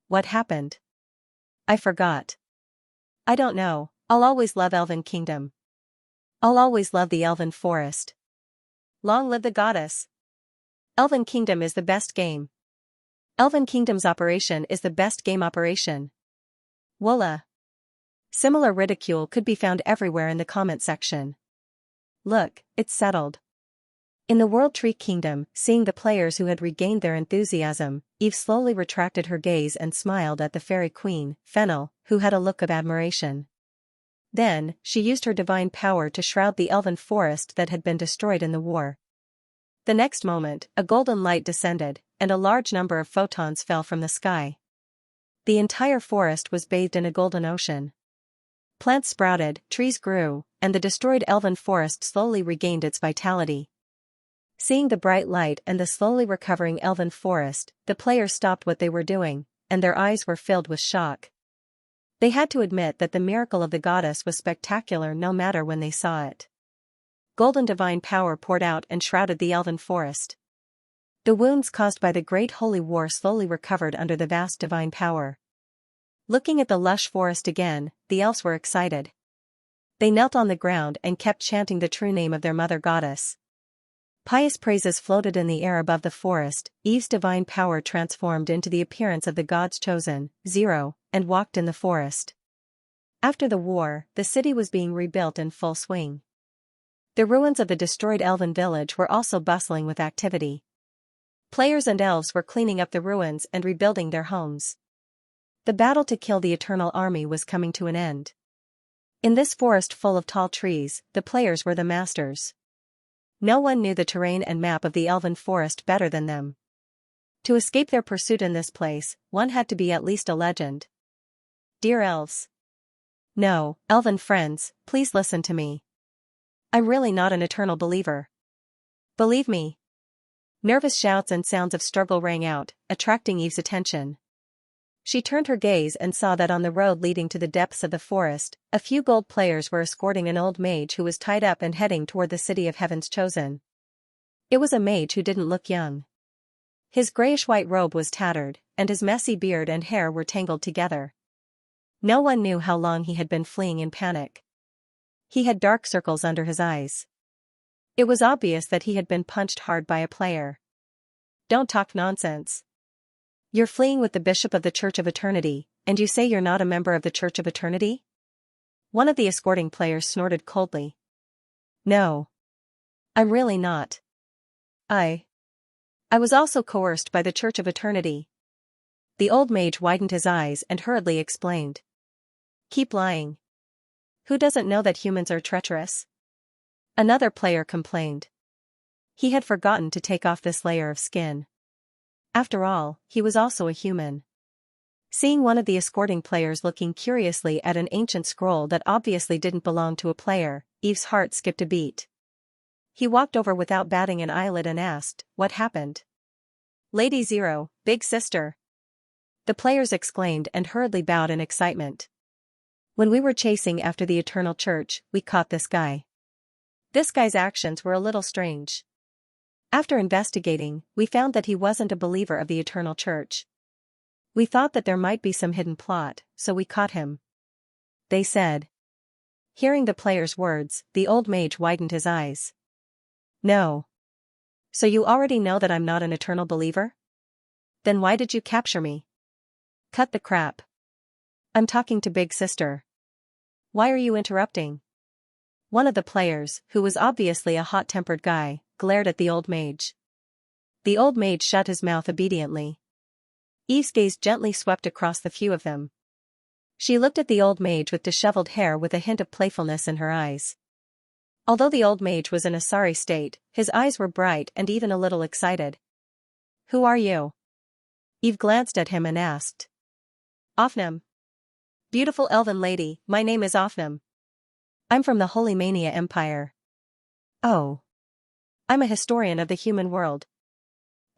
Speaker 1: What happened? I forgot. I don't know, I'll always love Elven Kingdom. I'll always love the Elven Forest. Long live the goddess. Elven Kingdom is the best game. Elven Kingdom's operation is the best game operation. Woola. Similar ridicule could be found everywhere in the comment section. Look, it's settled. In the World Tree Kingdom, seeing the players who had regained their enthusiasm, Eve slowly retracted her gaze and smiled at the fairy queen, Fennel, who had a look of admiration. Then, she used her divine power to shroud the elven forest that had been destroyed in the war. The next moment, a golden light descended, and a large number of photons fell from the sky. The entire forest was bathed in a golden ocean. Plants sprouted, trees grew, and the destroyed elven forest slowly regained its vitality. Seeing the bright light and the slowly recovering elven forest, the players stopped what they were doing, and their eyes were filled with shock. They had to admit that the miracle of the goddess was spectacular no matter when they saw it. Golden divine power poured out and shrouded the elven forest. The wounds caused by the Great Holy War slowly recovered under the vast divine power. Looking at the lush forest again, the elves were excited. They knelt on the ground and kept chanting the true name of their mother goddess. Pious praises floated in the air above the forest. Eve's divine power transformed into the appearance of the gods chosen, Zero, and walked in the forest. After the war, the city was being rebuilt in full swing. The ruins of the destroyed elven village were also bustling with activity. Players and elves were cleaning up the ruins and rebuilding their homes. The battle to kill the Eternal Army was coming to an end. In this forest full of tall trees, the players were the masters. No one knew the terrain and map of the elven forest better than them. To escape their pursuit in this place, one had to be at least a legend. Dear elves. No, elven friends, please listen to me. I'm really not an eternal believer. Believe me. Nervous shouts and sounds of struggle rang out, attracting Eve's attention. She turned her gaze and saw that on the road leading to the depths of the forest, a few gold players were escorting an old mage who was tied up and heading toward the city of Heaven's Chosen. It was a mage who didn't look young. His grayish-white robe was tattered, and his messy beard and hair were tangled together. No one knew how long he had been fleeing in panic. He had dark circles under his eyes. It was obvious that he had been punched hard by a player. "Don't talk nonsense. You're fleeing with the Bishop of the Church of Eternity, and you say you're not a member of the Church of Eternity?" One of the escorting players snorted coldly. "No. I'm really not. I was also coerced by the Church of Eternity." The old mage widened his eyes and hurriedly explained. "Keep lying. Who doesn't know that humans are treacherous?" Another player complained. He had forgotten to take off this layer of skin. After all, he was also a human. Seeing one of the escorting players looking curiously at an ancient scroll that obviously didn't belong to a player, Eve's heart skipped a beat. He walked over without batting an eyelid and asked, "What happened?" "Lady Zero, big sister." The players exclaimed and hurriedly bowed in excitement. "When we were chasing after the Eternal Church, we caught this guy. This guy's actions were a little strange. After investigating, we found that he wasn't a believer of the Eternal Church. We thought that there might be some hidden plot, so we caught him," they said. Hearing the player's words, the old mage widened his eyes. "No. So you already know that I'm not an eternal believer? Then why did you capture me?" "Cut the crap. I'm talking to Big Sister. Why are you interrupting?" One of the players, who was obviously a hot-tempered guy, glared at the old mage. The old mage shut his mouth obediently. Eve's gaze gently swept across the few of them. She looked at the old mage with disheveled hair with a hint of playfulness in her eyes. Although the old mage was in a sorry state, his eyes were bright and even a little excited. "Who are you?" Eve glanced at him and asked. "Ofnam. Beautiful elven lady, my name is Ofnam. I'm from the Holy Mania Empire." "Oh. I'm a historian of the human world."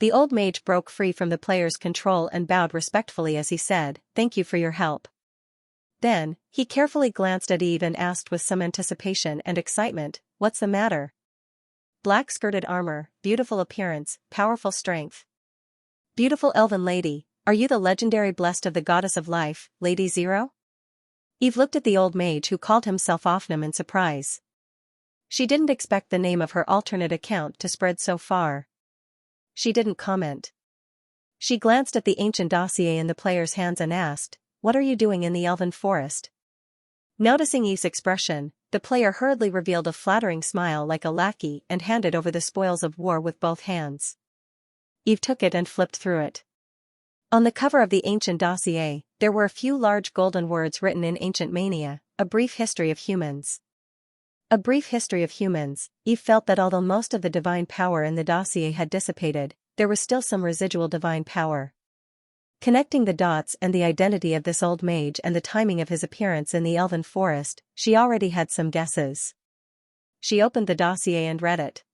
Speaker 1: The old mage broke free from the player's control and bowed respectfully as he said, "Thank you for your help." Then, he carefully glanced at Eve and asked with some anticipation and excitement, "What's the matter?" "Black-skirted armor, beautiful appearance, powerful strength. Beautiful elven lady, are you the legendary blessed of the goddess of life, Lady Zero?" Eve looked at the old mage who called himself Ofnam in surprise. She didn't expect the name of her alternate account to spread so far. She didn't comment. She glanced at the ancient dossier in the player's hands and asked, "What are you doing in the elven forest?" Noticing Eve's expression, the player hurriedly revealed a flattering smile like a lackey and handed over the spoils of war with both hands. Eve took it and flipped through it. On the cover of the ancient dossier, there were a few large golden words written in ancient mania, "A brief history of humans." A brief history of humans. Eve felt that although most of the divine power in the dossier had dissipated, there was still some residual divine power. Connecting the dots and the identity of this old mage and the timing of his appearance in the elven forest, she already had some guesses. She opened the dossier and read it.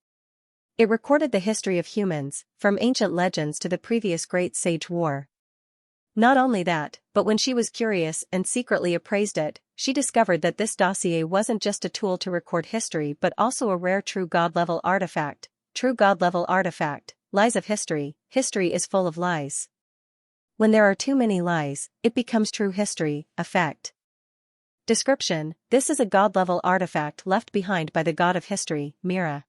Speaker 1: It recorded the history of humans, from ancient legends to the previous Great Sage War. Not only that, but when she was curious and secretly appraised it, she discovered that this dossier wasn't just a tool to record history but also a rare true god-level artifact. True god-level artifact, lies of history. History is full of lies. When there are too many lies, it becomes true history. Effect. Description: this is a god-level artifact left behind by the god of history, Mira.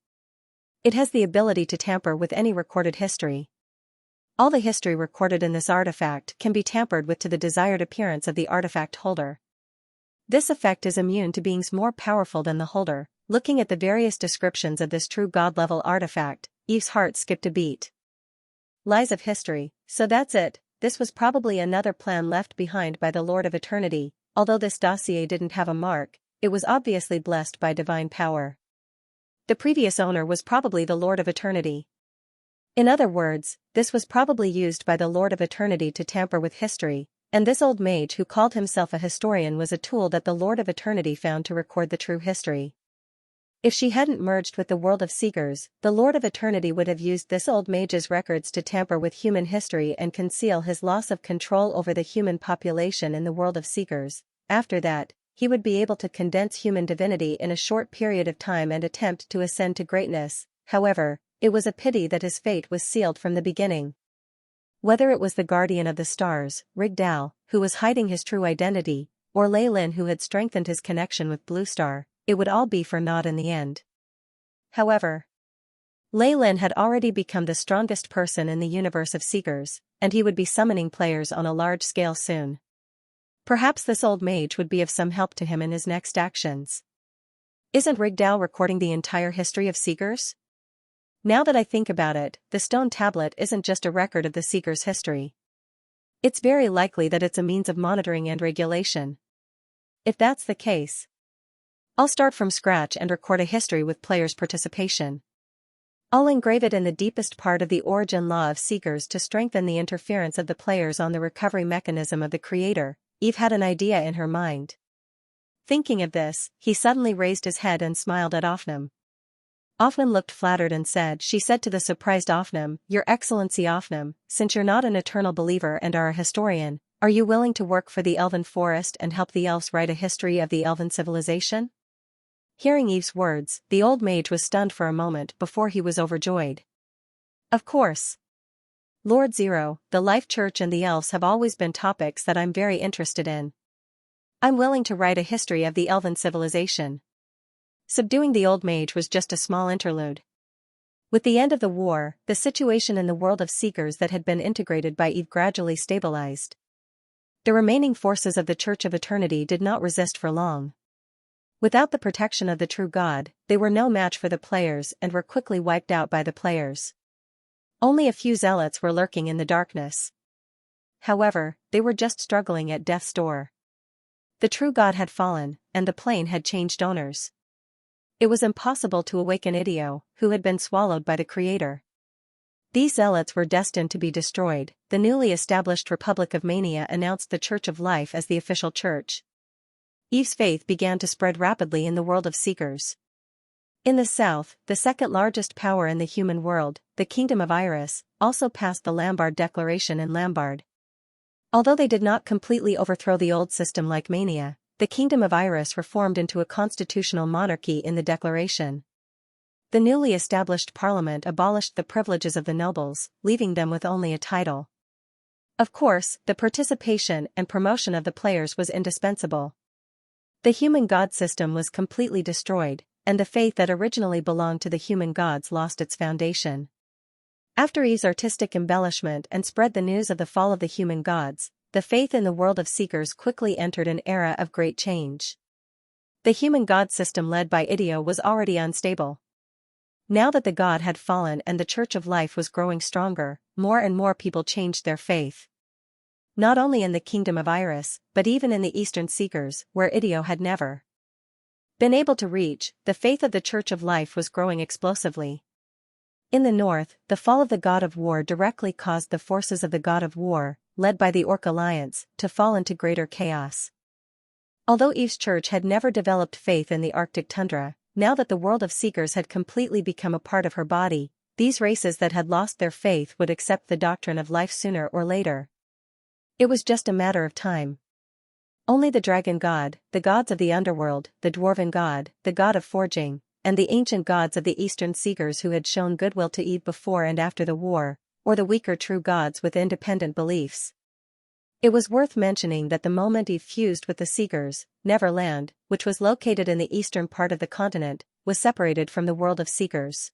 Speaker 1: It has the ability to tamper with any recorded history. All the history recorded in this artifact can be tampered with to the desired appearance of the artifact holder. This effect is immune to beings more powerful than the holder. Looking at the various descriptions of this true god-level artifact, Eve's heart skipped a beat. Lies of history, so that's it. This was probably another plan left behind by the Lord of Eternity. Although this dossier didn't have a mark, it was obviously blessed by divine power. The previous owner was probably the Lord of Eternity. In other words, this was probably used by the Lord of Eternity to tamper with history, and this old mage who called himself a historian was a tool that the Lord of Eternity found to record the true history. If she hadn't merged with the world of Seekers, the Lord of Eternity would have used this old mage's records to tamper with human history and conceal his loss of control over the human population in the world of Seekers. After that, he would be able to condense human divinity in a short period of time and attempt to ascend to greatness. However, it was a pity that his fate was sealed from the beginning. Whether it was the guardian of the stars, Rigdal, who was hiding his true identity, or Lei Lin who had strengthened his connection with Blue Star, it would all be for naught in the end. However, Lei Lin had already become the strongest person in the universe of Seekers, and he would be summoning players on a large scale soon. Perhaps this old mage would be of some help to him in his next actions. Isn't Rigdal recording the entire history of Seekers? Now that I think about it, the stone tablet isn't just a record of the Seekers' history. It's very likely that it's a means of monitoring and regulation. If that's the case, I'll start from scratch and record a history with players' participation. I'll engrave it in the deepest part of the origin law of Seekers to strengthen the interference of the players on the recovery mechanism of the creator. Eve had an idea in her mind. Thinking of this, he suddenly raised his head and smiled at Ofnum. Ofnum looked flattered and said, she said to the surprised Ofnum, Your Excellency Ofnum, since you're not an eternal believer and are a historian, are you willing to work for the Elven Forest and help the elves write a history of the Elven civilization? Hearing Eve's words, the old mage was stunned for a moment before he was overjoyed. Of course. Lord Zero, the Life Church and the elves have always been topics that I'm very interested in. I'm willing to write a history of the Elven civilization. Subduing the old mage was just a small interlude. With the end of the war, the situation in the world of Seekers that had been integrated by Eve gradually stabilized. The remaining forces of the Church of Eternity did not resist for long. Without the protection of the true God, they were no match for the players and were quickly wiped out by the players. Only a few zealots were lurking in the darkness. However, they were just struggling at death's door. The true God had fallen, and the plane had changed owners. It was impossible to awaken Idio, who had been swallowed by the Creator. These zealots were destined to be destroyed. The newly established Republic of Mania announced the Church of Life as the official church. Eve's faith began to spread rapidly in the world of Seekers. In the south, the second largest power in the human world, the Kingdom of Iris, also passed the Lambard Declaration in Lambard. Although they did not completely overthrow the old system like Mania, the Kingdom of Iris reformed into a constitutional monarchy in the Declaration. The newly established parliament abolished the privileges of the nobles, leaving them with only a title. Of course, the participation and promotion of the players was indispensable. The human god system was completely destroyed, and the faith that originally belonged to the human gods lost its foundation. After Eve's artistic embellishment and spread the news of the fall of the human gods, the faith in the world of Seekers quickly entered an era of great change. The human god system led by Idio was already unstable. Now that the god had fallen and the Church of Life was growing stronger, more and more people changed their faith. Not only in the Kingdom of Iris, but even in the Eastern Seekers, where Idio had never been able to reach, the faith of the Church of Life was growing explosively. In the north, the fall of the God of War directly caused the forces of the God of War, led by the Orc Alliance, to fall into greater chaos. Although Eve's church had never developed faith in the Arctic tundra, now that the world of Seekers had completely become a part of her body, these races that had lost their faith would accept the doctrine of life sooner or later. It was just a matter of time. Only the dragon god, the gods of the underworld, the dwarven god, the god of forging, and the ancient gods of the Eastern Seekers who had shown goodwill to Eve before and after the war, or the weaker true gods with independent beliefs. It was worth mentioning that the moment Eve fused with the Seekers, Neverland, which was located in the eastern part of the continent, was separated from the world of Seekers.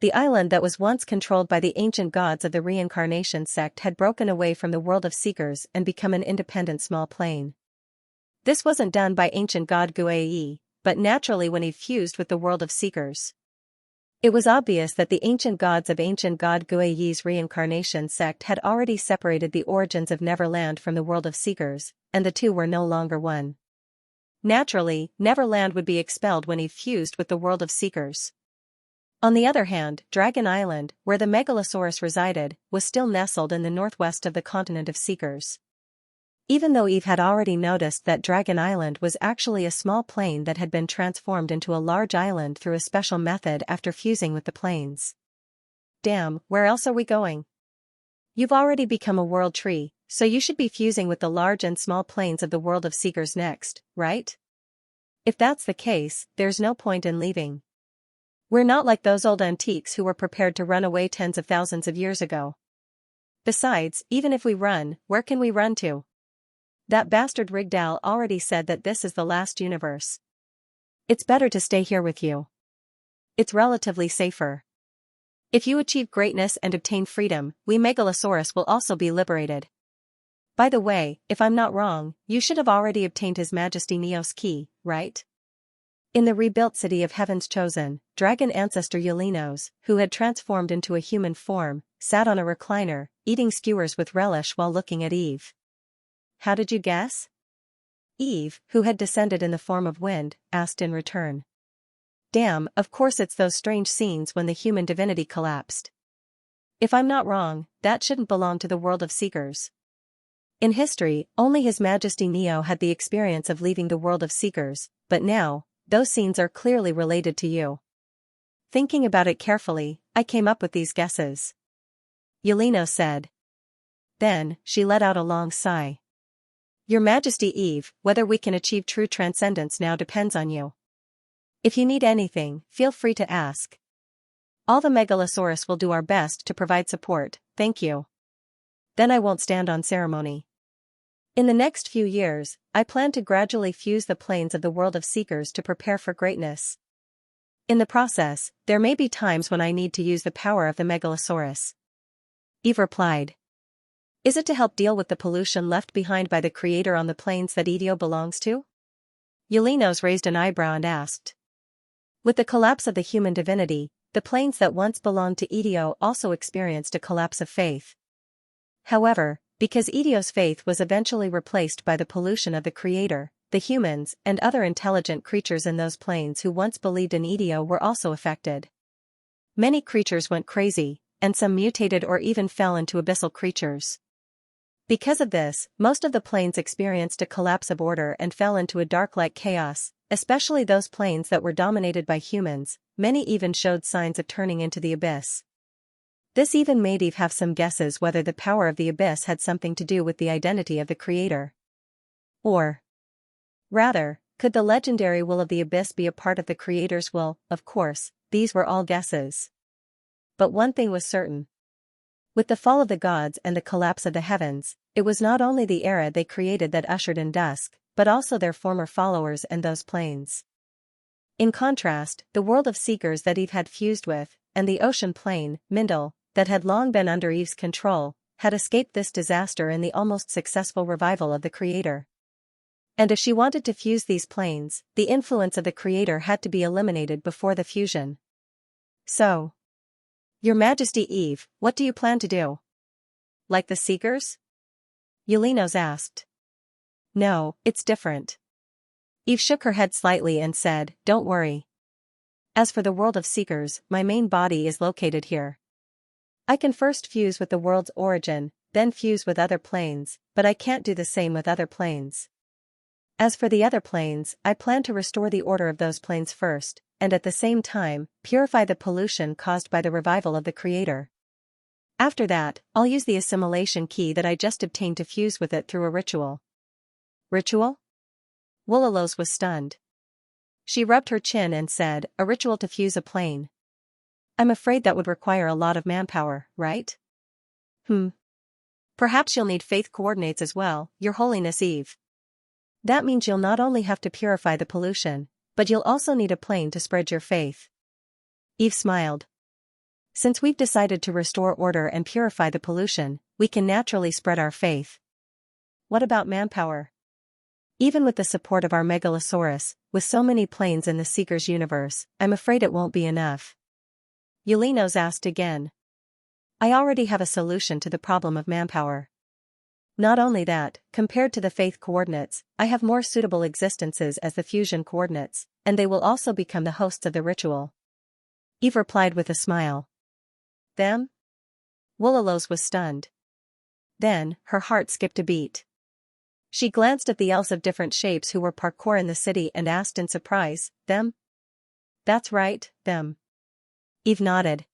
Speaker 1: The island that was once controlled by the ancient gods of the reincarnation sect had broken away from the world of Seekers and become an independent small plane. This wasn't done by ancient god Guai, but naturally when he fused with the world of Seekers. It was obvious that the ancient gods of ancient god Guai's reincarnation sect had already separated the origins of Neverland from the world of Seekers, and the two were no longer one. Naturally, Neverland would be expelled when he fused with the world of Seekers. On the other hand, Dragon Island, where the Megalosaurus resided, was still nestled in the northwest of the continent of Seekers. Even though Eve had already noticed that Dragon Island was actually a small plane that had been transformed into a large island through a special method after fusing with the planes. Damn, where else are we going? You've already become a world tree, so you should be fusing with the large and small planes of the world of Seekers next, right? If that's the case, there's no point in leaving. We're not like those old antiques who were prepared to run away tens of thousands of years ago. Besides, even if we run, where can we run to? That bastard Rigdal already said that this is the last universe. It's better to stay here with you. It's relatively safer. If you achieve greatness and obtain freedom, we Megalosaurus will also be liberated. By the way, if I'm not wrong, you should have already obtained His Majesty Neo's key, right? In the rebuilt city of Heaven's Chosen, dragon ancestor Eulinos, who had transformed into a human form, sat on a recliner, eating skewers with relish while looking at Eve. How did you guess? Eve, who had descended in the form of wind, asked in return. Damn, of course it's those strange scenes when the human divinity collapsed. If I'm not wrong, that shouldn't belong to the world of seekers. In history, only His Majesty Neo had the experience of leaving the world of seekers, but now, those scenes are clearly related to you. Thinking about it carefully, I came up with these guesses. Yelena said. Then, she let out a long sigh. Your Majesty Eve, whether we can achieve true transcendence now depends on you. If you need anything, feel free to ask. All the Megalosaurus will do our best to provide support, thank you. Then I won't stand on ceremony. In the next few years, I plan to gradually fuse the planes of the world of seekers to prepare for greatness. In the process, there may be times when I need to use the power of the Megalosaurus. Eve replied. Is it to help deal with the pollution left behind by the Creator on the planes that Ideo belongs to? Eulinos raised an eyebrow and asked. With the collapse of the human divinity, the planes that once belonged to Ideo also experienced a collapse of faith. However, because Ideo's faith was eventually replaced by the pollution of the Creator, the humans and other intelligent creatures in those planes who once believed in Ideo were also affected. Many creatures went crazy, and some mutated or even fell into abyssal creatures. Because of this, most of the planes experienced a collapse of order and fell into a dark-like chaos, especially those planes that were dominated by humans. Many even showed signs of turning into the abyss. This even made Eve have some guesses whether the power of the abyss had something to do with the identity of the Creator. Or, rather, could the legendary will of the abyss be a part of the Creator's will? Of course, these were all guesses. But one thing was certain. With the fall of the gods and the collapse of the heavens, it was not only the era they created that ushered in dusk, but also their former followers and those planes. In contrast, the world of seekers that Eve had fused with, and the ocean plane, Mindel, that had long been under Eve's control, had escaped this disaster in the almost successful revival of the Creator. And if she wanted to fuse these planes, the influence of the Creator had to be eliminated before the fusion. So, Your Majesty Eve, what do you plan to do? Like the Seekers? Eulinos asked. No, it's different. Eve shook her head slightly and said, Don't worry. As for the world of Seekers, my main body is located here. I can first fuse with the world's origin, then fuse with other planes, but I can't do the same with other planes. As for the other planes, I plan to restore the order of those planes first, and at the same time, purify the pollution caused by the revival of the Creator. After that, I'll use the assimilation key that I just obtained to fuse with it through a ritual. Ritual? Woololos was stunned. She rubbed her chin and said, A ritual to fuse a plane. I'm afraid that would require a lot of manpower, right? Perhaps you'll need faith coordinates as well, Your Holiness Eve. That means you'll not only have to purify the pollution, but you'll also need a plane to spread your faith. Eve smiled. Since we've decided to restore order and purify the pollution, we can naturally spread our faith. What about manpower? Even with the support of our Megalosaurus, with so many planes in the Seeker's universe, I'm afraid it won't be enough. Eulinos asked again. I already have a solution to the problem of manpower. Not only that, compared to the faith coordinates, I have more suitable existences as the fusion coordinates, and they will also become the hosts of the ritual. Eve replied with a smile. Them? Woololos was stunned. Then, her heart skipped a beat. She glanced at the elves of different shapes who were parkour in the city and asked in surprise, Them? That's right, them. Eve nodded.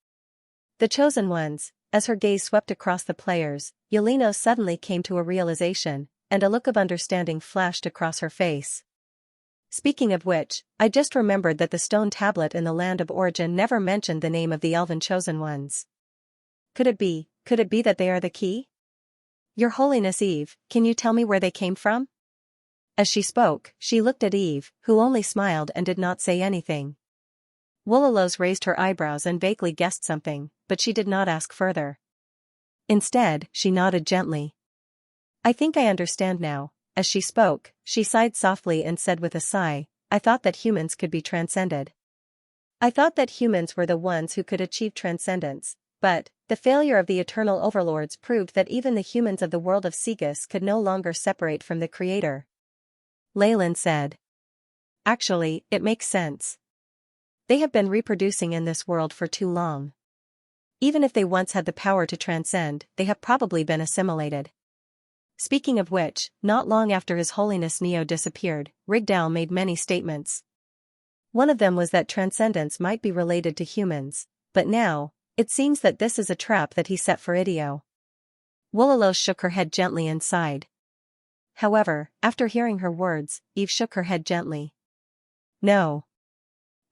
Speaker 1: The chosen ones. As her gaze swept across the players, Eulinos suddenly came to a realization, and a look of understanding flashed across her face. Speaking of which, I just remembered that the stone tablet in the land of origin never mentioned the name of the elven chosen ones. Could it be, Could it be that they are the key? Your Holiness Eve, can you tell me where they came from? As she spoke, she looked at Eve, who only smiled and did not say anything. Woolalows raised her eyebrows and vaguely guessed something, but she did not ask further. Instead, she nodded gently. I think I understand now. As she spoke, she sighed softly and said with a sigh, I thought that humans could be transcended. I thought that humans were the ones who could achieve transcendence, but the failure of the eternal overlords proved that even the humans of the world of Sigus could no longer separate from the Creator. Leyland said. Actually, it makes sense. They have been reproducing in this world for too long. Even if they once had the power to transcend, they have probably been assimilated. Speaking of which, not long after His Holiness Neo disappeared, Rigdal made many statements. One of them was that transcendence might be related to humans, but now, it seems that this is a trap that he set for Idio. Woolalow shook her head gently and sighed. However, after hearing her words, Eve shook her head gently. No.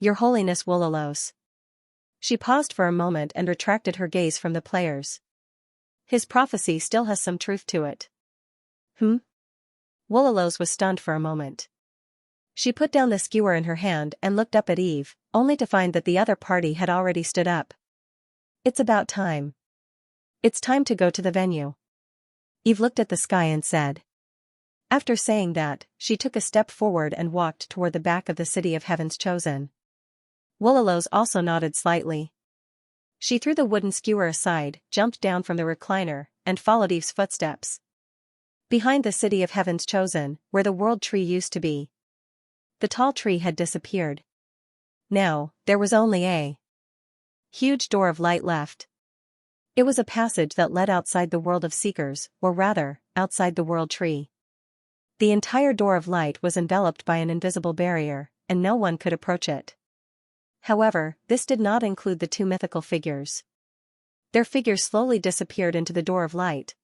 Speaker 1: Your Holiness Woolalows. She paused for a moment and retracted her gaze from the players. His prophecy still has some truth to it. Woolalows was stunned for a moment. She put down the skewer in her hand and looked up at Eve, only to find that the other party had already stood up. It's about time. It's time to go to the venue. Eve looked at the sky and said. After saying that, she took a step forward and walked toward the back of the City of Heaven's Chosen. Woolalows also nodded slightly. She threw the wooden skewer aside, jumped down from the recliner, and followed Eve's footsteps. Behind the City of Heaven's Chosen, where the world tree used to be. The tall tree had disappeared. Now, there was only a huge door of light left. It was a passage that led outside the world of seekers, or rather, outside the world tree. The entire door of light was enveloped by an invisible barrier, and no one could approach it. However, this did not include the two mythical figures. Their figures slowly disappeared into the door of light.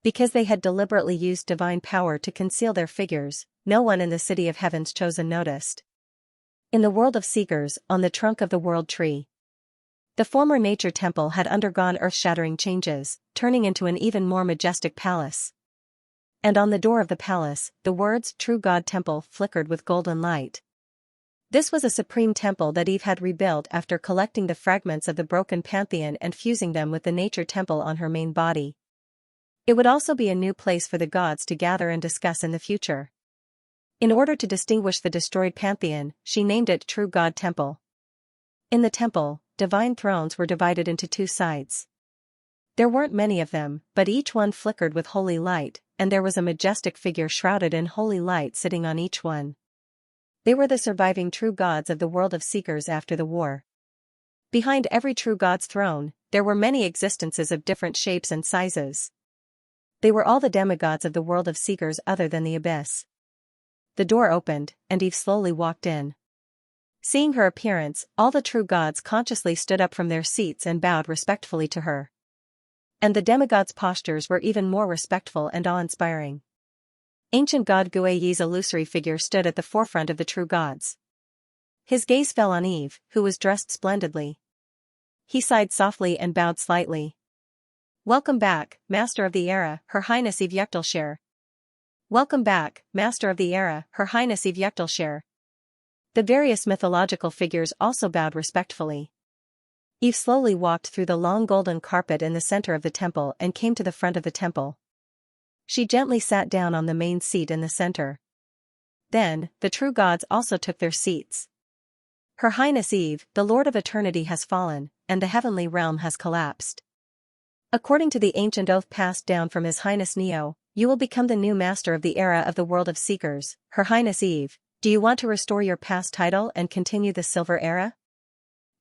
Speaker 1: Because they had deliberately used divine power to conceal their figures, no one in the City of Heaven's Chosen noticed. In the world of seekers, on the trunk of the world tree, the former nature temple had undergone earth-shattering changes, turning into an even more majestic palace. And on the door of the palace, the words True God Temple flickered with golden light. This was a supreme temple that Eve had rebuilt after collecting the fragments of the broken pantheon and fusing them with the nature temple on her main body. It would also be a new place for the gods to gather and discuss in the future. In order to distinguish the destroyed pantheon, she named it True God Temple. In the temple, divine thrones were divided into two sides. There weren't many of them, but each one flickered with holy light, and there was a majestic figure shrouded in holy light sitting on each one. They were the surviving true gods of the world of seekers after the war. Behind every true god's throne, there were many existences of different shapes and sizes. They were all the demigods of the world of seekers other than the abyss. The door opened, and Eve slowly walked in. Seeing her appearance, all the true gods consciously stood up from their seats and bowed respectfully to her. And the demigods' postures were even more respectful and awe-inspiring. Ancient god Guiyi's illusory figure stood at the forefront of the true gods. His gaze fell on Eve, who was dressed splendidly. He sighed softly and bowed slightly. Welcome back, Master of the Era, Her Highness Eve Yektelshare. Welcome back, Master of the Era, Her Highness Eve Yektelshare. The various mythological figures also bowed respectfully. Eve slowly walked through the long golden carpet in the center of the temple and came to the front of the temple. She gently sat down on the main seat in the center. Then, the true gods also took their seats. Her Highness Eve, the Lord of Eternity has fallen, and the heavenly realm has collapsed. According to the ancient oath passed down from His Highness Neo, you will become the new master of the era of the world of seekers. Her Highness Eve, do you want to restore your past title and continue the Silver Era?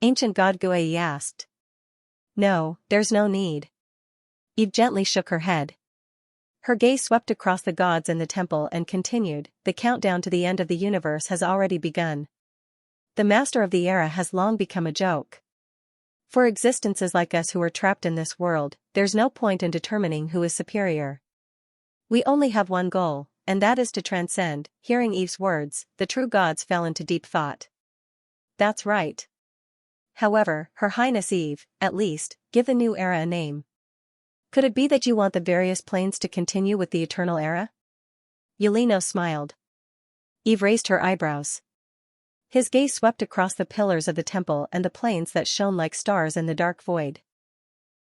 Speaker 1: Ancient God Guiyi asked. No, there's no need. Eve gently shook her head. Her gaze swept across the gods in the temple and continued, the countdown to the end of the universe has already begun. The master of the era has long become a joke. For existences like us who are trapped in this world, there's no point in determining who is superior. We only have one goal, and that is to transcend. Hearing Eve's words, the true gods fell into deep thought. That's right. However, Her Highness Eve, at least, give the new era a name. Could it be that you want the various planes to continue with the eternal era? Yelena smiled. Eve raised her eyebrows. His gaze swept across the pillars of the temple and the planes that shone like stars in the dark void.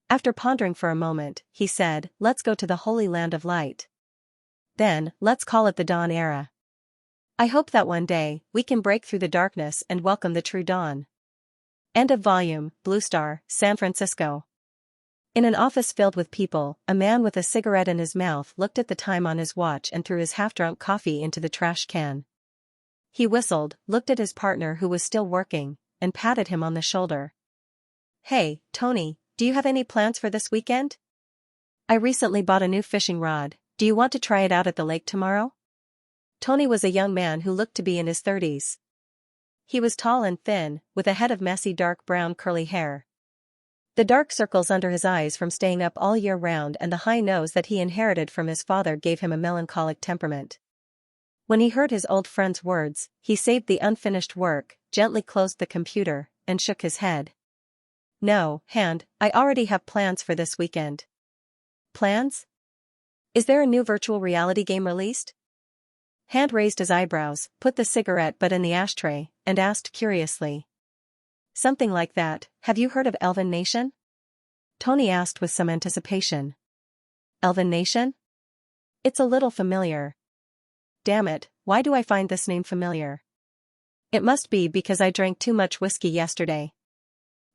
Speaker 1: After pondering for a moment, he said, "Let's go to the Holy Land of Light. Then, let's call it the Dawn Era. I hope that one day, we can break through the darkness and welcome the true dawn." End of volume. Blue Star, San Francisco. In an office filled with people, a man with a cigarette in his mouth looked at the time on his watch and threw his half-drunk coffee into the trash can. He whistled, looked at his partner who was still working, and patted him on the shoulder. "Hey, Tony, do you have any plans for this weekend? I recently bought a new fishing rod. Do you want to try it out at the lake tomorrow?" Tony was a young man who looked to be in his 30s. He was tall and thin, with a head of messy dark brown curly hair. The dark circles under his eyes from staying up all year round and the high nose that he inherited from his father gave him a melancholic temperament. When he heard his old friend's words, he saved the unfinished work, gently closed the computer, and shook his head. "No, Hand, I already have plans for this weekend." "Plans? Is there a new virtual reality game released?" Hand raised his eyebrows, put the cigarette butt in the ashtray, and asked curiously. "Something like that. Have you heard of Elven Nation?" Tony asked with some anticipation. "Elven Nation? It's a little familiar. Damn it, why do I find this name familiar? It must be because I drank too much whiskey yesterday."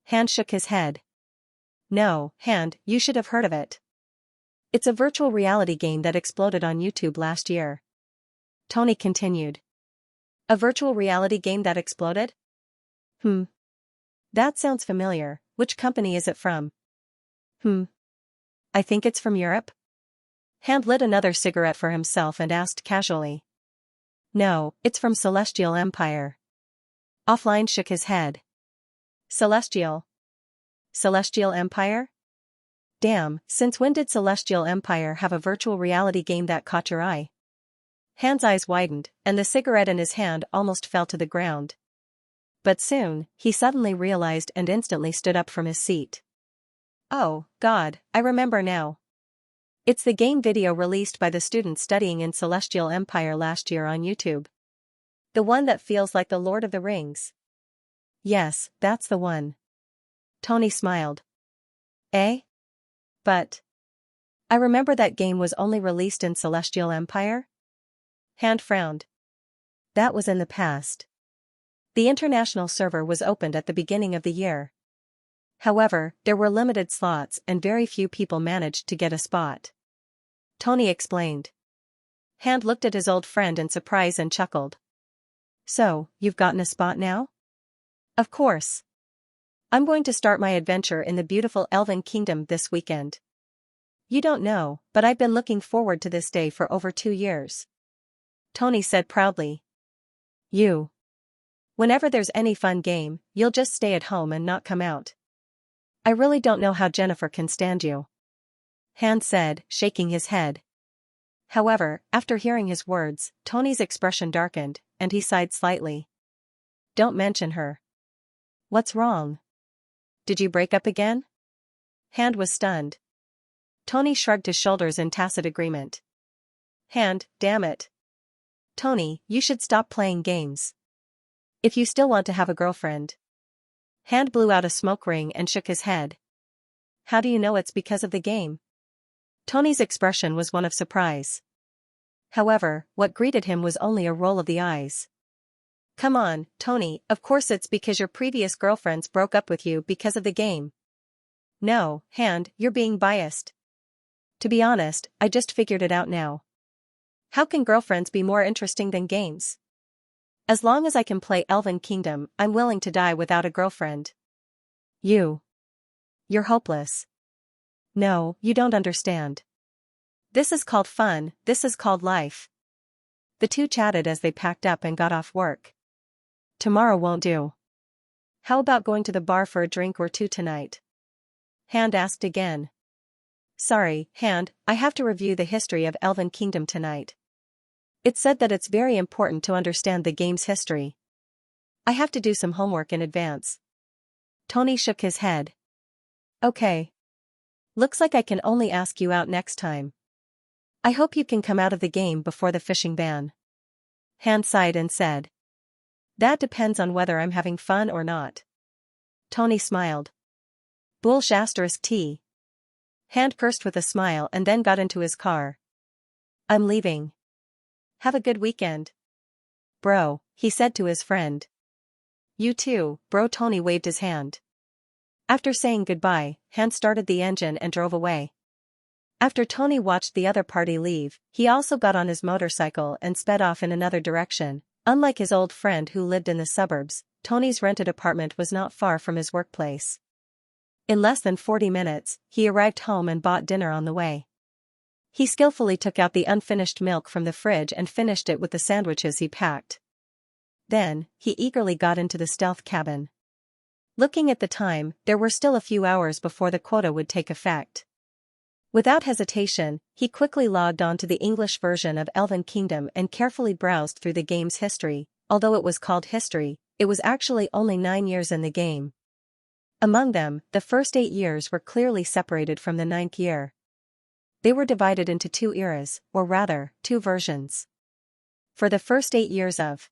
Speaker 1: Hand shook his head. "No, Hand, you should have heard of it. It's a virtual reality game that exploded on YouTube last year." Tony continued. "A virtual reality game that exploded? That sounds familiar. Which company is it from?" I think it's from Europe." Hand lit another cigarette for himself and asked casually. "No, it's from Celestial Empire." Offline shook his head. Celestial Empire? Damn, since when did Celestial Empire have a virtual reality game that caught your eye? Hand's eyes widened, and the cigarette in his hand almost fell to the ground. But soon, he suddenly realized and instantly stood up from his seat. "Oh, God, I remember now. It's the game video released by the students studying in Celestial Empire last year on YouTube. The one that feels like the Lord of the Rings." "Yes, that's the one." Tony smiled. "Eh? But I remember that game was only released in Celestial Empire?" Hand frowned. "That was in the past. The international server was opened at the beginning of the year. However, there were limited slots and very few people managed to get a spot." Tony explained. Hand looked at his old friend in surprise and chuckled. "So, you've gotten a spot now?" "Of course. I'm going to start my adventure in the beautiful Elven Kingdom this weekend. You don't know, but I've been looking forward to this day for over 2 years." Tony said proudly. "You. Whenever there's any fun game, you'll just stay at home and not come out. I really don't know how Jennifer can stand you." Hand said, shaking his head. However, after hearing his words, Tony's expression darkened, and he sighed slightly. "Don't mention her." "What's wrong? Did you break up again?" Hand was stunned. Tony shrugged his shoulders in tacit agreement. Hand, damn it. "Tony, you should stop playing games. If you still want to have a girlfriend." Hand blew out a smoke ring and shook his head. "How do you know it's because of the game?" Tony's expression was one of surprise. However, what greeted him was only a roll of the eyes. "Come on, Tony, of course it's because your previous girlfriends broke up with you because of the game." "No, Hand, you're being biased. To be honest, I just figured it out now. How can girlfriends be more interesting than games? As long as I can play Elven Kingdom, I'm willing to die without a girlfriend." You're hopeless. No, you don't understand. This is called fun, this is called life." The two chatted as they packed up and got off work. "Tomorrow won't do. How about going to the bar for a drink or two tonight?" Hand asked again. "Sorry, Hand, I have to review the history of Elven Kingdom tonight. It's said that it's very important to understand the game's history. I have to do some homework in advance." Tony shook his head. "Okay. Looks like I can only ask you out next time. I hope you can come out of the game before the fishing ban. Han sighed and said. That depends on whether I'm having fun or not. Tony smiled. Bullsh *T. Han cursed with a smile and then got into his car. I'm leaving. Have a good weekend. Bro, he said to his friend. You too, bro. Tony waved his hand. After saying goodbye, Han started the engine and drove away. After Tony watched the other party leave, he also got on his motorcycle and sped off in another direction. Unlike his old friend who lived in the suburbs, Tony's rented apartment was not far from his workplace. In less than 40 minutes, he arrived home and bought dinner on the way. He skillfully took out the unfinished milk from the fridge and finished it with the sandwiches he packed. Then, he eagerly got into the stealth cabin. Looking at the time, there were still a few hours before the quota would take effect. Without hesitation, he quickly logged on to the English version of Elven Kingdom and carefully browsed through the game's history. Although it was called history, it was actually only 9 years in the game. Among them, the first 8 years were clearly separated from the 9th year. They were divided into 2 eras, or rather, 2 versions. For the first 8 years of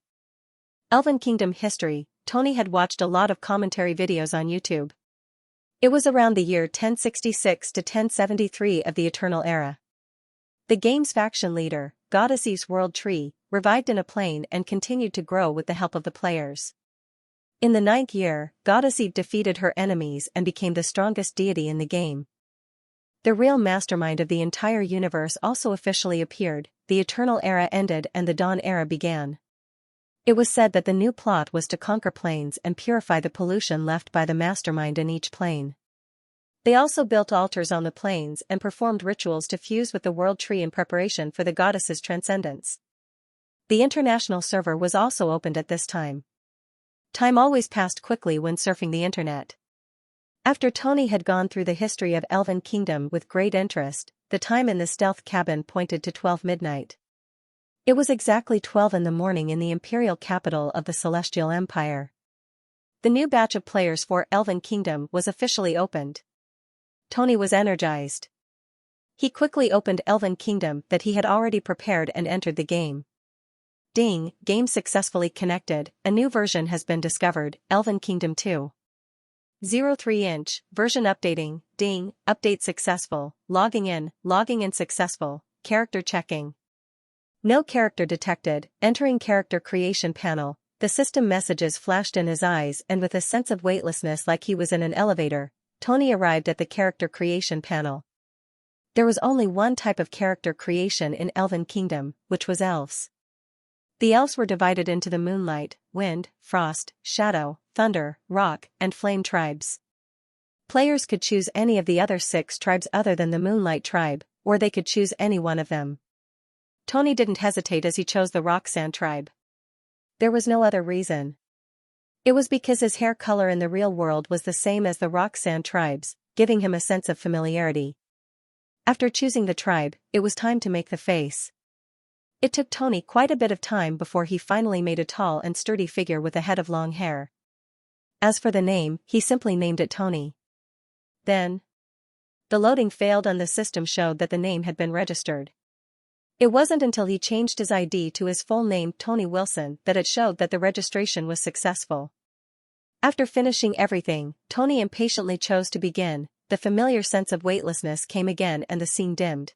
Speaker 1: Elven Kingdom history, Tony had watched a lot of commentary videos on YouTube. It was around the year 1066 to 1073 of the Eternal Era. The game's faction leader, Goddess Eve's World Tree, revived in a plane and continued to grow with the help of the players. In the 9th year, Goddess Eve defeated her enemies and became the strongest deity in the game. The real mastermind of the entire universe also officially appeared, the Eternal Era ended and the Dawn Era began. It was said that the new plot was to conquer planes and purify the pollution left by the mastermind in each plane. They also built altars on the planes and performed rituals to fuse with the World Tree in preparation for the goddess's transcendence. The international server was also opened at this time. Time always passed quickly when surfing the internet. After Tony had gone through the history of Elven Kingdom with great interest, the time in the stealth cabin pointed to 12 midnight. It was exactly 12 in the morning in the imperial capital of the Celestial Empire. The new batch of players for Elven Kingdom was officially opened. Tony was energized. He quickly opened Elven Kingdom that he had already prepared and entered the game. Ding, game successfully connected, a new version has been discovered, Elven Kingdom 2. 03-inch, version updating, ding, update successful, logging in successful, character checking. No character detected, entering character creation panel, the system messages flashed in his eyes and with a sense of weightlessness like he was in an elevator, Tony arrived at the character creation panel. There was only one type of character creation in Elven Kingdom, which was elves. The elves were divided into the Moonlight, Wind, Frost, Shadow, Thunder, Rock, and Flame tribes. Players could choose any of the other 6 tribes other than the Moonlight tribe, or they could choose any one of them. Tony didn't hesitate as he chose the Rock Sand tribe. There was no other reason. It was because his hair color in the real world was the same as the Rock Sand tribes, giving him a sense of familiarity. After choosing the tribe, it was time to make the face. It took Tony quite a bit of time before he finally made a tall and sturdy figure with a head of long hair. As for the name, he simply named it Tony. Then, the loading failed and the system showed that the name had been registered. It wasn't until he changed his ID to his full name Tony Wilson that it showed that the registration was successful. After finishing everything, Tony impatiently chose to begin. The familiar sense of weightlessness came again and the scene dimmed.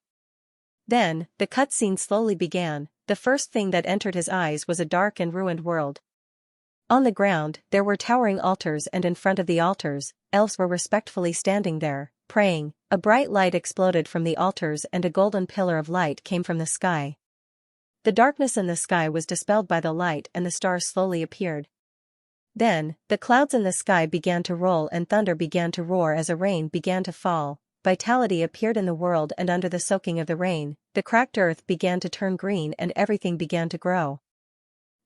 Speaker 1: Then, the cutscene slowly began. The first thing that entered his eyes was a dark and ruined world. On the ground, there were towering altars and in front of the altars, elves were respectfully standing there, praying. A bright light exploded from the altars and a golden pillar of light came from the sky. The darkness in the sky was dispelled by the light and the stars slowly appeared. Then, the clouds in the sky began to roll and thunder began to roar as a rain began to fall. Vitality appeared in the world and under the soaking of the rain, the cracked earth began to turn green and everything began to grow.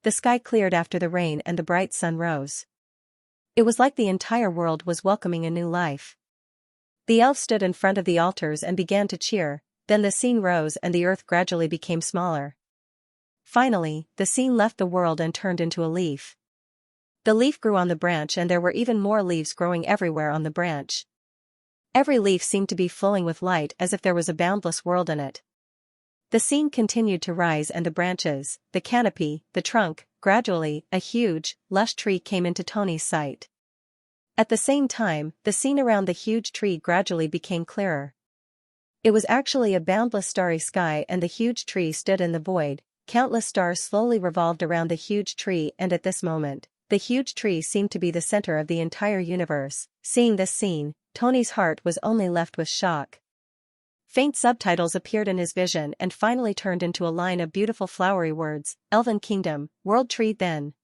Speaker 1: The sky cleared after the rain and the bright sun rose. It was like the entire world was welcoming a new life. The elves stood in front of the altars and began to cheer, then the scene rose and the earth gradually became smaller. Finally, the scene left the world and turned into a leaf. The leaf grew on the branch and there were even more leaves growing everywhere on the branch. Every leaf seemed to be flowing with light as if there was a boundless world in it. The scene continued to rise and the branches, the canopy, the trunk, gradually, a huge, lush tree came into Tony's sight. At the same time, the scene around the huge tree gradually became clearer. It was actually a boundless starry sky and the huge tree stood in the void. Countless stars slowly revolved around the huge tree and at this moment, the huge tree seemed to be the center of the entire universe. Seeing this scene, Tony's heart was only left with shock. Faint subtitles appeared in his vision and finally turned into a line of beautiful flowery words, Elven Kingdom, World Tree then.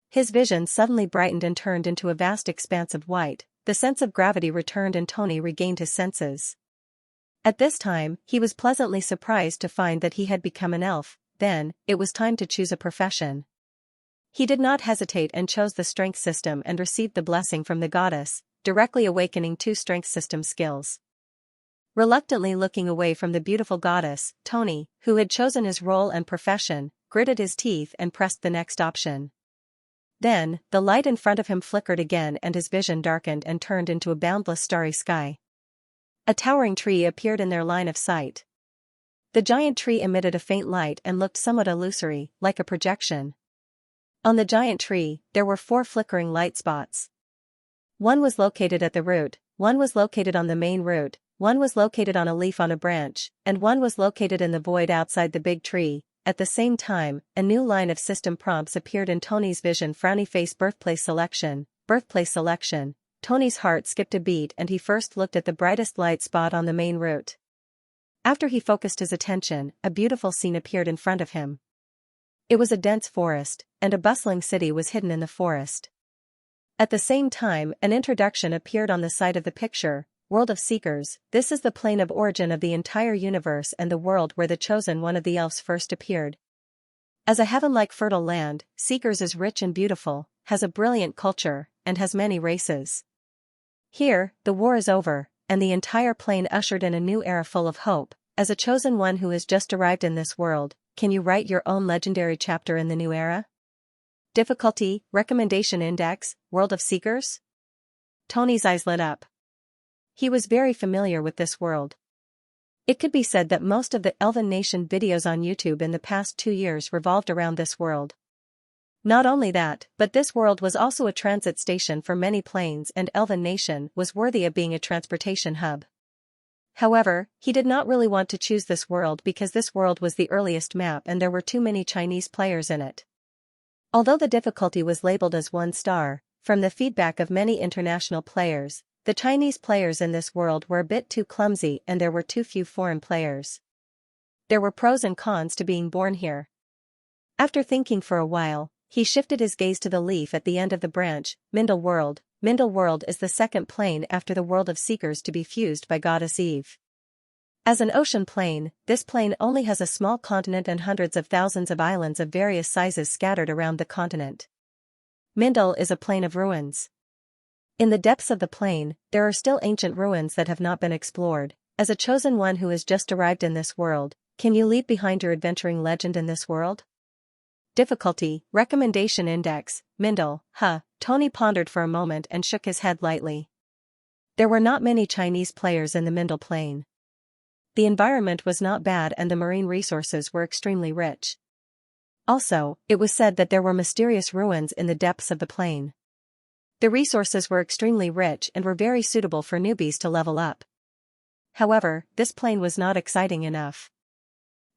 Speaker 1: His vision suddenly brightened and turned into a vast expanse of white, the sense of gravity returned and Tony regained his senses. At this time, he was pleasantly surprised to find that he had become an elf. Then, it was time to choose a profession. He did not hesitate and chose the strength system and received the blessing from the goddess, directly awakening 2 strength system skills. Reluctantly looking away from the beautiful goddess, Tony, who had chosen his role and profession, gritted his teeth and pressed the next option. Then, the light in front of him flickered again and his vision darkened and turned into a boundless starry sky. A towering tree appeared in their line of sight. The giant tree emitted a faint light and looked somewhat illusory, like a projection. On the giant tree, there were 4 flickering light spots. One was located at the root, one was located on the main root, one was located on a leaf on a branch, and one was located in the void outside the big tree. At the same time, a new line of system prompts appeared in Tony's vision. Frowny face. Birthplace selection, birthplace selection. Tony's heart skipped a beat and he first looked at the brightest light spot on the main route. After he focused his attention, a beautiful scene appeared in front of him. It was a dense forest, and a bustling city was hidden in the forest. At the same time, an introduction appeared on the side of the picture, World of Seekers. This is the plane of origin of the entire universe and the world where the chosen one of the elves first appeared. As a heaven-like fertile land, Seekers is rich and beautiful, has a brilliant culture, and has many races. Here, the war is over, and the entire plane ushered in a new era full of hope. As a chosen one who has just arrived in this world, can you write your own legendary chapter in the new era? Difficulty, Recommendation Index, World of Seekers? Tony's eyes lit up. He was very familiar with this world. It could be said that most of the Elven Nation videos on YouTube in the past 2 years revolved around this world. Not only that, but this world was also a transit station for many planes and Elven Nation was worthy of being a transportation hub. However, he did not really want to choose this world because this world was the earliest map and there were too many Chinese players in it. Although the difficulty was labeled as 1 star, from the feedback of many international players, the Chinese players in this world were a bit too clumsy and there were too few foreign players. There were pros and cons to being born here. After thinking for a while, he shifted his gaze to the leaf at the end of the branch, Mindel World. Mindel World is the second plane after the World of Seekers to be fused by Goddess Eve. As an ocean plane, this plane only has a small continent and hundreds of thousands of islands of various sizes scattered around the continent. Mindel is a plane of ruins. In the depths of the plane, there are still ancient ruins that have not been explored. As a chosen one who has just arrived in this world, can you leave behind your adventuring legend in this world? Difficulty, Recommendation Index, Mindel. Tony pondered for a moment and shook his head lightly. There were not many Chinese players in the Mindel plane. The environment was not bad and the marine resources were extremely rich. Also, it was said that there were mysterious ruins in the depths of the plane. The resources were extremely rich and were very suitable for newbies to level up. However, this plane was not exciting enough.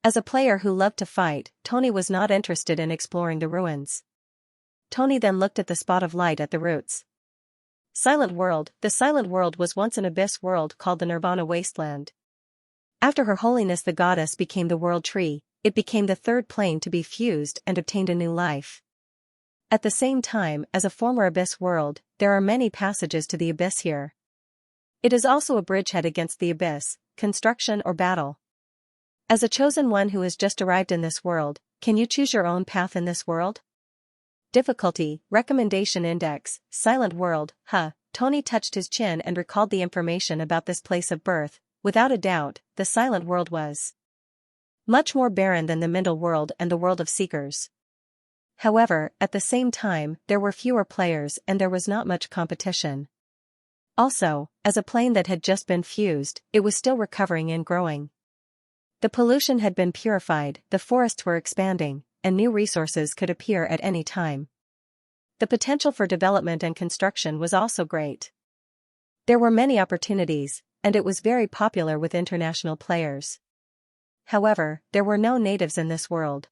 Speaker 1: As a player who loved to fight, Tony was not interested in exploring the ruins. Tony then looked at the spot of light at the roots. Silent World. The Silent World was once an abyss world called the Nirvana Wasteland. After Her Holiness the Goddess became the World Tree, it became the 3rd plane to be fused and obtained a new life. At the same time, as a former abyss world, there are many passages to the abyss here. It is also a bridgehead against the abyss, construction or battle. As a chosen one who has just arrived in this world, can you choose your own path in this world? Difficulty, Recommendation Index, Silent World. Tony touched his chin and recalled the information about this place of birth. Without a doubt, the Silent World was much more barren than the Mindel World and the World of Seekers. However, at the same time, there were fewer players and there was not much competition. Also, as a plane that had just been fused, it was still recovering and growing. The pollution had been purified, the forests were expanding, and new resources could appear at any time. The potential for development and construction was also great. There were many opportunities, and it was very popular with international players. However, there were no natives in this world.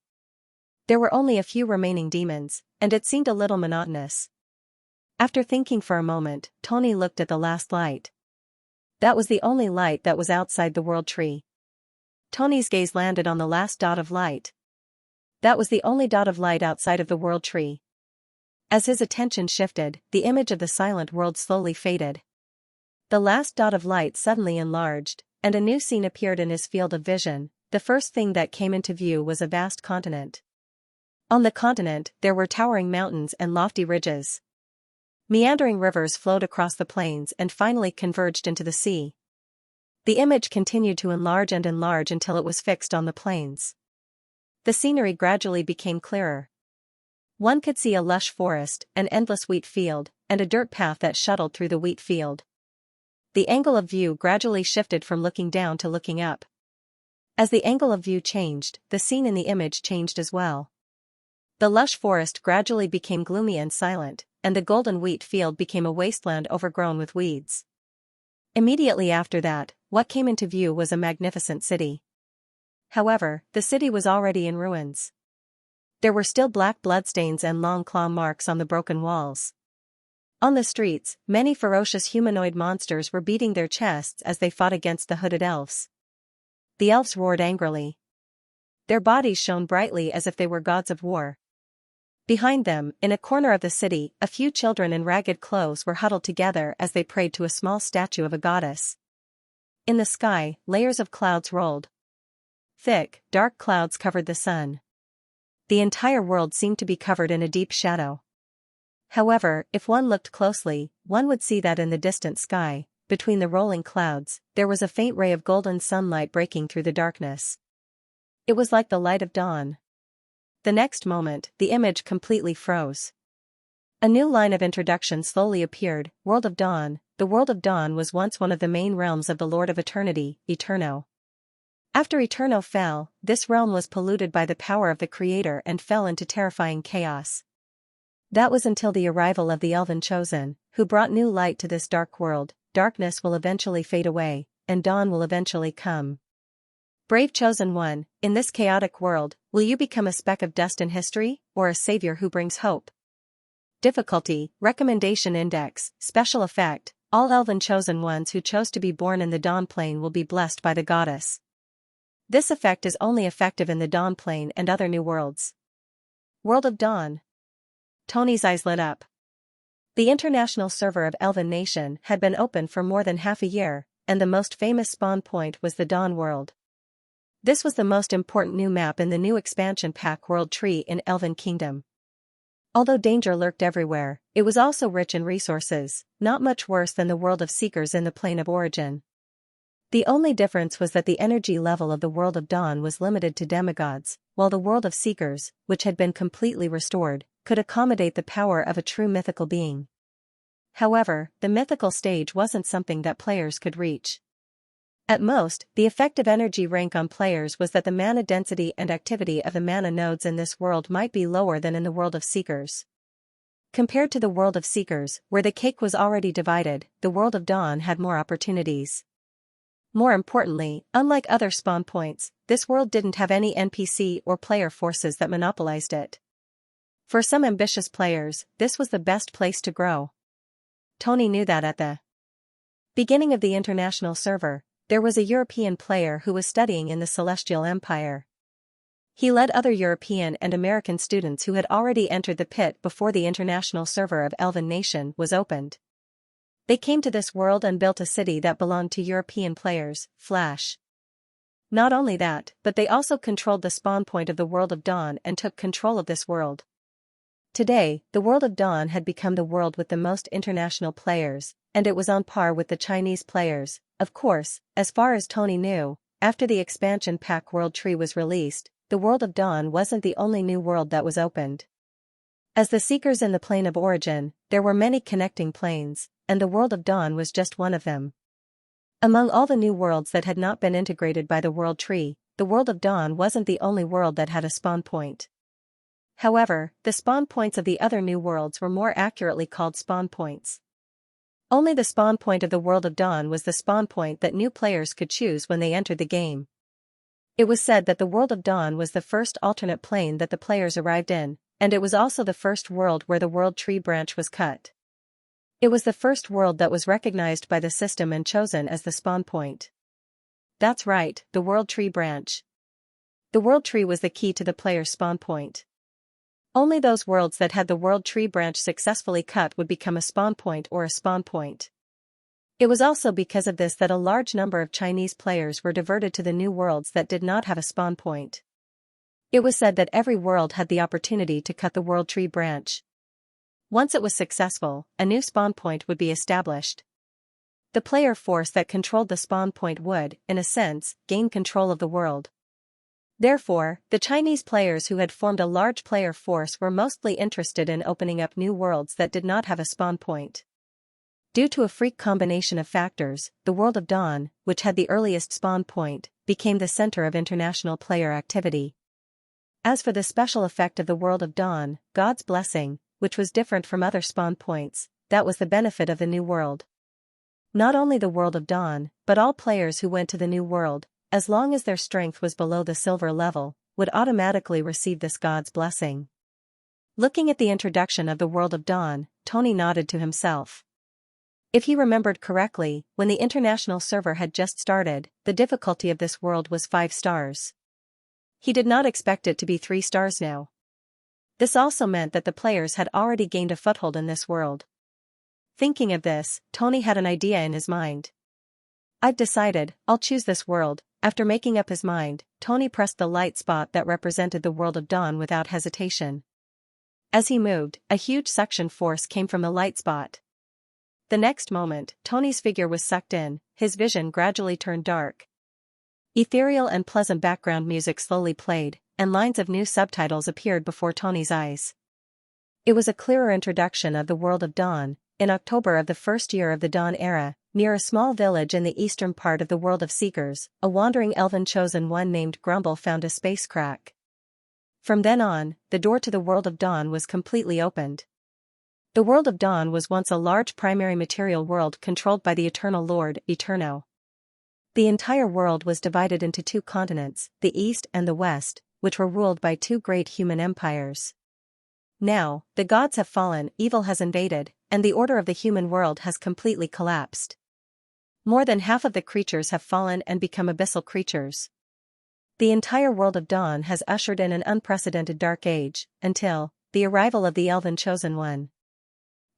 Speaker 1: There were only a few remaining demons, and it seemed a little monotonous. After thinking for a moment, Tony looked at the last light. That was the only light that was outside the world tree. Tony's gaze landed on the last dot of light. That was the only dot of light outside of the world tree. As his attention shifted, the image of the silent world slowly faded. The last dot of light suddenly enlarged, and a new scene appeared in his field of vision. The first thing that came into view was a vast continent. On the continent, there were towering mountains and lofty ridges. Meandering rivers flowed across the plains and finally converged into the sea. The image continued to enlarge and enlarge until it was fixed on the plains. The scenery gradually became clearer. One could see a lush forest, an endless wheat field, and a dirt path that shuttled through the wheat field. The angle of view gradually shifted from looking down to looking up. As the angle of view changed, the scene in the image changed as well. The lush forest gradually became gloomy and silent, and the golden wheat field became a wasteland overgrown with weeds. Immediately after that, what came into view was a magnificent city. However, the city was already in ruins. There were still black bloodstains and long claw marks on the broken walls. On the streets, many ferocious humanoid monsters were beating their chests as they fought against the hooded elves. The elves roared angrily. Their bodies shone brightly as if they were gods of war. Behind them, in a corner of the city, a few children in ragged clothes were huddled together as they prayed to a small statue of a goddess. In the sky, layers of clouds rolled. Thick, dark clouds covered the sun. The entire world seemed to be covered in a deep shadow. However, if one looked closely, one would see that in the distant sky, between the rolling clouds, there was a faint ray of golden sunlight breaking through the darkness. It was like the light of dawn. The next moment, the image completely froze. A new line of introduction slowly appeared, World of Dawn. The World of Dawn was once one of the main realms of the Lord of Eternity, Eterno. After Eterno fell, this realm was polluted by the power of the Creator and fell into terrifying chaos. That was until the arrival of the Elven Chosen, who brought new light to this dark world. Darkness will eventually fade away, and dawn will eventually come. Brave Chosen One, in this chaotic world, will you become a speck of dust in history, or a savior who brings hope? Difficulty, Recommendation Index, Special Effect, all Elven Chosen Ones who chose to be born in the Dawn Plane will be blessed by the goddess. This effect is only effective in the Dawn Plane and other new worlds. World of Dawn. Tony's eyes lit up. The international server of Elven Nation had been open for more than half a year, and the most famous spawn point was the Dawn World. This was the most important new map in the new expansion pack World Tree in Elven Kingdom. Although danger lurked everywhere, it was also rich in resources, not much worse than the world of Seekers in the Plane of Origin. The only difference was that the energy level of the World of Dawn was limited to demigods, while the World of Seekers, which had been completely restored, could accommodate the power of a true mythical being. However, the mythical stage wasn't something that players could reach. At most, the effective energy rank on players was that the mana density and activity of the mana nodes in this world might be lower than in the World of Seekers. Compared to the World of Seekers, where the cake was already divided, the World of Dawn had more opportunities. More importantly, unlike other spawn points, this world didn't have any NPC or player forces that monopolized it. For some ambitious players, this was the best place to grow. Tony knew that at the beginning of the international server, there was a European player who was studying in the Celestial Empire. He led other European and American students who had already entered the pit before the international server of Elven Nation was opened. They came to this world and built a city that belonged to European players, Flash. Not only that, but they also controlled the spawn point of the World of Dawn and took control of this world. Today, the World of Dawn had become the world with the most international players, and it was on par with the Chinese players. Of course, as far as Tony knew, after the expansion pack World Tree was released, the World of Dawn wasn't the only new world that was opened. As the seekers in the plane of origin, there were many connecting planes, and the world of dawn was just one of them. Among all the new worlds that had not been integrated by the world tree, the world of dawn wasn't the only world that had a spawn point. However, the spawn points of the other new worlds were more accurately called spawn points. Only the spawn point of the world of dawn was the spawn point that new players could choose when they entered the game. It was said that the world of dawn was the first alternate plane that the players arrived in, and it was also the first world where the world tree branch was cut. It was the first world that was recognized by the system and chosen as the spawn point. That's right, the world tree branch. The world tree was the key to the player's spawn point. Only those worlds that had the world tree branch successfully cut would become a spawn point or a spawn point. It was also because of this that a large number of Chinese players were diverted to the new worlds that did not have a spawn point. It was said that every world had the opportunity to cut the world tree branch. Once it was successful, a new spawn point would be established. The player force that controlled the spawn point would, in a sense, gain control of the world. Therefore, the Chinese players who had formed a large player force were mostly interested in opening up new worlds that did not have a spawn point. Due to a freak combination of factors, the world of dawn, which had the earliest spawn point, became the center of international player activity. As for the special effect of the world of dawn, God's blessing, which was different from other spawn points, that was the benefit of the new world. Not only the world of dawn, but all players who went to the new world, as long as their strength was below the silver level, would automatically receive this God's blessing. Looking at the introduction of the world of dawn, Tony nodded to himself. If he remembered correctly, when the international server had just started, the difficulty of this world was 5 stars. He did not expect it to be 3 stars now. This also meant that the players had already gained a foothold in this world. Thinking of this, Tony had an idea in his mind. I've decided, I'll choose this world. After making up his mind, Tony pressed the light spot that represented the world of dawn without hesitation. As he moved, a huge suction force came from the light spot. The next moment, Tony's figure was sucked in, his vision gradually turned dark. Ethereal and pleasant background music slowly played, and lines of new subtitles appeared before Tony's eyes. It was a clearer introduction of the world of dawn. In October of the first year of the Dawn era, near a small village in the eastern part of the world of Seekers, a wandering elven chosen one named Grumble found a space crack. From then on, the door to the world of dawn was completely opened. The world of dawn was once a large primary material world controlled by the Eternal Lord, Eterno. The entire world was divided into 2 continents, the East and the West, which were ruled by 2 great human empires. Now, the gods have fallen, evil has invaded, and the order of the human world has completely collapsed. More than half of the creatures have fallen and become abyssal creatures. The entire world of dawn has ushered in an unprecedented dark age, until the arrival of the Elven Chosen One.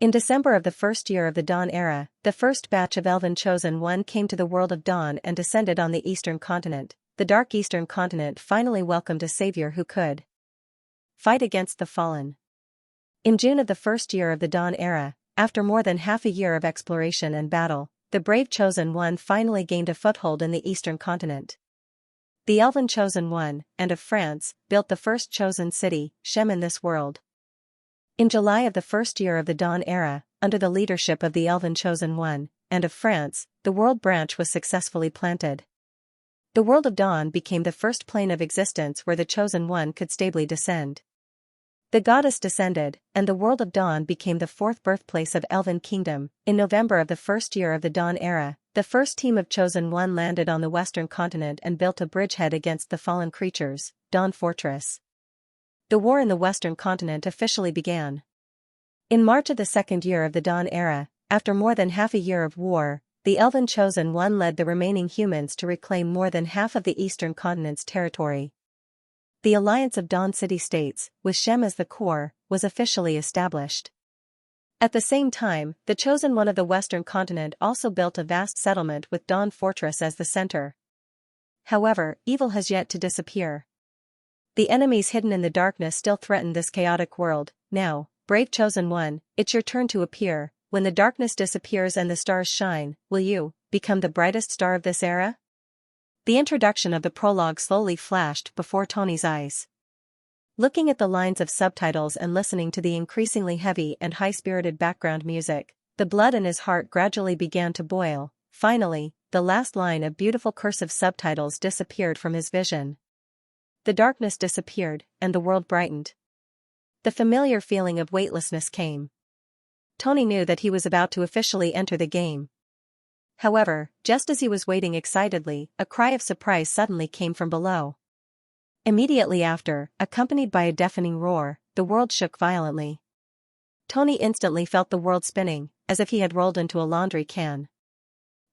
Speaker 1: In December of the first year of the Dawn era, the first batch of Elven Chosen One came to the world of dawn and descended on the eastern continent. The dark eastern continent finally welcomed a savior who could fight against the fallen. In June of the first year of the Dawn era, after more than half a year of exploration and battle, the brave Chosen One finally gained a foothold in the eastern continent. The Elven Chosen One, and of France, built the first chosen city, Shem, in this world. In July of the first year of the Dawn era, under the leadership of the Elven Chosen One, and of France, the world branch was successfully planted. The world of dawn became the first plane of existence where the Chosen One could stably descend. The goddess descended, and the world of dawn became the 4th birthplace of Elven Kingdom. In November of the first year of the Dawn era, the first team of Chosen One landed on the western continent and built a bridgehead against the fallen creatures, Dawn Fortress. The war in the western continent officially began. In March of the second year of the Dawn era, after more than half a year of war, the Elven Chosen One led the remaining humans to reclaim more than half of the eastern continent's territory. The Alliance of Dawn City-States, with Shem as the core, was officially established. At the same time, the Chosen One of the western continent also built a vast settlement with Dawn Fortress as the center. However, evil has yet to disappear. The enemies hidden in the darkness still threaten this chaotic world. Now, brave Chosen One, it's your turn to appear. When the darkness disappears and the stars shine, will you become the brightest star of this era? The introduction of the prologue slowly flashed before Tony's eyes. Looking at the lines of subtitles and listening to the increasingly heavy and high-spirited background music, the blood in his heart gradually began to boil. Finally, the last line of beautiful cursive subtitles disappeared from his vision. The darkness disappeared, and the world brightened. The familiar feeling of weightlessness came. Tony knew that he was about to officially enter the game. However, just as he was waiting excitedly, a cry of surprise suddenly came from below. Immediately after, accompanied by a deafening roar, the world shook violently. Tony instantly felt the world spinning, as if he had rolled into a laundry can.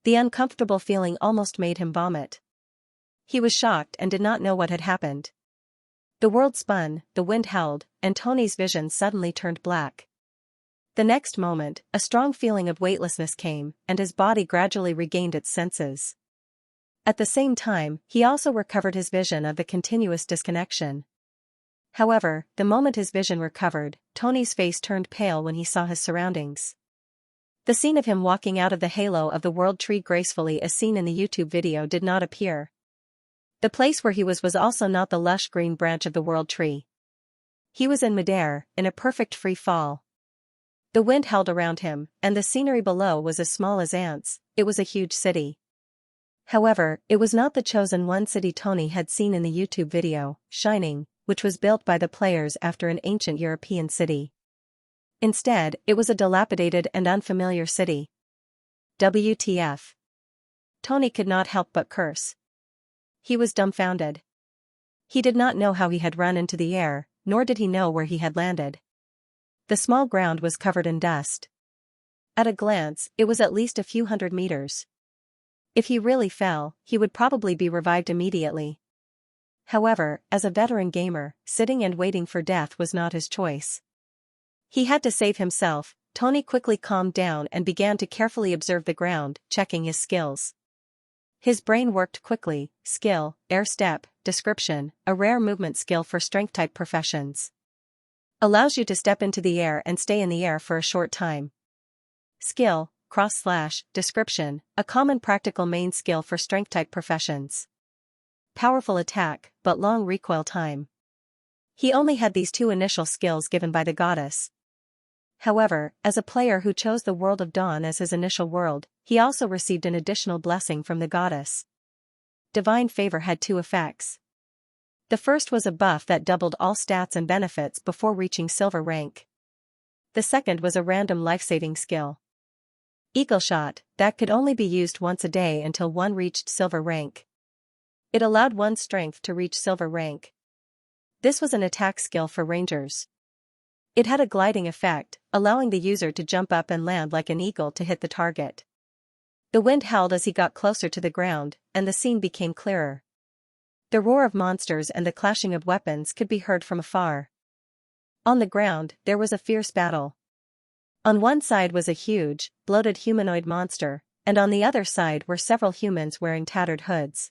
Speaker 1: The uncomfortable feeling almost made him vomit. He was shocked and did not know what had happened. The world spun, the wind howled, and Tony's vision suddenly turned black. The next moment, a strong feeling of weightlessness came, and his body gradually regained its senses. At the same time, he also recovered his vision of the continuous disconnection. However, the moment his vision recovered, Tony's face turned pale when he saw his surroundings. The scene of him walking out of the halo of the world tree gracefully as seen in the YouTube video did not appear. The place where he was also not the lush green branch of the world tree. He was in midair, in a perfect free fall. The wind howled around him, and the scenery below was as small as ants. It was a huge city. However, it was not the chosen one city Tony had seen in the YouTube video, Shining, which was built by the players after an ancient European city. Instead, it was a dilapidated and unfamiliar city. WTF. Tony could not help but curse. He was dumbfounded. He did not know how he had run into the air, nor did he know where he had landed. The small ground was covered in dust. At a glance, it was at least a few hundred meters. If he really fell, he would probably be revived immediately. However, as a veteran gamer, sitting and waiting for death was not his choice. He had to save himself. Tony quickly calmed down and began to carefully observe the ground, checking his skills. His brain worked quickly. Skill, air step, description, a rare movement skill for strength-type professions. Allows you to step into the air and stay in the air for a short time. Skill, description, a common practical main skill for strength-type professions. Powerful attack, but long recoil time. He only had these two initial skills given by the goddess. However, as a player who chose the world of Dawn as his initial world, he also received an additional blessing from the goddess. Divine Favor had two effects. The first was a buff that doubled all stats and benefits before reaching silver rank. The second was a random life-saving skill. Eagle Shot, that could only be used once a day until one reached silver rank. It allowed one's strength to reach silver rank. This was an attack skill for rangers. It had a gliding effect, allowing the user to jump up and land like an eagle to hit the target. The wind howled as he got closer to the ground, and the scene became clearer. The roar of monsters and the clashing of weapons could be heard from afar. On the ground, there was a fierce battle. On one side was a huge, bloated humanoid monster, and on the other side were several humans wearing tattered hoods.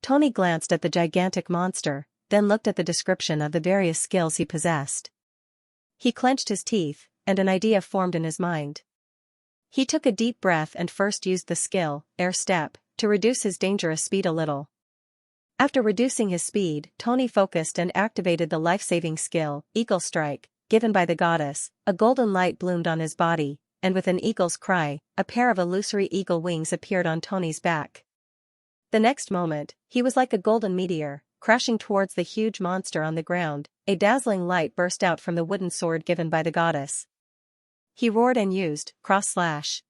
Speaker 1: Tony glanced at the gigantic monster, then looked at the description of the various skills he possessed. He clenched his teeth, and an idea formed in his mind. He took a deep breath and first used the skill, Air Step, to reduce his dangerous speed a little. After reducing his speed, Tony focused and activated the life-saving skill, Eagle Strike, given by the goddess. A golden light bloomed on his body, and with an eagle's cry, a pair of illusory eagle wings appeared on Tony's back. The next moment, he was like a golden meteor, crashing towards the huge monster on the ground. A dazzling light burst out from the wooden sword given by the goddess. He roared and used cross-slash.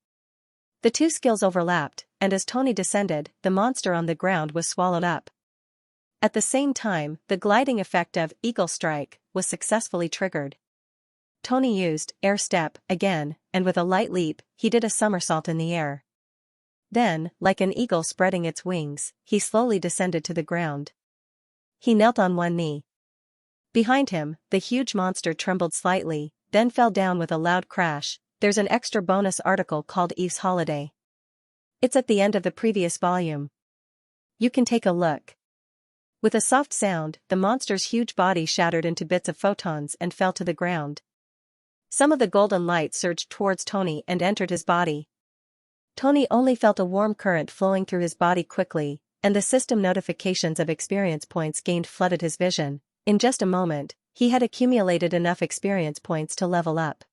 Speaker 1: The two skills overlapped, and as Tony descended, the monster on the ground was swallowed up. At the same time, the gliding effect of Eagle Strike was successfully triggered. Tony used Air Step again, and with a light leap, he did a somersault in the air. Then, like an eagle spreading its wings, he slowly descended to the ground. He knelt on one knee. Behind him, the huge monster trembled slightly, then fell down with a loud crash. There's an extra bonus article called Eve's Holiday. It's at the end of the previous volume. You can take a look. With a soft sound, the monster's huge body shattered into bits of photons and fell to the ground. Some of the golden light surged towards Tony and entered his body. Tony only felt a warm current flowing through his body quickly, and the system notifications of experience points gained flooded his vision. In just a moment, he had accumulated enough experience points to level up.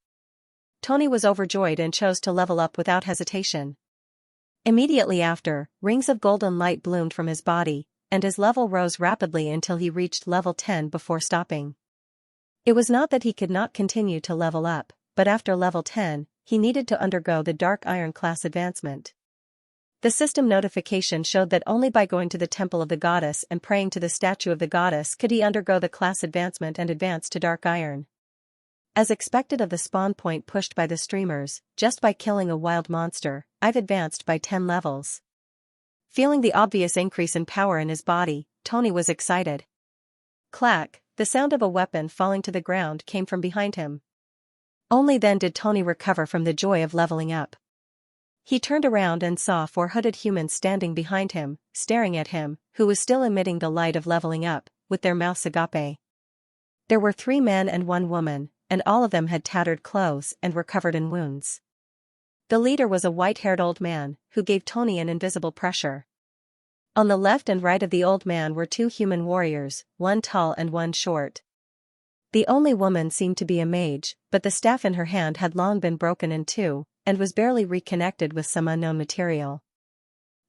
Speaker 1: Tony was overjoyed and chose to level up without hesitation. Immediately after, rings of golden light bloomed from his body, and his level rose rapidly until he reached level 10 before stopping. It was not that he could not continue to level up, but after level 10, he needed to undergo the Dark Iron class advancement. The system notification showed that only by going to the Temple of the Goddess and praying to the statue of the goddess could he undergo the class advancement and advance to Dark Iron. As expected of the spawn point pushed by the streamers, just by killing a wild monster, I've advanced by 10 levels. Feeling the obvious increase in power in his body, Tony was excited. Clack, the sound of a weapon falling to the ground came from behind him. Only then did Tony recover from the joy of leveling up. He turned around and saw 4 hooded humans standing behind him, staring at him, who was still emitting the light of leveling up, with their mouths agape. There were 3 men and 1 woman, and all of them had tattered clothes and were covered in wounds. The leader was a white-haired old man, who gave Tony an invisible pressure. On the left and right of the old man were 2 human warriors, 1 tall and 1 short. The only woman seemed to be a mage, but the staff in her hand had long been broken in 2, and was barely reconnected with some unknown material.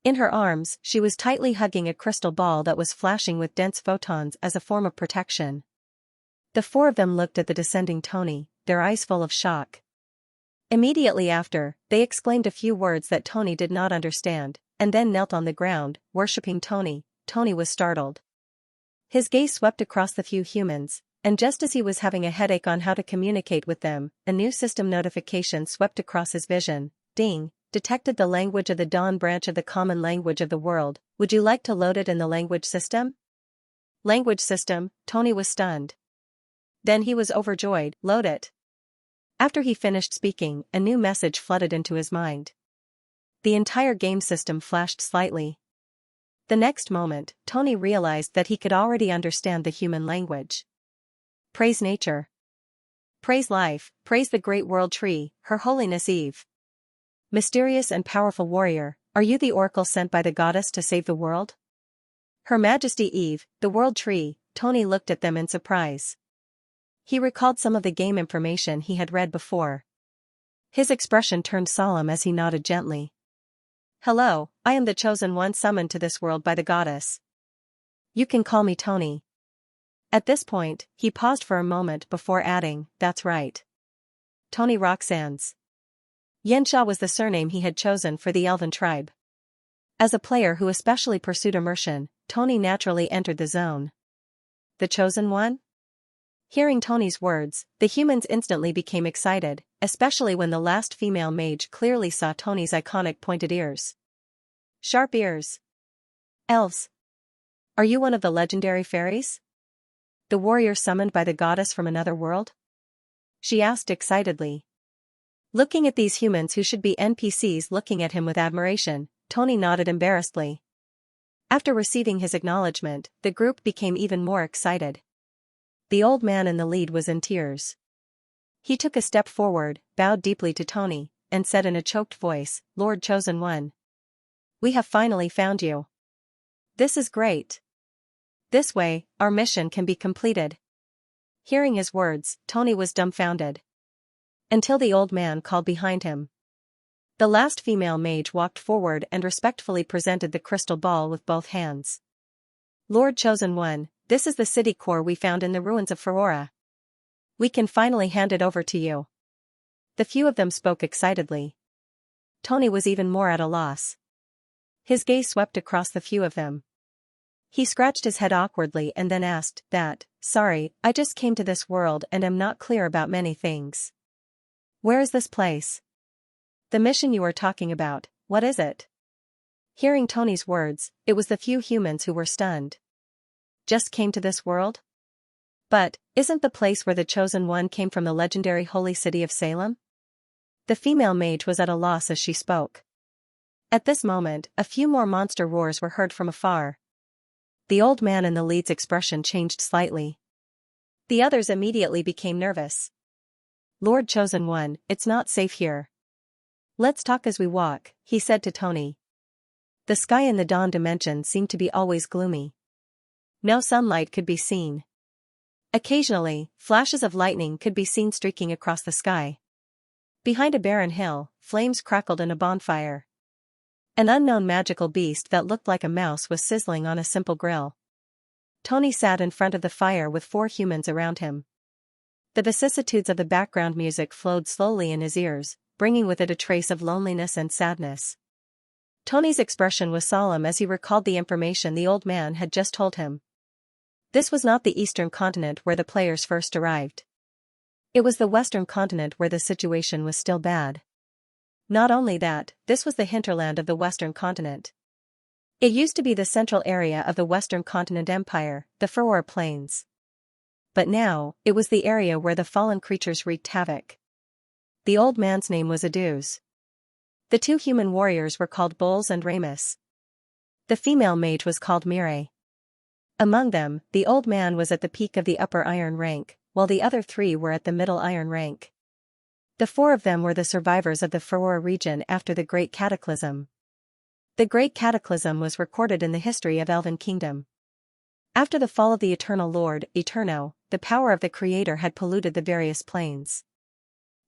Speaker 1: In her arms, she was tightly hugging a crystal ball that was flashing with dense photons as a form of protection. The 4 of them looked at the descending Tony, their eyes full of shock. Immediately after, they exclaimed a few words that Tony did not understand, and then knelt on the ground, worshipping Tony. Tony was startled. His gaze swept across the few humans, and just as he was having a headache on how to communicate with them, a new system notification swept across his vision. Ding, detected the language of the Dawn branch of the common language of the world. Would you like to load it in the language system? Language system, Tony was stunned. Then he was overjoyed. Load it. After he finished speaking, a new message flooded into his mind. The entire game system flashed slightly. The next moment, Tony realized that he could already understand the human language. Praise nature. Praise life, praise the great world tree, Her Holiness Eve. Mysterious and powerful warrior, are you the oracle sent by the goddess to save the world? Her Majesty Eve, the world tree. Tony looked at them in surprise. He recalled some of the game information he had read before. His expression turned solemn as he nodded gently. Hello, I am the chosen one summoned to this world by the goddess. You can call me Tony. At this point, he paused for a moment before adding, that's right. Tony Roxanne's. Xianxia was the surname he had chosen for the elven tribe. As a player who especially pursued immersion, Tony naturally entered the zone. The chosen one? Hearing Tony's words, the humans instantly became excited, especially when the last female mage clearly saw Tony's iconic pointed ears. Sharp ears. Elves. Are you one of the legendary fairies? The warrior summoned by the goddess from another world? She asked excitedly. Looking at these humans who should be NPCs looking at him with admiration, Tony nodded embarrassedly. After receiving his acknowledgement, the group became even more excited. The old man in the lead was in tears. He took a step forward, bowed deeply to Tony, and said in a choked voice, Lord Chosen One. We have finally found you. This is great. This way, our mission can be completed. Hearing his words, Tony was dumbfounded. Until the old man called behind him. The last female mage walked forward and respectfully presented the crystal ball with both hands. Lord Chosen One, this is the city core we found in the ruins of Ferora. We can finally hand it over to you. The few of them spoke excitedly. Tony was even more at a loss. His gaze swept across the few of them. He scratched his head awkwardly and then asked, sorry, I just came to this world and am not clear about many things. Where is this place? The mission you are talking about, what is it? Hearing Tony's words, it was the few humans who were stunned. Just came to this world? But, isn't the place where the Chosen One came from the legendary holy city of Salem? The female mage was at a loss as she spoke. At this moment, a few more monster roars were heard from afar. The old man in the lead's expression changed slightly. The others immediately became nervous. Lord Chosen One, it's not safe here. Let's talk as we walk, he said to Tony. The sky in the dawn dimension seemed to be always gloomy. No sunlight could be seen. Occasionally, flashes of lightning could be seen streaking across the sky. Behind a barren hill, flames crackled in a bonfire. An unknown magical beast that looked like a mouse was sizzling on a simple grill. Tony sat in front of the fire with 4 humans around him. The vicissitudes of the background music flowed slowly in his ears, bringing with it a trace of loneliness and sadness. Tony's expression was solemn as he recalled the information the old man had just told him. This was not the eastern continent where the players first arrived. It was the western continent where the situation was still bad. Not only that, this was the hinterland of the western continent. It used to be the central area of the western continent empire, the Furor Plains. But now, it was the area where the fallen creatures wreaked havoc. The old man's name was Aduz. The 2 human warriors were called Bowles and Ramus. The female mage was called Mire. Among them, the old man was at the peak of the upper iron rank, while the other 3 were at the middle iron rank. The 4 of them were the survivors of the Furor region after the Great Cataclysm. The Great Cataclysm was recorded in the history of Elven Kingdom. After the fall of the Eternal Lord, Eterno, the power of the Creator had polluted the various planes.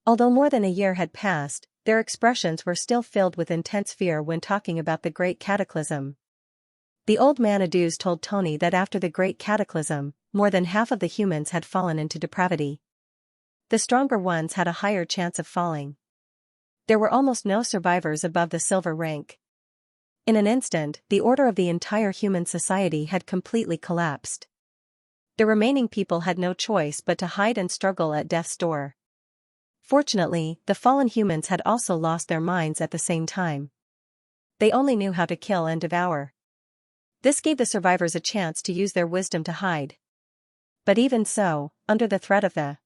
Speaker 1: Although more than a year had passed, their expressions were still filled with intense fear when talking about the Great Cataclysm. The old man Aduz told Tony that after the Great Cataclysm, more than half of the humans had fallen into depravity. The stronger ones had a higher chance of falling. There were almost no survivors above the silver rank. In an instant, the order of the entire human society had completely collapsed. The remaining people had no choice but to hide and struggle at death's door. Fortunately, the fallen humans had also lost their minds at the same time. They only knew how to kill and devour. This gave the survivors a chance to use their wisdom to hide. But even so, under the threat of the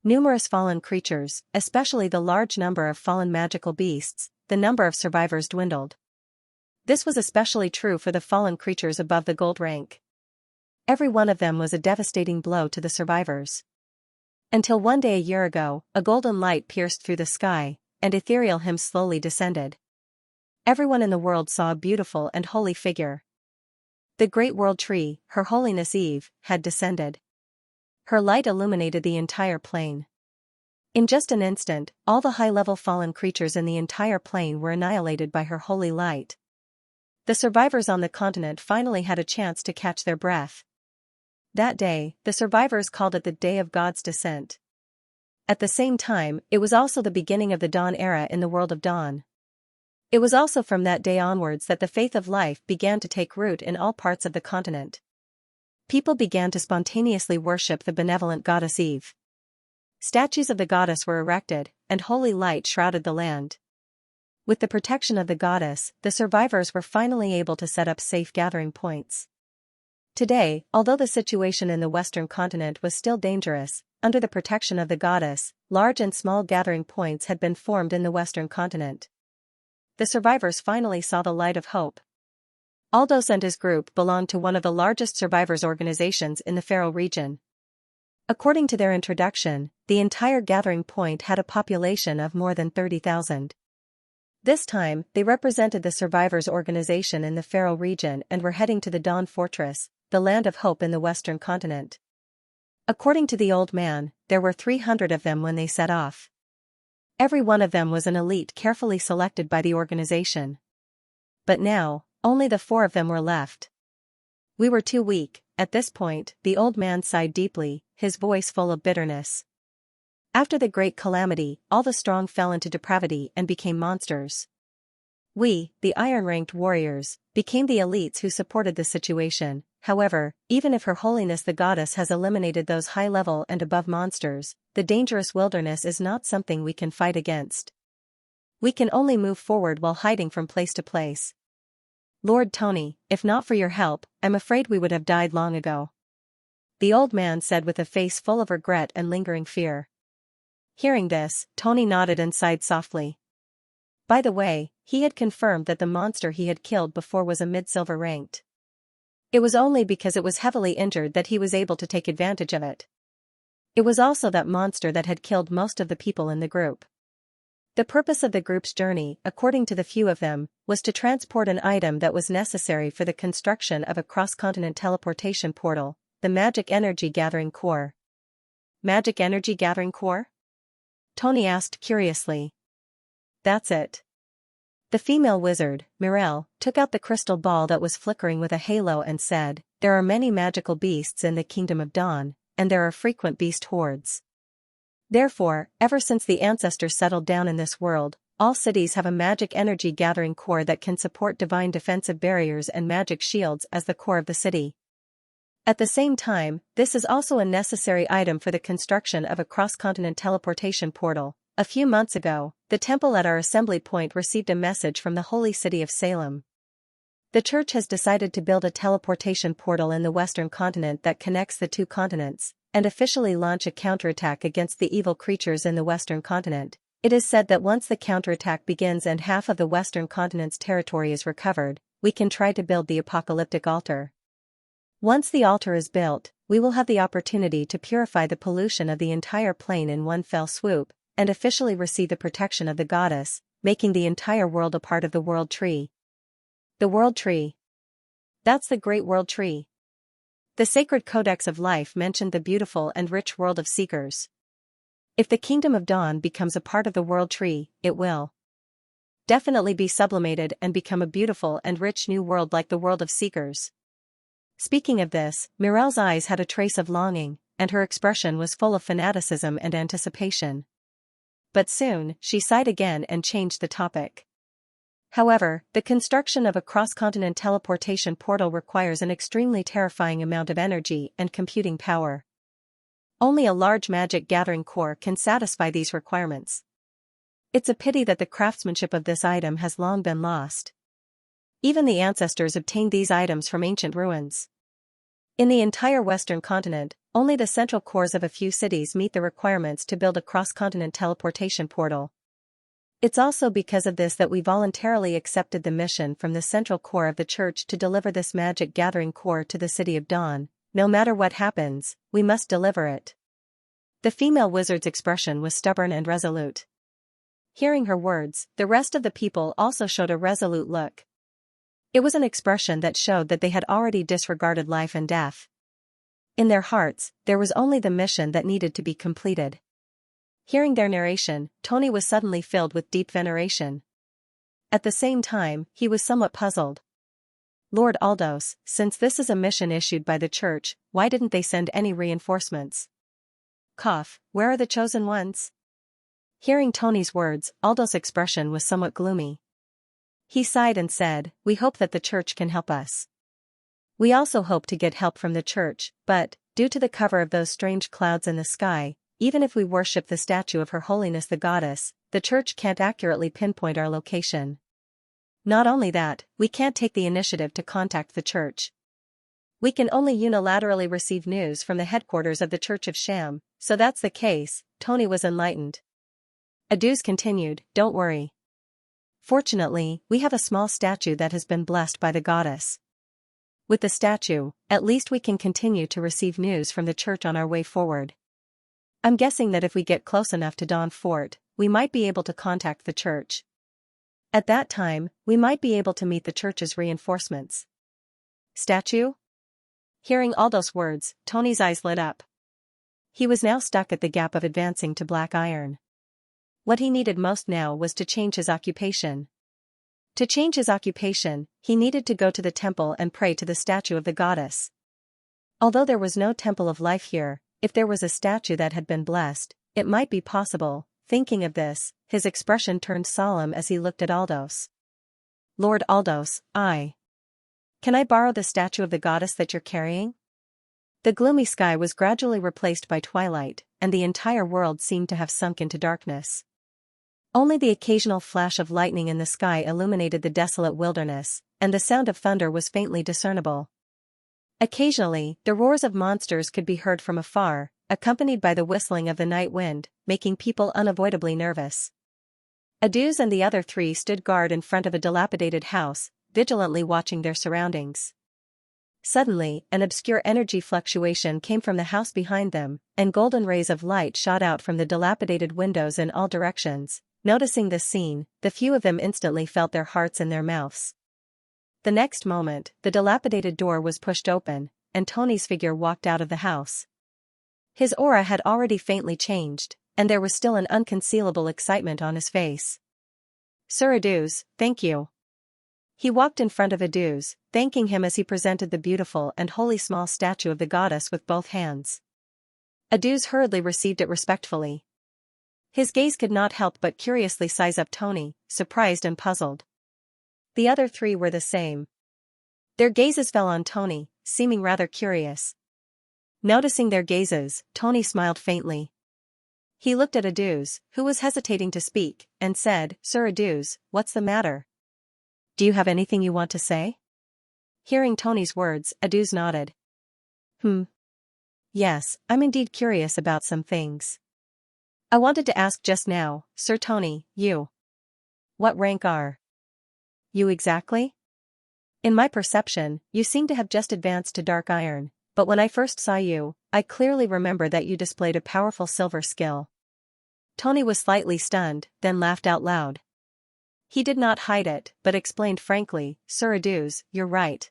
Speaker 1: numerous fallen creatures, especially the large number of fallen magical beasts, the number of survivors dwindled. This was especially true for the fallen creatures above the gold rank. Every one of them was a devastating blow to the survivors. Until one day a year ago, a golden light pierced through the sky, and ethereal hymns slowly descended. Everyone in the world saw a beautiful and holy figure. The great world tree, Her Holiness Eve, had descended. Her light illuminated the entire plane. In just an instant, all the high-level fallen creatures in the entire plane were annihilated by her holy light. The survivors on the continent finally had a chance to catch their breath. That day, the survivors called it the Day of God's Descent. At the same time, it was also the beginning of the Dawn era in the world of Dawn. It was also from that day onwards that the faith of life began to take root in all parts of the continent. People began to spontaneously worship the benevolent goddess Eve. Statues of the goddess were erected, and holy light shrouded the land. With the protection of the goddess, the survivors were finally able to set up safe gathering points. Today, although the situation in the western continent was still dangerous, under the protection of the goddess, large and small gathering points had been formed in the western continent. The survivors finally saw the light of hope. Aldos and his group belonged to one of the largest survivors organizations in the Faro region. According to their introduction, the entire gathering point had a population of more than 30,000. This time, they represented the survivors organization in the Faro region and were heading to the Dawn Fortress, the land of hope in the western continent. According to the old man, there were 300 of them when they set off. Every one of them was an elite carefully selected by the organization. But now, only the 4 of them were left. We were too weak. At this point, the old man sighed deeply, his voice full of bitterness. After the great calamity, all the strong fell into depravity and became monsters. We, the iron-ranked warriors, became the elites who supported the situation. However, even if Her Holiness the Goddess has eliminated those high-level and above monsters, the dangerous wilderness is not something we can fight against. We can only move forward while hiding from place to place. Lord Tony, if not for your help, I'm afraid we would have died long ago. The old man said with a face full of regret and lingering fear. Hearing this, Tony nodded and sighed softly. By the way, he had confirmed that the monster he had killed before was a mid-silver ranked. It was only because it was heavily injured that he was able to take advantage of it. It was also that monster that had killed most of the people in the group. The purpose of the group's journey, according to the few of them, was to transport an item that was necessary for the construction of a cross-continent teleportation portal, the magic energy gathering core. Magic energy gathering core? Tony asked curiously. That's it. The female wizard, Mirelle, took out the crystal ball that was flickering with a halo and said, "There are many magical beasts in the Kingdom of Dawn, and there are frequent beast hordes. Therefore, ever since the ancestors settled down in this world, all cities have a magic energy gathering core that can support divine defensive barriers and magic shields as the core of the city. At the same time, this is also a necessary item for the construction of a cross-continent teleportation portal. A few months ago, the temple at our assembly point received a message from the holy city of Salem. The church has decided to build a teleportation portal in the western continent that connects the two continents, and officially launch a counterattack against the evil creatures in the western continent. It is said that once the counterattack begins and half of the western continent's territory is recovered, we can try to build the apocalyptic altar. Once the altar is built, we will have the opportunity to purify the pollution of the entire plane in one fell swoop, and officially receive the protection of the goddess, making the entire world a part of the World Tree. The World Tree. That's the Great World Tree. The sacred Codex of Life mentioned the beautiful and rich world of Seekers. If the Kingdom of Dawn becomes a part of the World Tree, it will definitely be sublimated and become a beautiful and rich new world like the world of Seekers. Speaking of this, Mirelle's eyes had a trace of longing, and her expression was full of fanaticism and anticipation. But soon, she sighed again and changed the topic. However, the construction of a cross-continent teleportation portal requires an extremely terrifying amount of energy and computing power. Only a large magic gathering core can satisfy these requirements. It's a pity that the craftsmanship of this item has long been lost. Even the ancestors obtained these items from ancient ruins. In the entire western continent, only the central cores of a few cities meet the requirements to build a cross-continent teleportation portal. It's also because of this that we voluntarily accepted the mission from the central core of the church to deliver this magic gathering core to the City of Dawn. No matter what happens, we must deliver it. The female wizard's expression was stubborn and resolute. Hearing her words, the rest of the people also showed a resolute look. It was an expression that showed that they had already disregarded life and death. In their hearts, there was only the mission that needed to be completed. Hearing their narration, Tony was suddenly filled with deep veneration. At the same time, he was somewhat puzzled. Lord Aldous, since this is a mission issued by the church, why didn't they send any reinforcements? Cough, where are the chosen ones? Hearing Tony's words, Aldous' expression was somewhat gloomy. He sighed and said, "We hope that the church can help us. We also hope to get help from the church, but, due to the cover of those strange clouds in the sky, even if we worship the statue of Her Holiness the Goddess, the church can't accurately pinpoint our location. Not only that, we can't take the initiative to contact the church. We can only unilaterally receive news from the headquarters of the Church of Sham, so that's the case." Tony was enlightened. Aduz continued, "Don't worry. Fortunately, we have a small statue that has been blessed by the goddess. With the statue, at least we can continue to receive news from the church on our way forward. I'm guessing that if we get close enough to Dawn Fort, we might be able to contact the church. At that time, we might be able to meet the church's reinforcements." Statue? Hearing Aldous' words, Tony's eyes lit up. He was now stuck at the gap of advancing to Black Iron. What he needed most now was to change his occupation. To change his occupation, he needed to go to the temple and pray to the statue of the goddess. Although there was no temple of life here, if there was a statue that had been blessed, it might be possible. Thinking of this, his expression turned solemn as he looked at Aldous. "Lord Aldous, Can I borrow the statue of the goddess that you're carrying?" The gloomy sky was gradually replaced by twilight, and the entire world seemed to have sunk into darkness. Only the occasional flash of lightning in the sky illuminated the desolate wilderness, and the sound of thunder was faintly discernible. Occasionally, the roars of monsters could be heard from afar, accompanied by the whistling of the night wind, making people unavoidably nervous. Aduz and the other three stood guard in front of a dilapidated house, vigilantly watching their surroundings. Suddenly, an obscure energy fluctuation came from the house behind them, and golden rays of light shot out from the dilapidated windows in all directions. Noticing this scene, the few of them instantly felt their hearts in their mouths. The next moment, the dilapidated door was pushed open, and Tony's figure walked out of the house. His aura had already faintly changed, and there was still an unconcealable excitement on his face. "Sir Aduz, thank you." He walked in front of Aduz, thanking him as he presented the beautiful and holy small statue of the goddess with both hands. Aduz hurriedly received it respectfully. His gaze could not help but curiously size up Tony, surprised and puzzled. The other three were the same. Their gazes fell on Tony, seeming rather curious. Noticing their gazes, Tony smiled faintly. He looked at Aduz, who was hesitating to speak, and said, "Sir Aduz, what's the matter? Do you have anything you want to say?" Hearing Tony's words, Aduz nodded. Yes, I'm indeed curious about some things. I wanted to ask just now, Sir Tony, you. What rank are you exactly? In my perception, you seem to have just advanced to Dark Iron, but when I first saw you, I clearly remember that you displayed a powerful silver skill. Tony was slightly stunned, then laughed out loud. He did not hide it, but explained frankly, "Sir Aduz, you're right.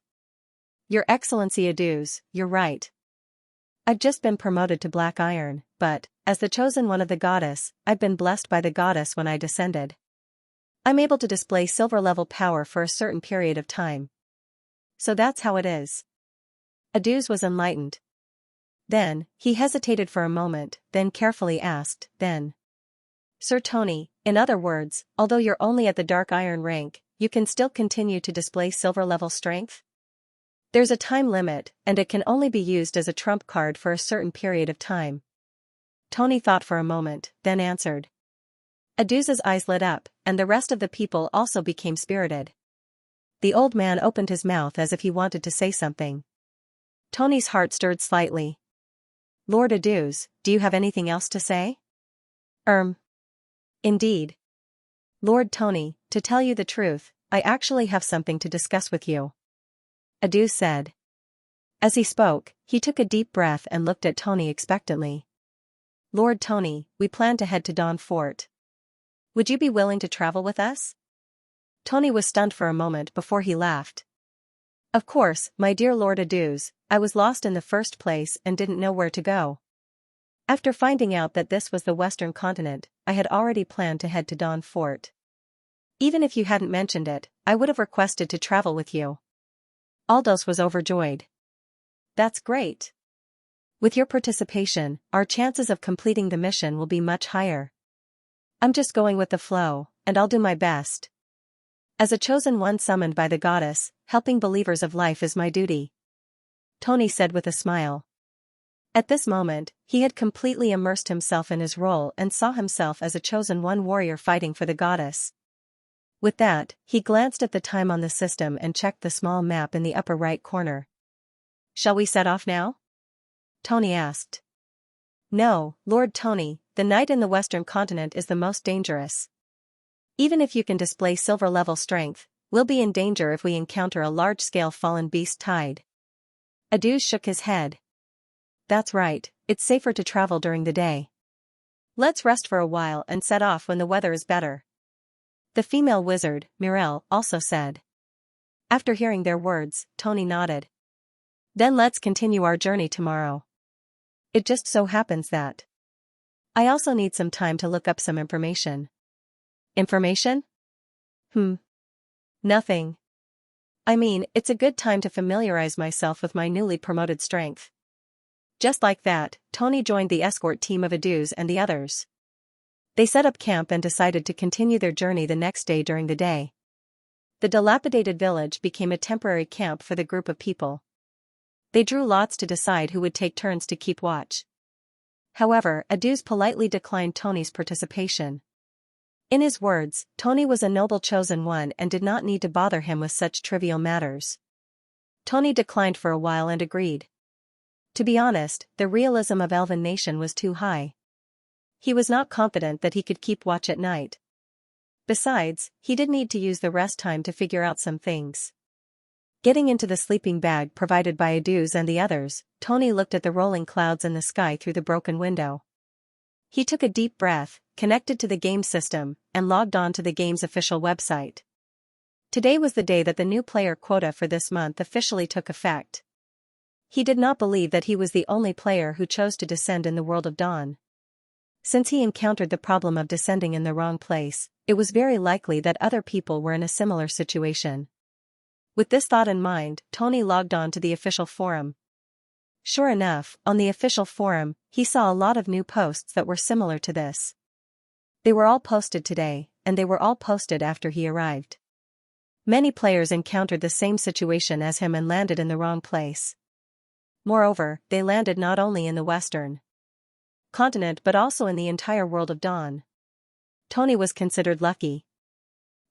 Speaker 1: Your Excellency Aduz, you're right. I've just been promoted to Black Iron, but, as the chosen one of the goddess, I've been blessed by the goddess when I descended. I'm able to display silver-level power for a certain period of time. So that's how it is." Aduz was enlightened. Then, he hesitated for a moment, then carefully asked, "Then, Sir Tony, in other words, although you're only at the Dark Iron rank, you can still continue to display silver-level strength? There's a time limit, and it can only be used as a trump card for a certain period of time." Tony thought for a moment, then answered. Aduz's eyes lit up, and the rest of the people also became spirited. The old man opened his mouth as if he wanted to say something. Tony's heart stirred slightly. "Lord Aduz, do you have anything else to say?" Indeed. Lord Tony, to tell you the truth, I actually have something to discuss with you," Aduz said. As he spoke, he took a deep breath and looked at Tony expectantly. "Lord Tony, we plan to head to Dawn Fort. Would you be willing to travel with us?" Tony was stunned for a moment before he laughed. "Of course, my dear Lord Aduz, I was lost in the first place and didn't know where to go. After finding out that this was the Western continent, I had already planned to head to Dawn Fort. Even if you hadn't mentioned it, I would have requested to travel with you." Aldous was overjoyed. "That's great. With your participation, our chances of completing the mission will be much higher. I'm just going with the flow, and I'll do my best. As a chosen one summoned by the goddess, helping believers of life is my duty," Tony said with a smile. At this moment, he had completely immersed himself in his role and saw himself as a chosen one warrior fighting for the goddess. With that, he glanced at the time on the system and checked the small map in the upper right corner. "Shall we set off now?" Tony asked. "No, Lord Tony, the night in the Western continent is the most dangerous. Even if you can display silver-level strength, we'll be in danger if we encounter a large-scale fallen beast tide." Aduz shook his head. "That's right, it's safer to travel during the day. Let's rest for a while and set off when the weather is better," the female wizard, Mirelle, also said. After hearing their words, Tony nodded. "Then let's continue our journey tomorrow. It just so happens that I also need some time to look up some information." "Information?" Nothing. I mean, it's a good time to familiarize myself with my newly promoted strength." Just like that, Tony joined the escort team of Aduz and the others. They set up camp and decided to continue their journey the next day during the day. The dilapidated village became a temporary camp for the group of people. They drew lots to decide who would take turns to keep watch. However, Aduz politely declined Tony's participation. In his words, Tony was a noble chosen one and did not need to bother him with such trivial matters. Tony declined for a while and agreed. To be honest, the realism of Elven Nation was too high. He was not confident that he could keep watch at night. Besides, he did need to use the rest time to figure out some things. Getting into the sleeping bag provided by Aduz and the others, Tony looked at the rolling clouds in the sky through the broken window. He took a deep breath, connected to the game system, and logged on to the game's official website. Today was the day that the new player quota for this month officially took effect. He did not believe that he was the only player who chose to descend in the world of Dawn. Since he encountered the problem of descending in the wrong place, it was very likely that other people were in a similar situation. With this thought in mind, Tony logged on to the official forum. Sure enough, on the official forum, he saw a lot of new posts that were similar to this. They were all posted today, and they were all posted after he arrived. Many players encountered the same situation as him and landed in the wrong place. Moreover, they landed not only in the Western continent but also in the entire world of Dawn. Tony was considered lucky.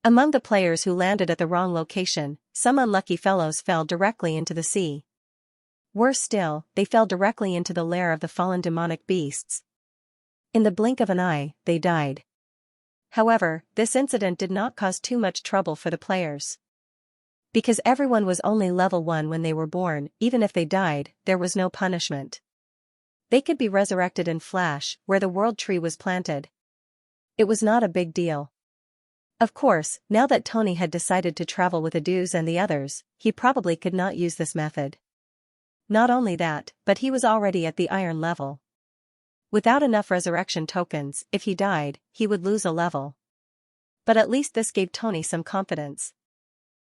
Speaker 1: Among the players who landed at the wrong location, some unlucky fellows fell directly into the sea. Worse still, they fell directly into the lair of the fallen demonic beasts. In the blink of an eye, they died. However, this incident did not cause too much trouble for the players. Because everyone was only level 1 when they were born, even if they died, there was no punishment. They could be resurrected in Flash, where the world tree was planted. It was not a big deal. Of course, now that Tony had decided to travel with Aduz and the others, he probably could not use this method. Not only that, but he was already at the iron level. Without enough resurrection tokens, if he died, he would lose a level. But at least this gave Tony some confidence.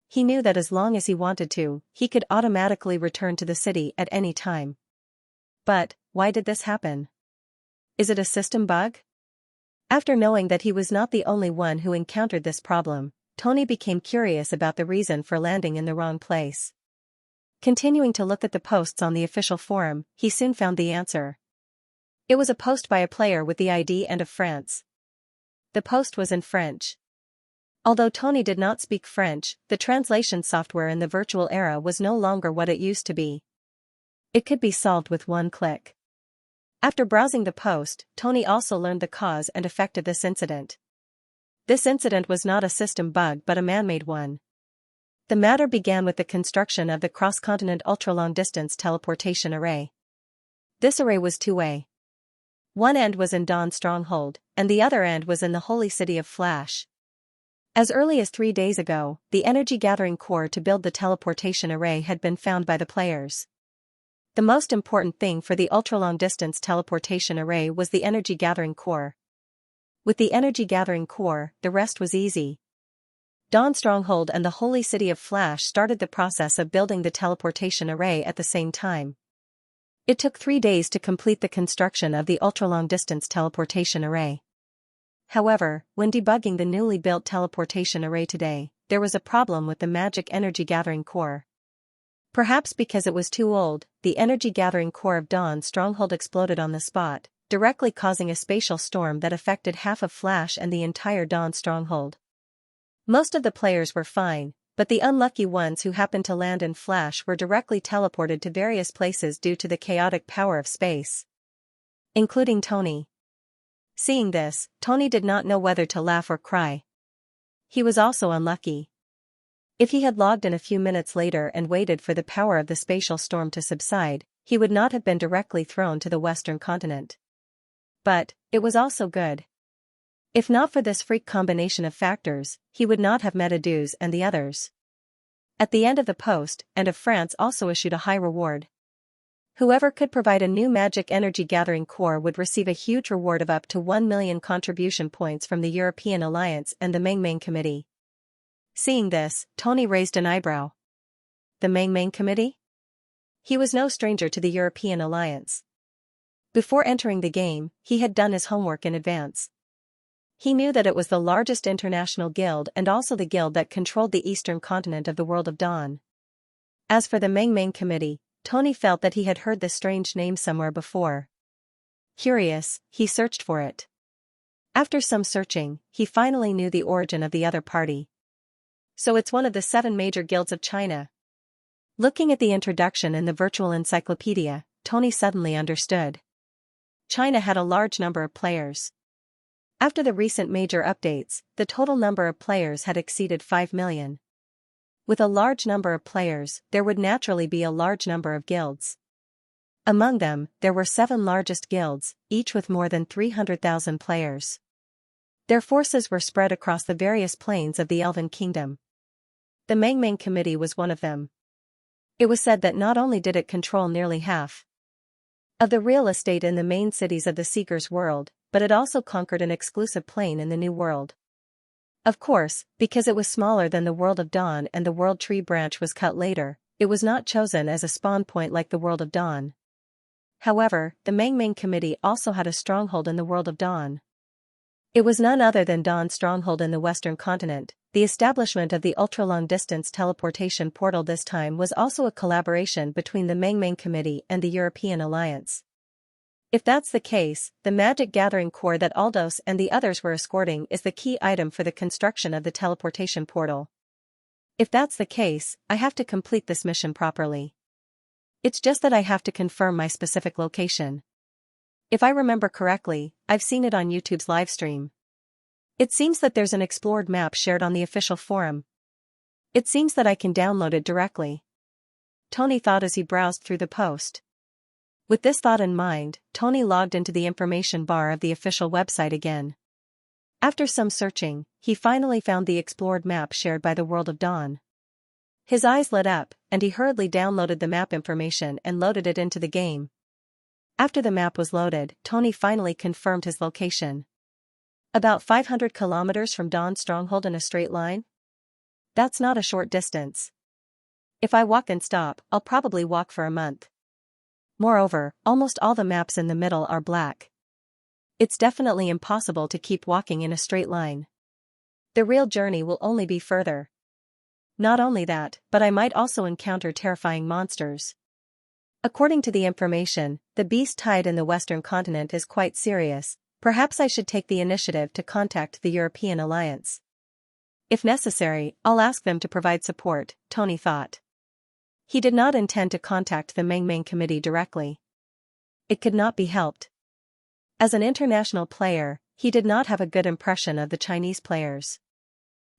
Speaker 1: He knew that as long as he wanted to, he could automatically return to the city at any time. But, why did this happen? Is it a system bug? After knowing that he was not the only one who encountered this problem, Tony became curious about the reason for landing in the wrong place. Continuing to look at the posts on the official forum, he soon found the answer. It was a post by a player with the ID and of France. The post was in French. Although Tony did not speak French, the translation software in the virtual era was no longer what it used to be. It could be solved with one click. After browsing the post, Tony also learned the cause and effect of this incident. This incident was not a system bug but a man-made one. The matter began with the construction of the cross-continent ultra-long-distance teleportation array. This array was two-way. One end was in Dawn's stronghold, and the other end was in the holy city of Flash. As early as 3 days ago, the energy-gathering core to build the teleportation array had been found by the players. The most important thing for the ultra-long-distance teleportation array was the energy-gathering core. With the energy-gathering core, the rest was easy. Dawn's stronghold and the holy city of Flash started the process of building the teleportation array at the same time. It took 3 days to complete the construction of the ultra-long-distance teleportation array. However, when debugging the newly built teleportation array today, there was a problem with the magic energy-gathering core. Perhaps because it was too old, the energy-gathering core of Dawn's stronghold exploded on the spot, directly causing a spatial storm that affected half of Flash and the entire Dawn stronghold. Most of the players were fine, but the unlucky ones who happened to land in Flash were directly teleported to various places due to the chaotic power of space. Including Tony. Seeing this, Tony did not know whether to laugh or cry. He was also unlucky. If he had logged in a few minutes later and waited for the power of the spatial storm to subside, he would not have been directly thrown to the Western continent. But, it was also good. If not for this freak combination of factors, he would not have met Aduz and the others. At the end of the post, and of France also issued a high reward. Whoever could provide a new magic energy-gathering core would receive a huge reward of up to 1 million contribution points from the European Alliance and the Meng Committee. Seeing this, Tony raised an eyebrow. The Meng Committee? He was no stranger to the European Alliance. Before entering the game, he had done his homework in advance. He knew that it was the largest international guild and also the guild that controlled the eastern continent of the world of Dawn. As for the Meng Committee, Tony felt that he had heard this strange name somewhere before. Curious, he searched for it. After some searching, he finally knew the origin of the other party. So it's one of the 7 major guilds of China. Looking at the introduction in the virtual encyclopedia, Tony suddenly understood. China had a large number of players. After the recent major updates, the total number of players had exceeded 5 million. With a large number of players, there would naturally be a large number of guilds. Among them, there were 7 largest guilds, each with more than 300,000 players. Their forces were spread across the various planes of the Elven Kingdom. The Meng Committee was one of them. It was said that not only did it control nearly half of the real estate in the main cities of the Seeker's world, but it also conquered an exclusive plane in the New World. Of course, because it was smaller than the World of Dawn and the World Tree branch was cut later, it was not chosen as a spawn point like the World of Dawn. However, the Mengmeng Committee also had a stronghold in the World of Dawn. It was none other than Dawn's stronghold in the Western continent. The establishment of the ultra-long-distance teleportation portal this time was also a collaboration between the Mengmeng Committee and the European Alliance. If that's the case, the magic gathering core that Aldos and the others were escorting is the key item for the construction of the teleportation portal. If that's the case, I have to complete this mission properly. It's just that I have to confirm my specific location. If I remember correctly, I've seen it on YouTube's livestream. It seems that there's an explored map shared on the official forum. It seems that I can download it directly. Tony thought as he browsed through the post. With this thought in mind, Tony logged into the information bar of the official website again. After some searching, he finally found the explored map shared by the World of Dawn. His eyes lit up, and he hurriedly downloaded the map information and loaded it into the game. After the map was loaded, Tony finally confirmed his location. About 500 kilometers from Dawn's stronghold in a straight line? That's not a short distance. If I walk and stop, I'll probably walk for a month. Moreover, almost all the maps in the middle are black. It's definitely impossible to keep walking in a straight line. The real journey will only be further. Not only that, but I might also encounter terrifying monsters. According to the information, the beast tide in the Western continent is quite serious. Perhaps I should take the initiative to contact the European Alliance. If necessary, I'll ask them to provide support, Tony thought. He did not intend to contact the Mengmeng Committee directly. It could not be helped. As an international player, he did not have a good impression of the Chinese players.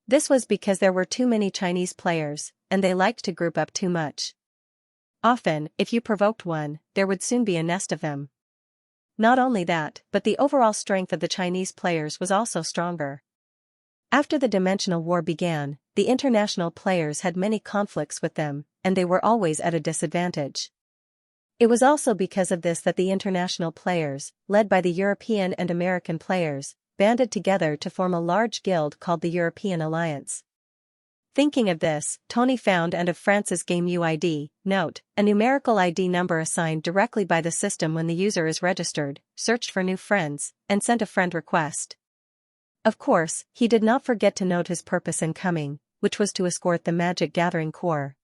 Speaker 1: This was because there were too many Chinese players, and they liked to group up too much. Often, if you provoked one, there would soon be a nest of them. Not only that, but the overall strength of the Chinese players was also stronger. After the Dimensional War began, the international players had many conflicts with them, and they were always at a disadvantage. It was also because of this that the international players, led by the European and American players, banded together to form a large guild called the European Alliance. Thinking of this, Tony found and of France's game UID, note, a numerical ID number assigned directly by the system when the user is registered, searched for new friends, and sent a friend request. Of course, he did not forget to note his purpose in coming, which was to escort the magic gathering core.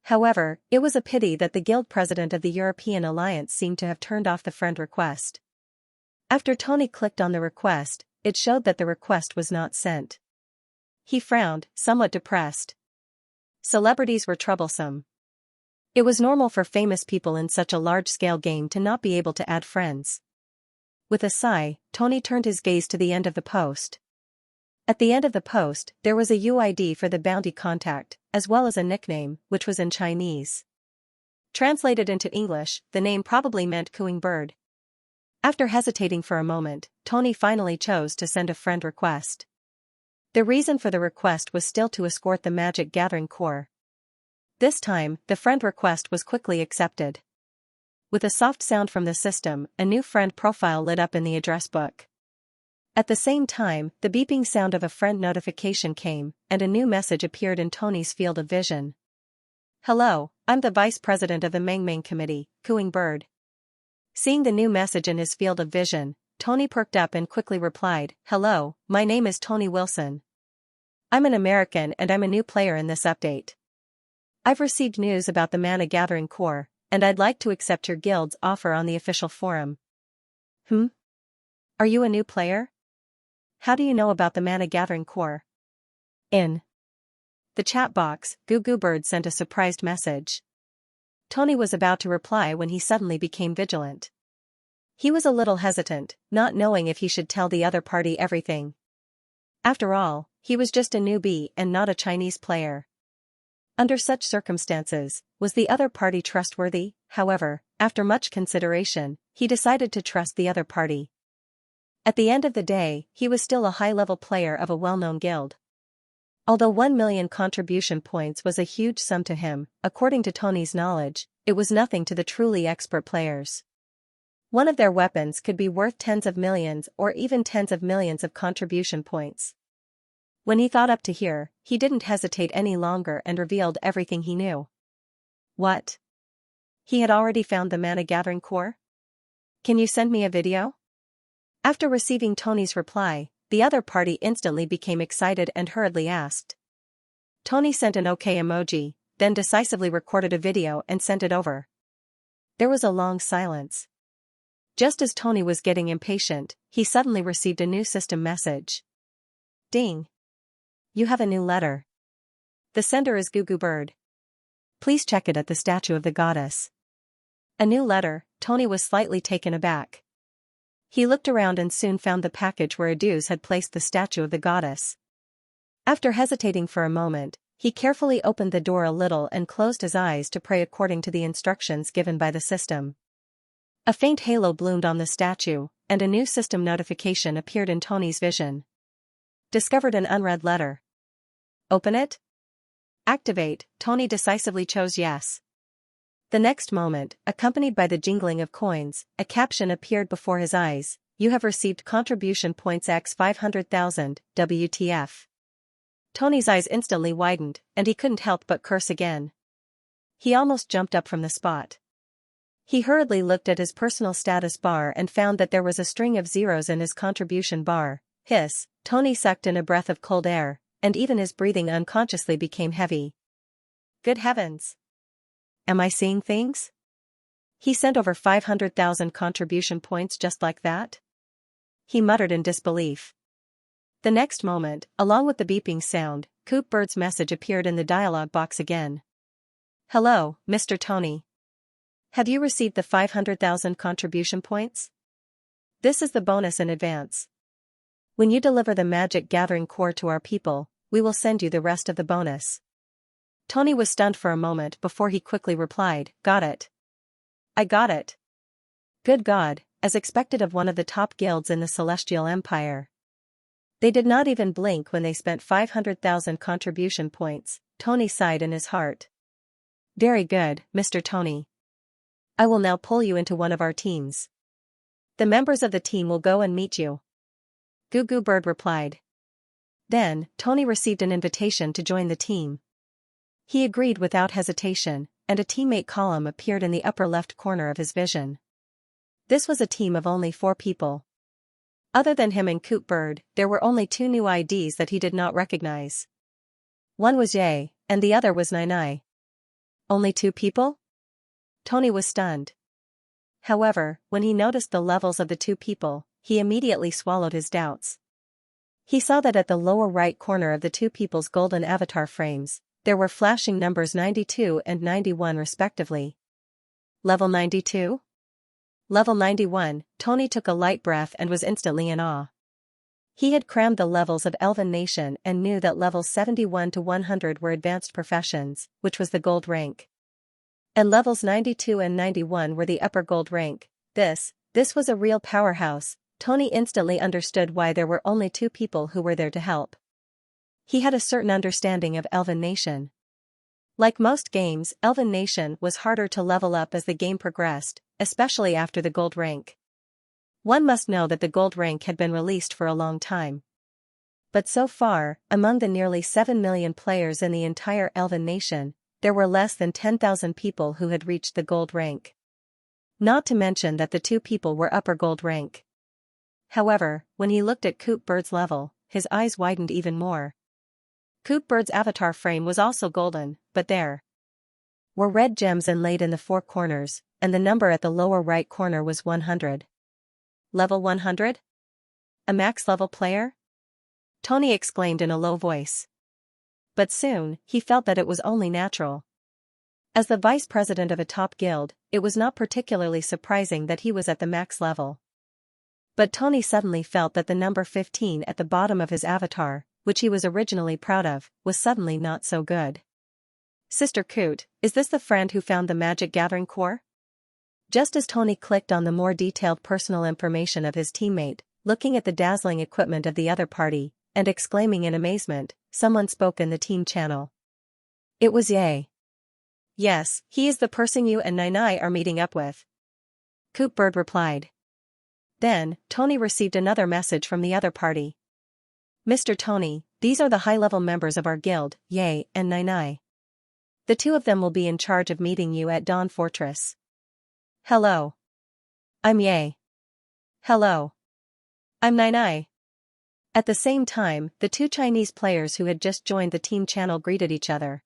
Speaker 1: However, it was a pity that the guild president of the European Alliance seemed to have turned off the friend request. After Tony clicked on the request, it showed that the request was not sent. He frowned, somewhat depressed. Celebrities were troublesome. It was normal for famous people in such a large-scale game to not be able to add friends. With a sigh, Tony turned his gaze to the end of the post. At the end of the post, there was a UID for the bounty contact, as well as a nickname, which was in Chinese. Translated into English, the name probably meant cooing bird. After hesitating for a moment, Tony finally chose to send a friend request. The reason for the request was still to escort the magic gathering core. This time, the friend request was quickly accepted. With a soft sound from the system, a new friend profile lit up in the address book. At the same time, the beeping sound of a friend notification came, and a new message appeared in Tony's field of vision. Hello, I'm the Vice President of the Mengmeng Committee, Cooing Bird. Seeing the new message in his field of vision, Tony perked up and quickly replied, Hello, my name is Tony Wilson. I'm an American and I'm a new player in this update. I've received news about the Mana Gathering Core, and I'd like to accept your guild's offer on the official forum. Are you a new player? How do you know about the Mana Gathering Core? In the chat box, Goo Goo Bird sent a surprised message. Tony was about to reply when he suddenly became vigilant. He was a little hesitant, not knowing if he should tell the other party everything. After all, he was just a newbie and not a Chinese player. Under such circumstances, was the other party trustworthy? However, after much consideration, he decided to trust the other party. At the end of the day, he was still a high-level player of a well-known guild. Although 1 million contribution points was a huge sum to him, according to Tony's knowledge, it was nothing to the truly expert players. One of their weapons could be worth tens of millions or even tens of millions of contribution points. When he thought up to here, he didn't hesitate any longer and revealed everything he knew. What? He had already found the mana gathering core? Can you send me a video? After receiving Tony's reply, the other party instantly became excited and hurriedly asked. Tony sent an OK emoji, then decisively recorded a video and sent it over. There was a long silence. Just as Tony was getting impatient, he suddenly received a new system message. Ding. You have a new letter. The sender is Goo Goo Bird. Please check it at the statue of the goddess. A new letter. Tony was slightly taken aback. He looked around and soon found the package where Aduz had placed the statue of the goddess. After hesitating for a moment, he carefully opened the door a little and closed his eyes to pray according to the instructions given by the system. A faint halo bloomed on the statue, and a new system notification appeared in Tony's vision. Discovered an unread letter. Open it? Activate. Tony decisively chose yes. The next moment, accompanied by the jingling of coins, a caption appeared before his eyes. You have received contribution points X 500,000, WTF. Tony's eyes instantly widened, and he couldn't help but curse again. He almost jumped up from the spot. He hurriedly looked at his personal status bar and found that there was a string of zeros in his contribution bar. Hiss, Tony sucked in a breath of cold air, and even his breathing unconsciously became heavy. Good heavens! Am I seeing things? He sent over 500,000 contribution points just like that? He muttered in disbelief. The next moment, along with the beeping sound, Coop Bird's message appeared in the dialog box again. Hello, Mr. Tony. Have you received the 500,000 contribution points? This is the bonus in advance. When you deliver the magic gathering core to our people, we will send you the rest of the bonus. Tony was stunned for a moment before he quickly replied, Got it. I got it. Good God, as expected of one of the top guilds in the Celestial Empire. They did not even blink when they spent 500,000 contribution points. Tony sighed in his heart. Very good, Mr. Tony. I will now pull you into one of our teams. The members of the team will go and meet you. Goo Goo Bird replied. Then, Tony received an invitation to join the team. He agreed without hesitation, and a teammate column appeared in the upper left corner of his vision. This was a team of only 4 people. Other than him and Coop Bird, there were only 2 new IDs that he did not recognize. One was Ye, and the other was Nai. Only 2 people? Tony was stunned. However, when he noticed the levels of the 2 people, he immediately swallowed his doubts. He saw that at the lower right corner of the 2 people's golden avatar frames, there were flashing numbers 92 and 91 respectively. Level 92? Level 91, Tony took a light breath and was instantly in awe. He had crammed the levels of Elven Nation and knew that levels 71 to 100 were advanced professions, which was the gold rank. And levels 92 and 91 were the upper gold rank. This was a real powerhouse. Tony instantly understood why there were only 2 people who were there to help. He had a certain understanding of Elven Nation. Like most games, Elven Nation was harder to level up as the game progressed, especially after the gold rank. One must know that the gold rank had been released for a long time. But so far, among the nearly 7 million players in the entire Elven Nation, there were less than 10,000 people who had reached the gold rank. Not to mention that the 2 people were upper gold rank. However, when he looked at Coop Bird's level, his eyes widened even more. Coop Bird's avatar frame was also golden, but there were red gems inlaid in the 4 corners, and the number at the lower right corner was 100. Level 100? A max level player? Tony exclaimed in a low voice. But soon, he felt that it was only natural. As the vice president of a top guild, it was not particularly surprising that he was at the max level. But Tony suddenly felt that the number 15 at the bottom of his avatar, which he was originally proud of, was suddenly not so good. Sister Coot, is this the friend who found the magic gathering core? Just as Tony clicked on the more detailed personal information of his teammate, looking at the dazzling equipment of the other party, and exclaiming in amazement, someone spoke in the team channel. It was Ye. Yes, he is the person you and Nai are meeting up with. Coop Bird replied. Then, Tony received another message from the other party. Mr. Tony, these are the high-level members of our guild, Ye and Nai. The two of them will be in charge of meeting you at Dawn Fortress. Hello. I'm Ye. Hello. I'm Nai. At the same time, the two Chinese players who had just joined the team channel greeted each other.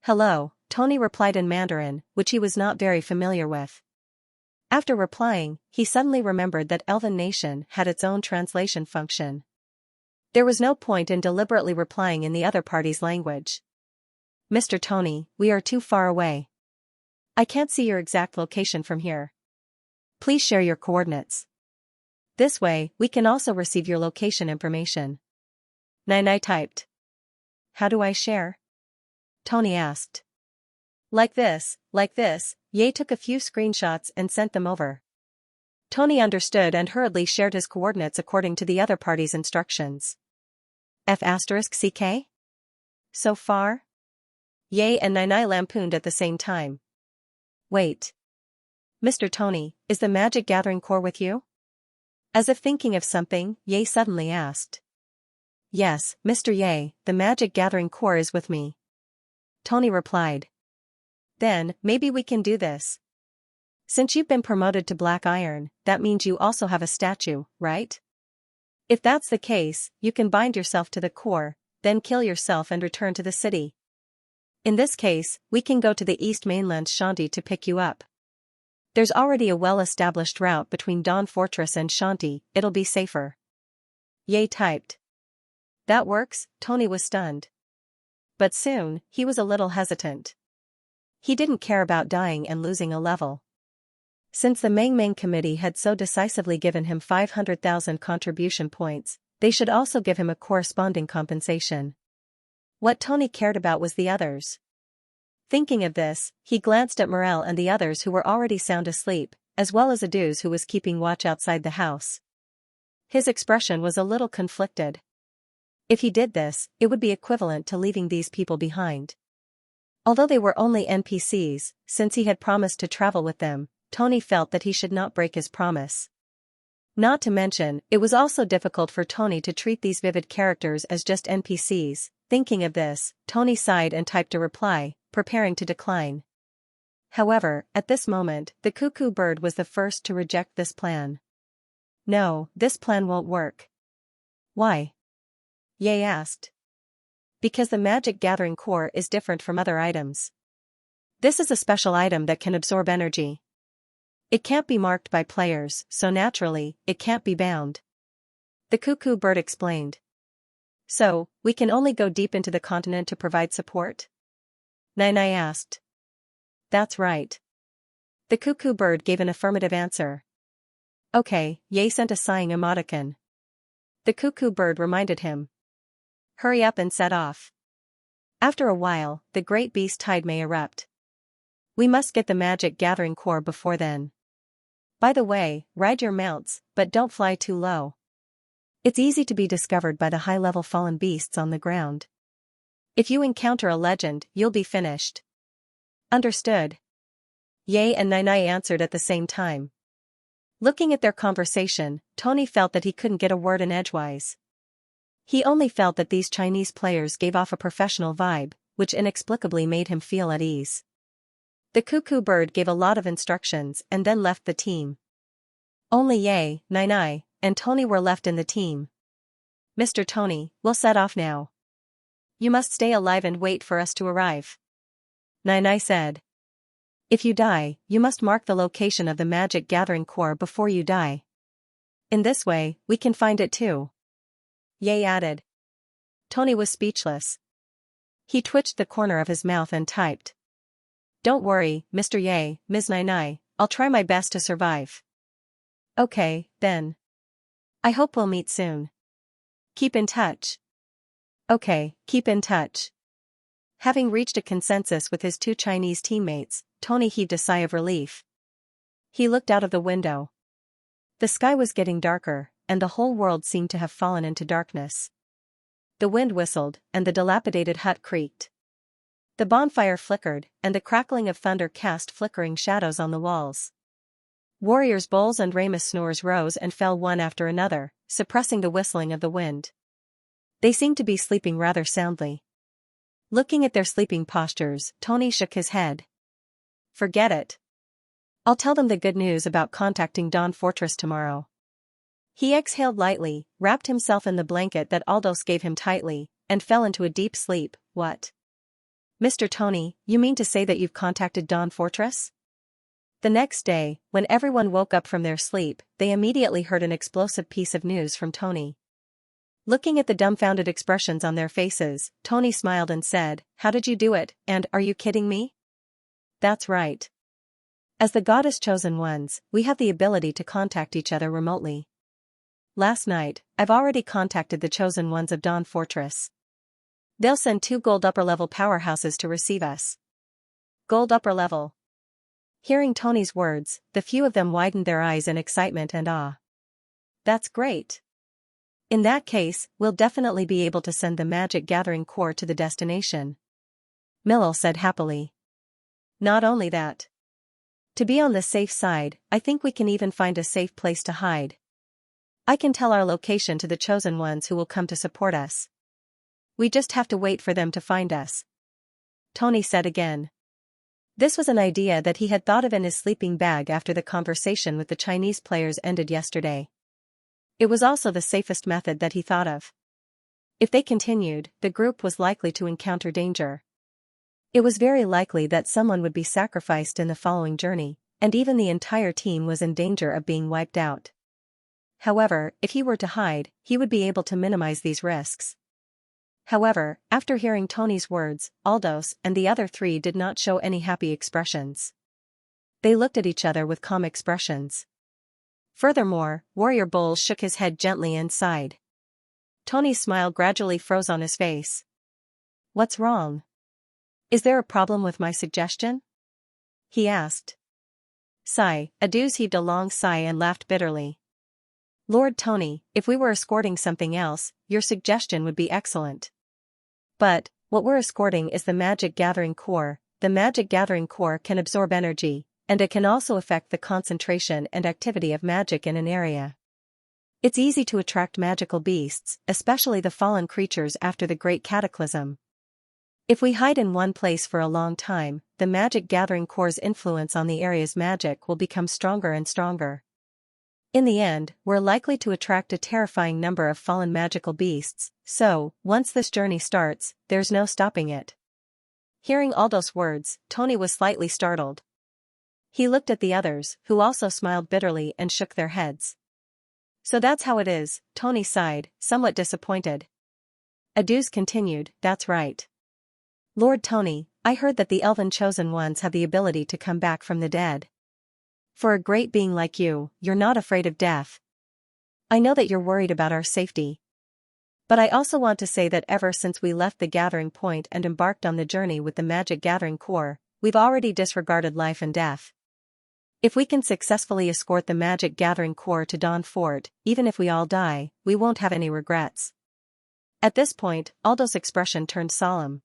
Speaker 1: Hello, Tony replied in Mandarin, which he was not very familiar with. After replying, he suddenly remembered that Elven Nation had its own translation function. There was no point in deliberately replying in the other party's language. Mr. Tony, we are too far away. I can't see your exact location from here. Please share your coordinates. This way, we can also receive your location information. Nai typed. How do I share? Tony asked. Like this, Ye took a few screenshots and sent them over. Tony understood and hurriedly shared his coordinates according to the other party's instructions. F***CK? So far? Ye and Nai lampooned at the same time. Wait. Mr. Tony, is the Magic Gathering Core with you? As if thinking of something, Ye suddenly asked. Yes, Mr. Ye, the Magic Gathering Core is with me. Tony replied. Then, maybe we can do this. Since you've been promoted to Black Iron, that means you also have a statue, right? If that's the case, you can bind yourself to the core, then kill yourself and return to the city. In this case, we can go to the East Mainland Shanti to pick you up. There's already a well-established route between Dawn Fortress and Shanti, it'll be safer. Ye typed. That works, Tony was stunned. But soon, he was a little hesitant. He didn't care about dying and losing a level. Since the Meng committee had so decisively given him 500,000 contribution points, they should also give him a corresponding compensation. What Tony cared about was the others. Thinking of this, he glanced at Morel and the others who were already sound asleep, as well as Aduz who was keeping watch outside the house. His expression was a little conflicted. If he did this, it would be equivalent to leaving these people behind. Although they were only NPCs, since he had promised to travel with them, Tony felt that he should not break his promise. Not to mention, it was also difficult for Tony to treat these vivid characters as just NPCs. Thinking of this, Tony sighed and typed a reply, preparing to decline. However, at this moment, the cuckoo bird was the first to reject this plan. No, this plan won't work. Why? Ye asked. Because the Magic Gathering Core is different from other items. This is a special item that can absorb energy. It can't be marked by players, so naturally, it can't be bound. The cuckoo bird explained. So, we can only go deep into the continent to provide support? Nai asked. That's right. The cuckoo bird gave an affirmative answer. Okay, Ye sent a sighing emoticon. The cuckoo bird reminded him. Hurry up and set off. After a while, the great beast tide may erupt. We must get the Magic Gathering Core before then. By the way, ride your mounts, but don't fly too low. It's easy to be discovered by the high-level fallen beasts on the ground. If you encounter a legend, you'll be finished. Understood. Ye and Nai answered at the same time. Looking at their conversation, Tony felt that he couldn't get a word in edgewise. He only felt that these Chinese players gave off a professional vibe, which inexplicably made him feel at ease. The cuckoo bird gave a lot of instructions and then left the team. Only Ye, Nai, and Tony were left in the team. Mr. Tony, we'll set off now. You must stay alive and wait for us to arrive. Nai said. If you die, you must mark the location of the Magic Gathering Core before you die. In this way, we can find it too. Ye added. Tony was speechless. He twitched the corner of his mouth and typed. Don't worry, Mr. Ye, Ms. Nai, I'll try my best to survive. Okay, then. I hope we'll meet soon. Keep in touch. Okay, keep in touch. Having reached a consensus with his two Chinese teammates, Tony heaved a sigh of relief. He looked out of the window. The sky was getting darker, and the whole world seemed to have fallen into darkness. The wind whistled, and the dilapidated hut creaked. The bonfire flickered, and the crackling of thunder cast flickering shadows on the walls. Warriors Bowles and Ramus' snores rose and fell one after another, suppressing the whistling of the wind. They seemed to be sleeping rather soundly. Looking at their sleeping postures, Tony shook his head. Forget it. I'll tell them the good news about contacting Dawn Fortress tomorrow. He exhaled lightly, wrapped himself in the blanket that Aldous gave him tightly, and fell into a deep sleep. What? Mr. Tony, you mean to say that you've contacted Dawn Fortress? The next day, when everyone woke up from their sleep, they immediately heard an explosive piece of news from Tony. Looking at the dumbfounded expressions on their faces, Tony smiled and said, "How did you do it, and are you kidding me?" That's right. As the goddess chosen ones, we have the ability to contact each other remotely. Last night, I've already contacted the chosen ones of Dawn Fortress. They'll send 2 gold upper-level powerhouses to receive us. Gold upper level. Hearing Tony's words, the few of them widened their eyes in excitement and awe. That's great. In that case, we'll definitely be able to send the Magic Gathering Core to the destination. Millel said happily. Not only that. To be on the safe side, I think we can even find a safe place to hide. I can tell our location to the chosen ones who will come to support us. We just have to wait for them to find us. Tony said again. This was an idea that he had thought of in his sleeping bag after the conversation with the Chinese players ended yesterday. It was also the safest method that he thought of. If they continued, the group was likely to encounter danger. It was very likely that someone would be sacrificed in the following journey, and even the entire team was in danger of being wiped out. However, if he were to hide, he would be able to minimize these risks. However, after hearing Tony's words, Aldous and the other 3 did not show any happy expressions. They looked at each other with calm expressions. Furthermore, Warrior Bowles shook his head gently and sighed. Tony's smile gradually froze on his face. What's wrong? Is there a problem with my suggestion? He asked. Sigh. Aduz heaved a long sigh and laughed bitterly. Lord Tony, if we were escorting something else, your suggestion would be excellent. But, what we're escorting is the Magic Gathering Core. The Magic Gathering Core can absorb energy, and it can also affect the concentration and activity of magic in an area. It's easy to attract magical beasts, especially the fallen creatures after the Great Cataclysm. If we hide in one place for a long time, the Magic Gathering Core's influence on the area's magic will become stronger and stronger. In the end, we're likely to attract a terrifying number of fallen magical beasts, so, once this journey starts, there's no stopping it. Hearing Aldous' words, Tony was slightly startled. He looked at the others, who also smiled bitterly and shook their heads. So that's how it is, Tony sighed, somewhat disappointed. Aduz continued, that's right. Lord Tony, I heard that the Elven Chosen Ones have the ability to come back from the dead. For a great being like you, you're not afraid of death. I know that you're worried about our safety. But I also want to say that ever since we left the Gathering Point and embarked on the journey with the Magic Gathering Core, we've already disregarded life and death. If we can successfully escort the Magic Gathering Core to Dawn Fort, even if we all die, we won't have any regrets. At this point, Aldous' expression turned solemn.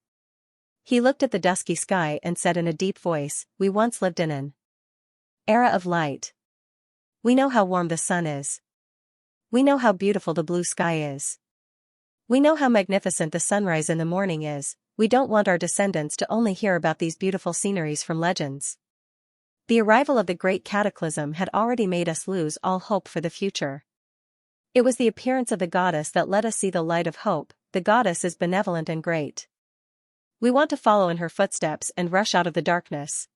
Speaker 1: He looked at the dusky sky and said in a deep voice, we once lived in an era of light. We know how warm the sun is. We know how beautiful the blue sky is. We know how magnificent the sunrise in the morning is. We don't want our descendants to only hear about these beautiful sceneries from legends. The arrival of the Great Cataclysm had already made us lose all hope for the future. It was the appearance of the goddess that let us see the light of hope. The goddess is benevolent and great. We want to follow in her footsteps and rush out of the darkness.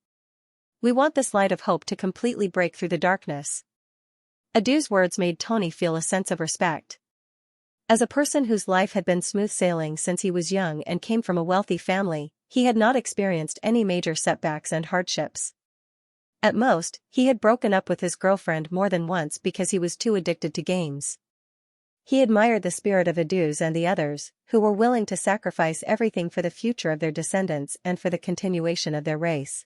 Speaker 1: We want this light of hope to completely break through the darkness. Aduz's words made Tony feel a sense of respect. As a person whose life had been smooth sailing since he was young and came from a wealthy family, he had not experienced any major setbacks and hardships. At most, he had broken up with his girlfriend more than once because he was too addicted to games. He admired the spirit of Aduz and the others, who were willing to sacrifice everything for the future of their descendants and for the continuation of their race.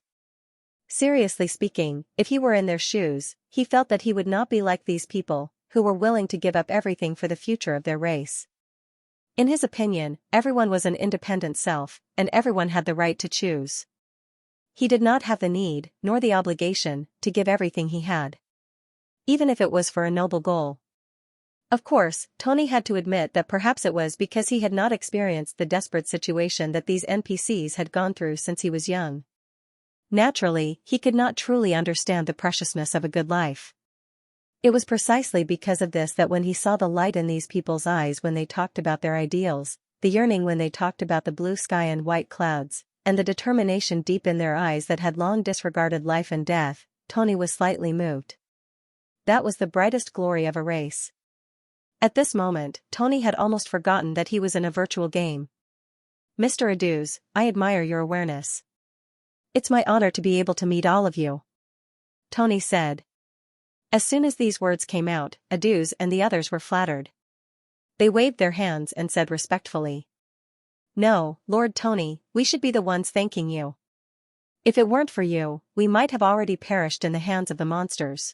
Speaker 1: Seriously speaking, if he were in their shoes, he felt that he would not be like these people, who were willing to give up everything for the future of their race. In his opinion, everyone was an independent self, and everyone had the right to choose. He did not have the need, nor the obligation, to give everything he had, even if it was for a noble goal. Of course, Tony had to admit that perhaps it was because he had not experienced the desperate situation that these NPCs had gone through since he was young. Naturally, he could not truly understand the preciousness of a good life. It was precisely because of this that when he saw the light in these people's eyes when they talked about their ideals, the yearning when they talked about the blue sky and white clouds, and the determination deep in their eyes that had long disregarded life and death, Tony was slightly moved. That was the brightest glory of a race. At this moment, Tony had almost forgotten that he was in a virtual game. Mr. Aduz, I admire your awareness. It's my honor to be able to meet all of you, Tony said. As soon as these words came out, Aduz and the others were flattered. They waved their hands and said respectfully, "No, Lord Tony, we should be the ones thanking you. If it weren't for you, we might have already perished in the hands of the monsters.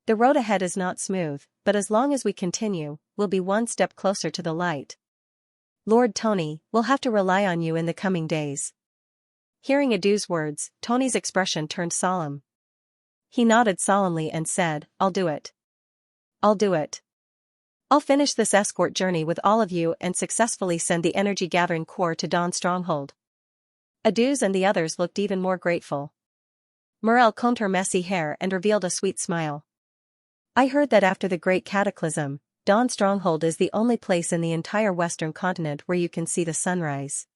Speaker 1: The road ahead is not smooth, but as long as we continue, we'll be one step closer to the light. Lord Tony, we'll have to rely on you in the coming days." Hearing Aduz's words, Tony's expression turned solemn. He nodded solemnly and said, "I'll do it. I'll do it. I'll finish this escort journey with all of you and successfully send the energy-gathering core to Dawn's stronghold." Aduz and the others looked even more grateful. Morel combed her messy hair and revealed a sweet smile. "I heard that after the Great Cataclysm, Dawn's stronghold is the only place in the entire Western continent where you can see the sunrise.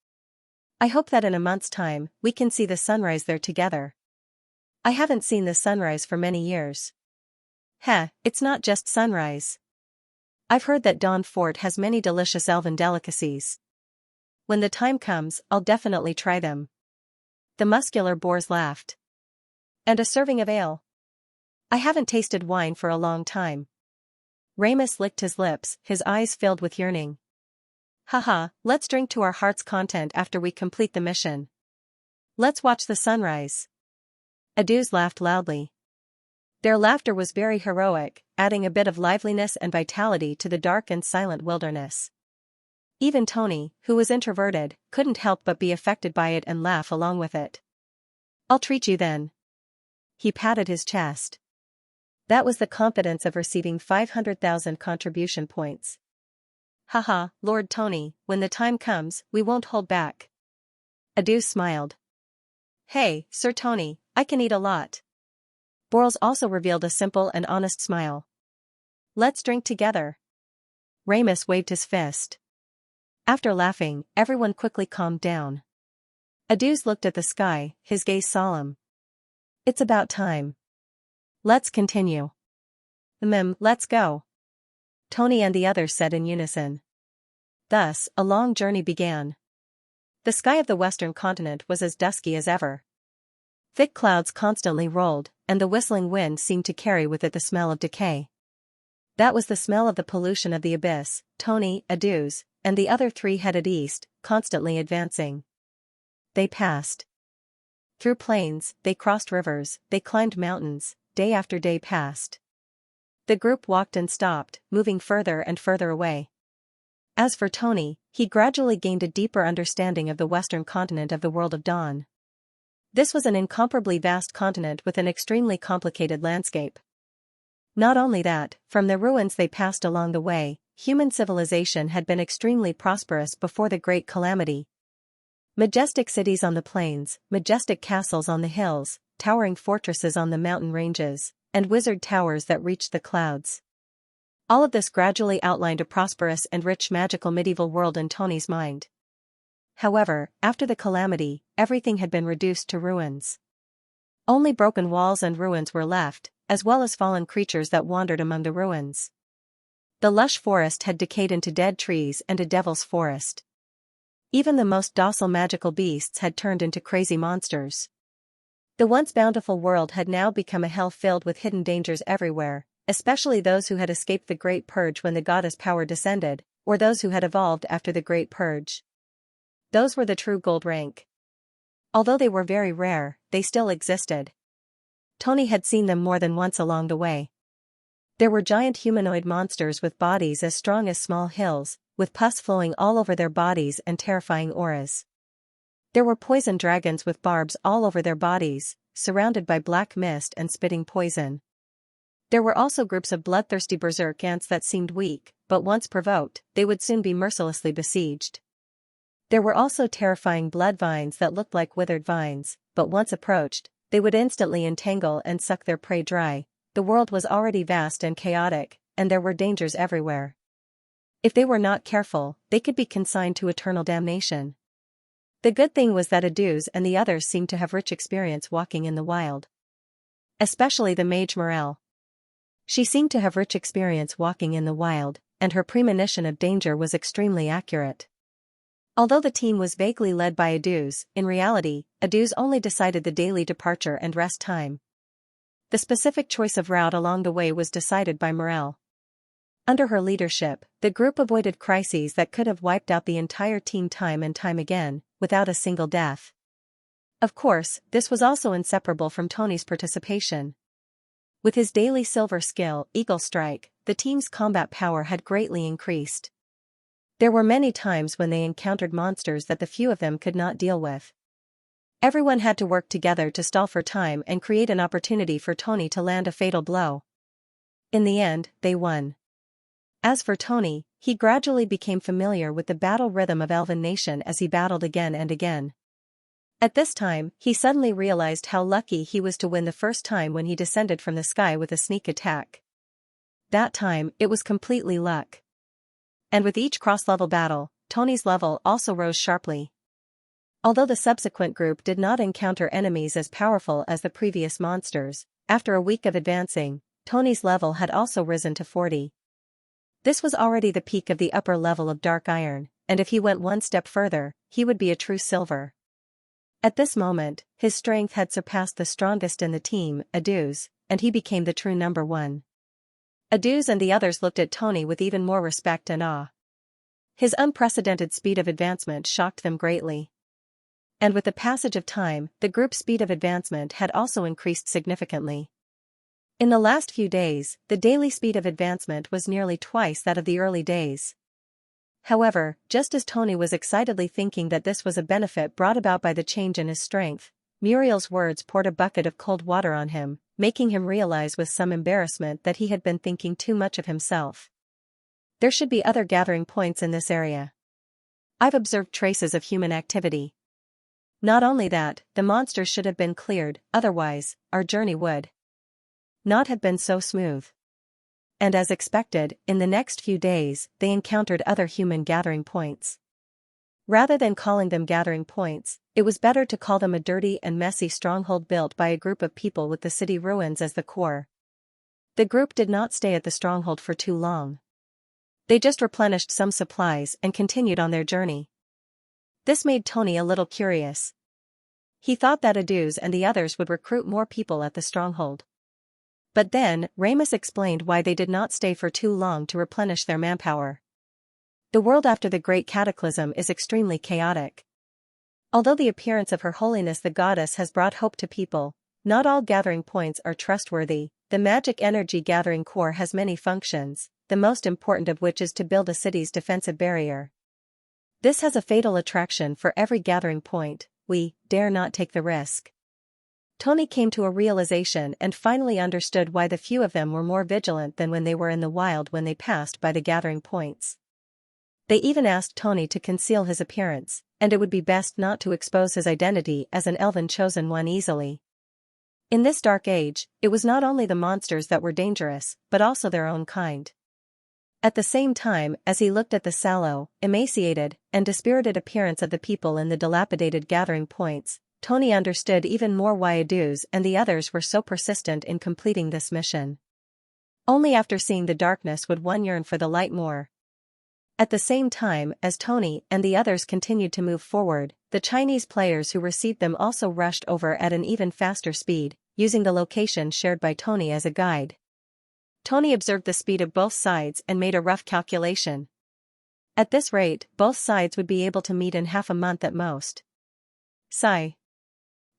Speaker 1: I hope that in a month's time, we can see the sunrise there together. I haven't seen the sunrise for many years." "Heh, it's not just sunrise. I've heard that Dawn Fort has many delicious elven delicacies. When the time comes, I'll definitely try them." The muscular boars laughed. "And a serving of ale? I haven't tasted wine for a long time." Ramus licked his lips, his eyes filled with yearning. "Haha, let's drink to our heart's content after we complete the mission. Let's watch the sunrise." Aduz laughed loudly. Their laughter was very heroic, adding a bit of liveliness and vitality to the dark and silent wilderness. Even Tony, who was introverted, couldn't help but be affected by it and laugh along with it. "I'll treat you then." He patted his chest. That was the confidence of receiving 500,000 contribution points. "Haha, Lord Tony, when the time comes, we won't hold back." Aduz smiled. "Hey, Sir Tony, I can eat a lot." Borals also revealed a simple and honest smile. "Let's drink together." Ramus waved his fist. After laughing, everyone quickly calmed down. Aduz looked at the sky, his gaze solemn. "It's about time. Let's continue." Let's go," Tony and the others said in unison. Thus, a long journey began. The sky of the western continent was as dusky as ever. Thick clouds constantly rolled, and the whistling wind seemed to carry with it the smell of decay. That was the smell of the pollution of the abyss. Tony, Aduz, and the other three headed east, constantly advancing. They passed through plains, they crossed rivers, they climbed mountains, day after day passed. The group walked and stopped, moving further and further away. As for Tony, he gradually gained a deeper understanding of the western continent of the world of Dawn. This was an incomparably vast continent with an extremely complicated landscape. Not only that, from the ruins they passed along the way, human civilization had been extremely prosperous before the Great Calamity. Majestic cities on the plains, majestic castles on the hills, towering fortresses on the mountain ranges, and wizard towers that reached the clouds. All of this gradually outlined a prosperous and rich magical medieval world in Tony's mind. However, after the calamity, everything had been reduced to ruins. Only broken walls and ruins were left, as well as fallen creatures that wandered among the ruins. The lush forest had decayed into dead trees and a devil's forest. Even the most docile magical beasts had turned into crazy monsters. The once bountiful world had now become a hell filled with hidden dangers everywhere, especially those who had escaped the Great Purge when the goddess power descended, or those who had evolved after the Great Purge. Those were the true gold rank. Although they were very rare, they still existed. Tony had seen them more than once along the way. There were giant humanoid monsters with bodies as strong as small hills, with pus flowing all over their bodies and terrifying auras. There were poison dragons with barbs all over their bodies, surrounded by black mist and spitting poison. There were also groups of bloodthirsty berserk ants that seemed weak, but once provoked, they would soon be mercilessly besieged. There were also terrifying blood vines that looked like withered vines, but once approached, they would instantly entangle and suck their prey dry. The world was already vast and chaotic, and there were dangers everywhere. If they were not careful, they could be consigned to eternal damnation. The good thing was that Aduz and the others seemed to have rich experience walking in the wild. Especially the mage Morel. She seemed to have rich experience walking in the wild, and her premonition of danger was extremely accurate. Although the team was vaguely led by Aduz, in reality, Aduz only decided the daily departure and rest time. The specific choice of route along the way was decided by Morel. Under her leadership, the group avoided crises that could have wiped out the entire team time and time again, without a single death. Of course, this was also inseparable from Tony's participation. With his daily silver skill, Eagle Strike, the team's combat power had greatly increased. There were many times when they encountered monsters that the few of them could not deal with. Everyone had to work together to stall for time and create an opportunity for Tony to land a fatal blow. In the end, they won. As for Tony, he gradually became familiar with the battle rhythm of Elven Nation as he battled again and again. At this time, he suddenly realized how lucky he was to win the first time when he descended from the sky with a sneak attack. That time, it was completely luck. And with each cross-level battle, Tony's level also rose sharply. Although the subsequent group did not encounter enemies as powerful as the previous monsters, after a week of advancing, Tony's level had also risen to 40. This was already the peak of the upper level of Dark Iron, and if he went one step further, he would be a true silver. At this moment, his strength had surpassed the strongest in the team, Aduz, and he became the true number one. Aduz and the others looked at Tony with even more respect and awe. His unprecedented speed of advancement shocked them greatly. And with the passage of time, the group's speed of advancement had also increased significantly. In the last few days, the daily speed of advancement was nearly twice that of the early days. However, just as Tony was excitedly thinking that this was a benefit brought about by the change in his strength, Muriel's words poured a bucket of cold water on him, making him realize with some embarrassment that he had been thinking too much of himself. There should be other gathering points in this area. I've observed traces of human activity. Not only that, the monsters should have been cleared, otherwise, our journey would not have been so smooth. And as expected, in the next few days, they encountered other human gathering points. Rather than calling them gathering points, it was better to call them a dirty and messy stronghold built by a group of people with the city ruins as the core. The group did not stay at the stronghold for too long. They just replenished some supplies and continued on their journey. This made Tony a little curious. He thought that Aduz and the others would recruit more people at the stronghold. But then, Ramus explained why they did not stay for too long to replenish their manpower. The world after the Great Cataclysm is extremely chaotic. Although the appearance of Her Holiness the Goddess has brought hope to people, not all gathering points are trustworthy. The magic energy gathering core has many functions, the most important of which is to build a city's defensive barrier. This has a fatal attraction for every gathering point. We dare not take the risk. Tony came to a realization and finally understood why the few of them were more vigilant than when they were in the wild when they passed by the gathering points. They even asked Tony to conceal his appearance, and it would be best not to expose his identity as an elven chosen one easily. In this dark age, it was not only the monsters that were dangerous, but also their own kind. At the same time, as he looked at the sallow, emaciated, and dispirited appearance of the people in the dilapidated gathering points, Tony understood even more why Aduz and the others were so persistent in completing this mission. Only after seeing the darkness would one yearn for the light more. At the same time, as Tony and the others continued to move forward, the Chinese players who received them also rushed over at an even faster speed, using the location shared by Tony as a guide. Tony observed the speed of both sides and made a rough calculation. At this rate, both sides would be able to meet in half a month at most. Sigh.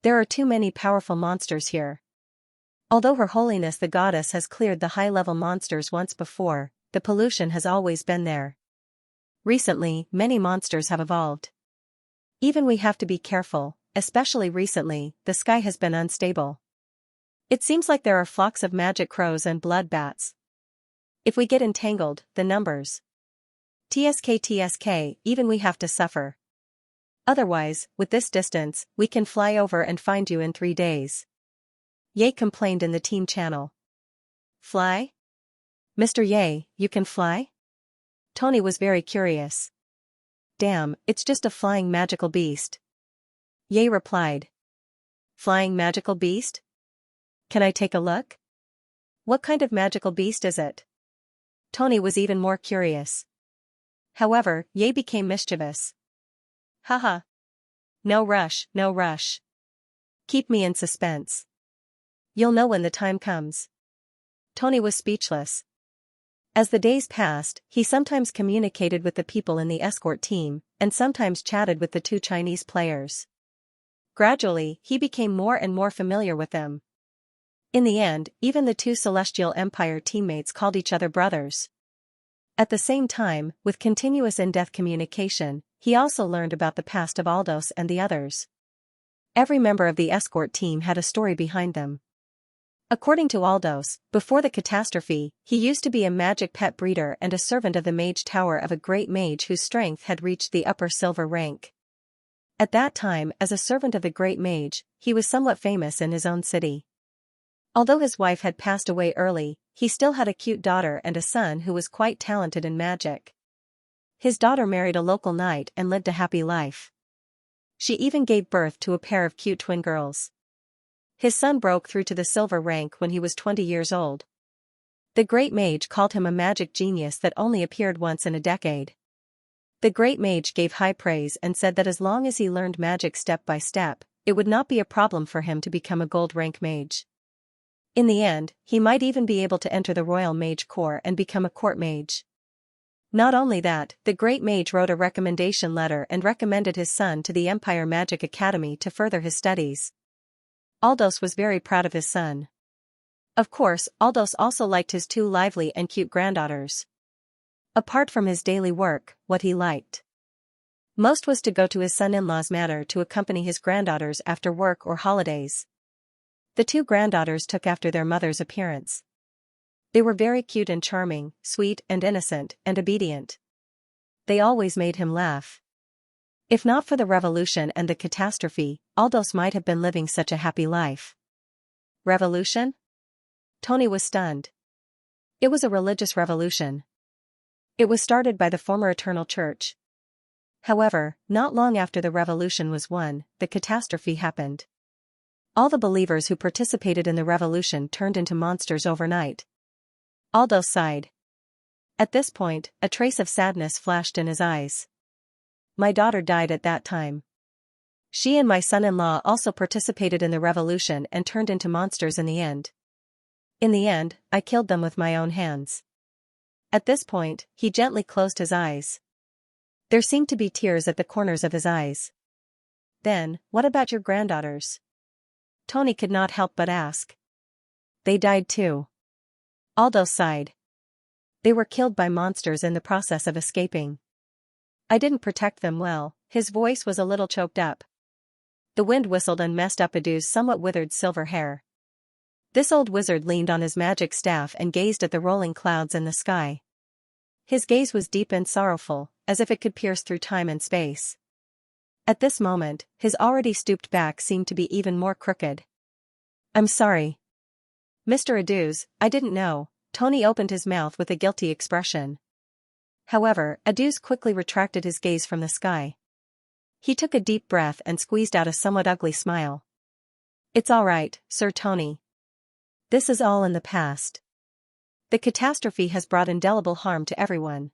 Speaker 1: There are too many powerful monsters here. Although Her Holiness the Goddess has cleared the high-level monsters once before, the pollution has always been there. Recently, many monsters have evolved. Even we have to be careful, especially recently, the sky has been unstable. It seems like there are flocks of magic crows and blood bats. If we get entangled, the numbers. TSK, even we have to suffer. Otherwise, with this distance, we can fly over and find you in 3 days. Ye complained in the team channel. Fly? Mr. Ye, you can fly? Tony was very curious. Damn, it's just a flying magical beast. Ye replied. Flying magical beast? Can I take a look? What kind of magical beast is it? Tony was even more curious. However, Ye became mischievous. Haha. No rush, no rush. Keep me in suspense. You'll know when the time comes. Tony was speechless. As the days passed, he sometimes communicated with the people in the escort team, and sometimes chatted with the 2 Chinese players. Gradually, he became more and more familiar with them. In the end, even the 2 Celestial Empire teammates called each other brothers. At the same time, with continuous in-depth communication, he also learned about the past of Aldos and the others. Every member of the escort team had a story behind them. According to Aldos, before the catastrophe, he used to be a magic pet breeder and a servant of the mage tower of a great mage whose strength had reached the upper silver rank. At that time, as a servant of the great mage, he was somewhat famous in his own city. Although his wife had passed away early, he still had a cute daughter and a son who was quite talented in magic. His daughter married a local knight and lived a happy life. She even gave birth to a pair of cute twin girls. His son broke through to the silver rank when he was 20 years old. The great mage called him a magic genius that only appeared once in a decade. The great mage gave high praise and said that as long as he learned magic step by step, it would not be a problem for him to become a gold rank mage. In the end, he might even be able to enter the Royal Mage Corps and become a court mage. Not only that, the great mage wrote a recommendation letter and recommended his son to the Empire Magic Academy to further his studies. Aldos was very proud of his son. Of course, Aldos also liked his 2 lively and cute granddaughters. Apart from his daily work, what he liked most was to go to his son-in-law's manor to accompany his granddaughters after work or holidays. The 2 granddaughters took after their mother's appearance. They were very cute and charming, sweet and innocent, and obedient. They always made him laugh. If not for the revolution and the catastrophe, Aldos might have been living such a happy life. Revolution? Tony was stunned. It was a religious revolution. It was started by the former Eternal Church. However, not long after the revolution was won, the catastrophe happened. All the believers who participated in the revolution turned into monsters overnight. Aldos sighed. At this point, a trace of sadness flashed in his eyes. My daughter died at that time. She and my son-in-law also participated in the revolution and turned into monsters in the end. In the end, I killed them with my own hands. At this point, he gently closed his eyes. There seemed to be tears at the corners of his eyes. Then, what about your granddaughters? Tony could not help but ask. They died too. Aldos sighed. They were killed by monsters in the process of escaping. I didn't protect them well. His voice was a little choked up. The wind whistled and messed up Adu's somewhat withered silver hair. This old wizard leaned on his magic staff and gazed at the rolling clouds in the sky. His gaze was deep and sorrowful, as if it could pierce through time and space. At this moment, his already stooped back seemed to be even more crooked. I'm sorry. Mr. Aduz, I didn't know. Tony opened his mouth with a guilty expression. However, Aduz quickly retracted his gaze from the sky. He took a deep breath and squeezed out a somewhat ugly smile. It's all right, Sir Tony. This is all in the past. The catastrophe has brought indelible harm to everyone.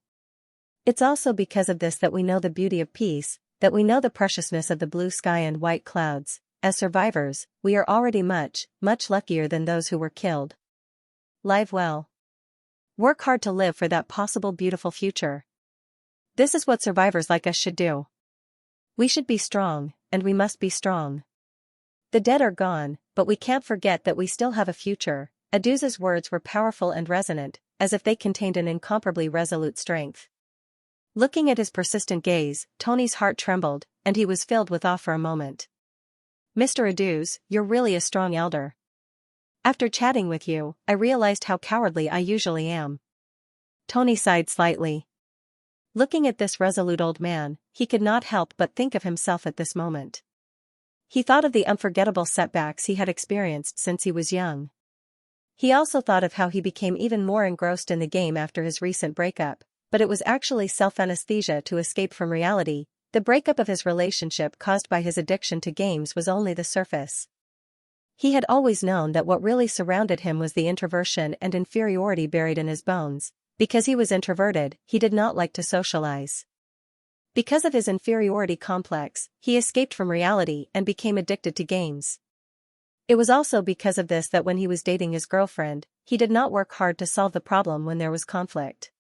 Speaker 1: It's also because of this that we know the beauty of peace, that we know the preciousness of the blue sky and white clouds. As survivors, we are already much, much luckier than those who were killed. Live well. Work hard to live for that possible beautiful future. This is what survivors like us should do. We should be strong, and we must be strong. The dead are gone, but we can't forget that we still have a future. Aduz's words were powerful and resonant, as if they contained an incomparably resolute strength. Looking at his persistent gaze, Tony's heart trembled, and he was filled with awe for a moment. Mr. Aduz, you're really a strong elder. After chatting with you, I realized how cowardly I usually am. Tony sighed slightly. Looking at this resolute old man, he could not help but think of himself at this moment. He thought of the unforgettable setbacks he had experienced since he was young. He also thought of how he became even more engrossed in the game after his recent breakup, but it was actually self-anesthesia to escape from reality. The breakup of his relationship caused by his addiction to games was only the surface. He had always known that what really surrounded him was the introversion and inferiority buried in his bones. Because he was introverted, he did not like to socialize. Because of his inferiority complex, he escaped from reality and became addicted to games. It was also because of this that when he was dating his girlfriend, he did not work hard to solve the problem when there was conflict.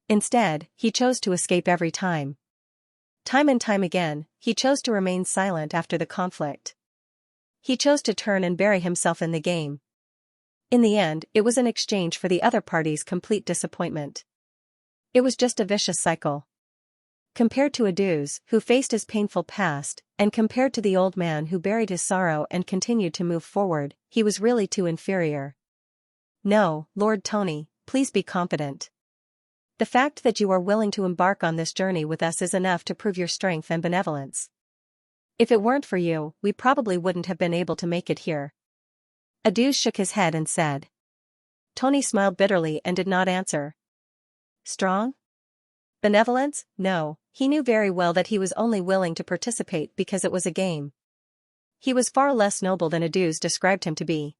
Speaker 1: Instead, he chose to escape every time. Time and time again, he chose to remain silent after the conflict. He chose to turn and bury himself in the game. In the end, it was in exchange for the other party's complete disappointment. It was just a vicious cycle. Compared to Aduz, who faced his painful past, and compared to the old man who buried his sorrow and continued to move forward, he was really too inferior. No, Lord Tony, please be confident. The fact that you are willing to embark on this journey with us is enough to prove your strength and benevolence. If it weren't for you, we probably wouldn't have been able to make it here. Aduz shook his head and said. Tony smiled bitterly and did not answer. Strong? Benevolence? No, he knew very well that he was only willing to participate because it was a game. He was far less noble than Aduz described him to be.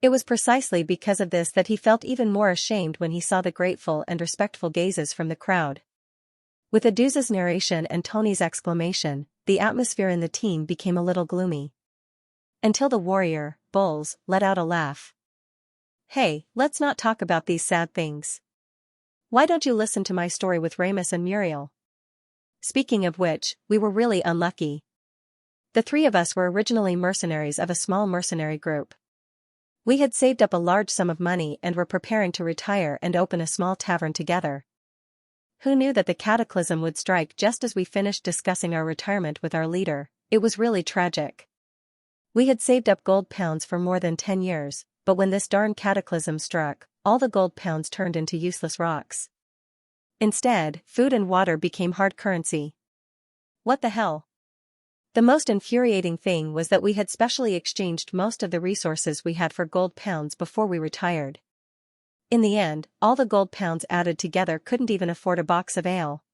Speaker 1: It was precisely because of this that he felt even more ashamed when he saw the grateful and respectful gazes from the crowd. With Aduz's narration and Tony's exclamation, the atmosphere in the team became a little gloomy. Until the warrior, Bulls, let out a laugh. Hey, let's not talk about these sad things. Why don't you listen to my story with Ramus and Muriel? Speaking of which, we were really unlucky. The three of us were originally mercenaries of a small mercenary group. We had saved up a large sum of money and were preparing to retire and open a small tavern together. Who knew that the cataclysm would strike just as we finished discussing our retirement with our leader? It was really tragic. We had saved up gold pounds for more than 10 years, but when this darn cataclysm struck, all the gold pounds turned into useless rocks. Instead, food and water became hard currency. What the hell? The most infuriating thing was that we had specially exchanged most of the resources we had for gold pounds before we retired. In the end, all the gold pounds added together couldn't even afford a box of ale.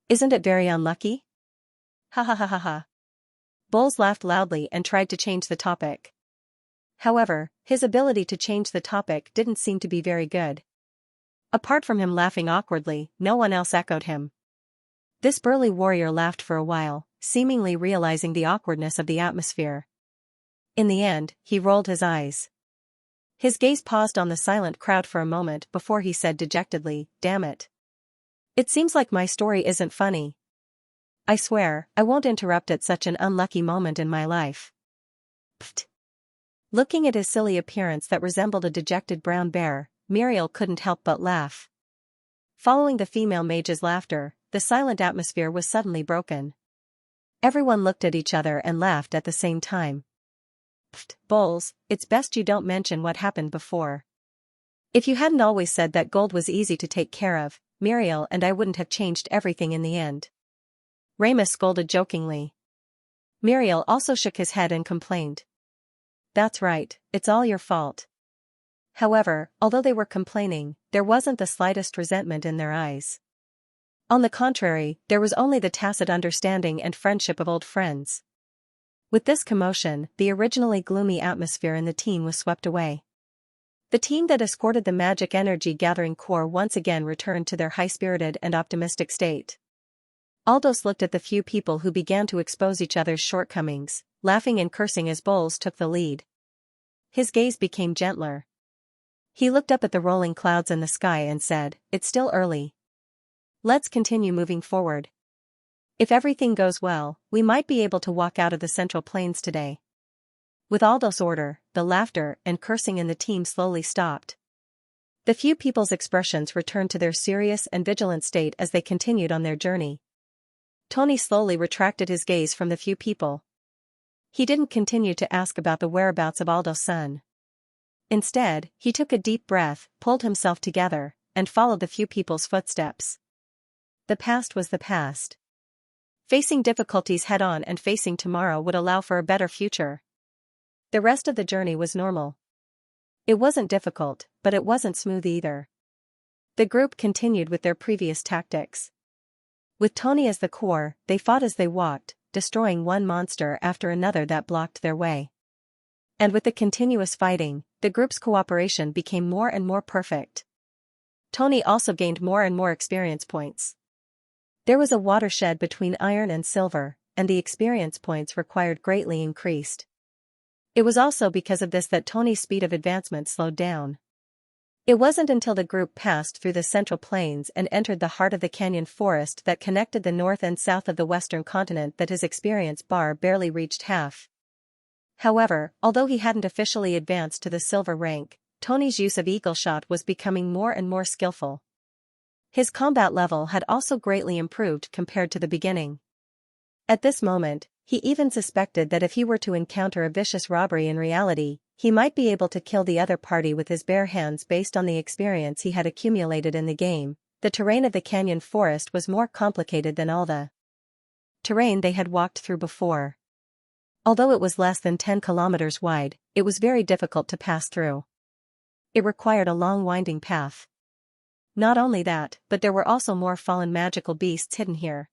Speaker 1: Isn't it very unlucky? Ha ha ha ha ha. Bulls laughed loudly and tried to change the topic. However, his ability to change the topic didn't seem to be very good. Apart from him laughing awkwardly, no one else echoed him. This burly warrior laughed for a while, seemingly realizing the awkwardness of the atmosphere. In the end, he rolled his eyes. His gaze paused on the silent crowd for a moment before he said dejectedly, "Damn it. It seems like my story isn't funny. I swear, I won't interrupt at such an unlucky moment in my life." Pfft. Looking at his silly appearance that resembled a dejected brown bear, Muriel couldn't help but laugh. Following the female mage's laughter, the silent atmosphere was suddenly broken. Everyone looked at each other and laughed at the same time. Pfft, Bulls, it's best you don't mention what happened before. If you hadn't always said that gold was easy to take care of, Muriel and I wouldn't have changed everything in the end. Ramus scolded jokingly. Muriel also shook his head and complained. That's right, it's all your fault. However, although they were complaining, there wasn't the slightest resentment in their eyes. On the contrary, there was only the tacit understanding and friendship of old friends. With this commotion, the originally gloomy atmosphere in the team was swept away. The team that escorted the magic energy gathering core once again returned to their high-spirited and optimistic state. Aldous looked at the few people who began to expose each other's shortcomings, laughing and cursing as Bulls took the lead. His gaze became gentler. He looked up at the rolling clouds in the sky and said, "It's still early. Let's continue moving forward. If everything goes well, we might be able to walk out of the Central Plains today." With Aldous' order, the laughter and cursing in the team slowly stopped. The few people's expressions returned to their serious and vigilant state as they continued on their journey. Tony slowly retracted his gaze from the few people. He didn't continue to ask about the whereabouts of Aldo's son. Instead, he took a deep breath, pulled himself together, and followed the few people's footsteps. The past was the past. Facing difficulties head-on and facing tomorrow would allow for a better future. The rest of the journey was normal. It wasn't difficult, but it wasn't smooth either. The group continued with their previous tactics. With Tony as the core, they fought as they walked, destroying one monster after another that blocked their way. And with the continuous fighting, the group's cooperation became more and more perfect. Tony also gained more and more experience points. There was a watershed between iron and silver, and the experience points required greatly increased. It was also because of this that Tony's speed of advancement slowed down. It wasn't until the group passed through the Central Plains and entered the heart of the canyon forest that connected the north and south of the western continent that his experience bar barely reached half. However, although he hadn't officially advanced to the silver rank, Tony's use of eagle shot was becoming more and more skillful. His combat level had also greatly improved compared to the beginning. At this moment, he even suspected that if he were to encounter a vicious robbery in reality, he might be able to kill the other party with his bare hands based on the experience he had accumulated in the game. The terrain of the canyon forest was more complicated than all the terrain they had walked through before. Although it was less than 10 kilometers wide, it was very difficult to pass through. It required a long winding path. Not only that, but there were also more fallen magical beasts hidden here.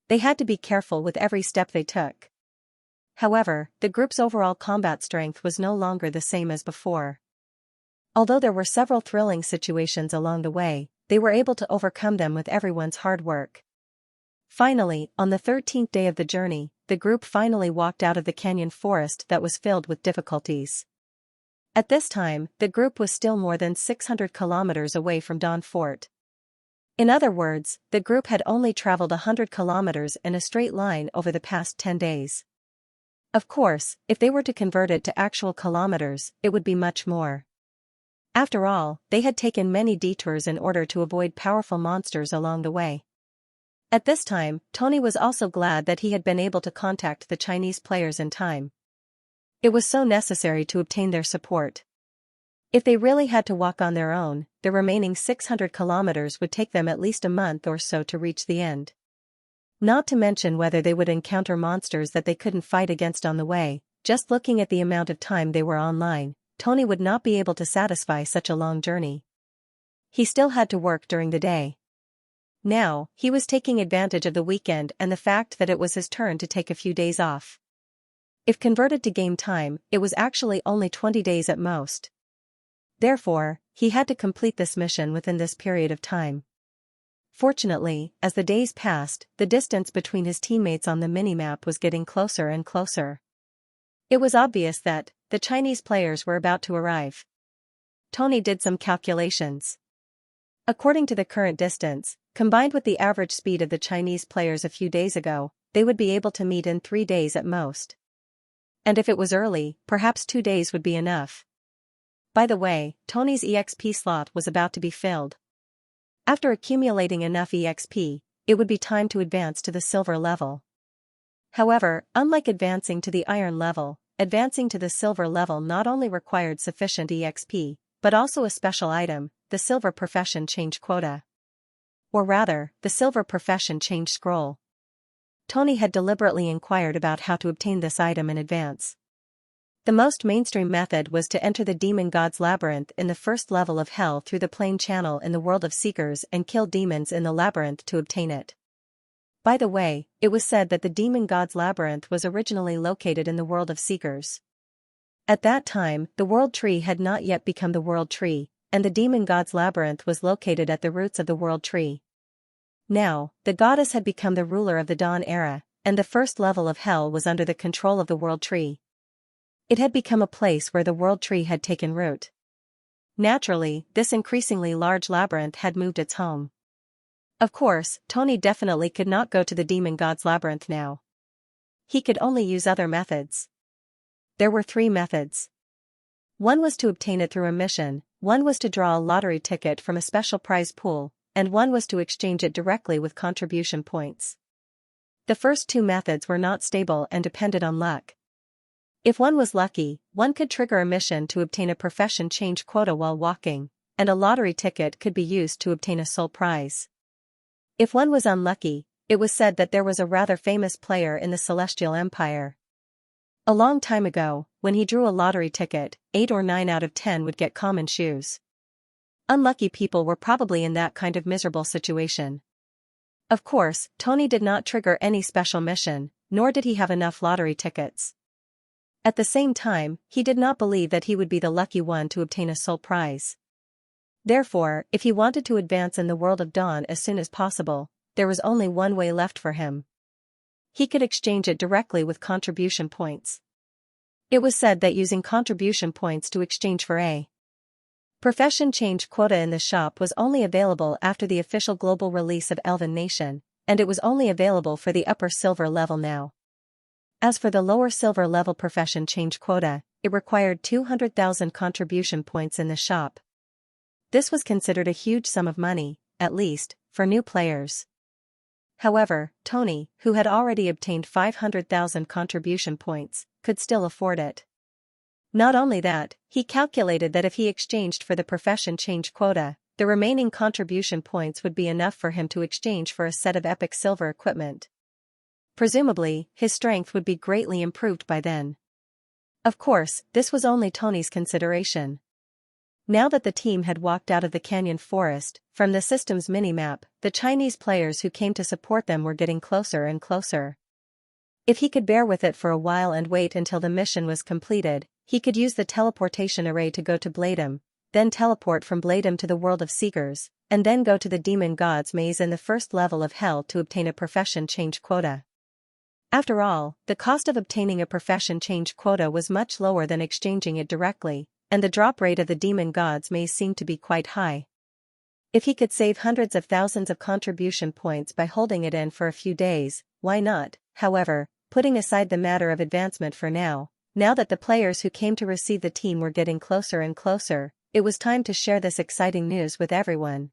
Speaker 1: They had to be careful with every step they took. However, the group's overall combat strength was no longer the same as before. Although there were several thrilling situations along the way, they were able to overcome them with everyone's hard work. Finally, on the 13th day of the journey, the group finally walked out of the canyon forest that was filled with difficulties. At this time, the group was still more than 600 kilometers away from Dawn Fort. In other words, the group had only traveled 100 kilometers in a straight line over the past 10 days. Of course, if they were to convert it to actual kilometers, it would be much more. After all, they had taken many detours in order to avoid powerful monsters along the way. At this time, Tony was also glad that he had been able to contact the Chinese players in time. It was so necessary to obtain their support. If they really had to walk on their own, the remaining 600 kilometers would take them at least a month or so to reach the end. Not to mention whether they would encounter monsters that they couldn't fight against on the way. Just looking at the amount of time they were online, Tony would not be able to satisfy such a long journey. He still had to work during the day. Now, he was taking advantage of the weekend and the fact that it was his turn to take a few days off. If converted to game time, it was actually only 20 days at most. Therefore, he had to complete this mission within this period of time. Fortunately, as the days passed, the distance between his teammates on the minimap was getting closer and closer. It was obvious that the Chinese players were about to arrive. Tony did some calculations. According to the current distance, combined with the average speed of the Chinese players a few days ago, they would be able to meet in 3 days at most. And if it was early, perhaps 2 days would be enough. By the way, Tony's EXP slot was about to be filled. After accumulating enough EXP, it would be time to advance to the silver level. However, unlike advancing to the iron level, advancing to the silver level not only required sufficient EXP, but also a special item, the silver profession change quota. Or rather, the silver profession change scroll. Tony had deliberately inquired about how to obtain this item in advance. The most mainstream method was to enter the Demon God's Labyrinth in the first level of Hell through the Plain Channel in the World of Seekers and kill demons in the labyrinth to obtain it. By the way, it was said that the Demon God's Labyrinth was originally located in the World of Seekers. At that time, the World Tree had not yet become the World Tree, and the Demon God's Labyrinth was located at the roots of the World Tree. Now, the goddess had become the ruler of the Dawn era, and the first level of Hell was under the control of the World Tree. It had become a place where the World Tree had taken root. Naturally, this increasingly large labyrinth had moved its home. Of course, Tony definitely could not go to the Demon God's Labyrinth now. He could only use other methods. There were 3 methods. One was to obtain it through a mission, One was to draw a lottery ticket from a special prize pool, and one was to exchange it directly with contribution points. The first two methods were not stable and depended on luck. If one was lucky, one could trigger a mission to obtain a profession change quota while walking, and a lottery ticket could be used to obtain a sole prize. If one was unlucky, it was said that there was a rather famous player in the Celestial Empire. A long time ago, when he drew a lottery ticket, 8 or 9 out of 10 would get common shoes. Unlucky people were probably in that kind of miserable situation. Of course, Tony did not trigger any special mission, nor did he have enough lottery tickets. At the same time, he did not believe that he would be the lucky one to obtain a sole prize. Therefore, if he wanted to advance in the world of Dawn as soon as possible, there was only one way left for him. He could exchange it directly with contribution points. It was said that using contribution points to exchange for a profession change quota in the shop was only available after the official global release of Elven Nation, and it was only available for the upper silver level now. As for the lower silver level profession change quota, it required 200,000 contribution points in the shop. This was considered a huge sum of money, at least, for new players. However, Tony, who had already obtained 500,000 contribution points, could still afford it. Not only that, he calculated that if he exchanged for the profession change quota, the remaining contribution points would be enough for him to exchange for a set of epic silver equipment. Presumably, his strength would be greatly improved by then. Of course, this was only Tony's consideration. Now that the team had walked out of the canyon forest, from the system's minimap, the Chinese players who came to support them were getting closer and closer. If he could bear with it for a while and wait until the mission was completed, he could use the teleportation array to go to Bladem, then teleport from Bladem to the world of Seekers, and then go to the Demon God's Maze in the first level of Hell to obtain a profession change quota. After all, the cost of obtaining a profession change quota was much lower than exchanging it directly, and the drop rate of the Demon God's Maze seemed to be quite high. If he could save hundreds of thousands of contribution points by holding it in for a few days, why not? However, putting aside the matter of advancement for now that the players who came to receive the team were getting closer and closer, it was time to share this exciting news with everyone.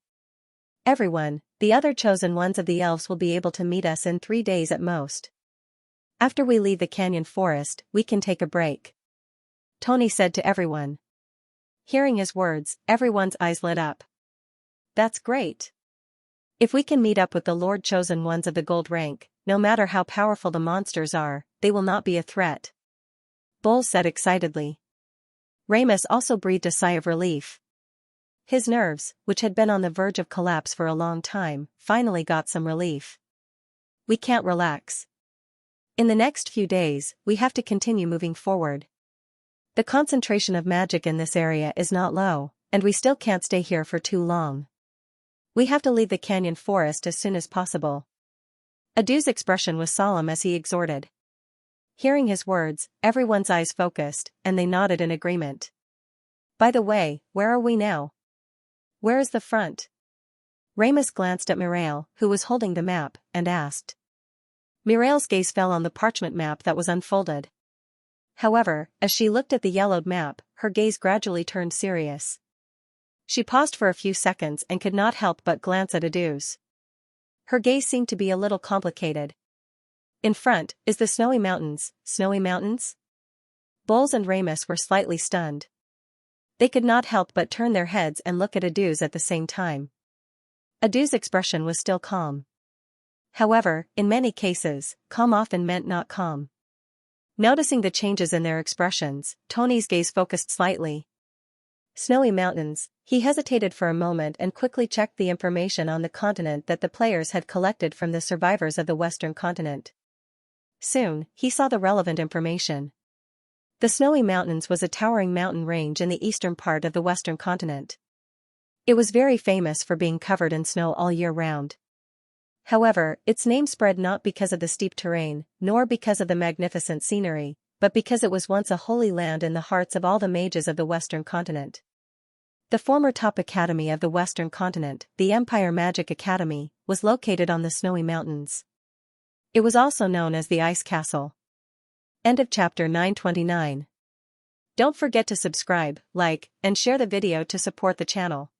Speaker 1: Everyone, the other chosen ones of the elves will be able to meet us in 3 days at most. After we leave the canyon forest, we can take a break. Tony said to everyone. Hearing his words, everyone's eyes lit up. That's great. If we can meet up with the Lord chosen ones of the gold rank, no matter how powerful the monsters are, they will not be a threat. Bull said excitedly. Ramus also breathed a sigh of relief. His nerves, which had been on the verge of collapse for a long time, finally got some relief. We can't relax. In the next few days, we have to continue moving forward. The concentration of magic in this area is not low, and we still can't stay here for too long. We have to leave the canyon forest as soon as possible. Adu's expression was solemn as he exhorted. Hearing his words, everyone's eyes focused, and they nodded in agreement. By the way, where are we now? Where is the front? Ramus glanced at Mirail, who was holding the map, and asked. Mirail's gaze fell on the parchment map that was unfolded. However, as she looked at the yellowed map, her gaze gradually turned serious. She paused for a few seconds and could not help but glance at Adu's. Her gaze seemed to be a little complicated. In front, is the snowy mountains, Snowy Mountains? Bowles and Ramus were slightly stunned. They could not help but turn their heads and look at Adu's at the same time. Adu's expression was still calm. However, in many cases, calm often meant not calm. Noticing the changes in their expressions, Tony's gaze focused slightly. Snowy Mountains, he hesitated for a moment and quickly checked the information on the continent that the players had collected from the survivors of the Western continent. Soon, he saw the relevant information. The Snowy Mountains was a towering mountain range in the eastern part of the Western continent. It was very famous for being covered in snow all year round. However, its name spread not because of the steep terrain, nor because of the magnificent scenery, but because it was once a holy land in the hearts of all the mages of the Western continent. The former top academy of the Western continent, the Empire Magic Academy, was located on the Snowy Mountains. It was also known as the Ice Castle. End of chapter 929. Don't forget to subscribe, like, and share the video to support the channel.